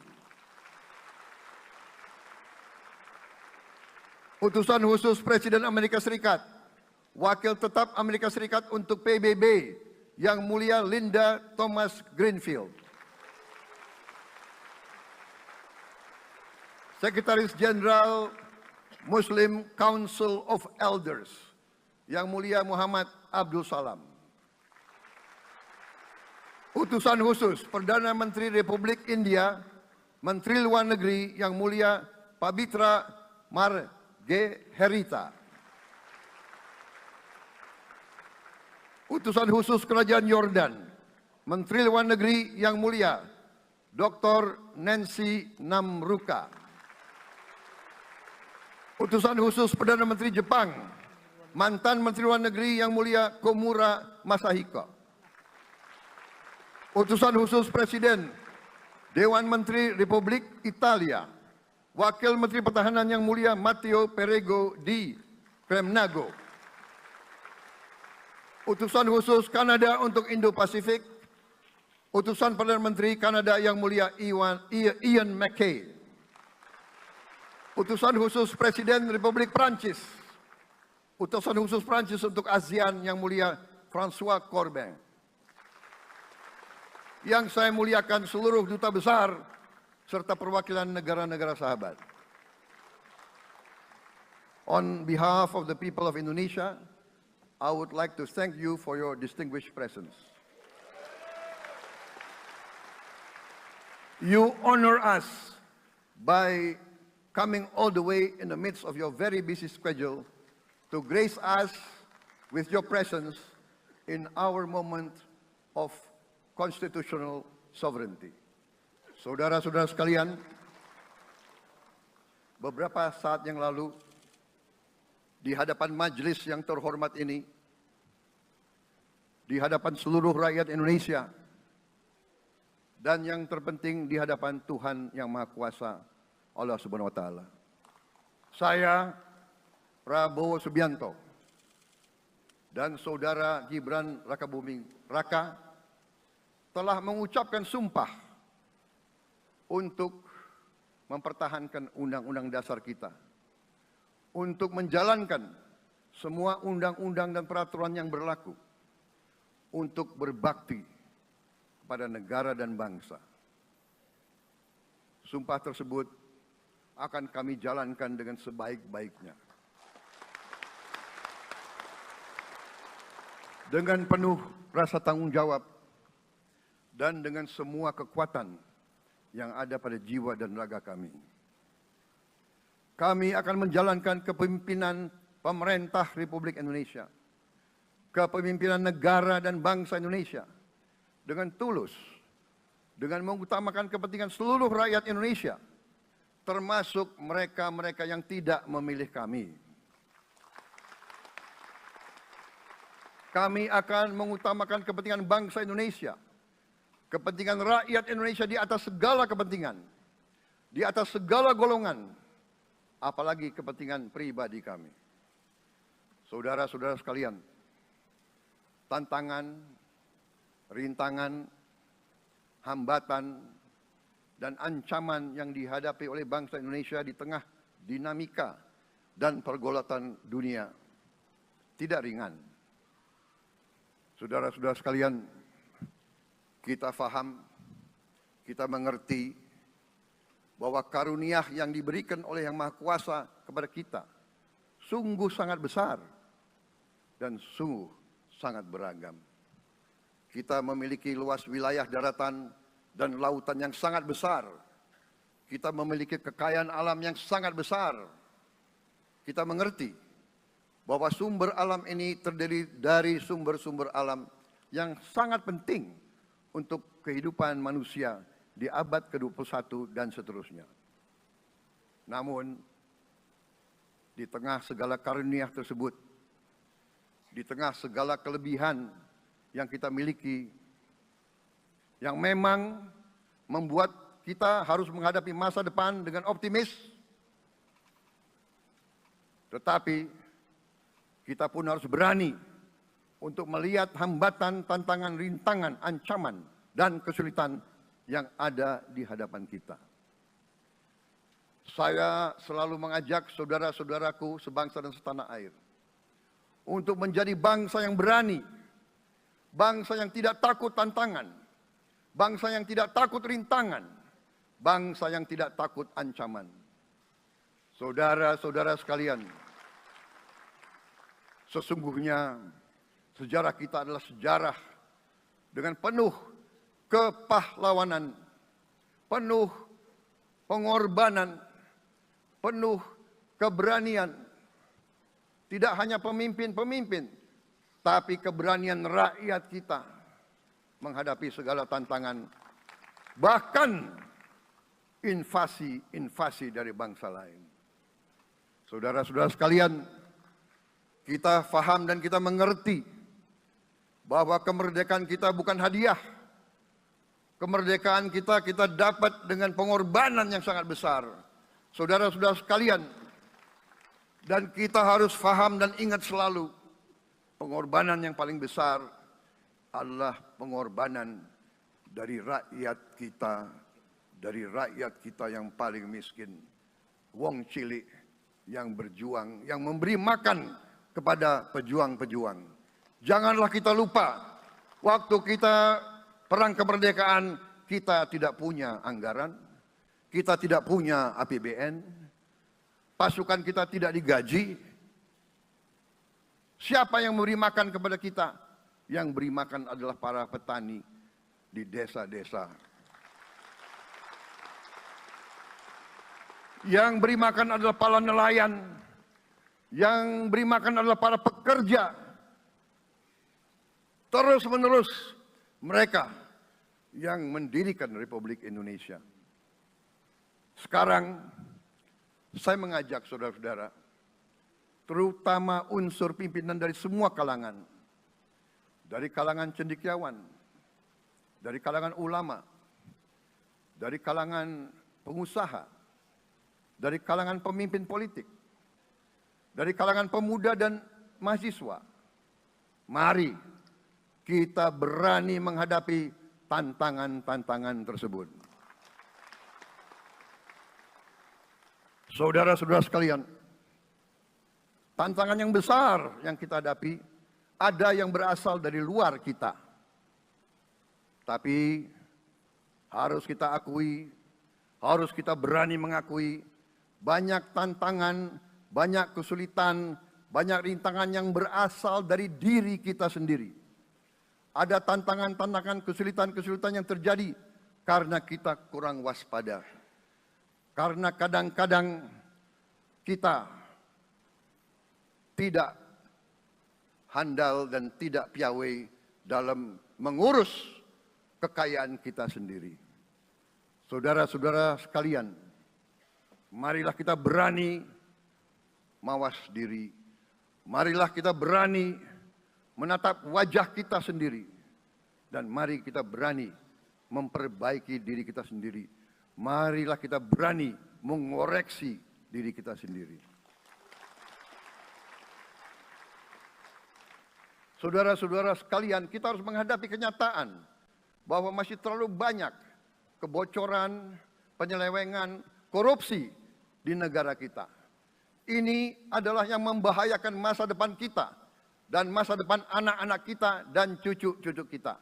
Utusan khusus Presiden Amerika Serikat, Wakil Tetap Amerika Serikat untuk PBB Yang Mulia Linda Thomas Greenfield. Sekretaris Jenderal Muslim Council of Elders Yang Mulia Muhammad Abdul Salam. Utusan khusus Perdana Menteri Republik India Menteri Luar Negeri Yang Mulia Pabitra Margherita, Utusan Khusus Kerajaan Yordan, Menteri Luar Negeri Yang Mulia Dr. Nancy Namruka, Utusan Khusus Perdana Menteri Jepang, mantan Menteri Luar Negeri Yang Mulia Komura Masahiko, Utusan Khusus Presiden Dewan Menteri Republik Italia, Wakil Menteri Pertahanan Yang Mulia Matteo Perego di Kremnago, Utusan Khusus Kanada untuk Indo-Pasifik, Utusan Perdana Menteri Kanada Yang Mulia Ian MacKay, Utusan Khusus Presiden Republik Prancis, Utusan Khusus Prancis untuk ASEAN Yang Mulia François Corbin. Yang saya muliakan seluruh duta besar serta perwakilan negara-negara sahabat. On behalf of the people of Indonesia, I would like to thank you for your distinguished presence. You honor us by coming all the way in the midst of your very busy schedule to grace us with your presence in our moment of constitutional sovereignty. Saudara-saudara sekalian, beberapa saat yang lalu di hadapan majelis yang terhormat ini, di hadapan seluruh rakyat Indonesia, dan yang terpenting di hadapan Tuhan Yang Maha Kuasa, Allah Subhanahu wa Ta'ala, saya Prabowo Subianto dan saudara Gibran Rakabuming Raka telah mengucapkan sumpah untuk mempertahankan undang-undang dasar kita, untuk menjalankan semua undang-undang dan peraturan yang berlaku, untuk berbakti kepada negara dan bangsa. Sumpah tersebut akan kami jalankan dengan sebaik-baiknya, dengan penuh rasa tanggung jawab dan dengan semua kekuatan yang ada pada jiwa dan raga kami. Kami akan menjalankan kepemimpinan pemerintah Republik Indonesia, kepemimpinan negara dan bangsa Indonesia dengan tulus, dengan mengutamakan kepentingan seluruh rakyat Indonesia, termasuk mereka-mereka yang tidak memilih kami. Kami akan mengutamakan kepentingan bangsa Indonesia, kepentingan rakyat Indonesia di atas segala kepentingan, di atas segala golongan, apalagi kepentingan pribadi kami. Saudara-saudara sekalian, tantangan, rintangan, hambatan, dan ancaman yang dihadapi oleh bangsa Indonesia di tengah dinamika dan pergolatan dunia tidak ringan. Saudara-saudara sekalian, kita faham, kita mengerti bahwa karunia yang diberikan oleh Yang Maha Kuasa kepada kita sungguh sangat besar dan sungguh sangat beragam. Kita memiliki luas wilayah daratan dan lautan yang sangat besar. Kita memiliki kekayaan alam yang sangat besar. Kita mengerti bahwa sumber alam ini terdiri dari sumber-sumber alam yang sangat penting untuk kehidupan manusia di abad ke-21 dan seterusnya. Namun, di tengah segala karunia tersebut, di tengah segala kelebihan yang kita miliki, yang memang membuat kita harus menghadapi masa depan dengan optimis, tetapi kita pun harus berani untuk melihat hambatan, tantangan, rintangan, ancaman, dan kesulitan yang ada di hadapan kita. Saya selalu mengajak saudara-saudaraku sebangsa dan setanah air untuk menjadi bangsa yang berani, bangsa yang tidak takut tantangan, bangsa yang tidak takut rintangan, bangsa yang tidak takut ancaman. Saudara-saudara sekalian, sesungguhnya sejarah kita adalah sejarah dengan penuh kepahlawanan, penuh pengorbanan, penuh keberanian. Tidak hanya pemimpin-pemimpin, tapi keberanian rakyat kita menghadapi segala tantangan, bahkan invasi dari bangsa lain. Saudara-saudara sekalian, kita faham dan kita mengerti bahwa kemerdekaan kita bukan hadiah. Kemerdekaan kita dapat dengan pengorbanan yang sangat besar. Saudara-saudara sekalian, dan kita harus faham dan ingat selalu, pengorbanan yang paling besar adalah pengorbanan dari rakyat kita yang paling miskin. Wong cilik yang berjuang, yang memberi makan kepada pejuang-pejuang. Janganlah kita lupa, waktu kita perang kemerdekaan, kita tidak punya anggaran, kita tidak punya APBN, pasukan kita tidak digaji. Siapa yang memberi makan kepada kita? Yang beri makan adalah para petani di desa-desa. Yang beri makan adalah para nelayan. Yang beri makan adalah para pekerja. Terus-menerus mereka yang mendirikan Republik Indonesia. Sekarang saya mengajak saudara-saudara, terutama unsur pimpinan dari semua kalangan, dari kalangan cendekiawan, dari kalangan ulama, dari kalangan pengusaha, dari kalangan pemimpin politik, dari kalangan pemuda dan mahasiswa. Mari kita berani menghadapi tantangan-tantangan tersebut. Saudara-saudara sekalian, tantangan yang besar yang kita hadapi ada yang berasal dari luar kita. Tapi harus kita akui, harus kita berani mengakui, banyak tantangan, banyak kesulitan, banyak rintangan yang berasal dari diri kita sendiri. Ada tantangan-tantangan, kesulitan-kesulitan yang terjadi karena kita kurang waspada. Karena kadang-kadang kita tidak handal dan tidak piawai dalam mengurus kekayaan kita sendiri. Saudara-saudara sekalian, marilah kita berani mawas diri. Marilah kita berani menatap wajah kita sendiri. Dan mari kita berani memperbaiki diri kita sendiri. Marilah kita berani mengoreksi diri kita sendiri. Saudara-saudara sekalian, kita harus menghadapi kenyataan bahwa masih terlalu banyak kebocoran, penyelewengan, korupsi di negara kita. Ini adalah yang membahayakan masa depan kita dan masa depan anak-anak kita dan cucu-cucu kita.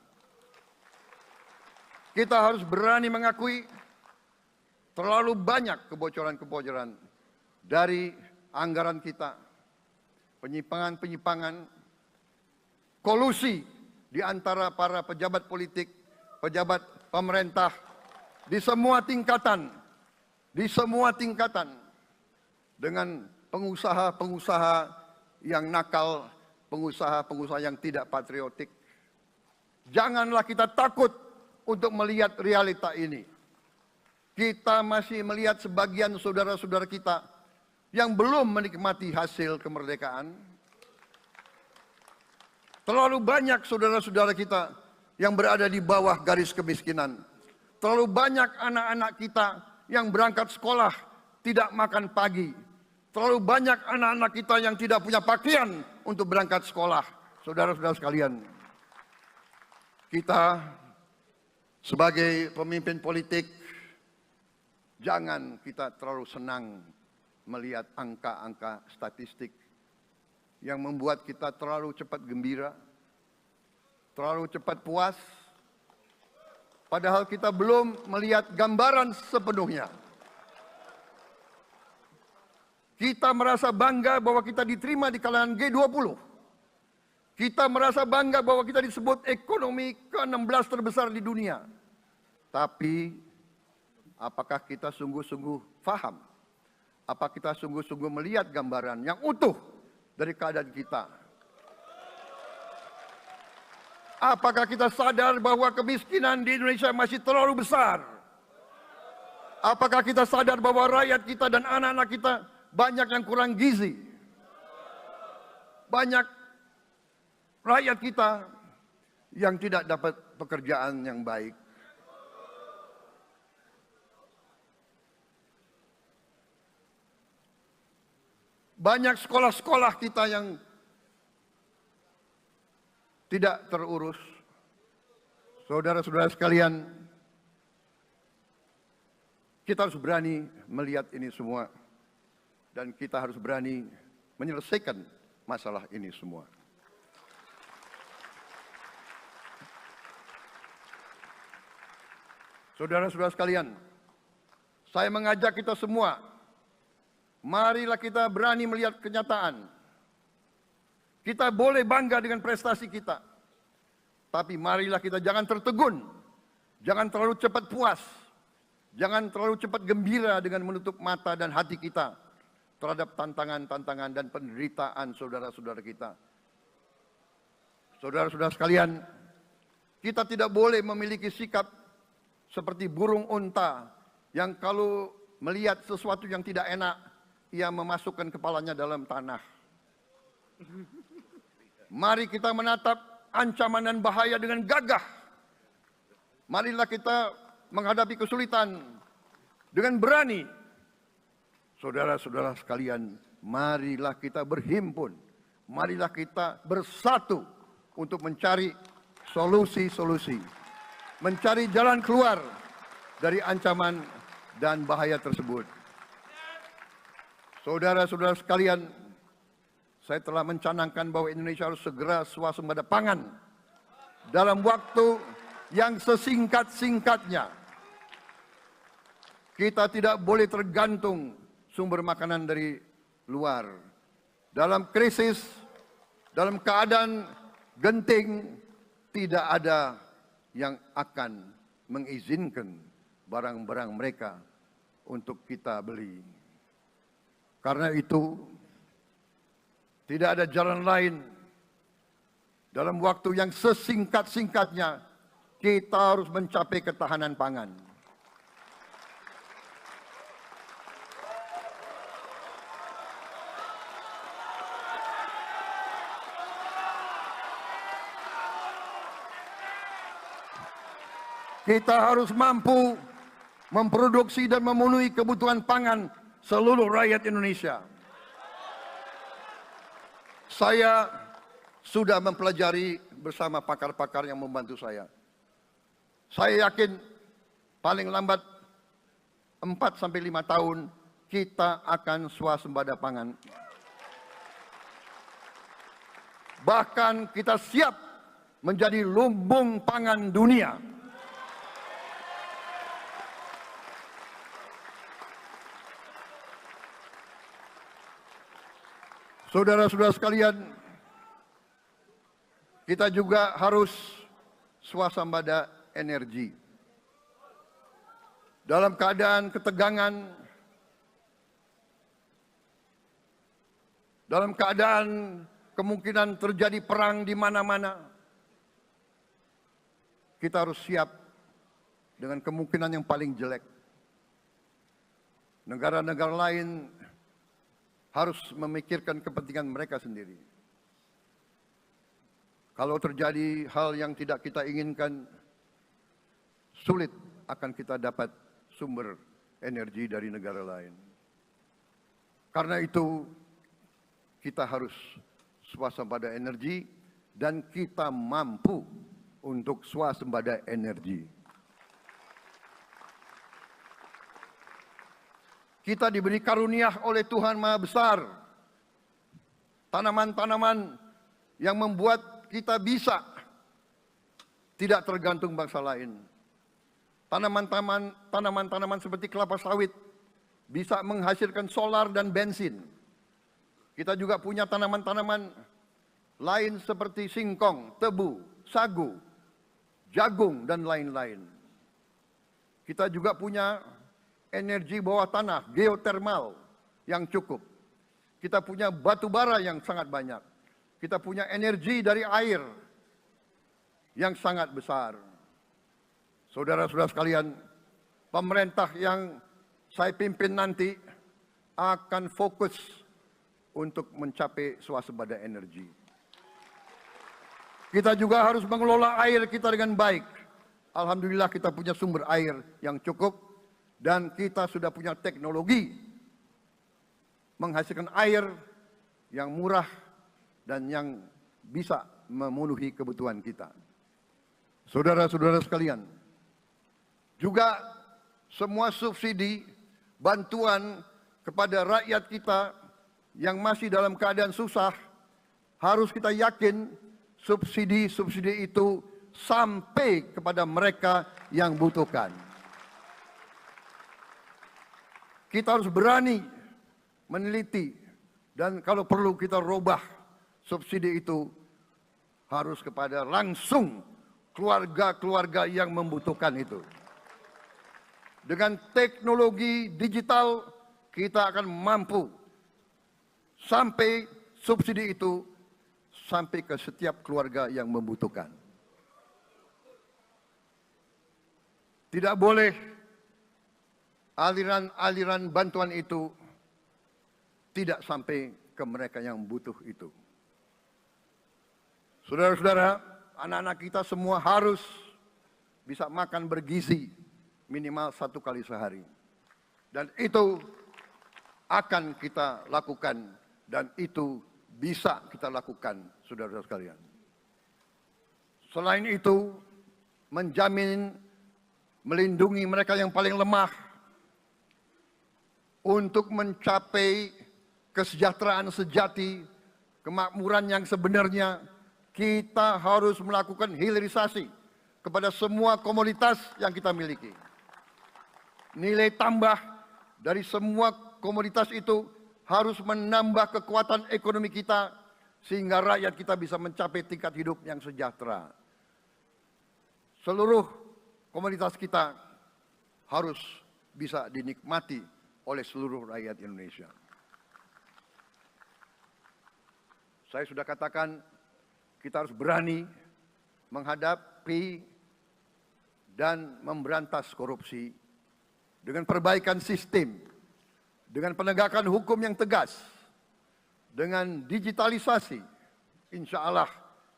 Kita harus berani mengakui terlalu banyak kebocoran-kebocoran dari anggaran kita, penyimpangan-penyimpangan, kolusi di antara para pejabat politik, pejabat pemerintah di semua tingkatan, dengan pengusaha-pengusaha yang nakal, pengusaha-pengusaha yang tidak patriotik. Janganlah kita takut untuk melihat realita ini. Kita masih melihat sebagian saudara-saudara kita yang belum menikmati hasil kemerdekaan. Terlalu banyak saudara-saudara kita yang berada di bawah garis kemiskinan. Terlalu banyak anak-anak kita yang berangkat sekolah tidak makan pagi. Terlalu banyak anak-anak kita yang tidak punya pakaian untuk berangkat sekolah. Saudara-saudara sekalian, kita sebagai pemimpin politik, jangan kita terlalu senang melihat angka-angka statistik yang membuat kita terlalu cepat gembira, terlalu cepat puas, padahal kita belum melihat gambaran sepenuhnya. Kita merasa bangga bahwa kita diterima di kalangan G20. Kita merasa bangga bahwa kita disebut ekonomi ke-16 terbesar di dunia. Tapi Apakah kita sungguh-sungguh faham? Apa kita sungguh-sungguh melihat gambaran yang utuh dari keadaan kita? Apakah kita sadar bahwa kemiskinan di Indonesia masih terlalu besar? Apakah kita sadar bahwa rakyat kita dan anak-anak kita banyak yang kurang gizi? Banyak rakyat kita yang tidak dapat pekerjaan yang baik. Banyak sekolah-sekolah kita yang tidak terurus. Saudara-saudara sekalian, kita harus berani melihat ini semua. Dan kita harus berani menyelesaikan masalah ini semua. Saudara-saudara sekalian, saya mengajak kita semua, marilah kita berani melihat kenyataan. Kita boleh bangga dengan prestasi kita. Tapi marilah kita jangan tertegun. Jangan terlalu cepat puas. Jangan terlalu cepat gembira dengan menutup mata dan hati kita terhadap tantangan-tantangan dan penderitaan saudara-saudara kita. Saudara-saudara sekalian, kita tidak boleh memiliki sikap seperti burung unta yang kalau melihat sesuatu yang tidak enak, ia memasukkan kepalanya dalam tanah. Mari kita menatap ancaman dan bahaya dengan gagah. Marilah kita menghadapi kesulitan dengan berani. Saudara-saudara sekalian, marilah kita berhimpun. Marilah kita bersatu untuk mencari solusi-solusi. Mencari jalan keluar dari ancaman dan bahaya tersebut. Saudara-saudara sekalian, saya telah mencanangkan bahwa Indonesia harus segera swasembada pangan dalam waktu yang sesingkat-singkatnya. Kita tidak boleh tergantung sumber makanan dari luar. Dalam krisis, dalam keadaan genting, tidak ada yang akan mengizinkan barang-barang mereka untuk kita beli. Karena itu, tidak ada jalan lain. Dalam waktu yang sesingkat-singkatnya, kita harus mencapai ketahanan pangan. Kita harus mampu memproduksi dan memenuhi kebutuhan pangan seluruh rakyat Indonesia. Saya sudah mempelajari bersama pakar-pakar yang membantu saya. Saya yakin paling lambat 4 sampai 5 tahun kita akan swasembada pangan. Bahkan kita siap menjadi lumbung pangan dunia. Saudara-saudara sekalian, kita juga harus swasembada energi. Dalam keadaan ketegangan, dalam keadaan kemungkinan terjadi perang di mana-mana, kita harus siap dengan kemungkinan yang paling jelek. Negara-negara lain harus memikirkan kepentingan mereka sendiri. Kalau terjadi hal yang tidak kita inginkan, sulit akan kita dapat sumber energi dari negara lain. Karena itu, kita harus swasembada energi dan kita mampu untuk swasembada energi. Kita diberi karunia oleh Tuhan Maha Besar. Tanaman-tanaman yang membuat kita bisa tidak tergantung bangsa lain. Tanaman-tanaman seperti kelapa sawit bisa menghasilkan solar dan bensin. Kita juga punya tanaman-tanaman lain seperti singkong, tebu, sagu, jagung, dan lain-lain. Kita juga punya energi bawah tanah, geotermal yang cukup. Kita punya batu bara yang sangat banyak. Kita punya energi dari air yang sangat besar. Saudara-saudara sekalian, pemerintah yang saya pimpin nanti akan fokus untuk mencapai swasembada energi. Kita juga harus mengelola air kita dengan baik. Alhamdulillah kita punya sumber air yang cukup dan kita sudah punya teknologi menghasilkan air yang murah dan yang bisa memenuhi kebutuhan kita. Saudara-saudara sekalian, juga semua subsidi, bantuan kepada rakyat kita yang masih dalam keadaan susah, harus kita yakin subsidi-subsidi itu sampai kepada mereka yang butuhkan. Kita harus berani meneliti dan kalau perlu kita robah subsidi itu harus kepada langsung keluarga-keluarga yang membutuhkan itu. Dengan teknologi digital kita akan mampu sampai subsidi itu sampai ke setiap keluarga yang membutuhkan. Tidak boleh aliran-aliran bantuan itu tidak sampai ke mereka yang butuh itu. Saudara-saudara, anak-anak kita semua harus bisa makan bergizi minimal 1 kali sehari. Dan itu akan kita lakukan dan itu bisa kita lakukan, saudara-saudara sekalian. Selain itu, menjamin melindungi mereka yang paling lemah untuk mencapai kesejahteraan sejati, kemakmuran yang sebenarnya, kita harus melakukan hilirisasi kepada semua komoditas yang kita miliki. Nilai tambah dari semua komoditas itu harus menambah kekuatan ekonomi kita sehingga rakyat kita bisa mencapai tingkat hidup yang sejahtera. Seluruh komoditas kita harus bisa dinikmati oleh seluruh rakyat Indonesia. Saya sudah katakan kita harus berani menghadapi dan memberantas korupsi dengan perbaikan sistem, dengan penegakan hukum yang tegas, dengan digitalisasi. Insya Allah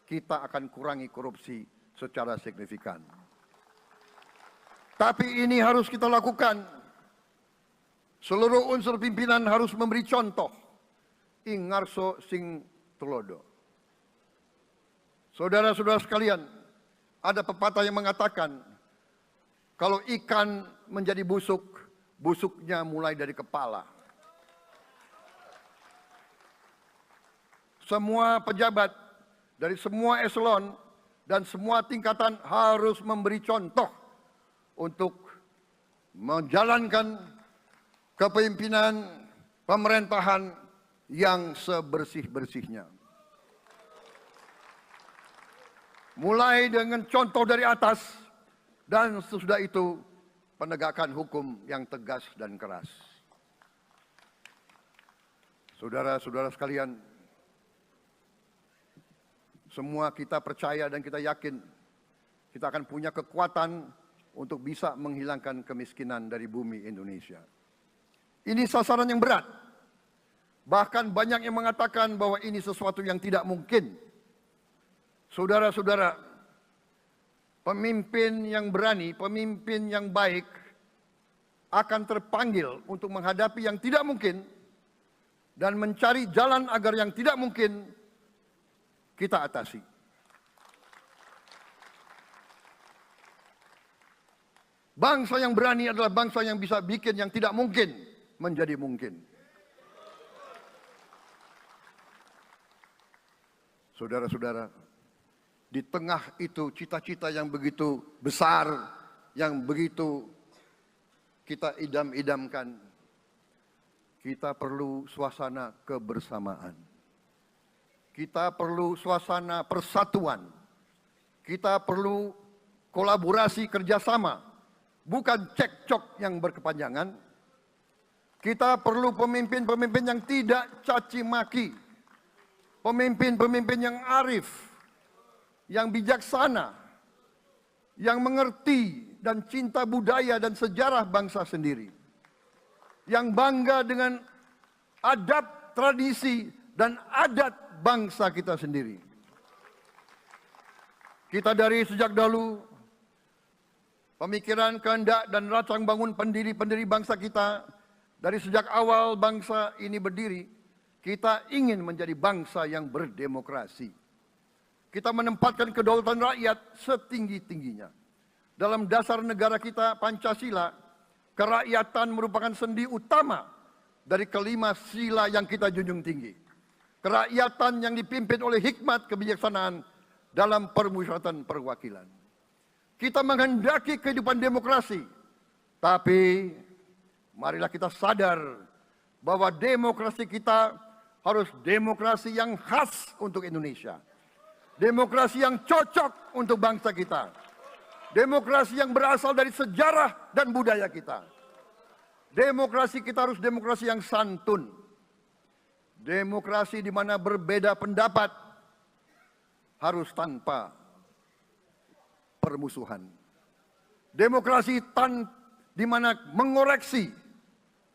kita akan kurangi korupsi secara signifikan. Tapi ini harus kita lakukan. Seluruh unsur pimpinan harus memberi contoh. Ingarso sing tulodo. Saudara-saudara sekalian, ada pepatah yang mengatakan, kalau ikan menjadi busuk, busuknya mulai dari kepala. Semua pejabat dari semua eselon dan semua tingkatan harus memberi contoh untuk menjalankan kepemimpinan pemerintahan yang sebersih-bersihnya. Mulai dengan contoh dari atas dan sesudah itu penegakan hukum yang tegas dan keras. Saudara-saudara sekalian, semua kita percaya dan kita yakin kita akan punya kekuatan untuk bisa menghilangkan kemiskinan dari bumi Indonesia. Ini sasaran yang berat. Bahkan banyak yang mengatakan bahwa ini sesuatu yang tidak mungkin. Saudara-saudara, pemimpin yang berani, pemimpin yang baik akan terpanggil untuk menghadapi yang tidak mungkin dan mencari jalan agar yang tidak mungkin kita atasi. Bangsa yang berani adalah bangsa yang bisa bikin yang tidak mungkin menjadi mungkin. Saudara-saudara, di tengah itu cita-cita yang begitu besar, yang begitu kita idam-idamkan, kita perlu suasana kebersamaan. Kita perlu suasana persatuan. Kita perlu kolaborasi kerjasama bukan cekcok yang berkepanjangan. Kita perlu pemimpin-pemimpin yang tidak caci maki, pemimpin-pemimpin yang arif, yang bijaksana, yang mengerti dan cinta budaya dan sejarah bangsa sendiri, yang bangga dengan adab, tradisi, dan adat bangsa kita sendiri. Kita dari sejak dahulu, pemikiran, kehendak, dan rancang bangun pendiri-pendiri bangsa kita, dari sejak awal bangsa ini berdiri, kita ingin menjadi bangsa yang berdemokrasi. Kita menempatkan kedaulatan rakyat setinggi-tingginya. Dalam dasar negara kita, Pancasila, kerakyatan merupakan sendi utama dari kelima sila yang kita junjung tinggi. Kerakyatan yang dipimpin oleh hikmat kebijaksanaan dalam permusyawaratan perwakilan. Kita menghendaki kehidupan demokrasi, tapi marilah kita sadar bahwa demokrasi kita harus demokrasi yang khas untuk Indonesia. Demokrasi yang cocok untuk bangsa kita. Demokrasi yang berasal dari sejarah dan budaya kita. Demokrasi kita harus demokrasi yang santun. Demokrasi di mana berbeda pendapat harus tanpa permusuhan. Demokrasi di mana mengoreksi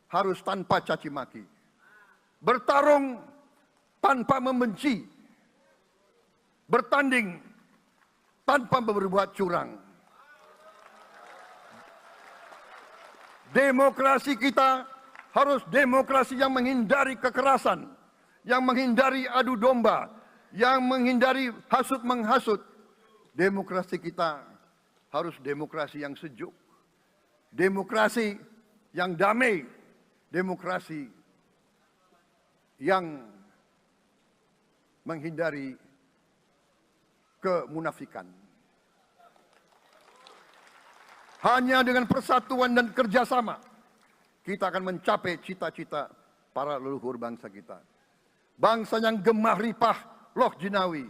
harus tanpa caci maki. Bertarung tanpa membenci. Bertanding tanpa berbuat curang. Demokrasi kita harus demokrasi yang menghindari kekerasan, yang menghindari adu domba, yang menghindari hasut menghasut. Demokrasi kita harus demokrasi yang sejuk, demokrasi yang damai, demokrasi yang menghindari kemunafikan. Hanya dengan persatuan dan kerjasama kita akan mencapai cita-cita para leluhur bangsa kita. Bangsa yang gemah ripah loh jinawi,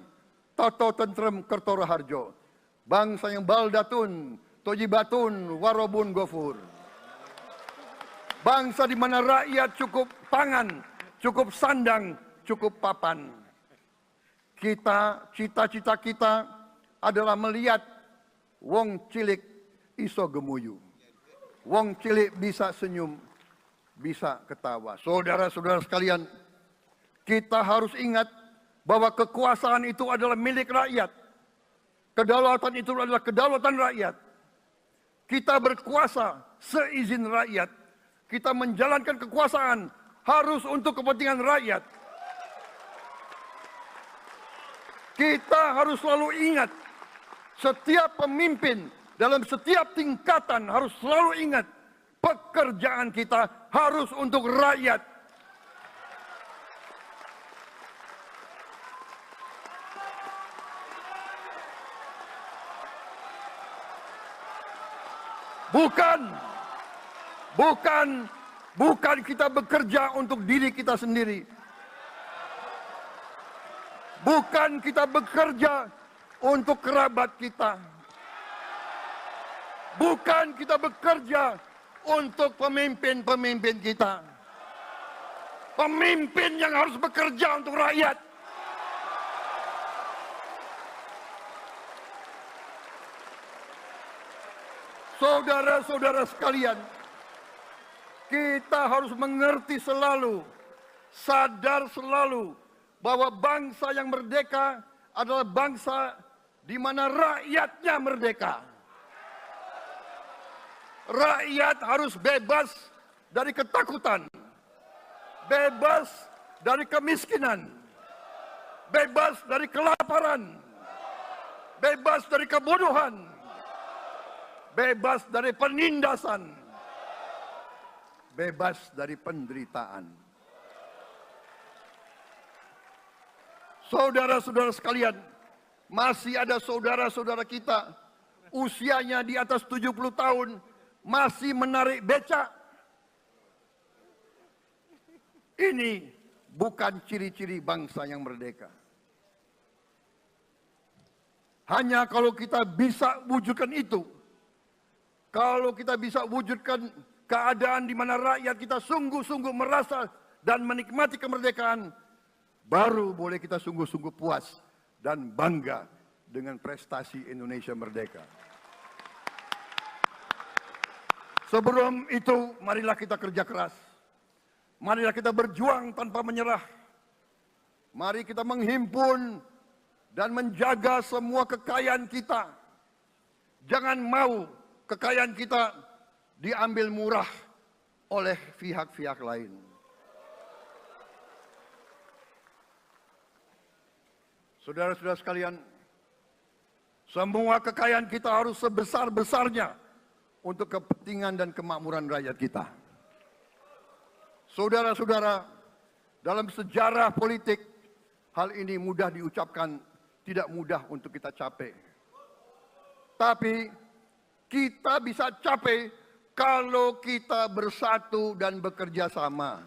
toto tentrem kertoro harjo. Bangsa yang baldatun, tojibatun, warobun gofur. Bangsa di mana rakyat cukup pangan, cukup sandang, cukup papan. Cita-cita kita adalah melihat wong cilik iso gemuyu. Wong cilik bisa senyum, bisa ketawa. Saudara-saudara sekalian, kita harus ingat bahwa kekuasaan itu adalah milik rakyat. Kedaulatan itu adalah kedaulatan rakyat. Kita berkuasa seizin rakyat. Kita menjalankan kekuasaan harus untuk kepentingan rakyat. Kita harus selalu ingat, setiap pemimpin dalam setiap tingkatan harus selalu ingat, pekerjaan kita harus untuk rakyat. Bukan kita bekerja untuk diri kita sendiri. Bukan kita bekerja untuk kerabat kita. Bukan kita bekerja untuk pemimpin-pemimpin kita. Pemimpin yang harus bekerja untuk rakyat. Saudara-saudara sekalian, kita harus mengerti selalu, sadar selalu bahwa bangsa yang merdeka adalah bangsa di mana rakyatnya merdeka. Rakyat harus bebas dari ketakutan, bebas dari kemiskinan, bebas dari kelaparan, bebas dari kebodohan, bebas dari penindasan, bebas dari penderitaan. Saudara-saudara sekalian, masih ada saudara-saudara kita usianya di atas 70 tahun masih menarik becak. Ini bukan ciri-ciri bangsa yang merdeka. Hanya kalau kita bisa wujudkan itu, kalau kita bisa wujudkan keadaan di mana rakyat kita sungguh-sungguh merasa dan menikmati kemerdekaan, baru boleh kita sungguh-sungguh puas dan bangga dengan prestasi Indonesia merdeka. Sebelum itu, marilah kita kerja keras. Marilah kita berjuang tanpa menyerah. Mari kita menghimpun dan menjaga semua kekayaan kita. Jangan mau kekayaan kita diambil murah oleh pihak-pihak lain. Saudara-saudara sekalian, semua kekayaan kita harus sebesar-besarnya untuk kepentingan dan kemakmuran rakyat kita. Saudara-saudara, dalam sejarah politik, hal ini mudah diucapkan, tidak mudah untuk kita capai. Tapi kita bisa capai kalau kita bersatu dan bekerja sama.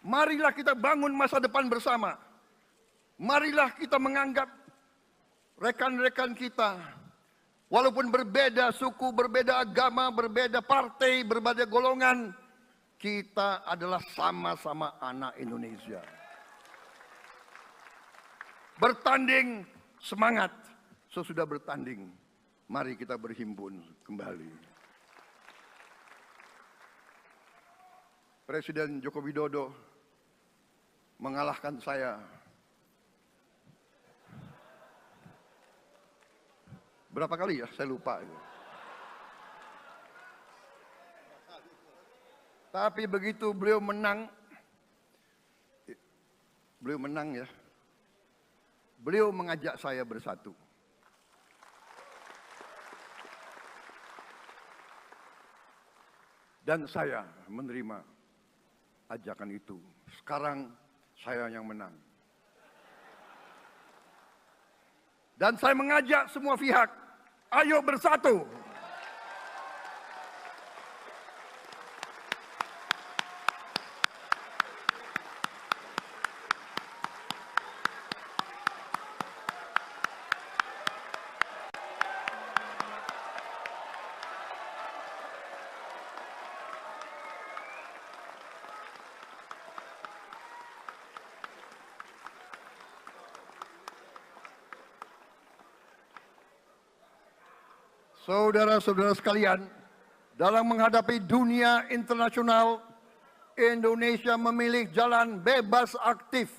Marilah kita bangun masa depan bersama. Marilah kita menganggap rekan-rekan kita, walaupun berbeda suku, berbeda agama, berbeda partai, berbeda golongan, kita adalah sama-sama anak Indonesia. Bertanding, semangat. Sesudah bertanding, mari kita berhimpun kembali. Presiden Joko Widodo mengalahkan saya berapa kali ya? Saya lupa. Tapi begitu beliau menang ya. Beliau mengajak saya bersatu. Dan saya menerima ajakan itu. Sekarang saya yang menang. Dan saya mengajak semua pihak, ayo bersatu. Saudara-saudara sekalian, dalam menghadapi dunia internasional, Indonesia memilih jalan bebas aktif,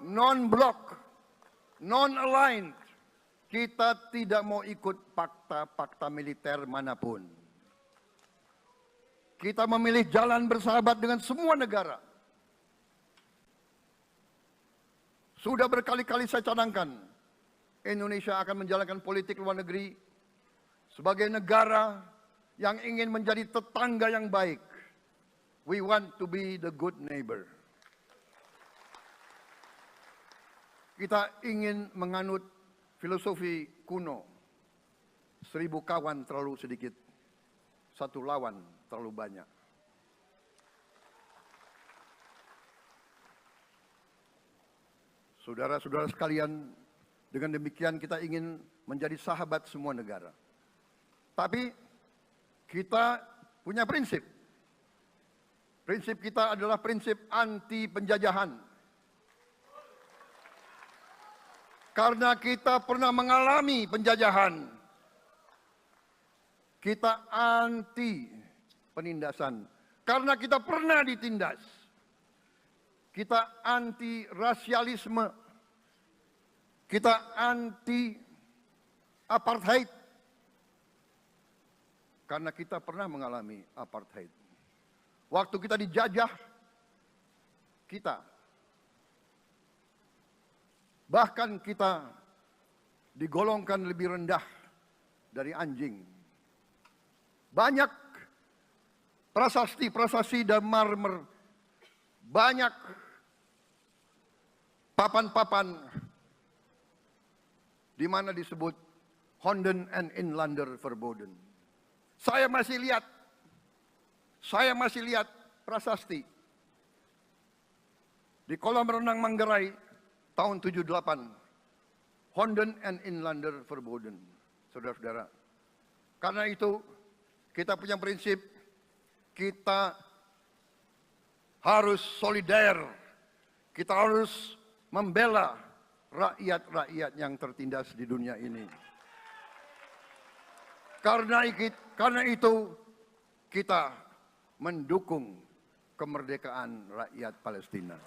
non-blok, non-aligned. Kita tidak mau ikut fakta-fakta militer manapun. Kita memilih jalan bersahabat dengan semua negara. Sudah berkali-kali saya cadangkan, Indonesia akan menjalankan politik luar negeri sebagai negara yang ingin menjadi tetangga yang baik. We want to be the good neighbor. Kita ingin menganut filosofi kuno. 1000 kawan terlalu sedikit, 1 lawan terlalu banyak. Saudara-saudara sekalian, dengan demikian kita ingin menjadi sahabat semua negara. Tapi kita punya prinsip. Prinsip kita adalah prinsip anti penjajahan. Karena kita pernah mengalami penjajahan, kita anti penindasan. Karena kita pernah ditindas, kita anti rasialisme, kita anti apartheid. Karena kita pernah mengalami apartheid. Waktu kita dijajah, bahkan kita digolongkan lebih rendah dari anjing. Banyak prasasti dan marmer, banyak papan-papan di mana disebut Honden and Inlander Verboden. Saya masih lihat prasasti di kolam renang Manggarai tahun 78. Honden en inlander verboden, saudara-saudara. Karena itu, kita punya prinsip, kita harus solider, kita harus membela rakyat-rakyat yang tertindas di dunia ini. Karena itu, kita mendukung kemerdekaan rakyat Palestina.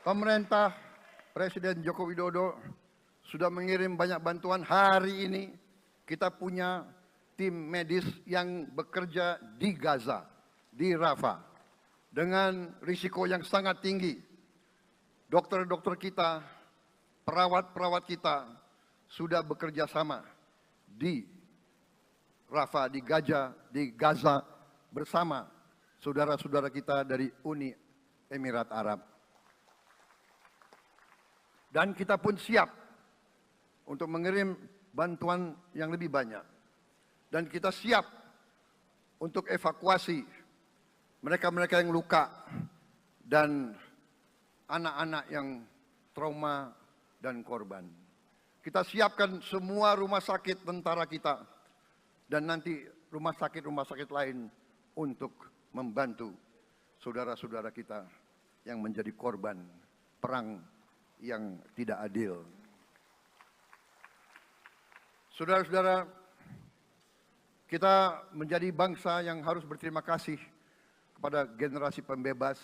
Pemerintah Presiden Joko Widodo sudah mengirim banyak bantuan. Hari ini kita punya tim medis yang bekerja di Gaza, di Rafah, dengan risiko yang sangat tinggi. Dokter-dokter kita, perawat-perawat kita sudah bekerja sama di Rafah, di Gaza bersama saudara-saudara kita dari Uni Emirat Arab. Dan kita pun siap untuk mengirim bantuan yang lebih banyak. Dan kita siap untuk evakuasi mereka-mereka yang luka dan anak-anak yang trauma dan korban. Kita siapkan semua rumah sakit tentara kita dan nanti rumah sakit lain untuk membantu saudara-saudara kita yang menjadi korban perang yang tidak adil. Saudara-saudara, kita menjadi bangsa yang harus berterima kasih kepada generasi pembebas,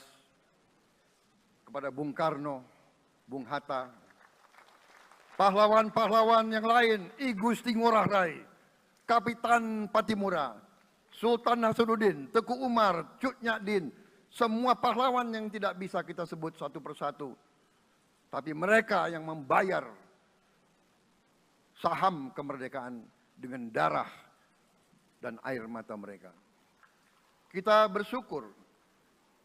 kepada Bung Karno, Bung Hatta, pahlawan-pahlawan yang lain, I Gusti Ngurah Rai, Kapitan Patimura, Sultan Nasruddin, Teku Umar, Cut Nyak Din, semua pahlawan yang tidak bisa kita sebut satu persatu. Tapi mereka yang membayar saham kemerdekaan dengan darah dan air mata mereka. Kita bersyukur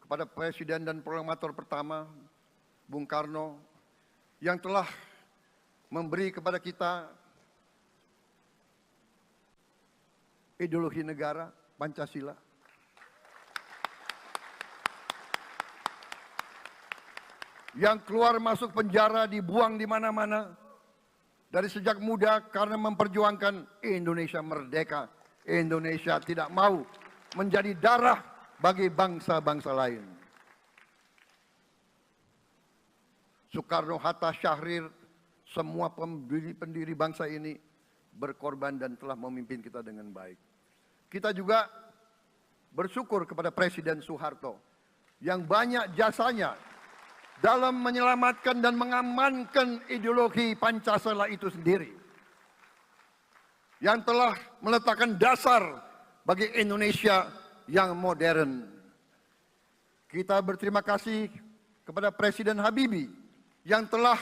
kepada Presiden dan Proklamator pertama, Bung Karno, yang telah memberi kepada kita ideologi negara, Pancasila. Yang keluar masuk penjara, dibuang di mana-mana dari sejak muda karena memperjuangkan Indonesia merdeka. Indonesia tidak mau menjadi darah bagi bangsa-bangsa lain. Soekarno, Hatta, Syahrir, semua pendiri bangsa ini berkorban dan telah memimpin kita dengan baik. Kita juga bersyukur kepada Presiden Soeharto yang banyak jasanya dalam menyelamatkan dan mengamankan ideologi Pancasila itu sendiri, yang telah meletakkan dasar bagi Indonesia yang modern. Kita berterima kasih kepada Presiden Habibie yang telah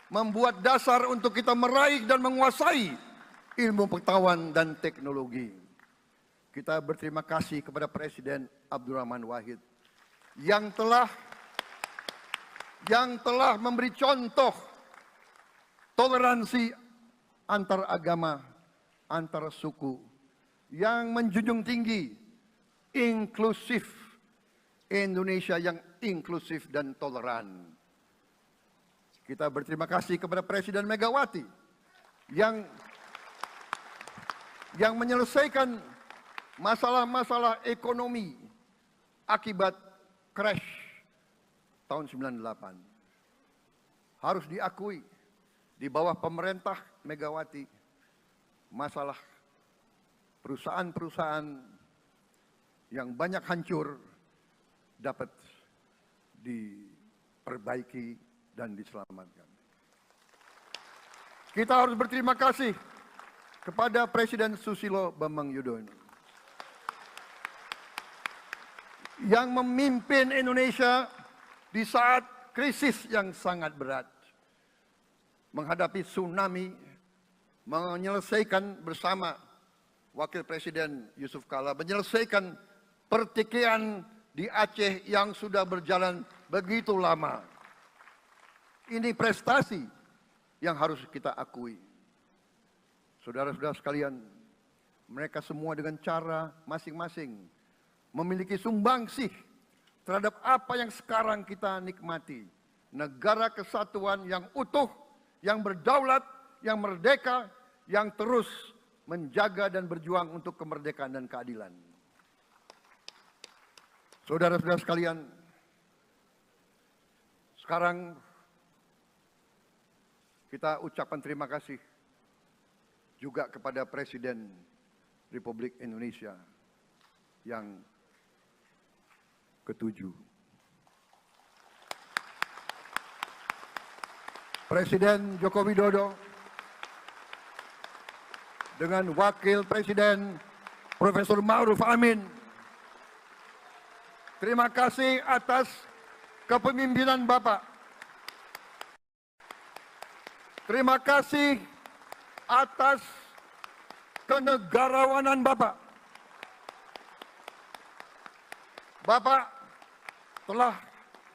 membuat dasar untuk kita meraih dan menguasai ilmu pengetahuan dan teknologi. Kita berterima kasih kepada Presiden Abdurrahman Wahid yang telah memberi contoh toleransi antar agama, antar suku, yang menjunjung tinggi inklusif, Indonesia yang inklusif dan toleran. Kita berterima kasih kepada Presiden Megawati yang menyelesaikan masalah-masalah ekonomi akibat crash tahun 98. Harus diakui, di bawah pemerintah Megawati, masalah perusahaan-perusahaan yang banyak hancur dapat diperbaiki dan diselamatkan. Kita harus berterima kasih kepada Presiden Susilo Bambang Yudhoyono yang memimpin Indonesia di saat krisis yang sangat berat, menghadapi tsunami, menyelesaikan bersama Wakil Presiden Yusuf Kala, menyelesaikan pertikaian di Aceh yang sudah berjalan begitu lama. Ini prestasi yang harus kita akui. Saudara-saudara sekalian, mereka semua dengan cara masing-masing memiliki sumbangsih terhadap apa yang sekarang kita nikmati. Negara kesatuan yang utuh, yang berdaulat, yang merdeka, yang terus menjaga dan berjuang untuk kemerdekaan dan keadilan. Saudara-saudara sekalian, sekarang kita ucapkan terima kasih juga kepada Presiden Republik Indonesia yang ke-7. Presiden Joko Widodo dengan Wakil Presiden Profesor Ma'ruf Amin. Terima kasih atas kepemimpinan Bapak. Terima kasih atas kenegarawanan Bapak. Bapak telah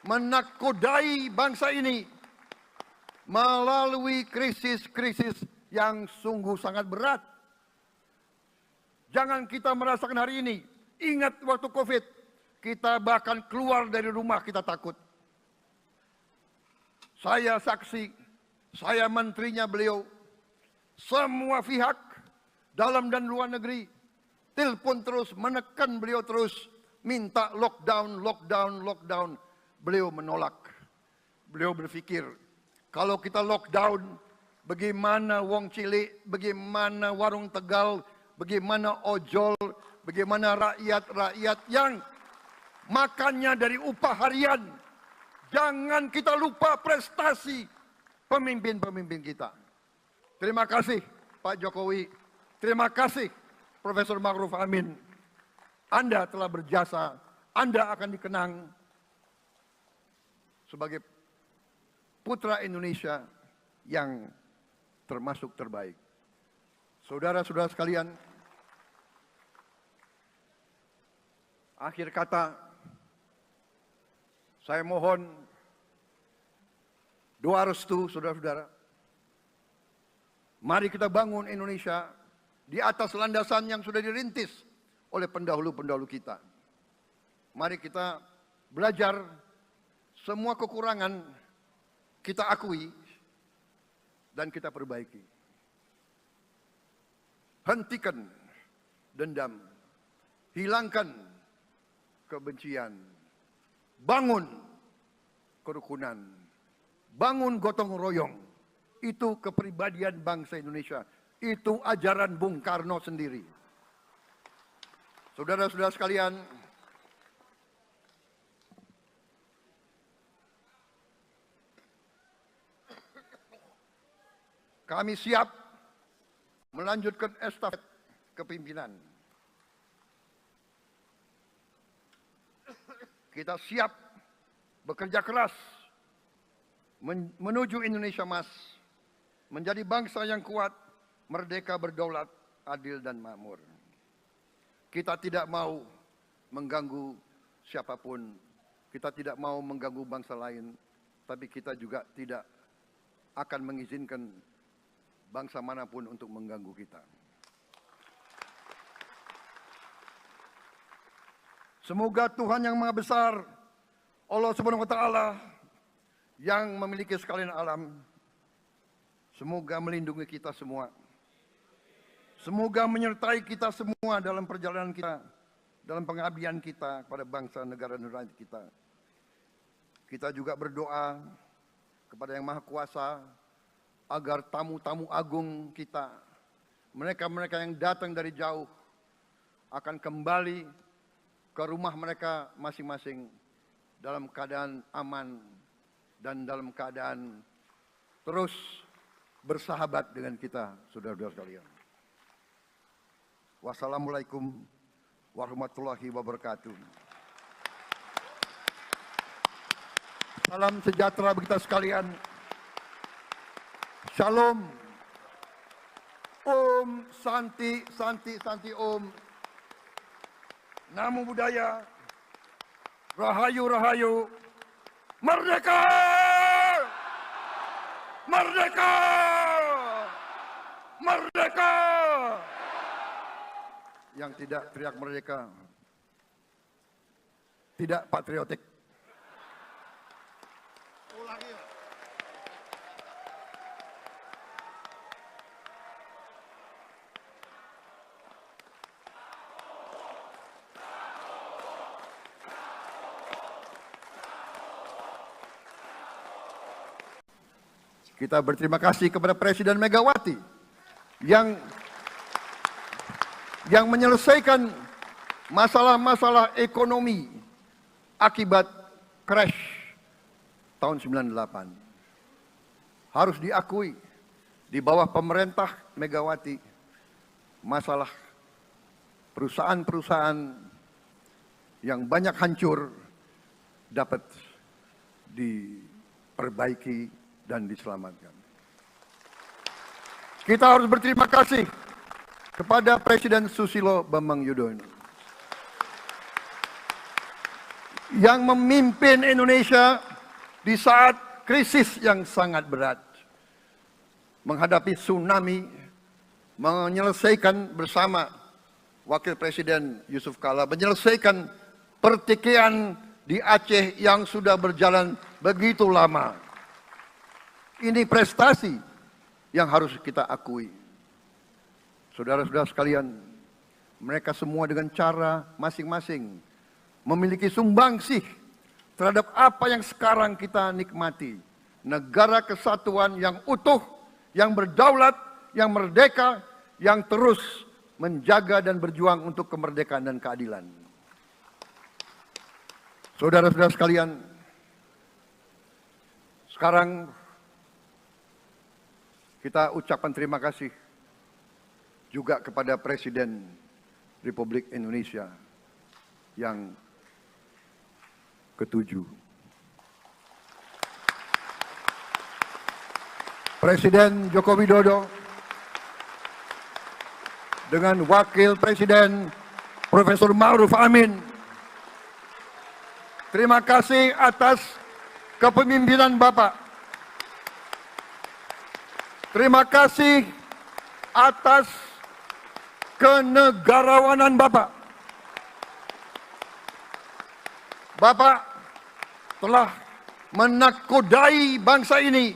menakodai bangsa ini melalui krisis-krisis yang sungguh sangat berat. Jangan kita merasakan hari ini. Ingat waktu Covid, kita bahkan keluar dari rumah kita takut. Saya saksi, saya menterinya beliau, semua pihak dalam dan luar negeri telepon terus, menekan beliau terus, minta lockdown, lockdown, lockdown. Beliau menolak. Beliau berpikir, kalau kita lockdown, bagaimana wong cilik, bagaimana warung Tegal, bagaimana ojol, bagaimana rakyat-rakyat yang makannya dari upah harian. Jangan kita lupa prestasi pemimpin-pemimpin kita. Terima kasih Pak Jokowi, terima kasih Profesor Ma'ruf Amin. Anda telah berjasa, Anda akan dikenang sebagai putra Indonesia yang termasuk terbaik. Saudara-saudara sekalian, akhir kata, saya mohon doa restu saudara-saudara. Mari kita bangun Indonesia di atas landasan yang sudah dirintis oleh pendahulu-pendahulu kita. Mari kita belajar, semua kekurangan kita akui dan kita perbaiki. Hentikan dendam, hilangkan kebencian, bangun kerukunan, bangun gotong royong. Itu kepribadian bangsa Indonesia. Itu ajaran Bung Karno sendiri. Saudara-saudara sekalian, kami siap melanjutkan estafet kepimpinan. Kita siap bekerja keras menuju Indonesia Emas, menjadi bangsa yang kuat, merdeka, berdaulat, adil dan makmur. Kita tidak mau mengganggu siapapun, kita tidak mau mengganggu bangsa lain, tapi kita juga tidak akan mengizinkan bangsa manapun untuk mengganggu kita. Semoga Tuhan yang Maha Besar, Allah Subhanahu wa Ta'ala, yang memiliki sekalian alam, semoga melindungi kita semua. Semoga menyertai kita semua dalam perjalanan kita, dalam pengabdian kita kepada bangsa, negara, dan rakyat kita. Kita juga berdoa kepada Yang Maha Kuasa agar tamu-tamu agung kita, mereka-mereka yang datang dari jauh, akan kembali ke rumah mereka masing-masing dalam keadaan aman dan dalam keadaan terus bersahabat dengan kita, saudara-saudara sekalian. Wassalamualaikum warahmatullahi wabarakatuh. Salam sejahtera bagi kita sekalian. Shalom. Om Santi, Santi, Santi Om. Namo Buddhaya. Rahayu, Rahayu. Merdeka! Merdeka! Merdeka! Yang tidak teriak merdeka tidak patriotik. Ulangi. Kita berterima kasih kepada Presiden Megawati yang menyelesaikan masalah-masalah ekonomi akibat crash tahun 98. Harus diakui, di bawah pemerintah Megawati, masalah perusahaan-perusahaan yang banyak hancur dapat diperbaiki dan diselamatkan. Kita harus berterima kasih kepada Presiden Susilo Bambang Yudhoyono yang memimpin Indonesia di saat krisis yang sangat berat, menghadapi tsunami, menyelesaikan bersama Wakil Presiden Yusuf Kala, menyelesaikan pertikaian di Aceh yang sudah berjalan begitu lama. Ini prestasi yang harus kita akui. Saudara-saudara sekalian, mereka semua dengan cara masing-masing memiliki sumbangsih terhadap apa yang sekarang kita nikmati. Negara kesatuan yang utuh, yang berdaulat, yang merdeka, yang terus menjaga dan berjuang untuk kemerdekaan dan keadilan. Saudara-saudara sekalian, sekarang kita ucapkan terima kasih juga kepada Presiden Republik Indonesia yang ke-7. Presiden Joko Widodo dengan Wakil Presiden Profesor Ma'ruf Amin. Terima kasih atas kepemimpinan Bapak. Terima kasih atas kenegarawanan Bapak. Bapak telah menakodai bangsa ini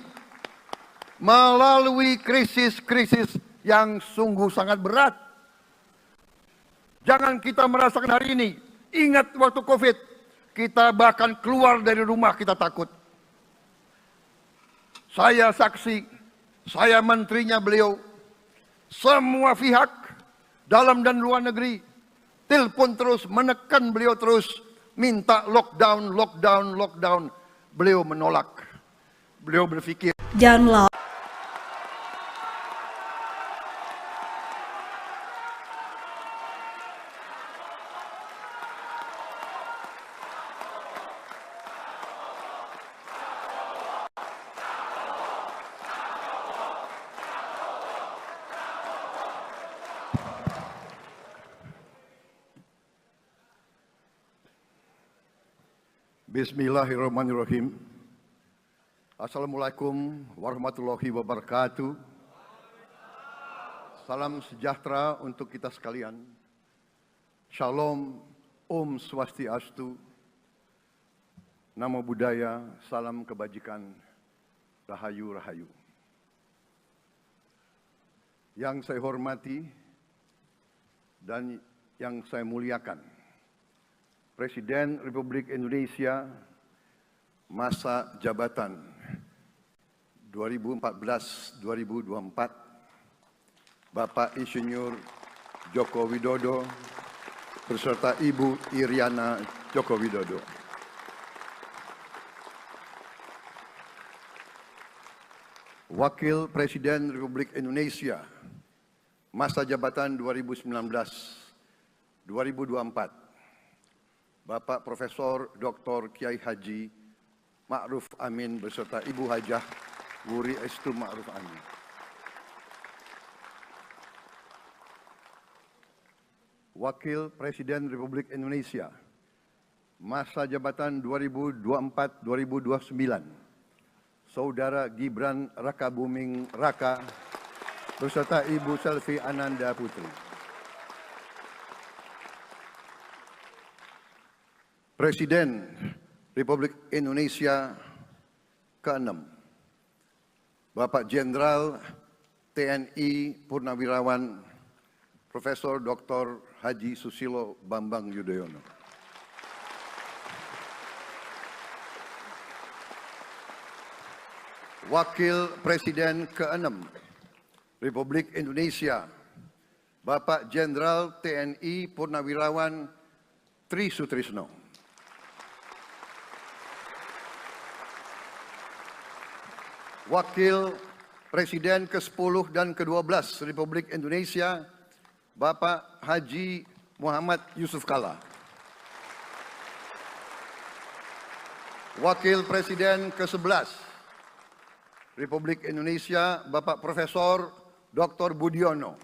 melalui krisis-krisis yang sungguh sangat berat. Jangan kita merasakan hari ini. Ingat waktu COVID, kita bahkan keluar dari rumah kita takut. Saya saksi, saya menterinya beliau, semua pihak dalam dan luar negeri telepon terus, menekan beliau terus, minta lockdown, lockdown, lockdown. Beliau menolak. Beliau berpikir, Download Bismillahirrahmanirrahim. Assalamualaikum warahmatullahi wabarakatuh. Salam sejahtera untuk kita sekalian. Shalom, Om Swastiastu, Namo Buddhaya, salam kebajikan, Rahayu Rahayu. Yang saya hormati dan yang saya muliakan, Presiden Republik Indonesia masa jabatan 2014-2024, Bapak Insinyur Joko Widodo beserta Ibu Iriana Joko Widodo. Wakil Presiden Republik Indonesia masa jabatan 2019-2024, Bapak Profesor Dr. Kiai Haji Ma'ruf Amin beserta Ibu Hajah Wuri Estu Ma'ruf Amin. Wakil Presiden Republik Indonesia masa jabatan 2024-2029, Saudara Gibran Rakabuming Raka beserta Ibu Selvi Ananda Putri. Presiden Republik Indonesia ke-6, Bapak Jenderal TNI Purnawirawan Profesor Dr. Haji Susilo Bambang Yudhoyono. Wakil Presiden ke-6 Republik Indonesia, Bapak Jenderal TNI Purnawirawan Tri Sutrisno. Wakil Presiden ke-10 dan ke-12 Republik Indonesia, Bapak Haji Muhammad Yusuf Kalla. Wakil Presiden ke-11 Republik Indonesia, Bapak Profesor Dr. Budiono.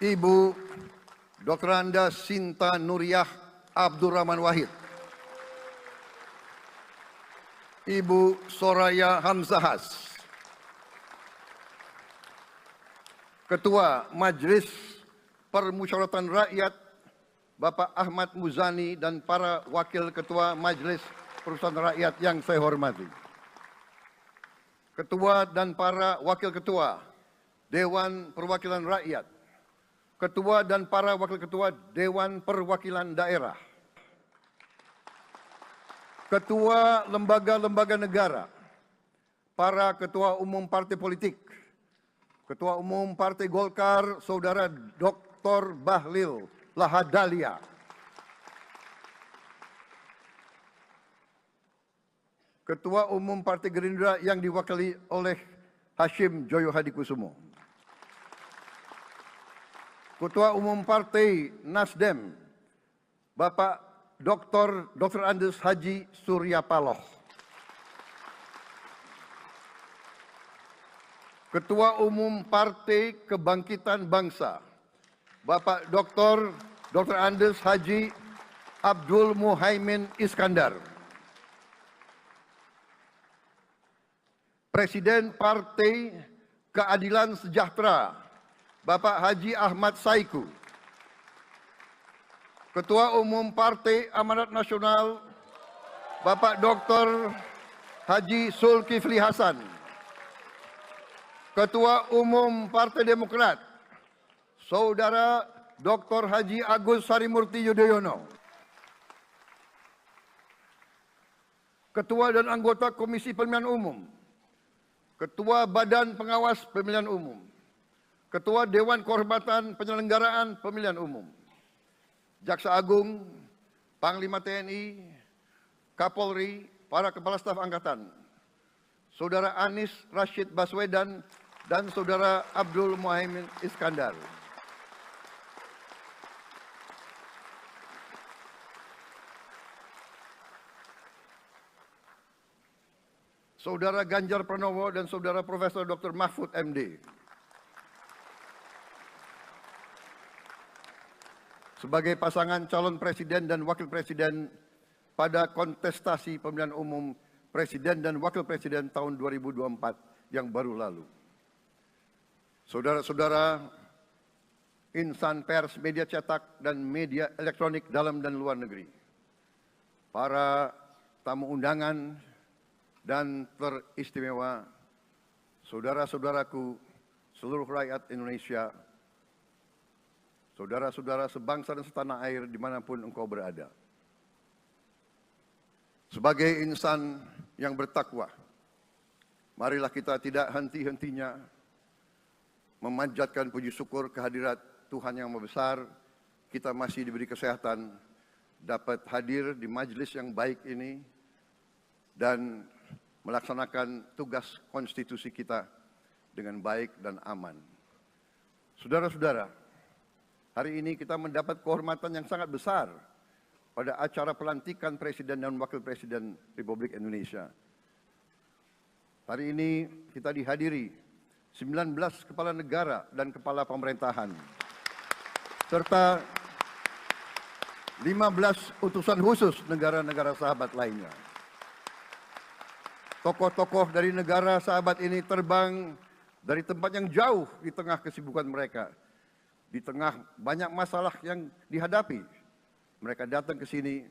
Ibu Dr. Anda Sinta Nuriyah Abdurrahman Wahid. Ibu Soraya Hamzahas. Ketua Majelis Permusyawaratan Rakyat Bapak Ahmad Muzani dan para Wakil Ketua Majelis Permusyawaratan Rakyat yang saya hormati. Ketua dan para Wakil Ketua Dewan Perwakilan Rakyat. Ketua dan para Wakil Ketua Dewan Perwakilan Daerah. Ketua lembaga-lembaga negara, para ketua umum partai politik, Ketua Umum Partai Golkar, Saudara Dr. Bahlil Lahadalia, Ketua Umum Partai Gerindra yang diwakili oleh Hashim Joyo Hadikusumo, Ketua Umum Partai Nasdem, Bapak Dr. Andes Haji Surya Paloh, Ketua Umum Partai Kebangkitan Bangsa, Bapak Dr. Andes Haji Abdul Muhaimin Iskandar, Presiden Partai Keadilan Sejahtera, Bapak Haji Ahmad Saiku, Ketua Umum Partai Amanat Nasional, Bapak Dr. Haji Zulkifli Hasan, Ketua Umum Partai Demokrat, Saudara Dr. Haji Agus Harimurti Yudhoyono, Ketua dan anggota Komisi Pemilihan Umum, Ketua Badan Pengawas Pemilihan Umum, Ketua Dewan Kehormatan Penyelenggaraan Pemilihan Umum, Jaksa Agung, Panglima TNI, Kapolri, para Kepala Staf Angkatan, Saudara Anies Rashid Baswedan, dan Saudara Abdul Muhaimin Iskandar. Saudara Ganjar Pranowo dan Saudara Profesor Dr. Mahfud MD. Sebagai pasangan calon presiden dan wakil presiden pada kontestasi pemilihan umum presiden dan wakil presiden tahun 2024 yang baru lalu. Saudara-saudara insan pers, media cetak, dan media elektronik dalam dan luar negeri, para tamu undangan dan teristimewa, saudara-saudaraku, seluruh rakyat Indonesia, saudara-saudara sebangsa dan setanah air dimanapun engkau berada. Sebagai insan yang bertakwa, marilah kita tidak henti-hentinya memanjatkan puji syukur kehadirat Tuhan yang Maha Besar. Kita masih diberi kesehatan, dapat hadir di majelis yang baik ini, dan melaksanakan tugas konstitusi kita dengan baik dan aman. Saudara-saudara, hari ini kita mendapat kehormatan yang sangat besar pada acara pelantikan Presiden dan Wakil Presiden Republik Indonesia. Hari ini kita dihadiri 19 kepala negara dan kepala pemerintahan, serta 15 utusan khusus negara-negara sahabat lainnya. tokoh-tokoh dari negara sahabat ini terbang dari tempat yang jauh di tengah kesibukan mereka. Di tengah banyak masalah yang dihadapi, mereka datang ke sini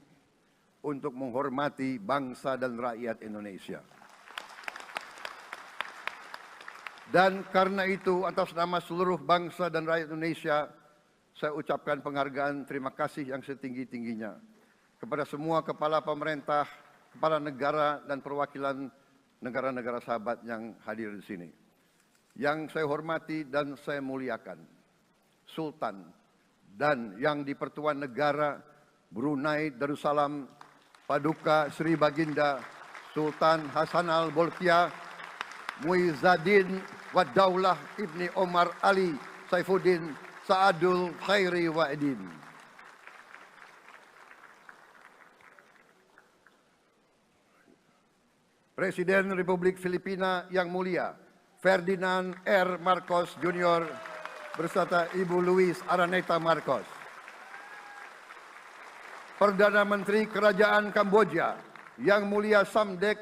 untuk menghormati bangsa dan rakyat Indonesia. Dan karena itu, atas nama seluruh bangsa dan rakyat Indonesia, saya ucapkan penghargaan terima kasih yang setinggi-tingginya kepada semua kepala pemerintah, kepala negara, dan perwakilan negara-negara sahabat yang hadir di sini. Yang saya hormati dan saya muliakan, Sultan dan yang di-Pertuan Negara Brunei Darussalam Paduka Sri Baginda Sultan Hassanal Bolkiah Muizzaddin Wadaulah Ibni Omar Ali Saifuddin Saadul Khairi Wa'idin. Presiden Republik Filipina yang mulia Ferdinand R. Marcos Jr. beserta Ibu Luis Araneta Marcos. Perdana Menteri Kerajaan Kamboja yang mulia Samdech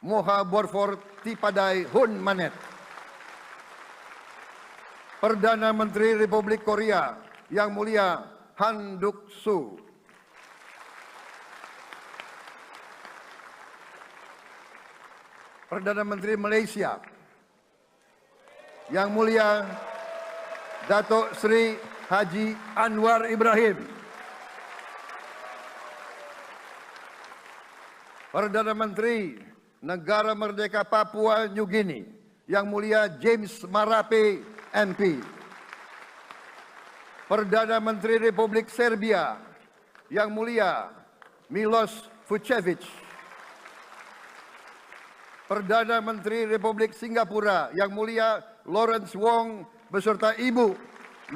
Moha Borfor Tipadai Hun Manet. Perdana Menteri Republik Korea yang mulia Han Duck-soo. Perdana Menteri Malaysia yang mulia Datuk Sri Haji Anwar Ibrahim. Perdana Menteri Negara Merdeka Papua New Guinea yang mulia James Marape MP. Perdana Menteri Republik Serbia yang mulia Milos Vucevic. Perdana Menteri Republik Singapura yang mulia Lawrence Wong beserta Ibu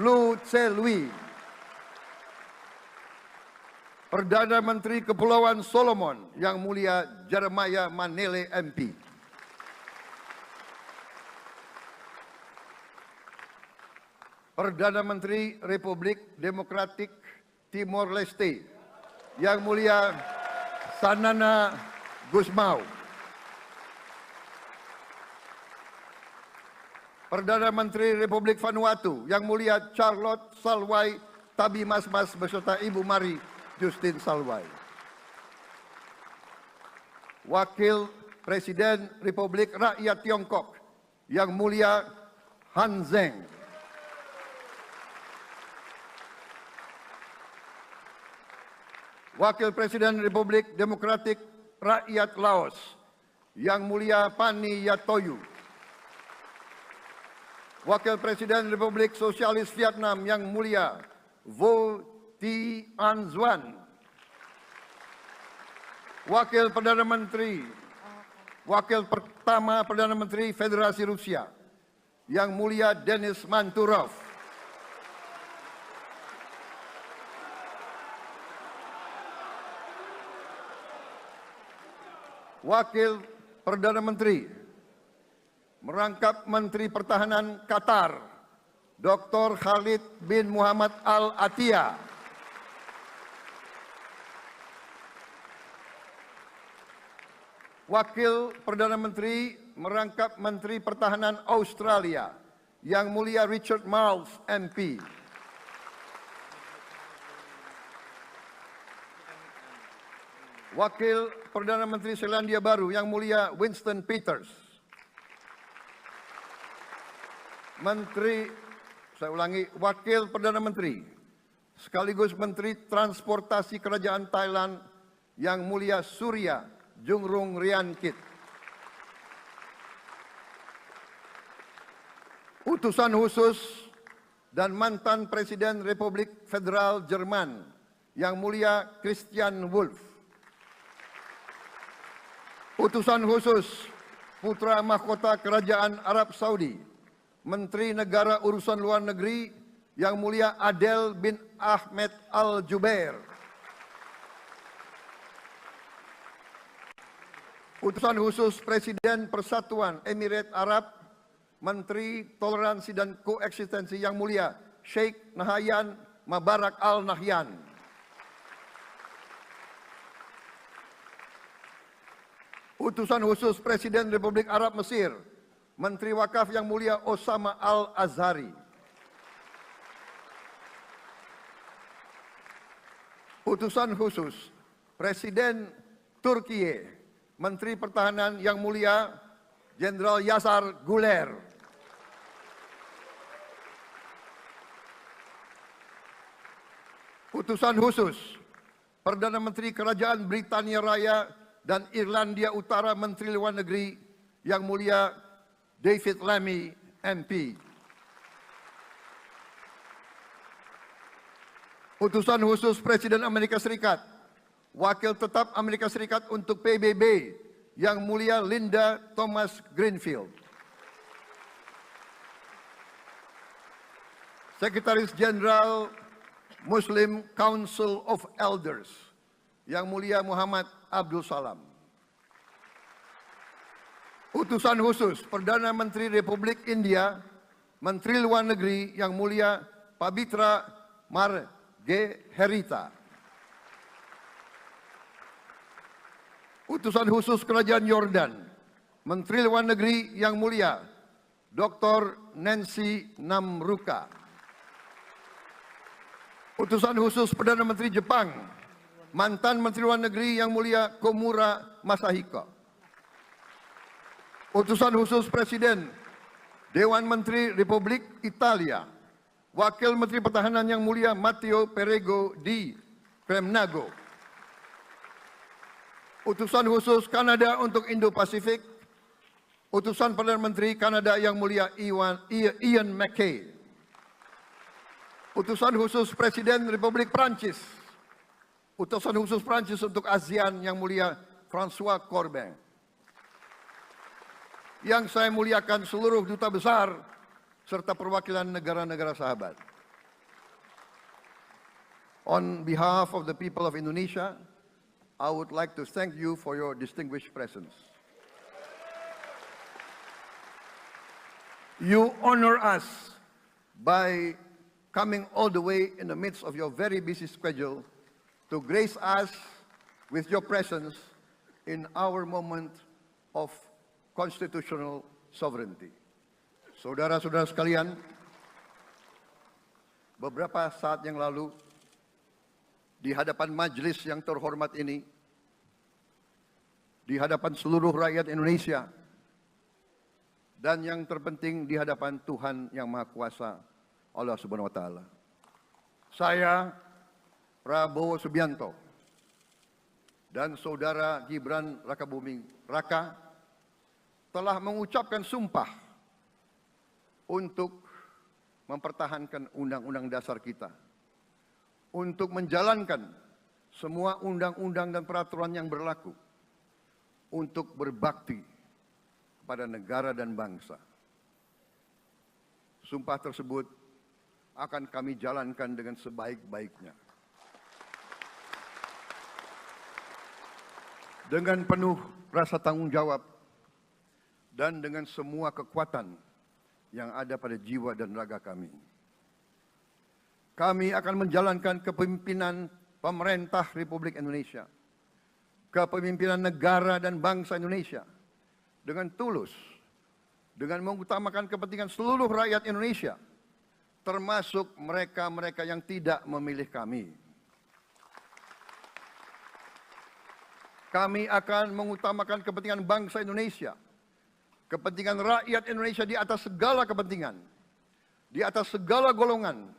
Lu Tse Lui. Perdana Menteri Kepulauan Solomon yang mulia Jeremiah Manele MP. Perdana Menteri Republik Demokratik Timor Leste yang mulia Sanana Gusmao. Perdana Menteri Republik Vanuatu yang mulia Charlotte Salwai Tabimasmas beserta Ibu Mari Justin Salwai. Wakil Presiden Republik Rakyat Tiongkok yang mulia Han Zheng. Wakil Presiden Republik Demokratik Rakyat Laos yang mulia Pani Yatoyu. Wakil Presiden Republik Sosialis Vietnam yang mulia Vo Thi An Duan. Wakil pertama Perdana Menteri Federasi Rusia yang mulia Denis Manturov. Wakil Perdana Menteri merangkap Menteri Pertahanan Qatar, Dr. Khalid bin Muhammad Al Attiyah. Wakil Perdana Menteri merangkap Menteri Pertahanan Australia, Yang Mulia Richard Marles MP. Wakil Perdana Menteri Selandia Baru, Yang Mulia Winston Peters. Wakil Perdana Menteri sekaligus Menteri Transportasi Kerajaan Thailand Yang Mulia Surya Jungrung Riankit. Utusan khusus dan mantan Presiden Republik Federal Jerman Yang Mulia Christian Wulff. Utusan khusus Putra Mahkota Kerajaan Arab Saudi, Menteri Negara Urusan Luar Negeri Yang Mulia Adel bin Ahmed Al Jubair. Utusan khusus Presiden Persatuan Emirat Arab, Menteri Toleransi dan Koeksistensi Yang Mulia Sheikh Nahyan Mubarak Al Nahyan. Utusan khusus Presiden Republik Arab Mesir, Menteri Wakaf Yang Mulia Osama Al-Azhari. Utusan khusus Presiden Turkiye, Menteri Pertahanan Yang Mulia Jenderal Yasar Guler. Utusan khusus Perdana Menteri Kerajaan Britania Raya dan Irlandia Utara, Menteri Luar Negeri Yang Mulia David Lammy, MP. Utusan khusus Presiden Amerika Serikat, Wakil Tetap Amerika Serikat untuk PBB Yang Mulia Linda Thomas Greenfield. Sekretaris Jenderal Muslim Council of Elders Yang Mulia Muhammad Abdul Salam. Utusan khusus Perdana Menteri Republik India, Menteri Luar Negeri Yang Mulia Pabitra Margherita. Utusan khusus Kerajaan Yordan, Menteri Luar Negeri Yang Mulia Dr. Nancy Namruka. Utusan khusus Perdana Menteri Jepang, mantan Menteri Luar Negeri Yang Mulia Komura Masahiko. Utusan khusus Presiden Dewan Menteri Republik Italia, Wakil Menteri Pertahanan Yang Mulia Matteo Perego di Kremnago. Utusan khusus Kanada untuk Indo-Pasifik, Utusan Perdana Menteri Kanada Yang Mulia Ian MacKay. Utusan khusus Presiden Republik Prancis, Utusan khusus Prancis untuk ASEAN Yang Mulia François Corbin. Yang saya muliakan seluruh duta besar serta perwakilan negara-negara sahabat. On behalf of the people of Indonesia, I would like to thank you for your distinguished presence. You honor us by coming all the way in the midst of your very busy schedule to grace us with your presence in our moment of constitutional sovereignty. Saudara-saudara sekalian, beberapa saat yang lalu di hadapan majelis yang terhormat ini, di hadapan seluruh rakyat Indonesia, dan yang terpenting di hadapan Tuhan Yang Maha Kuasa, Allah Subhanahu wa Ta'ala. Saya, Prabowo Subianto, dan Saudara Gibran Rakabuming Raka telah mengucapkan sumpah untuk mempertahankan Undang-Undang Dasar kita, untuk menjalankan semua undang-undang dan peraturan yang berlaku, untuk berbakti kepada negara dan bangsa. Sumpah tersebut akan kami jalankan dengan sebaik-baiknya. Dengan penuh rasa tanggung jawab dan dengan semua kekuatan yang ada pada jiwa dan raga kami. Kami akan menjalankan kepemimpinan pemerintah Republik Indonesia, kepemimpinan negara dan bangsa Indonesia dengan tulus, dengan mengutamakan kepentingan seluruh rakyat Indonesia, termasuk mereka-mereka yang tidak memilih kami. Kami akan mengutamakan kepentingan bangsa Indonesia, kepentingan rakyat Indonesia di atas segala kepentingan, di atas segala golongan,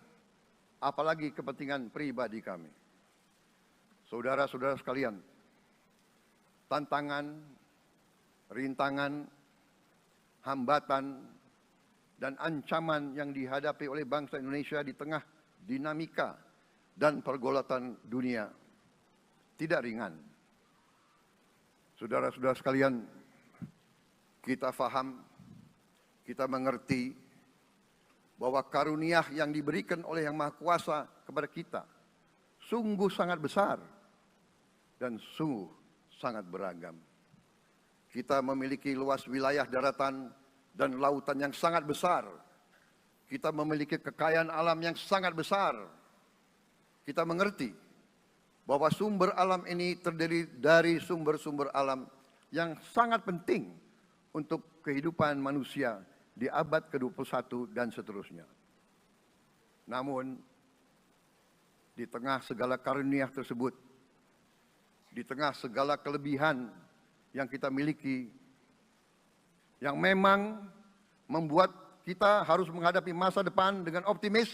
apalagi kepentingan pribadi kami. Saudara-saudara sekalian, tantangan, rintangan, hambatan, dan ancaman yang dihadapi oleh bangsa Indonesia di tengah dinamika dan pergolatan dunia tidak ringan. Saudara-saudara sekalian, kita faham, kita mengerti bahwa karunia yang diberikan oleh Yang Maha Kuasa kepada kita sungguh sangat besar dan sungguh sangat beragam. Kita memiliki luas wilayah daratan dan lautan yang sangat besar. Kita memiliki kekayaan alam yang sangat besar. Kita mengerti bahwa sumber alam ini terdiri dari sumber-sumber alam yang sangat penting untuk kehidupan manusia di abad ke-21 dan seterusnya. Namun, di tengah segala karunia tersebut, di tengah segala kelebihan yang kita miliki, yang memang membuat kita harus menghadapi masa depan dengan optimis,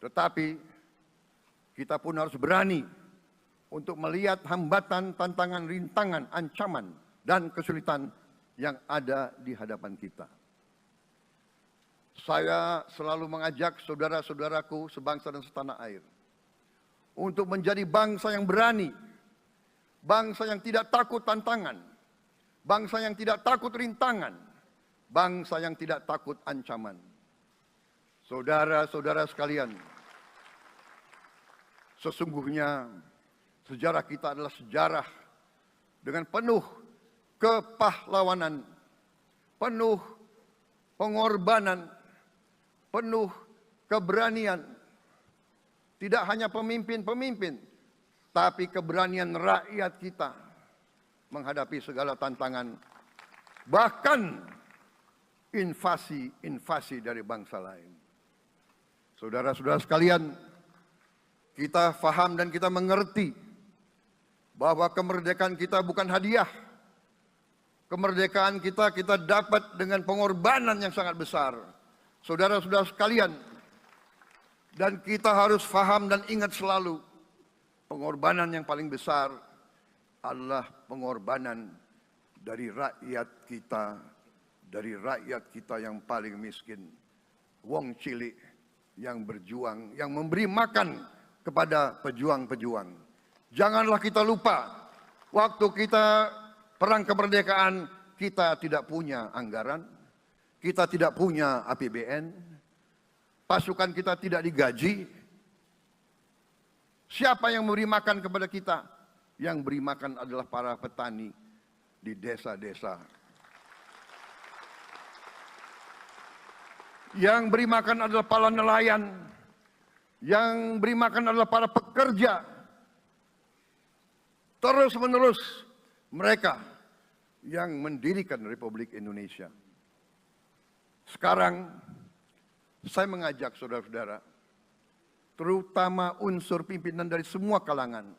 tetapi kita pun harus berani untuk melihat hambatan, tantangan, rintangan, ancaman, dan kesulitan yang ada di hadapan kita. Saya selalu mengajak saudara-saudaraku sebangsa dan setanah air untuk menjadi bangsa yang berani, bangsa yang tidak takut tantangan, bangsa yang tidak takut rintangan, bangsa yang tidak takut ancaman. Saudara-saudara sekalian, sesungguhnya sejarah kita adalah sejarah dengan penuh kepahlawanan, penuh pengorbanan, penuh keberanian. Tidak hanya pemimpin-pemimpin, tapi keberanian rakyat kita menghadapi segala tantangan, bahkan invasi-invasi dari bangsa lain. Saudara-saudara sekalian, kita faham dan kita mengerti bahwa kemerdekaan kita bukan hadiah. Kemerdekaan kita dapat dengan pengorbanan yang sangat besar. Saudara-saudara sekalian, dan kita harus faham dan ingat selalu, pengorbanan yang paling besar adalah pengorbanan dari rakyat kita yang paling miskin. Wong cilik yang berjuang, yang memberi makan kepada pejuang-pejuang. Janganlah kita lupa, waktu kita perang kemerdekaan, kita tidak punya anggaran, kita tidak punya APBN, pasukan kita tidak digaji. Siapa yang memberi makan kepada kita? Yang beri makan adalah para petani di desa-desa. Yang beri makan adalah para nelayan. Yang beri makan adalah para pekerja. Terus-menerus mereka yang mendirikan Republik Indonesia. Sekarang saya mengajak saudara-saudara, terutama unsur pimpinan dari semua kalangan,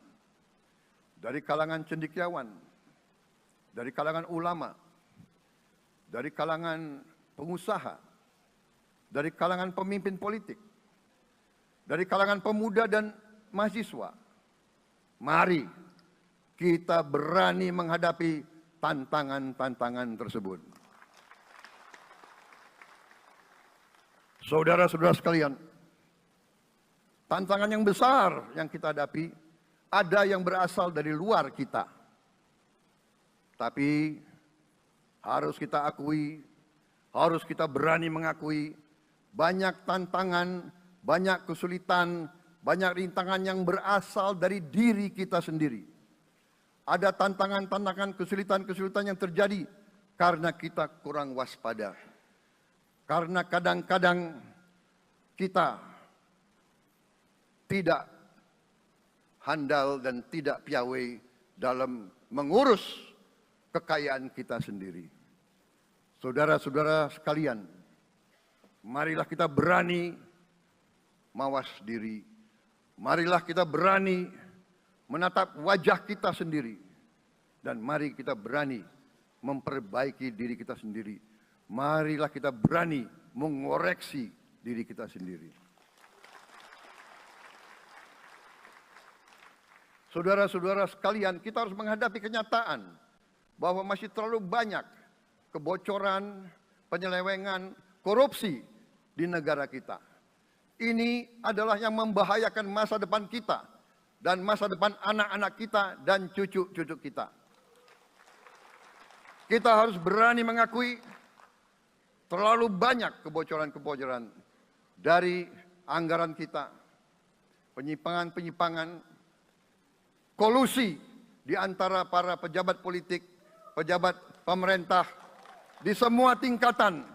dari kalangan cendekiawan, dari kalangan ulama, dari kalangan pengusaha, dari kalangan pemimpin politik, dari kalangan pemuda dan mahasiswa. Mari kita berani menghadapi tantangan-tantangan tersebut. Saudara-saudara sekalian, tantangan yang besar yang kita hadapi ada yang berasal dari luar kita. Tapi harus kita akui, harus kita berani mengakui, banyak tantangan, banyak kesulitan, banyak rintangan yang berasal dari diri kita sendiri. Ada tantangan-tantangan, kesulitan-kesulitan yang terjadi karena kita kurang waspada. Karena kadang-kadang kita tidak handal dan tidak piawai dalam mengurus kekayaan kita sendiri. Saudara-saudara sekalian, marilah kita berani mawas diri. Marilah kita berani menatap wajah kita sendiri. Dan mari kita berani memperbaiki diri kita sendiri. Marilah kita berani mengoreksi diri kita sendiri. Saudara-saudara sekalian, kita harus menghadapi kenyataan bahwa masih terlalu banyak kebocoran, penyelewengan, korupsi di negara kita. Ini adalah yang membahayakan masa depan kita dan masa depan anak-anak kita dan cucu-cucu kita. Kita harus berani mengakui terlalu banyak kebocoran-kebocoran dari anggaran kita, penyimpangan-penyimpangan, kolusi di antara para pejabat politik, pejabat pemerintah di semua tingkatan,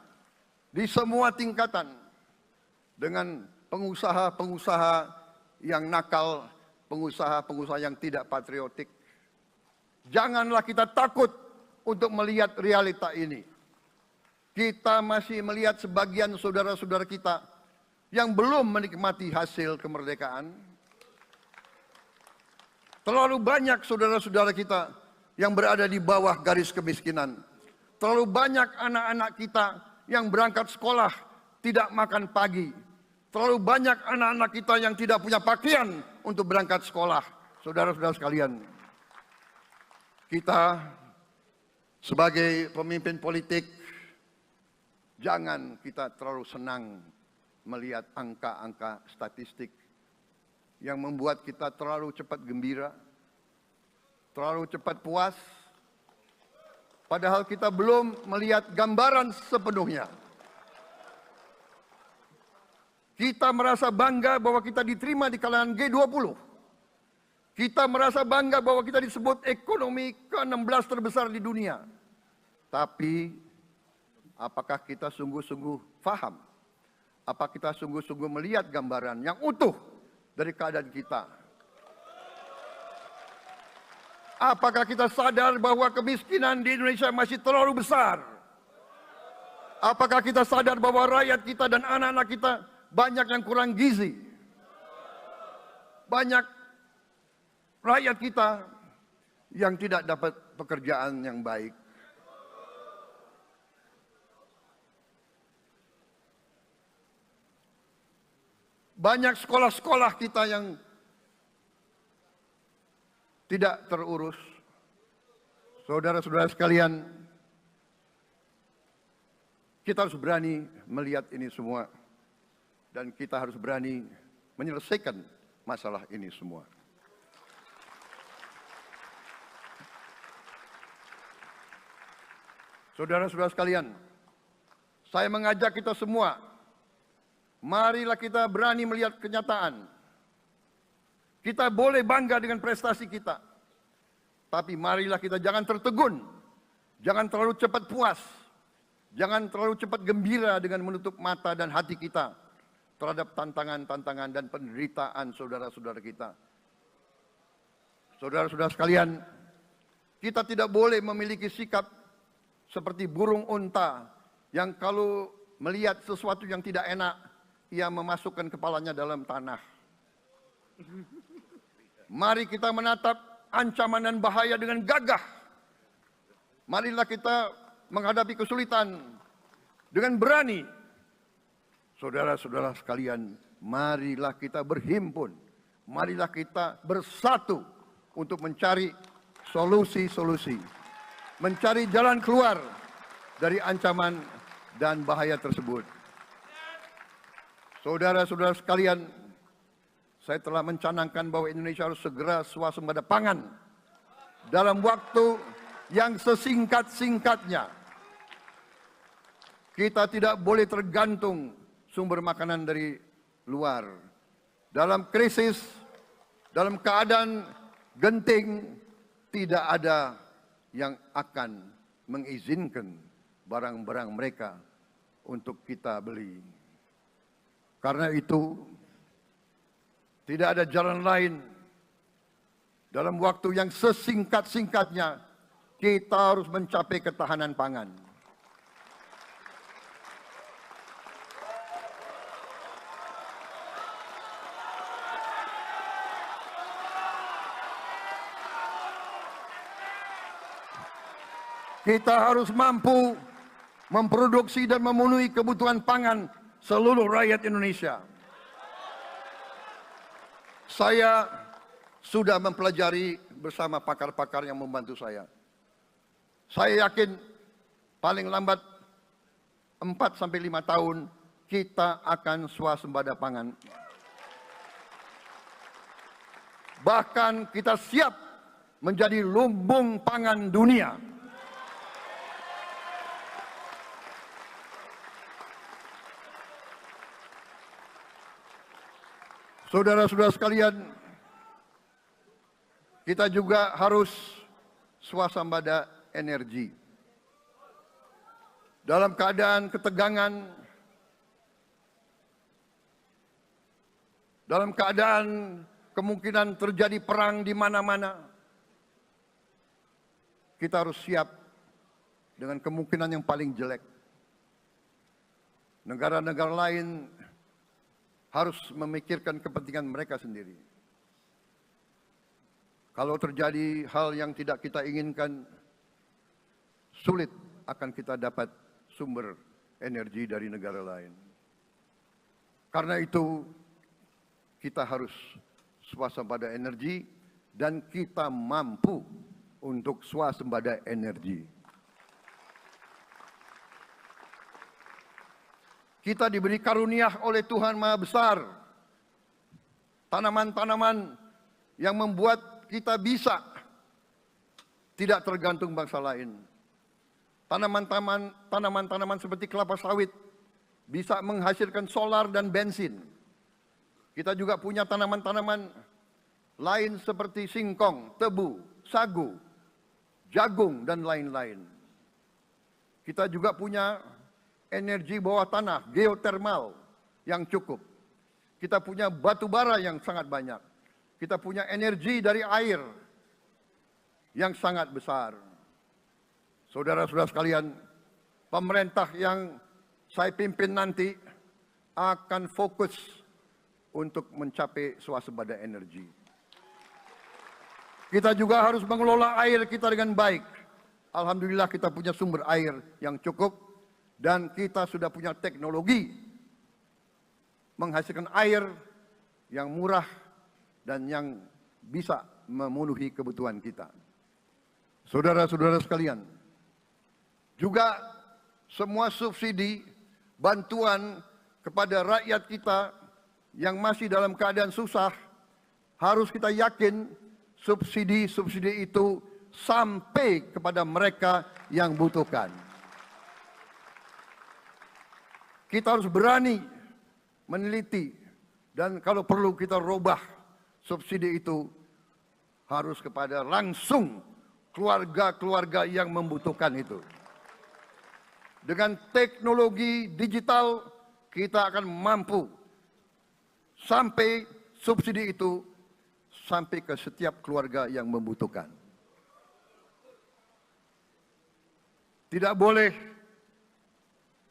dengan pengusaha-pengusaha yang nakal, pengusaha-pengusaha yang tidak patriotik. Janganlah kita takut untuk melihat realita ini. Kita masih melihat sebagian saudara-saudara kita yang belum menikmati hasil kemerdekaan. Terlalu banyak saudara-saudara kita yang berada di bawah garis kemiskinan. Terlalu banyak anak-anak kita yang berangkat sekolah tidak makan pagi. Terlalu banyak anak-anak kita yang tidak punya pakaian untuk berangkat sekolah. Saudara-saudara sekalian, kita sebagai pemimpin politik, jangan kita terlalu senang melihat angka-angka statistik yang membuat kita terlalu cepat gembira, terlalu cepat puas, padahal kita belum melihat gambaran sepenuhnya. Kita merasa bangga bahwa kita diterima di kalangan G20. Kita merasa bangga bahwa kita disebut ekonomi ke-16 terbesar di dunia. Tapi, apakah kita sungguh-sungguh faham? Apa kita sungguh-sungguh melihat gambaran yang utuh dari keadaan kita? Apakah kita sadar bahwa kemiskinan di Indonesia masih terlalu besar? Apakah kita sadar bahwa rakyat kita dan anak-anak kita banyak yang kurang gizi? Banyak rakyat kita yang tidak dapat pekerjaan yang baik. Banyak sekolah-sekolah kita yang tidak terurus. Saudara-saudara sekalian, kita harus berani melihat ini semua. Dan kita harus berani menyelesaikan masalah ini semua. Saudara-saudara sekalian, saya mengajak kita semua, marilah kita berani melihat kenyataan. Kita boleh bangga dengan prestasi kita, tapi marilah kita jangan tertegun, jangan terlalu cepat puas, jangan terlalu cepat gembira dengan menutup mata dan hati kita terhadap tantangan-tantangan dan penderitaan saudara-saudara kita. Saudara-saudara sekalian, kita tidak boleh memiliki sikap seperti burung unta yang kalau melihat sesuatu yang tidak enak, ia memasukkan kepalanya dalam tanah. Mari kita menatap ancaman dan bahaya dengan gagah. Marilah kita menghadapi kesulitan dengan berani. Saudara-saudara sekalian, marilah kita berhimpun. Marilah kita bersatu untuk mencari solusi-solusi. Mencari jalan keluar dari ancaman dan bahaya tersebut. Saudara-saudara sekalian, saya telah mencanangkan bahwa Indonesia harus segera swasembada pangan dalam waktu yang sesingkat-singkatnya. Kita tidak boleh tergantung sumber makanan dari luar. Dalam krisis, dalam keadaan genting, tidak ada yang akan mengizinkan barang-barang mereka untuk kita beli. Karena itu, tidak ada jalan lain dalam waktu yang sesingkat-singkatnya kita harus mencapai ketahanan pangan. Kita harus mampu memproduksi dan memenuhi kebutuhan pangan seluruh rakyat Indonesia. Saya sudah mempelajari bersama pakar-pakar yang membantu saya. Saya yakin paling lambat 4-5 tahun kita akan swasembada pangan. Bahkan kita siap menjadi lumbung pangan dunia. Saudara-saudara sekalian, kita juga harus swasembada energi. Dalam keadaan ketegangan, dalam keadaan kemungkinan terjadi perang di mana-mana, kita harus siap dengan kemungkinan yang paling jelek. Negara-negara lain harus memikirkan kepentingan mereka sendiri. Kalau terjadi hal yang tidak kita inginkan, sulit akan kita dapat sumber energi dari negara lain. Karena itu, kita harus swasembada energi dan kita mampu untuk swasembada energi. Kita diberi karunia oleh Tuhan Maha Besar. Tanaman-tanaman yang membuat kita bisa tidak tergantung bangsa lain. Tanaman-tanaman seperti kelapa sawit bisa menghasilkan solar dan bensin. Kita juga punya tanaman-tanaman lain seperti singkong, tebu, sagu, jagung, dan lain-lain. Kita juga punya energi bawah tanah, geotermal yang cukup. Kita punya batu bara yang sangat banyak. Kita punya energi dari air yang sangat besar. Saudara-saudara sekalian, pemerintah yang saya pimpin nanti akan fokus untuk mencapai swasembada energi. Kita juga harus mengelola air kita dengan baik. Alhamdulillah kita punya sumber air yang cukup. Dan kita sudah punya teknologi menghasilkan air yang murah dan yang bisa memenuhi kebutuhan kita. Saudara-saudara sekalian, juga semua subsidi, bantuan kepada rakyat kita yang masih dalam keadaan susah, harus kita yakin subsidi-subsidi itu sampai kepada mereka yang butuhkan. Kita harus berani meneliti dan kalau perlu kita robah subsidi itu harus kepada langsung keluarga-keluarga yang membutuhkan itu. Dengan teknologi digital kita akan mampu sampai subsidi itu sampai ke setiap keluarga yang membutuhkan. Tidak boleh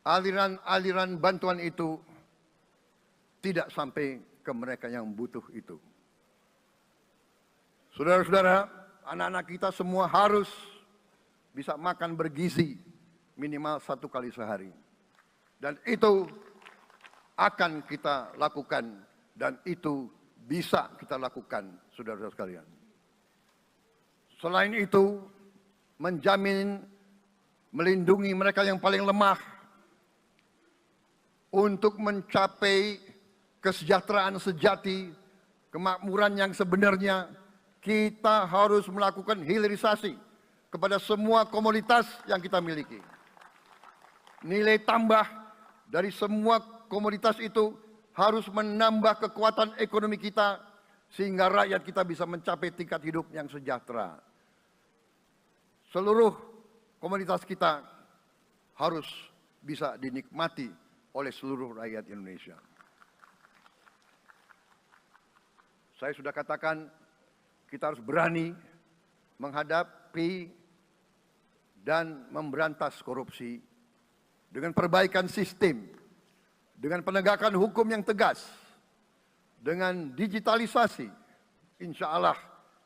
aliran-aliran bantuan itu tidak sampai ke mereka yang butuh itu. Saudara-saudara, anak-anak kita semua harus bisa makan bergizi minimal 1 kali sehari. Dan itu akan kita lakukan dan itu bisa kita lakukan, saudara-saudara sekalian. Selain itu, menjamin melindungi mereka yang paling lemah untuk mencapai kesejahteraan sejati, kemakmuran yang sebenarnya, kita harus melakukan hilirisasi kepada semua komoditas yang kita miliki. Nilai tambah dari semua komoditas itu harus menambah kekuatan ekonomi kita sehingga rakyat kita bisa mencapai tingkat hidup yang sejahtera. Seluruh komoditas kita harus bisa dinikmati oleh seluruh rakyat Indonesia. Saya sudah katakan kita harus berani menghadapi dan memberantas korupsi dengan perbaikan sistem, dengan penegakan hukum yang tegas, dengan digitalisasi. Insya Allah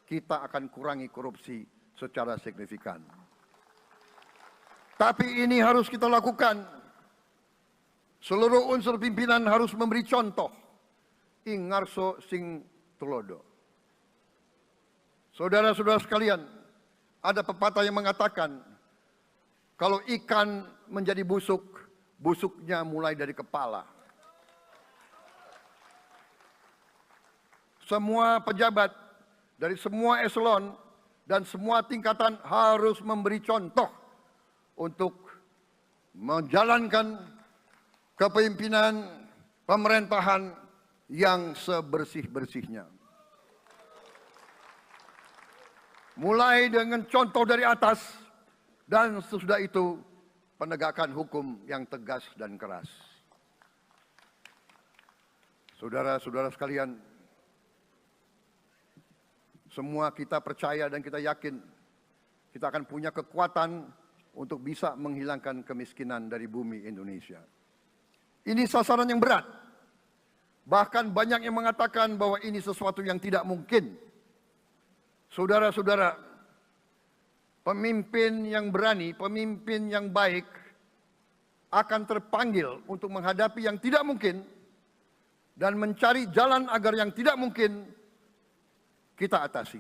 kita akan kurangi korupsi secara signifikan. Tapi ini harus kita lakukan. Seluruh unsur pimpinan harus memberi contoh. Ingarso sing tulodo. Saudara-saudara sekalian, ada pepatah yang mengatakan, kalau ikan menjadi busuk, busuknya mulai dari kepala. Semua pejabat dari semua eselon dan semua tingkatan harus memberi contoh untuk menjalankan kepemimpinan pemerintahan yang sebersih-bersihnya. Mulai dengan contoh dari atas dan sesudah itu penegakan hukum yang tegas dan keras. Saudara-saudara sekalian, semua kita percaya dan kita yakin kita akan punya kekuatan untuk bisa menghilangkan kemiskinan dari bumi Indonesia. Ini sasaran yang berat. Bahkan banyak yang mengatakan bahwa ini sesuatu yang tidak mungkin. Saudara-saudara, pemimpin yang berani, pemimpin yang baik akan terpanggil untuk menghadapi yang tidak mungkin dan mencari jalan agar yang tidak mungkin kita atasi.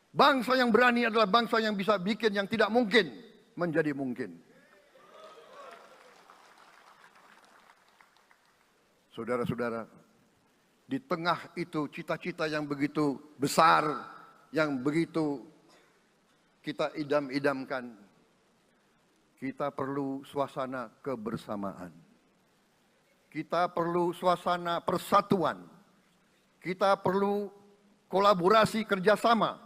Bangsa yang berani adalah bangsa yang bisa bikin yang tidak mungkin menjadi mungkin. Saudara-saudara, di tengah itu cita-cita yang begitu besar, yang begitu kita idam-idamkan, kita perlu suasana kebersamaan. Kita perlu suasana persatuan. Kita perlu kolaborasi kerjasama,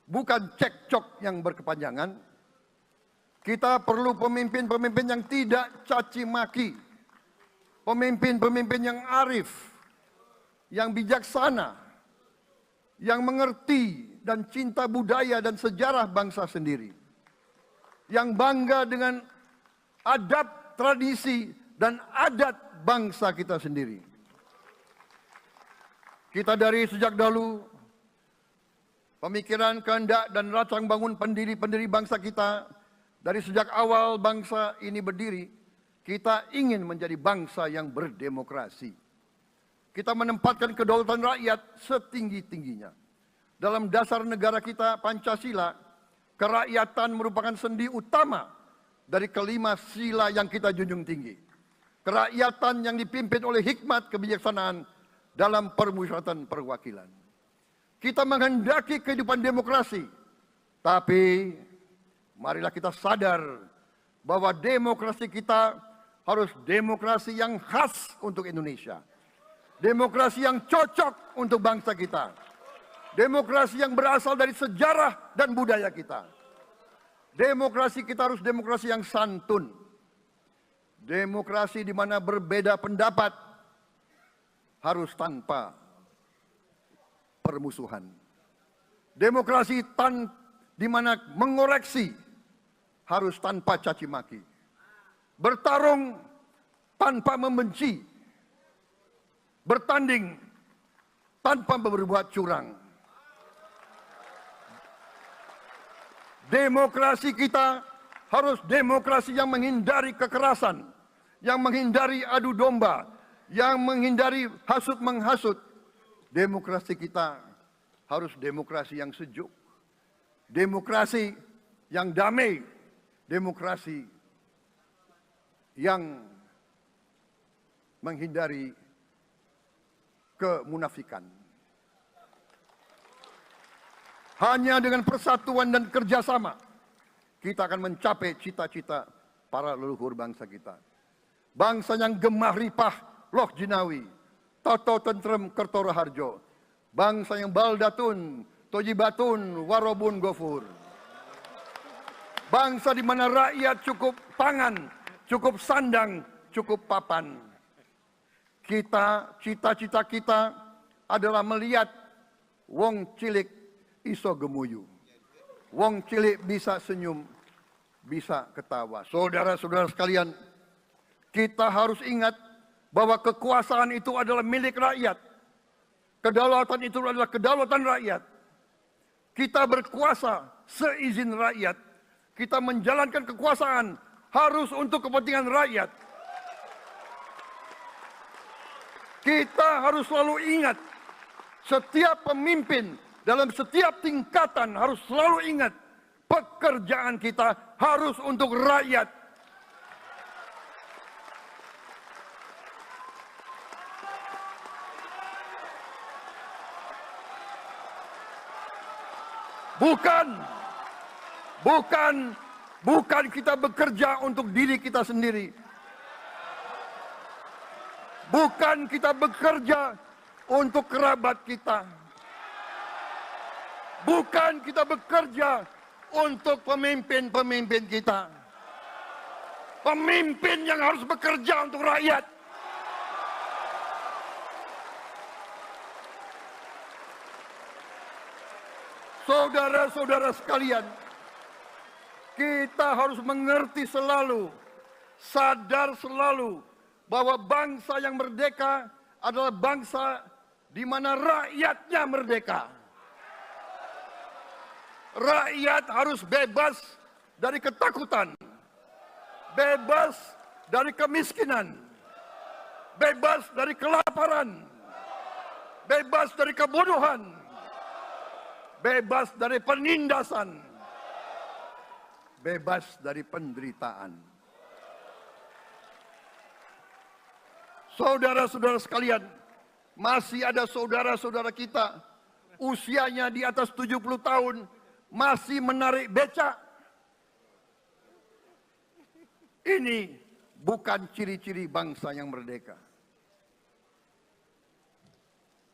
bukan cekcok yang berkepanjangan. Kita perlu pemimpin-pemimpin yang tidak caci maki, pemimpin-pemimpin yang arif, yang bijaksana, yang mengerti dan cinta budaya dan sejarah bangsa sendiri, yang bangga dengan adab, tradisi, dan adat bangsa kita sendiri. Kita dari sejak dahulu, pemikiran, kehendak, dan rancang bangun pendiri-pendiri bangsa kita, dari sejak awal bangsa ini berdiri, kita ingin menjadi bangsa yang berdemokrasi. Kita menempatkan kedaulatan rakyat setinggi-tingginya. Dalam dasar negara kita, Pancasila, kerakyatan merupakan sendi utama dari kelima sila yang kita junjung tinggi. Kerakyatan yang dipimpin oleh hikmat kebijaksanaan dalam permusyawaratan perwakilan. Kita menghendaki kehidupan demokrasi, tapi marilah kita sadar bahwa demokrasi kita harus demokrasi yang khas untuk Indonesia. Demokrasi yang cocok untuk bangsa kita. Demokrasi yang berasal dari sejarah dan budaya kita. Demokrasi kita harus demokrasi yang santun. Demokrasi di mana berbeda pendapat harus tanpa permusuhan. Demokrasi di mana mengoreksi harus tanpa caci maki. Bertarung tanpa membenci. Bertanding tanpa berbuat curang. Demokrasi kita harus demokrasi yang menghindari kekerasan, yang menghindari adu domba, yang menghindari hasut menghasut. Demokrasi kita harus demokrasi yang sejuk, demokrasi yang damai, demokrasi yang menghindari kemunafikan. Hanya dengan persatuan dan kerjasama kita akan mencapai cita-cita para leluhur bangsa kita. Bangsa yang gemah ripah loh jinawi, toto tentrem kertoro harjo. Bangsa yang baldatun, tojibatun, warobun gofur. Bangsa di mana rakyat cukup pangan, cukup sandang, cukup papan. Cita-cita kita adalah melihat wong cilik iso gemuyu. Wong cilik bisa senyum, bisa ketawa. Saudara-saudara sekalian, kita harus ingat bahwa kekuasaan itu adalah milik rakyat. Kedaulatan itu adalah kedaulatan rakyat. Kita berkuasa seizin rakyat. Kita menjalankan kekuasaan harus untuk kepentingan rakyat. Kita harus selalu ingat, setiap pemimpin dalam setiap tingkatan harus selalu ingat, pekerjaan kita harus untuk rakyat. Bukan kita bekerja untuk diri kita sendiri. Bukan kita bekerja untuk kerabat kita. Bukan kita bekerja untuk pemimpin-pemimpin kita. Pemimpin yang harus bekerja untuk rakyat. Saudara-saudara sekalian, kita harus mengerti selalu, sadar selalu bahwa bangsa yang merdeka adalah bangsa di mana rakyatnya merdeka. Rakyat harus bebas dari ketakutan, bebas dari kemiskinan, bebas dari kelaparan, bebas dari kebodohan, bebas dari penindasan, bebas dari penderitaan. Saudara-saudara sekalian, masih ada saudara-saudara kita usianya di atas 70 tahun masih menarik becak. Ini bukan ciri-ciri bangsa yang merdeka.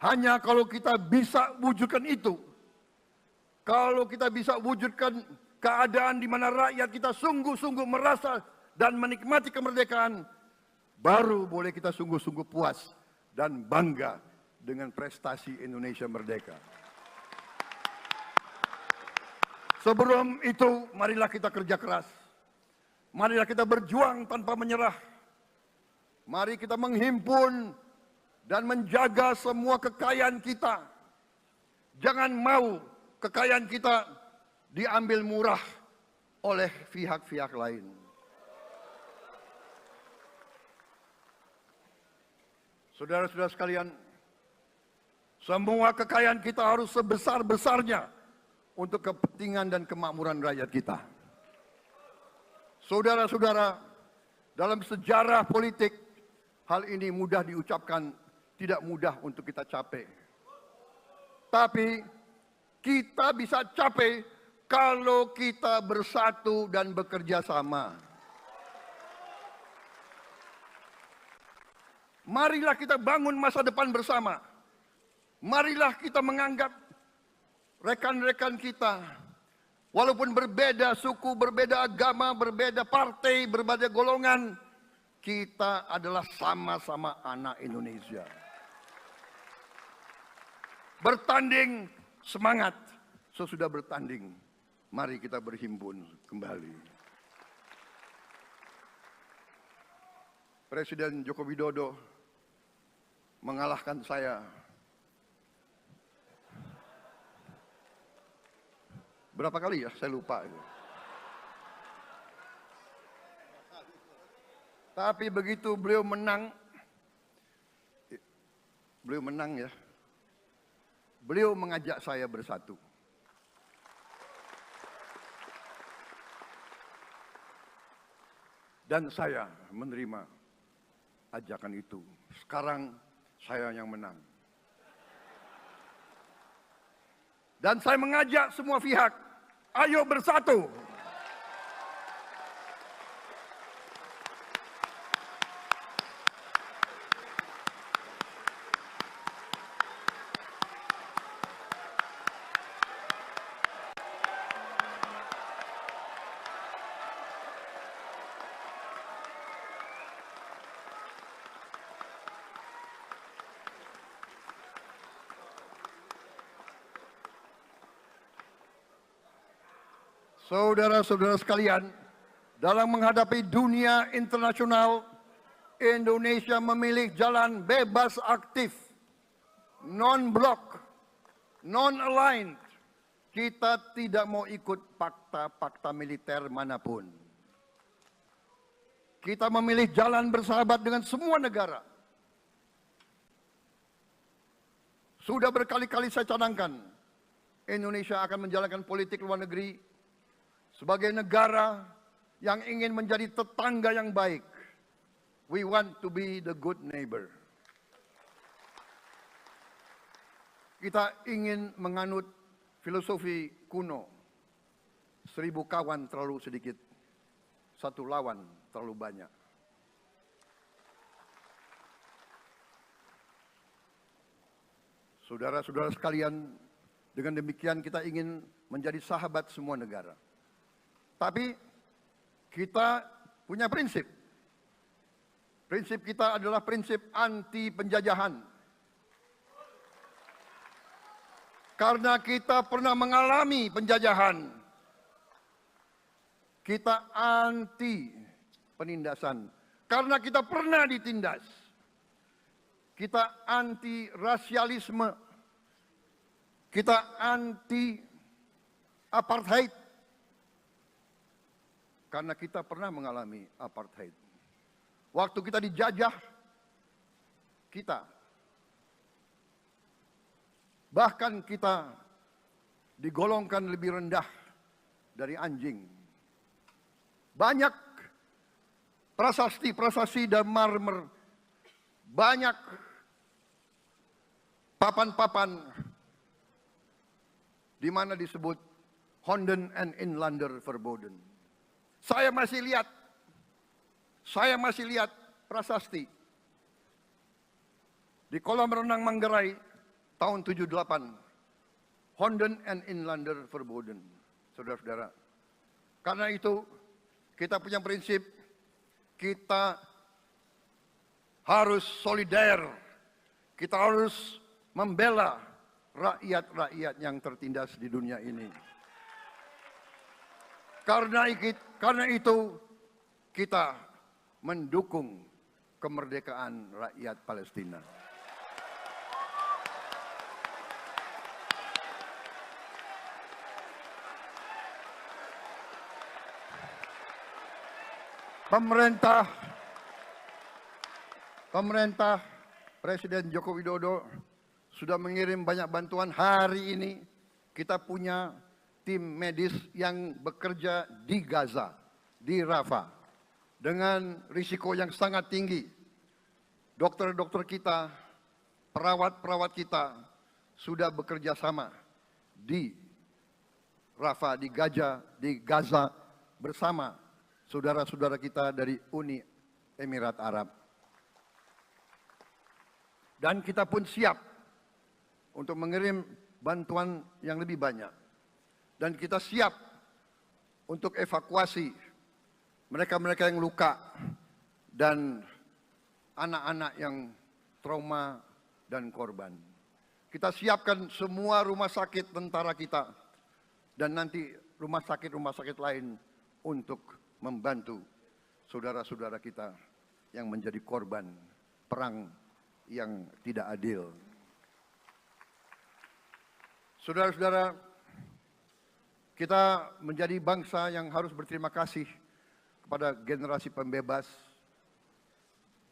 Hanya kalau kita bisa wujudkan itu, kalau kita bisa wujudkan keadaan di mana rakyat kita sungguh-sungguh merasa dan menikmati kemerdekaan, baru boleh kita sungguh-sungguh puas dan bangga dengan prestasi Indonesia merdeka. Sebelum itu, marilah kita kerja keras. Marilah kita berjuang tanpa menyerah. Mari kita menghimpun dan menjaga semua kekayaan kita. Jangan mau kekayaan kita diambil murah oleh pihak-pihak lain. Saudara-saudara sekalian, semua kekayaan kita harus sebesar-besarnya untuk kepentingan dan kemakmuran rakyat kita. Saudara-saudara, dalam sejarah politik, hal ini mudah diucapkan, tidak mudah untuk kita capai. Tapi kita bisa capai kalau kita bersatu dan bekerja sama. Marilah kita bangun masa depan bersama. Marilah kita menganggap rekan-rekan kita, walaupun berbeda suku, berbeda agama, berbeda partai, berbeda golongan, kita adalah sama-sama anak Indonesia. Bertanding semangat, sesudah bertanding, mari kita berhimpun kembali. Presiden Joko Widodo mengalahkan saya berapa kali ya? Saya lupa. Tapi begitu beliau menang ya. Beliau mengajak saya bersatu. Dan saya menerima ajakan itu. Sekarang saya yang menang. Dan saya mengajak semua pihak, ayo bersatu. Saudara-saudara sekalian, dalam menghadapi dunia internasional, Indonesia memilih jalan bebas aktif, non-blok, non-aligned. Kita tidak mau ikut fakta-fakta militer manapun. Kita memilih jalan bersahabat dengan semua negara. Sudah berkali-kali saya cadangkan, Indonesia akan menjalankan politik luar negeri sebagai negara yang ingin menjadi tetangga yang baik. We want to be the good neighbor. Kita ingin menganut filosofi kuno. 1000 kawan terlalu sedikit, 1 lawan terlalu banyak. Saudara-saudara sekalian, dengan demikian kita ingin menjadi sahabat semua negara. Tapi kita punya prinsip. Prinsip kita adalah prinsip anti penjajahan. karena kita pernah mengalami penjajahan. Kita anti penindasan karena kita pernah ditindas. Kita anti rasialisme. Kita anti apartheid karena kita pernah mengalami apartheid. Waktu kita dijajah, kita bahkan kita digolongkan lebih rendah dari anjing. Banyak prasasti dan marmer, banyak papan-papan di mana disebut Honden en Inlander Verboden. Saya masih lihat prasasti di kolam renang Manggarai tahun 78. Honden en Inlander Verboden, saudara-saudara. Karena itu kita punya prinsip, kita harus solider, kita harus membela rakyat-rakyat yang tertindas di dunia ini. Karena itu kita mendukung kemerdekaan rakyat Palestina. Pemerintah Presiden Joko Widodo sudah mengirim banyak bantuan. Hari ini kita punya tim medis yang bekerja di Gaza, di Rafah, dengan risiko yang sangat tinggi. Dokter-dokter kita, perawat-perawat kita sudah bekerja sama di Rafah, di Gaza bersama saudara-saudara kita dari Uni Emirat Arab. Dan kita pun siap untuk mengirim bantuan yang lebih banyak. Dan kita siap untuk evakuasi mereka-mereka yang luka dan anak-anak yang trauma dan korban. Kita siapkan semua rumah sakit tentara kita dan nanti rumah sakit lain untuk membantu saudara-saudara kita yang menjadi korban perang yang tidak adil. Saudara-saudara, kita menjadi bangsa yang harus berterima kasih kepada generasi pembebas,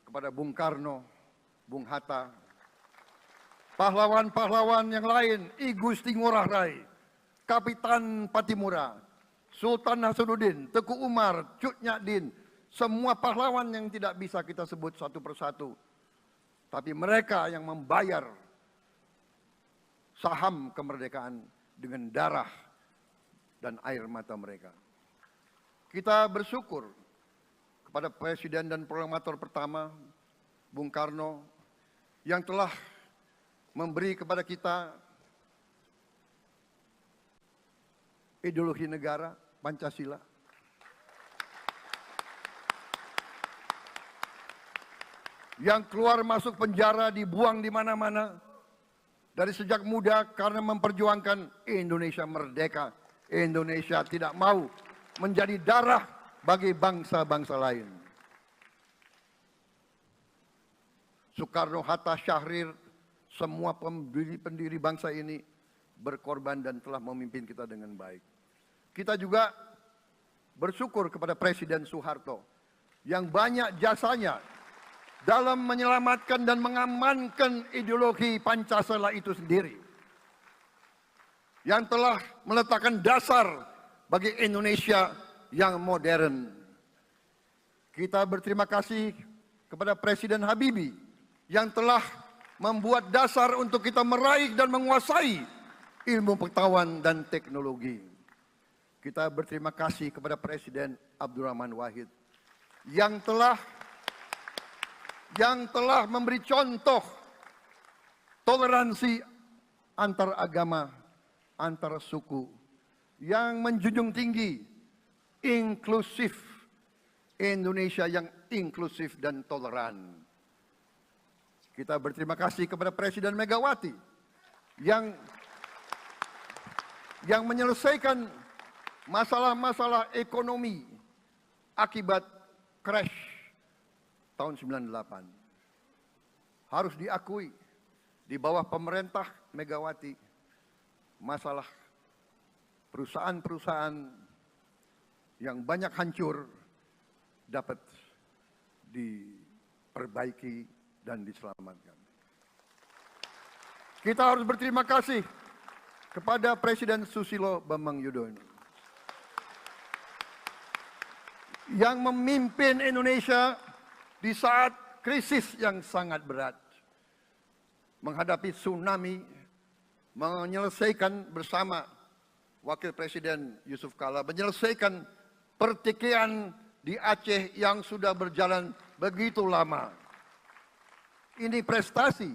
kepada Bung Karno, Bung Hatta, pahlawan-pahlawan yang lain, I Gusti Ngurah Rai, Kapitan Patimura, Sultan Hasanuddin, Teku Umar, Cut Nyak-din, semua pahlawan yang tidak bisa kita sebut satu persatu. Tapi mereka yang membayar saham kemerdekaan dengan darah dan air mata mereka. Kita bersyukur kepada Presiden dan Proklamator pertama, Bung Karno, yang telah memberi kepada kita ideologi negara, Pancasila. Yang keluar masuk penjara, dibuang di mana-mana dari sejak muda karena memperjuangkan Indonesia merdeka. Indonesia tidak mau menjadi darah bagi bangsa-bangsa lain. Soekarno, Hatta, Syahrir, semua pendiri bangsa ini berkorban dan telah memimpin kita dengan baik. Kita juga bersyukur kepada Presiden Soeharto yang banyak jasanya dalam menyelamatkan dan mengamankan ideologi Pancasila itu sendiri, yang telah meletakkan dasar bagi Indonesia yang modern. Kita berterima kasih kepada Presiden Habibie yang telah membuat dasar untuk kita meraih dan menguasai ilmu pengetahuan dan teknologi. Kita berterima kasih kepada Presiden Abdurrahman Wahid yang telah memberi contoh toleransi antar agama, antar suku, yang menjunjung tinggi inklusif, Indonesia yang inklusif dan toleran. Kita berterima kasih kepada Presiden Megawati yang yang menyelesaikan masalah-masalah ekonomi akibat crash tahun 98. Harus diakui, di bawah pemerintah Megawati, masalah perusahaan-perusahaan yang banyak hancur dapat diperbaiki dan diselamatkan. Kita harus berterima kasih kepada Presiden Susilo Bambang Yudhoyono yang memimpin Indonesia di saat krisis yang sangat berat, menghadapi tsunami, menyelesaikan bersama Wakil Presiden Yusuf Kala, menyelesaikan pertikaian di Aceh yang sudah berjalan begitu lama. Ini prestasi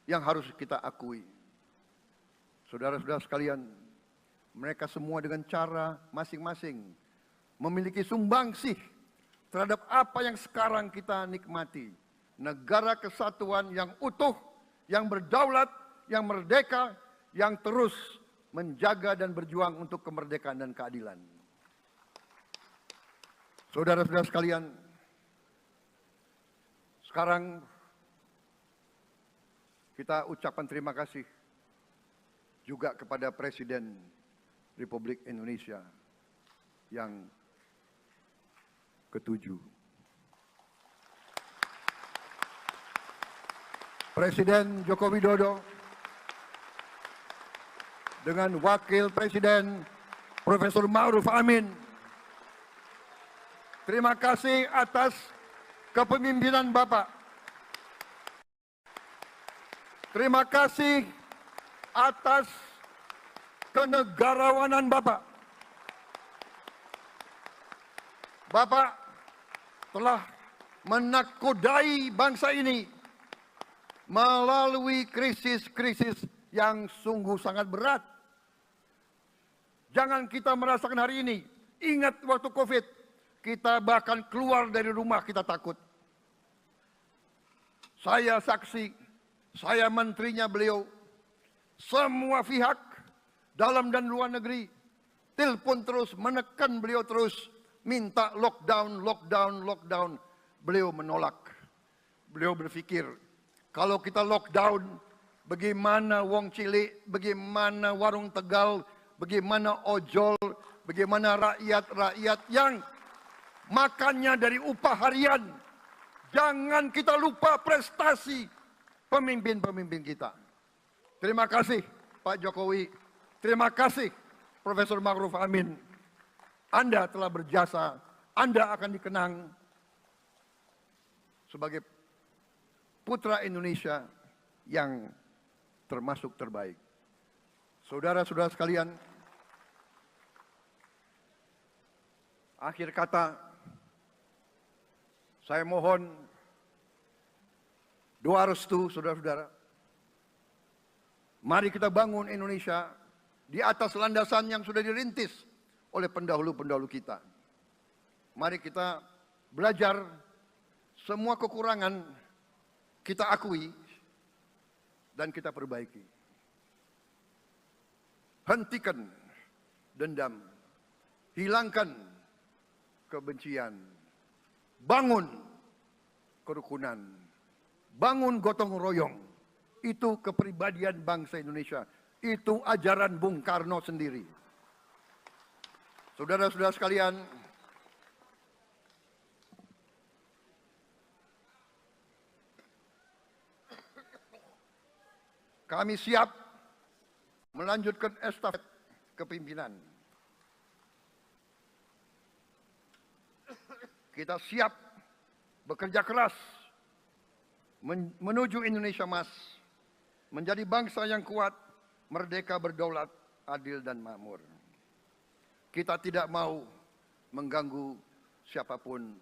yang harus kita akui. Saudara-saudara sekalian, mereka semua dengan cara masing-masing memiliki sumbangsih terhadap apa yang sekarang kita nikmati. Negara kesatuan yang utuh, yang berdaulat, yang merdeka, yang terus menjaga dan berjuang untuk kemerdekaan dan keadilan. Saudara-saudara sekalian, sekarang kita ucapkan terima kasih juga kepada Presiden Republik Indonesia yang ke-7. Presiden Joko Widodo dengan Wakil Presiden Profesor Ma'ruf Amin. Terima kasih atas kepemimpinan Bapak. Terima kasih atas kenegarawanan Bapak. Bapak telah menakodai bangsa ini melalui krisis-krisis yang sungguh sangat berat. Jangan kita merasakan hari ini. Ingat waktu COVID, kita bahkan keluar dari rumah kita takut. Saya saksi, saya menterinya beliau, semua pihak dalam dan luar negeri telepon terus, menekan beliau terus, minta lockdown, lockdown, lockdown. Beliau menolak. Beliau berpikir, kalau kita lockdown, bagaimana wong cilik, bagaimana warung Tegal, bagaimana ojol, bagaimana rakyat-rakyat yang makannya dari upah harian. Jangan kita lupa prestasi pemimpin-pemimpin kita. Terima kasih Pak Jokowi, terima kasih Profesor Ma'ruf Amin. Anda telah berjasa, Anda akan dikenang sebagai putra Indonesia yang termasuk terbaik. Saudara-saudara sekalian, akhir kata, saya mohon doa restu saudara-saudara. Mari kita bangun Indonesia di atas landasan yang sudah dirintis oleh pendahulu-pendahulu kita. Mari kita belajar, semua kekurangan kita akui dan kita perbaiki. Hentikan dendam, hilangkan kebencian, bangun kerukunan, bangun gotong royong. Itu kepribadian bangsa Indonesia. Itu ajaran Bung Karno sendiri. Saudara-saudara sekalian, kami siap melanjutkan estafet kepimpinan. Kita siap bekerja keras menuju Indonesia Emas, menjadi bangsa yang kuat, merdeka, berdaulat, adil dan makmur. Kita tidak mau mengganggu siapapun,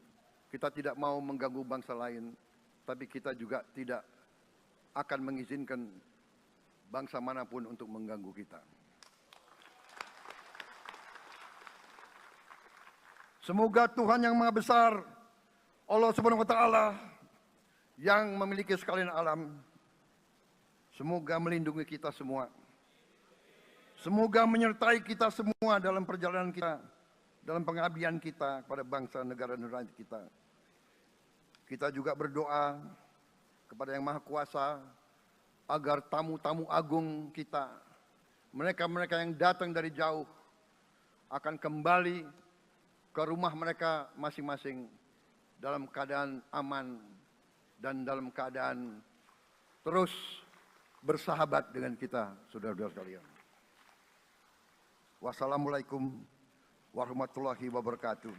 kita tidak mau mengganggu bangsa lain, tapi kita juga tidak akan mengizinkan bangsa manapun untuk mengganggu kita. Semoga Tuhan yang Maha Besar, Allah Subhanahu wa Ta'ala, yang memiliki sekalian alam, semoga melindungi kita semua. Semoga menyertai kita semua dalam perjalanan kita, dalam pengabdian kita kepada bangsa, negara, dan rakyat kita. Kita juga berdoa kepada Yang Maha Kuasa agar tamu-tamu agung kita, mereka-mereka yang datang dari jauh, akan kembali ke rumah mereka masing-masing dalam keadaan aman dan dalam keadaan terus bersahabat dengan kita, saudara-saudara sekalian. Wassalamualaikum warahmatullahi wabarakatuh.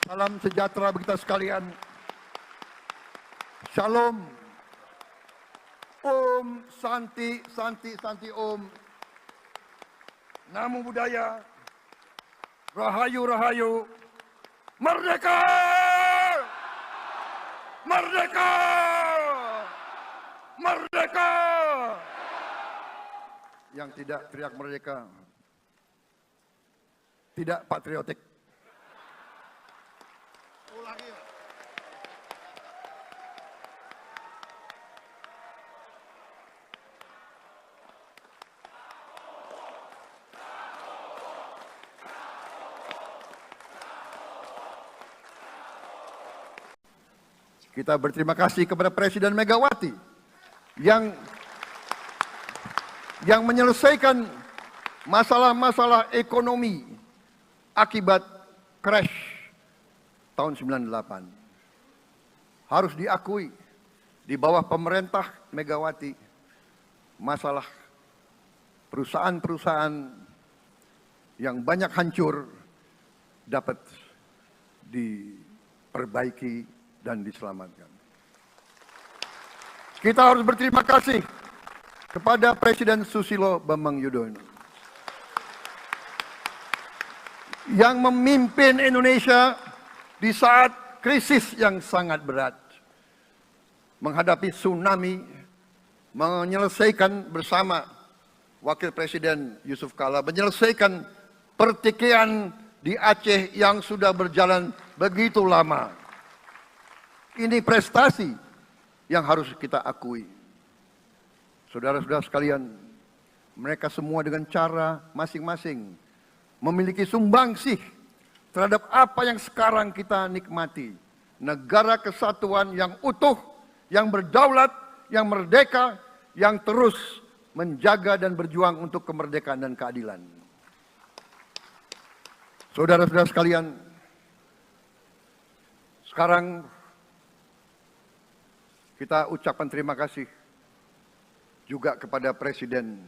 Salam sejahtera bagi kita sekalian. Shalom. Om Santi, Santi, Santi Om. Namo Buddhaya. Rahayu, Rahayu. Merdeka! Merdeka! Merdeka! Yang tidak teriak merdeka tidak patriotik. Ulangi. Kita berterima kasih kepada Presiden Megawati yang menyelesaikan masalah-masalah ekonomi akibat crash tahun 98. Harus diakui, di bawah pemerintah Megawati, masalah perusahaan-perusahaan yang banyak hancur dapat diperbaiki dan diselamatkan. Kita harus berterima kasih kepada Presiden Susilo Bambang Yudhoyono yang memimpin Indonesia di saat krisis yang sangat berat, menghadapi tsunami, menyelesaikan bersama Wakil Presiden Yusuf Kala, menyelesaikan pertikaian di Aceh yang sudah berjalan begitu lama. Ini prestasi yang harus kita akui. Saudara-saudara sekalian, mereka semua dengan cara masing-masing memiliki sumbangsih terhadap apa yang sekarang kita nikmati. Negara kesatuan yang utuh, yang berdaulat, yang merdeka, yang terus menjaga dan berjuang untuk kemerdekaan dan keadilan. Saudara-saudara sekalian, sekarang kita ucapkan terima kasih juga kepada Presiden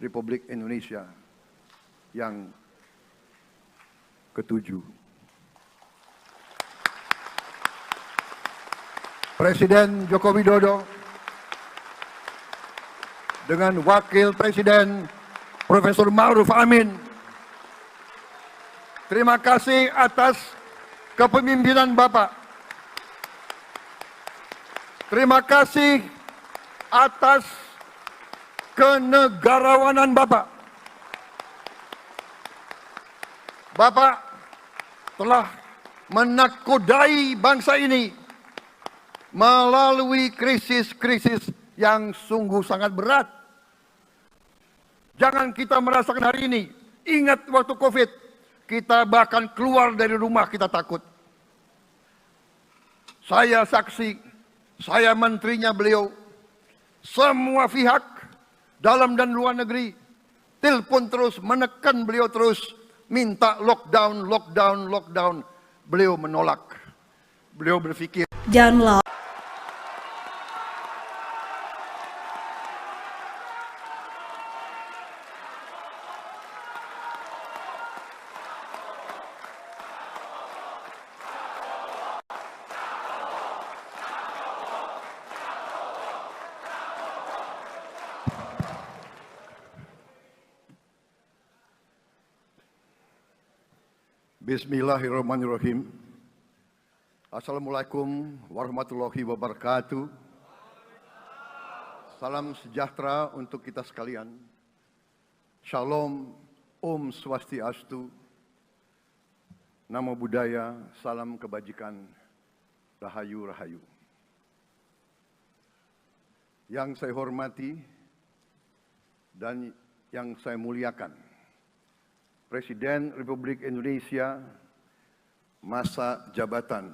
Republik Indonesia yang ke-7. Presiden Joko Widodo dengan Wakil Presiden Profesor Ma'ruf Amin. Terima kasih atas kepemimpinan Bapak. Terima kasih atas kenegarawanan Bapak. Bapak telah menakodai bangsa ini melalui krisis-krisis yang sungguh sangat berat. Jangan kita merasakan hari ini. Ingat waktu COVID, kita bahkan keluar dari rumah kita takut. Saya saksi, saya menterinya beliau, semua pihak dalam dan luar negeri telepon terus, menekan beliau terus, minta lockdown, lockdown, lockdown. Beliau menolak. Beliau berpikir, Download Bismillahirrahmanirrahim. Assalamualaikum warahmatullahi wabarakatuh. Salam sejahtera untuk kita sekalian. Shalom, Om Swastiastu, Namo Buddhaya, salam kebajikan, Rahayu Rahayu. Yang saya hormati dan yang saya muliakan, Presiden Republik Indonesia masa jabatan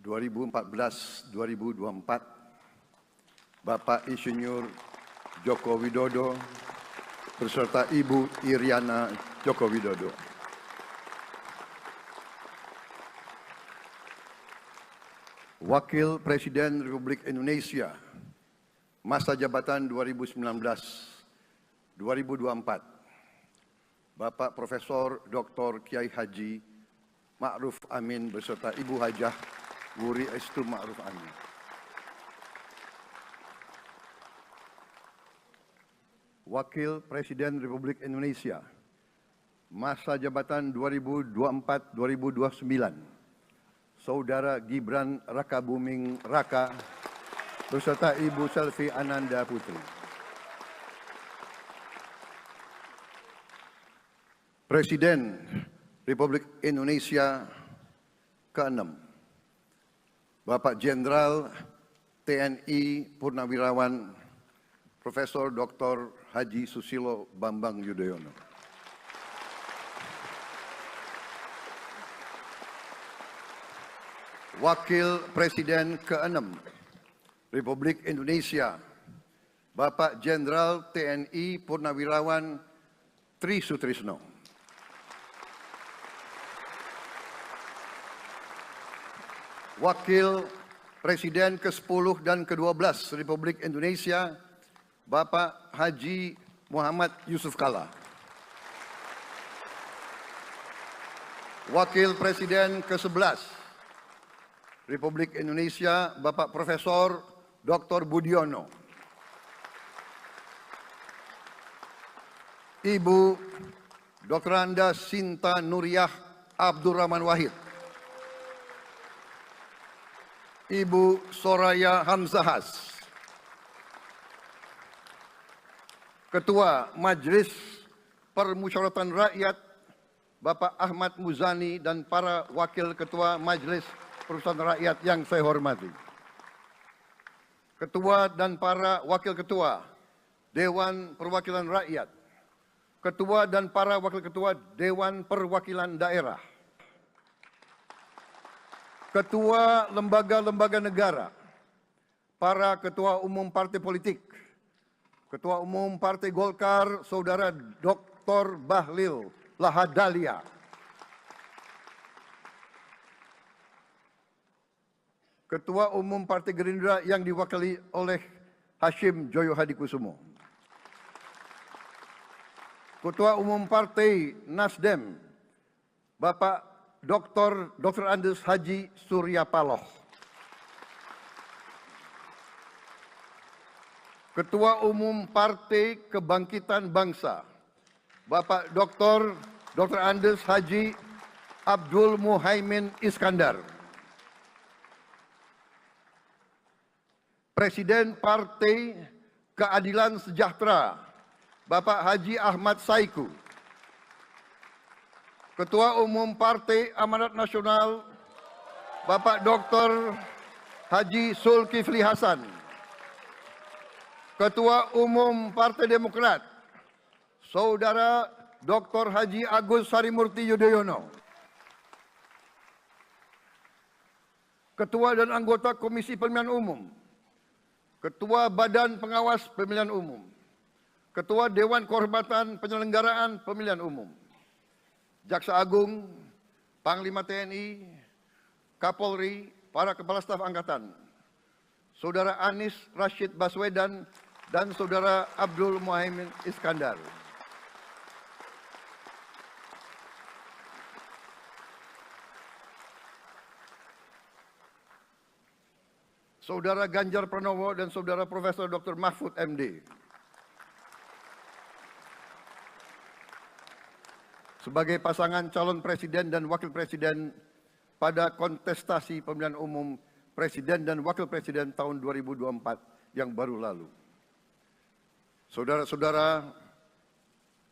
2014-2024, Bapak Insinyur Joko Widodo beserta Ibu Iriana Joko Widodo. Wakil Presiden Republik Indonesia masa jabatan 2019-2024, Bapak Profesor Dr. Kiai Haji Ma'ruf Amin beserta Ibu Hajah Wuri Estu Ma'ruf Amin. Wakil Presiden Republik Indonesia masa jabatan 2024-2029, Saudara Gibran Rakabuming Raka beserta Ibu Selvi Ananda Putri. Presiden Republik Indonesia ke-6, Bapak Jenderal TNI Purnawirawan Profesor Dr. Haji Susilo Bambang Yudhoyono. Wakil Presiden ke-6 Republik Indonesia, Bapak Jenderal TNI Purnawirawan Tri Sutrisno. Wakil Presiden ke-10 dan ke-12 Republik Indonesia, Bapak Haji Muhammad Yusuf Kalla. Wakil Presiden ke-11 Republik Indonesia, Bapak Profesor Dr. Budiono. Ibu Dr. Anda Sinta Nuriyah Abdurrahman Wahid. Ibu Soraya Hamzahas. Ketua Majelis Permusyawaratan Rakyat Bapak Ahmad Muzani dan para Wakil Ketua Majelis Permusyawaratan Rakyat yang saya hormati. Ketua dan para Wakil Ketua Dewan Perwakilan Rakyat, Ketua dan para Wakil Ketua Dewan Perwakilan Daerah, Ketua lembaga-lembaga negara, para Ketua Umum Partai Politik, Ketua Umum Partai Golkar, Saudara Dr. Bahlil Lahadalia, Ketua Umum Partai Gerindra yang diwakili oleh Hashim Joyo Hadikusumo, Ketua Umum Partai Nasdem, Bapak Dr. Andes Haji Surya Paloh, Ketua Umum Partai Kebangkitan Bangsa, Bapak Dr. Andes Haji Abdul Muhaimin Iskandar, Presiden Partai Keadilan Sejahtera, Bapak Haji Ahmad Saiku, Ketua Umum Partai Amanat Nasional, Bapak Dr. Haji Zulkifli Hasan, Ketua Umum Partai Demokrat, Saudara Dr. Haji Agus Harimurti Yudhoyono, Ketua dan anggota Komisi Pemilihan Umum, Ketua Badan Pengawas Pemilihan Umum, Ketua Dewan Kehormatan Penyelenggaraan Pemilihan Umum, Jaksa Agung, Panglima TNI, Kapolri, para Kepala Staf Angkatan, Saudara Anies Rashid Baswedan, dan Saudara Abdul Muhaimin Iskandar. Saudara Ganjar Pranowo dan Saudara Profesor Dr. Mahfud MD. Sebagai pasangan calon presiden dan wakil presiden pada kontestasi pemilihan umum presiden dan wakil presiden tahun 2024 yang baru lalu. Saudara-saudara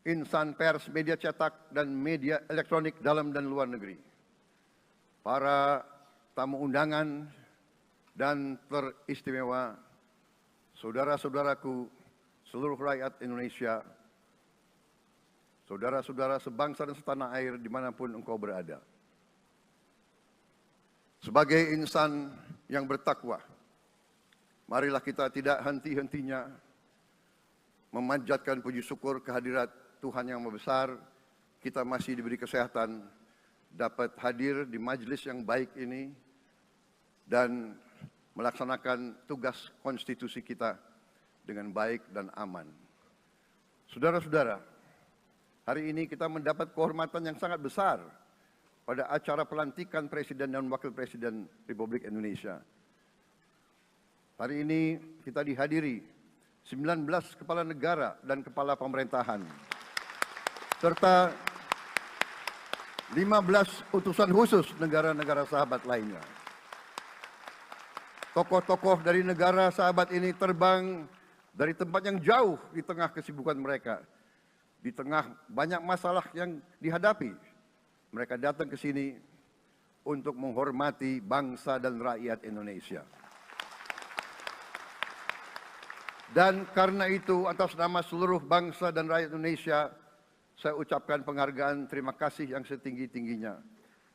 insan pers, media cetak, dan media elektronik dalam dan luar negeri, para tamu undangan dan teristimewa, saudara-saudaraku, seluruh rakyat Indonesia, saudara-saudara sebangsa dan setanah air dimanapun engkau berada. Sebagai insan yang bertakwa, marilah kita tidak henti-hentinya memanjatkan puji syukur kehadirat Tuhan yang Maha Besar. Kita masih diberi kesehatan, dapat hadir di majelis yang baik ini dan melaksanakan tugas konstitusi kita dengan baik dan aman. Saudara-saudara, hari ini kita mendapat kehormatan yang sangat besar pada acara pelantikan Presiden dan Wakil Presiden Republik Indonesia. Hari ini kita dihadiri 19 kepala negara dan kepala pemerintahan, serta 15 utusan khusus negara-negara sahabat lainnya. Tokoh-tokoh dari negara sahabat ini terbang dari tempat yang jauh di tengah kesibukan mereka. Di tengah banyak masalah yang dihadapi, mereka datang ke sini untuk menghormati bangsa dan rakyat Indonesia. Dan karena itu, atas nama seluruh bangsa dan rakyat Indonesia, saya ucapkan penghargaan terima kasih yang setinggi-tingginya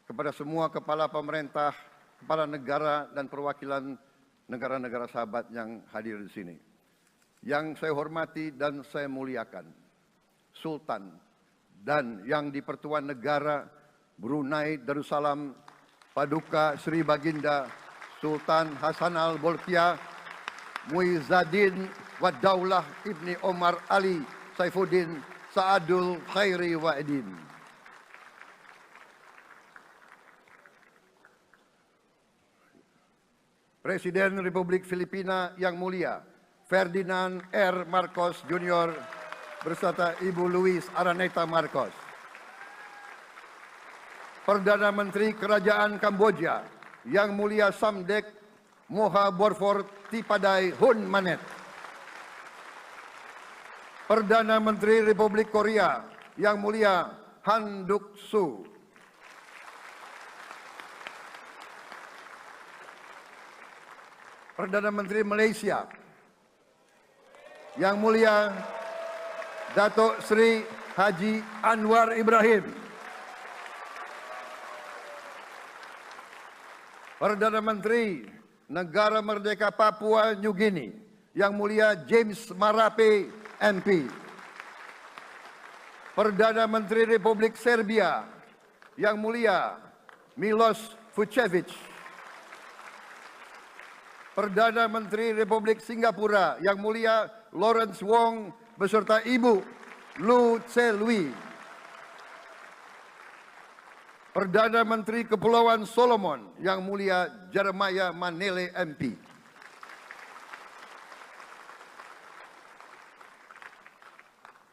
kepada semua kepala pemerintah, kepala negara dan perwakilan negara-negara sahabat yang hadir di sini. Yang saya hormati dan saya muliakan, Sultan dan yang di Pertuan Negara Brunei Darussalam Paduka Sri Baginda Sultan Hassanal Bolkiah Muizzaddin Wadaulah Ibni Omar Ali Saifuddin Saadul Khairi Wa'idin. Presiden Republik Filipina yang mulia Ferdinand R. Marcos Jr. beserta Ibu Luis Araneta Marcos. Perdana Menteri Kerajaan Kamboja yang mulia Samdech Moha Borfor Tipadai Hun Manet. Perdana Menteri Republik Korea yang mulia Han Duck-soo. Perdana Menteri Malaysia yang mulia Datuk Seri Haji Anwar Ibrahim. Perdana Menteri Negara Merdeka Papua New Guinea yang mulia James Marape MP. Perdana Menteri Republik Serbia yang mulia Milos Vucevic. Perdana Menteri Republik Singapura yang mulia Lawrence Wong beserta Ibu Lu Tse Lui. Perdana Menteri Kepulauan Solomon yang mulia Jeremiah Manele MP.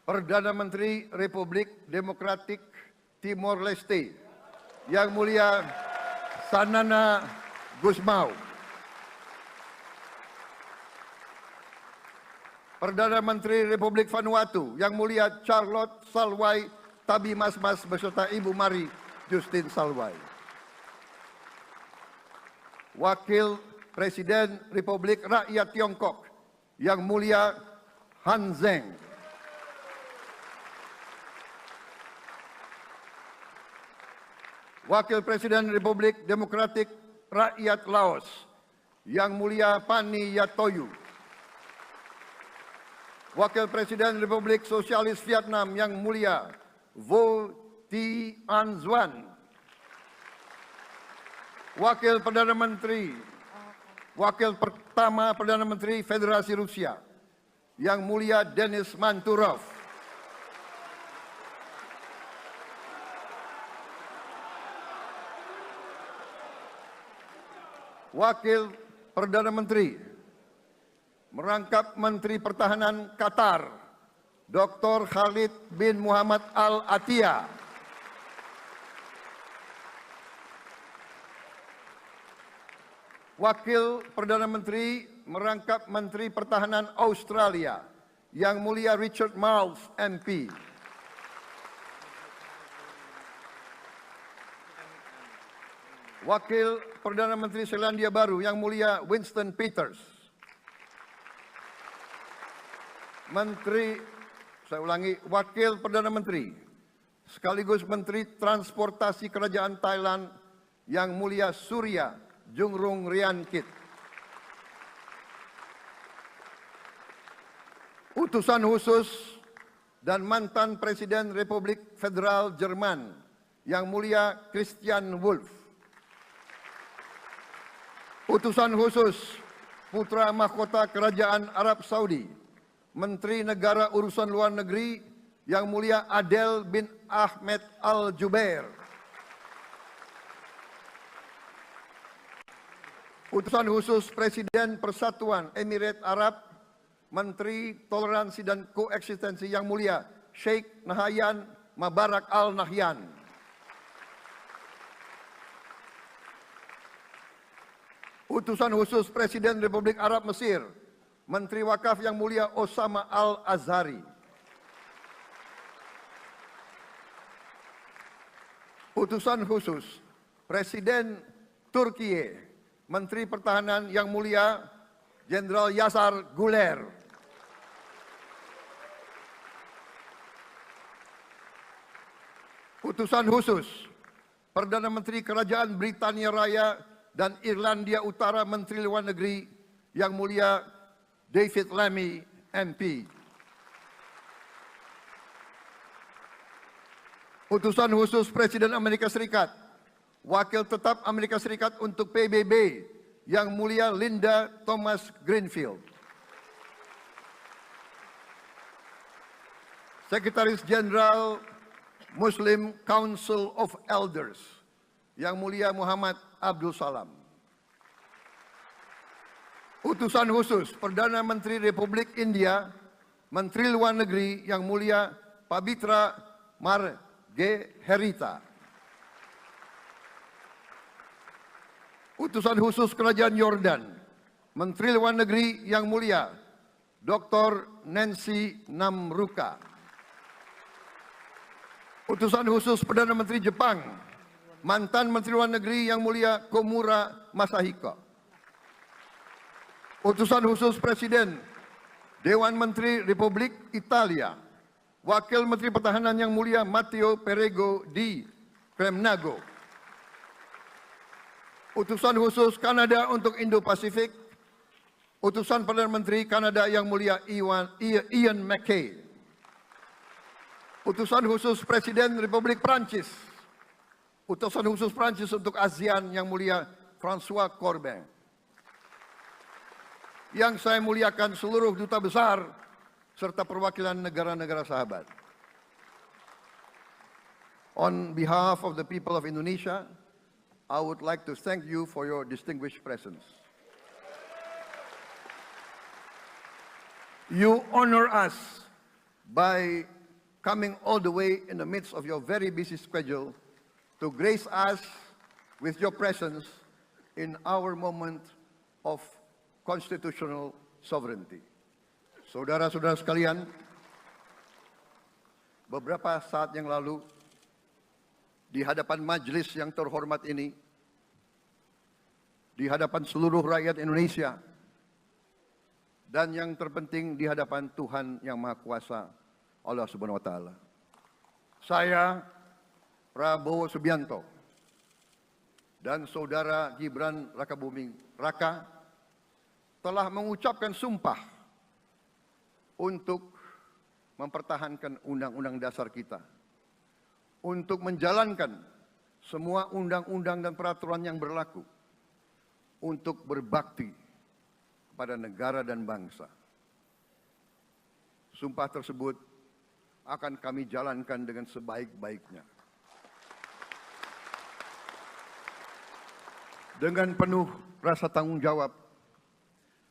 Perdana Menteri Republik Demokratik Timor Leste yang mulia Sanana Gusmao. Perdana Menteri Republik Vanuatu yang mulia Charlotte Salwai Tabi Masmas beserta Ibu Mari Justin Salwai. Wakil Presiden Republik Rakyat Tiongkok yang mulia Han Zheng. Wakil Presiden Republik Demokratik Rakyat Laos yang mulia Pani Yatoyu. Wakil Presiden Republik Sosialis Vietnam yang mulia Vo Thi An Duan. Wakil pertama Perdana Menteri Federasi Rusia yang mulia Denis Manturov. Wakil Perdana Menteri merangkap Menteri Pertahanan Qatar, Dr. Khalid bin Muhammad Al Attiyah. Wakil Perdana Menteri merangkap Menteri Pertahanan Australia, Yang Mulia Richard Marles MP. Wakil Perdana Menteri Selandia Baru, Yang Mulia Winston Peters. Wakil Perdana Menteri sekaligus Menteri Transportasi Kerajaan Thailand Yang Mulia Surya Jungrung Riankit. Utusan khusus dan mantan Presiden Republik Federal Jerman Yang Mulia Christian Wulff. Utusan khusus Putra Mahkota Kerajaan Arab Saudi, Menteri Negara Urusan Luar Negeri Yang Mulia Adel bin Ahmed Al Jubair. Utusan khusus Presiden Persatuan Emirat Arab, Menteri Toleransi dan Koeksistensi Yang Mulia Sheikh Nahyan Mubarak Al Nahyan. Utusan khusus Presiden Republik Arab Mesir, Menteri Wakaf Yang Mulia Osama Al Azhari. Utusan khusus Presiden Turkiye, Menteri Pertahanan Yang Mulia Jenderal Yasar Guler. Utusan khusus Perdana Menteri Kerajaan Britania Raya dan Irlandia Utara, Menteri Luar Negeri Yang Mulia David Lammy MP. Utusan khusus Presiden Amerika Serikat, Wakil Tetap Amerika Serikat untuk PBB Yang Mulia Linda Thomas Greenfield. Sekretaris Jenderal Muslim Council of Elders Yang Mulia Muhammad Abdul Salam. Utusan khusus Perdana Menteri Republik India, Menteri Luar Negeri Yang Mulia Pabitra Margherita. Utusan khusus Kerajaan Yordan, Menteri Luar Negeri Yang Mulia Dr. Nancy Namruka. Utusan khusus Perdana Menteri Jepang, mantan Menteri Luar Negeri Yang Mulia Komura Masahiko. Utusan khusus Presiden Dewan Menteri Republik Italia, Wakil Menteri Pertahanan Yang Mulia Matteo Perego di Kremnago. Utusan khusus Kanada untuk Indo-Pasifik, Utusan Perdana Menteri Kanada Yang Mulia Ian MacKay. Utusan khusus Presiden Republik Prancis, Utusan khusus Prancis untuk ASEAN Yang Mulia François Corbin. Yang saya muliakan seluruh duta besar serta perwakilan negara-negara sahabat. On behalf of the people of Indonesia, I would like to thank you for your distinguished presence. You honor us by coming all the way in the midst of your very busy schedule to grace us with your presence in our moment of constitutional sovereignty. Saudara-saudara sekalian, beberapa saat yang lalu di hadapan majelis yang terhormat ini, di hadapan seluruh rakyat Indonesia, dan yang terpenting di hadapan Tuhan Yang Maha Kuasa, Allah Subhanahu wa Ta'ala. Saya, Prabowo Subianto, dan Saudara Gibran Rakabuming Raka telah mengucapkan sumpah untuk mempertahankan Undang-Undang Dasar kita, untuk menjalankan semua undang-undang dan peraturan yang berlaku, untuk berbakti kepada negara dan bangsa. Sumpah tersebut akan kami jalankan dengan sebaik-baiknya. Dengan penuh rasa tanggung jawab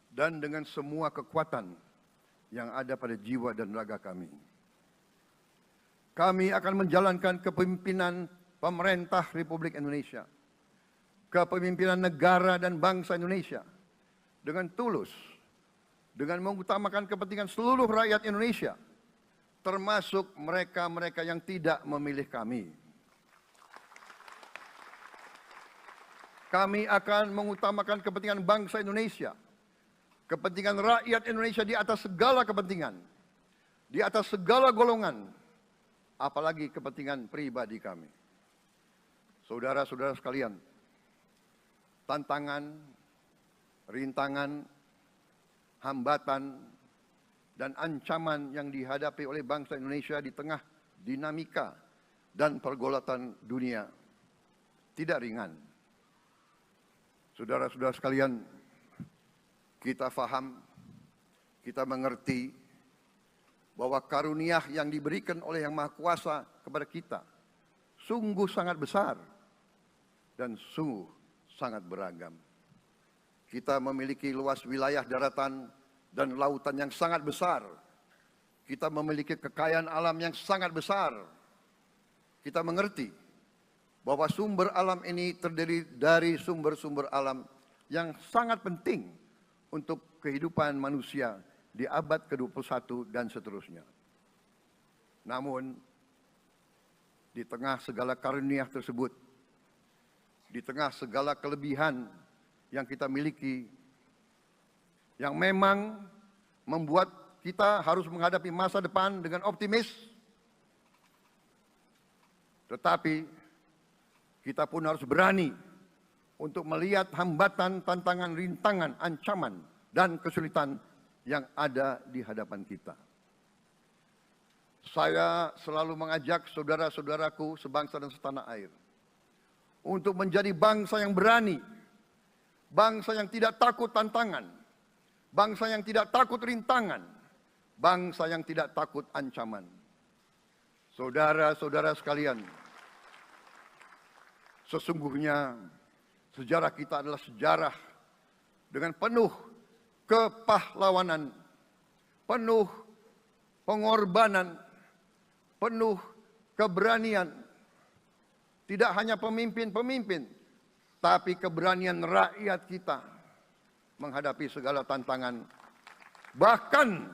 dan dengan semua kekuatan yang ada pada jiwa dan raga kami. Kami akan menjalankan kepemimpinan pemerintah Republik Indonesia, kepemimpinan negara dan bangsa Indonesia dengan tulus, dengan mengutamakan kepentingan seluruh rakyat Indonesia, termasuk mereka-mereka yang tidak memilih kami. Kami akan mengutamakan kepentingan bangsa Indonesia, kepentingan rakyat Indonesia di atas segala kepentingan, di atas segala golongan, apalagi kepentingan pribadi kami. Saudara-saudara sekalian, tantangan, rintangan, hambatan, dan ancaman yang dihadapi oleh bangsa Indonesia di tengah dinamika dan pergolatan dunia tidak ringan. Saudara-saudara sekalian, kita faham, kita mengerti bahwa karunia yang diberikan oleh Yang Maha Kuasa kepada kita sungguh sangat besar dan sungguh sangat beragam. Kita memiliki luas wilayah daratan dan lautan yang sangat besar. Kita memiliki kekayaan alam yang sangat besar. Kita mengerti bahwa sumber alam ini terdiri dari sumber-sumber alam yang sangat penting untuk kehidupan manusia di abad ke-21 dan seterusnya. Namun, di tengah segala karunia tersebut, di tengah segala kelebihan yang kita miliki, yang memang membuat kita harus menghadapi masa depan dengan optimis, tetapi kita pun harus berani untuk melihat hambatan, tantangan, rintangan, ancaman, dan kesulitan yang ada di hadapan kita. Saya selalu mengajak saudara-saudaraku sebangsa dan setanah air untuk menjadi bangsa yang berani, bangsa yang tidak takut tantangan, bangsa yang tidak takut rintangan, bangsa yang tidak takut ancaman. Saudara-saudara sekalian, sesungguhnya sejarah kita adalah sejarah dengan penuh kepahlawanan, penuh pengorbanan, penuh keberanian. Tidak hanya pemimpin-pemimpin, tapi keberanian rakyat kita menghadapi segala tantangan, bahkan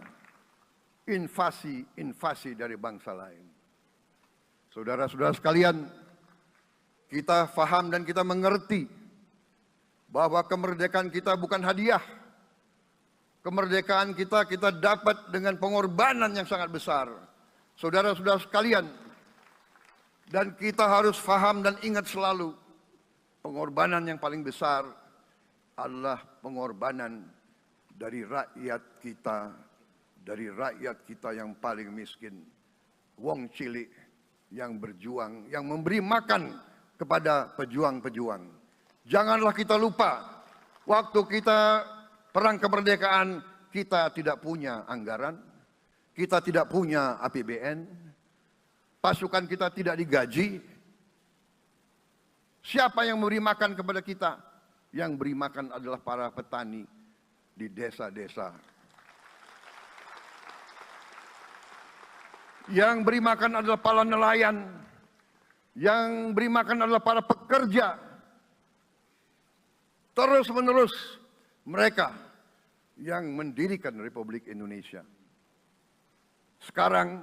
invasi-invasi dari bangsa lain. Saudara-saudara sekalian, kita faham dan kita mengerti bahwa kemerdekaan kita bukan hadiah. Kemerdekaan kita dapat dengan pengorbanan yang sangat besar. Saudara-saudara sekalian, dan kita harus faham dan ingat selalu, pengorbanan yang paling besar adalah pengorbanan dari rakyat kita yang paling miskin. Wong cilik yang berjuang, yang memberi makan kepada pejuang-pejuang. Janganlah kita lupa, waktu kita perang kemerdekaan, kita tidak punya anggaran, kita tidak punya APBN, pasukan kita tidak digaji. Siapa yang memberi makan kepada kita? Yang beri makan adalah para petani di desa-desa. Yang beri makan adalah para nelayan. Yang beri makan adalah para pekerja. Terus-menerus mereka yang mendirikan Republik Indonesia. Sekarang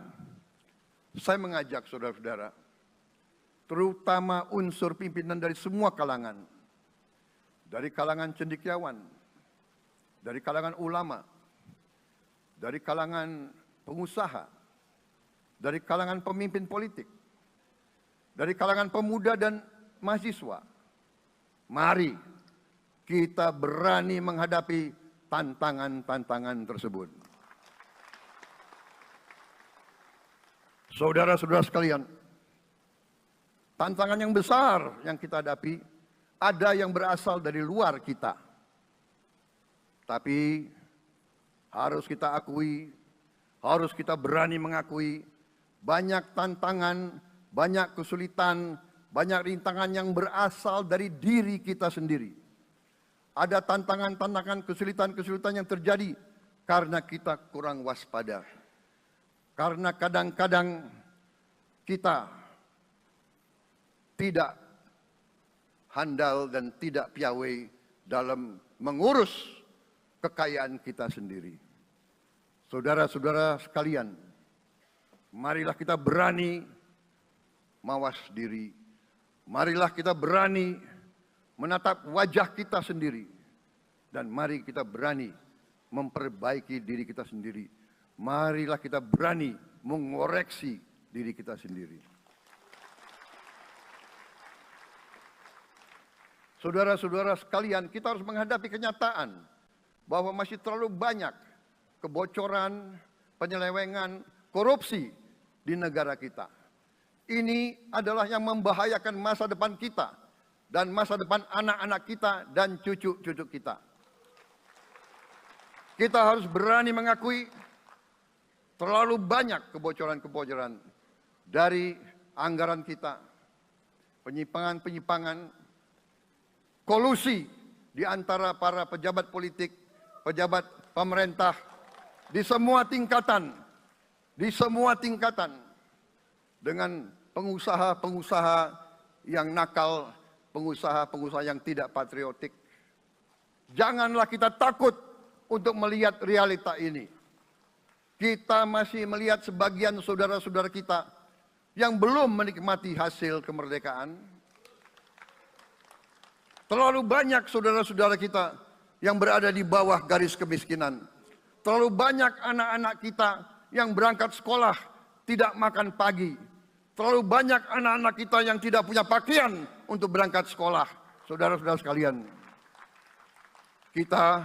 saya mengajak saudara-saudara, terutama unsur pimpinan dari semua kalangan, dari kalangan cendekiawan, dari kalangan ulama, dari kalangan pengusaha, dari kalangan pemimpin politik, dari kalangan pemuda dan mahasiswa. Mari kita berani menghadapi tantangan-tantangan tersebut. Saudara-saudara sekalian, tantangan yang besar yang kita hadapi ada yang berasal dari luar kita. Tapi harus kita akui, harus kita berani mengakui, banyak tantangan, banyak kesulitan, banyak rintangan yang berasal dari diri kita sendiri. Ada tantangan-tantangan, kesulitan-kesulitan yang terjadi karena kita kurang waspada. Karena kadang-kadang kita tidak handal dan tidak piawai dalam mengurus kekayaan kita sendiri. Saudara-saudara sekalian, marilah kita berani mawas diri. Marilah kita berani menatap wajah kita sendiri. Dan mari kita berani memperbaiki diri kita sendiri. marilah kita berani mengoreksi diri kita sendiri. Saudara-saudara sekalian, kita harus menghadapi kenyataan bahwa masih terlalu banyak kebocoran, penyelewengan, korupsi di negara kita. Ini adalah yang membahayakan masa depan kita dan masa depan anak-anak kita dan cucu-cucu kita. Kita harus berani mengakui terlalu banyak kebocoran-kebocoran dari anggaran kita, penyimpangan-penyimpangan, kolusi di antara para pejabat politik, pejabat pemerintah di semua tingkatan, dengan pengusaha-pengusaha yang nakal, pengusaha-pengusaha yang tidak patriotik. Janganlah kita takut untuk melihat realita ini. Kita masih melihat sebagian saudara-saudara kita yang belum menikmati hasil kemerdekaan. Terlalu banyak saudara-saudara kita yang berada di bawah garis kemiskinan. Terlalu banyak anak-anak kita yang berangkat sekolah tidak makan pagi. Terlalu banyak anak-anak kita yang tidak punya pakaian untuk berangkat sekolah. Saudara-saudara sekalian, kita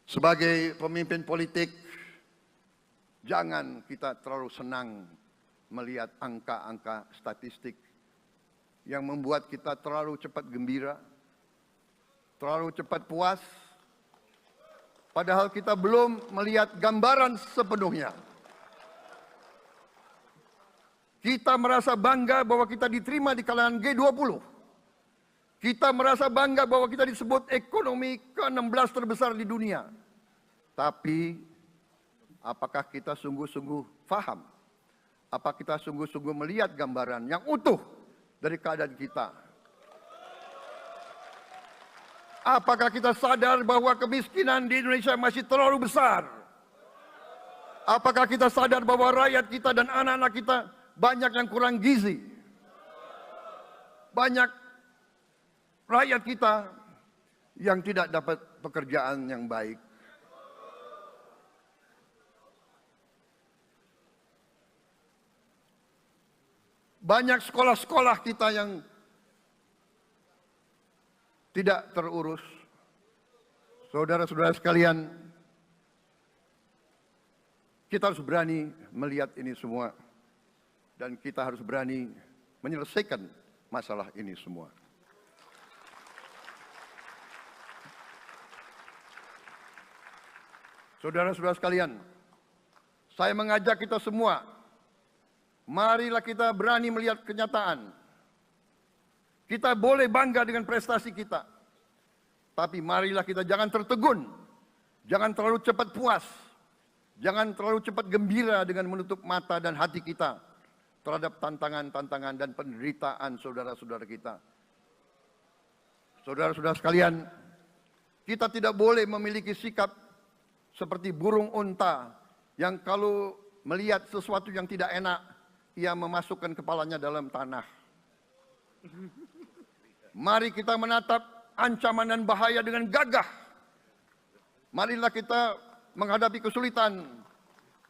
sebagai pemimpin politik, jangan kita terlalu senang melihat angka-angka statistik yang membuat kita terlalu cepat gembira, terlalu cepat puas, padahal kita belum melihat gambaran sepenuhnya. Kita merasa bangga bahwa kita diterima di kalangan G20. Kita merasa bangga bahwa kita disebut ekonomi ke-16 terbesar di dunia. Tapi, apakah kita sungguh-sungguh faham? Apa kita sungguh-sungguh melihat gambaran yang utuh dari keadaan kita? Apakah kita sadar bahwa kemiskinan di Indonesia masih terlalu besar? Apakah kita sadar bahwa rakyat kita dan anak-anak kita banyak yang kurang gizi? Banyak rakyat kita yang tidak dapat pekerjaan yang baik. Banyak sekolah-sekolah kita yang tidak terurus. Saudara-saudara sekalian, kita harus berani melihat ini semua. Dan kita harus berani menyelesaikan masalah ini semua. Saudara-saudara sekalian, saya mengajak kita semua, marilah kita berani melihat kenyataan. Kita boleh bangga dengan prestasi kita, tapi marilah kita jangan tertegun, jangan terlalu cepat puas, jangan terlalu cepat gembira dengan menutup mata dan hati kita terhadap tantangan-tantangan dan penderitaan saudara-saudara kita. Saudara-saudara sekalian, kita tidak boleh memiliki sikap seperti burung unta yang kalau melihat sesuatu yang tidak enak, ia memasukkan kepalanya dalam tanah. Mari kita menatap ancaman dan bahaya dengan gagah. Marilah kita menghadapi kesulitan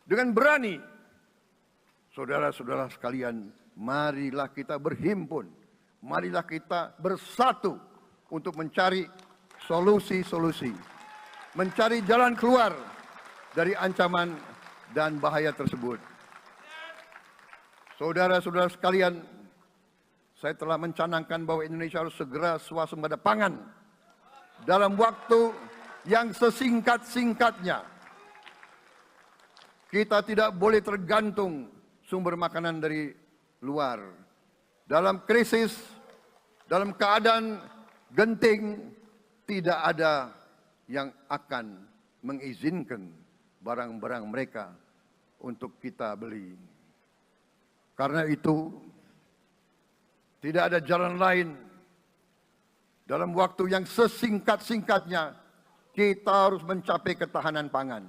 dengan berani. Saudara-saudara sekalian, marilah kita berhimpun. Marilah kita bersatu untuk mencari solusi-solusi. Mencari jalan keluar dari ancaman dan bahaya tersebut. Saudara-saudara sekalian, saya telah mencanangkan bahwa Indonesia harus segera swasembada pangan dalam waktu yang sesingkat-singkatnya. Kita tidak boleh tergantung sumber makanan dari luar. Dalam krisis, dalam keadaan genting, tidak ada yang akan mengizinkan barang-barang mereka untuk kita beli. Karena itu, tidak ada jalan lain dalam waktu yang sesingkat-singkatnya kita harus mencapai ketahanan pangan.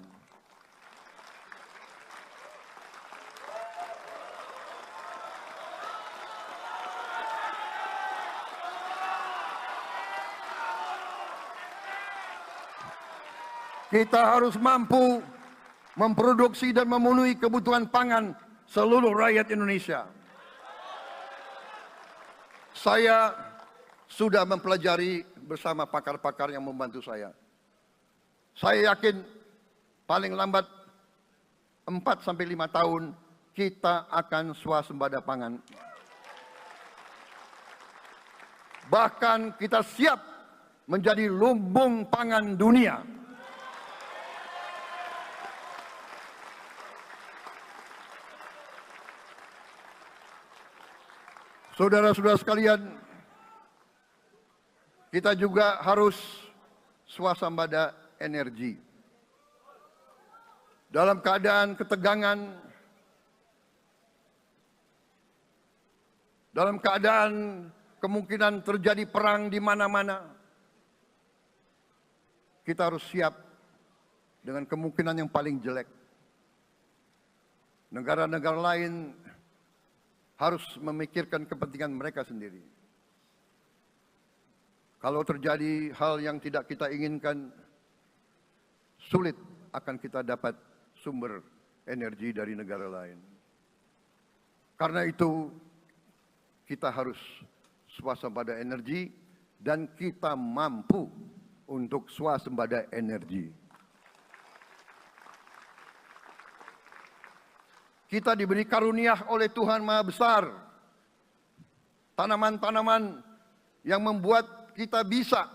Kita harus mampu memproduksi dan memenuhi kebutuhan pangan seluruh rakyat Indonesia. Saya sudah mempelajari bersama pakar-pakar yang membantu saya. Saya yakin paling lambat 4-5 tahun kita akan swasembada pangan. Bahkan kita siap menjadi lumbung pangan dunia. Saudara-saudara sekalian, kita juga harus swasembada energi. Dalam keadaan ketegangan, dalam keadaan kemungkinan terjadi perang di mana-mana, kita harus siap dengan kemungkinan yang paling jelek. Negara-negara lain harus memikirkan kepentingan mereka sendiri. Kalau terjadi hal yang tidak kita inginkan, sulit akan kita dapat sumber energi dari negara lain. Karena itu, kita harus swasembada energi dan kita mampu untuk swasembada energi. Kita diberi karunia oleh Tuhan Maha Besar tanaman-tanaman yang membuat kita bisa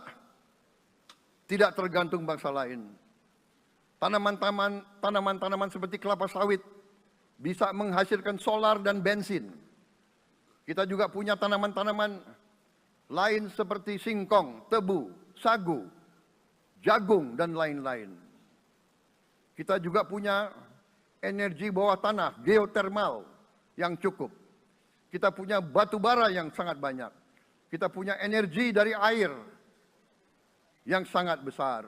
tidak tergantung bangsa lain. Tanaman-tanaman seperti kelapa sawit bisa menghasilkan solar dan bensin. Kita juga punya tanaman-tanaman lain seperti singkong, tebu, sagu, jagung, dan lain-lain. Kita juga punya energi bawah tanah, geotermal yang cukup. Kita punya batu bara yang sangat banyak. Kita punya energi dari air yang sangat besar.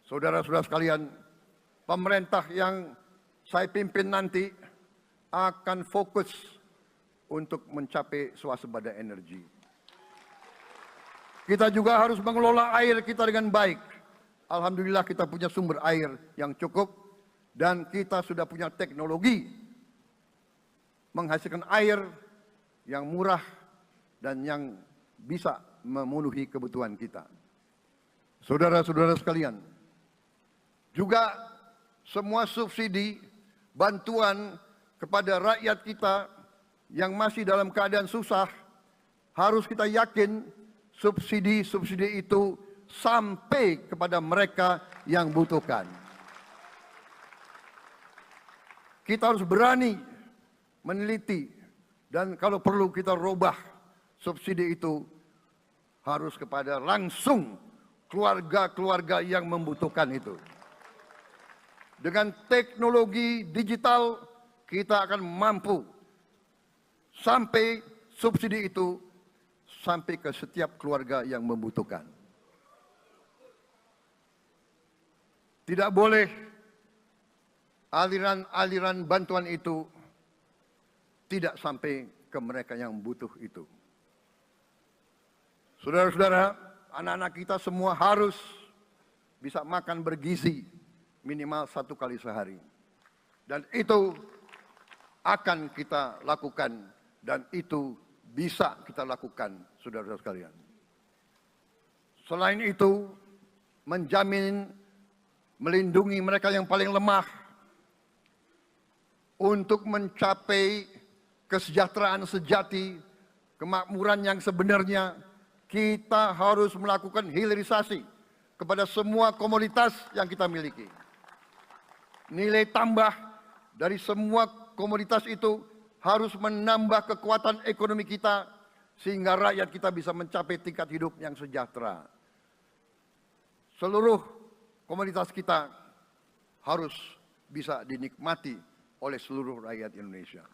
Saudara-saudara sekalian, pemerintah yang saya pimpin nanti akan fokus untuk mencapai swasembada energi. Kita juga harus mengelola air kita dengan baik. Alhamdulillah kita punya sumber air yang cukup dan kita sudah punya teknologi menghasilkan air yang murah dan yang bisa memenuhi kebutuhan kita. Saudara-saudara sekalian, juga semua subsidi bantuan kepada rakyat kita yang masih dalam keadaan susah, harus kita yakin subsidi-subsidi itu sampai kepada mereka yang butuhkan. Kita harus berani meneliti dan kalau perlu kita robah subsidi itu harus kepada langsung keluarga-keluarga yang membutuhkan itu. Dengan teknologi digital kita akan mampu sampai subsidi itu sampai ke setiap keluarga yang membutuhkan. Tidak boleh aliran-aliran bantuan itu tidak sampai ke mereka yang butuh itu. Saudara-saudara, anak-anak kita semua harus bisa makan bergizi minimal 1 kali sehari. Dan itu akan kita lakukan dan itu bisa kita lakukan, saudara-saudara sekalian. Selain itu, menjamin, melindungi mereka yang paling lemah untuk mencapai kesejahteraan sejati, kemakmuran yang sebenarnya, kita harus melakukan hilirisasi kepada semua komoditas yang kita miliki. Nilai tambah dari semua komoditas itu harus menambah kekuatan ekonomi kita sehingga rakyat kita bisa mencapai tingkat hidup yang sejahtera. Seluruh komoditas kita harus bisa dinikmati oleh seluruh rakyat Indonesia.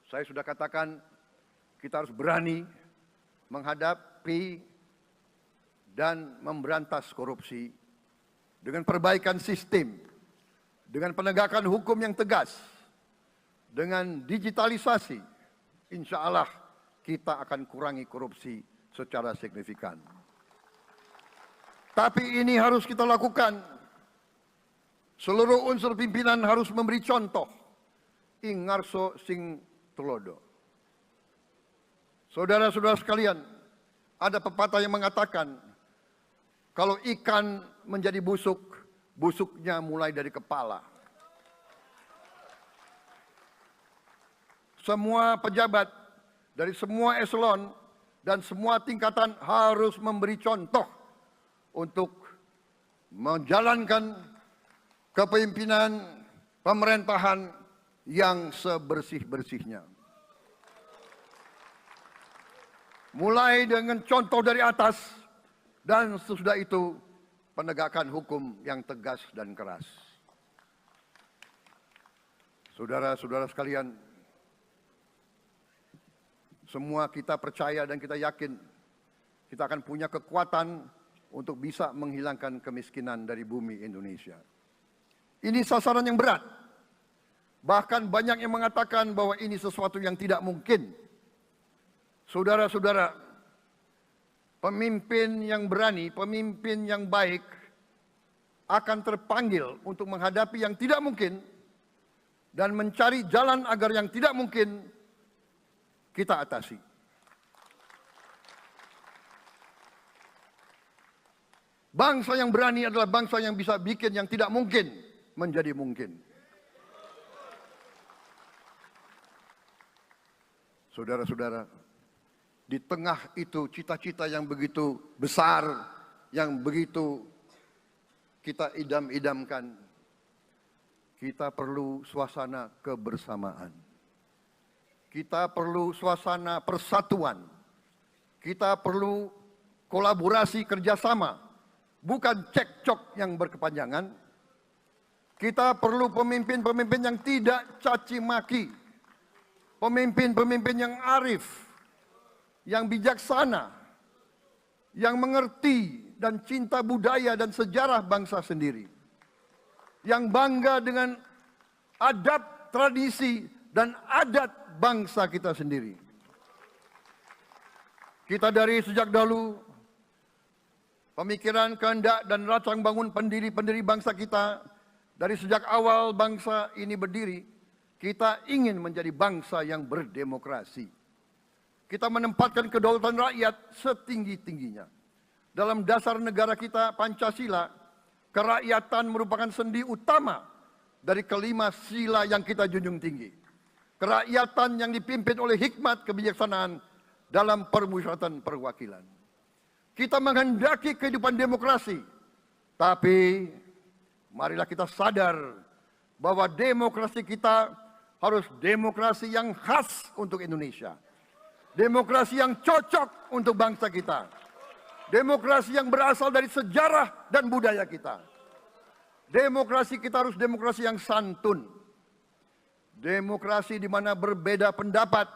Saya sudah katakan kita harus berani menghadapi dan memberantas korupsi dengan perbaikan sistem, dengan penegakan hukum yang tegas, dengan digitalisasi, insya Allah kita akan kurangi korupsi secara signifikan. Tapi ini harus kita lakukan. Seluruh unsur pimpinan harus memberi contoh. Ingarso sing tulodo. Saudara-saudara sekalian, ada pepatah yang mengatakan, kalau ikan menjadi busuk, busuknya mulai dari kepala. Semua pejabat dari semua eselon dan semua tingkatan harus memberi contoh untuk menjalankan kepemimpinan pemerintahan yang sebersih-bersihnya. Mulai dengan contoh dari atas dan sesudah itu penegakan hukum yang tegas dan keras. Saudara-saudara sekalian, semua kita percaya dan kita yakin kita akan punya kekuatan untuk bisa menghilangkan kemiskinan dari bumi Indonesia. Ini sasaran yang berat. Bahkan banyak yang mengatakan bahwa ini sesuatu yang tidak mungkin. Saudara-saudara, pemimpin yang berani, pemimpin yang baik akan terpanggil untuk menghadapi yang tidak mungkin dan mencari jalan agar yang tidak mungkin kita atasi. Bangsa yang berani adalah bangsa yang bisa bikin yang tidak mungkin menjadi mungkin. Saudara-saudara, di tengah itu cita-cita yang begitu besar, yang begitu kita idam-idamkan, kita perlu suasana kebersamaan. Kita perlu suasana persatuan. Kita perlu kolaborasi kerjasama, bukan cekcok yang berkepanjangan. Kita perlu pemimpin-pemimpin yang tidak caci maki, pemimpin-pemimpin yang arif, yang bijaksana, yang mengerti dan cinta budaya dan sejarah bangsa sendiri, yang bangga dengan adab, tradisi, dan adat bangsa kita sendiri. Kita dari sejak dahulu, pemikiran, kehendak, dan rancang bangun pendiri-pendiri bangsa kita, dari sejak awal bangsa ini berdiri, kita ingin menjadi bangsa yang berdemokrasi. Kita menempatkan kedaulatan rakyat setinggi-tingginya. Dalam dasar negara kita, Pancasila, kerakyatan merupakan sendi utama dari kelima sila yang kita junjung tinggi. Kerakyatan yang dipimpin oleh hikmat kebijaksanaan dalam permusyawaratan perwakilan. Kita menghendaki kehidupan demokrasi, tapi marilah kita sadar bahwa demokrasi kita harus demokrasi yang khas untuk Indonesia. Demokrasi yang cocok untuk bangsa kita. Demokrasi yang berasal dari sejarah dan budaya kita. Demokrasi kita harus demokrasi yang santun. Demokrasi di mana berbeda pendapat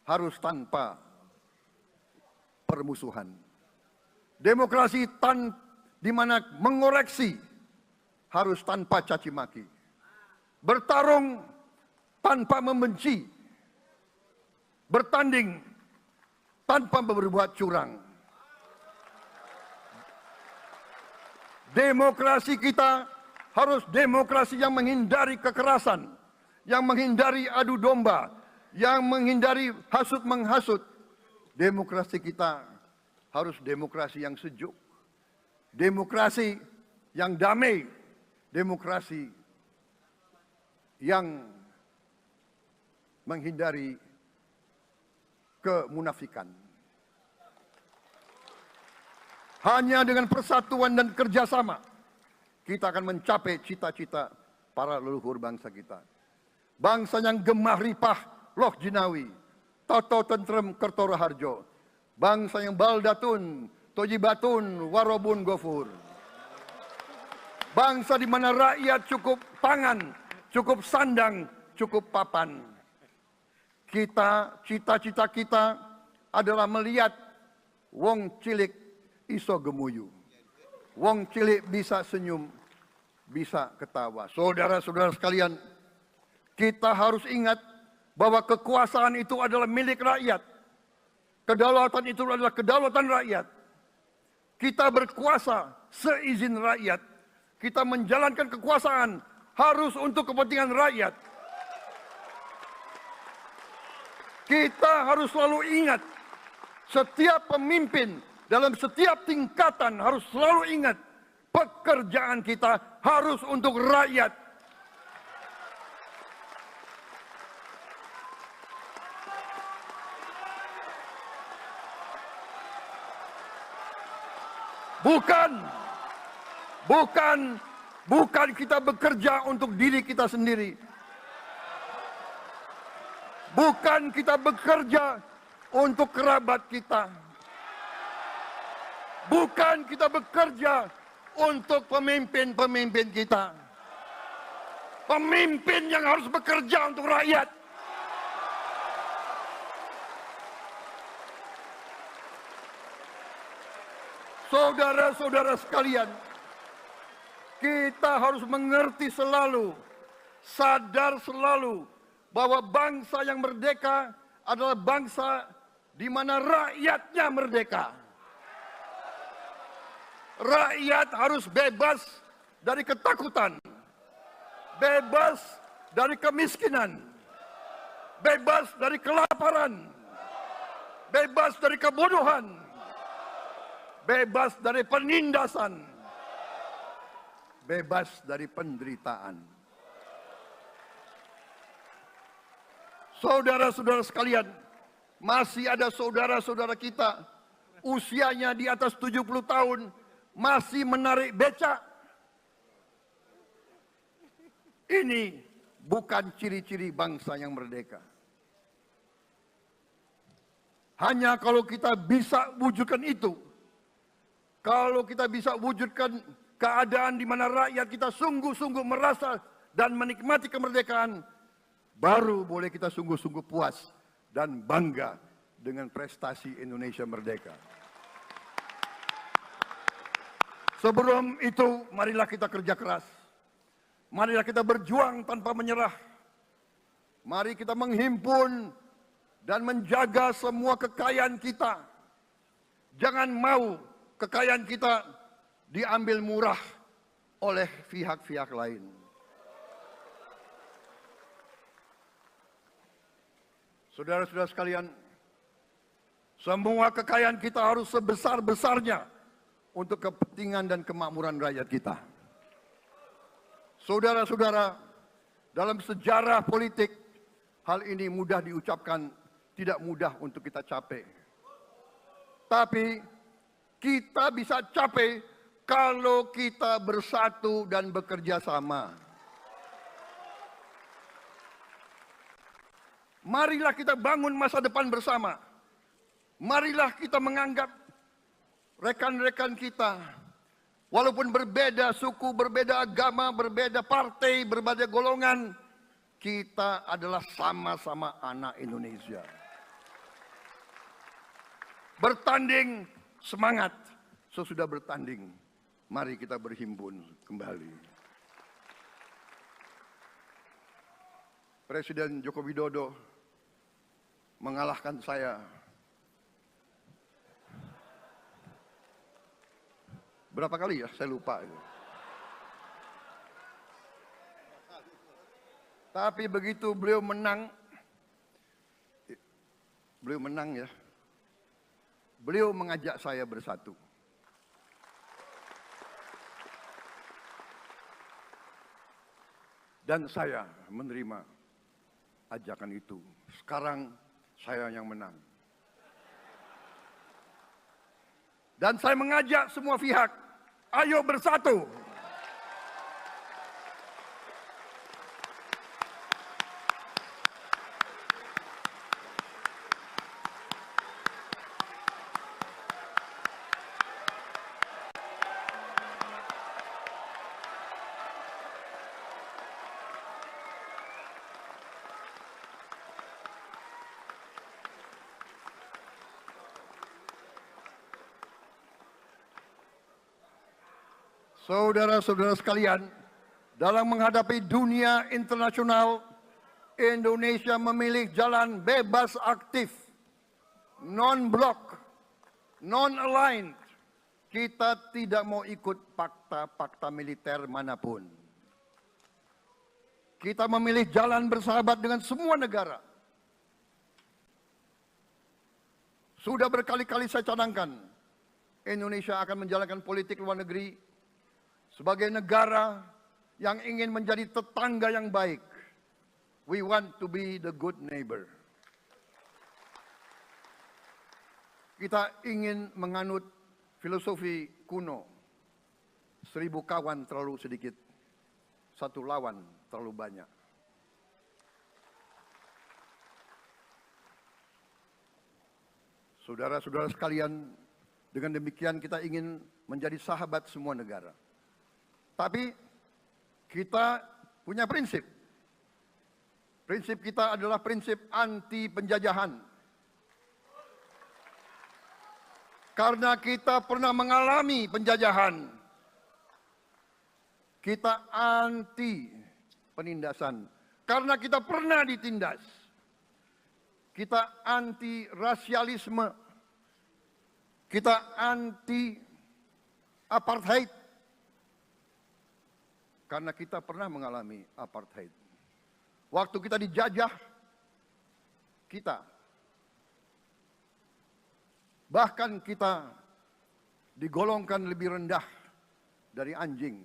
harus tanpa permusuhan. Demokrasi di mana mengoreksi harus tanpa caci maki. Bertarung tanpa membenci. Bertanding tanpa berbuat curang. Demokrasi kita harus demokrasi yang menghindari kekerasan, yang menghindari adu domba, yang menghindari hasut menghasut. Demokrasi kita harus demokrasi yang sejuk, demokrasi yang damai, demokrasi yang menghindari kemunafikan. Hanya dengan persatuan dan kerjasama kita akan mencapai cita-cita para leluhur bangsa kita. Bangsa yang gemah ripah loh jinawi, toto tentrem kertora harjo. Bangsa yang baldatun, tojibatun, warobun gofur. Bangsa di mana rakyat cukup pangan, cukup sandang, cukup papan. Cita-cita kita adalah melihat wong cilik iso gemuyu. Wong cilik bisa senyum, bisa ketawa. Saudara-saudara sekalian, kita harus ingat bahwa kekuasaan itu adalah milik rakyat. Kedaulatan itu adalah kedaulatan rakyat. Kita berkuasa seizin rakyat. Kita menjalankan kekuasaan harus untuk kepentingan rakyat. Kita harus selalu ingat, setiap pemimpin dalam setiap tingkatan harus selalu ingat, pekerjaan kita harus untuk rakyat. Bukan kita bekerja untuk diri kita sendiri. Bukan kita bekerja untuk kerabat kita. Bukan kita bekerja untuk pemimpin-pemimpin kita. Pemimpin yang harus bekerja untuk rakyat. Saudara-saudara sekalian, kita harus mengerti selalu, sadar selalu bahwa bangsa yang merdeka adalah bangsa di mana rakyatnya merdeka. Rakyat harus bebas dari ketakutan, bebas dari kemiskinan, bebas dari kelaparan, bebas dari kebodohan, bebas dari penindasan, bebas dari penderitaan. Saudara-saudara sekalian, masih ada saudara-saudara kita usianya di atas 70 tahun masih menarik becak. Ini bukan ciri-ciri bangsa yang merdeka. Hanya kalau kita bisa wujudkan itu, kalau kita bisa wujudkan keadaan di mana rakyat kita sungguh-sungguh merasa dan menikmati kemerdekaan, baru boleh kita sungguh-sungguh puas dan bangga dengan prestasi Indonesia merdeka. Sebelum itu, marilah kita kerja keras. Marilah kita berjuang tanpa menyerah. Mari kita menghimpun dan menjaga semua kekayaan kita. Jangan mau kekayaan kita diambil murah oleh pihak-pihak lain. Saudara-saudara sekalian, semua kekayaan kita harus sebesar-besarnya untuk kepentingan dan kemakmuran rakyat kita. Saudara-saudara, dalam sejarah politik, hal ini mudah diucapkan, tidak mudah untuk kita capai. Tapi kita bisa capai kalau kita bersatu dan bekerja sama. Marilah kita bangun masa depan bersama. Marilah kita menganggap rekan-rekan kita, walaupun berbeda suku, berbeda agama, berbeda partai, berbeda golongan, kita adalah sama-sama anak Indonesia. Bertanding semangat, sesudah bertanding, mari kita berhimpun kembali. Presiden Joko Widodo mengalahkan saya berapa kali ya, saya lupa. Tapi begitu beliau menang ya, beliau mengajak saya bersatu. Dan saya menerima ajakan itu. Sekarang saya yang menang. Dan saya mengajak semua pihak, ayo bersatu. Saudara-saudara sekalian, dalam menghadapi dunia internasional, Indonesia memilih jalan bebas aktif, non-blok, non-aligned, kita tidak mau ikut fakta-fakta militer manapun. Kita memilih jalan bersahabat dengan semua negara. Sudah berkali-kali saya cadangkan, Indonesia akan menjalankan politik luar negeri sebagai negara yang ingin menjadi tetangga yang baik. We want to be the good neighbor. Kita ingin menganut filosofi kuno, 1000 kawan terlalu sedikit, 1 lawan terlalu banyak. Saudara-saudara sekalian, dengan demikian kita ingin menjadi sahabat semua negara. Tapi kita punya prinsip. Prinsip kita adalah prinsip anti penjajahan. Karena kita pernah mengalami penjajahan. Kita anti penindasan. Karena kita pernah ditindas. Kita anti rasialisme. Kita anti apartheid. Karena kita pernah mengalami apartheid. Waktu kita dijajah, bahkan kita digolongkan lebih rendah dari anjing.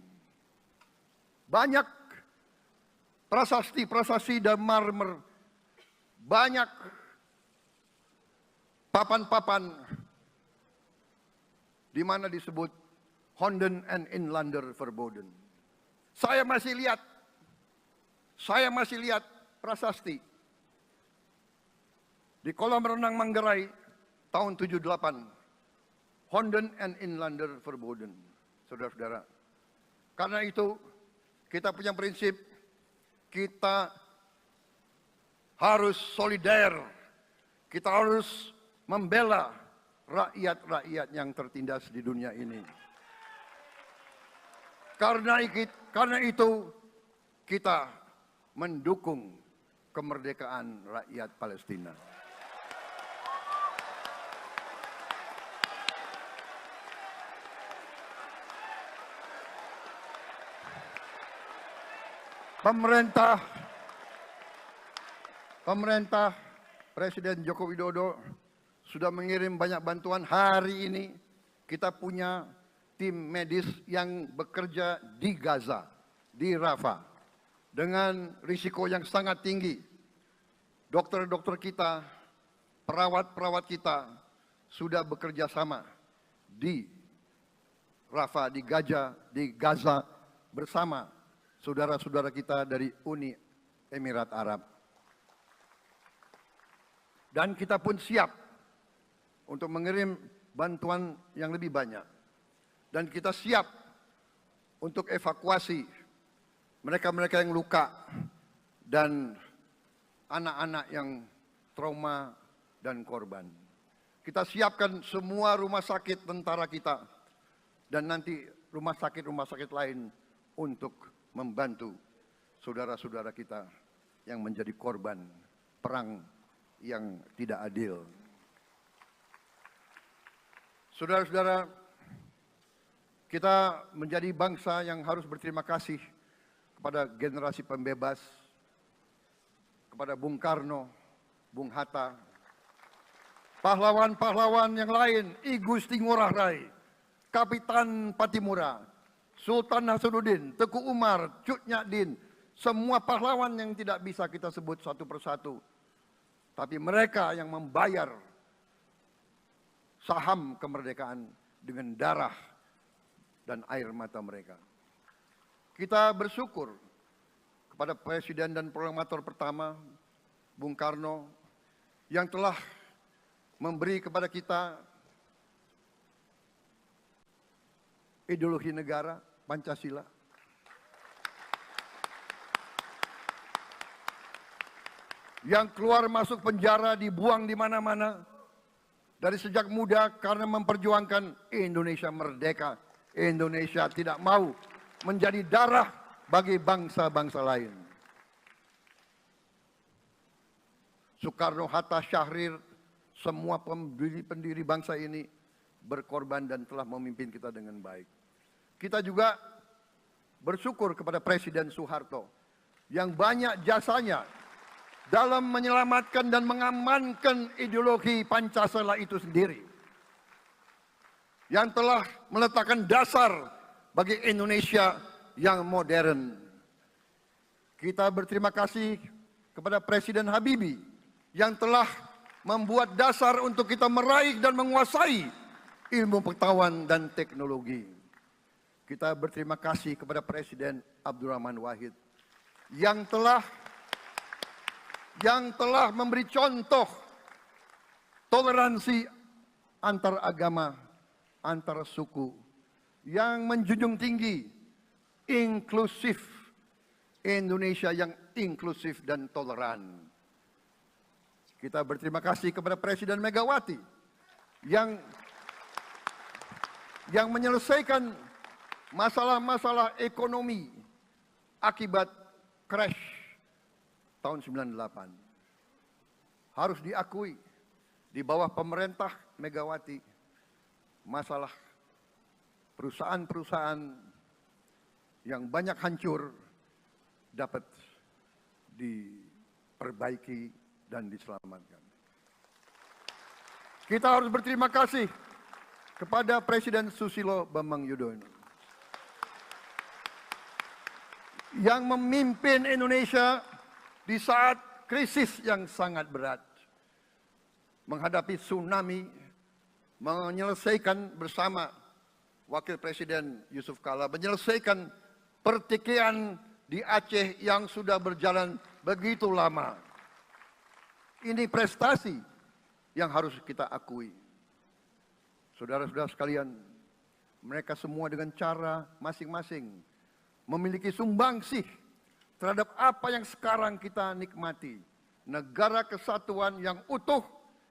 Banyak prasasti dan marmer, banyak papan-papan di mana disebut Honden en Inlander Verboden. Saya masih lihat prasasti di kolam renang Manggarai tahun 78. Honden en Inlander Verboden. Saudara-saudara. Karena itu kita punya prinsip, kita harus solider. Kita harus membela rakyat-rakyat yang tertindas di dunia ini. Karena itu kita mendukung kemerdekaan rakyat Palestina. Pemerintah Presiden Joko Widodo sudah mengirim banyak bantuan. Hari ini kita punya tim medis yang bekerja di Gaza, di Rafah, dengan risiko yang sangat tinggi. Dokter-dokter kita, perawat-perawat kita sudah bekerja sama di Rafah, di Gaza bersama saudara-saudara kita dari Uni Emirat Arab. Dan kita pun siap untuk mengirim bantuan yang lebih banyak. Dan kita siap untuk evakuasi mereka-mereka yang luka dan anak-anak yang trauma dan korban. Kita siapkan semua rumah sakit tentara kita dan nanti rumah sakit lain untuk membantu saudara-saudara kita yang menjadi korban perang yang tidak adil. Saudara-saudara, kita menjadi bangsa yang harus berterima kasih kepada generasi pembebas, kepada Bung Karno, Bung Hatta, pahlawan-pahlawan yang lain, I Gusti Ngurah Rai, Kapitan Patimura, Sultan Nasruddin, Teku Umar, Cut Nyak Din, semua pahlawan yang tidak bisa kita sebut satu persatu. Tapi mereka yang membayar saham kemerdekaan dengan darah dan air mata mereka. Kita bersyukur kepada Presiden dan Proklamator pertama, Bung Karno, yang telah memberi kepada kita ideologi negara, Pancasila. Yang keluar masuk penjara, dibuang di mana-mana dari sejak muda karena memperjuangkan Indonesia merdeka. Indonesia tidak mau menjadi darah bagi bangsa-bangsa lain. Soekarno, Hatta, Syahrir, semua pendiri bangsa ini berkorban dan telah memimpin kita dengan baik. Kita juga bersyukur kepada Presiden Soeharto yang banyak jasanya dalam menyelamatkan dan mengamankan ideologi Pancasila itu sendiri, yang telah meletakkan dasar bagi Indonesia yang modern. Kita berterima kasih kepada Presiden Habibie yang telah membuat dasar untuk kita meraih dan menguasai ilmu pengetahuan dan teknologi. Kita berterima kasih kepada Presiden Abdurrahman Wahid yang telah memberi contoh toleransi antar agama, antar suku, yang menjunjung tinggi inklusif, Indonesia yang inklusif dan toleran. Kita berterima kasih kepada Presiden Megawati yang menyelesaikan masalah-masalah ekonomi akibat crash tahun 98. Harus diakui, di bawah pemerintah Megawati, masalah perusahaan-perusahaan yang banyak hancur dapat diperbaiki dan diselamatkan. Kita harus berterima kasih kepada Presiden Susilo Bambang Yudhoyono yang memimpin Indonesia di saat krisis yang sangat berat, menghadapi tsunami, menyelesaikan bersama Wakil Presiden Yusuf Kala, menyelesaikan pertikaian di Aceh yang sudah berjalan begitu lama. Ini prestasi yang harus kita akui. Saudara-saudara sekalian, mereka semua dengan cara masing-masing memiliki sumbangsih terhadap apa yang sekarang kita nikmati. Negara kesatuan yang utuh,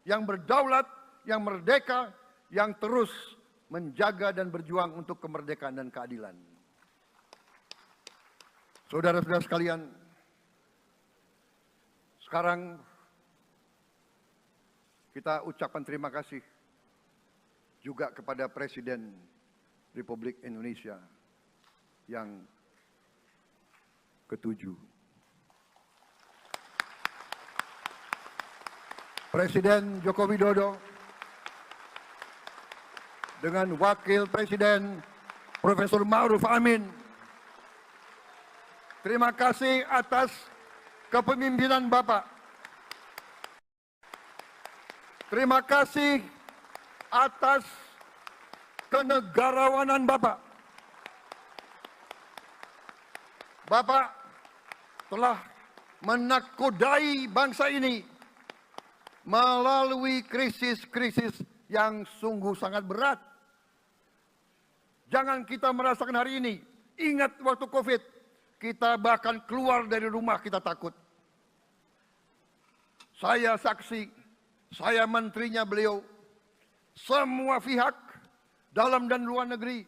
yang berdaulat, yang merdeka, yang terus menjaga dan berjuang untuk kemerdekaan dan keadilan. Saudara-saudara sekalian, sekarang kita ucapkan terima kasih juga kepada Presiden Republik Indonesia yang ke-7. Presiden Joko Widodo dengan Wakil Presiden Profesor Ma'ruf Amin. Terima kasih atas kepemimpinan Bapak. Terima kasih atas kenegarawanan Bapak. Bapak telah menakodai bangsa ini melalui krisis-krisis yang sungguh sangat berat. Jangan kita merasakan hari ini. Ingat waktu COVID, kita bahkan keluar dari rumah kita takut. Saya saksi, saya menterinya beliau, semua pihak dalam dan luar negeri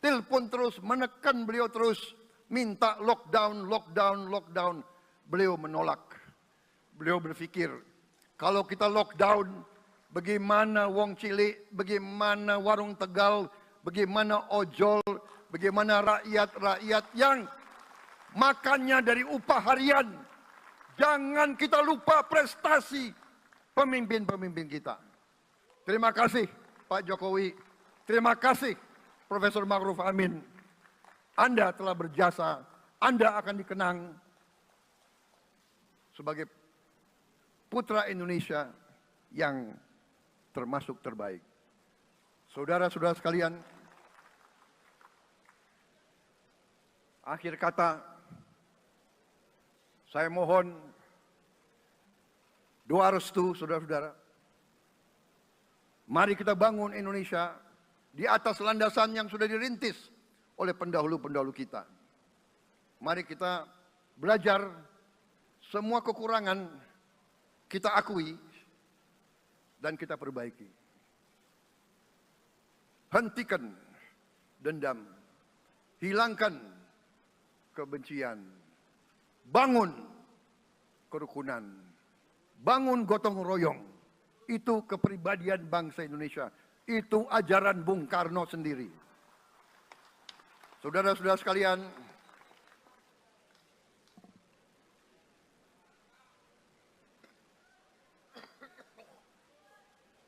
telepon terus, menekan beliau terus, minta lockdown, lockdown, lockdown. Beliau menolak. Beliau berpikir, kalau kita lockdown, bagaimana wong cilik, bagaimana warung Tegal, bagaimana ojol, bagaimana rakyat-rakyat yang makannya dari upah harian. Jangan kita lupa prestasi pemimpin-pemimpin kita. Terima kasih Pak Jokowi, terima kasih Profesor Ma'ruf Amin. Anda telah berjasa, Anda akan dikenang sebagai putra Indonesia yang termasuk terbaik. Saudara-saudara sekalian, akhir kata, saya mohon doa restu saudara-saudara. Mari kita bangun Indonesia di atas landasan yang sudah dirintis oleh pendahulu-pendahulu kita. Mari kita belajar, semua kekurangan kita akui dan kita perbaiki. Hentikan dendam, hilangkan kebencian, bangun kerukunan, bangun gotong royong. Itu kepribadian bangsa Indonesia. Itu ajaran Bung Karno sendiri. Saudara-saudara sekalian,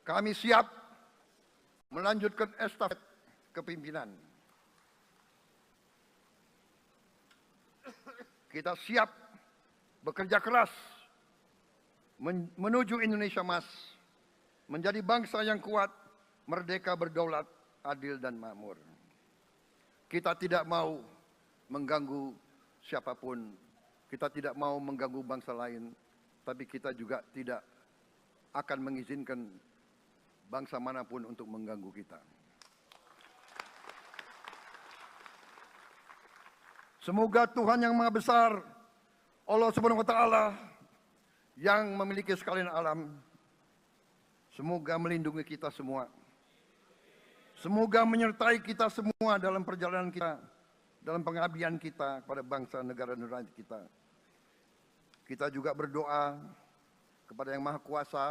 kami siap melanjutkan estafet kepimpinan. Kita siap bekerja keras menuju Indonesia Emas, menjadi bangsa yang kuat, merdeka, berdaulat, adil dan makmur. Kita tidak mau mengganggu siapapun, kita tidak mau mengganggu bangsa lain, tapi kita juga tidak akan mengizinkan bangsa manapun untuk mengganggu kita. Semoga Tuhan yang Maha Besar, Allah Subhanahu wa Ta'ala, yang memiliki sekalian alam, semoga melindungi kita semua. Semoga menyertai kita semua dalam perjalanan kita, dalam pengabdian kita kepada bangsa, negara, dan rakyat kita. Kita juga berdoa kepada Yang Maha Kuasa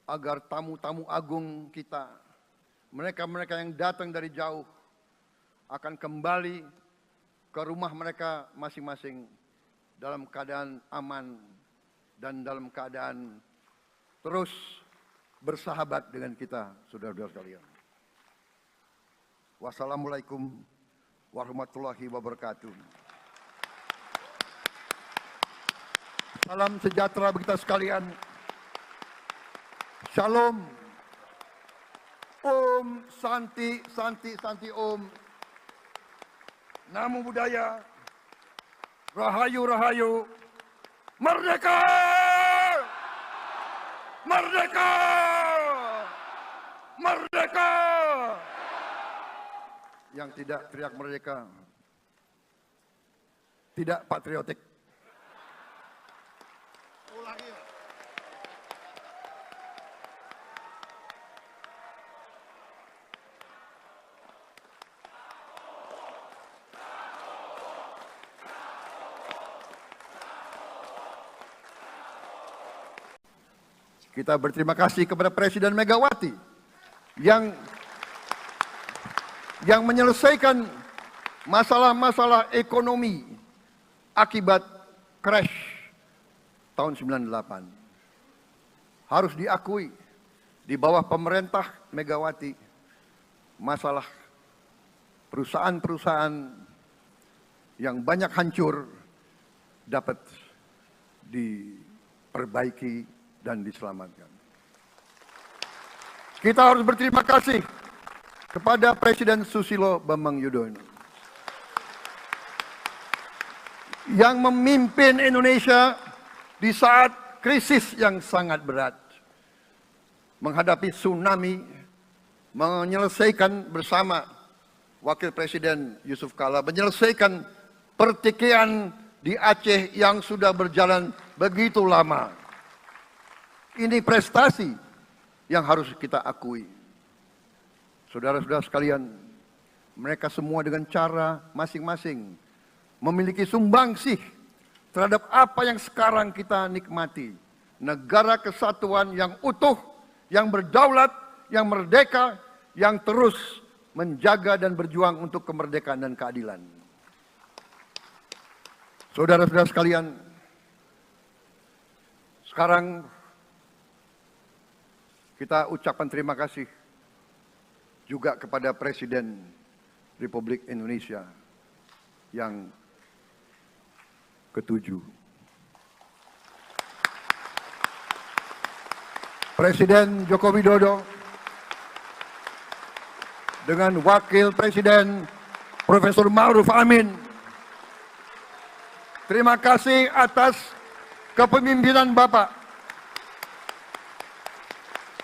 agar tamu-tamu agung kita, mereka-mereka yang datang dari jauh, akan kembali ke rumah mereka masing-masing dalam keadaan aman dan dalam keadaan terus bersahabat dengan kita, saudara-saudara sekalian. Wassalamualaikum warahmatullahi wabarakatuh. Salam sejahtera bagi kita sekalian. Shalom. Om Santi, Santi, Santi Om. Namo Buddhaya, Rahayu, Rahayu, Merdeka! Merdeka! Merdeka! Yang tidak teriak merdeka, tidak patriotik. Ulangi. Kita berterima kasih kepada Presiden Megawati yang menyelesaikan masalah-masalah ekonomi akibat crash tahun 98. Harus diakui, di bawah pemerintah Megawati, masalah perusahaan-perusahaan yang banyak hancur dapat diperbaiki dan diselamatkan. Kita harus berterima kasih kepada Presiden Susilo Bambang Yudhoyono yang memimpin Indonesia di saat krisis yang sangat berat, menghadapi tsunami, menyelesaikan bersama Wakil Presiden Yusuf Kala, menyelesaikan pertikaian di Aceh yang sudah berjalan begitu lama. Ini prestasi yang harus kita akui. Saudara-saudara sekalian, mereka semua dengan cara masing-masing memiliki sumbangsih terhadap apa yang sekarang kita nikmati. Negara kesatuan yang utuh, yang berdaulat, yang merdeka, yang terus menjaga dan berjuang untuk kemerdekaan dan keadilan. Saudara-saudara sekalian, sekarang kita ucapkan terima kasih juga kepada Presiden Republik Indonesia yang ke-7. Presiden Joko Widodo dengan Wakil Presiden Profesor Ma'ruf Amin. Terima kasih atas kepemimpinan Bapak.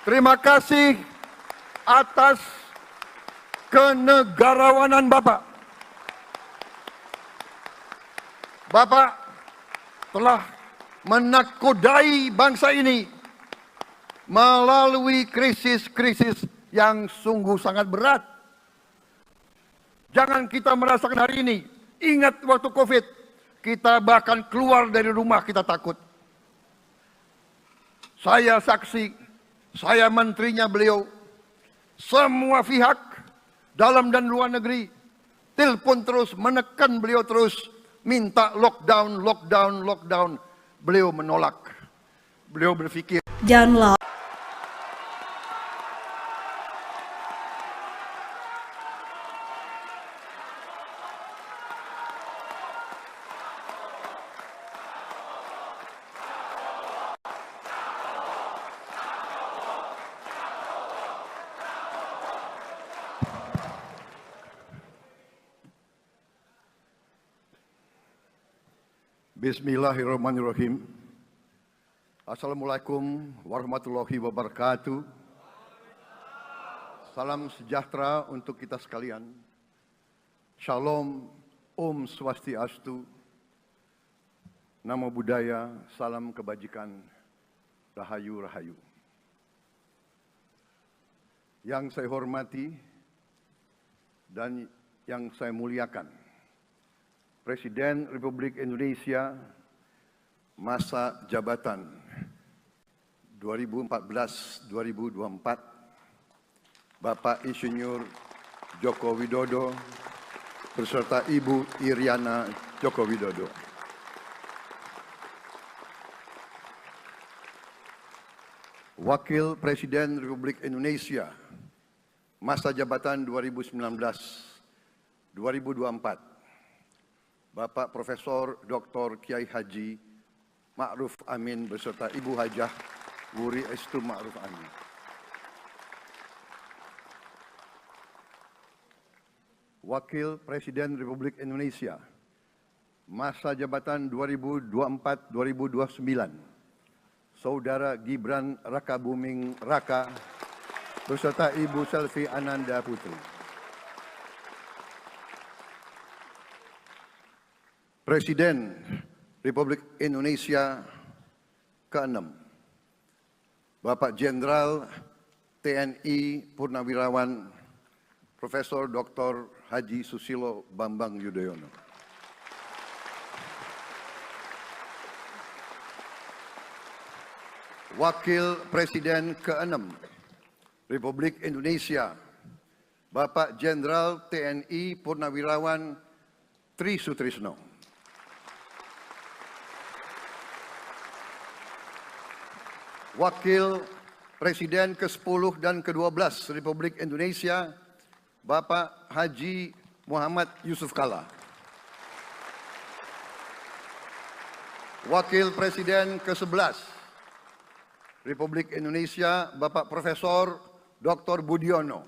Terima kasih atas kenegarawanan Bapak. Bapak telah menakodai bangsa ini melalui krisis-krisis yang sungguh sangat berat. Jangan kita merasakan hari ini. Ingat waktu COVID, kita bahkan keluar dari rumah kita takut. Saya saksi, saya menterinya beliau, semua pihak dalam dan luar negeri telepon terus, menekan beliau terus, minta lockdown, lockdown, lockdown. Beliau menolak. Beliau berpikir Download Bismillahirrahmanirrahim. Assalamualaikum warahmatullahi wabarakatuh. Salam sejahtera untuk kita sekalian. Shalom, Om Swastiastu, Namo Buddhaya, salam kebajikan, Rahayu Rahayu. Yang saya hormati dan yang saya muliakan, Presiden Republik Indonesia masa jabatan 2014-2024, Bapak Insinyur Joko Widodo beserta Ibu Iriana Joko Widodo. Wakil Presiden Republik Indonesia masa jabatan 2019-2024, Bapak Profesor Dr. Kiai Haji Ma'ruf Amin beserta Ibu Hajah Wuri Estu Ma'ruf Amin. Wakil Presiden Republik Indonesia masa jabatan 2024-2029, Saudara Gibran Rakabuming Raka beserta Ibu Selvi Ananda Putri. Presiden Republik Indonesia ke-6, Bapak Jenderal TNI Purnawirawan Profesor Dr. Haji Susilo Bambang Yudhoyono. Wakil Presiden ke-6 Republik Indonesia, Bapak Jenderal TNI Purnawirawan Tri Sutrisno. Wakil Presiden ke-10 dan ke-12 Republik Indonesia, Bapak Haji Muhammad Yusuf Kalla. Wakil Presiden ke-11 Republik Indonesia, Bapak Profesor Dr. Budiono.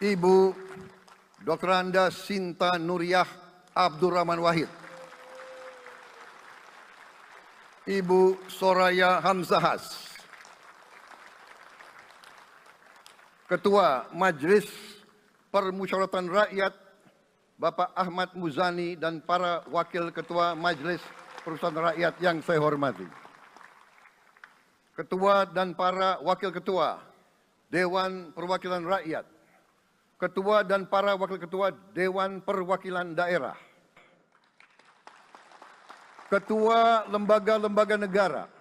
Ibu Dr. Anda Sinta Nuriyah Abdurrahman Wahid. Ibu Soraya Hamzahas. Ketua Majelis Permusyawaratan Rakyat Bapak Ahmad Muzani dan para Wakil Ketua Majelis Permusyawaratan Rakyat yang saya hormati. Ketua dan para Wakil Ketua Dewan Perwakilan Rakyat. Ketua dan para Wakil Ketua Dewan Perwakilan Daerah. Ketua lembaga-lembaga negara,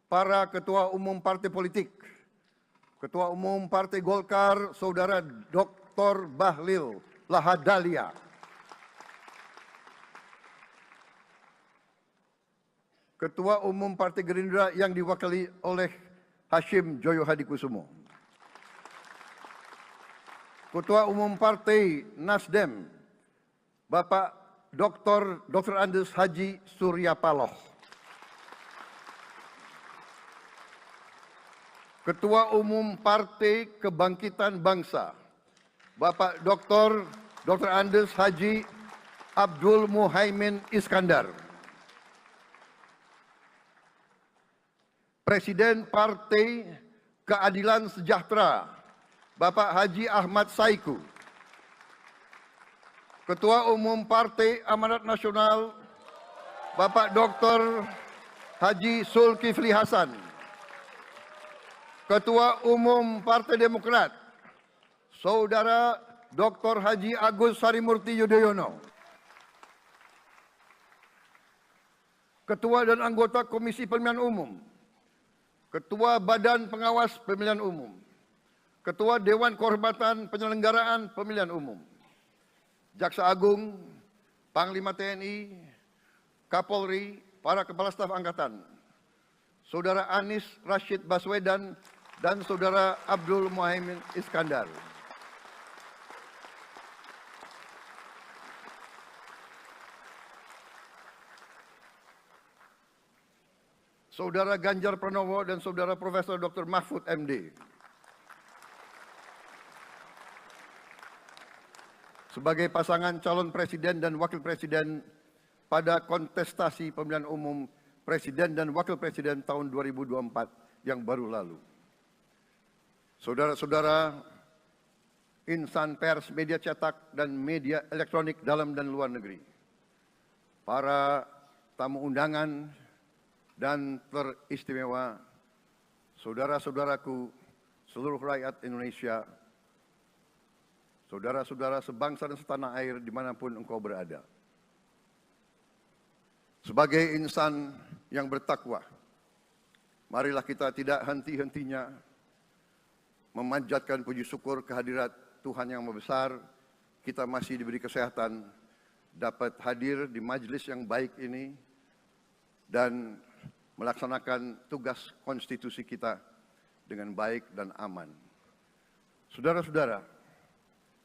para ketua umum partai politik, Ketua Umum Partai Golkar, Saudara Dr. Bahlil Lahadalia, Ketua Umum Partai Gerindra yang diwakili oleh Hashim Joyo Hadikusumo, Ketua Umum Partai Nasdem, Bapak Dr. Andes Haji Surya Paloh, Ketua Umum Partai Kebangkitan Bangsa, Bapak Dr. Andes Haji Abdul Muhaimin Iskandar, Presiden Partai Keadilan Sejahtera, Bapak Haji Ahmad Saiku, Ketua Umum Partai Amanat Nasional, Bapak Dr. Haji Zulkifli Hasan, Ketua Umum Partai Demokrat, Saudara Dr. Haji Agus Harimurti Yudhoyono, Ketua dan anggota Komisi Pemilihan Umum, Ketua Badan Pengawas Pemilihan Umum, Ketua Dewan Kehormatan Penyelenggaraan Pemilihan Umum, Jaksa Agung, Panglima TNI, Kapolri, para Kepala Staf Angkatan, Saudara Anies Rashid Baswedan, dan Saudara Abdul Muhaimin Iskandar. Saudara Ganjar Pranowo dan Saudara Profesor Dr. Mahfud MD. Sebagai pasangan calon presiden dan wakil presiden pada kontestasi pemilihan umum presiden dan wakil presiden tahun 2024 yang baru lalu. Saudara-saudara insan pers, media cetak, dan media elektronik dalam dan luar negeri. Para tamu undangan dan teristimewa, saudara-saudaraku, seluruh rakyat Indonesia, saudara-saudara sebangsa dan setanah air dimanapun engkau berada. Sebagai insan yang bertakwa, marilah kita tidak henti-hentinya memanjatkan puji syukur kehadirat Tuhan yang Maha Besar. Kita masih diberi kesehatan, dapat hadir di majelis yang baik ini, dan melaksanakan tugas konstitusi kita dengan baik dan aman. Saudara-saudara,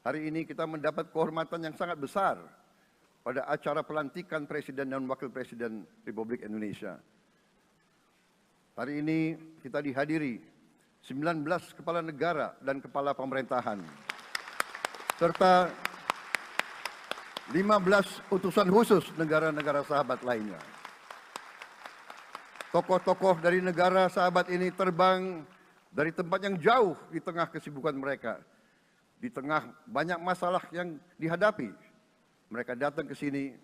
hari ini kita mendapat kehormatan yang sangat besar pada acara pelantikan Presiden dan Wakil Presiden Republik Indonesia. Hari ini kita dihadiri 19 kepala negara dan kepala pemerintahan, serta 15 utusan khusus negara-negara sahabat lainnya. Tokoh-tokoh dari negara sahabat ini terbang dari tempat yang jauh di tengah kesibukan mereka. Di tengah banyak masalah yang dihadapi, mereka datang ke sini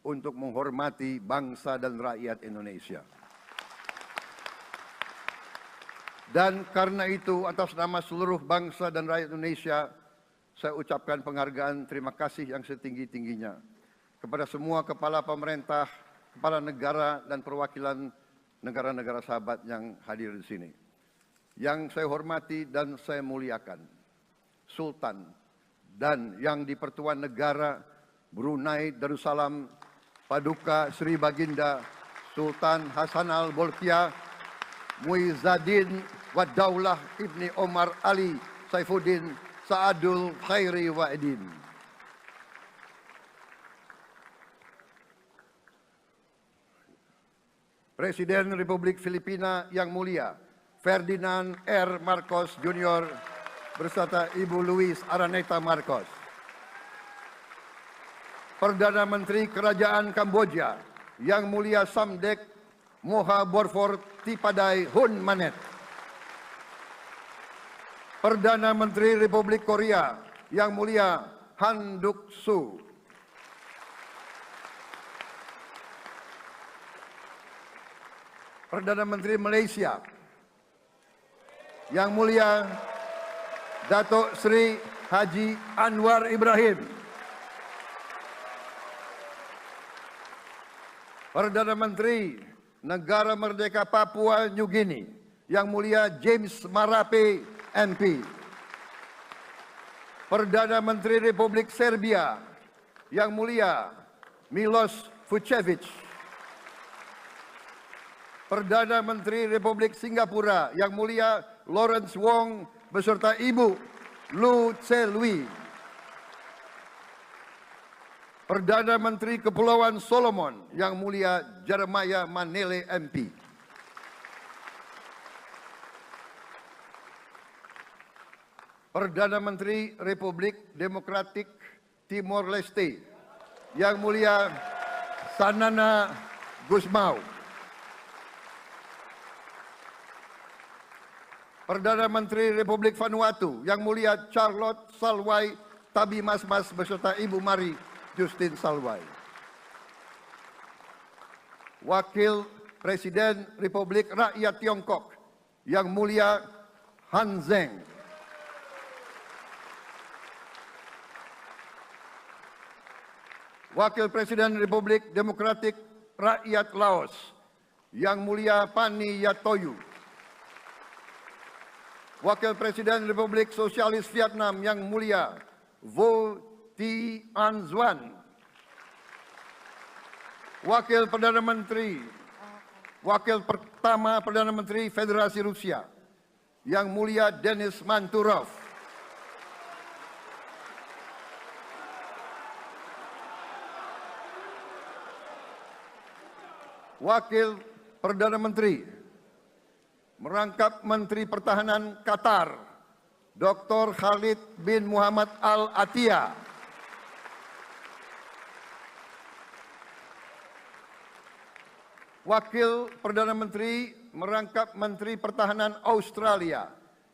untuk menghormati bangsa dan rakyat Indonesia. Dan karena itu, atas nama seluruh bangsa dan rakyat Indonesia, saya ucapkan penghargaan terima kasih yang setinggi-tingginya kepada semua kepala pemerintah, kepala negara, dan perwakilan negara-negara sahabat yang hadir di sini. Yang saya hormati dan saya muliakan, Sultan dan yang di Pertuan Negara Brunei Darussalam Paduka Sri Baginda Sultan Hassanal Bolkiah Muizzaddin Wadaulah Ibni Omar Ali Saifuddin Saadul Khairi Wa'idin. Presiden Republik Filipina yang mulia Ferdinand R. Marcos Jr. beserta Ibu Luis Araneta Marcos. Perdana Menteri Kerajaan Kamboja yang mulia Samdech Moha Borfor Tipadai Hun Manet. Perdana Menteri Republik Korea yang mulia Han Duck-soo. Perdana Menteri Malaysia yang mulia Datuk Seri Haji Anwar Ibrahim. Perdana Menteri Negara Merdeka Papua New Guinea yang mulia James Marape MP. Perdana Menteri Republik Serbia yang mulia Milos Vucevic. Perdana Menteri Republik Singapura yang mulia Lawrence Wong beserta Ibu Lu Tse Lui. Perdana Menteri Kepulauan Solomon yang mulia Jeremiah Manele MP. Perdana Menteri Republik Demokratik Timor Leste yang mulia Sanana Gusmao. Perdana Menteri Republik Vanuatu yang mulia Charlotte Salwai Tabi Masmas beserta Ibu Mari Justin Salwai. Wakil Presiden Republik Rakyat Tiongkok yang mulia Han Zheng. Wakil Presiden Republik Demokratik Rakyat Laos yang mulia Pani Yatoyu. Wakil Presiden Republik Sosialis Vietnam Yang Mulia Vo Thi An Xuan, Wakil Pertama Perdana Menteri Federasi Rusia Yang Mulia Denis Manturov, Wakil Perdana Menteri merangkap Menteri Pertahanan Qatar Dr. Khalid bin Muhammad Al Attiyah, Wakil Perdana Menteri merangkap Menteri Pertahanan Australia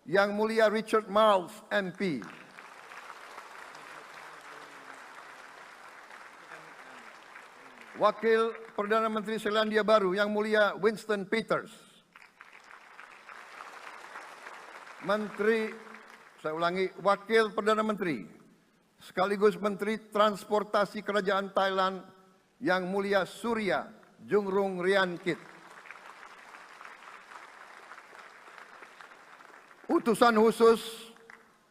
Yang Mulia Richard Marles MP, Wakil Perdana Menteri Selandia Baru Yang Mulia Winston Peters, Wakil Perdana Menteri sekaligus Menteri Transportasi Kerajaan Thailand Yang Mulia Surya Jungrung Riankit, Utusan khusus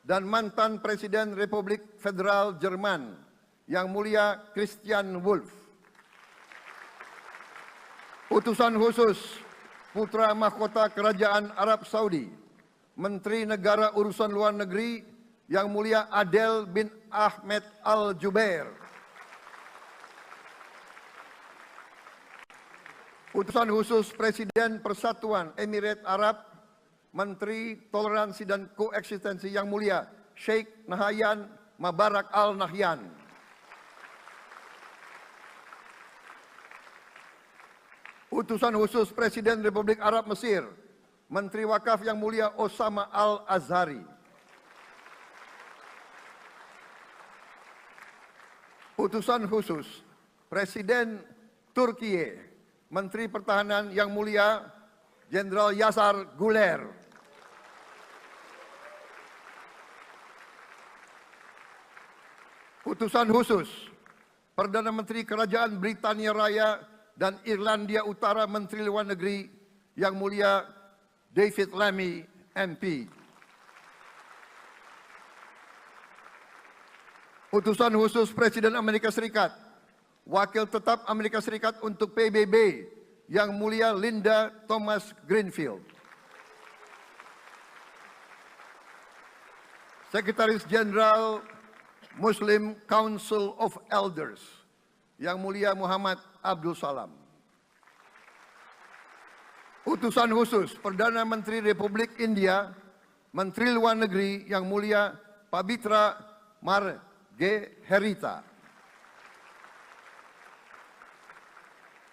dan mantan Presiden Republik Federal Jerman Yang Mulia Christian Wulff, Utusan khusus Putra Mahkota Kerajaan Arab Saudi Menteri Negara Urusan Luar Negeri Yang Mulia Adel bin Ahmed Al Jubair, Utusan khusus Presiden Persatuan Emirat Arab Menteri Toleransi dan Koeksistensi Yang Mulia Sheikh Nahyan Mubarak Al Nahyan, Utusan khusus Presiden Republik Arab Mesir Menteri Wakaf Yang Mulia Osama Al-Azhari, Utusan khusus Presiden Turkiye Menteri Pertahanan Yang Mulia Jenderal Yasar Guler, Utusan khusus Perdana Menteri Kerajaan Britania Raya dan Irlandia Utara Menteri Luar Negeri Yang Mulia David Lammy MP, Utusan khusus Presiden Amerika Serikat Wakil Tetap Amerika Serikat untuk PBB Yang Mulia Linda Thomas Greenfield, Sekretaris Jenderal Muslim Council of Elders Yang Mulia Muhammad Abdul Salam, Utusan khusus Perdana Menteri Republik India Menteri Luar Negeri Yang Mulia Pabitra Margherita,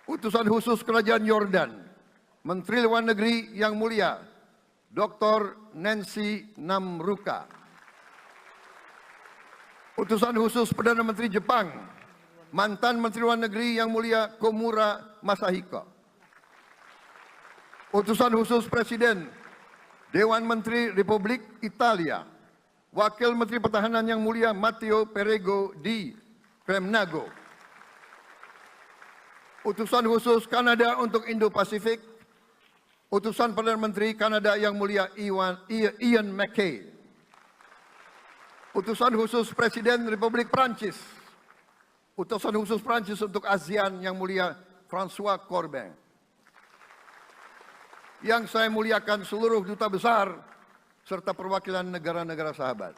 Utusan khusus Kerajaan Yordan Menteri Luar Negeri Yang Mulia Dr. Nancy Namruka, Utusan khusus Perdana Menteri Jepang mantan Menteri Luar Negeri Yang Mulia Komura Masahiko, Utusan khusus Presiden Dewan Menteri Republik Italia Wakil Menteri Pertahanan Yang Mulia Matteo Perego di Cremnago, Utusan khusus Kanada untuk Indo-Pasifik Utusan Perdana Menteri Kanada Yang Mulia Ian MacKay, Utusan khusus Presiden Republik Prancis, Utusan khusus Prancis untuk ASEAN Yang Mulia François Corbin. Yang saya muliakan seluruh duta besar serta perwakilan negara-negara sahabat.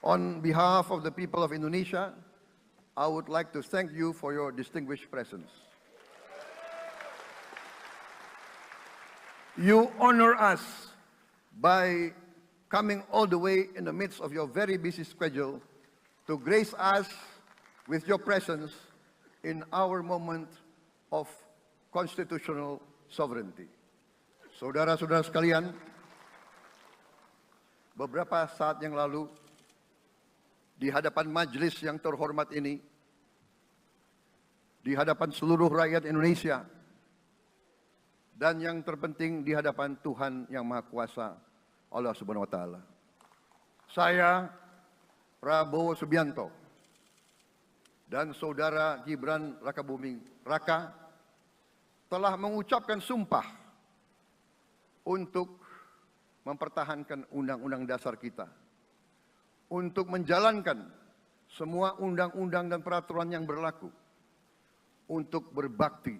On behalf of the people of Indonesia, I would like to thank you for your distinguished presence. You honor us by coming all the way in the midst of your very busy schedule to grace us with your presence in our moment of constitutional sovereignty. Saudara-saudara sekalian, beberapa saat yang lalu di hadapan majelis yang terhormat ini, di hadapan seluruh rakyat Indonesia, dan yang terpenting di hadapan Tuhan yang Maha Kuasa, Allah Subhanahu wa Ta'ala, saya Prabowo Subianto dan saudara Gibran Rakabuming Raka telah mengucapkan sumpah untuk mempertahankan undang-undang dasar kita, untuk menjalankan semua undang-undang dan peraturan yang berlaku, untuk berbakti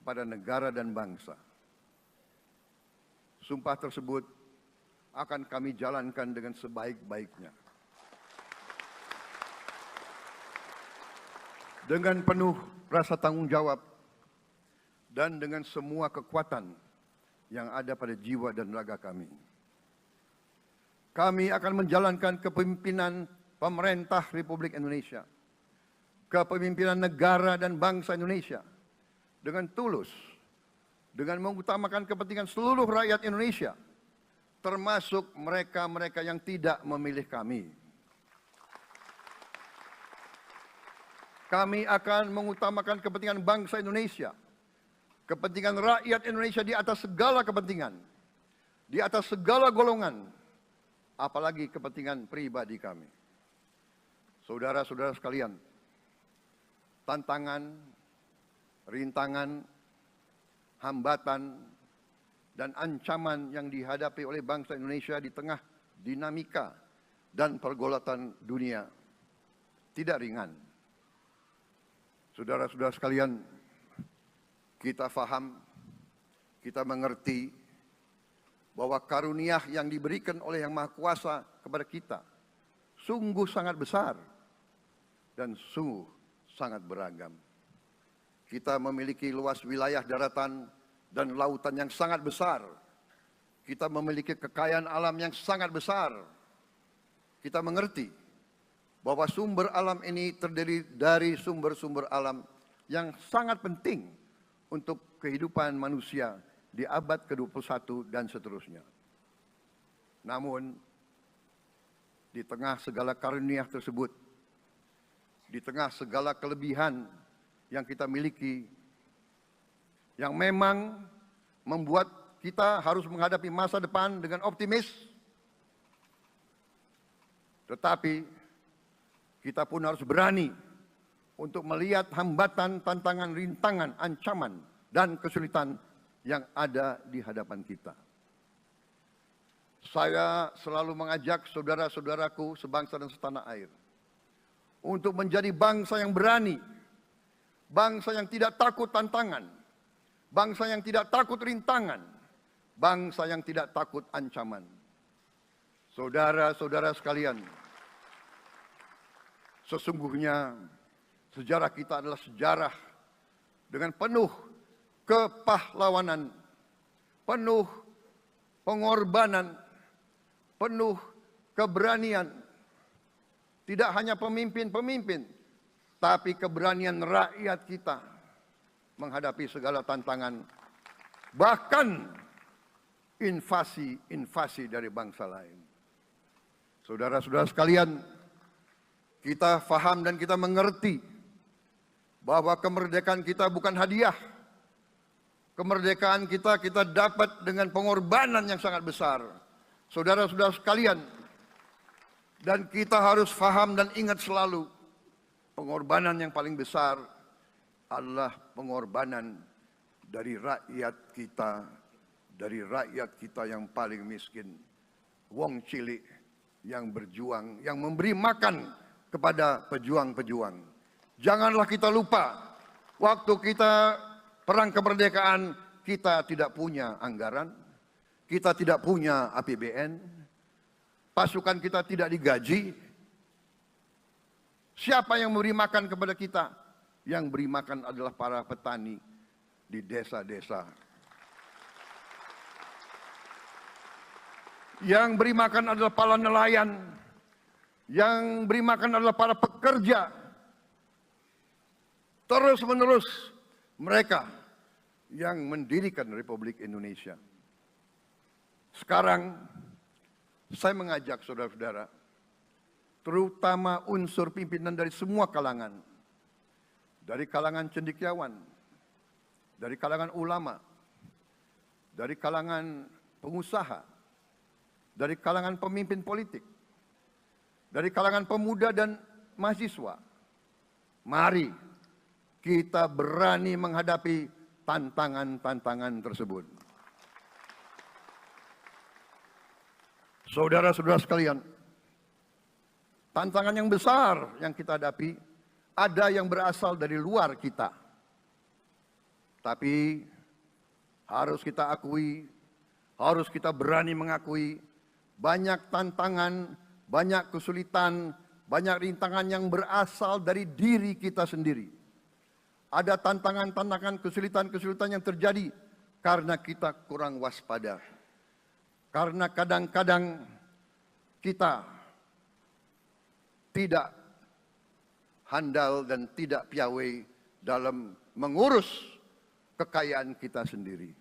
pada negara dan bangsa. Sumpah tersebut akan kami jalankan dengan sebaik-baiknya. Dengan penuh rasa tanggung jawab dan dengan semua kekuatan yang ada pada jiwa dan raga kami. Kami akan menjalankan kepemimpinan pemerintah Republik Indonesia, kepemimpinan negara dan bangsa Indonesia dengan tulus, dengan mengutamakan kepentingan seluruh rakyat Indonesia, termasuk mereka-mereka yang tidak memilih kami. Kami akan mengutamakan kepentingan bangsa Indonesia, kepentingan rakyat Indonesia di atas segala kepentingan, di atas segala golongan, apalagi kepentingan pribadi kami. Saudara-saudara sekalian, tantangan, rintangan, hambatan, dan ancaman yang dihadapi oleh bangsa Indonesia di tengah dinamika dan pergolatan dunia tidak ringan. Saudara-saudara sekalian, kita faham, kita mengerti bahwa karunia yang diberikan oleh Yang Maha Kuasa kepada kita sungguh sangat besar dan sungguh sangat beragam. Kita memiliki luas wilayah daratan dan lautan yang sangat besar. Kita memiliki kekayaan alam yang sangat besar. Kita mengerti bahwa sumber alam ini terdiri dari sumber-sumber alam yang sangat penting untuk kehidupan manusia di abad ke-21 dan seterusnya. Namun, di tengah segala karunia tersebut, di tengah segala kelebihan yang kita miliki, yang memang membuat kita harus menghadapi masa depan dengan optimis, tetapi kita pun harus berani untuk melihat hambatan, tantangan, rintangan, ancaman, dan kesulitan yang ada di hadapan kita. Saya selalu mengajak saudara-saudaraku sebangsa dan setanah air untuk menjadi bangsa yang berani, bangsa yang tidak takut tantangan, bangsa yang tidak takut rintangan, bangsa yang tidak takut ancaman. Saudara-saudara sekalian, sesungguhnya sejarah kita adalah sejarah dengan penuh kepahlawanan, penuh pengorbanan, penuh keberanian. Tidak hanya pemimpin-pemimpin, tapi keberanian rakyat kita menghadapi segala tantangan, bahkan invasi-invasi dari bangsa lain. Saudara-saudara sekalian, kita faham dan kita mengerti bahwa kemerdekaan kita bukan hadiah. Kemerdekaan kita dapat dengan pengorbanan yang sangat besar. Saudara-saudara sekalian, dan kita harus faham dan ingat selalu, pengorbanan yang paling besar adalah pengorbanan dari rakyat kita yang paling miskin. Wong cilik yang berjuang, yang memberi makan kepada pejuang-pejuang. Janganlah kita lupa, waktu kita perang kemerdekaan, kita tidak punya anggaran, kita tidak punya APBN, pasukan kita tidak digaji. Siapa yang memberi makan kepada kita? Yang beri makan adalah para petani di desa-desa. Yang beri makan adalah para nelayan. Yang beri makan adalah para pekerja. Terus-menerus mereka yang mendirikan Republik Indonesia. Sekarang saya mengajak saudara-saudara, terutama unsur pimpinan dari semua kalangan, dari kalangan cendekiawan, dari kalangan ulama, dari kalangan pengusaha, dari kalangan pemimpin politik, dari kalangan pemuda dan mahasiswa. Mari kita berani menghadapi tantangan-tantangan tersebut. Saudara-saudara sekalian, tantangan yang besar yang kita hadapi ada yang berasal dari luar kita. Tapi harus kita akui, harus kita berani mengakui, banyak tantangan, banyak kesulitan, banyak rintangan yang berasal dari diri kita sendiri. Ada tantangan-tantangan, kesulitan-kesulitan yang terjadi karena kita kurang waspada. Karena kadang-kadang kita tidak handal dan tidak piawai dalam mengurus kekayaan kita sendiri.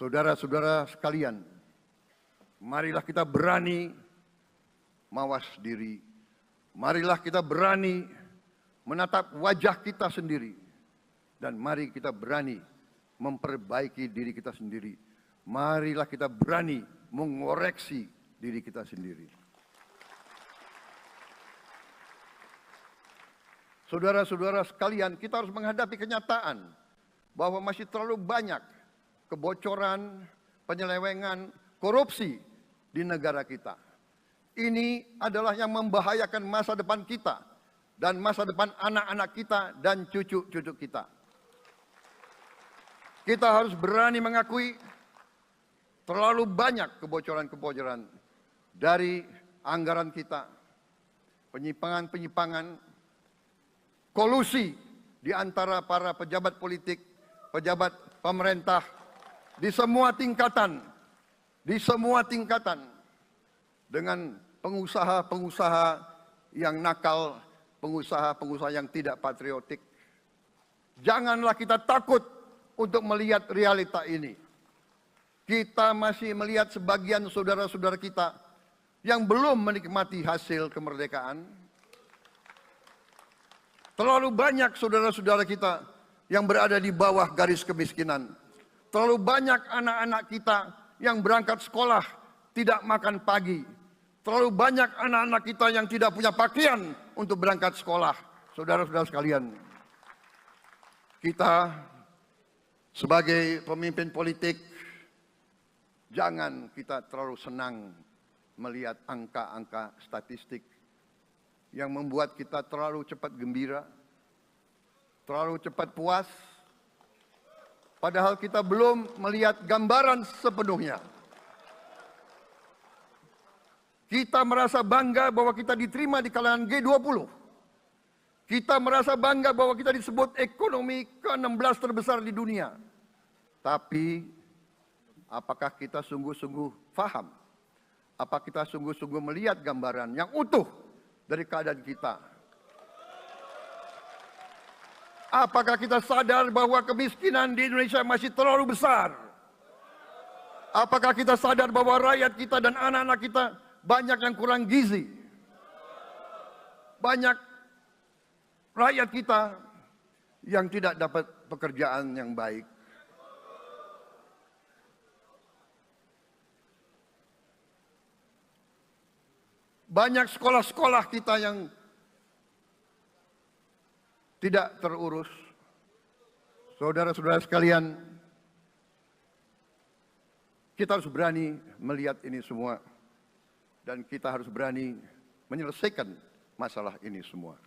Saudara-saudara sekalian, marilah kita berani mawas diri. Marilah kita berani menatap wajah kita sendiri. Dan mari kita berani memperbaiki diri kita sendiri. Marilah kita berani mengoreksi diri kita sendiri. Saudara-saudara sekalian, kita harus menghadapi kenyataan bahwa masih terlalu banyak kebocoran, penyelewengan, korupsi di negara kita. Ini adalah yang membahayakan masa depan kita dan masa depan anak-anak kita dan cucu-cucu kita. Kita harus berani mengakui terlalu banyak kebocoran-kebocoran dari anggaran kita, penyimpangan-penyimpangan, kolusi di antara para pejabat politik, pejabat pemerintah, di semua tingkatan, dengan pengusaha-pengusaha yang nakal, pengusaha-pengusaha yang tidak patriotik. Janganlah kita takut untuk melihat realita ini. Kita masih melihat sebagian saudara-saudara kita yang belum menikmati hasil kemerdekaan. Terlalu banyak saudara-saudara kita yang berada di bawah garis kemiskinan. Terlalu banyak anak-anak kita yang berangkat sekolah tidak makan pagi. Terlalu banyak anak-anak kita yang tidak punya pakaian untuk berangkat sekolah. Saudara-saudara sekalian, kita sebagai pemimpin politik, jangan kita terlalu senang melihat angka-angka statistik yang membuat kita terlalu cepat gembira, terlalu cepat puas, padahal kita belum melihat gambaran sepenuhnya. Kita merasa bangga bahwa kita diterima di kalangan G20. Kita merasa bangga bahwa kita disebut ekonomi ke-16 terbesar di dunia. Tapi apakah kita sungguh-sungguh faham? Apa kita sungguh-sungguh melihat gambaran yang utuh dari keadaan kita? Apakah kita sadar bahwa kemiskinan di Indonesia masih terlalu besar? Apakah kita sadar bahwa rakyat kita dan anak-anak kita banyak yang kurang gizi? Banyak rakyat kita yang tidak dapat pekerjaan yang baik. Banyak sekolah-sekolah kita yang tidak terurus. Saudara-saudara sekalian, kita harus berani melihat ini semua. Dan kita harus berani menyelesaikan masalah ini semua.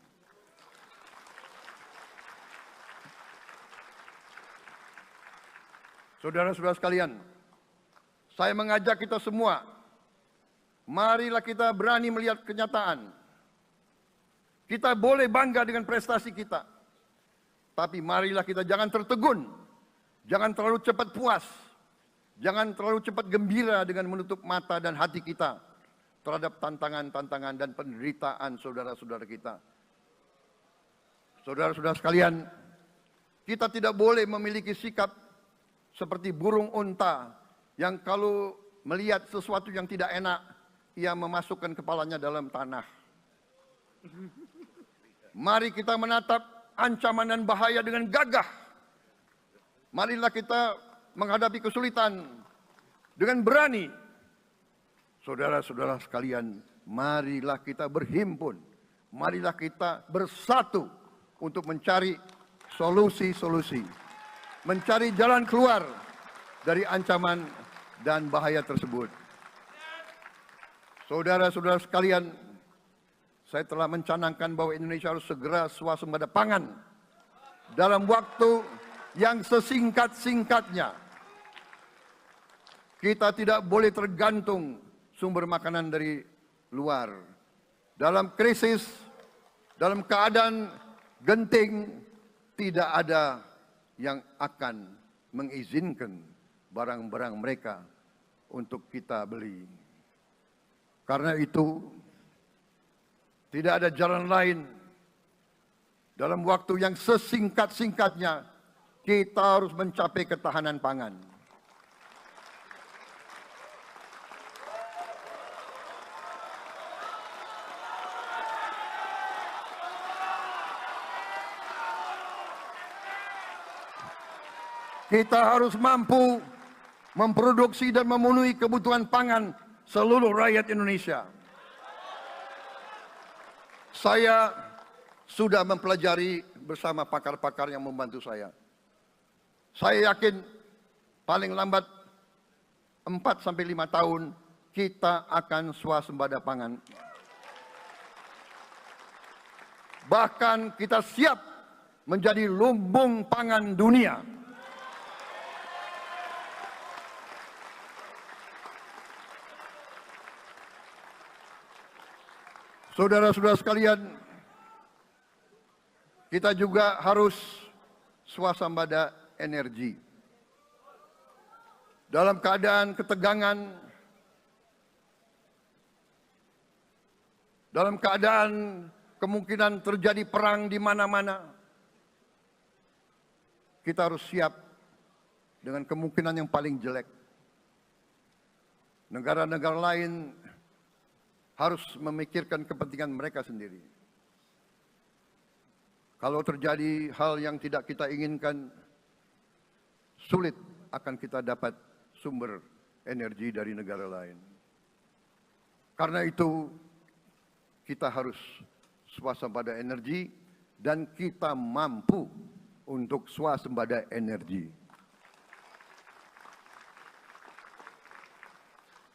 Saudara-saudara sekalian, saya mengajak kita semua, marilah kita berani melihat kenyataan. Kita boleh bangga dengan prestasi kita. Tapi marilah kita jangan tertegun. Jangan terlalu cepat puas. Jangan terlalu cepat gembira dengan menutup mata dan hati kita terhadap tantangan-tantangan dan penderitaan saudara-saudara kita. Saudara-saudara sekalian, kita tidak boleh memiliki sikap seperti burung unta yang kalau melihat sesuatu yang tidak enak, ia memasukkan kepalanya dalam tanah. Mari kita menatap ancaman dan bahaya dengan gagah. Marilah kita menghadapi kesulitan dengan berani. Saudara-saudara sekalian, marilah kita berhimpun. Marilah kita bersatu untuk mencari solusi-solusi. Mencari jalan keluar dari ancaman dan bahaya tersebut. Saudara-saudara sekalian, saya telah mencanangkan bahwa Indonesia harus segera swasembada pangan dalam waktu yang sesingkat-singkatnya. Kita tidak boleh tergantung sumber makanan dari luar. Dalam krisis, dalam keadaan genting, tidak ada yang akan mengizinkan barang-barang mereka untuk kita beli. Karena itu, tidak ada jalan lain. Dalam waktu yang sesingkat-singkatnya, kita harus mencapai ketahanan pangan. Kita harus mampu memproduksi dan memenuhi kebutuhan pangan seluruh rakyat Indonesia. Saya sudah mempelajari bersama pakar-pakar yang membantu saya. Saya yakin paling lambat 4-5 tahun kita akan swasembada pangan. Bahkan kita siap menjadi lumbung pangan dunia. Saudara-saudara sekalian, kita juga harus swasembada energi. Dalam keadaan ketegangan, dalam keadaan kemungkinan terjadi perang di mana-mana, kita harus siap dengan kemungkinan yang paling jelek. Negara-negara lain harus memikirkan kepentingan mereka sendiri. Kalau terjadi hal yang tidak kita inginkan, sulit akan kita dapat sumber energi dari negara lain. Karena itu, kita harus swasembada energi dan kita mampu untuk swasembada energi.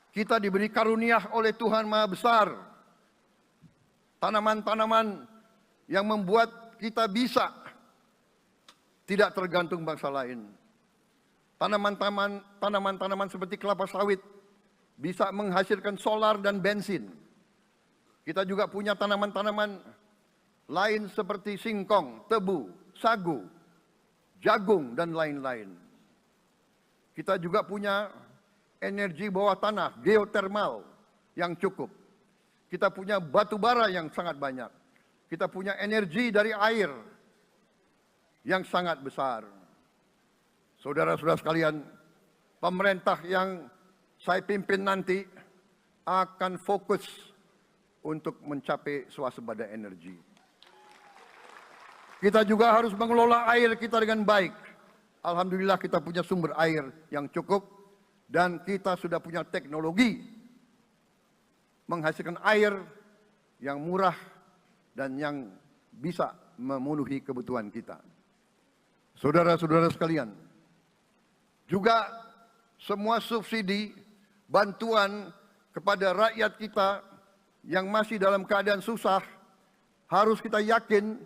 Kita diberi karunia oleh Tuhan Maha Besar. Tanaman-tanaman yang membuat kita bisa tidak tergantung bangsa lain. Tanaman-tanaman seperti kelapa sawit bisa menghasilkan solar dan bensin. Kita juga punya tanaman-tanaman lain seperti singkong, tebu, sagu, jagung, dan lain-lain. Kita juga punya energi bawah tanah, geotermal yang cukup. Kita punya batu bara yang sangat banyak. Kita punya energi dari air yang sangat besar. Saudara-saudara sekalian, pemerintah yang saya pimpin nanti akan fokus untuk mencapai swasembada energi. Kita juga harus mengelola air kita dengan baik. Alhamdulillah kita punya sumber air yang cukup. Dan kita sudah punya teknologi menghasilkan air yang murah dan yang bisa memenuhi kebutuhan kita. Saudara-saudara sekalian, juga semua subsidi, bantuan kepada rakyat kita yang masih dalam keadaan susah, harus kita yakin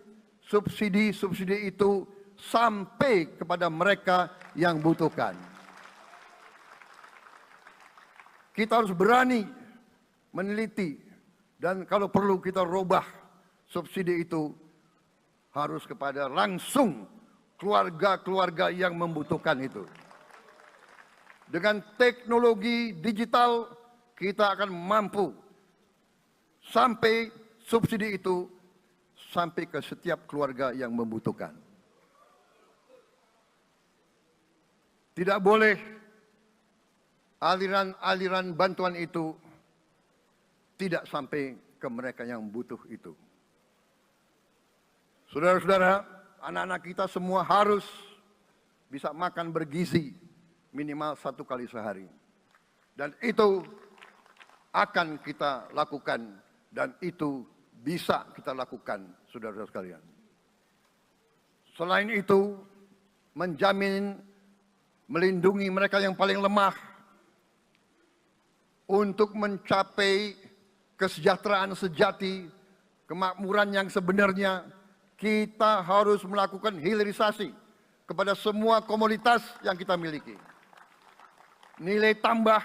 subsidi-subsidi itu sampai kepada mereka yang butuhkan. Kita harus berani meneliti dan kalau perlu kita robah subsidi itu harus kepada langsung keluarga-keluarga yang membutuhkan itu. Dengan teknologi digital kita akan mampu sampai subsidi itu sampai ke setiap keluarga yang membutuhkan. Tidak boleh aliran-aliran bantuan itu tidak sampai ke mereka yang butuh itu. Saudara-saudara, anak-anak kita semua harus bisa makan bergizi minimal 1 kali sehari. Dan itu akan kita lakukan dan itu bisa kita lakukan, saudara-saudara sekalian. Selain itu, menjamin, melindungi mereka yang paling lemah untuk mencapai kesejahteraan sejati, kemakmuran yang sebenarnya, kita harus melakukan hilirisasi kepada semua komoditas yang kita miliki. Nilai tambah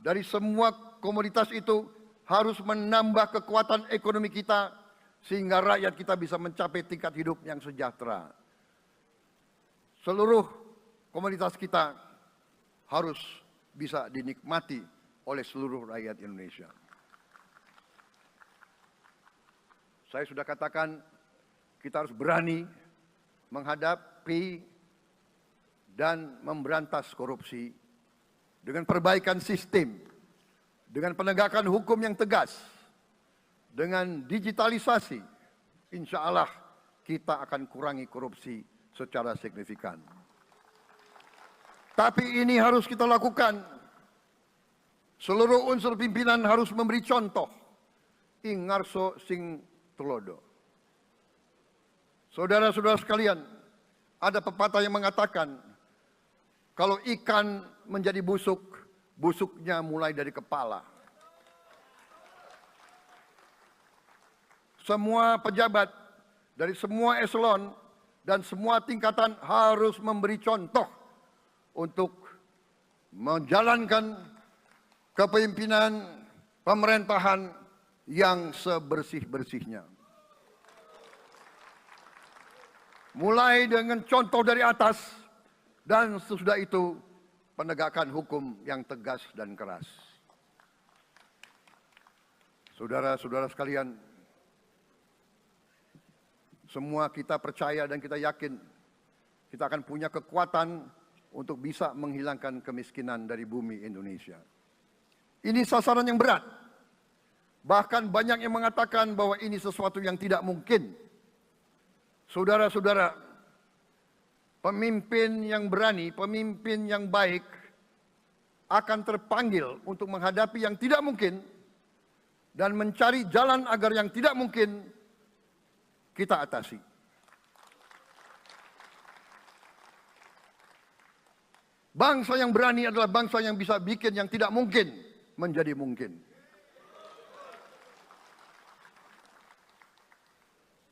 dari semua komoditas itu harus menambah kekuatan ekonomi kita sehingga rakyat kita bisa mencapai tingkat hidup yang sejahtera. Seluruh komoditas kita harus bisa dinikmati oleh seluruh rakyat Indonesia. Saya sudah katakan kita harus berani menghadapi dan memberantas korupsi dengan perbaikan sistem, dengan penegakan hukum yang tegas, dengan digitalisasi. Insya Allah kita akan kurangi korupsi secara signifikan. Tapi ini harus kita lakukan. Seluruh unsur pimpinan harus memberi contoh. Ingarso sing tulodo. Saudara-saudara sekalian, ada pepatah yang mengatakan, kalau ikan menjadi busuk, busuknya mulai dari kepala. Semua pejabat dari semua eselon dan semua tingkatan harus memberi contoh untuk menjalankan kepemimpinan pemerintahan yang sebersih-bersihnya. Mulai dengan contoh dari atas dan sesudah itu penegakan hukum yang tegas dan keras. Saudara-saudara sekalian, semua kita percaya dan kita yakin kita akan punya kekuatan untuk bisa menghilangkan kemiskinan dari bumi Indonesia. Ini sasaran yang berat. Bahkan banyak yang mengatakan bahwa ini sesuatu yang tidak mungkin. Saudara-saudara, pemimpin yang berani, pemimpin yang baik akan terpanggil untuk menghadapi yang tidak mungkin dan mencari jalan agar yang tidak mungkin kita atasi. Bangsa yang berani adalah bangsa yang bisa bikin yang tidak mungkin menjadi mungkin.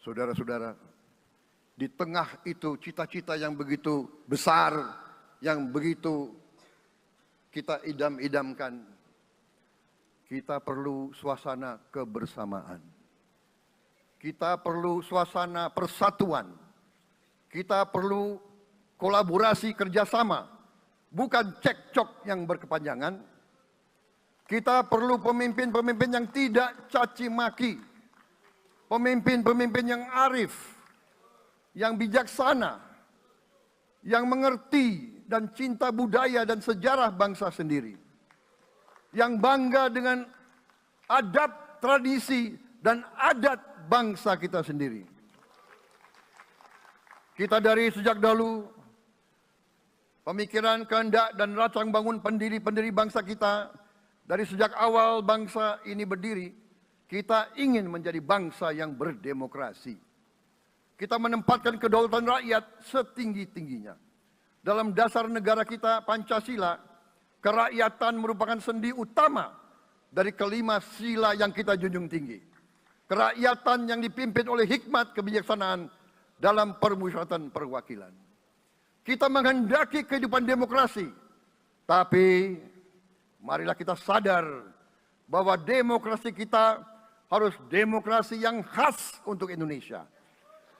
Saudara-saudara, di tengah itu cita-cita yang begitu besar, yang begitu kita idam-idamkan, kita perlu suasana kebersamaan. Kita perlu suasana persatuan. Kita perlu kolaborasi kerjasama, bukan cekcok yang berkepanjangan. Kita perlu pemimpin-pemimpin yang tidak caci maki, pemimpin-pemimpin yang arif, yang bijaksana, yang mengerti dan cinta budaya dan sejarah bangsa sendiri, yang bangga dengan adab, tradisi, dan adat bangsa kita sendiri. Kita dari sejak dahulu, pemikiran, kehendak, dan rancang bangun pendiri-pendiri bangsa kita, dari sejak awal bangsa ini berdiri, kita ingin menjadi bangsa yang berdemokrasi. Kita menempatkan kedaulatan rakyat setinggi-tingginya. Dalam dasar negara kita, Pancasila, kerakyatan merupakan sendi utama dari kelima sila yang kita junjung tinggi. Kerakyatan yang dipimpin oleh hikmat kebijaksanaan dalam permusyawaratan perwakilan. Kita menghendaki kehidupan demokrasi, tapi marilah kita sadar bahwa demokrasi kita harus demokrasi yang khas untuk Indonesia.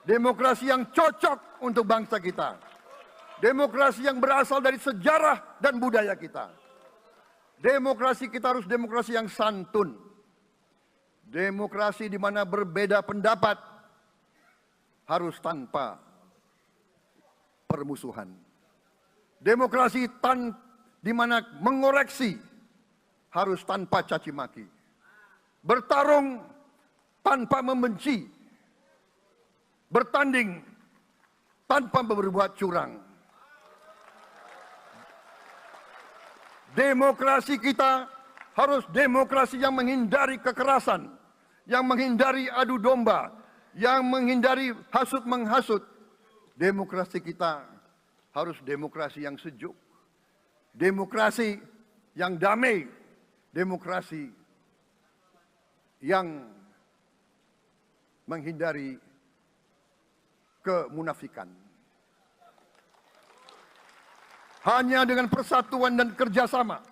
Demokrasi yang cocok untuk bangsa kita. Demokrasi yang berasal dari sejarah dan budaya kita. Demokrasi kita harus demokrasi yang santun. Demokrasi di mana berbeda pendapat harus tanpa permusuhan. Demokrasi di mana mengoreksi harus tanpa caci maki. Bertarung tanpa membenci. Bertanding tanpa berbuat curang. Demokrasi kita harus demokrasi yang menghindari kekerasan, yang menghindari adu domba, yang menghindari hasut menghasut. Demokrasi kita harus demokrasi yang sejuk, demokrasi yang damai, demokrasi yang menghindari kemunafikan. Hanya dengan persatuan dan kerjasama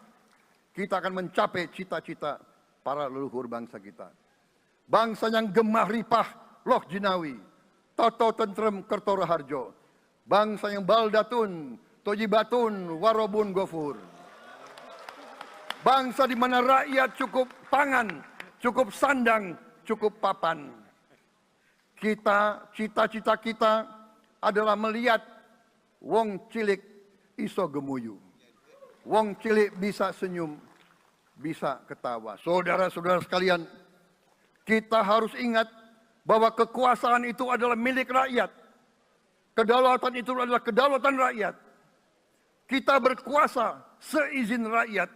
kita akan mencapai cita-cita para leluhur bangsa kita. Bangsa yang gemah ripah loh jinawi, toto tentrem kerto raharjo. Bangsa yang baldatun, tojibatun, warobun gofur. Bangsa di mana rakyat cukup pangan, cukup sandang, cukup papan. Cita-cita kita adalah melihat wong cilik iso gemuyu. Wong cilik bisa senyum, bisa ketawa. Saudara-saudara sekalian, kita harus ingat bahwa kekuasaan itu adalah milik rakyat. Kedaulatan itu adalah kedaulatan rakyat. Kita berkuasa seizin rakyat.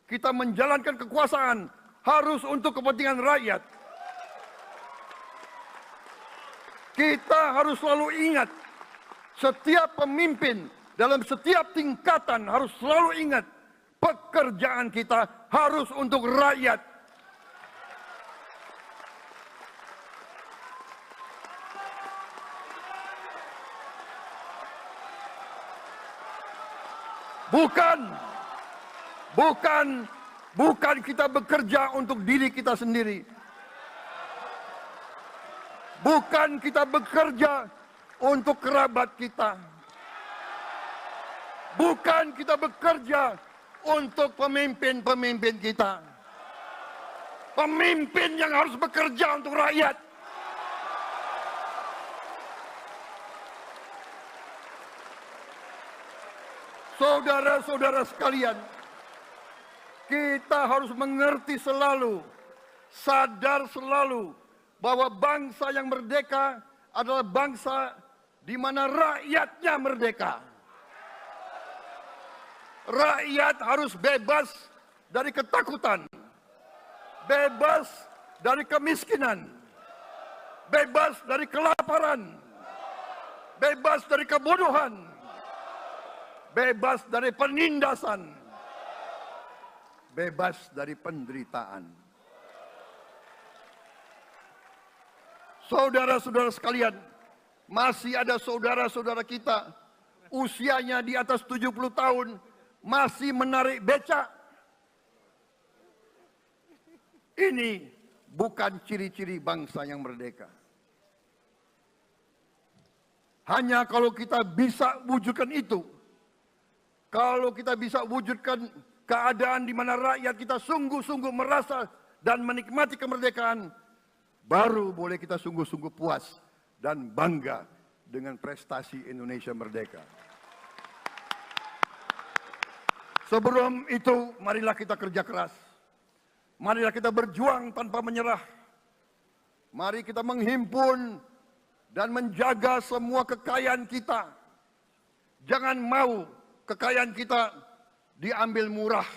Kita menjalankan kekuasaan harus untuk kepentingan rakyat. Kita harus selalu ingat, setiap pemimpin dalam setiap tingkatan harus selalu ingat, pekerjaan kita harus untuk rakyat. Bukan kita bekerja untuk diri kita sendiri. Bukan kita bekerja untuk kerabat kita. Bukan kita bekerja untuk pemimpin-pemimpin kita. Pemimpin yang harus bekerja untuk rakyat. Saudara-saudara sekalian, kita harus mengerti selalu, sadar selalu bahwa bangsa yang merdeka adalah bangsa di mana rakyatnya merdeka. Rakyat harus bebas dari ketakutan, bebas dari kemiskinan, bebas dari kelaparan, bebas dari kebodohan, bebas dari penindasan, bebas dari penderitaan. Saudara-saudara sekalian, masih ada saudara-saudara kita usianya di atas 70 tahun masih menarik becak. Ini bukan ciri-ciri bangsa yang merdeka. Hanya kalau kita bisa wujudkan itu, kalau kita bisa wujudkan keadaan di mana rakyat kita sungguh-sungguh merasa dan menikmati kemerdekaan, baru boleh kita sungguh-sungguh puas dan bangga dengan prestasi Indonesia merdeka. Sebelum itu, marilah kita kerja keras. Marilah kita berjuang tanpa menyerah. Mari kita menghimpun dan menjaga semua kekayaan kita. Jangan mau kekayaan kita diambil murah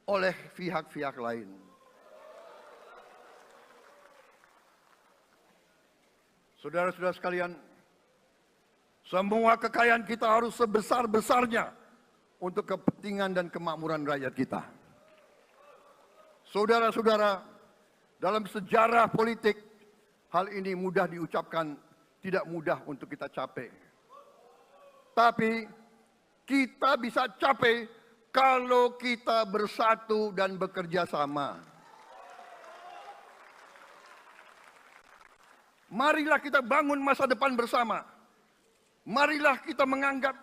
oleh pihak-pihak lain. Saudara-saudara sekalian, semua kekayaan kita harus sebesar-besarnya untuk kepentingan dan kemakmuran rakyat kita. Saudara-saudara, dalam sejarah politik, hal ini mudah diucapkan, tidak mudah untuk kita capai. Tapi kita bisa capai kalau kita bersatu dan bekerja sama. Marilah kita bangun masa depan bersama. Marilah kita menganggap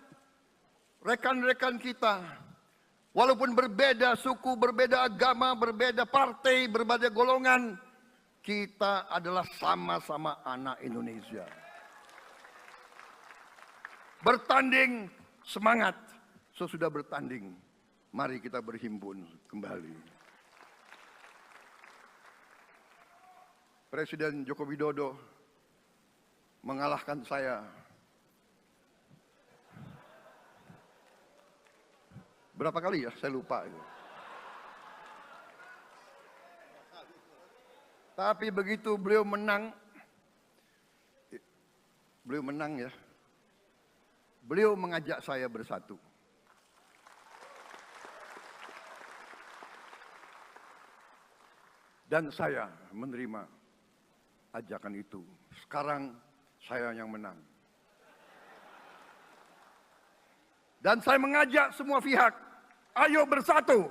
rekan-rekan kita, walaupun berbeda suku, berbeda agama, berbeda partai, berbeda golongan, kita adalah sama-sama anak Indonesia. Bertanding semangat, sesudah bertanding, mari kita berhimpun kembali. Presiden Joko Widodo mengalahkan saya berapa kali ya, saya lupa. Tapi begitu beliau menang ya, beliau mengajak saya bersatu. Dan saya menerima ajakan itu. Sekarang saya yang menang. Dan saya mengajak semua pihak, ayo bersatu.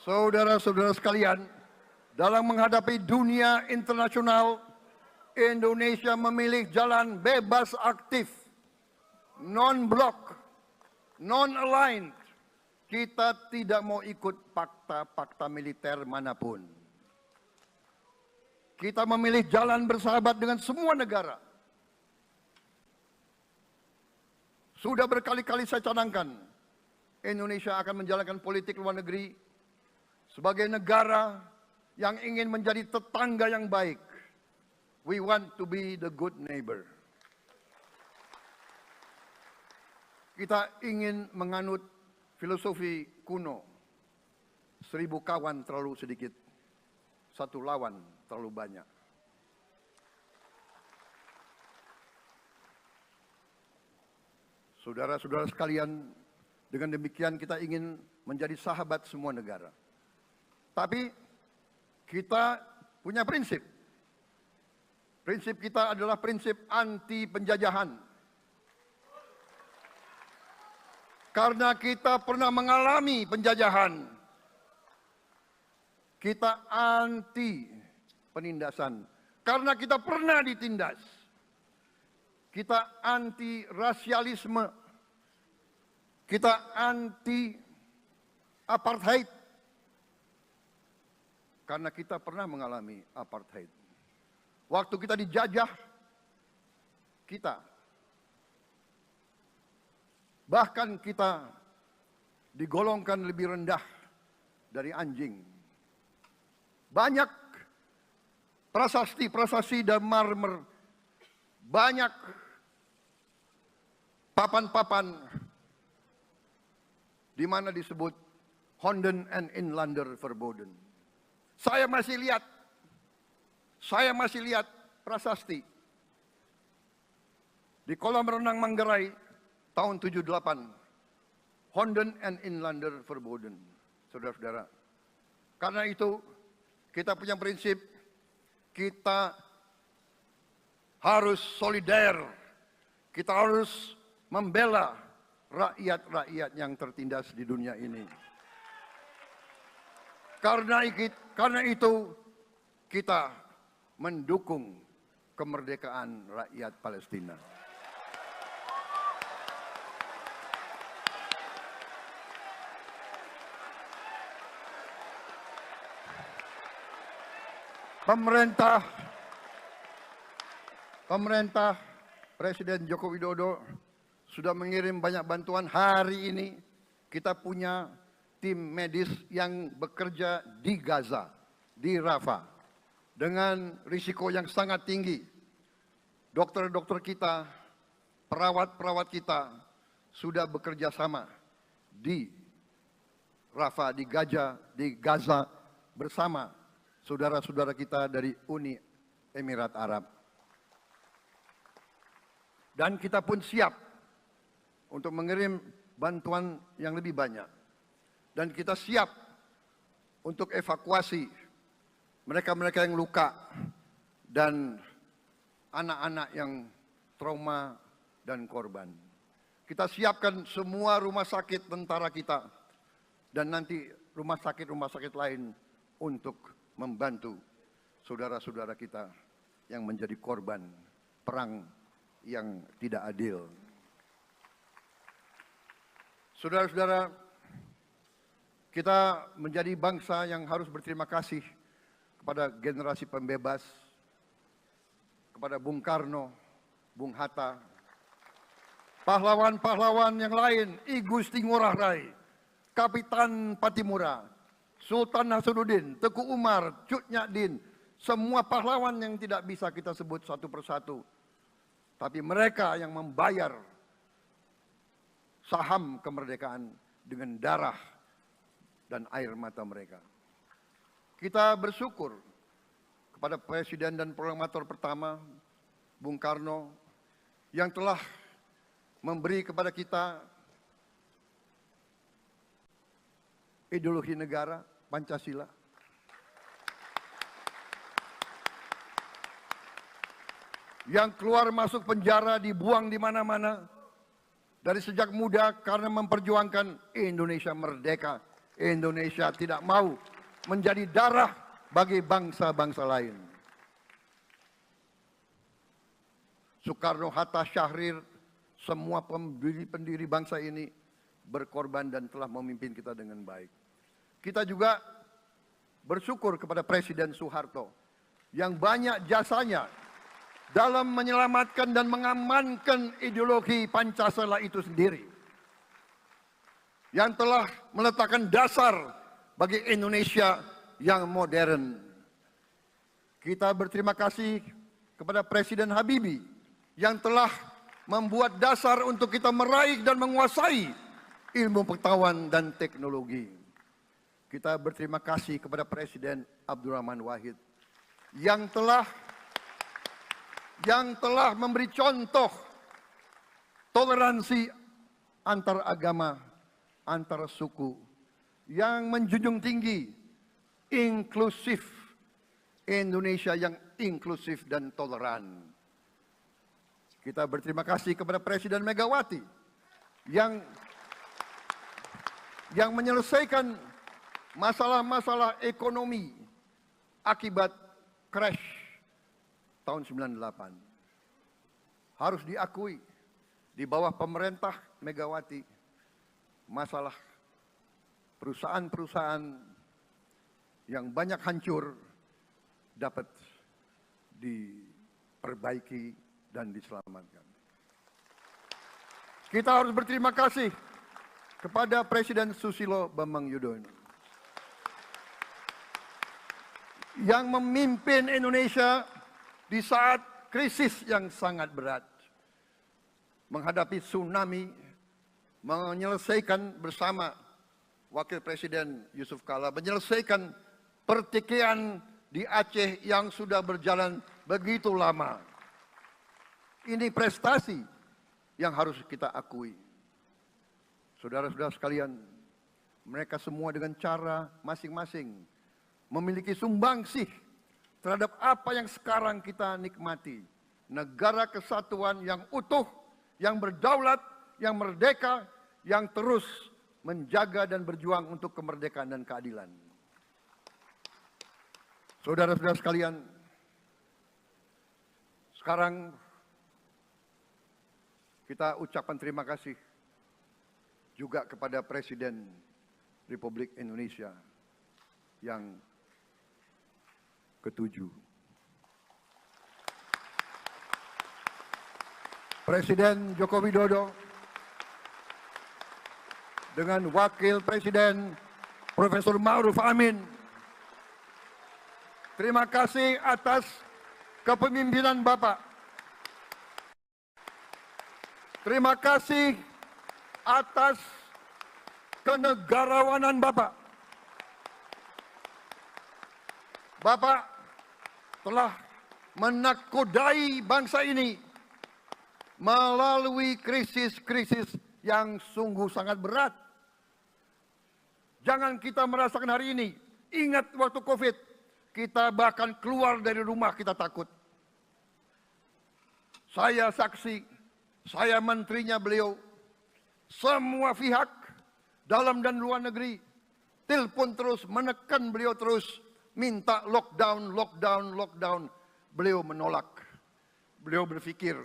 Saudara-saudara sekalian, dalam menghadapi dunia internasional, Indonesia memilih jalan bebas aktif, non-blok, non-aligned. Kita tidak mau ikut fakta-fakta militer manapun. Kita memilih jalan bersahabat dengan semua negara. Sudah berkali-kali saya cadangkan, Indonesia akan menjalankan politik luar negeri sebagai negara yang ingin menjadi tetangga yang baik. We want to be the good neighbor. Kita ingin menganut filosofi kuno. 1000 kawan terlalu sedikit, 1 lawan terlalu banyak. Saudara-saudara sekalian, dengan demikian kita ingin menjadi sahabat semua negara. Tapi kita punya prinsip. Prinsip kita adalah prinsip anti penjajahan. Karena kita pernah mengalami penjajahan. Kita anti penindasan. Karena kita pernah ditindas. Kita anti rasialisme. Kita anti apartheid. Karena kita pernah mengalami apartheid. Waktu kita dijajah, bahkan kita digolongkan lebih rendah dari anjing. Banyak prasasti dan marmer, banyak papan-papan di mana disebut Honden en Inlander Verboden. Saya masih lihat prasasti di kolam renang Manggarai tahun 78. Honden en Inlander Verboden, saudara-saudara. Karena itu kita punya prinsip, kita harus solider, kita harus membela rakyat-rakyat yang tertindas di dunia ini. Karena itu kita mendukung kemerdekaan rakyat Palestina. Pemerintah Presiden Joko Widodo sudah mengirim banyak bantuan. Hari ini kita punya tim medis yang bekerja di Gaza, di Rafah, dengan risiko yang sangat tinggi. Dokter-dokter kita, perawat-perawat kita sudah bekerja sama di Rafah, di Gaza bersama saudara-saudara kita dari Uni Emirat Arab. Dan kita pun siap untuk mengirim bantuan yang lebih banyak. Dan kita siap untuk evakuasi mereka-mereka yang luka dan anak-anak yang trauma dan korban. Kita siapkan semua rumah sakit tentara kita dan nanti rumah sakit lain untuk membantu saudara-saudara kita yang menjadi korban perang yang tidak adil. Saudara-saudara, kita menjadi bangsa yang harus berterima kasih kepada generasi pembebas, kepada Bung Karno, Bung Hatta, pahlawan-pahlawan yang lain, I Gusti Ngurah Rai, Kapitan Patimura, Sultan Hasanuddin, Teku Umar, Cut Nyak Din, semua pahlawan yang tidak bisa kita sebut satu persatu. Tapi mereka yang membayar saham kemerdekaan dengan darah dan air mata mereka. Kita bersyukur kepada Presiden dan Proklamator pertama, Bung Karno, yang telah memberi kepada kita ideologi negara, Pancasila. Yang keluar masuk penjara, dibuang di mana-mana dari sejak muda karena memperjuangkan Indonesia merdeka. Indonesia tidak mau menjadi darah bagi bangsa-bangsa lain. Soekarno, Hatta, Syahrir, semua pendiri bangsa ini berkorban dan telah memimpin kita dengan baik. Kita juga bersyukur kepada Presiden Soeharto yang banyak jasanya dalam menyelamatkan dan mengamankan ideologi Pancasila itu sendiri, yang telah meletakkan dasar bagi Indonesia yang modern. Kita berterima kasih kepada Presiden Habibie yang telah membuat dasar untuk kita meraih dan menguasai ilmu pengetahuan dan teknologi. Kita berterima kasih kepada Presiden Abdurrahman Wahid yang telah memberi contoh toleransi antar agama, antar suku, yang menjunjung tinggi inklusif, Indonesia yang inklusif dan toleran. Kita berterima kasih kepada Presiden Megawati yang menyelesaikan masalah-masalah ekonomi akibat crash tahun 98. Harus diakui, di bawah pemerintah Megawati, masalah perusahaan-perusahaan yang banyak hancur dapat diperbaiki dan diselamatkan. Kita harus berterima kasih kepada Presiden Susilo Bambang Yudhoyono yang memimpin Indonesia di saat krisis yang sangat berat, menghadapi tsunami, menyelesaikan bersama Wakil Presiden Yusuf Kala, menyelesaikan pertikaian di Aceh yang sudah berjalan begitu lama. Ini prestasi yang harus kita akui. Saudara-saudara sekalian, mereka semua dengan cara masing-masing memiliki sumbangsih terhadap apa yang sekarang kita nikmati. Negara kesatuan yang utuh, yang berdaulat, yang merdeka, yang terus menjaga dan berjuang untuk kemerdekaan dan keadilan. Saudara-saudara sekalian, sekarang kita ucapkan terima kasih juga kepada Presiden Republik Indonesia yang ke-7. Presiden Joko Widodo dengan Wakil Presiden Profesor Ma'ruf Amin. Terima kasih atas kepemimpinan Bapak. Terima kasih atas kenegarawanan Bapak. Bapak telah menakodai bangsa ini melalui krisis-krisis yang sungguh sangat berat. Jangan kita merasakan hari ini. Ingat waktu COVID, kita bahkan keluar dari rumah kita takut. Saya saksi, saya menterinya beliau, semua pihak dalam dan luar negeri telepon terus, menekan beliau terus, minta lockdown, lockdown, lockdown. Beliau menolak. Beliau berpikir,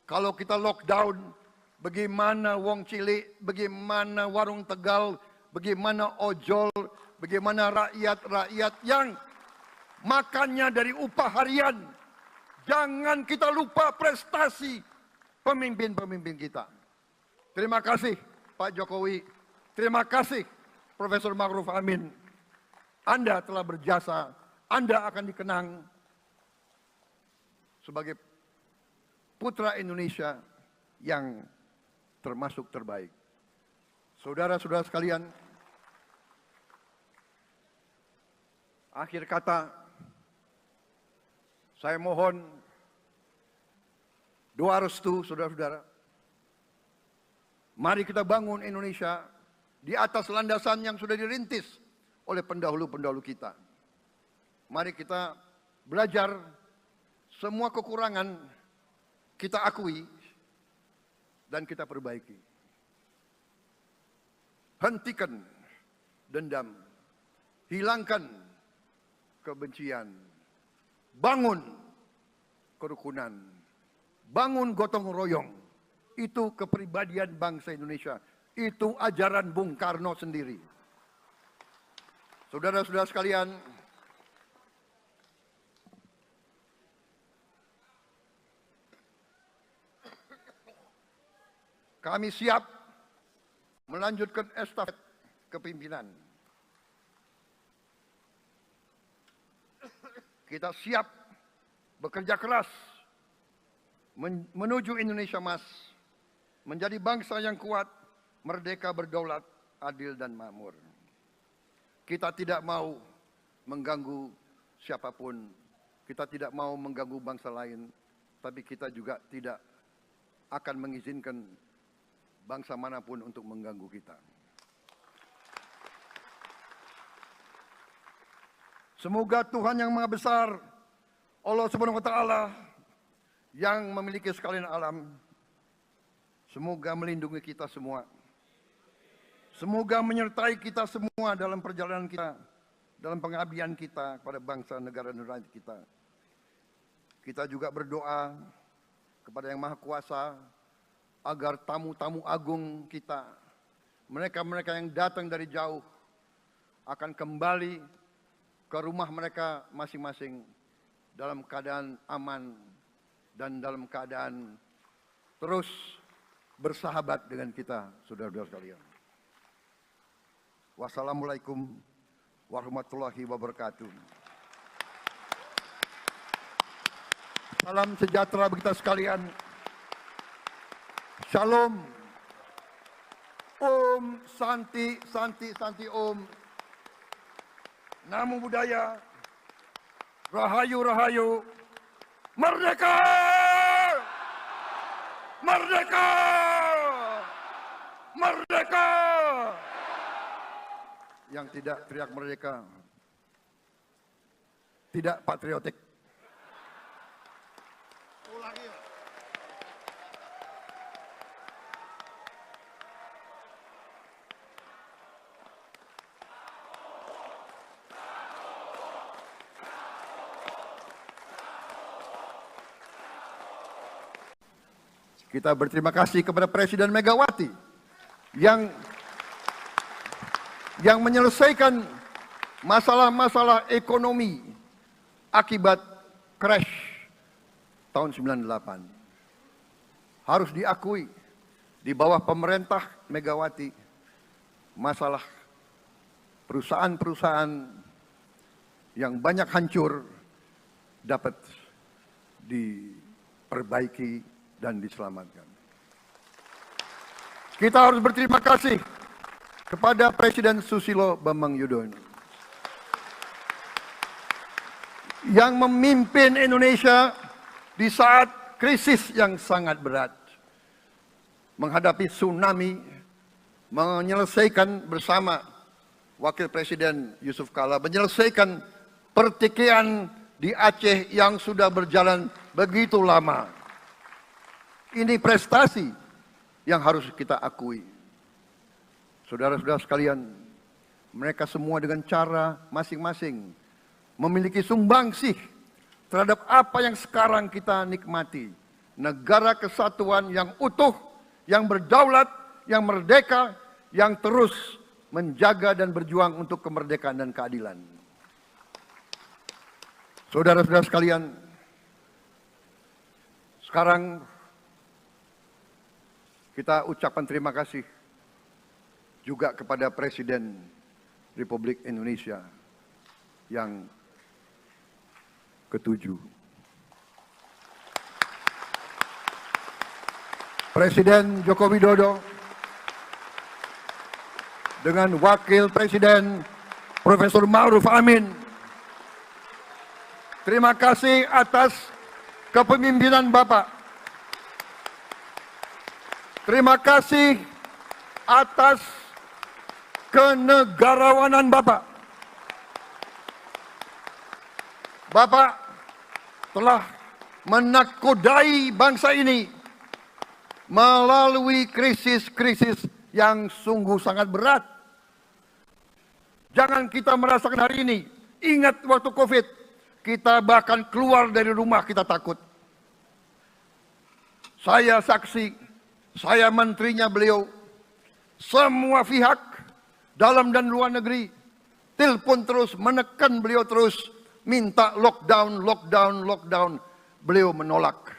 kalau kita lockdown, bagaimana wong cilik, bagaimana warung Tegal, bagaimana ojol, bagaimana rakyat-rakyat yang makannya dari upah harian. Jangan kita lupa prestasi pemimpin-pemimpin kita. Terima kasih Pak Jokowi, terima kasih Profesor Ma'ruf Amin. Anda telah berjasa, Anda akan dikenang sebagai putra Indonesia yang termasuk terbaik. Saudara-saudara sekalian, akhir kata, saya mohon doa restu saudara-saudara. Mari kita bangun Indonesia di atas landasan yang sudah dirintis oleh pendahulu-pendahulu kita. Mari kita belajar semua kekurangan kita akui dan kita perbaiki. Hentikan dendam, hilangkan kebencian, bangun kerukunan, bangun gotong royong. Itu kepribadian bangsa Indonesia. Itu ajaran Bung Karno sendiri. Saudara-saudara sekalian, kami siap melanjutkan estafet kepimpinan. Kita siap bekerja keras menuju Indonesia Emas, menjadi bangsa yang kuat, merdeka, berdaulat, adil dan makmur. Kita tidak mau mengganggu siapapun, kita tidak mau mengganggu bangsa lain, tapi kita juga tidak akan mengizinkan bangsa manapun untuk mengganggu kita. Semoga Tuhan yang Maha Besar, Allah Subhanahu wa Ta'ala, yang memiliki sekalian alam, semoga melindungi kita semua. Semoga menyertai kita semua dalam perjalanan kita, dalam pengabdian kita kepada bangsa, negara, dan rakyat kita. Kita juga berdoa kepada Yang Maha Kuasa agar tamu-tamu agung kita, mereka-mereka yang datang dari jauh, akan kembali ke rumah mereka masing-masing dalam keadaan aman dan dalam keadaan terus bersahabat dengan kita, saudara-saudara sekalian. Wassalamualaikum warahmatullahi wabarakatuh. Salam sejahtera bagi kita sekalian. Shalom. Om Santi, Santi, Santi Om. Namo Buddhaya. Rahayu, Rahayu. Merdeka! Merdeka! Merdeka! Yang tidak teriak merdeka tidak patriotik. Ulangi. Kita berterima kasih kepada Presiden Megawati yang menyelesaikan masalah-masalah ekonomi akibat crash tahun 98. Harus diakui, di bawah pemerintah Megawati, masalah perusahaan-perusahaan yang banyak hancur dapat diperbaiki dan diselamatkan. Kita harus berterima kasih kepada Presiden Susilo Bambang Yudhoyono yang memimpin Indonesia di saat krisis yang sangat berat, menghadapi tsunami, menyelesaikan bersama Wakil Presiden Yusuf Kala, menyelesaikan pertikaian di Aceh yang sudah berjalan begitu lama. Ini prestasi yang harus kita akui. Saudara-saudara sekalian, mereka semua dengan cara masing-masing memiliki sumbangsih terhadap apa yang sekarang kita nikmati. Negara kesatuan yang utuh, yang berdaulat, yang merdeka, yang terus menjaga dan berjuang untuk kemerdekaan dan keadilan. Saudara-saudara sekalian, sekarang kita ucapkan terima kasih juga kepada Presiden Republik Indonesia yang ke-7. Presiden Joko Widodo dengan Wakil Presiden Profesor Ma'ruf Amin. Terima kasih atas kepemimpinan Bapak. Terima kasih atas kenegarawanan Bapak. Bapak telah menakodai bangsa ini melalui krisis-krisis yang sungguh sangat berat. Jangan kita merasakan hari ini. Ingat waktu Covid, kita bahkan keluar dari rumah kita takut. Saya saksi, saya menterinya beliau, semua pihak dalam dan luar negeri telepon terus, menekan beliau terus, minta lockdown, lockdown, lockdown. Beliau menolak.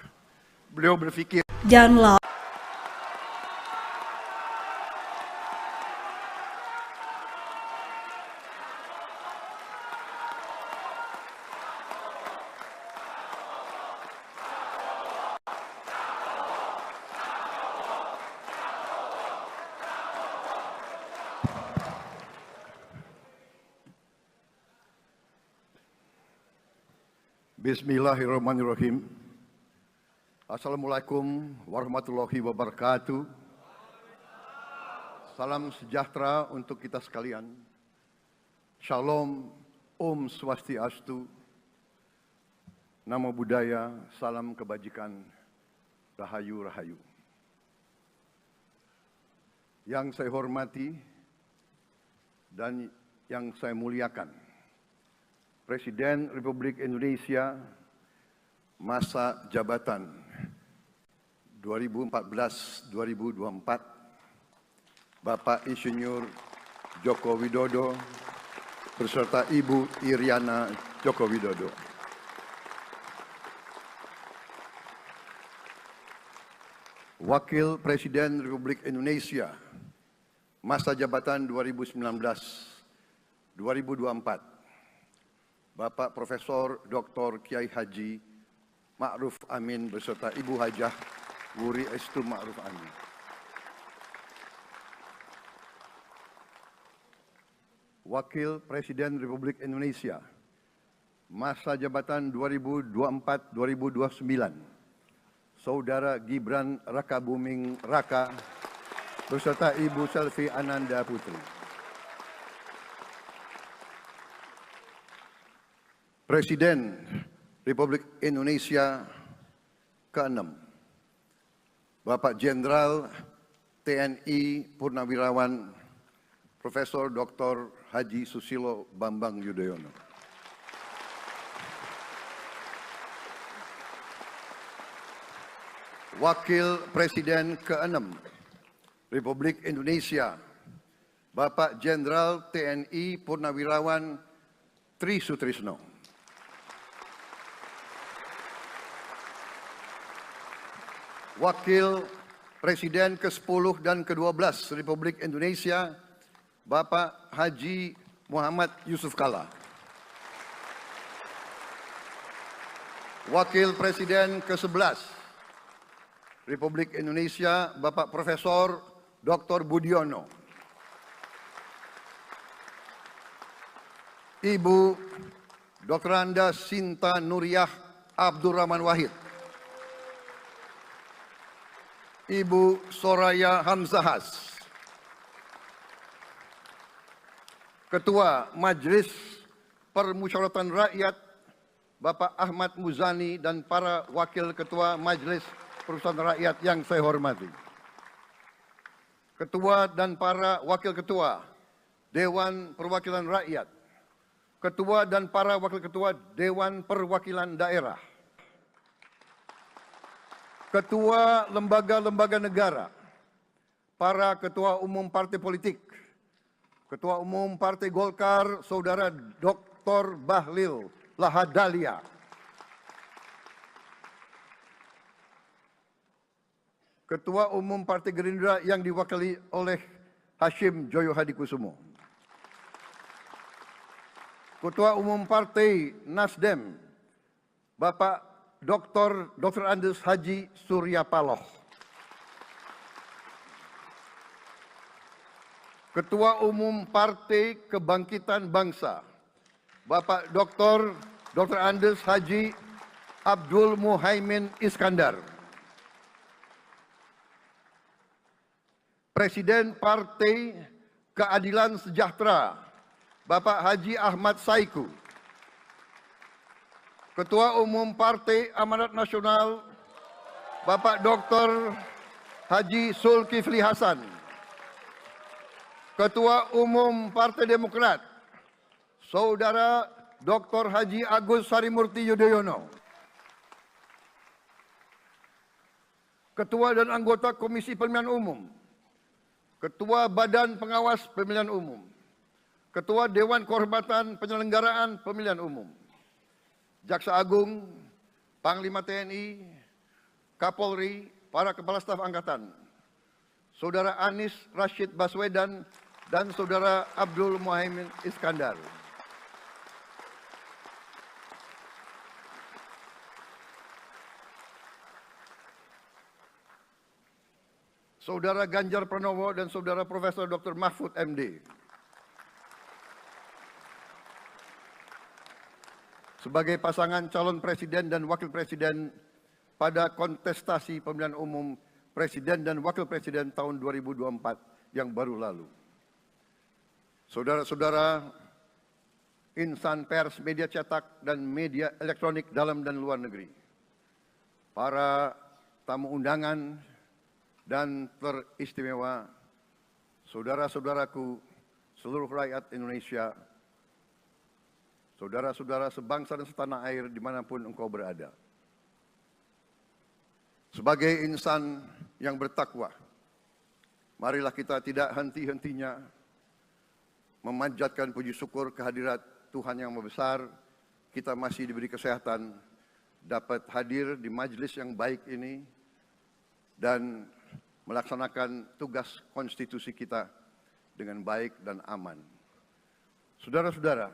Beliau berpikir. Download. Bismillahirrahmanirrahim. Assalamualaikum warahmatullahi wabarakatuh. Salam sejahtera untuk kita sekalian. Shalom, Om Swastiastu, Namo Buddhaya, salam kebajikan, Rahayu Rahayu. Yang saya hormati dan yang saya muliakan, Presiden Republik Indonesia masa jabatan 2014-2024, Bapak Insinyur Joko Widodo beserta Ibu Iriana Joko Widodo. Wakil Presiden Republik Indonesia masa jabatan 2019-2024, Bapak Profesor Dr. Kiai Haji Ma'ruf Amin beserta Ibu Hajah Wuri Estu Ma'ruf Amin. Wakil Presiden Republik Indonesia masa jabatan 2024-2029, Saudara Gibran Rakabuming Raka beserta Ibu Selvi Ananda Putri. Presiden Republik Indonesia ke-6, Bapak Jenderal TNI Purnawirawan Profesor Dr. Haji Susilo Bambang Yudhoyono. Wakil Presiden ke-6 Republik Indonesia, Bapak Jenderal TNI Purnawirawan Tri Sutrisno. Wakil Presiden ke-10 dan ke-12 Republik Indonesia, Bapak Haji Muhammad Yusuf Kalla. Wakil Presiden ke-11 Republik Indonesia, Bapak Profesor Dr. Budiono. Ibu Dr. Anda Sinta Nuriyah Abdurrahman Wahid. Ibu Soraya Hamzahas, Ketua Majelis Permusyawaratan Rakyat Bapak Ahmad Muzani dan para Wakil Ketua Majelis Permusyawaratan Rakyat yang saya hormati. Ketua dan para Wakil Ketua Dewan Perwakilan Rakyat, Ketua dan para Wakil Ketua Dewan Perwakilan Daerah, Ketua lembaga-lembaga negara, para Ketua Umum Partai Politik, Ketua Umum Partai Golkar, Saudara Dr. Bahlil Lahadalia, Ketua Umum Partai Gerindra yang diwakili oleh Hashim Joyo Hadikusumo, Ketua Umum Partai Nasdem, Bapak Dr. Andes Haji Surya Paloh, Ketua Umum Partai Kebangkitan Bangsa, Bapak Dr. Andes Haji Abdul Muhaimin Iskandar. Presiden Partai Keadilan Sejahtera, Bapak Haji Ahmad Saiku. Ketua Umum Partai Amanat Nasional, Bapak Dr. Haji Zulkifli Hasan. Ketua Umum Partai Demokrat, Saudara Dr. Haji Agus Harimurti Yudhoyono. Ketua dan anggota Komisi Pemilihan Umum, Ketua Badan Pengawas Pemilihan Umum, Ketua Dewan Kehormatan Penyelenggaraan Pemilihan Umum, Jaksa Agung, Panglima TNI, Kapolri, para Kepala Staf Angkatan, Saudara Anies Rashid Baswedan, dan Saudara Abdul Muhaimin Iskandar. Saudara Ganjar Pranowo dan Saudara Profesor Dr. Mahfud MD. Sebagai pasangan calon presiden dan wakil presiden pada kontestasi pemilihan umum presiden dan wakil presiden tahun 2024 yang baru lalu. Saudara-saudara insan pers, media cetak, dan media elektronik dalam dan luar negeri. Para tamu undangan dan teristimewa, saudara-saudaraku, seluruh rakyat Indonesia, saudara-saudara sebangsa dan setanah air dimanapun engkau berada. Sebagai insan yang bertakwa, marilah kita tidak henti-hentinya memanjatkan puji syukur kehadirat Tuhan yang Maha Besar. Kita masih diberi kesehatan, dapat hadir di majelis yang baik ini, dan melaksanakan tugas konstitusi kita dengan baik dan aman. Saudara-saudara,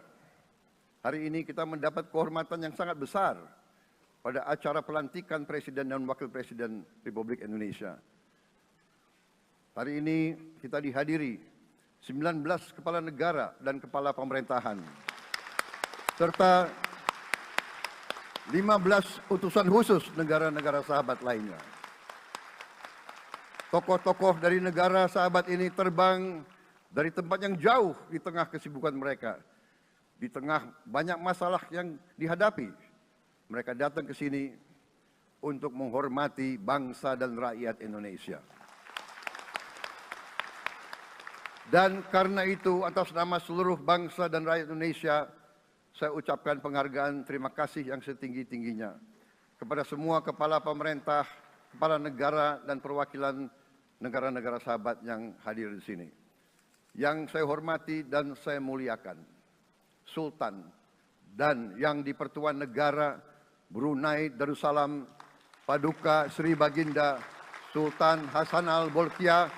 hari ini kita mendapat kehormatan yang sangat besar pada acara pelantikan Presiden dan Wakil Presiden Republik Indonesia. Hari ini kita dihadiri 19 kepala negara dan kepala pemerintahan, serta 15 utusan khusus negara-negara sahabat lainnya. Tokoh-tokoh dari negara sahabat ini terbang dari tempat yang jauh di tengah kesibukan mereka. Di tengah banyak masalah yang dihadapi, mereka datang ke sini untuk menghormati bangsa dan rakyat Indonesia. Dan karena itu, atas nama seluruh bangsa dan rakyat Indonesia, saya ucapkan penghargaan terima kasih yang setinggi-tingginya kepada semua kepala pemerintah, kepala negara, dan perwakilan negara-negara sahabat yang hadir di sini. Yang saya hormati dan saya muliakan, Sultan dan yang di Pertuan Negara Brunei Darussalam Paduka Sri Baginda Sultan Hasan Al-Bolkiah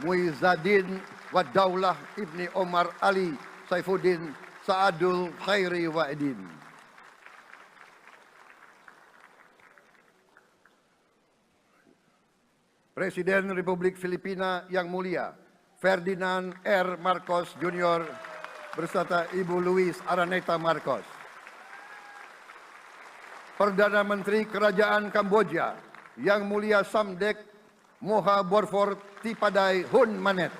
Muizzaddin Wadaulah Ibni Omar Ali Saifuddin Saadul Khairi Wa'idin. Presiden Republik Filipina yang mulia Ferdinand R. Marcos Jr. beserta Ibu Luis Araneta Marcos. Perdana Menteri Kerajaan Kamboja yang mulia Samdech Moha Borfor Tipadai Hun Manet.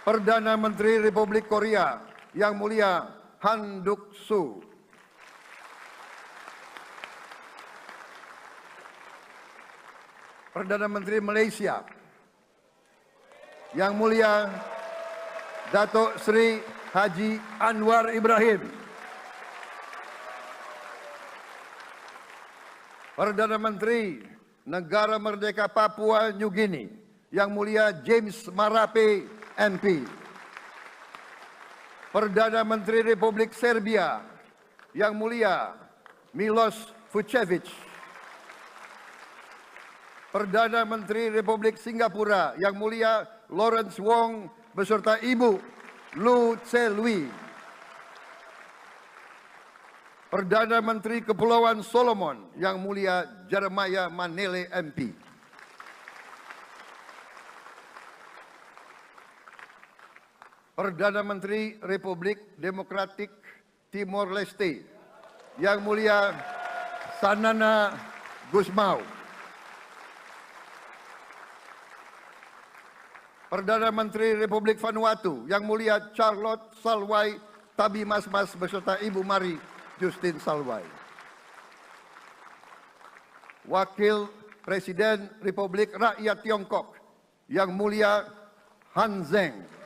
Perdana Menteri Republik Korea yang mulia Han Duck-soo. Perdana Menteri Malaysia yang mulia Datuk Seri Haji Anwar Ibrahim. Perdana Menteri Negara Merdeka Papua New Guinea yang mulia James Marape MP. Perdana Menteri Republik Serbia yang mulia Milos Vucevic. Perdana Menteri Republik Singapura yang mulia Lawrence Wong beserta Ibu Lu Tse Lui. Perdana Menteri Kepulauan Solomon yang mulia Jeremiah Manele MP. Perdana Menteri Republik Demokratik Timor Leste, Yang Mulia Sanana Gusmao. Perdana Menteri Republik Vanuatu, Yang Mulia Charlotte Salwai Tabi Masmas beserta Ibu Mari Justin Salwai. Wakil Presiden Republik Rakyat Tiongkok, Yang Mulia Han Zheng.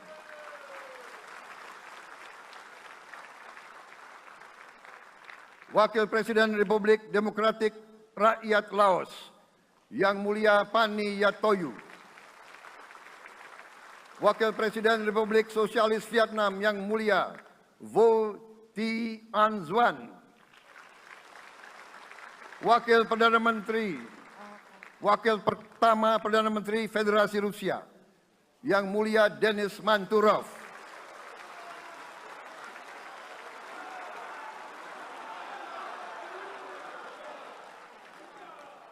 Wakil Presiden Republik Demokratik Rakyat Laos, Yang Mulia Pani Yatoyu. Wakil Presiden Republik Sosialis Vietnam, Yang Mulia Vo Thi An Duan. Wakil pertama Perdana Menteri Federasi Rusia, Yang Mulia Denis Manturov.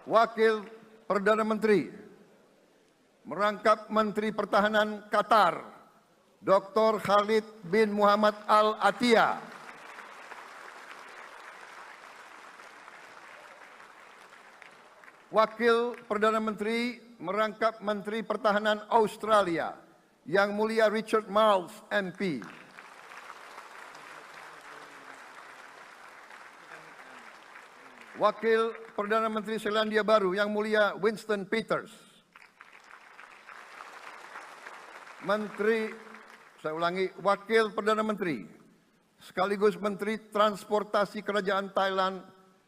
Wakil Perdana Menteri merangkap Menteri Pertahanan Qatar, Dr. Khalid bin Muhammad Al Attiyah. Wakil Perdana Menteri merangkap Menteri Pertahanan Australia, Yang Mulia Richard Marles, MP. Wakil Perdana Menteri Selandia Baru, Yang Mulia Winston Peters. Wakil Perdana Menteri sekaligus Menteri Transportasi Kerajaan Thailand,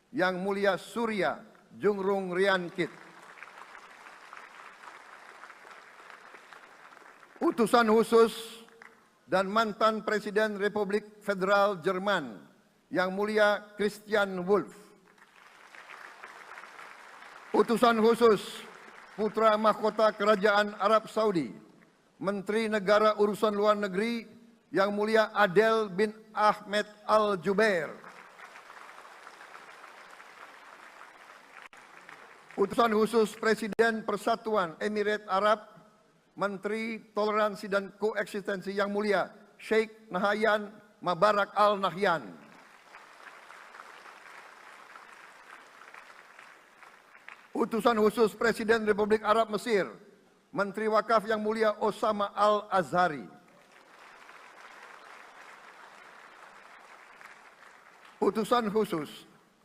Yang Mulia Surya Jungrung Riankit. Utusan khusus dan mantan Presiden Republik Federal Jerman, Yang Mulia Christian Wulff. Utusan khusus Putra Mahkota Kerajaan Arab Saudi, Menteri Negara Urusan Luar Negeri, Yang Mulia Adel bin Ahmed Al Jubair. Utusan khusus Presiden Persatuan Emirat Arab, Menteri Toleransi dan Koeksistensi, Yang Mulia Sheikh Nahyan Mubarak Al Nahyan. Utusan khusus Presiden Republik Arab Mesir, Menteri Wakaf, Yang Mulia Osama Al Azhari. Utusan khusus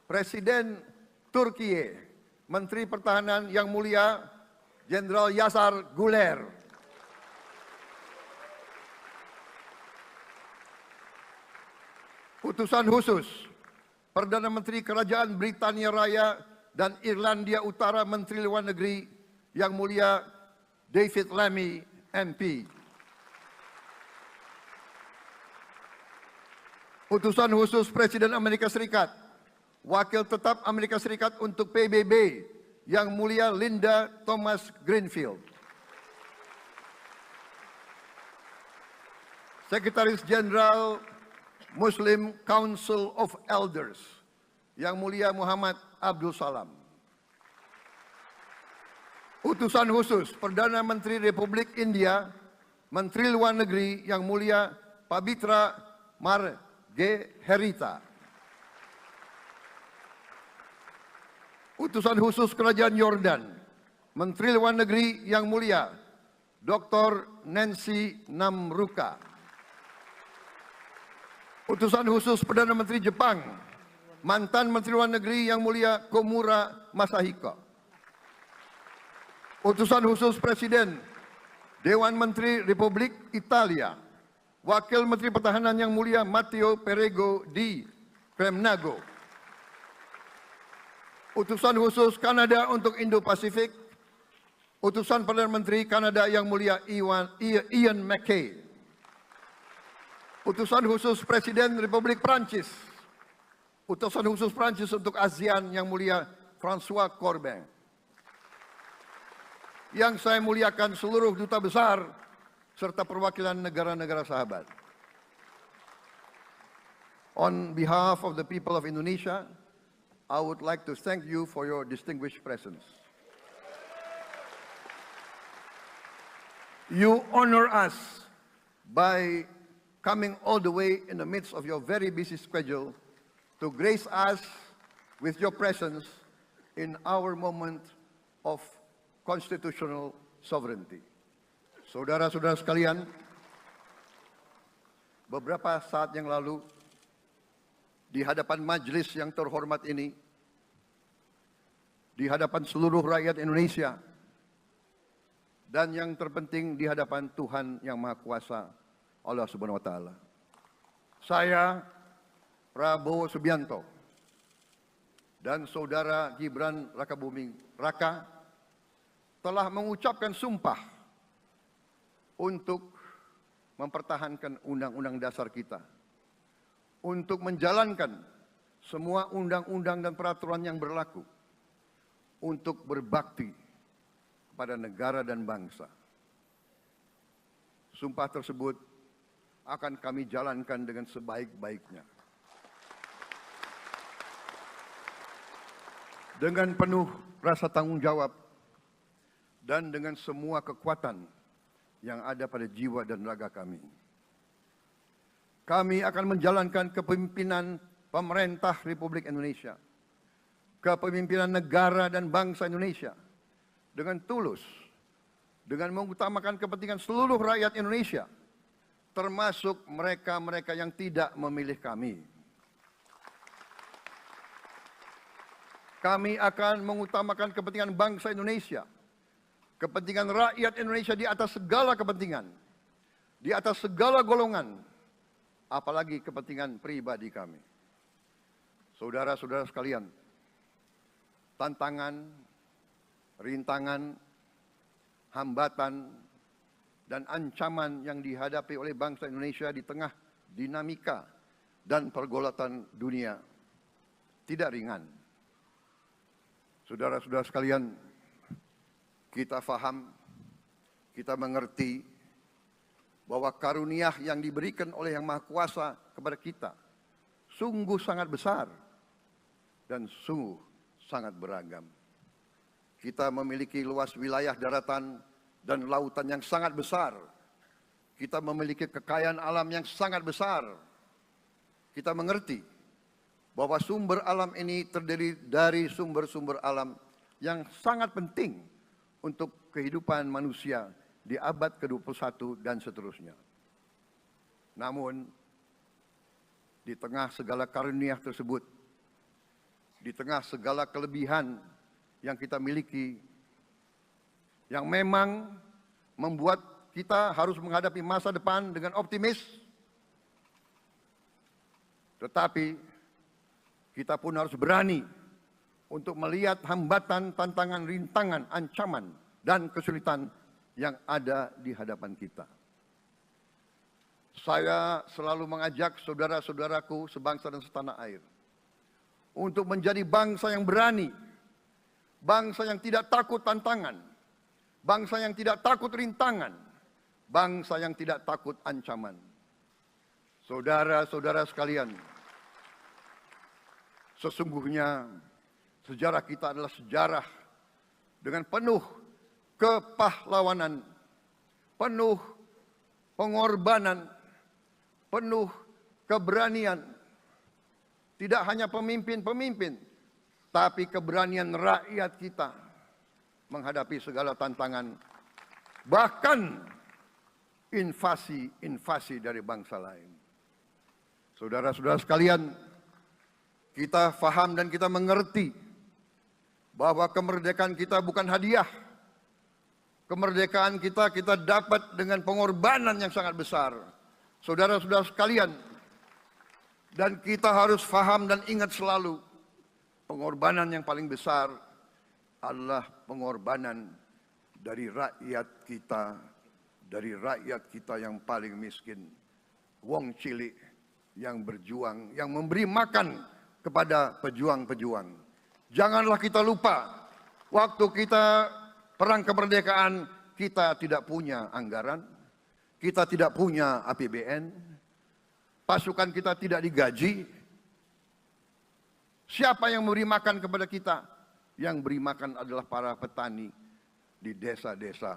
Presiden Turkiye, Menteri Pertahanan, Yang Mulia Jenderal Yasar Guler. Utusan khusus Perdana Menteri Kerajaan Britania Raya dan Irlandia Utara, Menteri Luar Negeri, Yang Mulia David Lammy, MP. Utusan khusus Presiden Amerika Serikat, Wakil Tetap Amerika Serikat untuk PBB, Yang Mulia Linda Thomas Greenfield. Sekretaris Jenderal Muslim Council of Elders, Yang Mulia Muhammad Abdul Salam. Utusan khusus Perdana Menteri Republik India, Menteri Luar Negeri, Yang Mulia Pabitra Margherita. Utusan khusus Kerajaan Yordan, Menteri Luar Negeri, Yang Mulia Dr. Nancy Namruka. Utusan khusus Perdana Menteri Jepang, mantan Menteri Luar Negeri, Yang Mulia Komura Masahiko. Utusan khusus Presiden Dewan Menteri Republik Italia, Wakil Menteri Pertahanan, Yang Mulia Matteo Perego di Cremnago. Utusan khusus Kanada untuk Indo-Pasifik, Utusan Perdana Menteri Kanada, Yang Mulia Ian MacKay. Utusan khusus Presiden Republik Prancis, Utusan khusus Prancis untuk ASEAN, Yang Mulia François Corbin. Yang saya muliakan seluruh duta besar serta perwakilan negara-negara sahabat. On behalf of the people of Indonesia, I would like to thank you for your distinguished presence. You honor us by coming all the way in the midst of your very busy schedule to grace us with your presence in our moment of constitutional sovereignty. Saudara-saudara sekalian, beberapa saat yang lalu, di hadapan majelis yang terhormat ini, di hadapan seluruh rakyat Indonesia, dan yang terpenting di hadapan Tuhan Yang Maha Kuasa, Allah Subhanahu wa Ta'ala, saya, Prabowo Subianto, dan Saudara Gibran Rakabuming Raka telah mengucapkan sumpah untuk mempertahankan Undang-Undang Dasar kita, untuk menjalankan semua undang-undang dan peraturan yang berlaku, untuk berbakti kepada negara dan bangsa. Sumpah tersebut akan kami jalankan dengan sebaik-baiknya, dengan penuh rasa tanggung jawab dan dengan semua kekuatan yang ada pada jiwa dan raga kami. Kami akan menjalankan kepemimpinan pemerintah Republik Indonesia, kepemimpinan negara dan bangsa Indonesia dengan tulus, dengan mengutamakan kepentingan seluruh rakyat Indonesia, termasuk mereka-mereka yang tidak memilih kami. Kami akan mengutamakan kepentingan bangsa Indonesia, kepentingan rakyat Indonesia di atas segala kepentingan, di atas segala golongan, apalagi kepentingan pribadi kami. Saudara-saudara sekalian, tantangan, rintangan, hambatan, dan ancaman yang dihadapi oleh bangsa Indonesia di tengah dinamika dan pergolatan dunia tidak ringan. Saudara-saudara sekalian, kita faham, kita mengerti bahwa karunia yang diberikan oleh Yang Maha Kuasa kepada kita sungguh sangat besar dan sungguh sangat beragam. Kita memiliki luas wilayah daratan dan lautan yang sangat besar. Kita memiliki kekayaan alam yang sangat besar. Kita mengerti bahwa sumber alam ini terdiri dari sumber-sumber alam yang sangat penting untuk kehidupan manusia di abad ke-21 dan seterusnya. Namun, di tengah segala karunia tersebut, di tengah segala kelebihan yang kita miliki, yang memang membuat kita harus menghadapi masa depan dengan optimis, tetapi kita pun harus berani untuk melihat hambatan, tantangan, rintangan, ancaman, dan kesulitan yang ada di hadapan kita. Saya selalu mengajak saudara-saudaraku sebangsa dan setanah air untuk menjadi bangsa yang berani, bangsa yang tidak takut tantangan, bangsa yang tidak takut rintangan, bangsa yang tidak takut ancaman. Saudara-saudara sekalian, sesungguhnya sejarah kita adalah sejarah dengan penuh kepahlawanan, penuh pengorbanan, penuh keberanian. Tidak hanya pemimpin-pemimpin, tapi keberanian rakyat kita menghadapi segala tantangan, bahkan invasi-invasi dari bangsa lain. Saudara-saudara sekalian, kita faham dan kita mengerti bahwa kemerdekaan kita bukan hadiah. Kemerdekaan kita dapat dengan pengorbanan yang sangat besar. Saudara-saudara sekalian, dan kita harus faham dan ingat selalu, pengorbanan yang paling besar adalah pengorbanan dari rakyat kita yang paling miskin. Wong cilik yang berjuang, yang memberi makan kepada pejuang-pejuang. Janganlah kita lupa, waktu kita perang kemerdekaan, kita tidak punya anggaran, kita tidak punya APBN, pasukan kita tidak digaji. Siapa yang memberi makan kepada kita? Yang beri makan adalah para petani di desa-desa.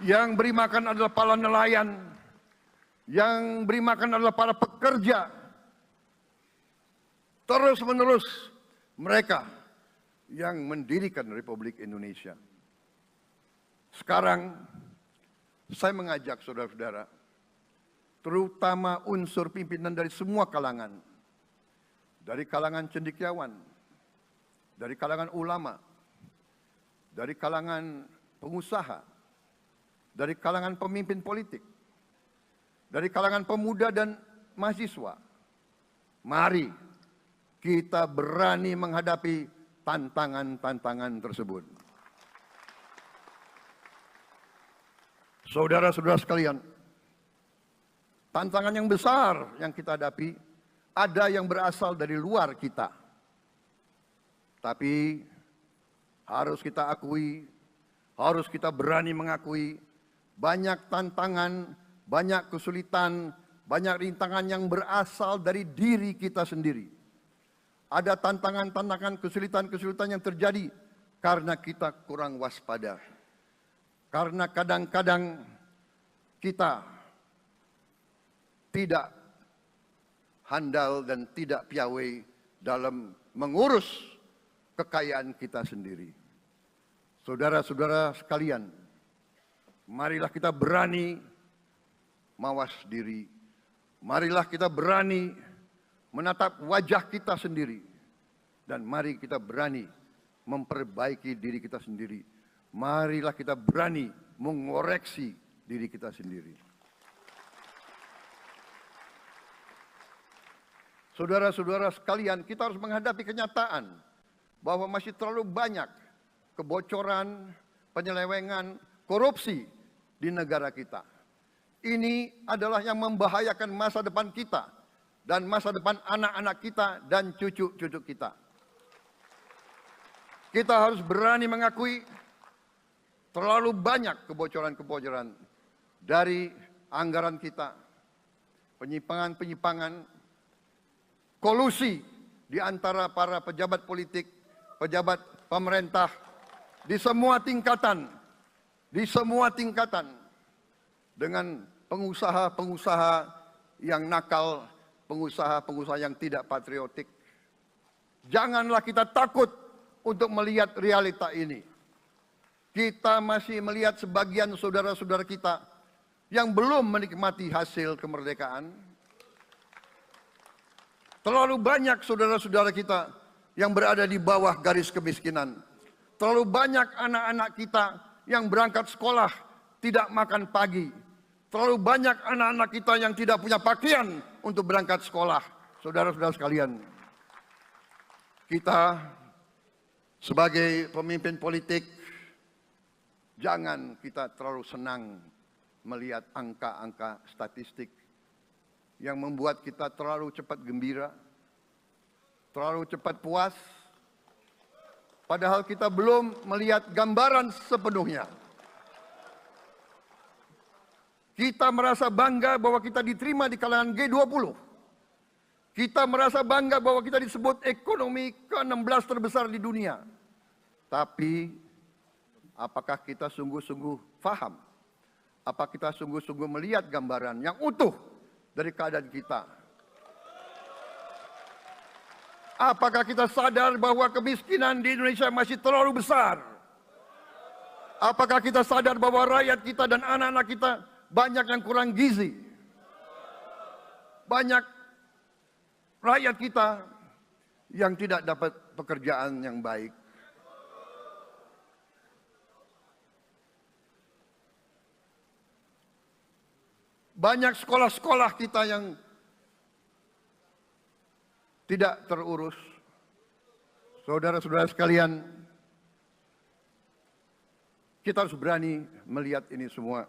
Yang beri makan adalah para nelayan. Yang beri makan adalah para pekerja. Terus-menerus mereka yang mendirikan Republik Indonesia. Sekarang saya mengajak saudara-saudara, terutama unsur pimpinan dari semua kalangan, dari kalangan cendekiawan, dari kalangan ulama, dari kalangan pengusaha, dari kalangan pemimpin politik, dari kalangan pemuda dan mahasiswa. Mari kita berani menghadapi tantangan-tantangan tersebut. Saudara-saudara sekalian, tantangan yang besar yang kita hadapi ada yang berasal dari luar kita. Tapi harus kita akui, harus kita berani mengakui, banyak tantangan, banyak kesulitan, banyak rintangan yang berasal dari diri kita sendiri. Ada tantangan-tantangan, kesulitan-kesulitan yang terjadi karena kita kurang waspada. Karena kadang-kadang kita tidak handal dan tidak piawai dalam mengurus kekayaan kita sendiri. Saudara-saudara sekalian, marilah kita berani mawas diri. Marilah kita berani menatap wajah kita sendiri. Dan mari kita berani memperbaiki diri kita sendiri. Marilah kita berani mengoreksi diri kita sendiri. Saudara-saudara sekalian, kita harus menghadapi kenyataan bahwa masih terlalu banyak kebocoran, penyelewengan, korupsi di negara kita. Ini adalah yang membahayakan masa depan kita dan masa depan anak-anak kita dan cucu-cucu kita. Kita harus berani mengakui terlalu banyak kebocoran-kebocoran dari anggaran kita, penyimpangan-penyimpangan, kolusi di antara para pejabat politik, pejabat pemerintah, di semua tingkatan, dengan pengusaha-pengusaha yang nakal, pengusaha-pengusaha yang tidak patriotik. Janganlah kita takut untuk melihat realita ini. Kita masih melihat sebagian saudara-saudara kita yang belum menikmati hasil kemerdekaan. Terlalu banyak saudara-saudara kita yang berada di bawah garis kemiskinan. Terlalu banyak anak-anak kita yang berangkat sekolah tidak makan pagi. Terlalu banyak anak-anak kita yang tidak punya pakaian untuk berangkat sekolah. Saudara-saudara sekalian, kita sebagai pemimpin politik, jangan kita terlalu senang melihat angka-angka statistik yang membuat kita terlalu cepat gembira, terlalu cepat puas, padahal kita belum melihat gambaran sepenuhnya. Kita merasa bangga bahwa kita diterima di kalangan G20. Kita merasa bangga bahwa kita disebut ekonomi ke-16 terbesar di dunia. Tapi apakah kita sungguh-sungguh faham? Apa kita sungguh-sungguh melihat gambaran yang utuh dari keadaan kita? Apakah kita sadar bahwa kemiskinan di Indonesia masih terlalu besar? Apakah kita sadar bahwa rakyat kita dan anak-anak kita banyak yang kurang gizi? Banyak rakyat kita yang tidak dapat pekerjaan yang baik. Banyak sekolah-sekolah kita yang tidak terurus. Saudara-saudara sekalian, kita harus berani melihat ini semua.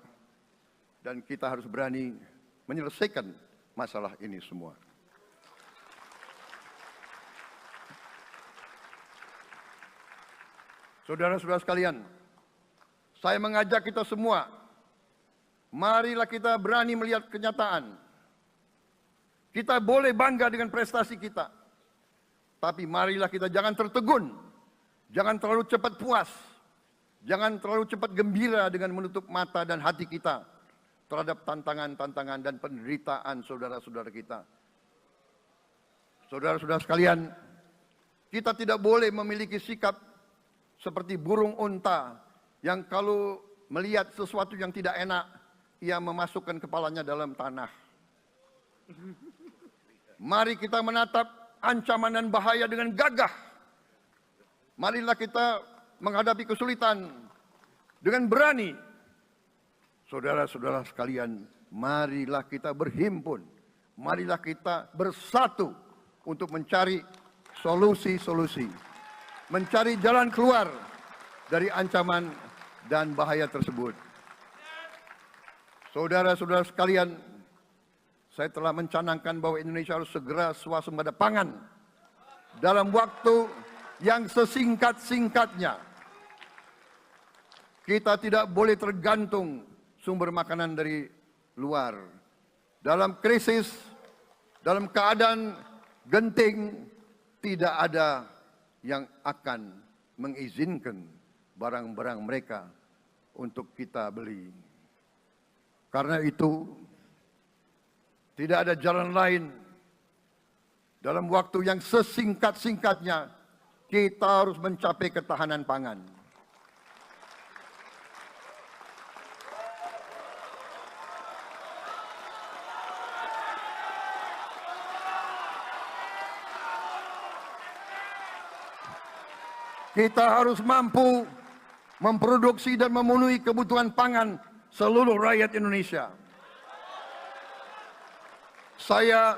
Dan kita harus berani menyelesaikan masalah ini semua. Saudara-saudara sekalian, saya mengajak kita semua, marilah kita berani melihat kenyataan. Kita boleh bangga dengan prestasi kita. Tapi marilah kita jangan tertegun. Jangan terlalu cepat puas. Jangan terlalu cepat gembira dengan menutup mata dan hati kita terhadap tantangan-tantangan dan penderitaan saudara-saudara kita. Saudara-saudara sekalian, kita tidak boleh memiliki sikap seperti burung unta yang kalau melihat sesuatu yang tidak enak, ia memasukkan kepalanya dalam tanah. Mari kita menatap ancaman dan bahaya dengan gagah. Marilah kita menghadapi kesulitan dengan berani. Saudara-saudara sekalian, marilah kita berhimpun. Marilah kita bersatu untuk mencari solusi-solusi. Mencari jalan keluar dari ancaman dan bahaya tersebut. Saudara-saudara sekalian, saya telah mencanangkan bahwa Indonesia harus segera swasembada pangan dalam waktu yang sesingkat-singkatnya. Kita tidak boleh tergantung sumber makanan dari luar. Dalam krisis, dalam keadaan genting, tidak ada yang akan mengizinkan barang-barang mereka untuk kita beli. Karena itu, tidak ada jalan lain dalam waktu yang sesingkat-singkatnya kita harus mencapai ketahanan pangan. Kita harus mampu memproduksi dan memenuhi kebutuhan pangan seluruh rakyat Indonesia. Saya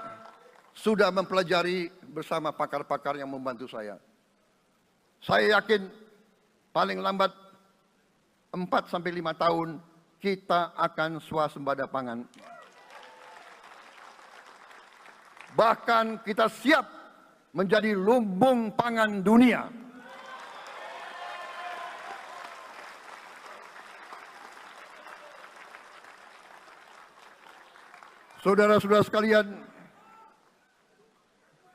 sudah mempelajari bersama pakar-pakar yang membantu saya. Saya yakin paling lambat 4-5 tahun kita akan swasembada pangan. Bahkan kita siap menjadi lumbung pangan dunia. Saudara-saudara sekalian,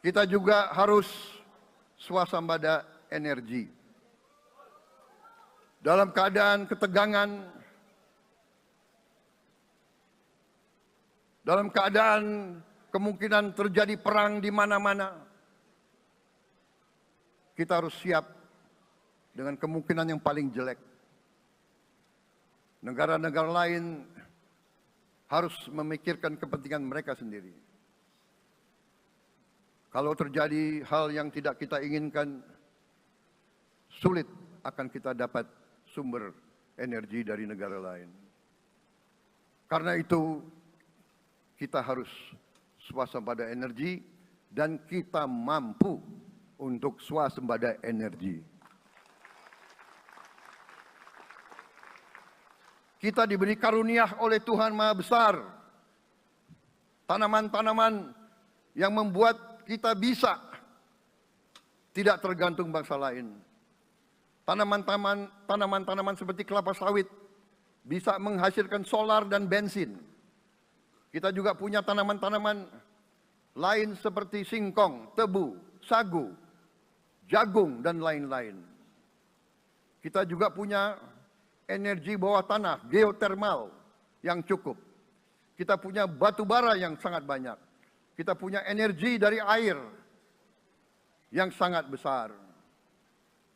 kita juga harus swasembada energi. Dalam keadaan ketegangan, dalam keadaan kemungkinan terjadi perang di mana-mana, kita harus siap dengan kemungkinan yang paling jelek. Negara-negara lain harus memikirkan kepentingan mereka sendiri. Kalau terjadi hal yang tidak kita inginkan, sulit akan kita dapat sumber energi dari negara lain. Karena itu, kita harus swasembada energi dan kita mampu untuk swasembada energi. Kita diberi karunia oleh Tuhan Maha Besar. Tanaman-tanaman yang membuat kita bisa tidak tergantung bangsa lain. Tanaman-tanaman seperti kelapa sawit bisa menghasilkan solar dan bensin. Kita juga punya tanaman-tanaman lain seperti singkong, tebu, sagu, jagung, dan lain-lain. Kita juga punya energi bawah tanah, geotermal yang cukup. Kita punya batu bara yang sangat banyak. Kita punya energi dari air yang sangat besar.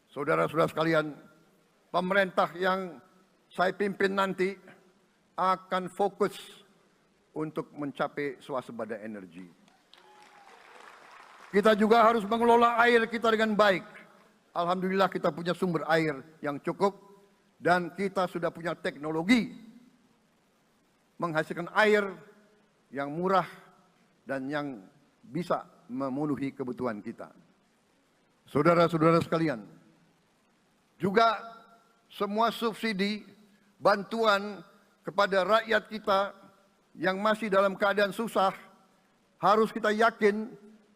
Saudara-saudara sekalian, pemerintah yang saya pimpin nanti akan fokus untuk mencapai swasembada energi. Kita juga harus mengelola air kita dengan baik. Alhamdulillah kita punya sumber air yang cukup. Dan kita sudah punya teknologi menghasilkan air yang murah dan yang bisa memenuhi kebutuhan kita. Saudara-saudara sekalian, juga semua subsidi, bantuan kepada rakyat kita yang masih dalam keadaan susah, harus kita yakin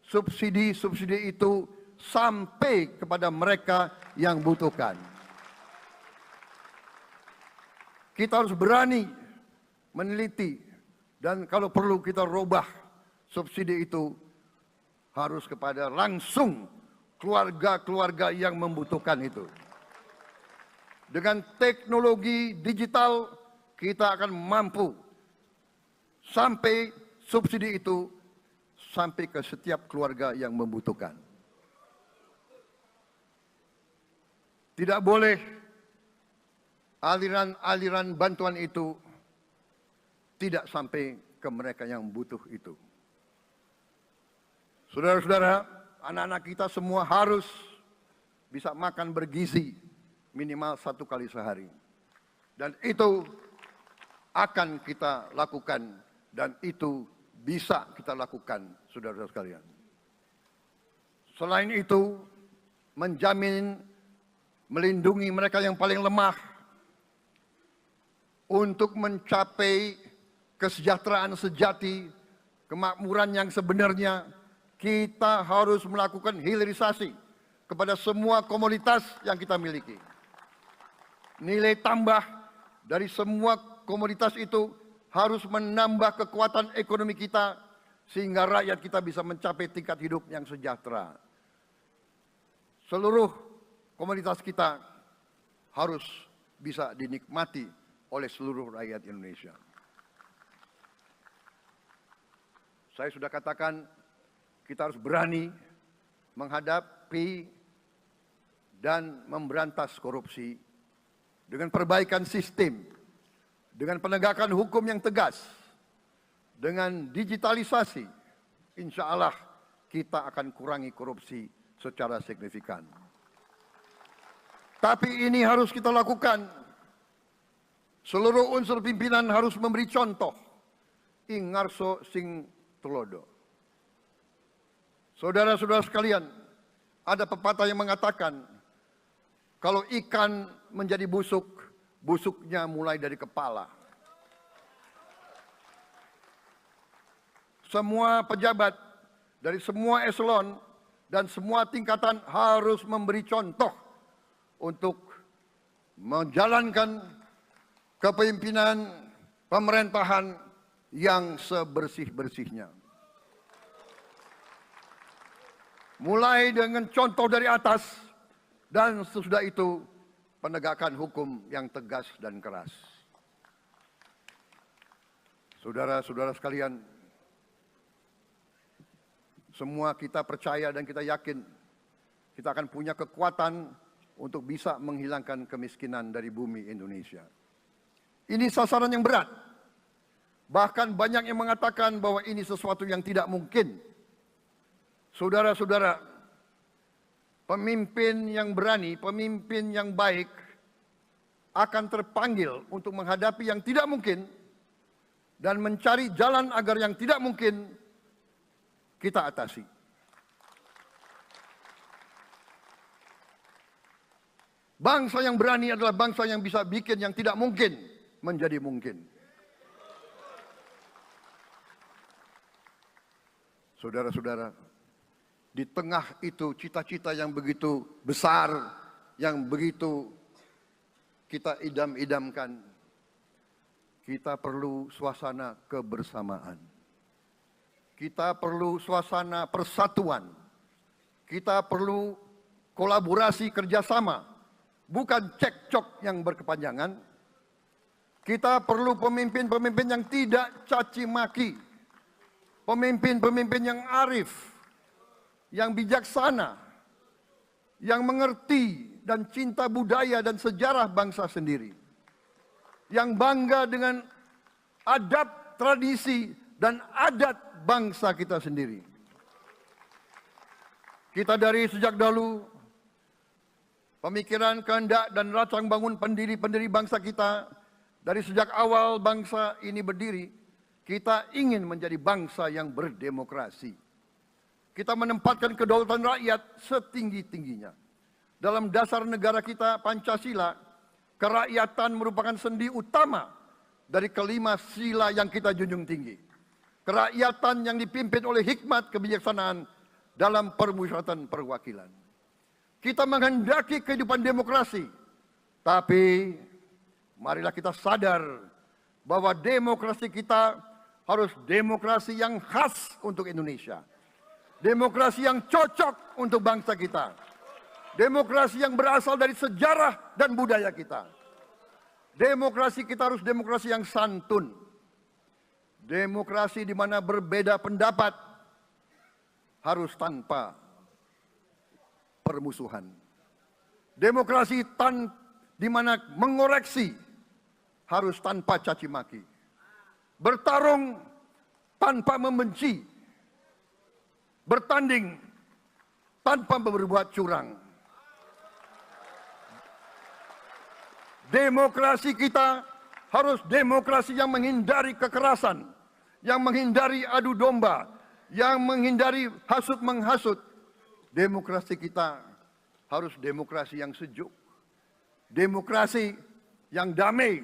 subsidi-subsidi itu sampai kepada mereka yang butuhkan. Kita harus berani meneliti dan kalau perlu kita robah subsidi itu harus kepada langsung keluarga-keluarga yang membutuhkan itu. dengan teknologi digital kita akan mampu sampai subsidi itu sampai ke setiap keluarga yang membutuhkan. Tidak boleh aliran-aliran bantuan itu tidak sampai ke mereka yang butuh itu. Saudara-saudara, anak-anak kita semua harus bisa makan bergizi minimal 1 kali sehari. Dan itu akan kita lakukan dan itu bisa kita lakukan, saudara-saudara sekalian. Selain itu, melindungi mereka yang paling lemah untuk mencapai kesejahteraan sejati, kemakmuran yang sebenarnya, kita harus melakukan hilirisasi kepada semua komoditas yang kita miliki. Nilai tambah dari semua komoditas itu harus menambah kekuatan ekonomi kita sehingga rakyat kita bisa mencapai tingkat hidup yang sejahtera. Seluruh komoditas kita harus bisa dinikmati oleh seluruh rakyat Indonesia. Saya sudah katakan kita harus berani menghadapi dan memberantas korupsi dengan perbaikan sistem, dengan penegakan hukum yang tegas, dengan digitalisasi. Insya Allah kita akan kurangi korupsi secara signifikan. Tapi ini harus kita lakukan. Seluruh unsur pimpinan harus memberi contoh. Ingarso sing tulodo. Saudara-saudara sekalian, ada pepatah yang mengatakan, kalau ikan menjadi busuk, busuknya mulai dari kepala. Semua pejabat dari semua eselon dan semua tingkatan harus memberi contoh untuk menjalankan kepemimpinan pemerintahan yang sebersih-bersihnya. Mulai dengan contoh dari atas dan sesudah itu penegakan hukum yang tegas dan keras. Saudara-saudara sekalian, semua kita percaya dan kita yakin kita akan punya kekuatan untuk bisa menghilangkan kemiskinan dari bumi Indonesia. Ini sasaran yang berat. Bahkan banyak yang mengatakan bahwa ini sesuatu yang tidak mungkin. Saudara-saudara, pemimpin yang berani, pemimpin yang baik akan terpanggil untuk menghadapi yang tidak mungkin dan mencari jalan agar yang tidak mungkin kita atasi. Bangsa yang berani adalah bangsa yang bisa bikin yang tidak mungkin menjadi mungkin. Saudara-saudara, di tengah itu cita-cita yang begitu besar, yang begitu kita idam-idamkan, kita perlu suasana kebersamaan. Kita perlu suasana persatuan. Kita perlu kolaborasi kerjasama, bukan cekcok yang berkepanjangan. Kita perlu pemimpin-pemimpin yang tidak caci maki, pemimpin-pemimpin yang arif, yang bijaksana, yang mengerti dan cinta budaya dan sejarah bangsa sendiri, yang bangga dengan adab, tradisi, dan adat bangsa kita sendiri. Kita dari sejak dahulu, pemikiran, kehendak, dan rancang bangun pendiri-pendiri bangsa kita, dari sejak awal bangsa ini berdiri, kita ingin menjadi bangsa yang berdemokrasi. Kita menempatkan kedaulatan rakyat setinggi-tingginya. Dalam dasar negara kita, Pancasila, kerakyatan merupakan sendi utama dari kelima sila yang kita junjung tinggi. Kerakyatan yang dipimpin oleh hikmat kebijaksanaan dalam permusyawaratan perwakilan. Kita menghendaki kehidupan demokrasi, tapi marilah kita sadar bahwa demokrasi kita harus demokrasi yang khas untuk Indonesia. Demokrasi yang cocok untuk bangsa kita. Demokrasi yang berasal dari sejarah dan budaya kita. Demokrasi kita harus demokrasi yang santun. Demokrasi di mana berbeda pendapat harus tanpa permusuhan. Demokrasi di mana mengoreksi harus tanpa caci maki. Bertarung tanpa membenci. Bertanding tanpa berbuat curang. Demokrasi kita harus demokrasi yang menghindari kekerasan, yang menghindari adu domba, yang menghindari hasut menghasut. Demokrasi kita harus demokrasi yang sejuk, demokrasi yang damai,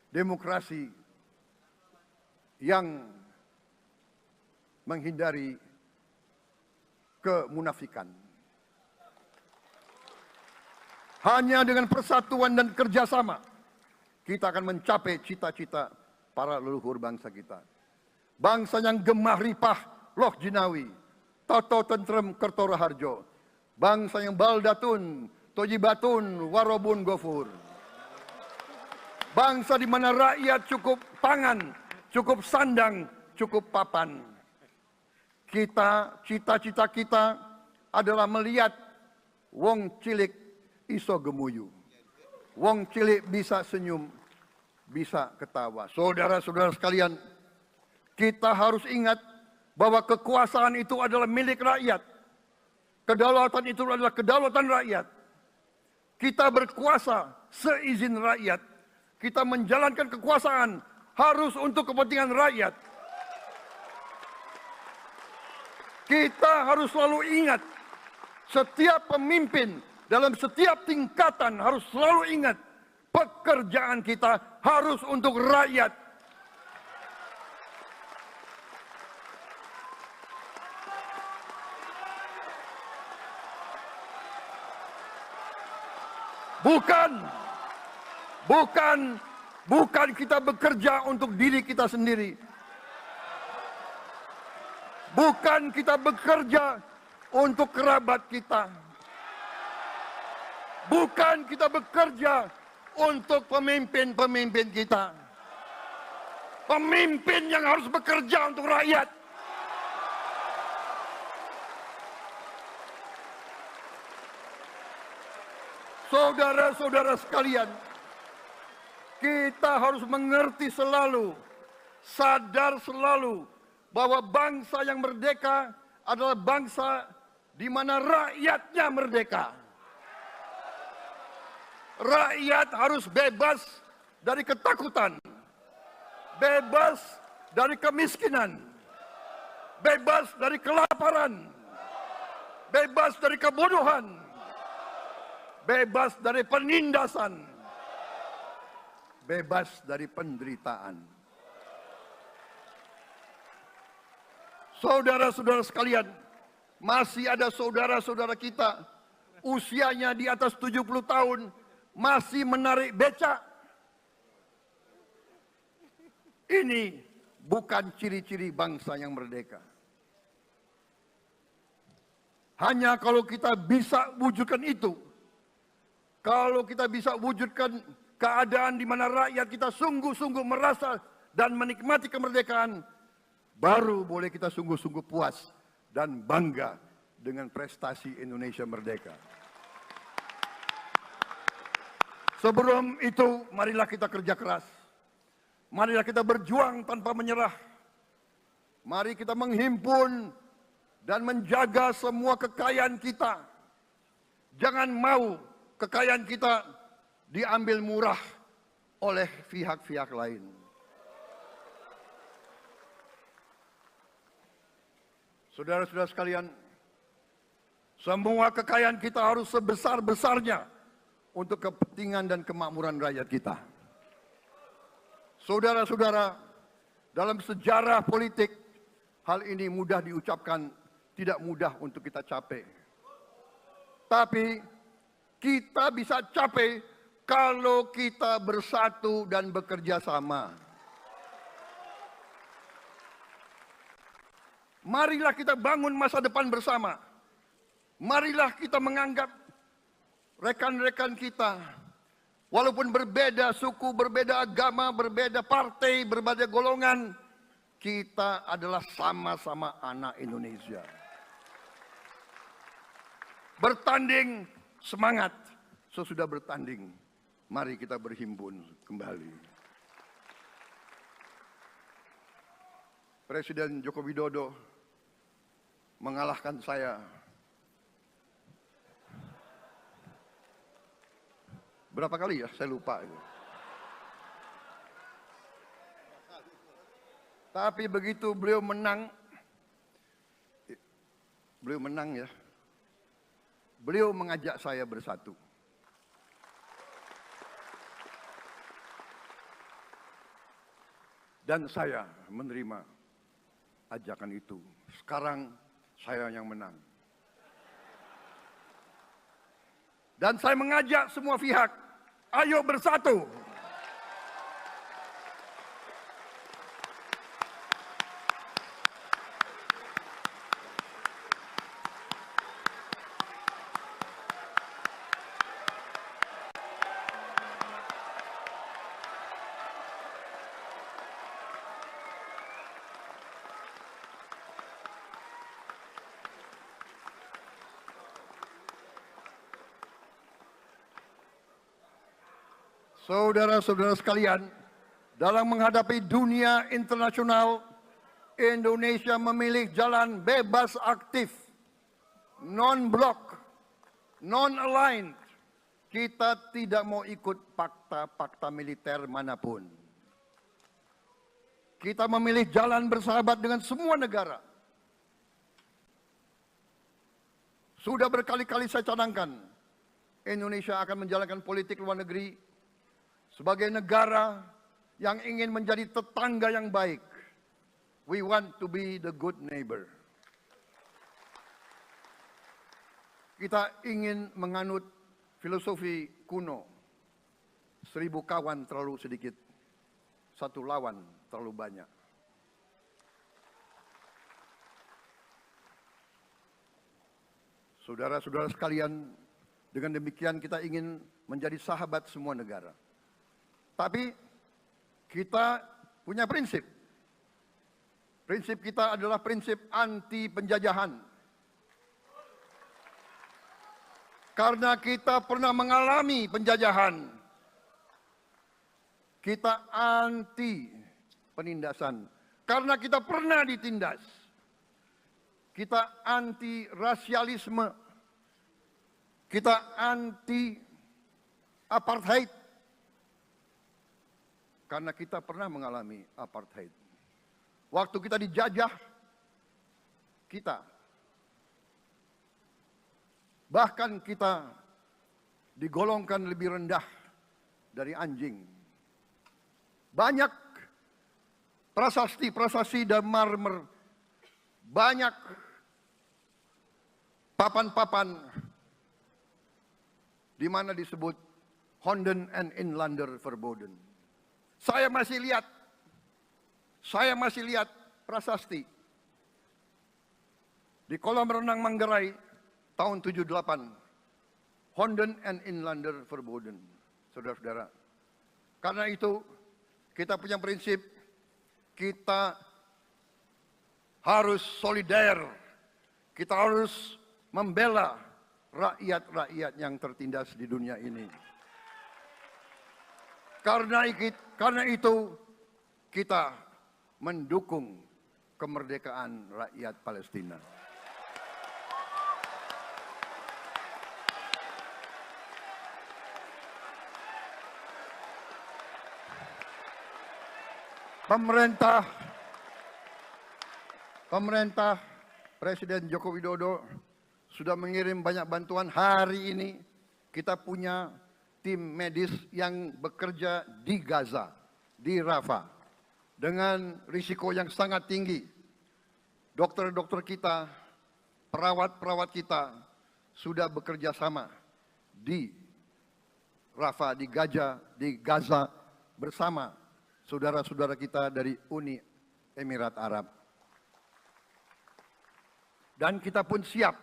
demokrasi yang menghindari kemunafikan. Hanya dengan persatuan dan kerjasama kita akan mencapai cita-cita para leluhur bangsa kita. Bangsa yang gemah ripah loh jinawi, toto tentrem kerto raharjo. Bangsa yang baldatun, tojibatun, warobun gofur. Bangsa di mana rakyat cukup pangan, cukup sandang, cukup papan. Cita-cita kita adalah melihat wong cilik iso gemuyu. Wong cilik bisa senyum, bisa ketawa. Saudara-saudara sekalian, kita harus ingat bahwa kekuasaan itu adalah milik rakyat. Kedaulatan itu adalah kedaulatan rakyat. Kita berkuasa seizin rakyat. Kita menjalankan kekuasaan harus untuk kepentingan rakyat. Kita harus selalu ingat, setiap pemimpin dalam setiap tingkatan harus selalu ingat, pekerjaan kita harus untuk rakyat. Bukan kita bekerja untuk diri kita sendiri. Bukan kita bekerja untuk kerabat kita. Bukan kita bekerja untuk pemimpin-pemimpin kita. Pemimpin yang harus bekerja untuk rakyat. Saudara-saudara sekalian, kita harus mengerti selalu, sadar selalu bahwa bangsa yang merdeka adalah bangsa di mana rakyatnya merdeka. Rakyat harus bebas dari ketakutan, bebas dari kemiskinan, bebas dari kelaparan, bebas dari kebodohan, bebas dari penindasan, bebas dari penderitaan. Saudara-saudara sekalian, masih ada saudara-saudara kita usianya di atas 70 tahun masih menarik becak. Ini bukan ciri-ciri bangsa yang merdeka. Hanya kalau kita bisa wujudkan itu, kalau kita bisa wujudkan keadaan di mana rakyat kita sungguh-sungguh merasa dan menikmati kemerdekaan, baru boleh kita sungguh-sungguh puas dan bangga dengan prestasi Indonesia merdeka. Sebelum itu, marilah kita kerja keras. Marilah kita berjuang tanpa menyerah. Mari kita menghimpun dan menjaga semua kekayaan kita. Jangan mau kekayaan kita diambil murah oleh pihak-pihak lain. Saudara-saudara sekalian, semua kekayaan kita harus sebesar-besarnya untuk kepentingan dan kemakmuran rakyat kita. Saudara-saudara, dalam sejarah politik, hal ini mudah diucapkan, tidak mudah untuk kita capai. Tapi kita bisa capai kalau kita bersatu dan bekerja sama. Marilah kita bangun masa depan bersama. Marilah kita menganggap rekan-rekan kita, walaupun berbeda suku, berbeda agama, berbeda partai, berbeda golongan, kita adalah sama-sama anak Indonesia. Bertanding semangat, sesudah bertanding, mari kita berhimpun kembali. Presiden Joko Widodo mengalahkan saya berapa kali ya, saya lupa itu. Tapi begitu beliau menang ya, beliau mengajak saya bersatu. Dan saya menerima ajakan itu. Sekarang saya yang menang. Dan saya mengajak semua pihak, ayo bersatu. Saudara-saudara sekalian, dalam menghadapi dunia internasional, Indonesia memilih jalan bebas aktif, non-blok, non-aligned. Kita tidak mau ikut fakta-fakta militer manapun. Kita memilih jalan bersahabat dengan semua negara. Sudah berkali-kali saya cadangkan, Indonesia akan menjalankan politik luar negeri sebagai negara yang ingin menjadi tetangga yang baik. We want to be the good neighbor. Kita ingin menganut filosofi kuno. 1000 kawan terlalu sedikit, 1 lawan terlalu banyak. Saudara-saudara sekalian, dengan demikian kita ingin menjadi sahabat semua negara. Tapi kita punya prinsip. Prinsip kita adalah prinsip anti penjajahan. Karena kita pernah mengalami penjajahan. Kita anti penindasan. Karena kita pernah ditindas. Kita anti rasialisme. Kita anti apartheid. Karena kita pernah mengalami apartheid. Waktu kita dijajah, bahkan kita digolongkan lebih rendah dari anjing. Banyak prasasti dan marmer, banyak papan-papan di mana disebut Honden en Inlander Verboden. Saya masih lihat prasasti di kolam renang Manggarai tahun 78. Honden en Inlander Verboden, saudara-saudara. Karena itu kita punya prinsip, kita harus solider, kita harus membela rakyat-rakyat yang tertindas di dunia ini. Karena itu kita mendukung kemerdekaan rakyat Palestina. Pemerintah Presiden Joko Widodo sudah mengirim banyak bantuan. Hari ini kita punya tim medis yang bekerja di Gaza, di Rafah, dengan risiko yang sangat tinggi. Dokter-dokter kita, perawat-perawat kita sudah bekerja sama di Rafah, di Gaza bersama saudara-saudara kita dari Uni Emirat Arab. Dan kita pun siap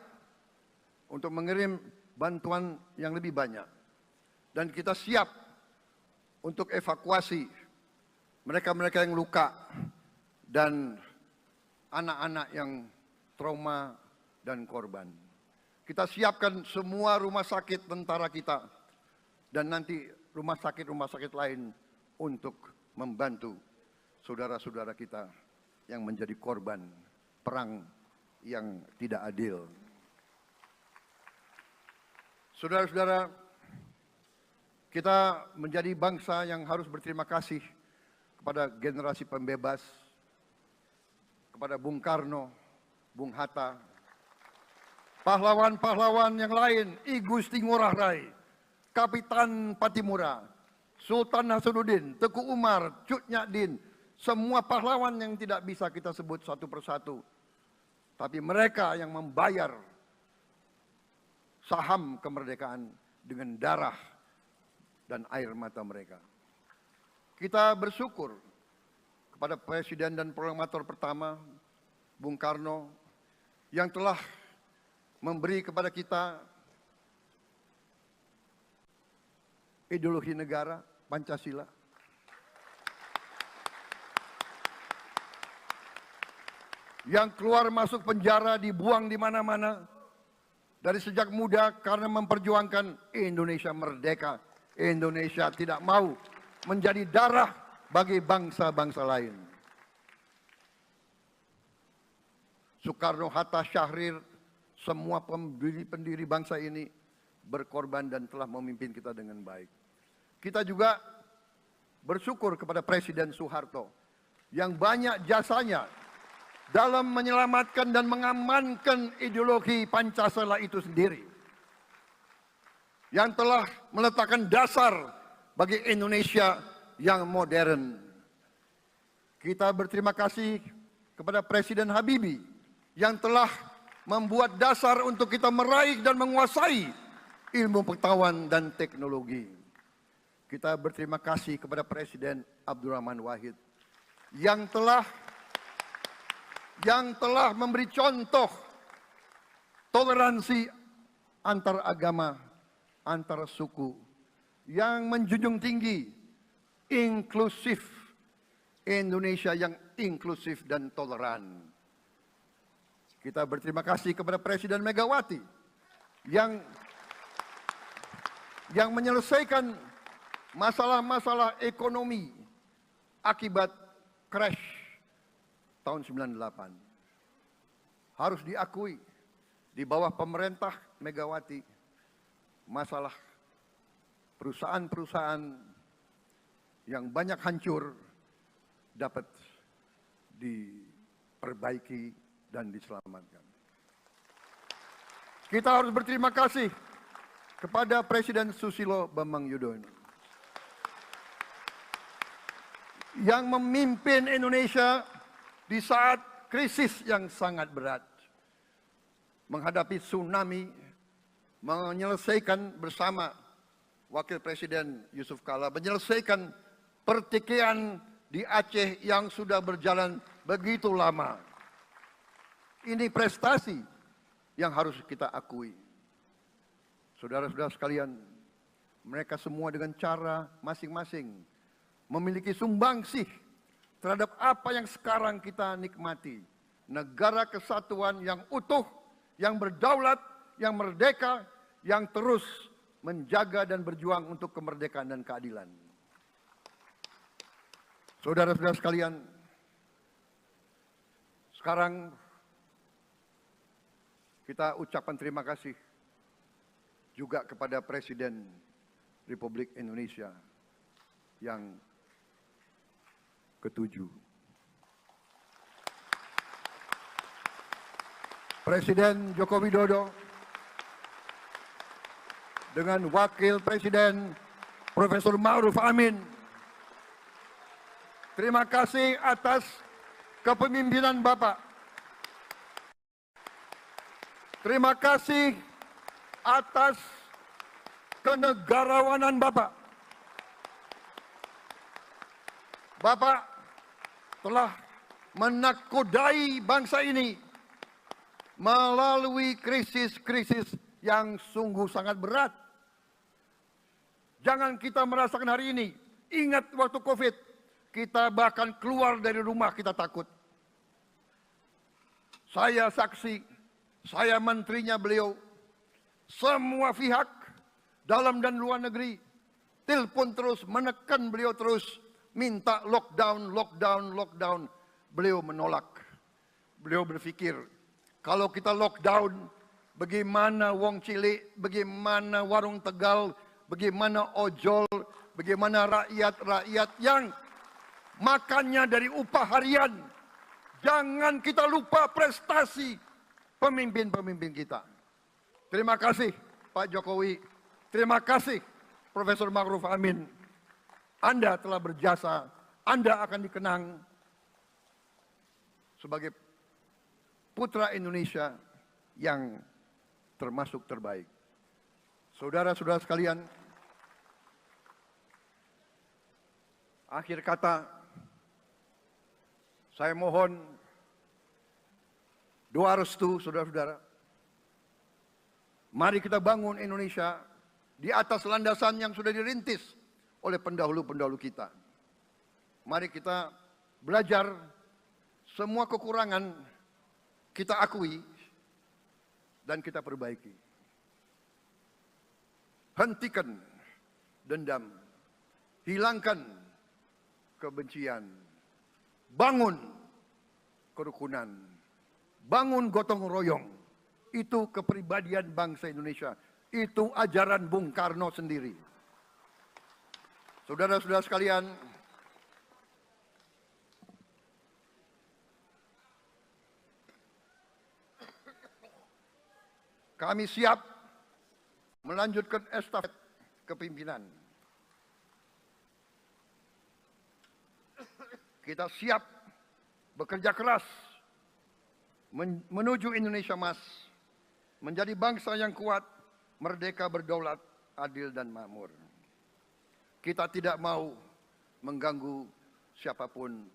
untuk mengirim bantuan yang lebih banyak. Dan kita siap untuk evakuasi mereka-mereka yang luka dan anak-anak yang trauma dan korban. Kita siapkan semua rumah sakit tentara kita dan nanti rumah sakit lain untuk membantu saudara-saudara kita yang menjadi korban perang yang tidak adil. Saudara-saudara, kita menjadi bangsa yang harus berterima kasih kepada generasi pembebas, kepada Bung Karno, Bung Hatta, pahlawan-pahlawan yang lain, I Gusti Ngurah Rai, Kapitan Patimura, Sultan Hasanuddin, Teku Umar, Cut Nyak Din, semua pahlawan yang tidak bisa kita sebut satu persatu. Tapi mereka yang membayar saham kemerdekaan dengan darah dan air mata mereka. Kita bersyukur kepada Presiden dan Proklamator pertama, Bung Karno, yang telah memberi kepada kita ideologi negara, Pancasila. Yang keluar masuk penjara, dibuang di mana-mana dari sejak muda karena memperjuangkan Indonesia merdeka. Indonesia tidak mau menjadi darah bagi bangsa-bangsa lain. Soekarno, Hatta, Syahrir, semua pendiri bangsa ini berkorban dan telah memimpin kita dengan baik. Kita juga bersyukur kepada Presiden Soeharto yang banyak jasanya dalam menyelamatkan dan mengamankan ideologi Pancasila itu sendiri, yang telah meletakkan dasar bagi Indonesia yang modern. Kita berterima kasih kepada Presiden Habibie yang telah membuat dasar untuk kita meraih dan menguasai ilmu pengetahuan dan teknologi. Kita berterima kasih kepada Presiden Abdurrahman Wahid yang telah memberi contoh toleransi antar agama, antar suku, yang menjunjung tinggi inklusif, Indonesia yang inklusif dan toleran. Kita berterima kasih kepada Presiden Megawati yang menyelesaikan masalah-masalah ekonomi akibat crash tahun 98. Harus diakui, di bawah pemerintah Megawati, masalah perusahaan-perusahaan yang banyak hancur dapat diperbaiki dan diselamatkan. Kita harus berterima kasih kepada Presiden Susilo Bambang Yudhoyono yang memimpin Indonesia di saat krisis yang sangat berat, menghadapi tsunami, menyelesaikan bersama Wakil Presiden Yusuf Kala, menyelesaikan pertikaian di Aceh yang sudah berjalan begitu lama. Ini prestasi yang harus kita akui. Saudara-saudara sekalian, mereka semua dengan cara masing-masing memiliki sumbangsih terhadap apa yang sekarang kita nikmati. Negara kesatuan yang utuh, yang berdaulat, yang merdeka, yang terus menjaga dan berjuang untuk kemerdekaan dan keadilan. Saudara-saudara sekalian, sekarang kita ucapkan terima kasih juga kepada Presiden Republik Indonesia yang ke-7. Presiden Joko Widodo dengan Wakil Presiden Profesor Ma'ruf Amin. Terima kasih atas kepemimpinan Bapak. Terima kasih atas kenegarawanan Bapak. Bapak telah menakodai bangsa ini melalui krisis-krisis yang sungguh sangat berat. Jangan kita merasakan hari ini. Ingat waktu COVID, kita bahkan keluar dari rumah kita takut. Saya saksi, saya menterinya beliau, semua pihak dalam dan luar negeri telepon terus, menekan beliau terus, minta lockdown, lockdown, lockdown. Beliau menolak. Beliau berpikir, kalau kita lockdown, bagaimana wong cilik, bagaimana warung Tegal, bagaimana ojol, bagaimana rakyat-rakyat yang makannya dari upah harian. Jangan kita lupa prestasi pemimpin-pemimpin kita. Terima kasih Pak Jokowi, terima kasih Profesor Ma'ruf Amin. Anda telah berjasa, Anda akan dikenang sebagai putra Indonesia yang termasuk terbaik. Saudara-saudara sekalian, akhir kata, saya mohon doa restu saudara-saudara. Mari kita bangun Indonesia di atas landasan yang sudah dirintis oleh pendahulu-pendahulu kita. Mari kita belajar, semua kekurangan kita akui dan kita perbaiki. Hentikan dendam, hilangkan kebencian, bangun kerukunan, bangun gotong royong. Itu kepribadian bangsa Indonesia. Itu ajaran Bung Karno sendiri. Saudara-saudara sekalian, kami siap melanjutkan estafet kepimpinan. Kita siap bekerja keras menuju Indonesia Emas, menjadi bangsa yang kuat, merdeka, berdaulat, adil dan makmur. Kita tidak mau mengganggu siapapun,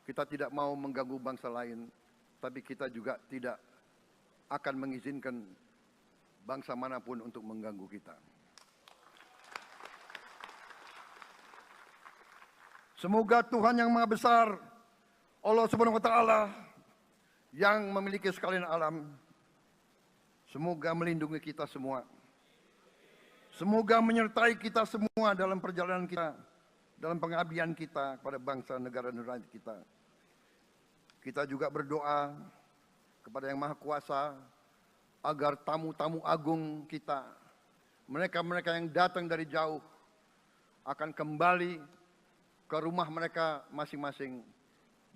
kita tidak mau mengganggu bangsa lain, tapi kita juga tidak akan mengizinkan bangsa manapun untuk mengganggu kita. Semoga Tuhan yang Maha Besar, Allah Subhanahu wa Ta'ala, yang memiliki sekalian alam, semoga melindungi kita semua. Semoga menyertai kita semua dalam perjalanan kita, dalam pengabdian kita kepada bangsa, negara, dan rakyat kita. Kita juga berdoa kepada Yang Maha Kuasa agar tamu-tamu agung kita, mereka-mereka yang datang dari jauh, akan kembali ke rumah mereka masing-masing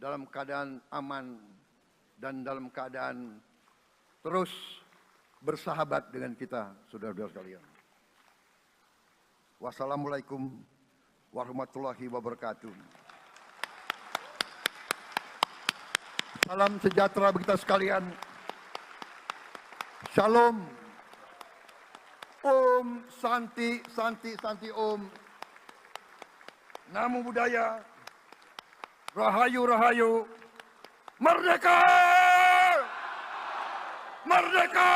dalam keadaan aman dan dalam keadaan terus bersahabat dengan kita, saudara-saudara sekalian. Wassalamualaikum warahmatullahi wabarakatuh. Salam sejahtera bagi kita sekalian. Shalom. Om Santi, Santi, Santi Om. Namo Buddhaya. Rahayu, Rahayu. Merdeka! Merdeka!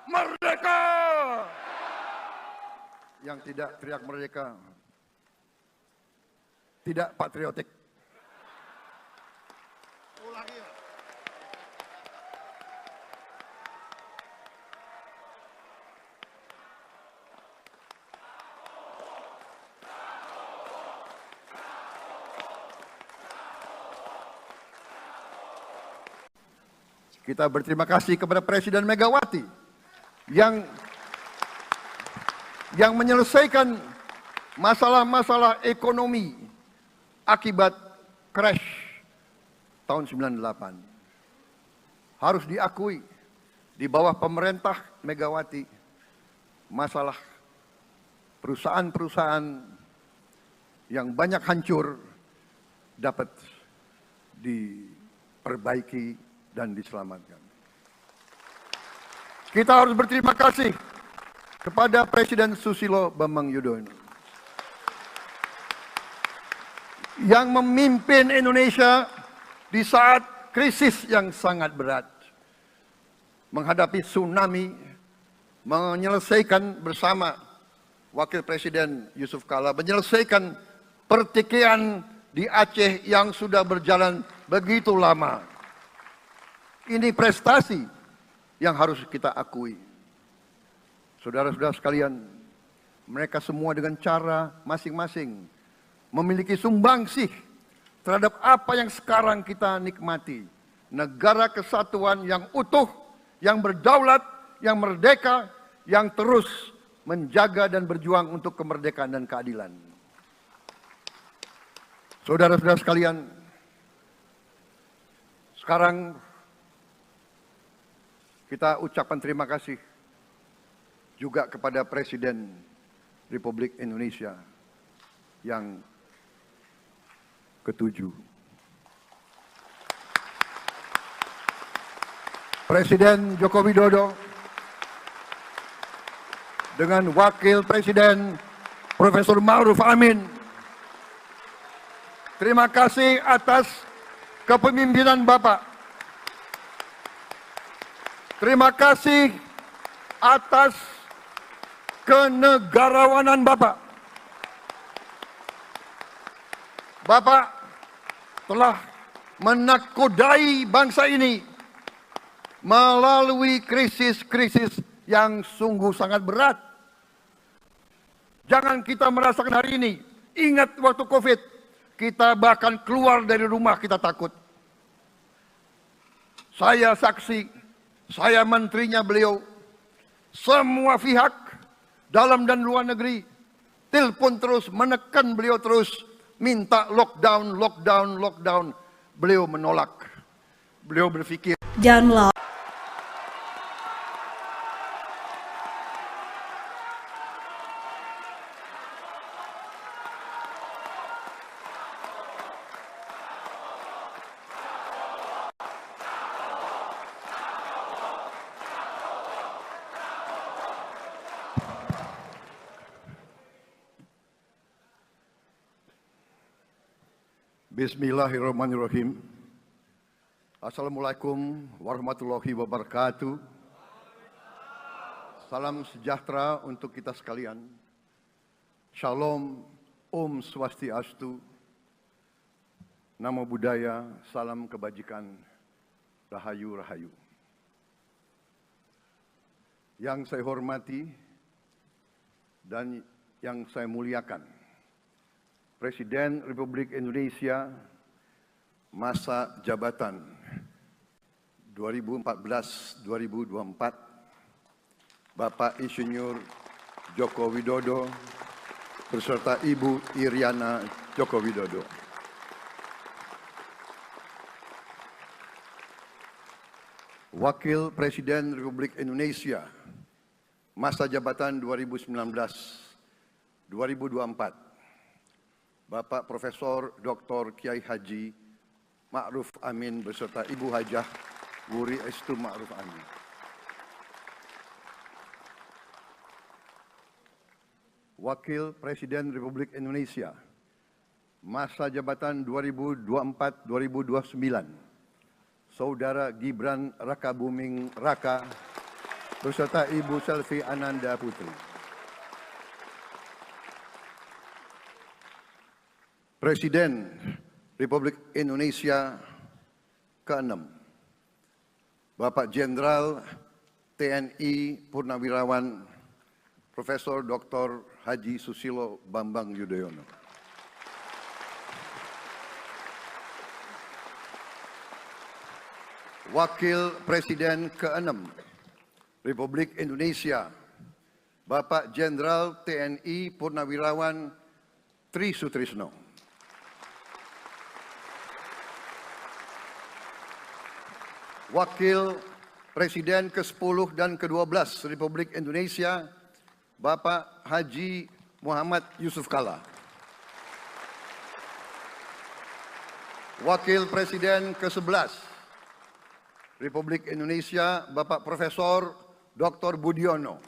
Merdeka! Yang tidak teriak merdeka tidak patriotik. Kita berterima kasih kepada Presiden Megawati yang menyelesaikan masalah-masalah ekonomi akibat crash tahun 98. Harus diakui, di bawah pemerintah Megawati, masalah perusahaan-perusahaan yang banyak hancur dapat diperbaiki dan diselamatkan. Kita harus berterima kasih kepada Presiden Susilo Bambang Yudhoyono yang memimpin Indonesia di saat krisis yang sangat berat. menghadapi tsunami, menyelesaikan bersama Wakil Presiden Yusuf Kala, menyelesaikan pertikaian di Aceh yang sudah berjalan begitu lama. Ini prestasi yang harus kita akui. Saudara-saudara sekalian, mereka semua dengan cara masing-masing memiliki sumbangsih terhadap apa yang sekarang kita nikmati. Negara kesatuan yang utuh, yang berdaulat, yang merdeka, yang terus menjaga dan berjuang untuk kemerdekaan dan keadilan. Saudara-saudara sekalian, sekarang kita ucapkan terima kasih juga kepada Presiden Republik Indonesia yang ke-7. Presiden Joko Widodo dengan Wakil Presiden Profesor Ma'ruf Amin. Terima kasih atas kepemimpinan Bapak. Terima kasih atas kenegarawanan Bapak. Bapak telah menakodai bangsa ini melalui krisis-krisis yang sungguh sangat berat. Jangan kita merasakan hari ini. Ingat waktu COVID, kita bahkan keluar dari rumah kita takut. Saya saksi, saya menterinya beliau, semua pihak dalam dan luar negeri telepon terus, menekan beliau terus, minta lockdown, lockdown, lockdown. Beliau menolak. Beliau berpikir Download Bismillahirrahmanirrahim. Assalamualaikum warahmatullahi wabarakatuh. Salam sejahtera untuk kita sekalian. Shalom, Om Swastiastu, Namo Buddhaya, salam kebajikan, Rahayu Rahayu. Yang saya hormati dan yang saya muliakan, Presiden Republik Indonesia masa jabatan 2014-2024, Bapak Insinyur Joko Widodo beserta Ibu Iriana Joko Widodo. Wakil Presiden Republik Indonesia masa jabatan 2019-2024, Bapak Profesor Dr. Kiai Haji Ma'ruf Amin beserta Ibu Hajah Wuri Estu Ma'ruf Amin. Wakil Presiden Republik Indonesia masa jabatan 2024-2029, Saudara Gibran Rakabuming Raka beserta Ibu Selvi Ananda Putri. Presiden Republik Indonesia ke-6, Bapak Jenderal TNI Purnawirawan Profesor Dr. Haji Susilo Bambang Yudhoyono. Wakil Presiden ke-6 Republik Indonesia, Bapak Jenderal TNI Purnawirawan Tri Sutrisno. Wakil Presiden ke-10 dan ke-12 Republik Indonesia, Bapak Haji Muhammad Yusuf Kalla. Wakil Presiden ke-11 Republik Indonesia, Bapak Profesor Dr. Budiono.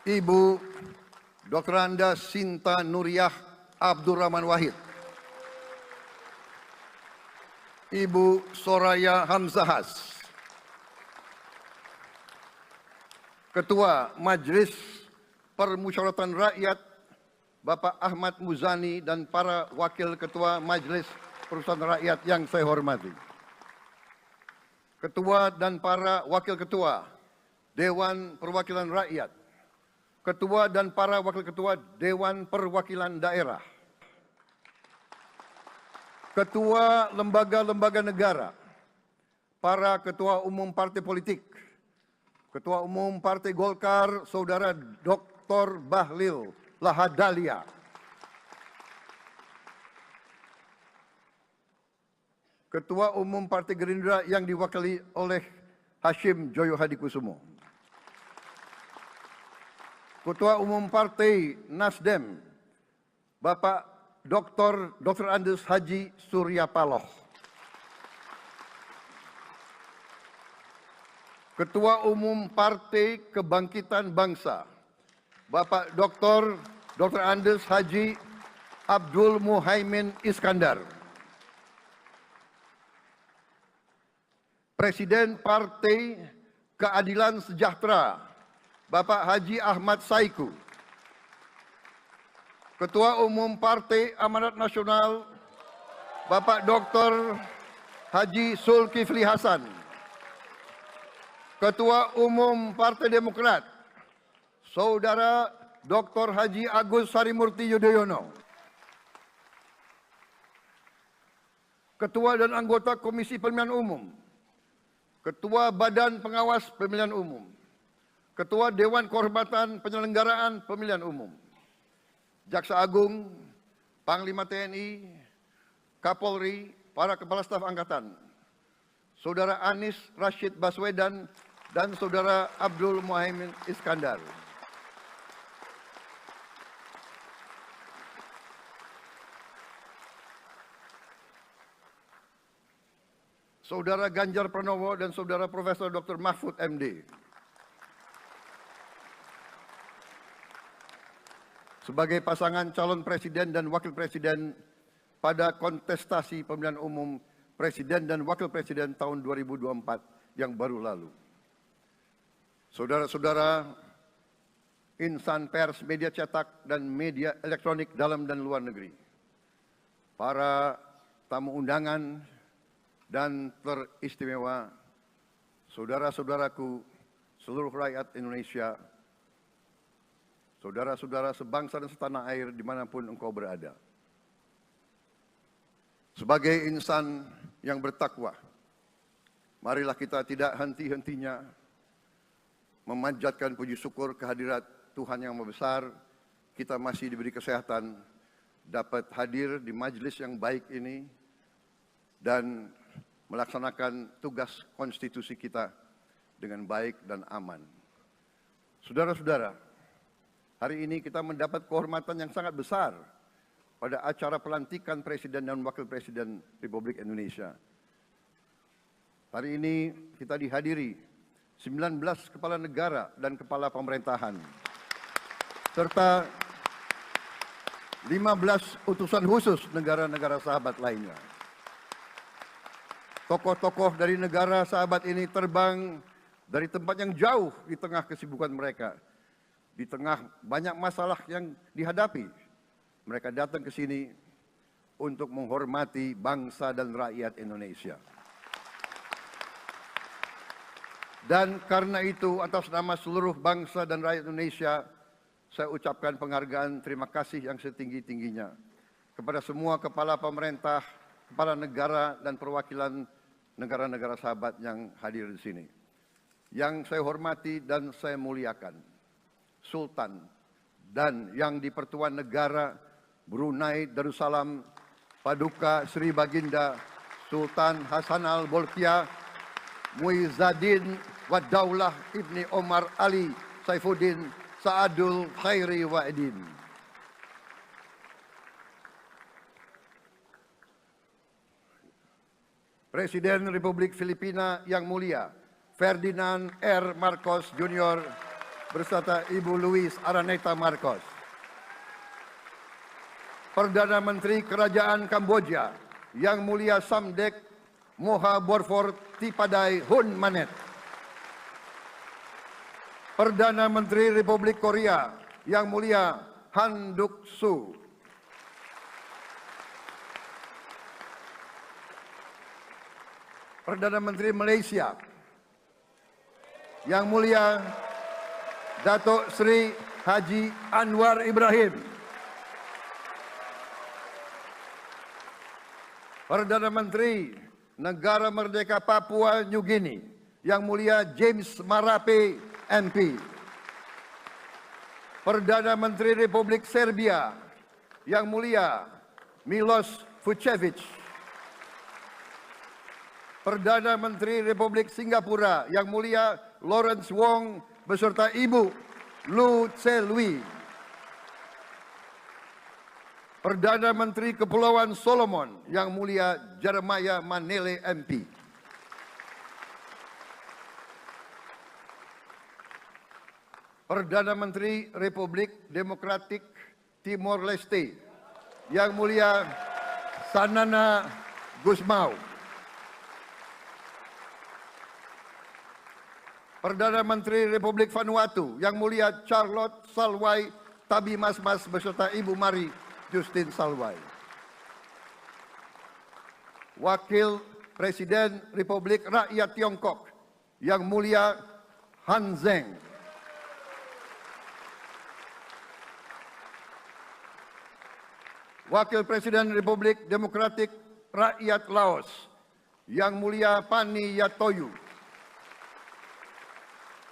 Ibu Dr. Anda Sinta Nuriyah Abdurrahman Wahid. Ibu Soraya Hamzahas. Ketua Majelis Permusyawaratan Rakyat Bapak Ahmad Muzani dan para Wakil Ketua Majelis Permusyawaratan Rakyat yang saya hormati. Ketua dan para Wakil Ketua Dewan Perwakilan Rakyat. Ketua dan para Wakil Ketua Dewan Perwakilan Daerah. Ketua lembaga-lembaga negara. Para Ketua Umum Partai Politik. Ketua Umum Partai Golkar, Saudara Dr. Bahlil Lahadalia. Ketua Umum Partai Gerindra yang diwakili oleh Hashim Joyo Hadikusumo. Ketua Umum Partai Nasdem, Bapak Dr. Andes Haji Surya Paloh. Ketua Umum Partai Kebangkitan Bangsa, Bapak Dr. Andes Haji Abdul Muhaimin Iskandar. Presiden Partai Keadilan Sejahtera, Bapak Haji Ahmad Saiku. Ketua Umum Partai Amanat Nasional, Bapak Dr. Haji Zulkifli Hasan. Ketua Umum Partai Demokrat, Saudara Dr. Haji Agus Harimurti Yudhoyono. Ketua dan anggota Komisi Pemilihan Umum, Ketua Badan Pengawas Pemilihan Umum, Ketua Dewan Kehormatan Penyelenggaraan Pemilihan Umum, Jaksa Agung, Panglima TNI, Kapolri, para Kepala Staf Angkatan, Saudara Anies Rashid Baswedan, dan Saudara Abdul Muhaimin Iskandar. Saudara Ganjar Pranowo dan Saudara Profesor Dr. Mahfud MD. Sebagai pasangan calon presiden dan wakil presiden pada kontestasi pemilihan umum presiden dan wakil presiden tahun 2024 yang baru lalu. Saudara-saudara insan pers, media cetak, dan media elektronik dalam dan luar negeri. Para tamu undangan dan teristimewa, saudara-saudaraku, seluruh rakyat Indonesia, saudara-saudara sebangsa dan setanah air dimanapun engkau berada. Sebagai insan yang bertakwa, marilah kita tidak henti-hentinya memanjatkan puji syukur kehadirat Tuhan yang Maha Besar. Kita masih diberi kesehatan, dapat hadir di majelis yang baik ini, dan melaksanakan tugas konstitusi kita dengan baik dan aman. Saudara-saudara, hari ini kita mendapat kehormatan yang sangat besar pada acara pelantikan Presiden dan Wakil Presiden Republik Indonesia. Hari ini kita dihadiri 19 kepala negara dan kepala pemerintahan, serta 15 utusan khusus negara-negara sahabat lainnya. Tokoh-tokoh dari negara sahabat ini terbang dari tempat yang jauh di tengah kesibukan mereka, di tengah banyak masalah yang dihadapi. Mereka datang ke sini untuk menghormati bangsa dan rakyat Indonesia. Dan karena itu, atas nama seluruh bangsa dan rakyat Indonesia, saya ucapkan penghargaan terima kasih yang setinggi-tingginya kepada semua kepala pemerintah, kepala negara, dan perwakilan negara-negara sahabat yang hadir di sini. Yang saya hormati dan saya muliakan, Sultan dan yang di Pertuan Negara Brunei Darussalam Paduka Sri Baginda Sultan Hasanal Bolkiah Muizzaddin Wadaulah Ibni Omar Ali Saifuddin Saadul Khairi Wa'idin. Presiden Republik Filipina yang mulia Ferdinand R. Marcos Jr. beserta Ibu Luis Araneta Marcos. Perdana Menteri Kerajaan Kamboja yang mulia Samdech Moha Borfor Tipadai Hun Manet. Perdana Menteri Republik Korea Yang Mulia Han Duck-soo. Perdana Menteri Malaysia Yang Mulia Datuk Seri Haji Anwar Ibrahim. Perdana Menteri Negara Merdeka Papua New Guinea Yang Mulia James Marape MP. Perdana Menteri Republik Serbia Yang Mulia Milos Vucevic. Perdana Menteri Republik Singapura Yang Mulia Lawrence Wong beserta Ibu Lu Tse Lui. Perdana Menteri Kepulauan Solomon Yang Mulia Jeremiah Manele MP. Perdana Menteri Republik Demokratik Timor Leste Yang Mulia Sanana Gusmao. Perdana Menteri Republik Vanuatu Yang Mulia Charlotte Salwai Tabimasmas beserta Ibu Mari Justin Salwai. Wakil Presiden Republik Rakyat Tiongkok Yang Mulia Han Zheng. Wakil Presiden Republik Demokratik Rakyat Laos Yang Mulia Pani Yatoyu.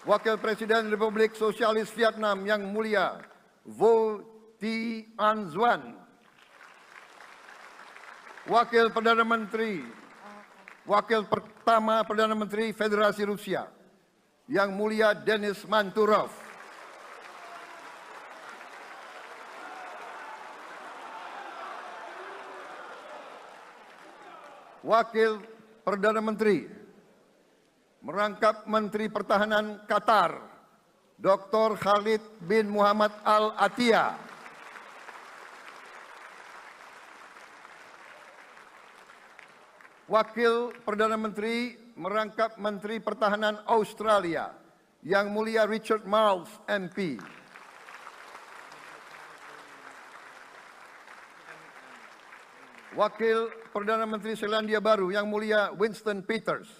Wakil Presiden Republik Sosialis Vietnam Yang Mulia Vo Thi-an Xuan. Wakil pertama Perdana Menteri Federasi Rusia Yang Mulia Denis Manturov. Wakil Perdana Menteri merangkap Menteri Pertahanan Qatar Dr. Khalid bin Muhammad Al Attiyah. Wakil Perdana Menteri merangkap Menteri Pertahanan Australia Yang Mulia Richard Marles MP. Wakil Perdana Menteri Selandia Baru Yang Mulia Winston Peters.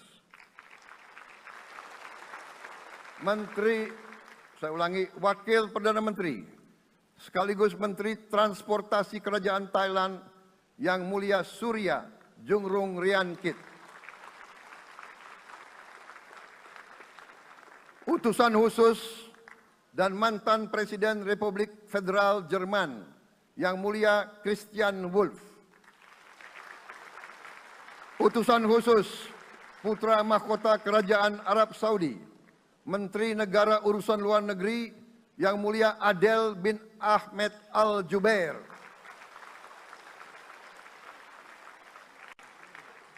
Wakil Perdana Menteri sekaligus Menteri Transportasi Kerajaan Thailand Yang Mulia Surya Jungrung Riankit. Utusan khusus dan mantan Presiden Republik Federal Jerman Yang Mulia Christian Wulff. Utusan khusus Putra Mahkota Kerajaan Arab Saudi Menteri Negara Urusan Luar Negeri Yang Mulia Adel bin Ahmed Al-Jubair.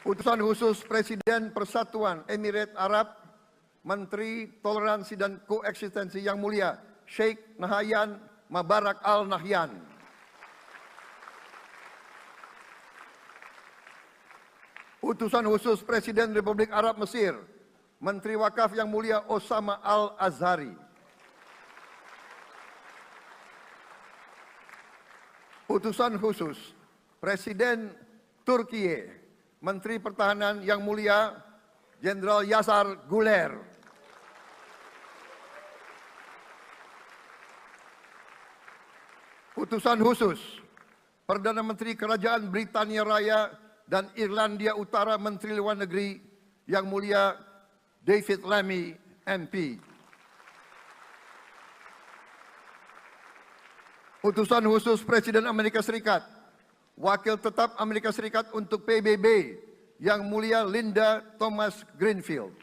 Utusan khusus Presiden Persatuan Emirat Arab Menteri Toleransi dan Koeksistensi Yang Mulia Sheikh Nahyan Mubarak Al-Nahyan. Utusan khusus Presiden Republik Arab Mesir Menteri Wakaf Yang Mulia Osama Al-Azhari. Utusan khusus Presiden Turki Menteri Pertahanan Yang Mulia Jenderal Yasar Guler. Utusan khusus Perdana Menteri Kerajaan Britania Raya dan Irlandia Utara Menteri Luar Negeri Yang Mulia David Lammy MP. Utusan khusus Presiden Amerika Serikat, Wakil Tetap Amerika Serikat untuk PBB Yang Mulia Linda Thomas Greenfield.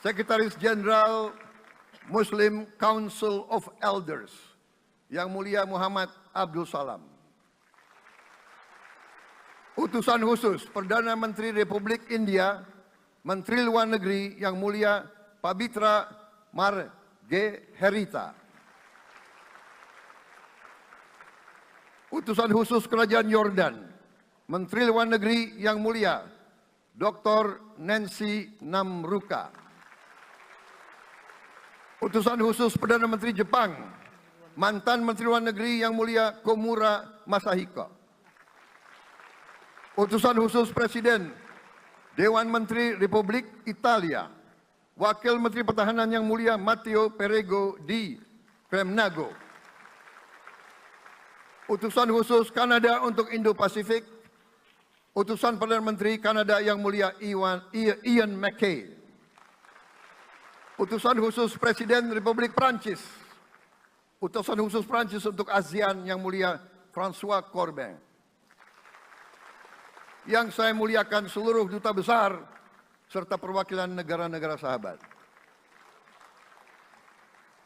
Sekretaris Jenderal Muslim Council of Elders Yang Mulia Muhammad Abdul Salam. Utusan khusus Perdana Menteri Republik India, Menteri Luar Negeri Yang Mulia Pabitra Margherita. Utusan khusus Kerajaan Yordan Menteri Luar Negeri Yang Mulia Dr. Nancy Namruka. Utusan khusus Perdana Menteri Jepang, mantan Menteri Luar Negeri Yang Mulia Komura Masahiko. Utusan khusus Presiden Dewan Menteri Republik Italia, Wakil Menteri Pertahanan Yang Mulia Matteo Perego di Kremnago. Utusan khusus Kanada untuk Indo-Pasifik, Utusan Perdana Menteri Kanada Yang Mulia Ian MacKay. Utusan khusus Presiden Republik Prancis, Utusan khusus Prancis untuk ASEAN Yang Mulia François Corbin. Yang saya muliakan seluruh duta besar serta perwakilan negara-negara sahabat.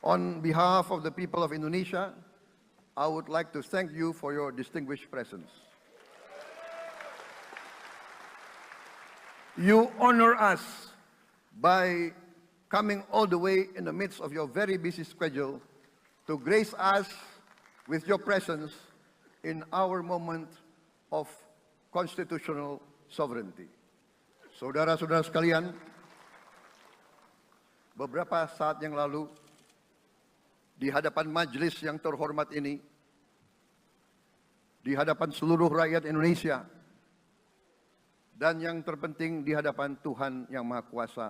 On behalf of the people of Indonesia, I would like to thank you for your distinguished presence. You honor us by coming all the way in the midst of your very busy schedule to grace us with your presence in our moment of constitutional sovereignty. Saudara-saudara sekalian, beberapa saat yang lalu, di hadapan majelis yang terhormat ini, di hadapan seluruh rakyat Indonesia, dan yang terpenting di hadapan Tuhan Yang Maha Kuasa,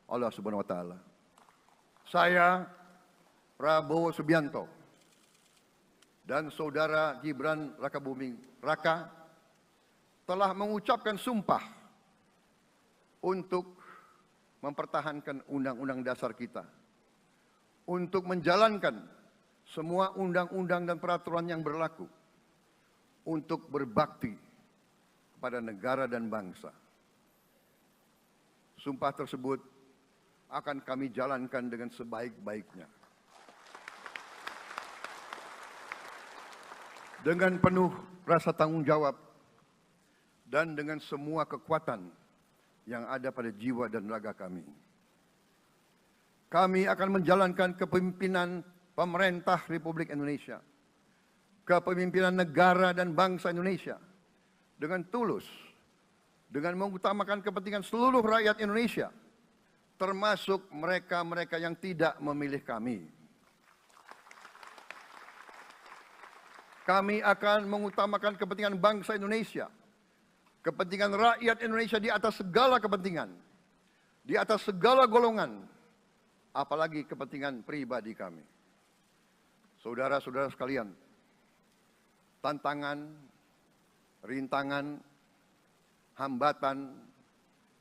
Allah Subhanahu wa Ta'ala, saya, Prabowo Subianto, dan saudara Gibran Rakabuming Raka telah mengucapkan sumpah untuk mempertahankan undang-undang dasar kita, untuk menjalankan semua undang-undang dan peraturan yang berlaku, untuk berbakti kepada negara dan bangsa. Sumpah tersebut akan kami jalankan dengan sebaik-baiknya. Dengan penuh rasa tanggung jawab dan dengan semua kekuatan yang ada pada jiwa dan raga kami. Kami akan menjalankan kepemimpinan pemerintah Republik Indonesia, kepemimpinan negara dan bangsa Indonesia dengan tulus, dengan mengutamakan kepentingan seluruh rakyat Indonesia, termasuk mereka-mereka yang tidak memilih kami. Kami akan mengutamakan kepentingan bangsa Indonesia, kepentingan rakyat Indonesia di atas segala kepentingan, di atas segala golongan, apalagi kepentingan pribadi kami. Saudara-saudara sekalian, tantangan, rintangan, hambatan,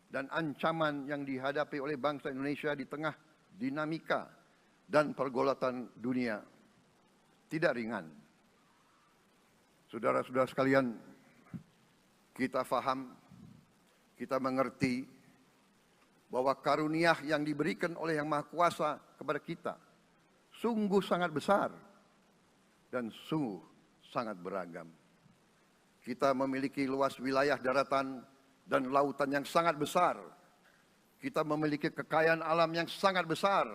dan ancaman yang dihadapi oleh bangsa Indonesia di tengah dinamika dan pergolatan dunia tidak ringan. Saudara-saudara sekalian, kita faham, kita mengerti bahwa karunia yang diberikan oleh Yang Maha Kuasa kepada kita sungguh sangat besar dan sungguh sangat beragam. Kita memiliki luas wilayah daratan dan lautan yang sangat besar. Kita memiliki kekayaan alam yang sangat besar.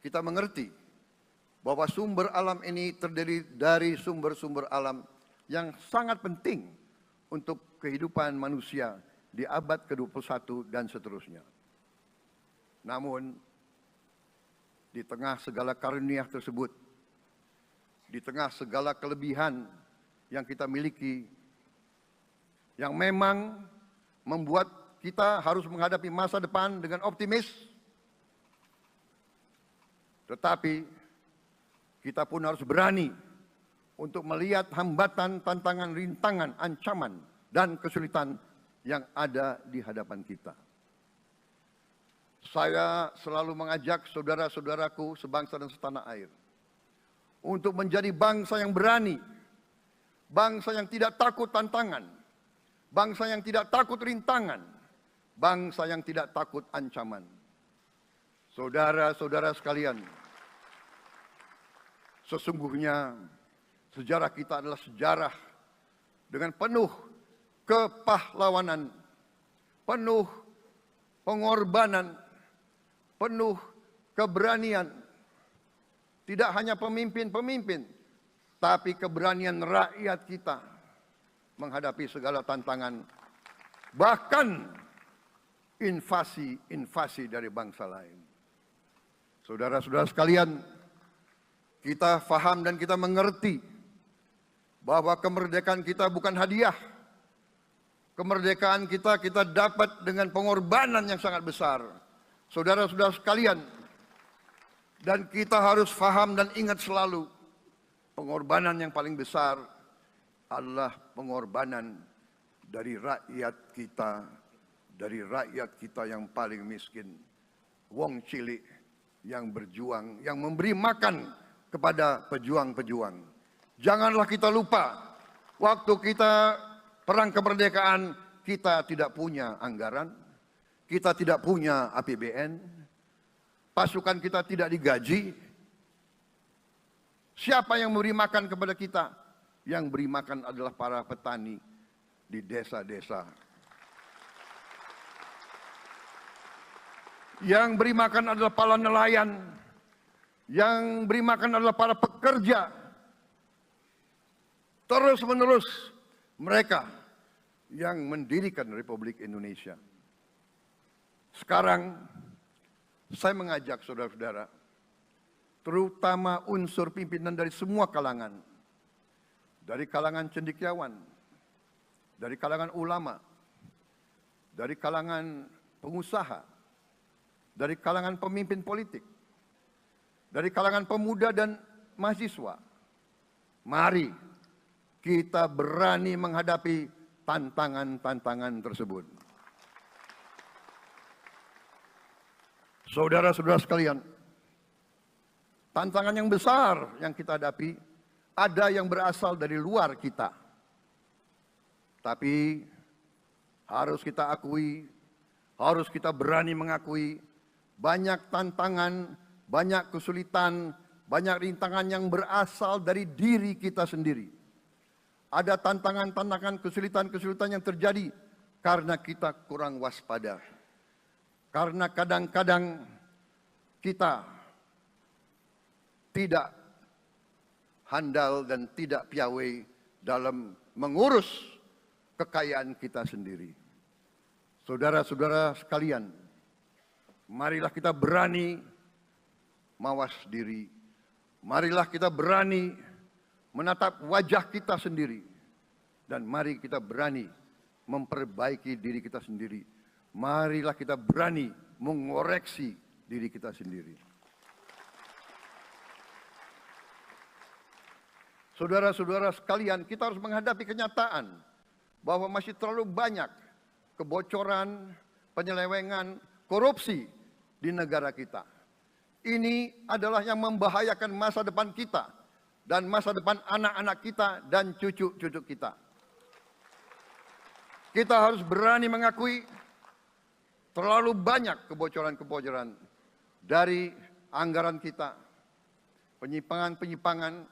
Kita mengerti bahwa sumber alam ini terdiri dari sumber-sumber alam yang sangat penting untuk kehidupan manusia di abad ke-21 dan seterusnya. Namun, di tengah segala karunia tersebut, di tengah segala kelebihan yang kita miliki, yang memang membuat kita harus menghadapi masa depan dengan optimis, tetapi kita pun harus berani untuk melihat hambatan, tantangan, rintangan, ancaman, dan kesulitan yang ada di hadapan kita. Saya selalu mengajak saudara-saudaraku sebangsa dan setanah air untuk menjadi bangsa yang berani, bangsa yang tidak takut tantangan, bangsa yang tidak takut rintangan, bangsa yang tidak takut ancaman. Saudara-saudara sekalian, sesungguhnya sejarah kita adalah sejarah dengan penuh kepahlawanan, penuh pengorbanan, penuh keberanian. Tidak hanya pemimpin-pemimpin, tapi keberanian rakyat kita. menghadapi segala tantangan, bahkan invasi dari bangsa lain. Saudara-saudara sekalian, kita faham dan kita mengerti bahwa kemerdekaan kita bukan hadiah. Kemerdekaan kita dapat dengan pengorbanan yang sangat besar. Saudara-saudara sekalian, dan kita harus faham dan ingat selalu, pengorbanan yang paling besar adalah pengorbanan dari rakyat kita yang paling miskin. Wong cilik yang berjuang, yang memberi makan kepada pejuang-pejuang. Janganlah kita lupa, waktu kita perang kemerdekaan, kita tidak punya anggaran, kita tidak punya APBN, pasukan kita tidak digaji. Siapa yang memberi makan kepada kita? Yang beri makan adalah para petani di desa-desa. Yang beri makan adalah para nelayan. Yang beri makan adalah para pekerja. Terus-menerus mereka yang mendirikan Republik Indonesia. Sekarang saya mengajak saudara-saudara, terutama unsur pimpinan dari semua kalangan, dari kalangan cendekiawan, dari kalangan ulama, dari kalangan pengusaha, dari kalangan pemimpin politik, dari kalangan pemuda dan mahasiswa. Mari kita berani menghadapi tantangan-tantangan tersebut. Saudara-saudara sekalian, tantangan yang besar yang kita hadapi ada yang berasal dari luar kita. Tapi harus kita akui, harus kita berani mengakui, banyak tantangan, banyak kesulitan, banyak rintangan yang berasal dari diri kita sendiri. Ada tantangan-tantangan, kesulitan-kesulitan yang terjadi karena kita kurang waspada. Karena kadang-kadang kita tidak handal dan tidak piawai dalam mengurus kekayaan kita sendiri. Saudara-saudara sekalian, marilah kita berani mawas diri. Marilah kita berani menatap wajah kita sendiri. Dan mari kita berani memperbaiki diri kita sendiri. Marilah kita berani mengoreksi diri kita sendiri. Saudara-saudara sekalian, kita harus menghadapi kenyataan bahwa masih terlalu banyak kebocoran, penyelewengan, korupsi di negara kita. Ini adalah yang membahayakan masa depan kita dan masa depan anak-anak kita dan cucu-cucu kita. Kita harus berani mengakui terlalu banyak kebocoran-kebocoran dari anggaran kita, penyimpangan-penyimpangan,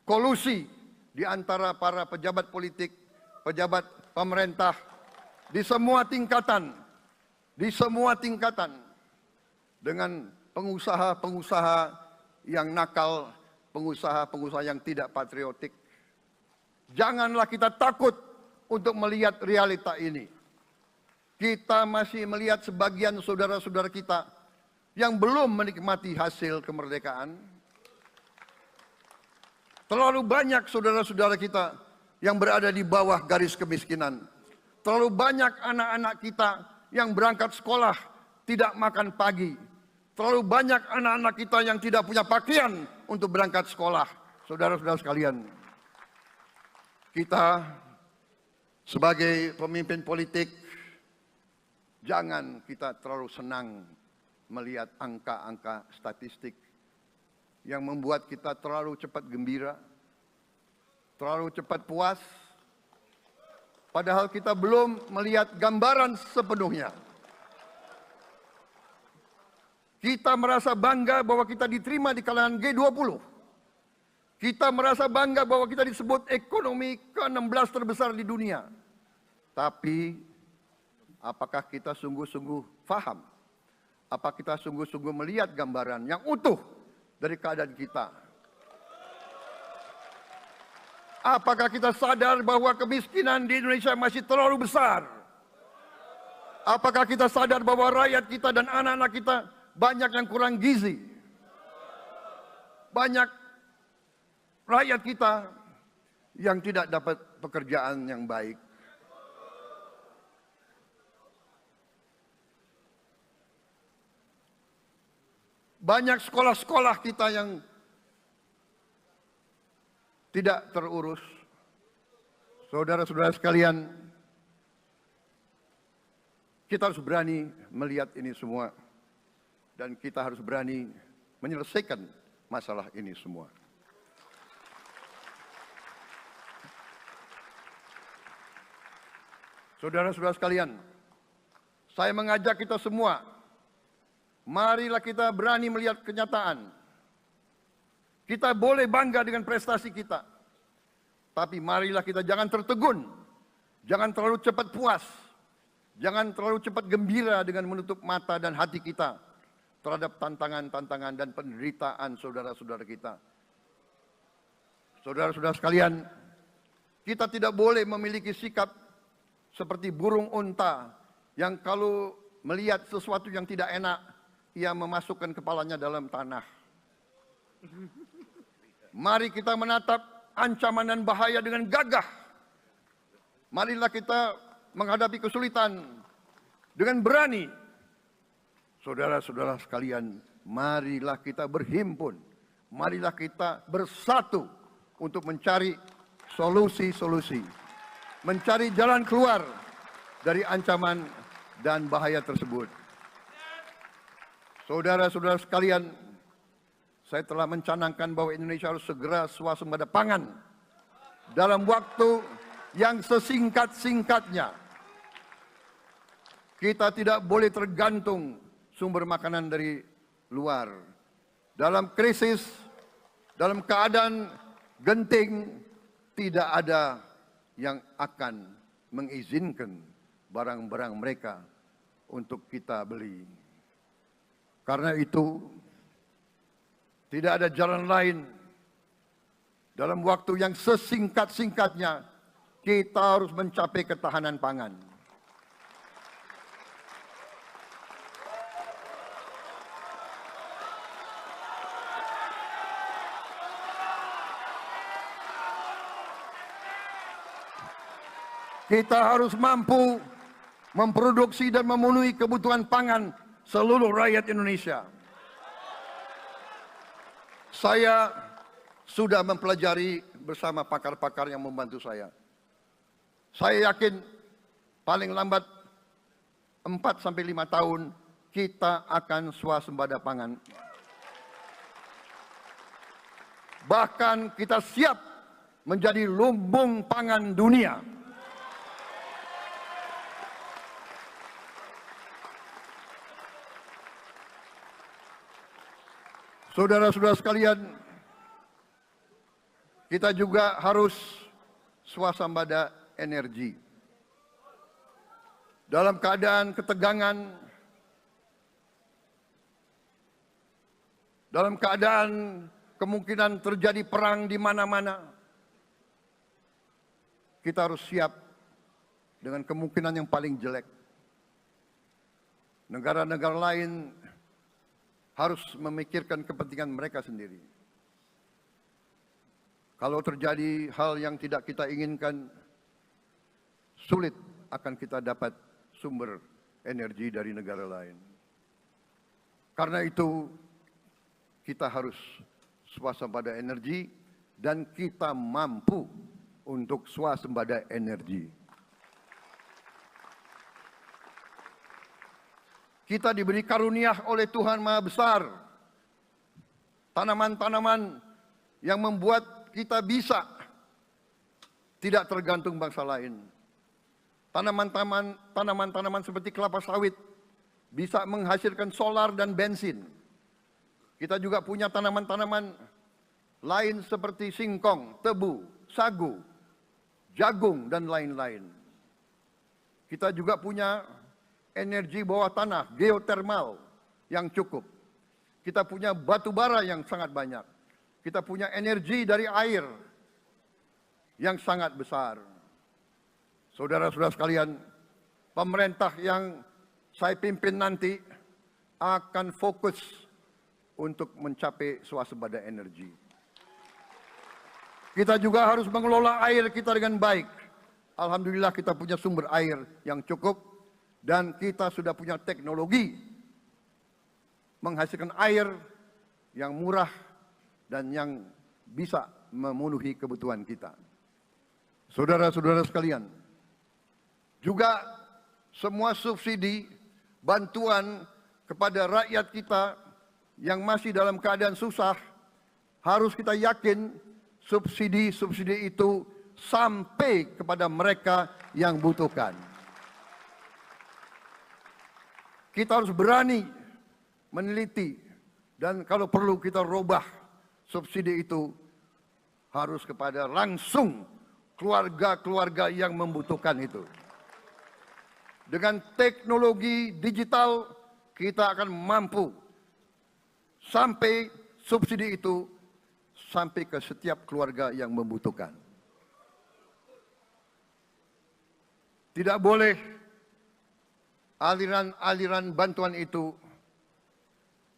kolusi di antara para pejabat politik, pejabat pemerintah di semua tingkatan, dengan pengusaha-pengusaha yang nakal, pengusaha-pengusaha yang tidak patriotik. Janganlah kita takut untuk melihat realita ini. Kita masih melihat sebagian saudara-saudara kita yang belum menikmati hasil kemerdekaan. Terlalu banyak saudara-saudara kita yang berada di bawah garis kemiskinan. Terlalu banyak anak-anak kita yang berangkat sekolah tidak makan pagi. Terlalu banyak anak-anak kita yang tidak punya pakaian untuk berangkat sekolah. Saudara-saudara sekalian, kita sebagai pemimpin politik, jangan kita terlalu senang melihat angka-angka statistik yang membuat kita terlalu cepat gembira, terlalu cepat puas, padahal kita belum melihat gambaran sepenuhnya. Kita merasa bangga bahwa kita diterima di kalangan G20. Kita merasa bangga bahwa kita disebut ekonomi ke-16 terbesar di dunia. Tapi apakah kita sungguh-sungguh faham? Apa kita sungguh-sungguh melihat gambaran yang utuh dari keadaan kita? Apakah kita sadar bahwa kemiskinan di Indonesia masih terlalu besar? Apakah kita sadar bahwa rakyat kita dan anak-anak kita banyak yang kurang gizi? Banyak rakyat kita yang tidak dapat pekerjaan yang baik. Banyak sekolah-sekolah kita yang tidak terurus. Saudara-saudara sekalian, kita harus berani melihat ini semua. Dan kita harus berani menyelesaikan masalah ini semua. Saudara-saudara sekalian, saya mengajak kita semua, marilah kita berani melihat kenyataan. Kita boleh bangga dengan prestasi kita. Tapi marilah kita jangan tertegun. Jangan terlalu cepat puas. Jangan terlalu cepat gembira dengan menutup mata dan hati kita terhadap tantangan-tantangan dan penderitaan saudara-saudara kita. Saudara-saudara sekalian, kita tidak boleh memiliki sikap seperti burung unta yang kalau melihat sesuatu yang tidak enak, ia memasukkan kepalanya dalam tanah. Mari kita menatap ancaman dan bahaya dengan gagah. Marilah kita menghadapi kesulitan dengan berani. Saudara-saudara sekalian, marilah kita berhimpun. Marilah kita bersatu untuk mencari solusi-solusi. Mencari jalan keluar dari ancaman dan bahaya tersebut. Saudara-saudara sekalian, saya telah mencanangkan bahwa Indonesia harus segera swasembada pangan dalam waktu yang sesingkat-singkatnya. Kita tidak boleh tergantung sumber makanan dari luar. Dalam krisis, dalam keadaan genting, tidak ada yang akan mengizinkan barang-barang mereka untuk kita beli. Karena itu, tidak ada jalan lain dalam waktu yang sesingkat-singkatnya kita harus mencapai ketahanan pangan. Kita harus mampu memproduksi dan memenuhi kebutuhan pangan seluruh rakyat Indonesia. Saya sudah mempelajari bersama pakar-pakar yang membantu saya. Saya yakin paling lambat 4-5 tahun kita akan swasembada pangan. Bahkan kita siap menjadi lumbung pangan dunia. Saudara-saudara sekalian, kita juga harus swasembada energi. Dalam keadaan ketegangan, dalam keadaan kemungkinan terjadi perang di mana-mana, kita harus siap dengan kemungkinan yang paling jelek. Negara-negara lain harus memikirkan kepentingan mereka sendiri. Kalau terjadi hal yang tidak kita inginkan, sulit akan kita dapat sumber energi dari negara lain. Karena itu, kita harus swasembada energi dan kita mampu untuk swasembada energi. Kita diberi karunia oleh Tuhan Maha Besar. Tanaman-tanaman yang membuat kita bisa tidak tergantung bangsa lain. Tanaman-tanaman seperti kelapa sawit bisa menghasilkan solar dan bensin. Kita juga punya tanaman-tanaman lain seperti singkong, tebu, sagu, jagung, dan lain-lain. Kita juga punya energi bawah tanah, geotermal yang cukup. Kita punya batu bara yang sangat banyak. Kita punya energi dari air yang sangat besar. Saudara-saudara sekalian, pemerintah yang saya pimpin nanti akan fokus untuk mencapai swasembada energi. Kita juga harus mengelola air kita dengan baik. Alhamdulillah kita punya sumber air yang cukup dan kita sudah punya teknologi menghasilkan air yang murah dan yang bisa memenuhi kebutuhan kita. Saudara-saudara sekalian, juga semua subsidi, bantuan kepada rakyat kita yang masih dalam keadaan susah, harus kita yakin subsidi-subsidi itu sampai kepada mereka yang butuhkan. Kita harus berani meneliti dan kalau perlu kita robah subsidi itu harus kepada langsung keluarga-keluarga yang membutuhkan itu. Dengan teknologi digital kita akan mampu sampai subsidi itu sampai ke setiap keluarga yang membutuhkan. Tidak boleh aliran-aliran bantuan itu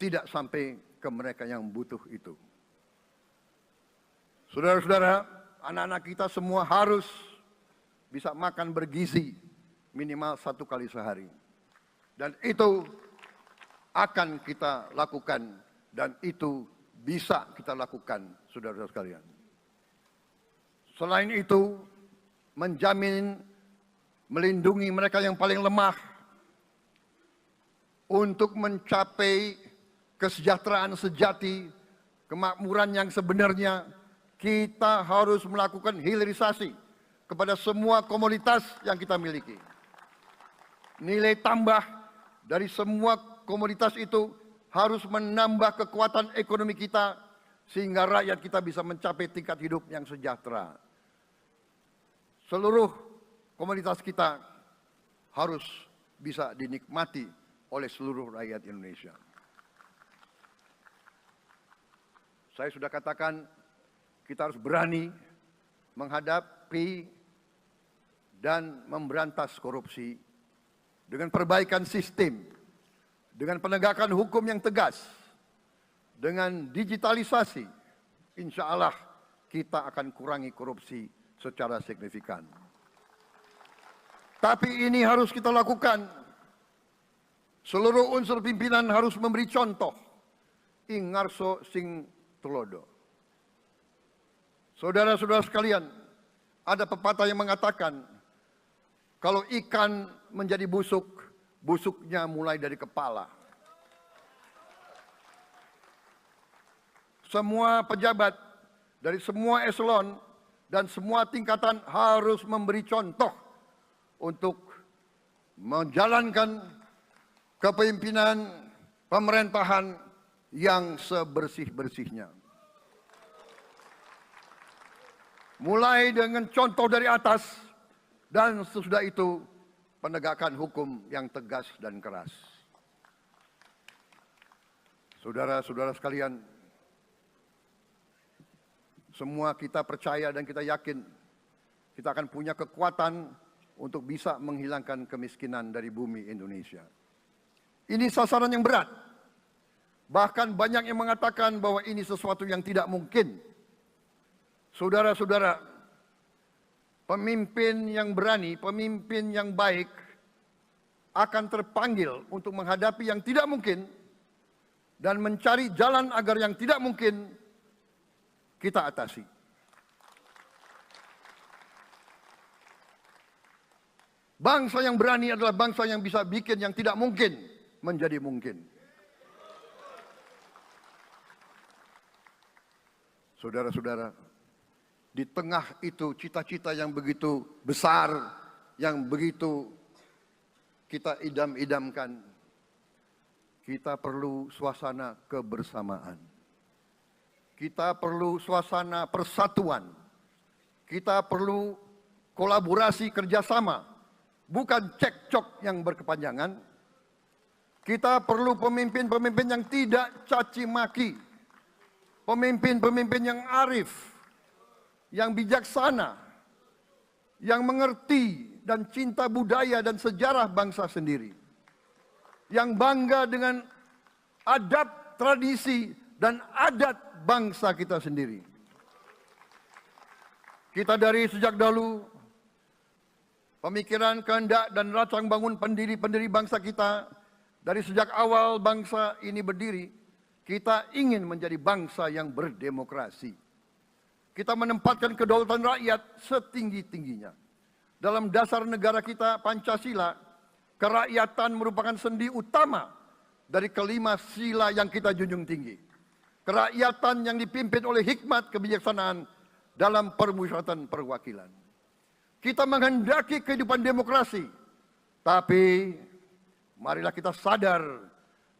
tidak sampai ke mereka yang butuh itu. Saudara-saudara, anak-anak kita semua harus bisa makan bergizi minimal 1 kali sehari. Dan itu akan kita lakukan dan itu bisa kita lakukan, saudara-saudara sekalian. Selain itu, menjamin, melindungi mereka yang paling lemah untuk mencapai kesejahteraan sejati, kemakmuran yang sebenarnya, kita harus melakukan hilirisasi kepada semua komoditas yang kita miliki. Nilai tambah dari semua komoditas itu harus menambah kekuatan ekonomi kita sehingga rakyat kita bisa mencapai tingkat hidup yang sejahtera. Seluruh komoditas kita harus bisa dinikmati oleh seluruh rakyat Indonesia. Saya sudah katakan kita harus berani menghadapi dan memberantas korupsi dengan perbaikan sistem, dengan penegakan hukum yang tegas, dengan digitalisasi, insya Allah kita akan kurangi korupsi secara signifikan. Tapi ini harus kita lakukan. Seluruh unsur pimpinan harus memberi contoh. Ingarso sing tulodo. Saudara-saudara sekalian, ada pepatah yang mengatakan, kalau ikan menjadi busuk, busuknya mulai dari kepala. Semua pejabat dari semua eselon dan semua tingkatan harus memberi contoh untuk menjalankan kepemimpinan pemerintahan yang sebersih-bersihnya. Mulai dengan contoh dari atas dan sesudah itu penegakan hukum yang tegas dan keras. Saudara-saudara sekalian, semua kita percaya dan kita yakin kita akan punya kekuatan untuk bisa menghilangkan kemiskinan dari bumi Indonesia. Ini sasaran yang berat. Bahkan banyak yang mengatakan bahwa ini sesuatu yang tidak mungkin. Saudara-saudara, pemimpin yang berani, pemimpin yang baik akan terpanggil untuk menghadapi yang tidak mungkin dan mencari jalan agar yang tidak mungkin kita atasi. Bangsa yang berani adalah bangsa yang bisa bikin yang tidak mungkin menjadi mungkin. Saudara-saudara, di tengah itu cita-cita yang begitu besar, yang begitu kita idam-idamkan, kita perlu suasana kebersamaan. Kita perlu suasana persatuan. Kita perlu kolaborasi kerjasama, bukan cekcok yang berkepanjangan. Kita perlu pemimpin-pemimpin yang tidak caci maki, pemimpin-pemimpin yang arif, yang bijaksana, yang mengerti dan cinta budaya dan sejarah bangsa sendiri, yang bangga dengan adab, tradisi, dan adat bangsa kita sendiri. Kita dari sejak dahulu, pemikiran, kehendak, dan rancang bangun pendiri-pendiri bangsa kita, dari sejak awal bangsa ini berdiri, kita ingin menjadi bangsa yang berdemokrasi. Kita menempatkan kedaulatan rakyat setinggi-tingginya. Dalam dasar negara kita, Pancasila, kerakyatan merupakan sendi utama dari kelima sila yang kita junjung tinggi. Kerakyatan yang dipimpin oleh hikmat kebijaksanaan dalam permusyawaratan perwakilan. Kita menghendaki kehidupan demokrasi, tapi marilah kita sadar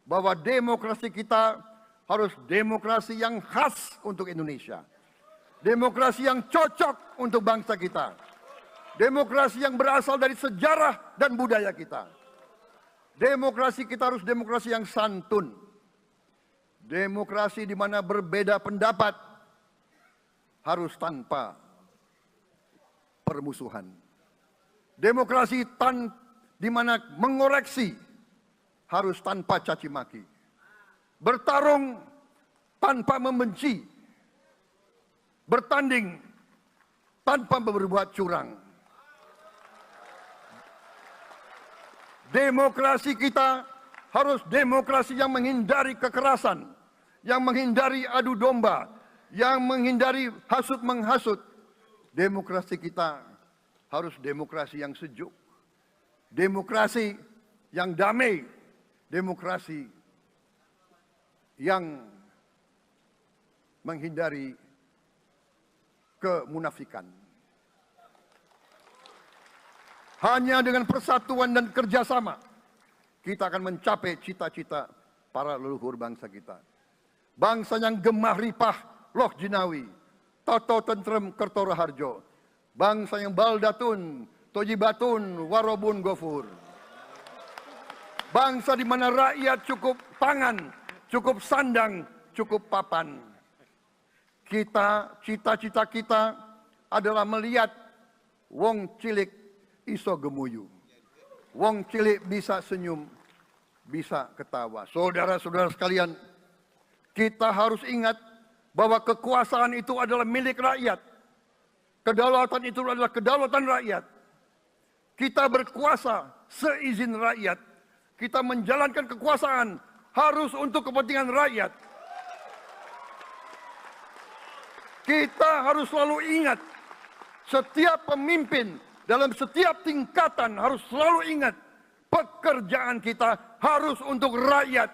bahwa demokrasi kita harus demokrasi yang khas untuk Indonesia. Demokrasi yang cocok untuk bangsa kita. Demokrasi yang berasal dari sejarah dan budaya kita. Demokrasi kita harus demokrasi yang santun. Demokrasi di mana berbeda pendapat harus tanpa permusuhan. Demokrasi di mana mengoreksi harus tanpa caci maki. Bertarung tanpa membenci. Bertanding tanpa berbuat curang. Demokrasi kita harus demokrasi yang menghindari kekerasan, yang menghindari adu domba, yang menghindari hasut menghasut. Demokrasi kita harus demokrasi yang sejuk, demokrasi yang damai, demokrasi yang menghindari kemunafikan. Hanya dengan persatuan dan kerjasama kita akan mencapai cita-cita para leluhur bangsa kita. Bangsa yang gemah ripah loh jinawi, toto tentrem kertora harjo. Bangsa yang baldatun, tojibatun, warobun gofur. Bangsa di mana rakyat cukup pangan, cukup sandang, cukup papan. Cita-cita kita adalah melihat wong cilik iso gemuyu. Wong cilik bisa senyum, bisa ketawa. Saudara-saudara sekalian, kita harus ingat bahwa kekuasaan itu adalah milik rakyat. Kedaulatan itu adalah kedaulatan rakyat. Kita berkuasa seizin rakyat. Kita menjalankan kekuasaan harus untuk kepentingan rakyat. Kita harus selalu ingat, setiap pemimpin dalam setiap tingkatan harus selalu ingat, pekerjaan kita harus untuk rakyat.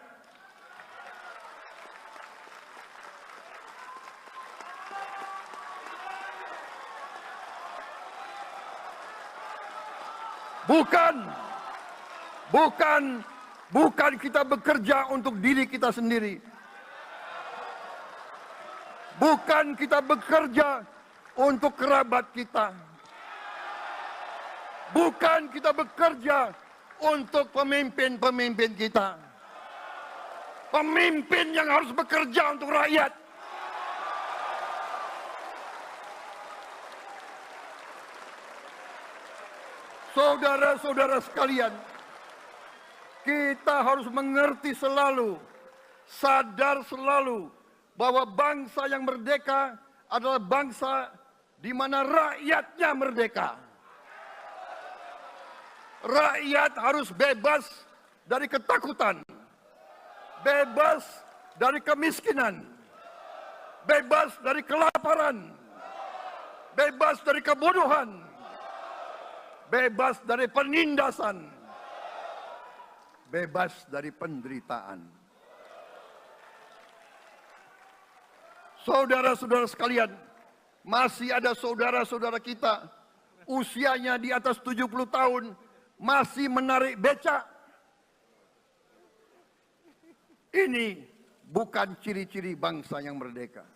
Bukan kita bekerja untuk diri kita sendiri. Bukan kita bekerja untuk kerabat kita. Bukan kita bekerja untuk pemimpin-pemimpin kita. Pemimpin yang harus bekerja untuk rakyat. Saudara-saudara sekalian, kita harus mengerti selalu, sadar selalu, bahwa bangsa yang merdeka adalah bangsa di mana rakyatnya merdeka. Rakyat harus bebas dari ketakutan, bebas dari kemiskinan, bebas dari kelaparan, bebas dari kebodohan, bebas dari penindasan, bebas dari penderitaan. Saudara-saudara sekalian, masih ada saudara-saudara kita usianya di atas 70 tahun masih menarik becak. Ini bukan ciri-ciri bangsa yang merdeka.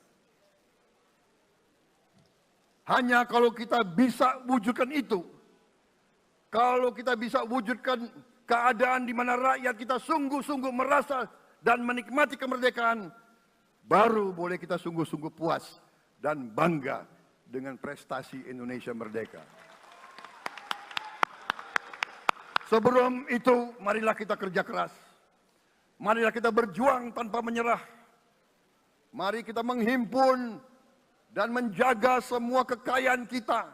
Hanya kalau kita bisa wujudkan itu, kalau kita bisa wujudkan keadaan di mana rakyat kita sungguh-sungguh merasa dan menikmati kemerdekaan, baru boleh kita sungguh-sungguh puas dan bangga dengan prestasi Indonesia merdeka. Sebelum itu, marilah kita kerja keras. Marilah kita berjuang tanpa menyerah. Mari kita menghimpun dan menjaga semua kekayaan kita.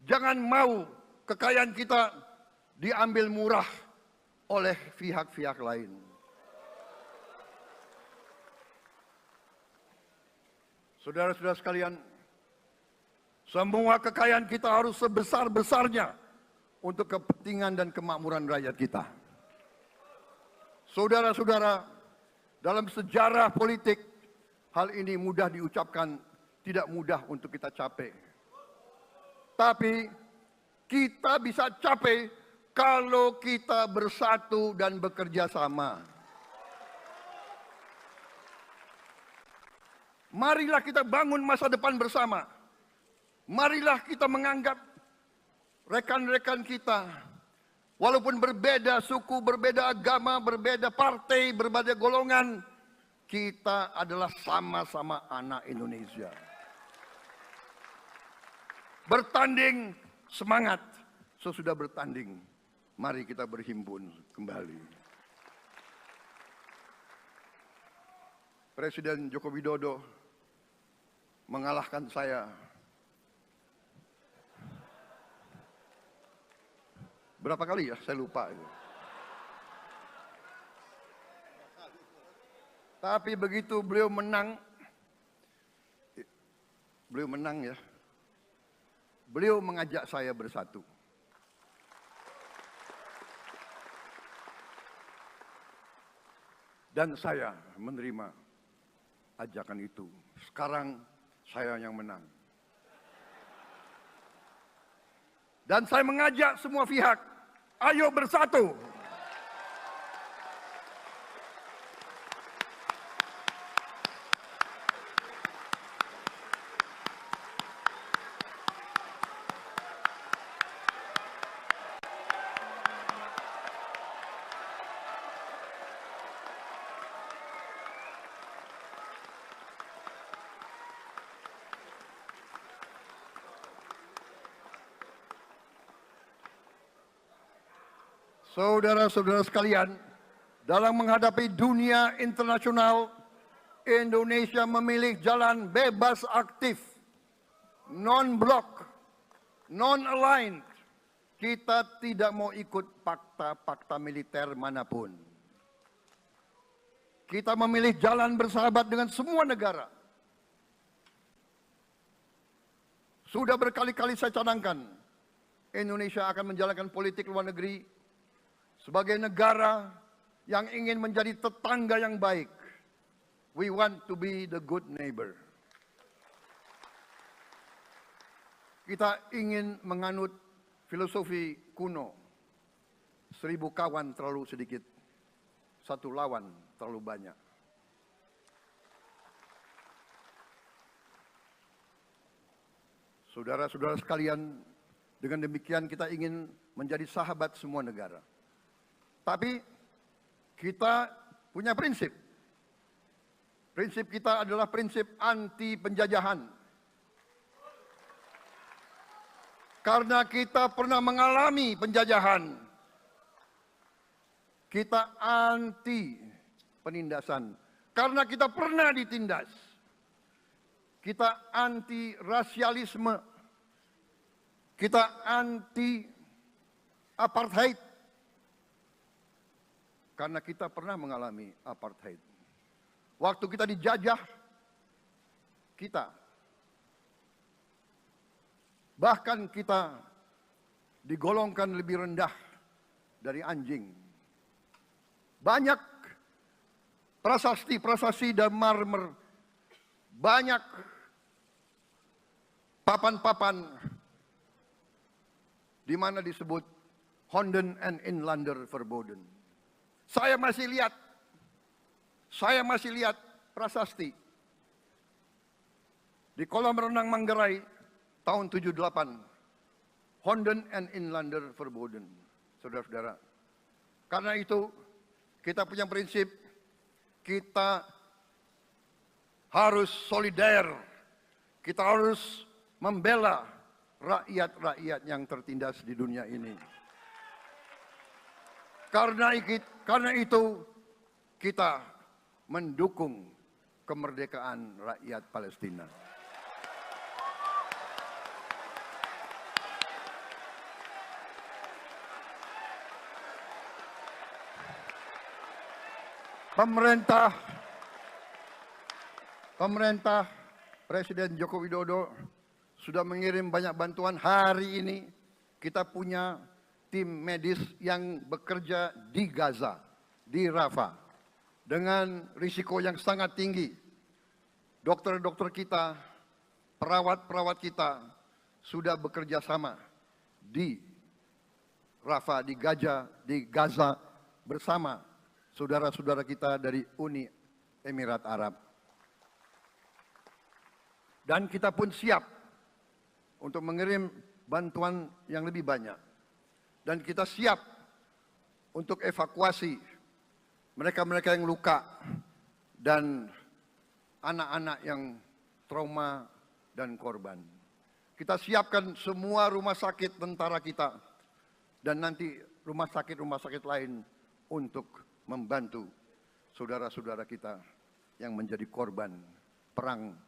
Jangan mau kekayaan kita diambil murah oleh pihak-pihak lain. Saudara-saudara sekalian, semua kekayaan kita harus sebesar-besarnya untuk kepentingan dan kemakmuran rakyat kita. Saudara-saudara, dalam sejarah politik, hal ini mudah diucapkan, tidak mudah untuk kita capai. Tapi kita bisa capai kalau kita bersatu dan bekerja sama. Marilah kita bangun masa depan bersama. Marilah kita menganggap rekan-rekan kita, walaupun berbeda suku, berbeda agama, berbeda partai, berbeda golongan, kita adalah sama-sama anak Indonesia. Bertanding, semangat. Sesudah bertanding, mari kita berhimpun kembali. Presiden Joko Widodo mengalahkan saya berapa kali ya, saya lupa itu. Tapi begitu beliau menang ya, beliau mengajak saya bersatu. Dan saya menerima ajakan itu. Sekarang saya yang menang. Dan saya mengajak semua pihak, ayo bersatu. Saudara-saudara sekalian, dalam menghadapi dunia internasional, Indonesia memilih jalan bebas aktif, non-blok, non-aligned. Kita tidak mau ikut fakta-fakta militer manapun. Kita memilih jalan bersahabat dengan semua negara. Sudah berkali-kali saya cadangkan, Indonesia akan menjalankan politik luar negeri sebagai negara yang ingin menjadi tetangga yang baik. We want to be the good neighbor. Kita ingin menganut filosofi kuno. 1000 kawan terlalu sedikit, 1 lawan terlalu banyak. Saudara-saudara sekalian, dengan demikian kita ingin menjadi sahabat semua negara. Tapi kita punya prinsip. Prinsip kita adalah prinsip anti penjajahan. Karena kita pernah mengalami penjajahan. Kita anti penindasan. Karena kita pernah ditindas. Kita anti rasialisme. Kita anti apartheid. Karena kita pernah mengalami apartheid. Waktu kita dijajah, bahkan kita digolongkan lebih rendah dari anjing. Banyak prasasti dan marmer, banyak papan-papan di mana disebut Honden en Inlander Verboden. Saya masih lihat prasasti di kolam renang Manggarai tahun 78. Honden en Inlander Verboden, saudara-saudara. Karena itu kita punya prinsip, kita harus solider, kita harus membela rakyat-rakyat yang tertindas di dunia ini. Karena itu kita mendukung kemerdekaan rakyat Palestina. Pemerintah Presiden Joko Widodo sudah mengirim banyak bantuan. Hari ini kita punya tim medis yang bekerja di Gaza, di Rafah, dengan risiko yang sangat tinggi. Dokter-dokter kita, perawat-perawat kita sudah bekerja sama di Rafah, di Gaza bersama saudara-saudara kita dari Uni Emirat Arab. Dan kita pun siap untuk mengirim bantuan yang lebih banyak. Dan kita siap untuk evakuasi mereka-mereka yang luka dan anak-anak yang trauma dan korban. Kita siapkan semua rumah sakit tentara kita dan nanti rumah sakit lain untuk membantu saudara-saudara kita yang menjadi korban perang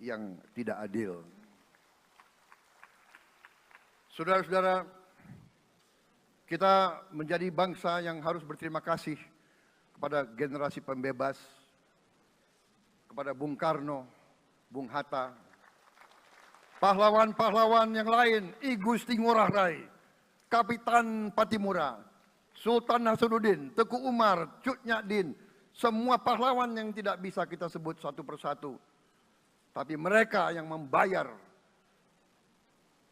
yang tidak adil. Saudara-saudara, kita menjadi bangsa yang harus berterima kasih kepada generasi pembebas, kepada Bung Karno, Bung Hatta, pahlawan-pahlawan yang lain, I Gusti Ngurah Rai, Kapitan Patimura, Sultan Nasruddin, Teku Umar, Cut Nyak Din, semua pahlawan yang tidak bisa kita sebut satu persatu. Tapi mereka yang membayar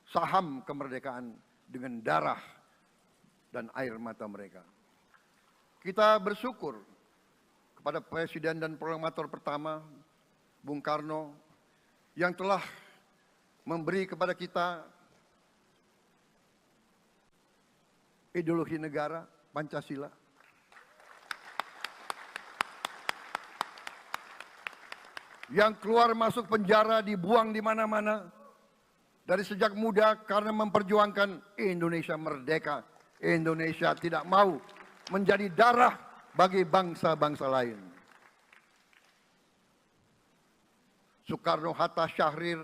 saham kemerdekaan dengan darah dan air mata mereka. Kita bersyukur kepada Presiden dan Proklamator pertama, Bung Karno, yang telah memberi kepada kita ideologi negara, Pancasila. Yang keluar masuk penjara, dibuang di mana-mana dari sejak muda karena memperjuangkan Indonesia merdeka. Indonesia tidak mau menjadi darah bagi bangsa-bangsa lain. Soekarno, Hatta, Syahrir,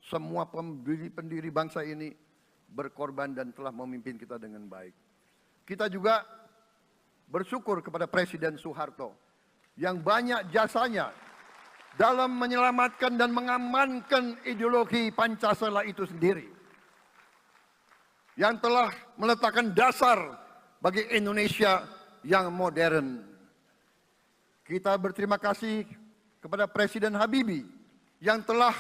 semua pendiri bangsa ini berkorban dan telah memimpin kita dengan baik. Kita juga bersyukur kepada Presiden Soeharto yang banyak jasanya dalam menyelamatkan dan mengamankan ideologi Pancasila itu sendiri, yang telah meletakkan dasar bagi Indonesia yang modern. Kita berterima kasih kepada Presiden Habibie yang telah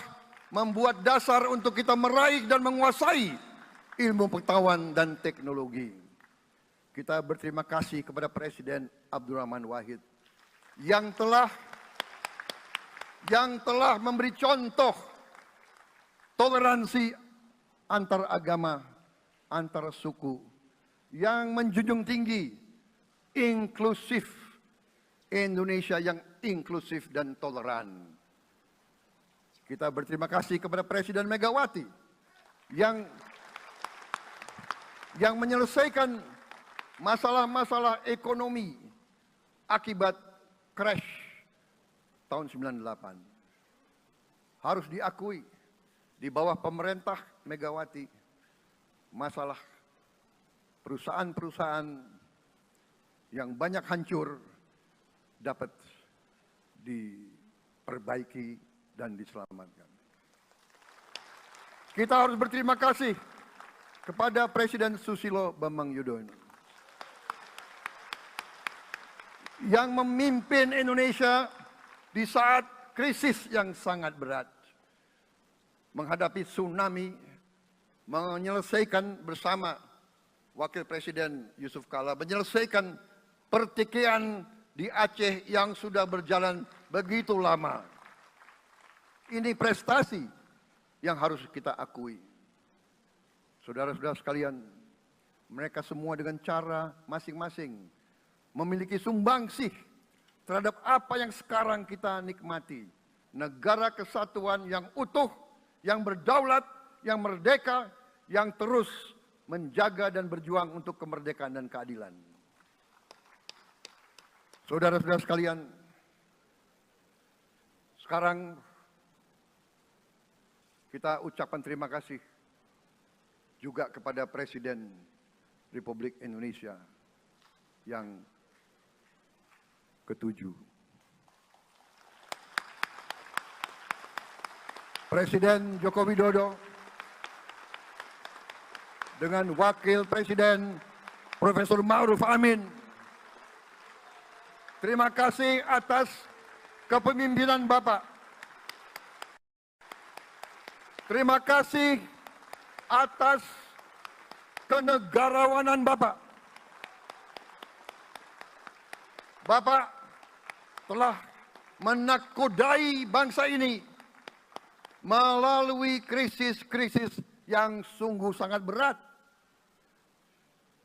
membuat dasar untuk kita meraih dan menguasai ilmu pengetahuan dan teknologi. Kita berterima kasih kepada Presiden Abdurrahman Wahid yang telah memberi contoh toleransi antar agama, antar suku, yang menjunjung tinggi inklusif, Indonesia yang inklusif dan toleran. Kita berterima kasih kepada Presiden Megawati yang menyelesaikan masalah-masalah ekonomi akibat crash tahun 98. Harus diakui, di bawah pemerintah Megawati, masalah perusahaan-perusahaan yang banyak hancur dapat diperbaiki dan diselamatkan. Kita harus berterima kasih kepada Presiden Susilo Bambang Yudhoyono yang memimpin Indonesia di saat krisis yang sangat berat, menghadapi tsunami, menyelesaikan bersama Wakil Presiden Yusuf Kala, menyelesaikan pertikaian di Aceh yang sudah berjalan begitu lama. Ini prestasi yang harus kita akui. Saudara-saudara sekalian, mereka semua dengan cara masing-masing memiliki sumbangsih terhadap apa yang sekarang kita nikmati. Negara kesatuan yang utuh, yang berdaulat, yang merdeka, yang terus menjaga dan berjuang untuk kemerdekaan dan keadilan. Saudara-saudara sekalian, sekarang kita ucapkan terima kasih juga kepada Presiden Republik Indonesia yang ketujuh. Presiden Joko Widodo dengan Wakil Presiden Profesor Ma'ruf Amin. Terima kasih atas kepemimpinan Bapak. Terima kasih atas kenegarawanan Bapak. Bapak telah menakodai bangsa ini melalui krisis-krisis yang sungguh sangat berat.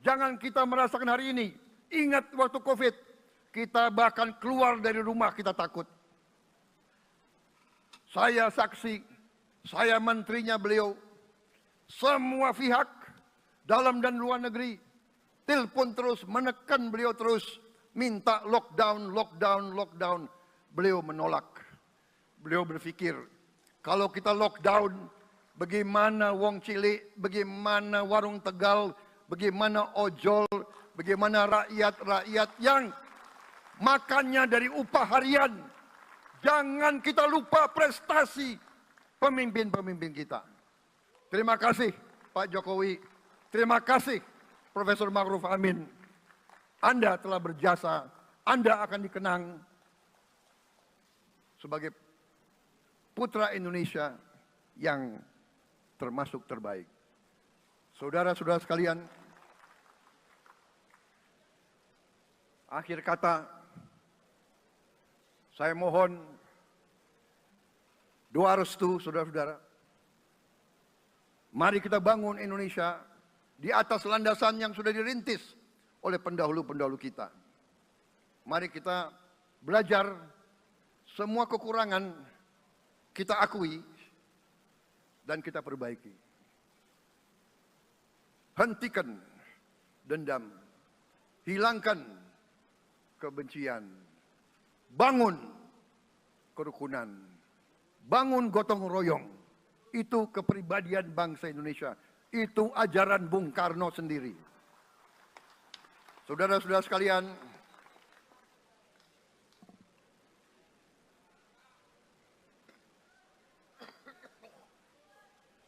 Jangan kita merasakan hari ini. Ingat waktu COVID, kita bahkan keluar dari rumah kita takut. Saya saksi, saya menterinya beliau, semua pihak dalam dan luar negeri telepon terus, menekan beliau terus, minta lockdown, lockdown, lockdown. Beliau menolak. Beliau berpikir, kalau kita lockdown, bagaimana wong cilik, bagaimana warung Tegal, bagaimana ojol, bagaimana rakyat-rakyat yang makannya dari upah harian. Jangan kita lupa prestasi pemimpin-pemimpin kita. Terima kasih Pak Jokowi, terima kasih Profesor Ma'ruf Amin. Anda telah berjasa, Anda akan dikenang sebagai putra Indonesia yang termasuk terbaik. Saudara-saudara sekalian, akhir kata, saya mohon doa restu saudara-saudara. Mari kita bangun Indonesia di atas landasan yang sudah dirintis oleh pendahulu-pendahulu kita. Mari kita belajar semua kekurangan kita akui dan kita perbaiki. Hentikan dendam, hilangkan kebencian, bangun kerukunan, bangun gotong royong. Itu kepribadian bangsa Indonesia. Itu ajaran Bung Karno sendiri. Saudara-saudara sekalian,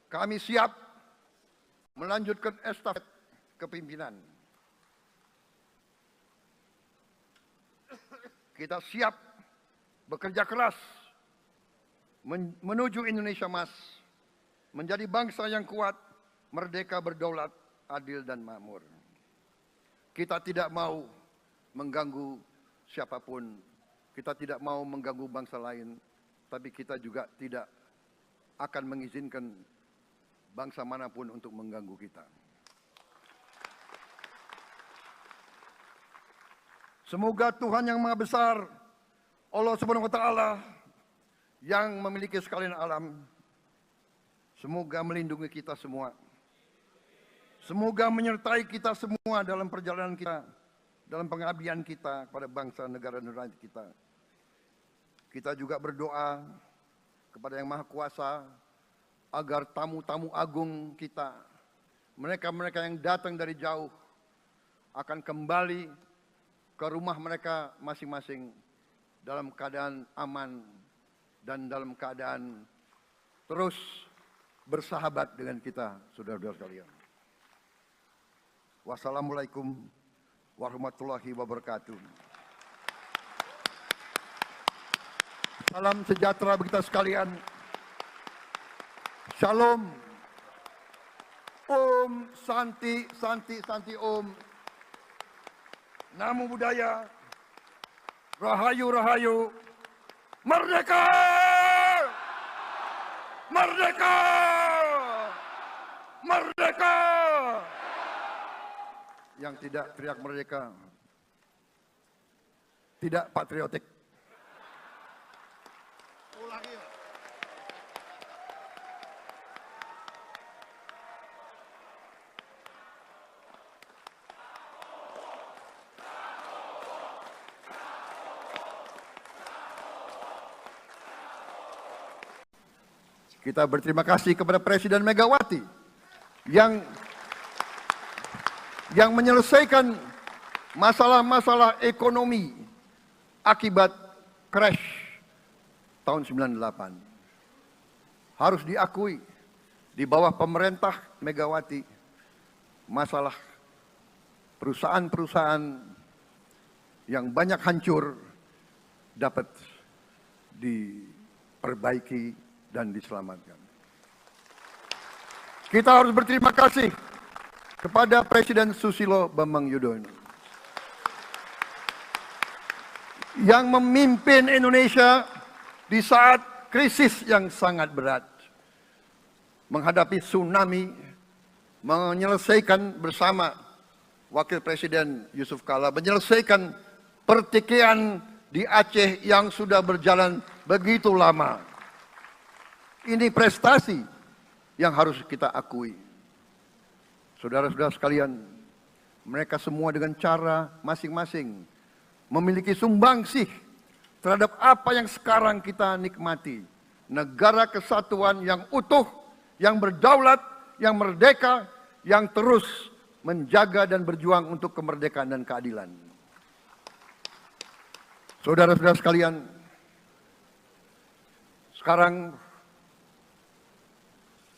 kami siap melanjutkan estafet kepimpinan. Kita siap bekerja keras menuju Indonesia Emas, menjadi bangsa yang kuat, merdeka, berdaulat, adil dan makmur. Kita tidak mau mengganggu siapapun, kita tidak mau mengganggu bangsa lain, tapi kita juga tidak akan mengizinkan bangsa manapun untuk mengganggu kita. Semoga Tuhan yang Maha Besar, Allah Subhanahu wa Ta'ala, yang memiliki sekalian alam, semoga melindungi kita semua. Semoga menyertai kita semua dalam perjalanan kita, dalam pengabdian kita pada bangsa, negara, dan rakyat kita. Kita juga berdoa kepada Yang Maha Kuasa, agar tamu-tamu agung kita, mereka-mereka yang datang dari jauh, akan kembali ke rumah mereka masing-masing dalam keadaan aman dan dalam keadaan terus bersahabat dengan kita, saudara-saudara sekalian. Wassalamualaikum warahmatullahi wabarakatuh. Salam sejahtera bagi kita sekalian. Shalom. Om Santi, Santi, Santi Om. Namo Buddhaya. Rahayu, Rahayu. Merdeka! Merdeka! Merdeka! Yang tidak teriak merdeka tidak patriotik. Ulangi. Kita berterima kasih kepada Presiden Megawati yang menyelesaikan masalah-masalah ekonomi akibat crash tahun 98. Harus diakui, di bawah pemerintah Megawati, masalah perusahaan-perusahaan yang banyak hancur dapat diperbaiki dan diselamatkan. Kita harus berterima kasih kepada Presiden Susilo Bambang Yudhoyono yang memimpin Indonesia di saat krisis yang sangat berat, menghadapi tsunami, menyelesaikan bersama Wakil Presiden Yusuf Kala, menyelesaikan pertikaian di Aceh yang sudah berjalan begitu lama. Ini prestasi yang harus kita akui. Saudara-saudara sekalian, mereka semua dengan cara masing-masing memiliki sumbangsih terhadap apa yang sekarang kita nikmati. Negara kesatuan yang utuh, yang berdaulat, yang merdeka, yang terus menjaga dan berjuang untuk kemerdekaan dan keadilan. Saudara-saudara sekalian, sekarang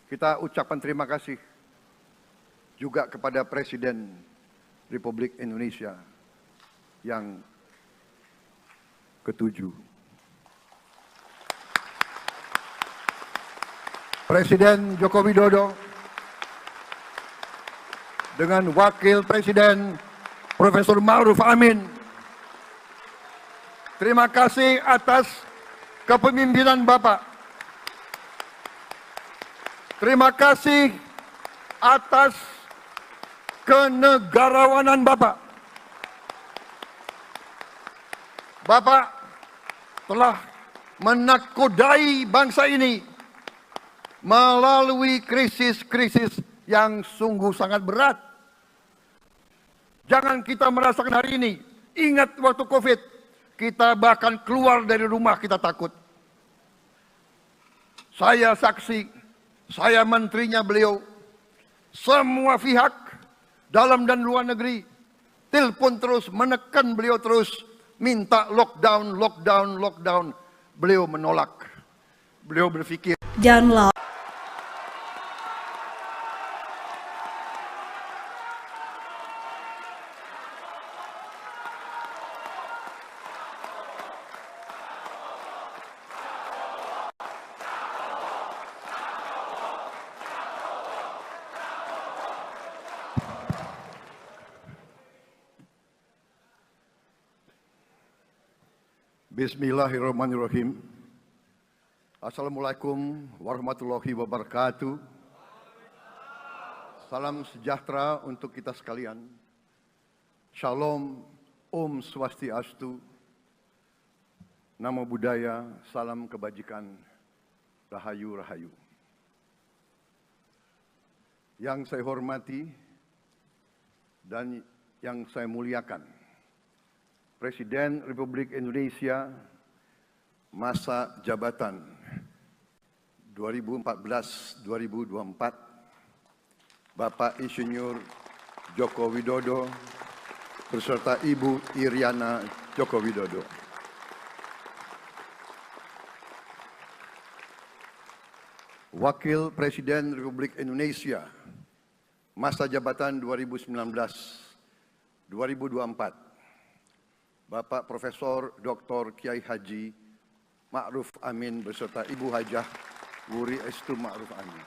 kita ucapkan terima kasih juga kepada Presiden Republik Indonesia yang ke-7. Presiden Joko Widodo dengan Wakil Presiden Profesor Ma'ruf Amin. Terima kasih atas kepemimpinan Bapak. Terima kasih atas kenegarawanan Bapak. Bapak telah menakodai bangsa ini melalui krisis-krisis yang sungguh sangat berat. Jangan kita merasakan hari ini. Ingat waktu COVID, kita bahkan keluar dari rumah kita takut. Saya saksi, saya menterinya beliau, semua pihak dalam dan luar negeri telepon terus, menekan beliau terus, minta lockdown, lockdown, lockdown. Beliau menolak. Beliau berpikir, Download Bismillahirrahmanirrahim. Assalamualaikum warahmatullahi wabarakatuh. Salam sejahtera untuk kita sekalian. Shalom, Om Swastiastu, Namo Buddhaya, salam kebajikan, Rahayu Rahayu. Yang saya hormati dan yang saya muliakan, Presiden Republik Indonesia masa jabatan 2014-2024, Bapak Insinyur Joko Widodo beserta Ibu Iriana Joko Widodo. Wakil Presiden Republik Indonesia masa jabatan 2019-2024, Bapak Profesor Dr. Kiai Haji Ma'ruf Amin beserta Ibu Hajah Wuri Estu Ma'ruf Amin.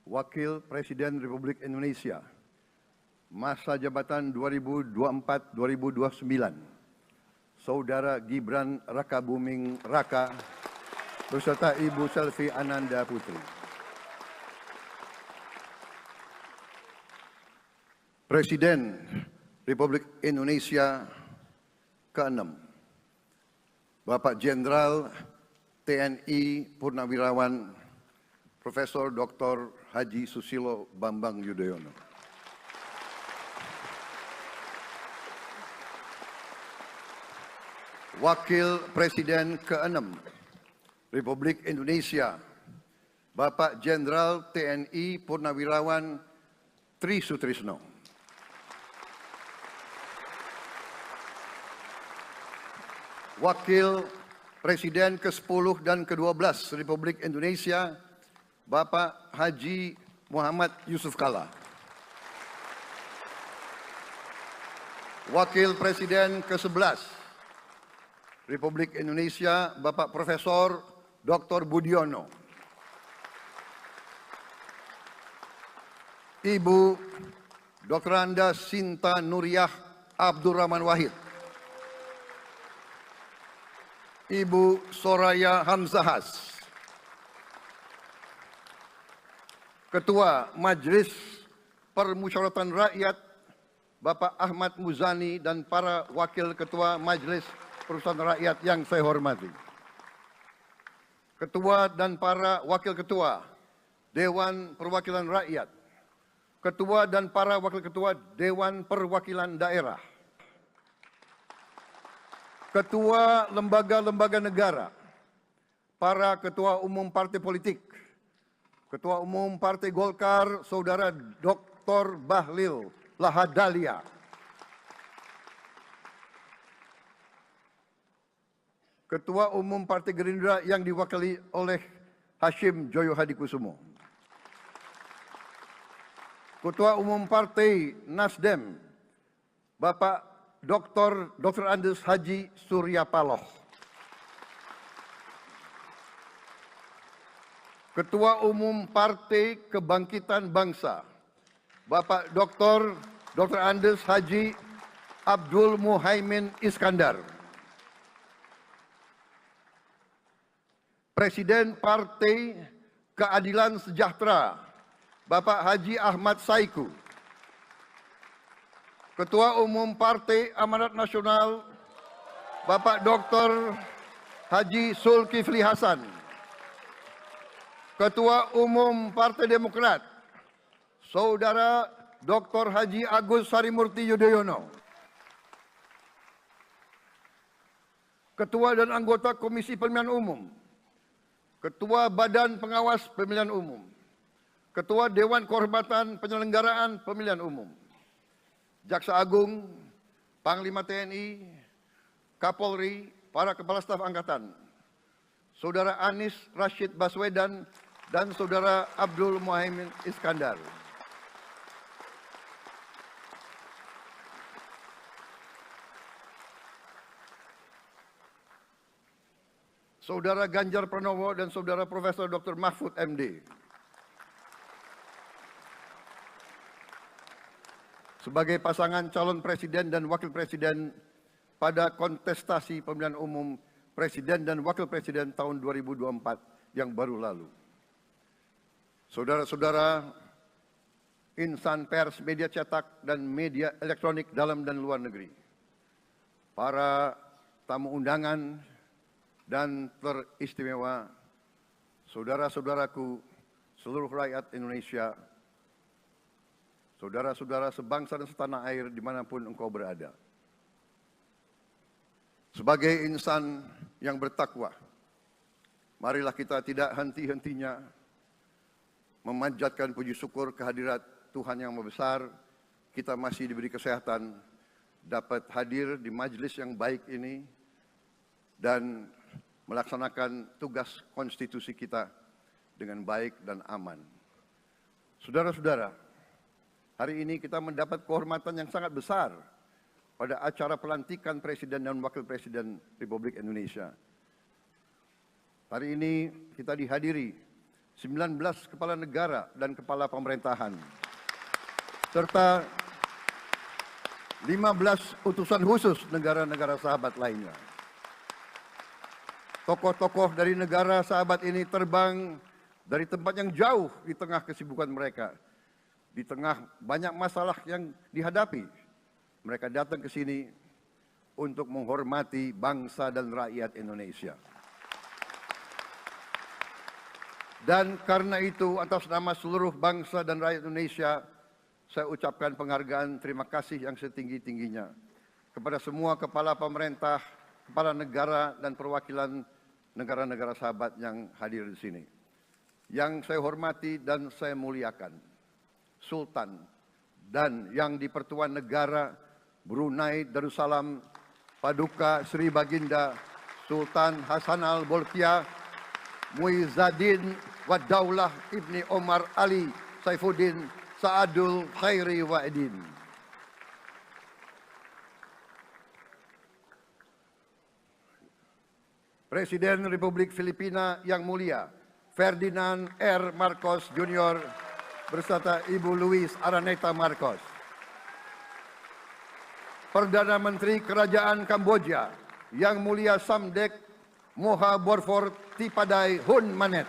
Wakil Presiden Republik Indonesia masa jabatan 2024-2029, Saudara Gibran Rakabuming Raka beserta Ibu Selvi Ananda Putri. Presiden Republik Indonesia ke-6, Bapak Jenderal TNI Purnawirawan Profesor Dr. Haji Susilo Bambang Yudhoyono. Wakil Presiden ke-6 Republik Indonesia, Bapak Jenderal TNI Purnawirawan Tri Sutrisno. Wakil Presiden ke-10 dan ke-12 Republik Indonesia, Bapak Haji Muhammad Yusuf Kalla. Wakil Presiden ke-11 Republik Indonesia, Bapak Profesor Dr. Budiono. Ibu Dr. Anda Sinta Nuriyah Abdurrahman Wahid. Ibu Soraya Hamzahas. Ketua Majelis Permusyawaratan Rakyat Bapak Ahmad Muzani dan para Wakil Ketua Majelis Permusyawaratan Rakyat yang saya hormati. Ketua dan para Wakil Ketua Dewan Perwakilan Rakyat. Ketua dan para Wakil Ketua Dewan Perwakilan Daerah. Ketua lembaga-lembaga negara. Para Ketua Umum Partai Politik. Ketua Umum Partai Golkar, Saudara Dr. Bahlil Lahadalia. Ketua Umum Partai Gerindra yang diwakili oleh Hashim Joyo Hadikusumo. Ketua Umum Partai Nasdem, Bapak Dr. Andes Haji Surya Paloh. Ketua Umum Partai Kebangkitan Bangsa, Bapak Dr. Andes Haji Abdul Muhaimin Iskandar. Presiden Partai Keadilan Sejahtera, Bapak Haji Ahmad Saiku. Ketua Umum Partai Amanat Nasional, Bapak Dr. Haji Zulkifli Hasan. Ketua Umum Partai Demokrat, Saudara Dr. Haji Agus Harimurti Yudhoyono. Ketua dan anggota Komisi Pemilihan Umum. Ketua Badan Pengawas Pemilihan Umum. Ketua Dewan Kehormatan Penyelenggaraan Pemilihan Umum. Jaksa Agung, Panglima TNI, Kapolri, para Kepala Staf Angkatan, Saudara Anies Rashid Baswedan, dan Saudara Abdul Muhaimin Iskandar. Saudara Ganjar Pranowo dan Saudara Profesor Dr. Mahfud MD. Sebagai pasangan calon presiden dan wakil presiden pada kontestasi pemilihan umum presiden dan wakil presiden tahun 2024 yang baru lalu. Saudara-saudara insan pers, media cetak, dan media elektronik dalam dan luar negeri. Para tamu undangan dan teristimewa, saudara-saudaraku, seluruh rakyat Indonesia, saudara-saudara sebangsa dan setanah air dimanapun engkau berada. Sebagai insan yang bertakwa, marilah kita tidak henti-hentinya memanjatkan puji syukur kehadirat Tuhan yang Maha Besar. Kita masih diberi kesehatan, dapat hadir di majelis yang baik ini, dan melaksanakan tugas konstitusi kita dengan baik dan aman. Saudara-saudara, hari ini kita mendapat kehormatan yang sangat besar pada acara pelantikan Presiden dan Wakil Presiden Republik Indonesia. Hari ini kita dihadiri 19 kepala negara dan kepala pemerintahan, serta 15 utusan khusus negara-negara sahabat lainnya. Tokoh-tokoh dari negara sahabat ini terbang dari tempat yang jauh di tengah kesibukan mereka. Di tengah banyak masalah yang dihadapi, mereka datang ke sini untuk menghormati bangsa dan rakyat Indonesia. Dan karena itu, atas nama seluruh bangsa dan rakyat Indonesia, saya ucapkan penghargaan terima kasih yang setinggi-tingginya kepada semua kepala pemerintah kepala negara dan perwakilan negara-negara sahabat yang hadir di sini. Yang saya hormati dan saya muliakan, Sultan dan yang di Pertuan Negara Brunei Darussalam Paduka Sri Baginda Sultan Hasan Al Bolkiah Muizzaddin Wadaulah Ibni Omar Ali Saifuddin Saadul Khairi Wa'idin. Presiden Republik Filipina yang mulia Ferdinand R. Marcos Jr. beserta Ibu Luis Araneta Marcos. Perdana Menteri Kerajaan Kamboja yang mulia Samdech Moha Borfor Tipadai Hun Manet.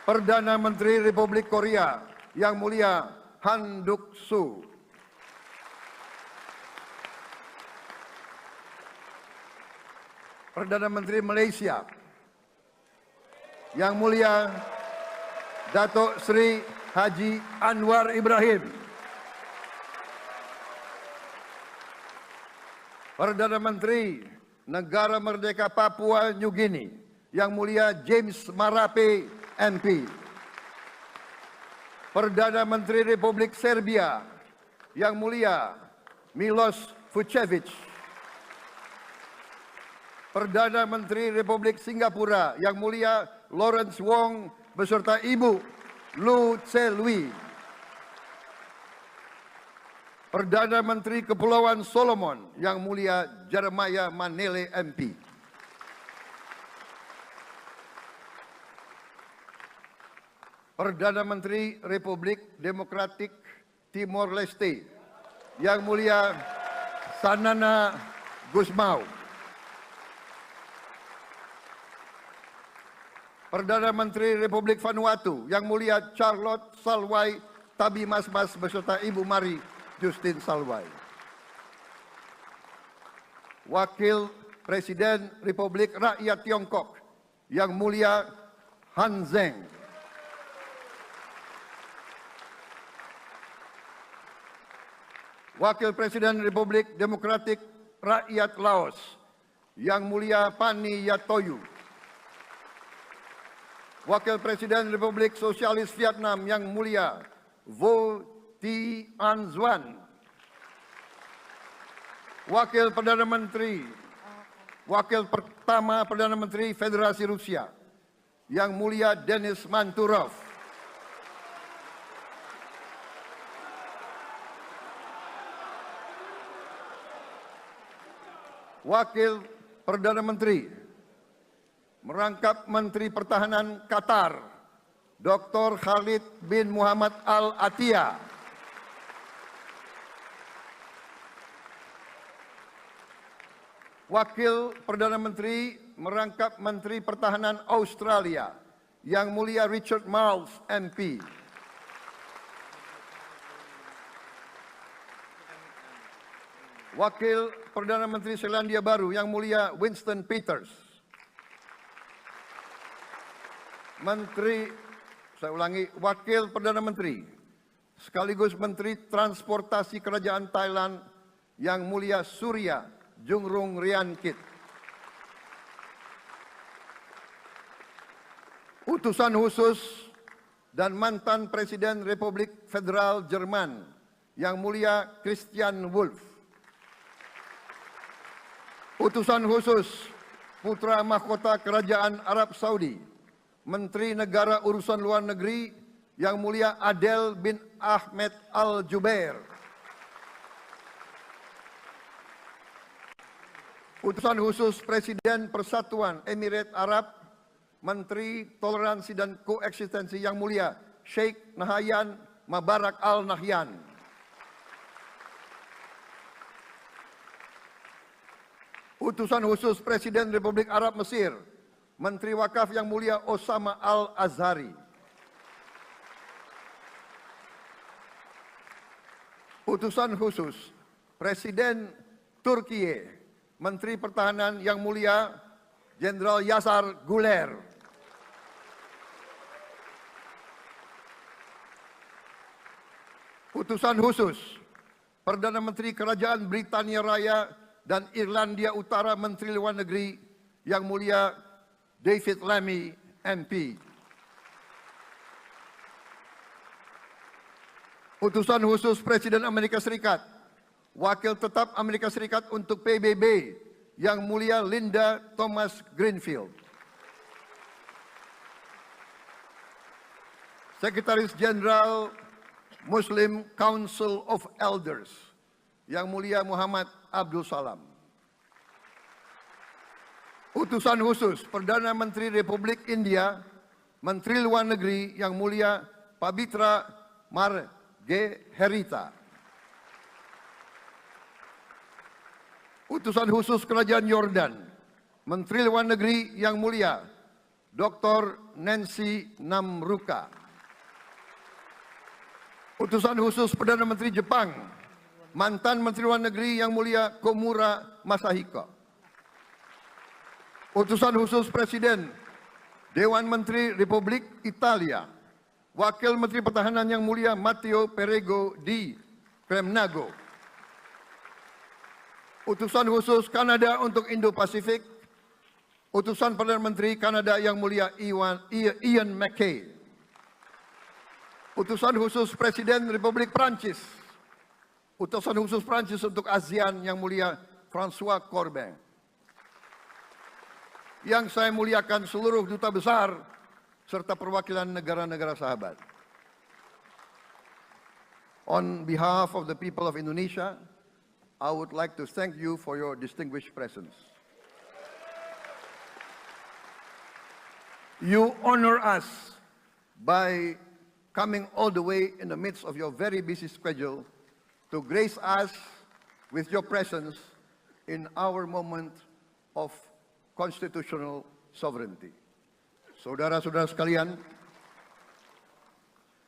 Perdana Menteri Republik Korea yang mulia Han Duck-soo. Perdana Menteri Malaysia yang mulia Datuk Seri Haji Anwar Ibrahim. Perdana Menteri Negara Merdeka Papua New Guinea yang mulia James Marape MP. Perdana Menteri Republik Serbia yang mulia Milos Vucevic. Perdana Menteri Republik Singapura yang mulia Lawrence Wong beserta Ibu Lu Tse Lui. Perdana Menteri Kepulauan Solomon yang mulia Jeremiah Manele MP. Perdana Menteri Republik Demokratik Timor Leste yang mulia Sanana Gusmao. Perdana Menteri Republik Vanuatu yang mulia Charlotte Salwai Tabimasmas beserta Ibu Mari Justin Salwai. Wakil Presiden Republik Rakyat Tiongkok yang mulia Han Zheng. Wakil Presiden Republik Demokratik Rakyat Laos yang mulia Pani Yatoyu. Wakil Presiden Republik Sosialis Vietnam yang mulia Vo Thi An Xuan. Wakil pertama Perdana Menteri Federasi Rusia yang mulia Denis Manturov. Wakil Perdana Menteri merangkap Menteri Pertahanan Qatar, Dr. Khalid bin Muhammad Al Attiyah. Wakil Perdana Menteri merangkap Menteri Pertahanan Australia, Yang Mulia Richard Marles MP. Wakil Perdana Menteri Selandia Baru, Yang Mulia Winston Peters. Wakil Perdana Menteri sekaligus Menteri Transportasi Kerajaan Thailand Yang Mulia Surya Jungrung Riankit. Utusan khusus dan mantan Presiden Republik Federal Jerman Yang Mulia Christian Wulff. Utusan khusus Putra Mahkota Kerajaan Arab Saudi, Menteri Negara Urusan Luar Negeri Yang Mulia Adel bin Ahmed Al Jubair. Utusan khusus Presiden Persatuan Emirat Arab, Menteri Toleransi dan Koeksistensi Yang Mulia Sheikh Nahyan Mubarak Al Nahyan. Utusan khusus Presiden Republik Arab Mesir, Menteri Wakaf Yang Mulia Osama Al-Azhari. Utusan khusus Presiden Turkiye, Menteri Pertahanan Yang Mulia Jenderal Yasar Guler. Utusan khusus Perdana Menteri Kerajaan Britania Raya dan Irlandia Utara Menteri Luar Negeri Yang Mulia David Lammy, MP. Utusan khusus Presiden Amerika Serikat, Wakil Tetap Amerika Serikat untuk PBB Yang Mulia Linda Thomas Greenfield. Sekretaris Jenderal Muslim Council of Elders Yang Mulia Muhammad Abdul Salam. Utusan khusus Perdana Menteri Republik India, Menteri Luar Negeri Yang Mulia Pabitra Margherita. Utusan khusus Kerajaan Yordan, Menteri Luar Negeri Yang Mulia Dr. Nancy Namruka. Utusan khusus Perdana Menteri Jepang, mantan Menteri Luar Negeri Yang Mulia Komura Masahiko. Utusan khusus Presiden Dewan Menteri Republik Italia, Wakil Menteri Pertahanan Yang Mulia Matteo Perego di Kremnago. Utusan khusus Kanada untuk Indo-Pasifik, Utusan Perdana Menteri Kanada Yang Mulia Ian MacKay. Utusan khusus Presiden Republik Prancis, Utusan khusus Prancis untuk ASEAN Yang Mulia François Corbin. Yang saya muliakan seluruh duta besar serta perwakilan negara-negara sahabat. On behalf of the people of Indonesia, I would like to thank you for your distinguished presence. You honor us by coming all the way in the midst of your very busy schedule to grace us with your presence in our moment of constitutional sovereignty. Saudara-saudara sekalian,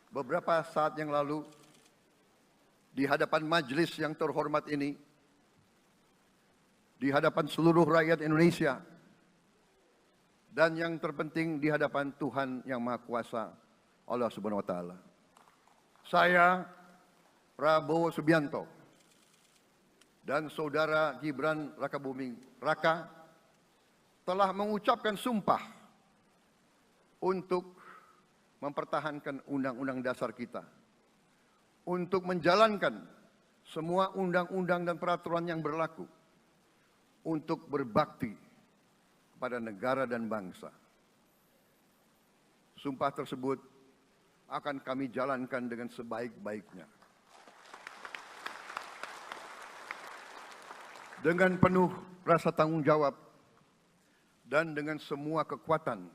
beberapa saat yang lalu di hadapan majelis yang terhormat ini, di hadapan seluruh rakyat Indonesia, dan yang terpenting di hadapan Tuhan Yang Maha Kuasa, Allah Subhanahu wa Ta'ala, saya Prabowo Subianto dan saudara Gibran Rakabuming Raka telah mengucapkan sumpah untuk mempertahankan undang-undang dasar kita, untuk menjalankan semua undang-undang dan peraturan yang berlaku, untuk berbakti kepada negara dan bangsa. Sumpah tersebut akan kami jalankan dengan sebaik-baiknya. Dengan penuh rasa tanggung jawab dan dengan semua kekuatan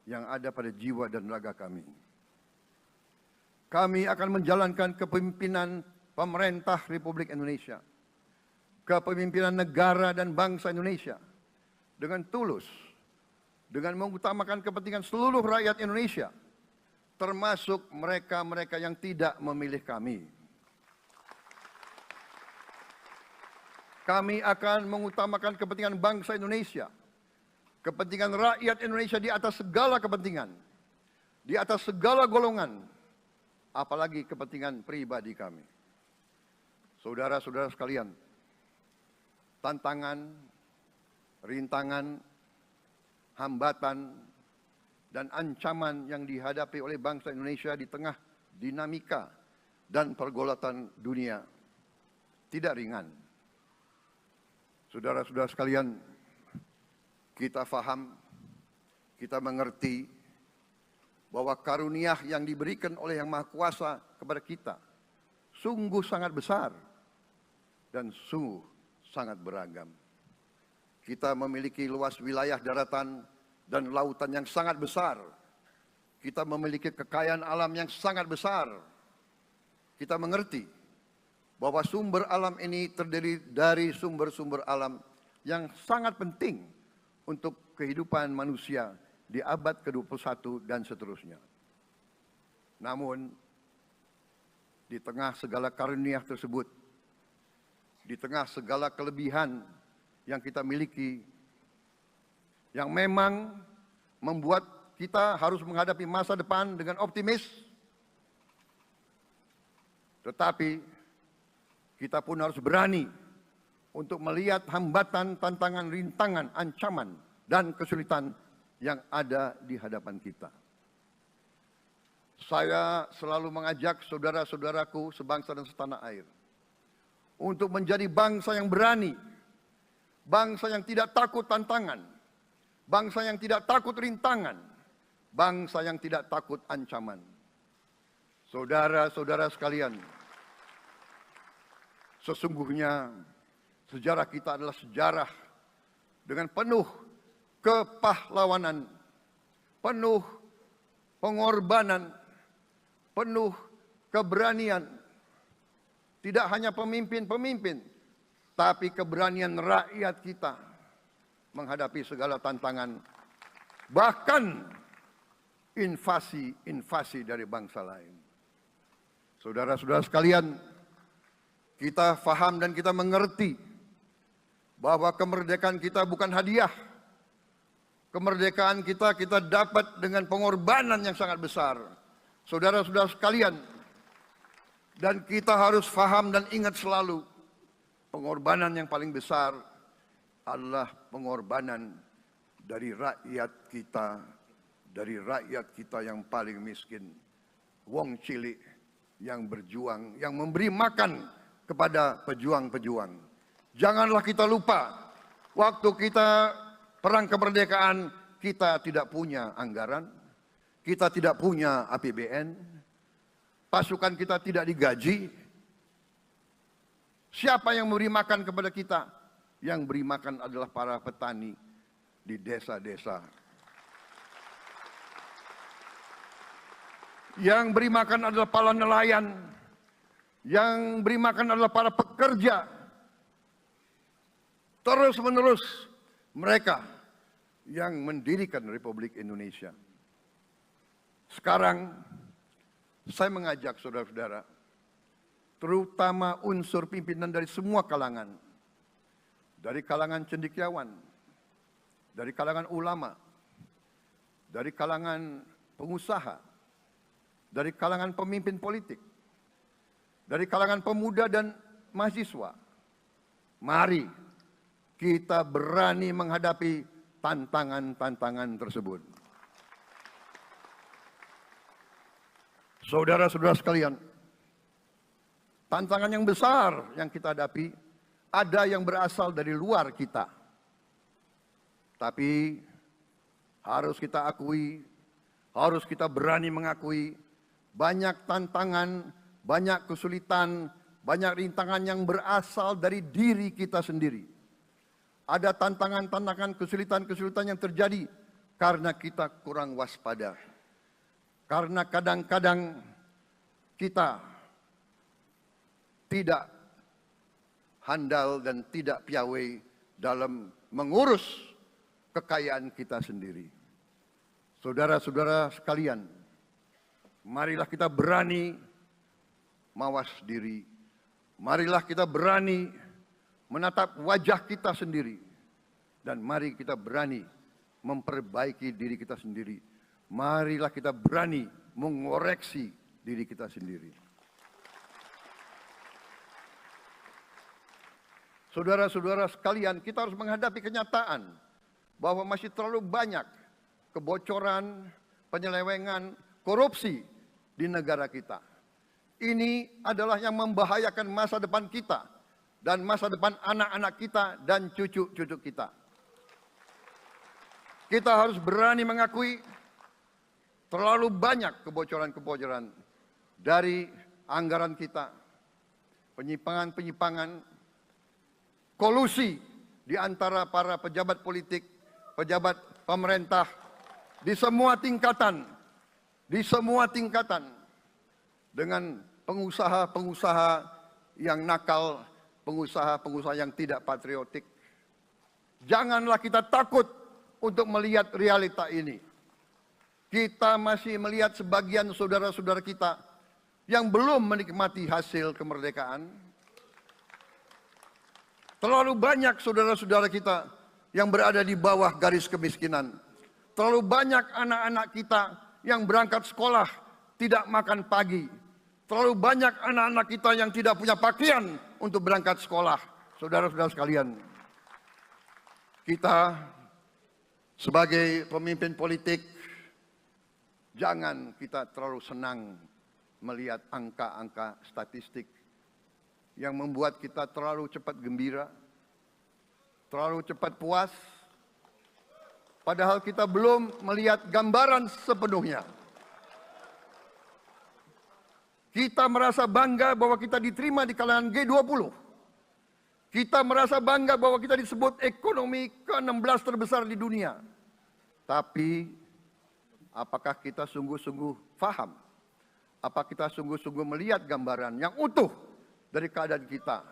yang ada pada jiwa dan raga kami. Kami akan menjalankan kepemimpinan pemerintah Republik Indonesia, kepemimpinan negara dan bangsa Indonesia dengan tulus, dengan mengutamakan kepentingan seluruh rakyat Indonesia, termasuk mereka-mereka yang tidak memilih kami. Kami akan mengutamakan kepentingan bangsa Indonesia, kepentingan rakyat Indonesia di atas segala kepentingan, di atas segala golongan, apalagi kepentingan pribadi kami. Saudara-saudara sekalian, tantangan, rintangan, hambatan, dan ancaman yang dihadapi oleh bangsa Indonesia di tengah dinamika dan pergolatan dunia tidak ringan. Saudara-saudara sekalian, kita faham, kita mengerti bahwa karunia yang diberikan oleh Yang Maha Kuasa kepada kita sungguh sangat besar dan sungguh sangat beragam. Kita memiliki luas wilayah daratan dan lautan yang sangat besar. Kita memiliki kekayaan alam yang sangat besar. Kita mengerti bahwa sumber alam ini terdiri dari sumber-sumber alam yang sangat penting untuk kehidupan manusia di abad ke-21 dan seterusnya. Namun, di tengah segala karunia tersebut, di tengah segala kelebihan yang kita miliki, yang memang membuat kita harus menghadapi masa depan dengan optimis, tetapi kita pun harus berani untuk melihat hambatan, tantangan, rintangan, ancaman, dan kesulitan yang ada di hadapan kita. Saya selalu mengajak saudara-saudaraku sebangsa dan setanah air untuk menjadi bangsa yang berani, bangsa yang tidak takut tantangan, bangsa yang tidak takut rintangan, bangsa yang tidak takut ancaman. Saudara-saudara sekalian, sesungguhnya sejarah kita adalah sejarah dengan penuh kepahlawanan, penuh pengorbanan, penuh keberanian. Tidak hanya pemimpin-pemimpin, tapi keberanian rakyat kita menghadapi segala tantangan, bahkan invasi dari bangsa lain. Saudara-saudara sekalian, kita faham dan kita mengerti bahwa kemerdekaan kita bukan hadiah. Kemerdekaan kita dapat dengan pengorbanan yang sangat besar. Saudara-saudara sekalian, dan kita harus faham dan ingat selalu, pengorbanan yang paling besar adalah pengorbanan dari rakyat kita yang paling miskin. Wong cilik yang berjuang, yang memberi makan kepada pejuang-pejuang. Janganlah kita lupa, waktu kita perang kemerdekaan, kita tidak punya anggaran, kita tidak punya APBN, pasukan kita tidak digaji. Siapa yang memberi makan kepada kita? Yang beri makan adalah para petani di desa-desa. Yang beri makan adalah para nelayan. Yang beri makan adalah para pekerja. Terus-menerus mereka yang mendirikan Republik Indonesia. Sekarang saya mengajak saudara-saudara, terutama unsur pimpinan dari semua kalangan, dari kalangan cendekiawan, dari kalangan ulama, dari kalangan pengusaha, dari kalangan pemimpin politik, dari kalangan pemuda dan mahasiswa. Mari kita berani menghadapi tantangan-tantangan tersebut. Saudara-saudara sekalian, tantangan yang besar yang kita hadapi ada yang berasal dari luar kita. Tapi harus kita akui, harus kita berani mengakui, banyak tantangan, banyak kesulitan, banyak rintangan yang berasal dari diri kita sendiri. Ada tantangan-tantangan, kesulitan-kesulitan yang terjadi karena kita kurang waspada. Karena kadang-kadang kita tidak handal dan tidak piawai dalam mengurus kekayaan kita sendiri. Saudara-saudara sekalian, marilah kita berani mawas diri. Marilah kita berani menatap wajah kita sendiri. Dan mari kita berani memperbaiki diri kita sendiri. Marilah kita berani mengoreksi diri kita sendiri. Saudara-saudara sekalian, kita harus menghadapi kenyataan bahwa masih terlalu banyak kebocoran, penyelewengan, korupsi di negara kita. Ini adalah yang membahayakan masa depan kita dan masa depan anak-anak kita dan cucu-cucu kita. Kita harus berani mengakui terlalu banyak kebocoran-kebocoran dari anggaran kita, penyimpangan-penyimpangan, kolusi di antara para pejabat politik, pejabat pemerintah di semua tingkatan, dengan pengusaha-pengusaha yang nakal, pengusaha-pengusaha yang tidak patriotik. Janganlah kita takut untuk melihat realita ini. Kita masih melihat sebagian saudara-saudara kita yang belum menikmati hasil kemerdekaan. Terlalu banyak saudara-saudara kita yang berada di bawah garis kemiskinan. Terlalu banyak anak-anak kita yang berangkat sekolah tidak makan pagi. Terlalu banyak anak-anak kita yang tidak punya pakaian untuk berangkat sekolah. Saudara-saudara sekalian, kita sebagai pemimpin politik, jangan kita terlalu senang melihat angka-angka statistik yang membuat kita terlalu cepat gembira, terlalu cepat puas, padahal kita belum melihat gambaran sepenuhnya. Kita merasa bangga bahwa kita diterima di kalangan G20. Kita merasa bangga bahwa kita disebut ekonomi ke-16 terbesar di dunia. Tapi, apakah kita sungguh-sungguh paham? Apakah kita sungguh-sungguh melihat gambaran yang utuh dari keadaan kita?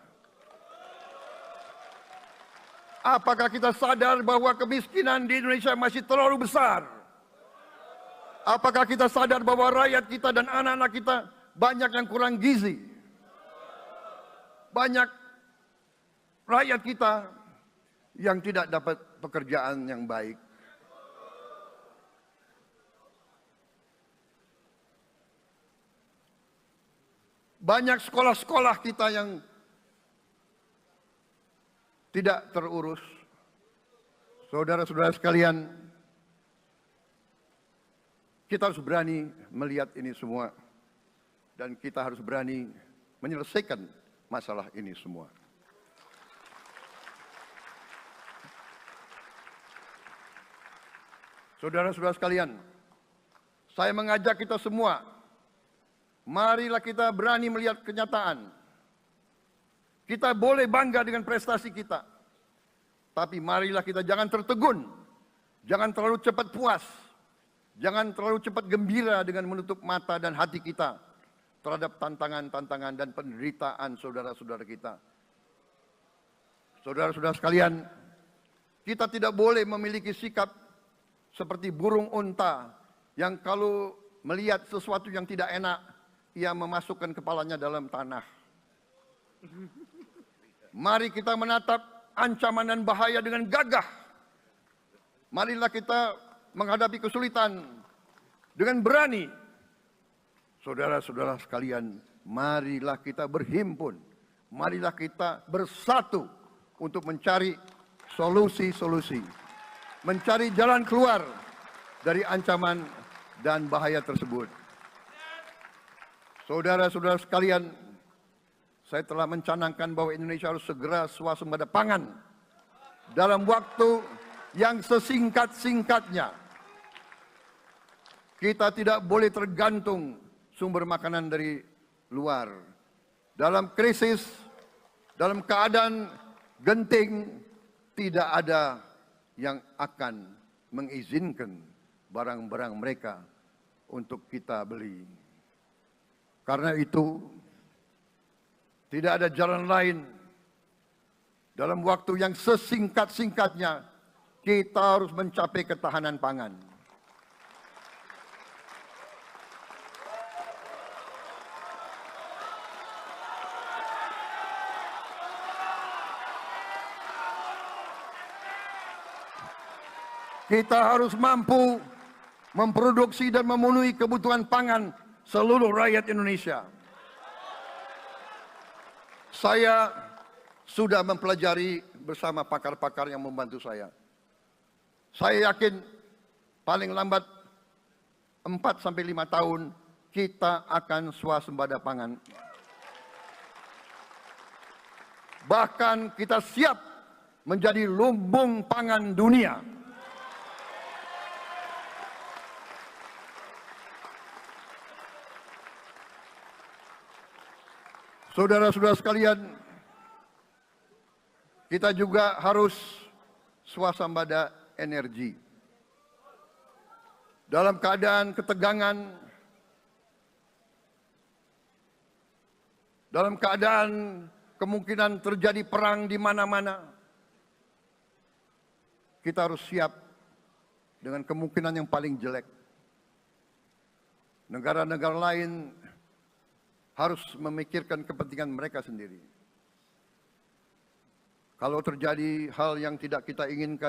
Apakah kita sadar bahwa kemiskinan di Indonesia masih terlalu besar? Apakah kita sadar bahwa rakyat kita dan anak-anak kita banyak yang kurang gizi? Banyak rakyat kita yang tidak dapat pekerjaan yang baik. Banyak sekolah-sekolah kita yang tidak terurus. Saudara-saudara sekalian, kita harus berani melihat ini semua. Dan kita harus berani menyelesaikan masalah ini semua. Saudara-saudara sekalian, saya mengajak kita semua, marilah kita berani melihat kenyataan. Kita boleh bangga dengan prestasi kita, tapi marilah kita jangan tertegun, jangan terlalu cepat puas, jangan terlalu cepat gembira dengan menutup mata dan hati kita terhadap tantangan-tantangan dan penderitaan saudara-saudara kita. Saudara-saudara sekalian, kita tidak boleh memiliki sikap seperti burung unta yang kalau melihat sesuatu yang tidak enak, ia memasukkan kepalanya dalam tanah. Mari kita menatap ancaman dan bahaya dengan gagah. Marilah kita menghadapi kesulitan dengan berani. Saudara-saudara sekalian, marilah kita berhimpun. Marilah kita bersatu untuk mencari solusi-solusi. Mencari jalan keluar dari ancaman dan bahaya tersebut. Saudara-saudara sekalian, saya telah mencanangkan bahwa Indonesia harus segera swasembada pangan dalam waktu yang sesingkat-singkatnya. Kita tidak boleh tergantung sumber makanan dari luar. Dalam krisis, dalam keadaan genting, tidak ada yang akan mengizinkan barang-barang mereka untuk kita beli. Karena itu, tidak ada jalan lain. Dalam waktu yang sesingkat-singkatnya, kita harus mencapai ketahanan pangan. Kita harus mampu memproduksi dan memenuhi kebutuhan pangan seluruh rakyat Indonesia. Saya sudah mempelajari bersama pakar-pakar yang membantu saya. Saya yakin paling lambat 4 sampai 5 tahun kita akan swasembada pangan. Bahkan kita siap menjadi lumbung pangan dunia. Saudara-saudara sekalian, kita juga harus swasembada energi. Dalam keadaan ketegangan, dalam keadaan kemungkinan terjadi perang di mana-mana, kita harus siap dengan kemungkinan yang paling jelek. Negara-negara lain harus memikirkan kepentingan mereka sendiri. Kalau terjadi hal yang tidak kita inginkan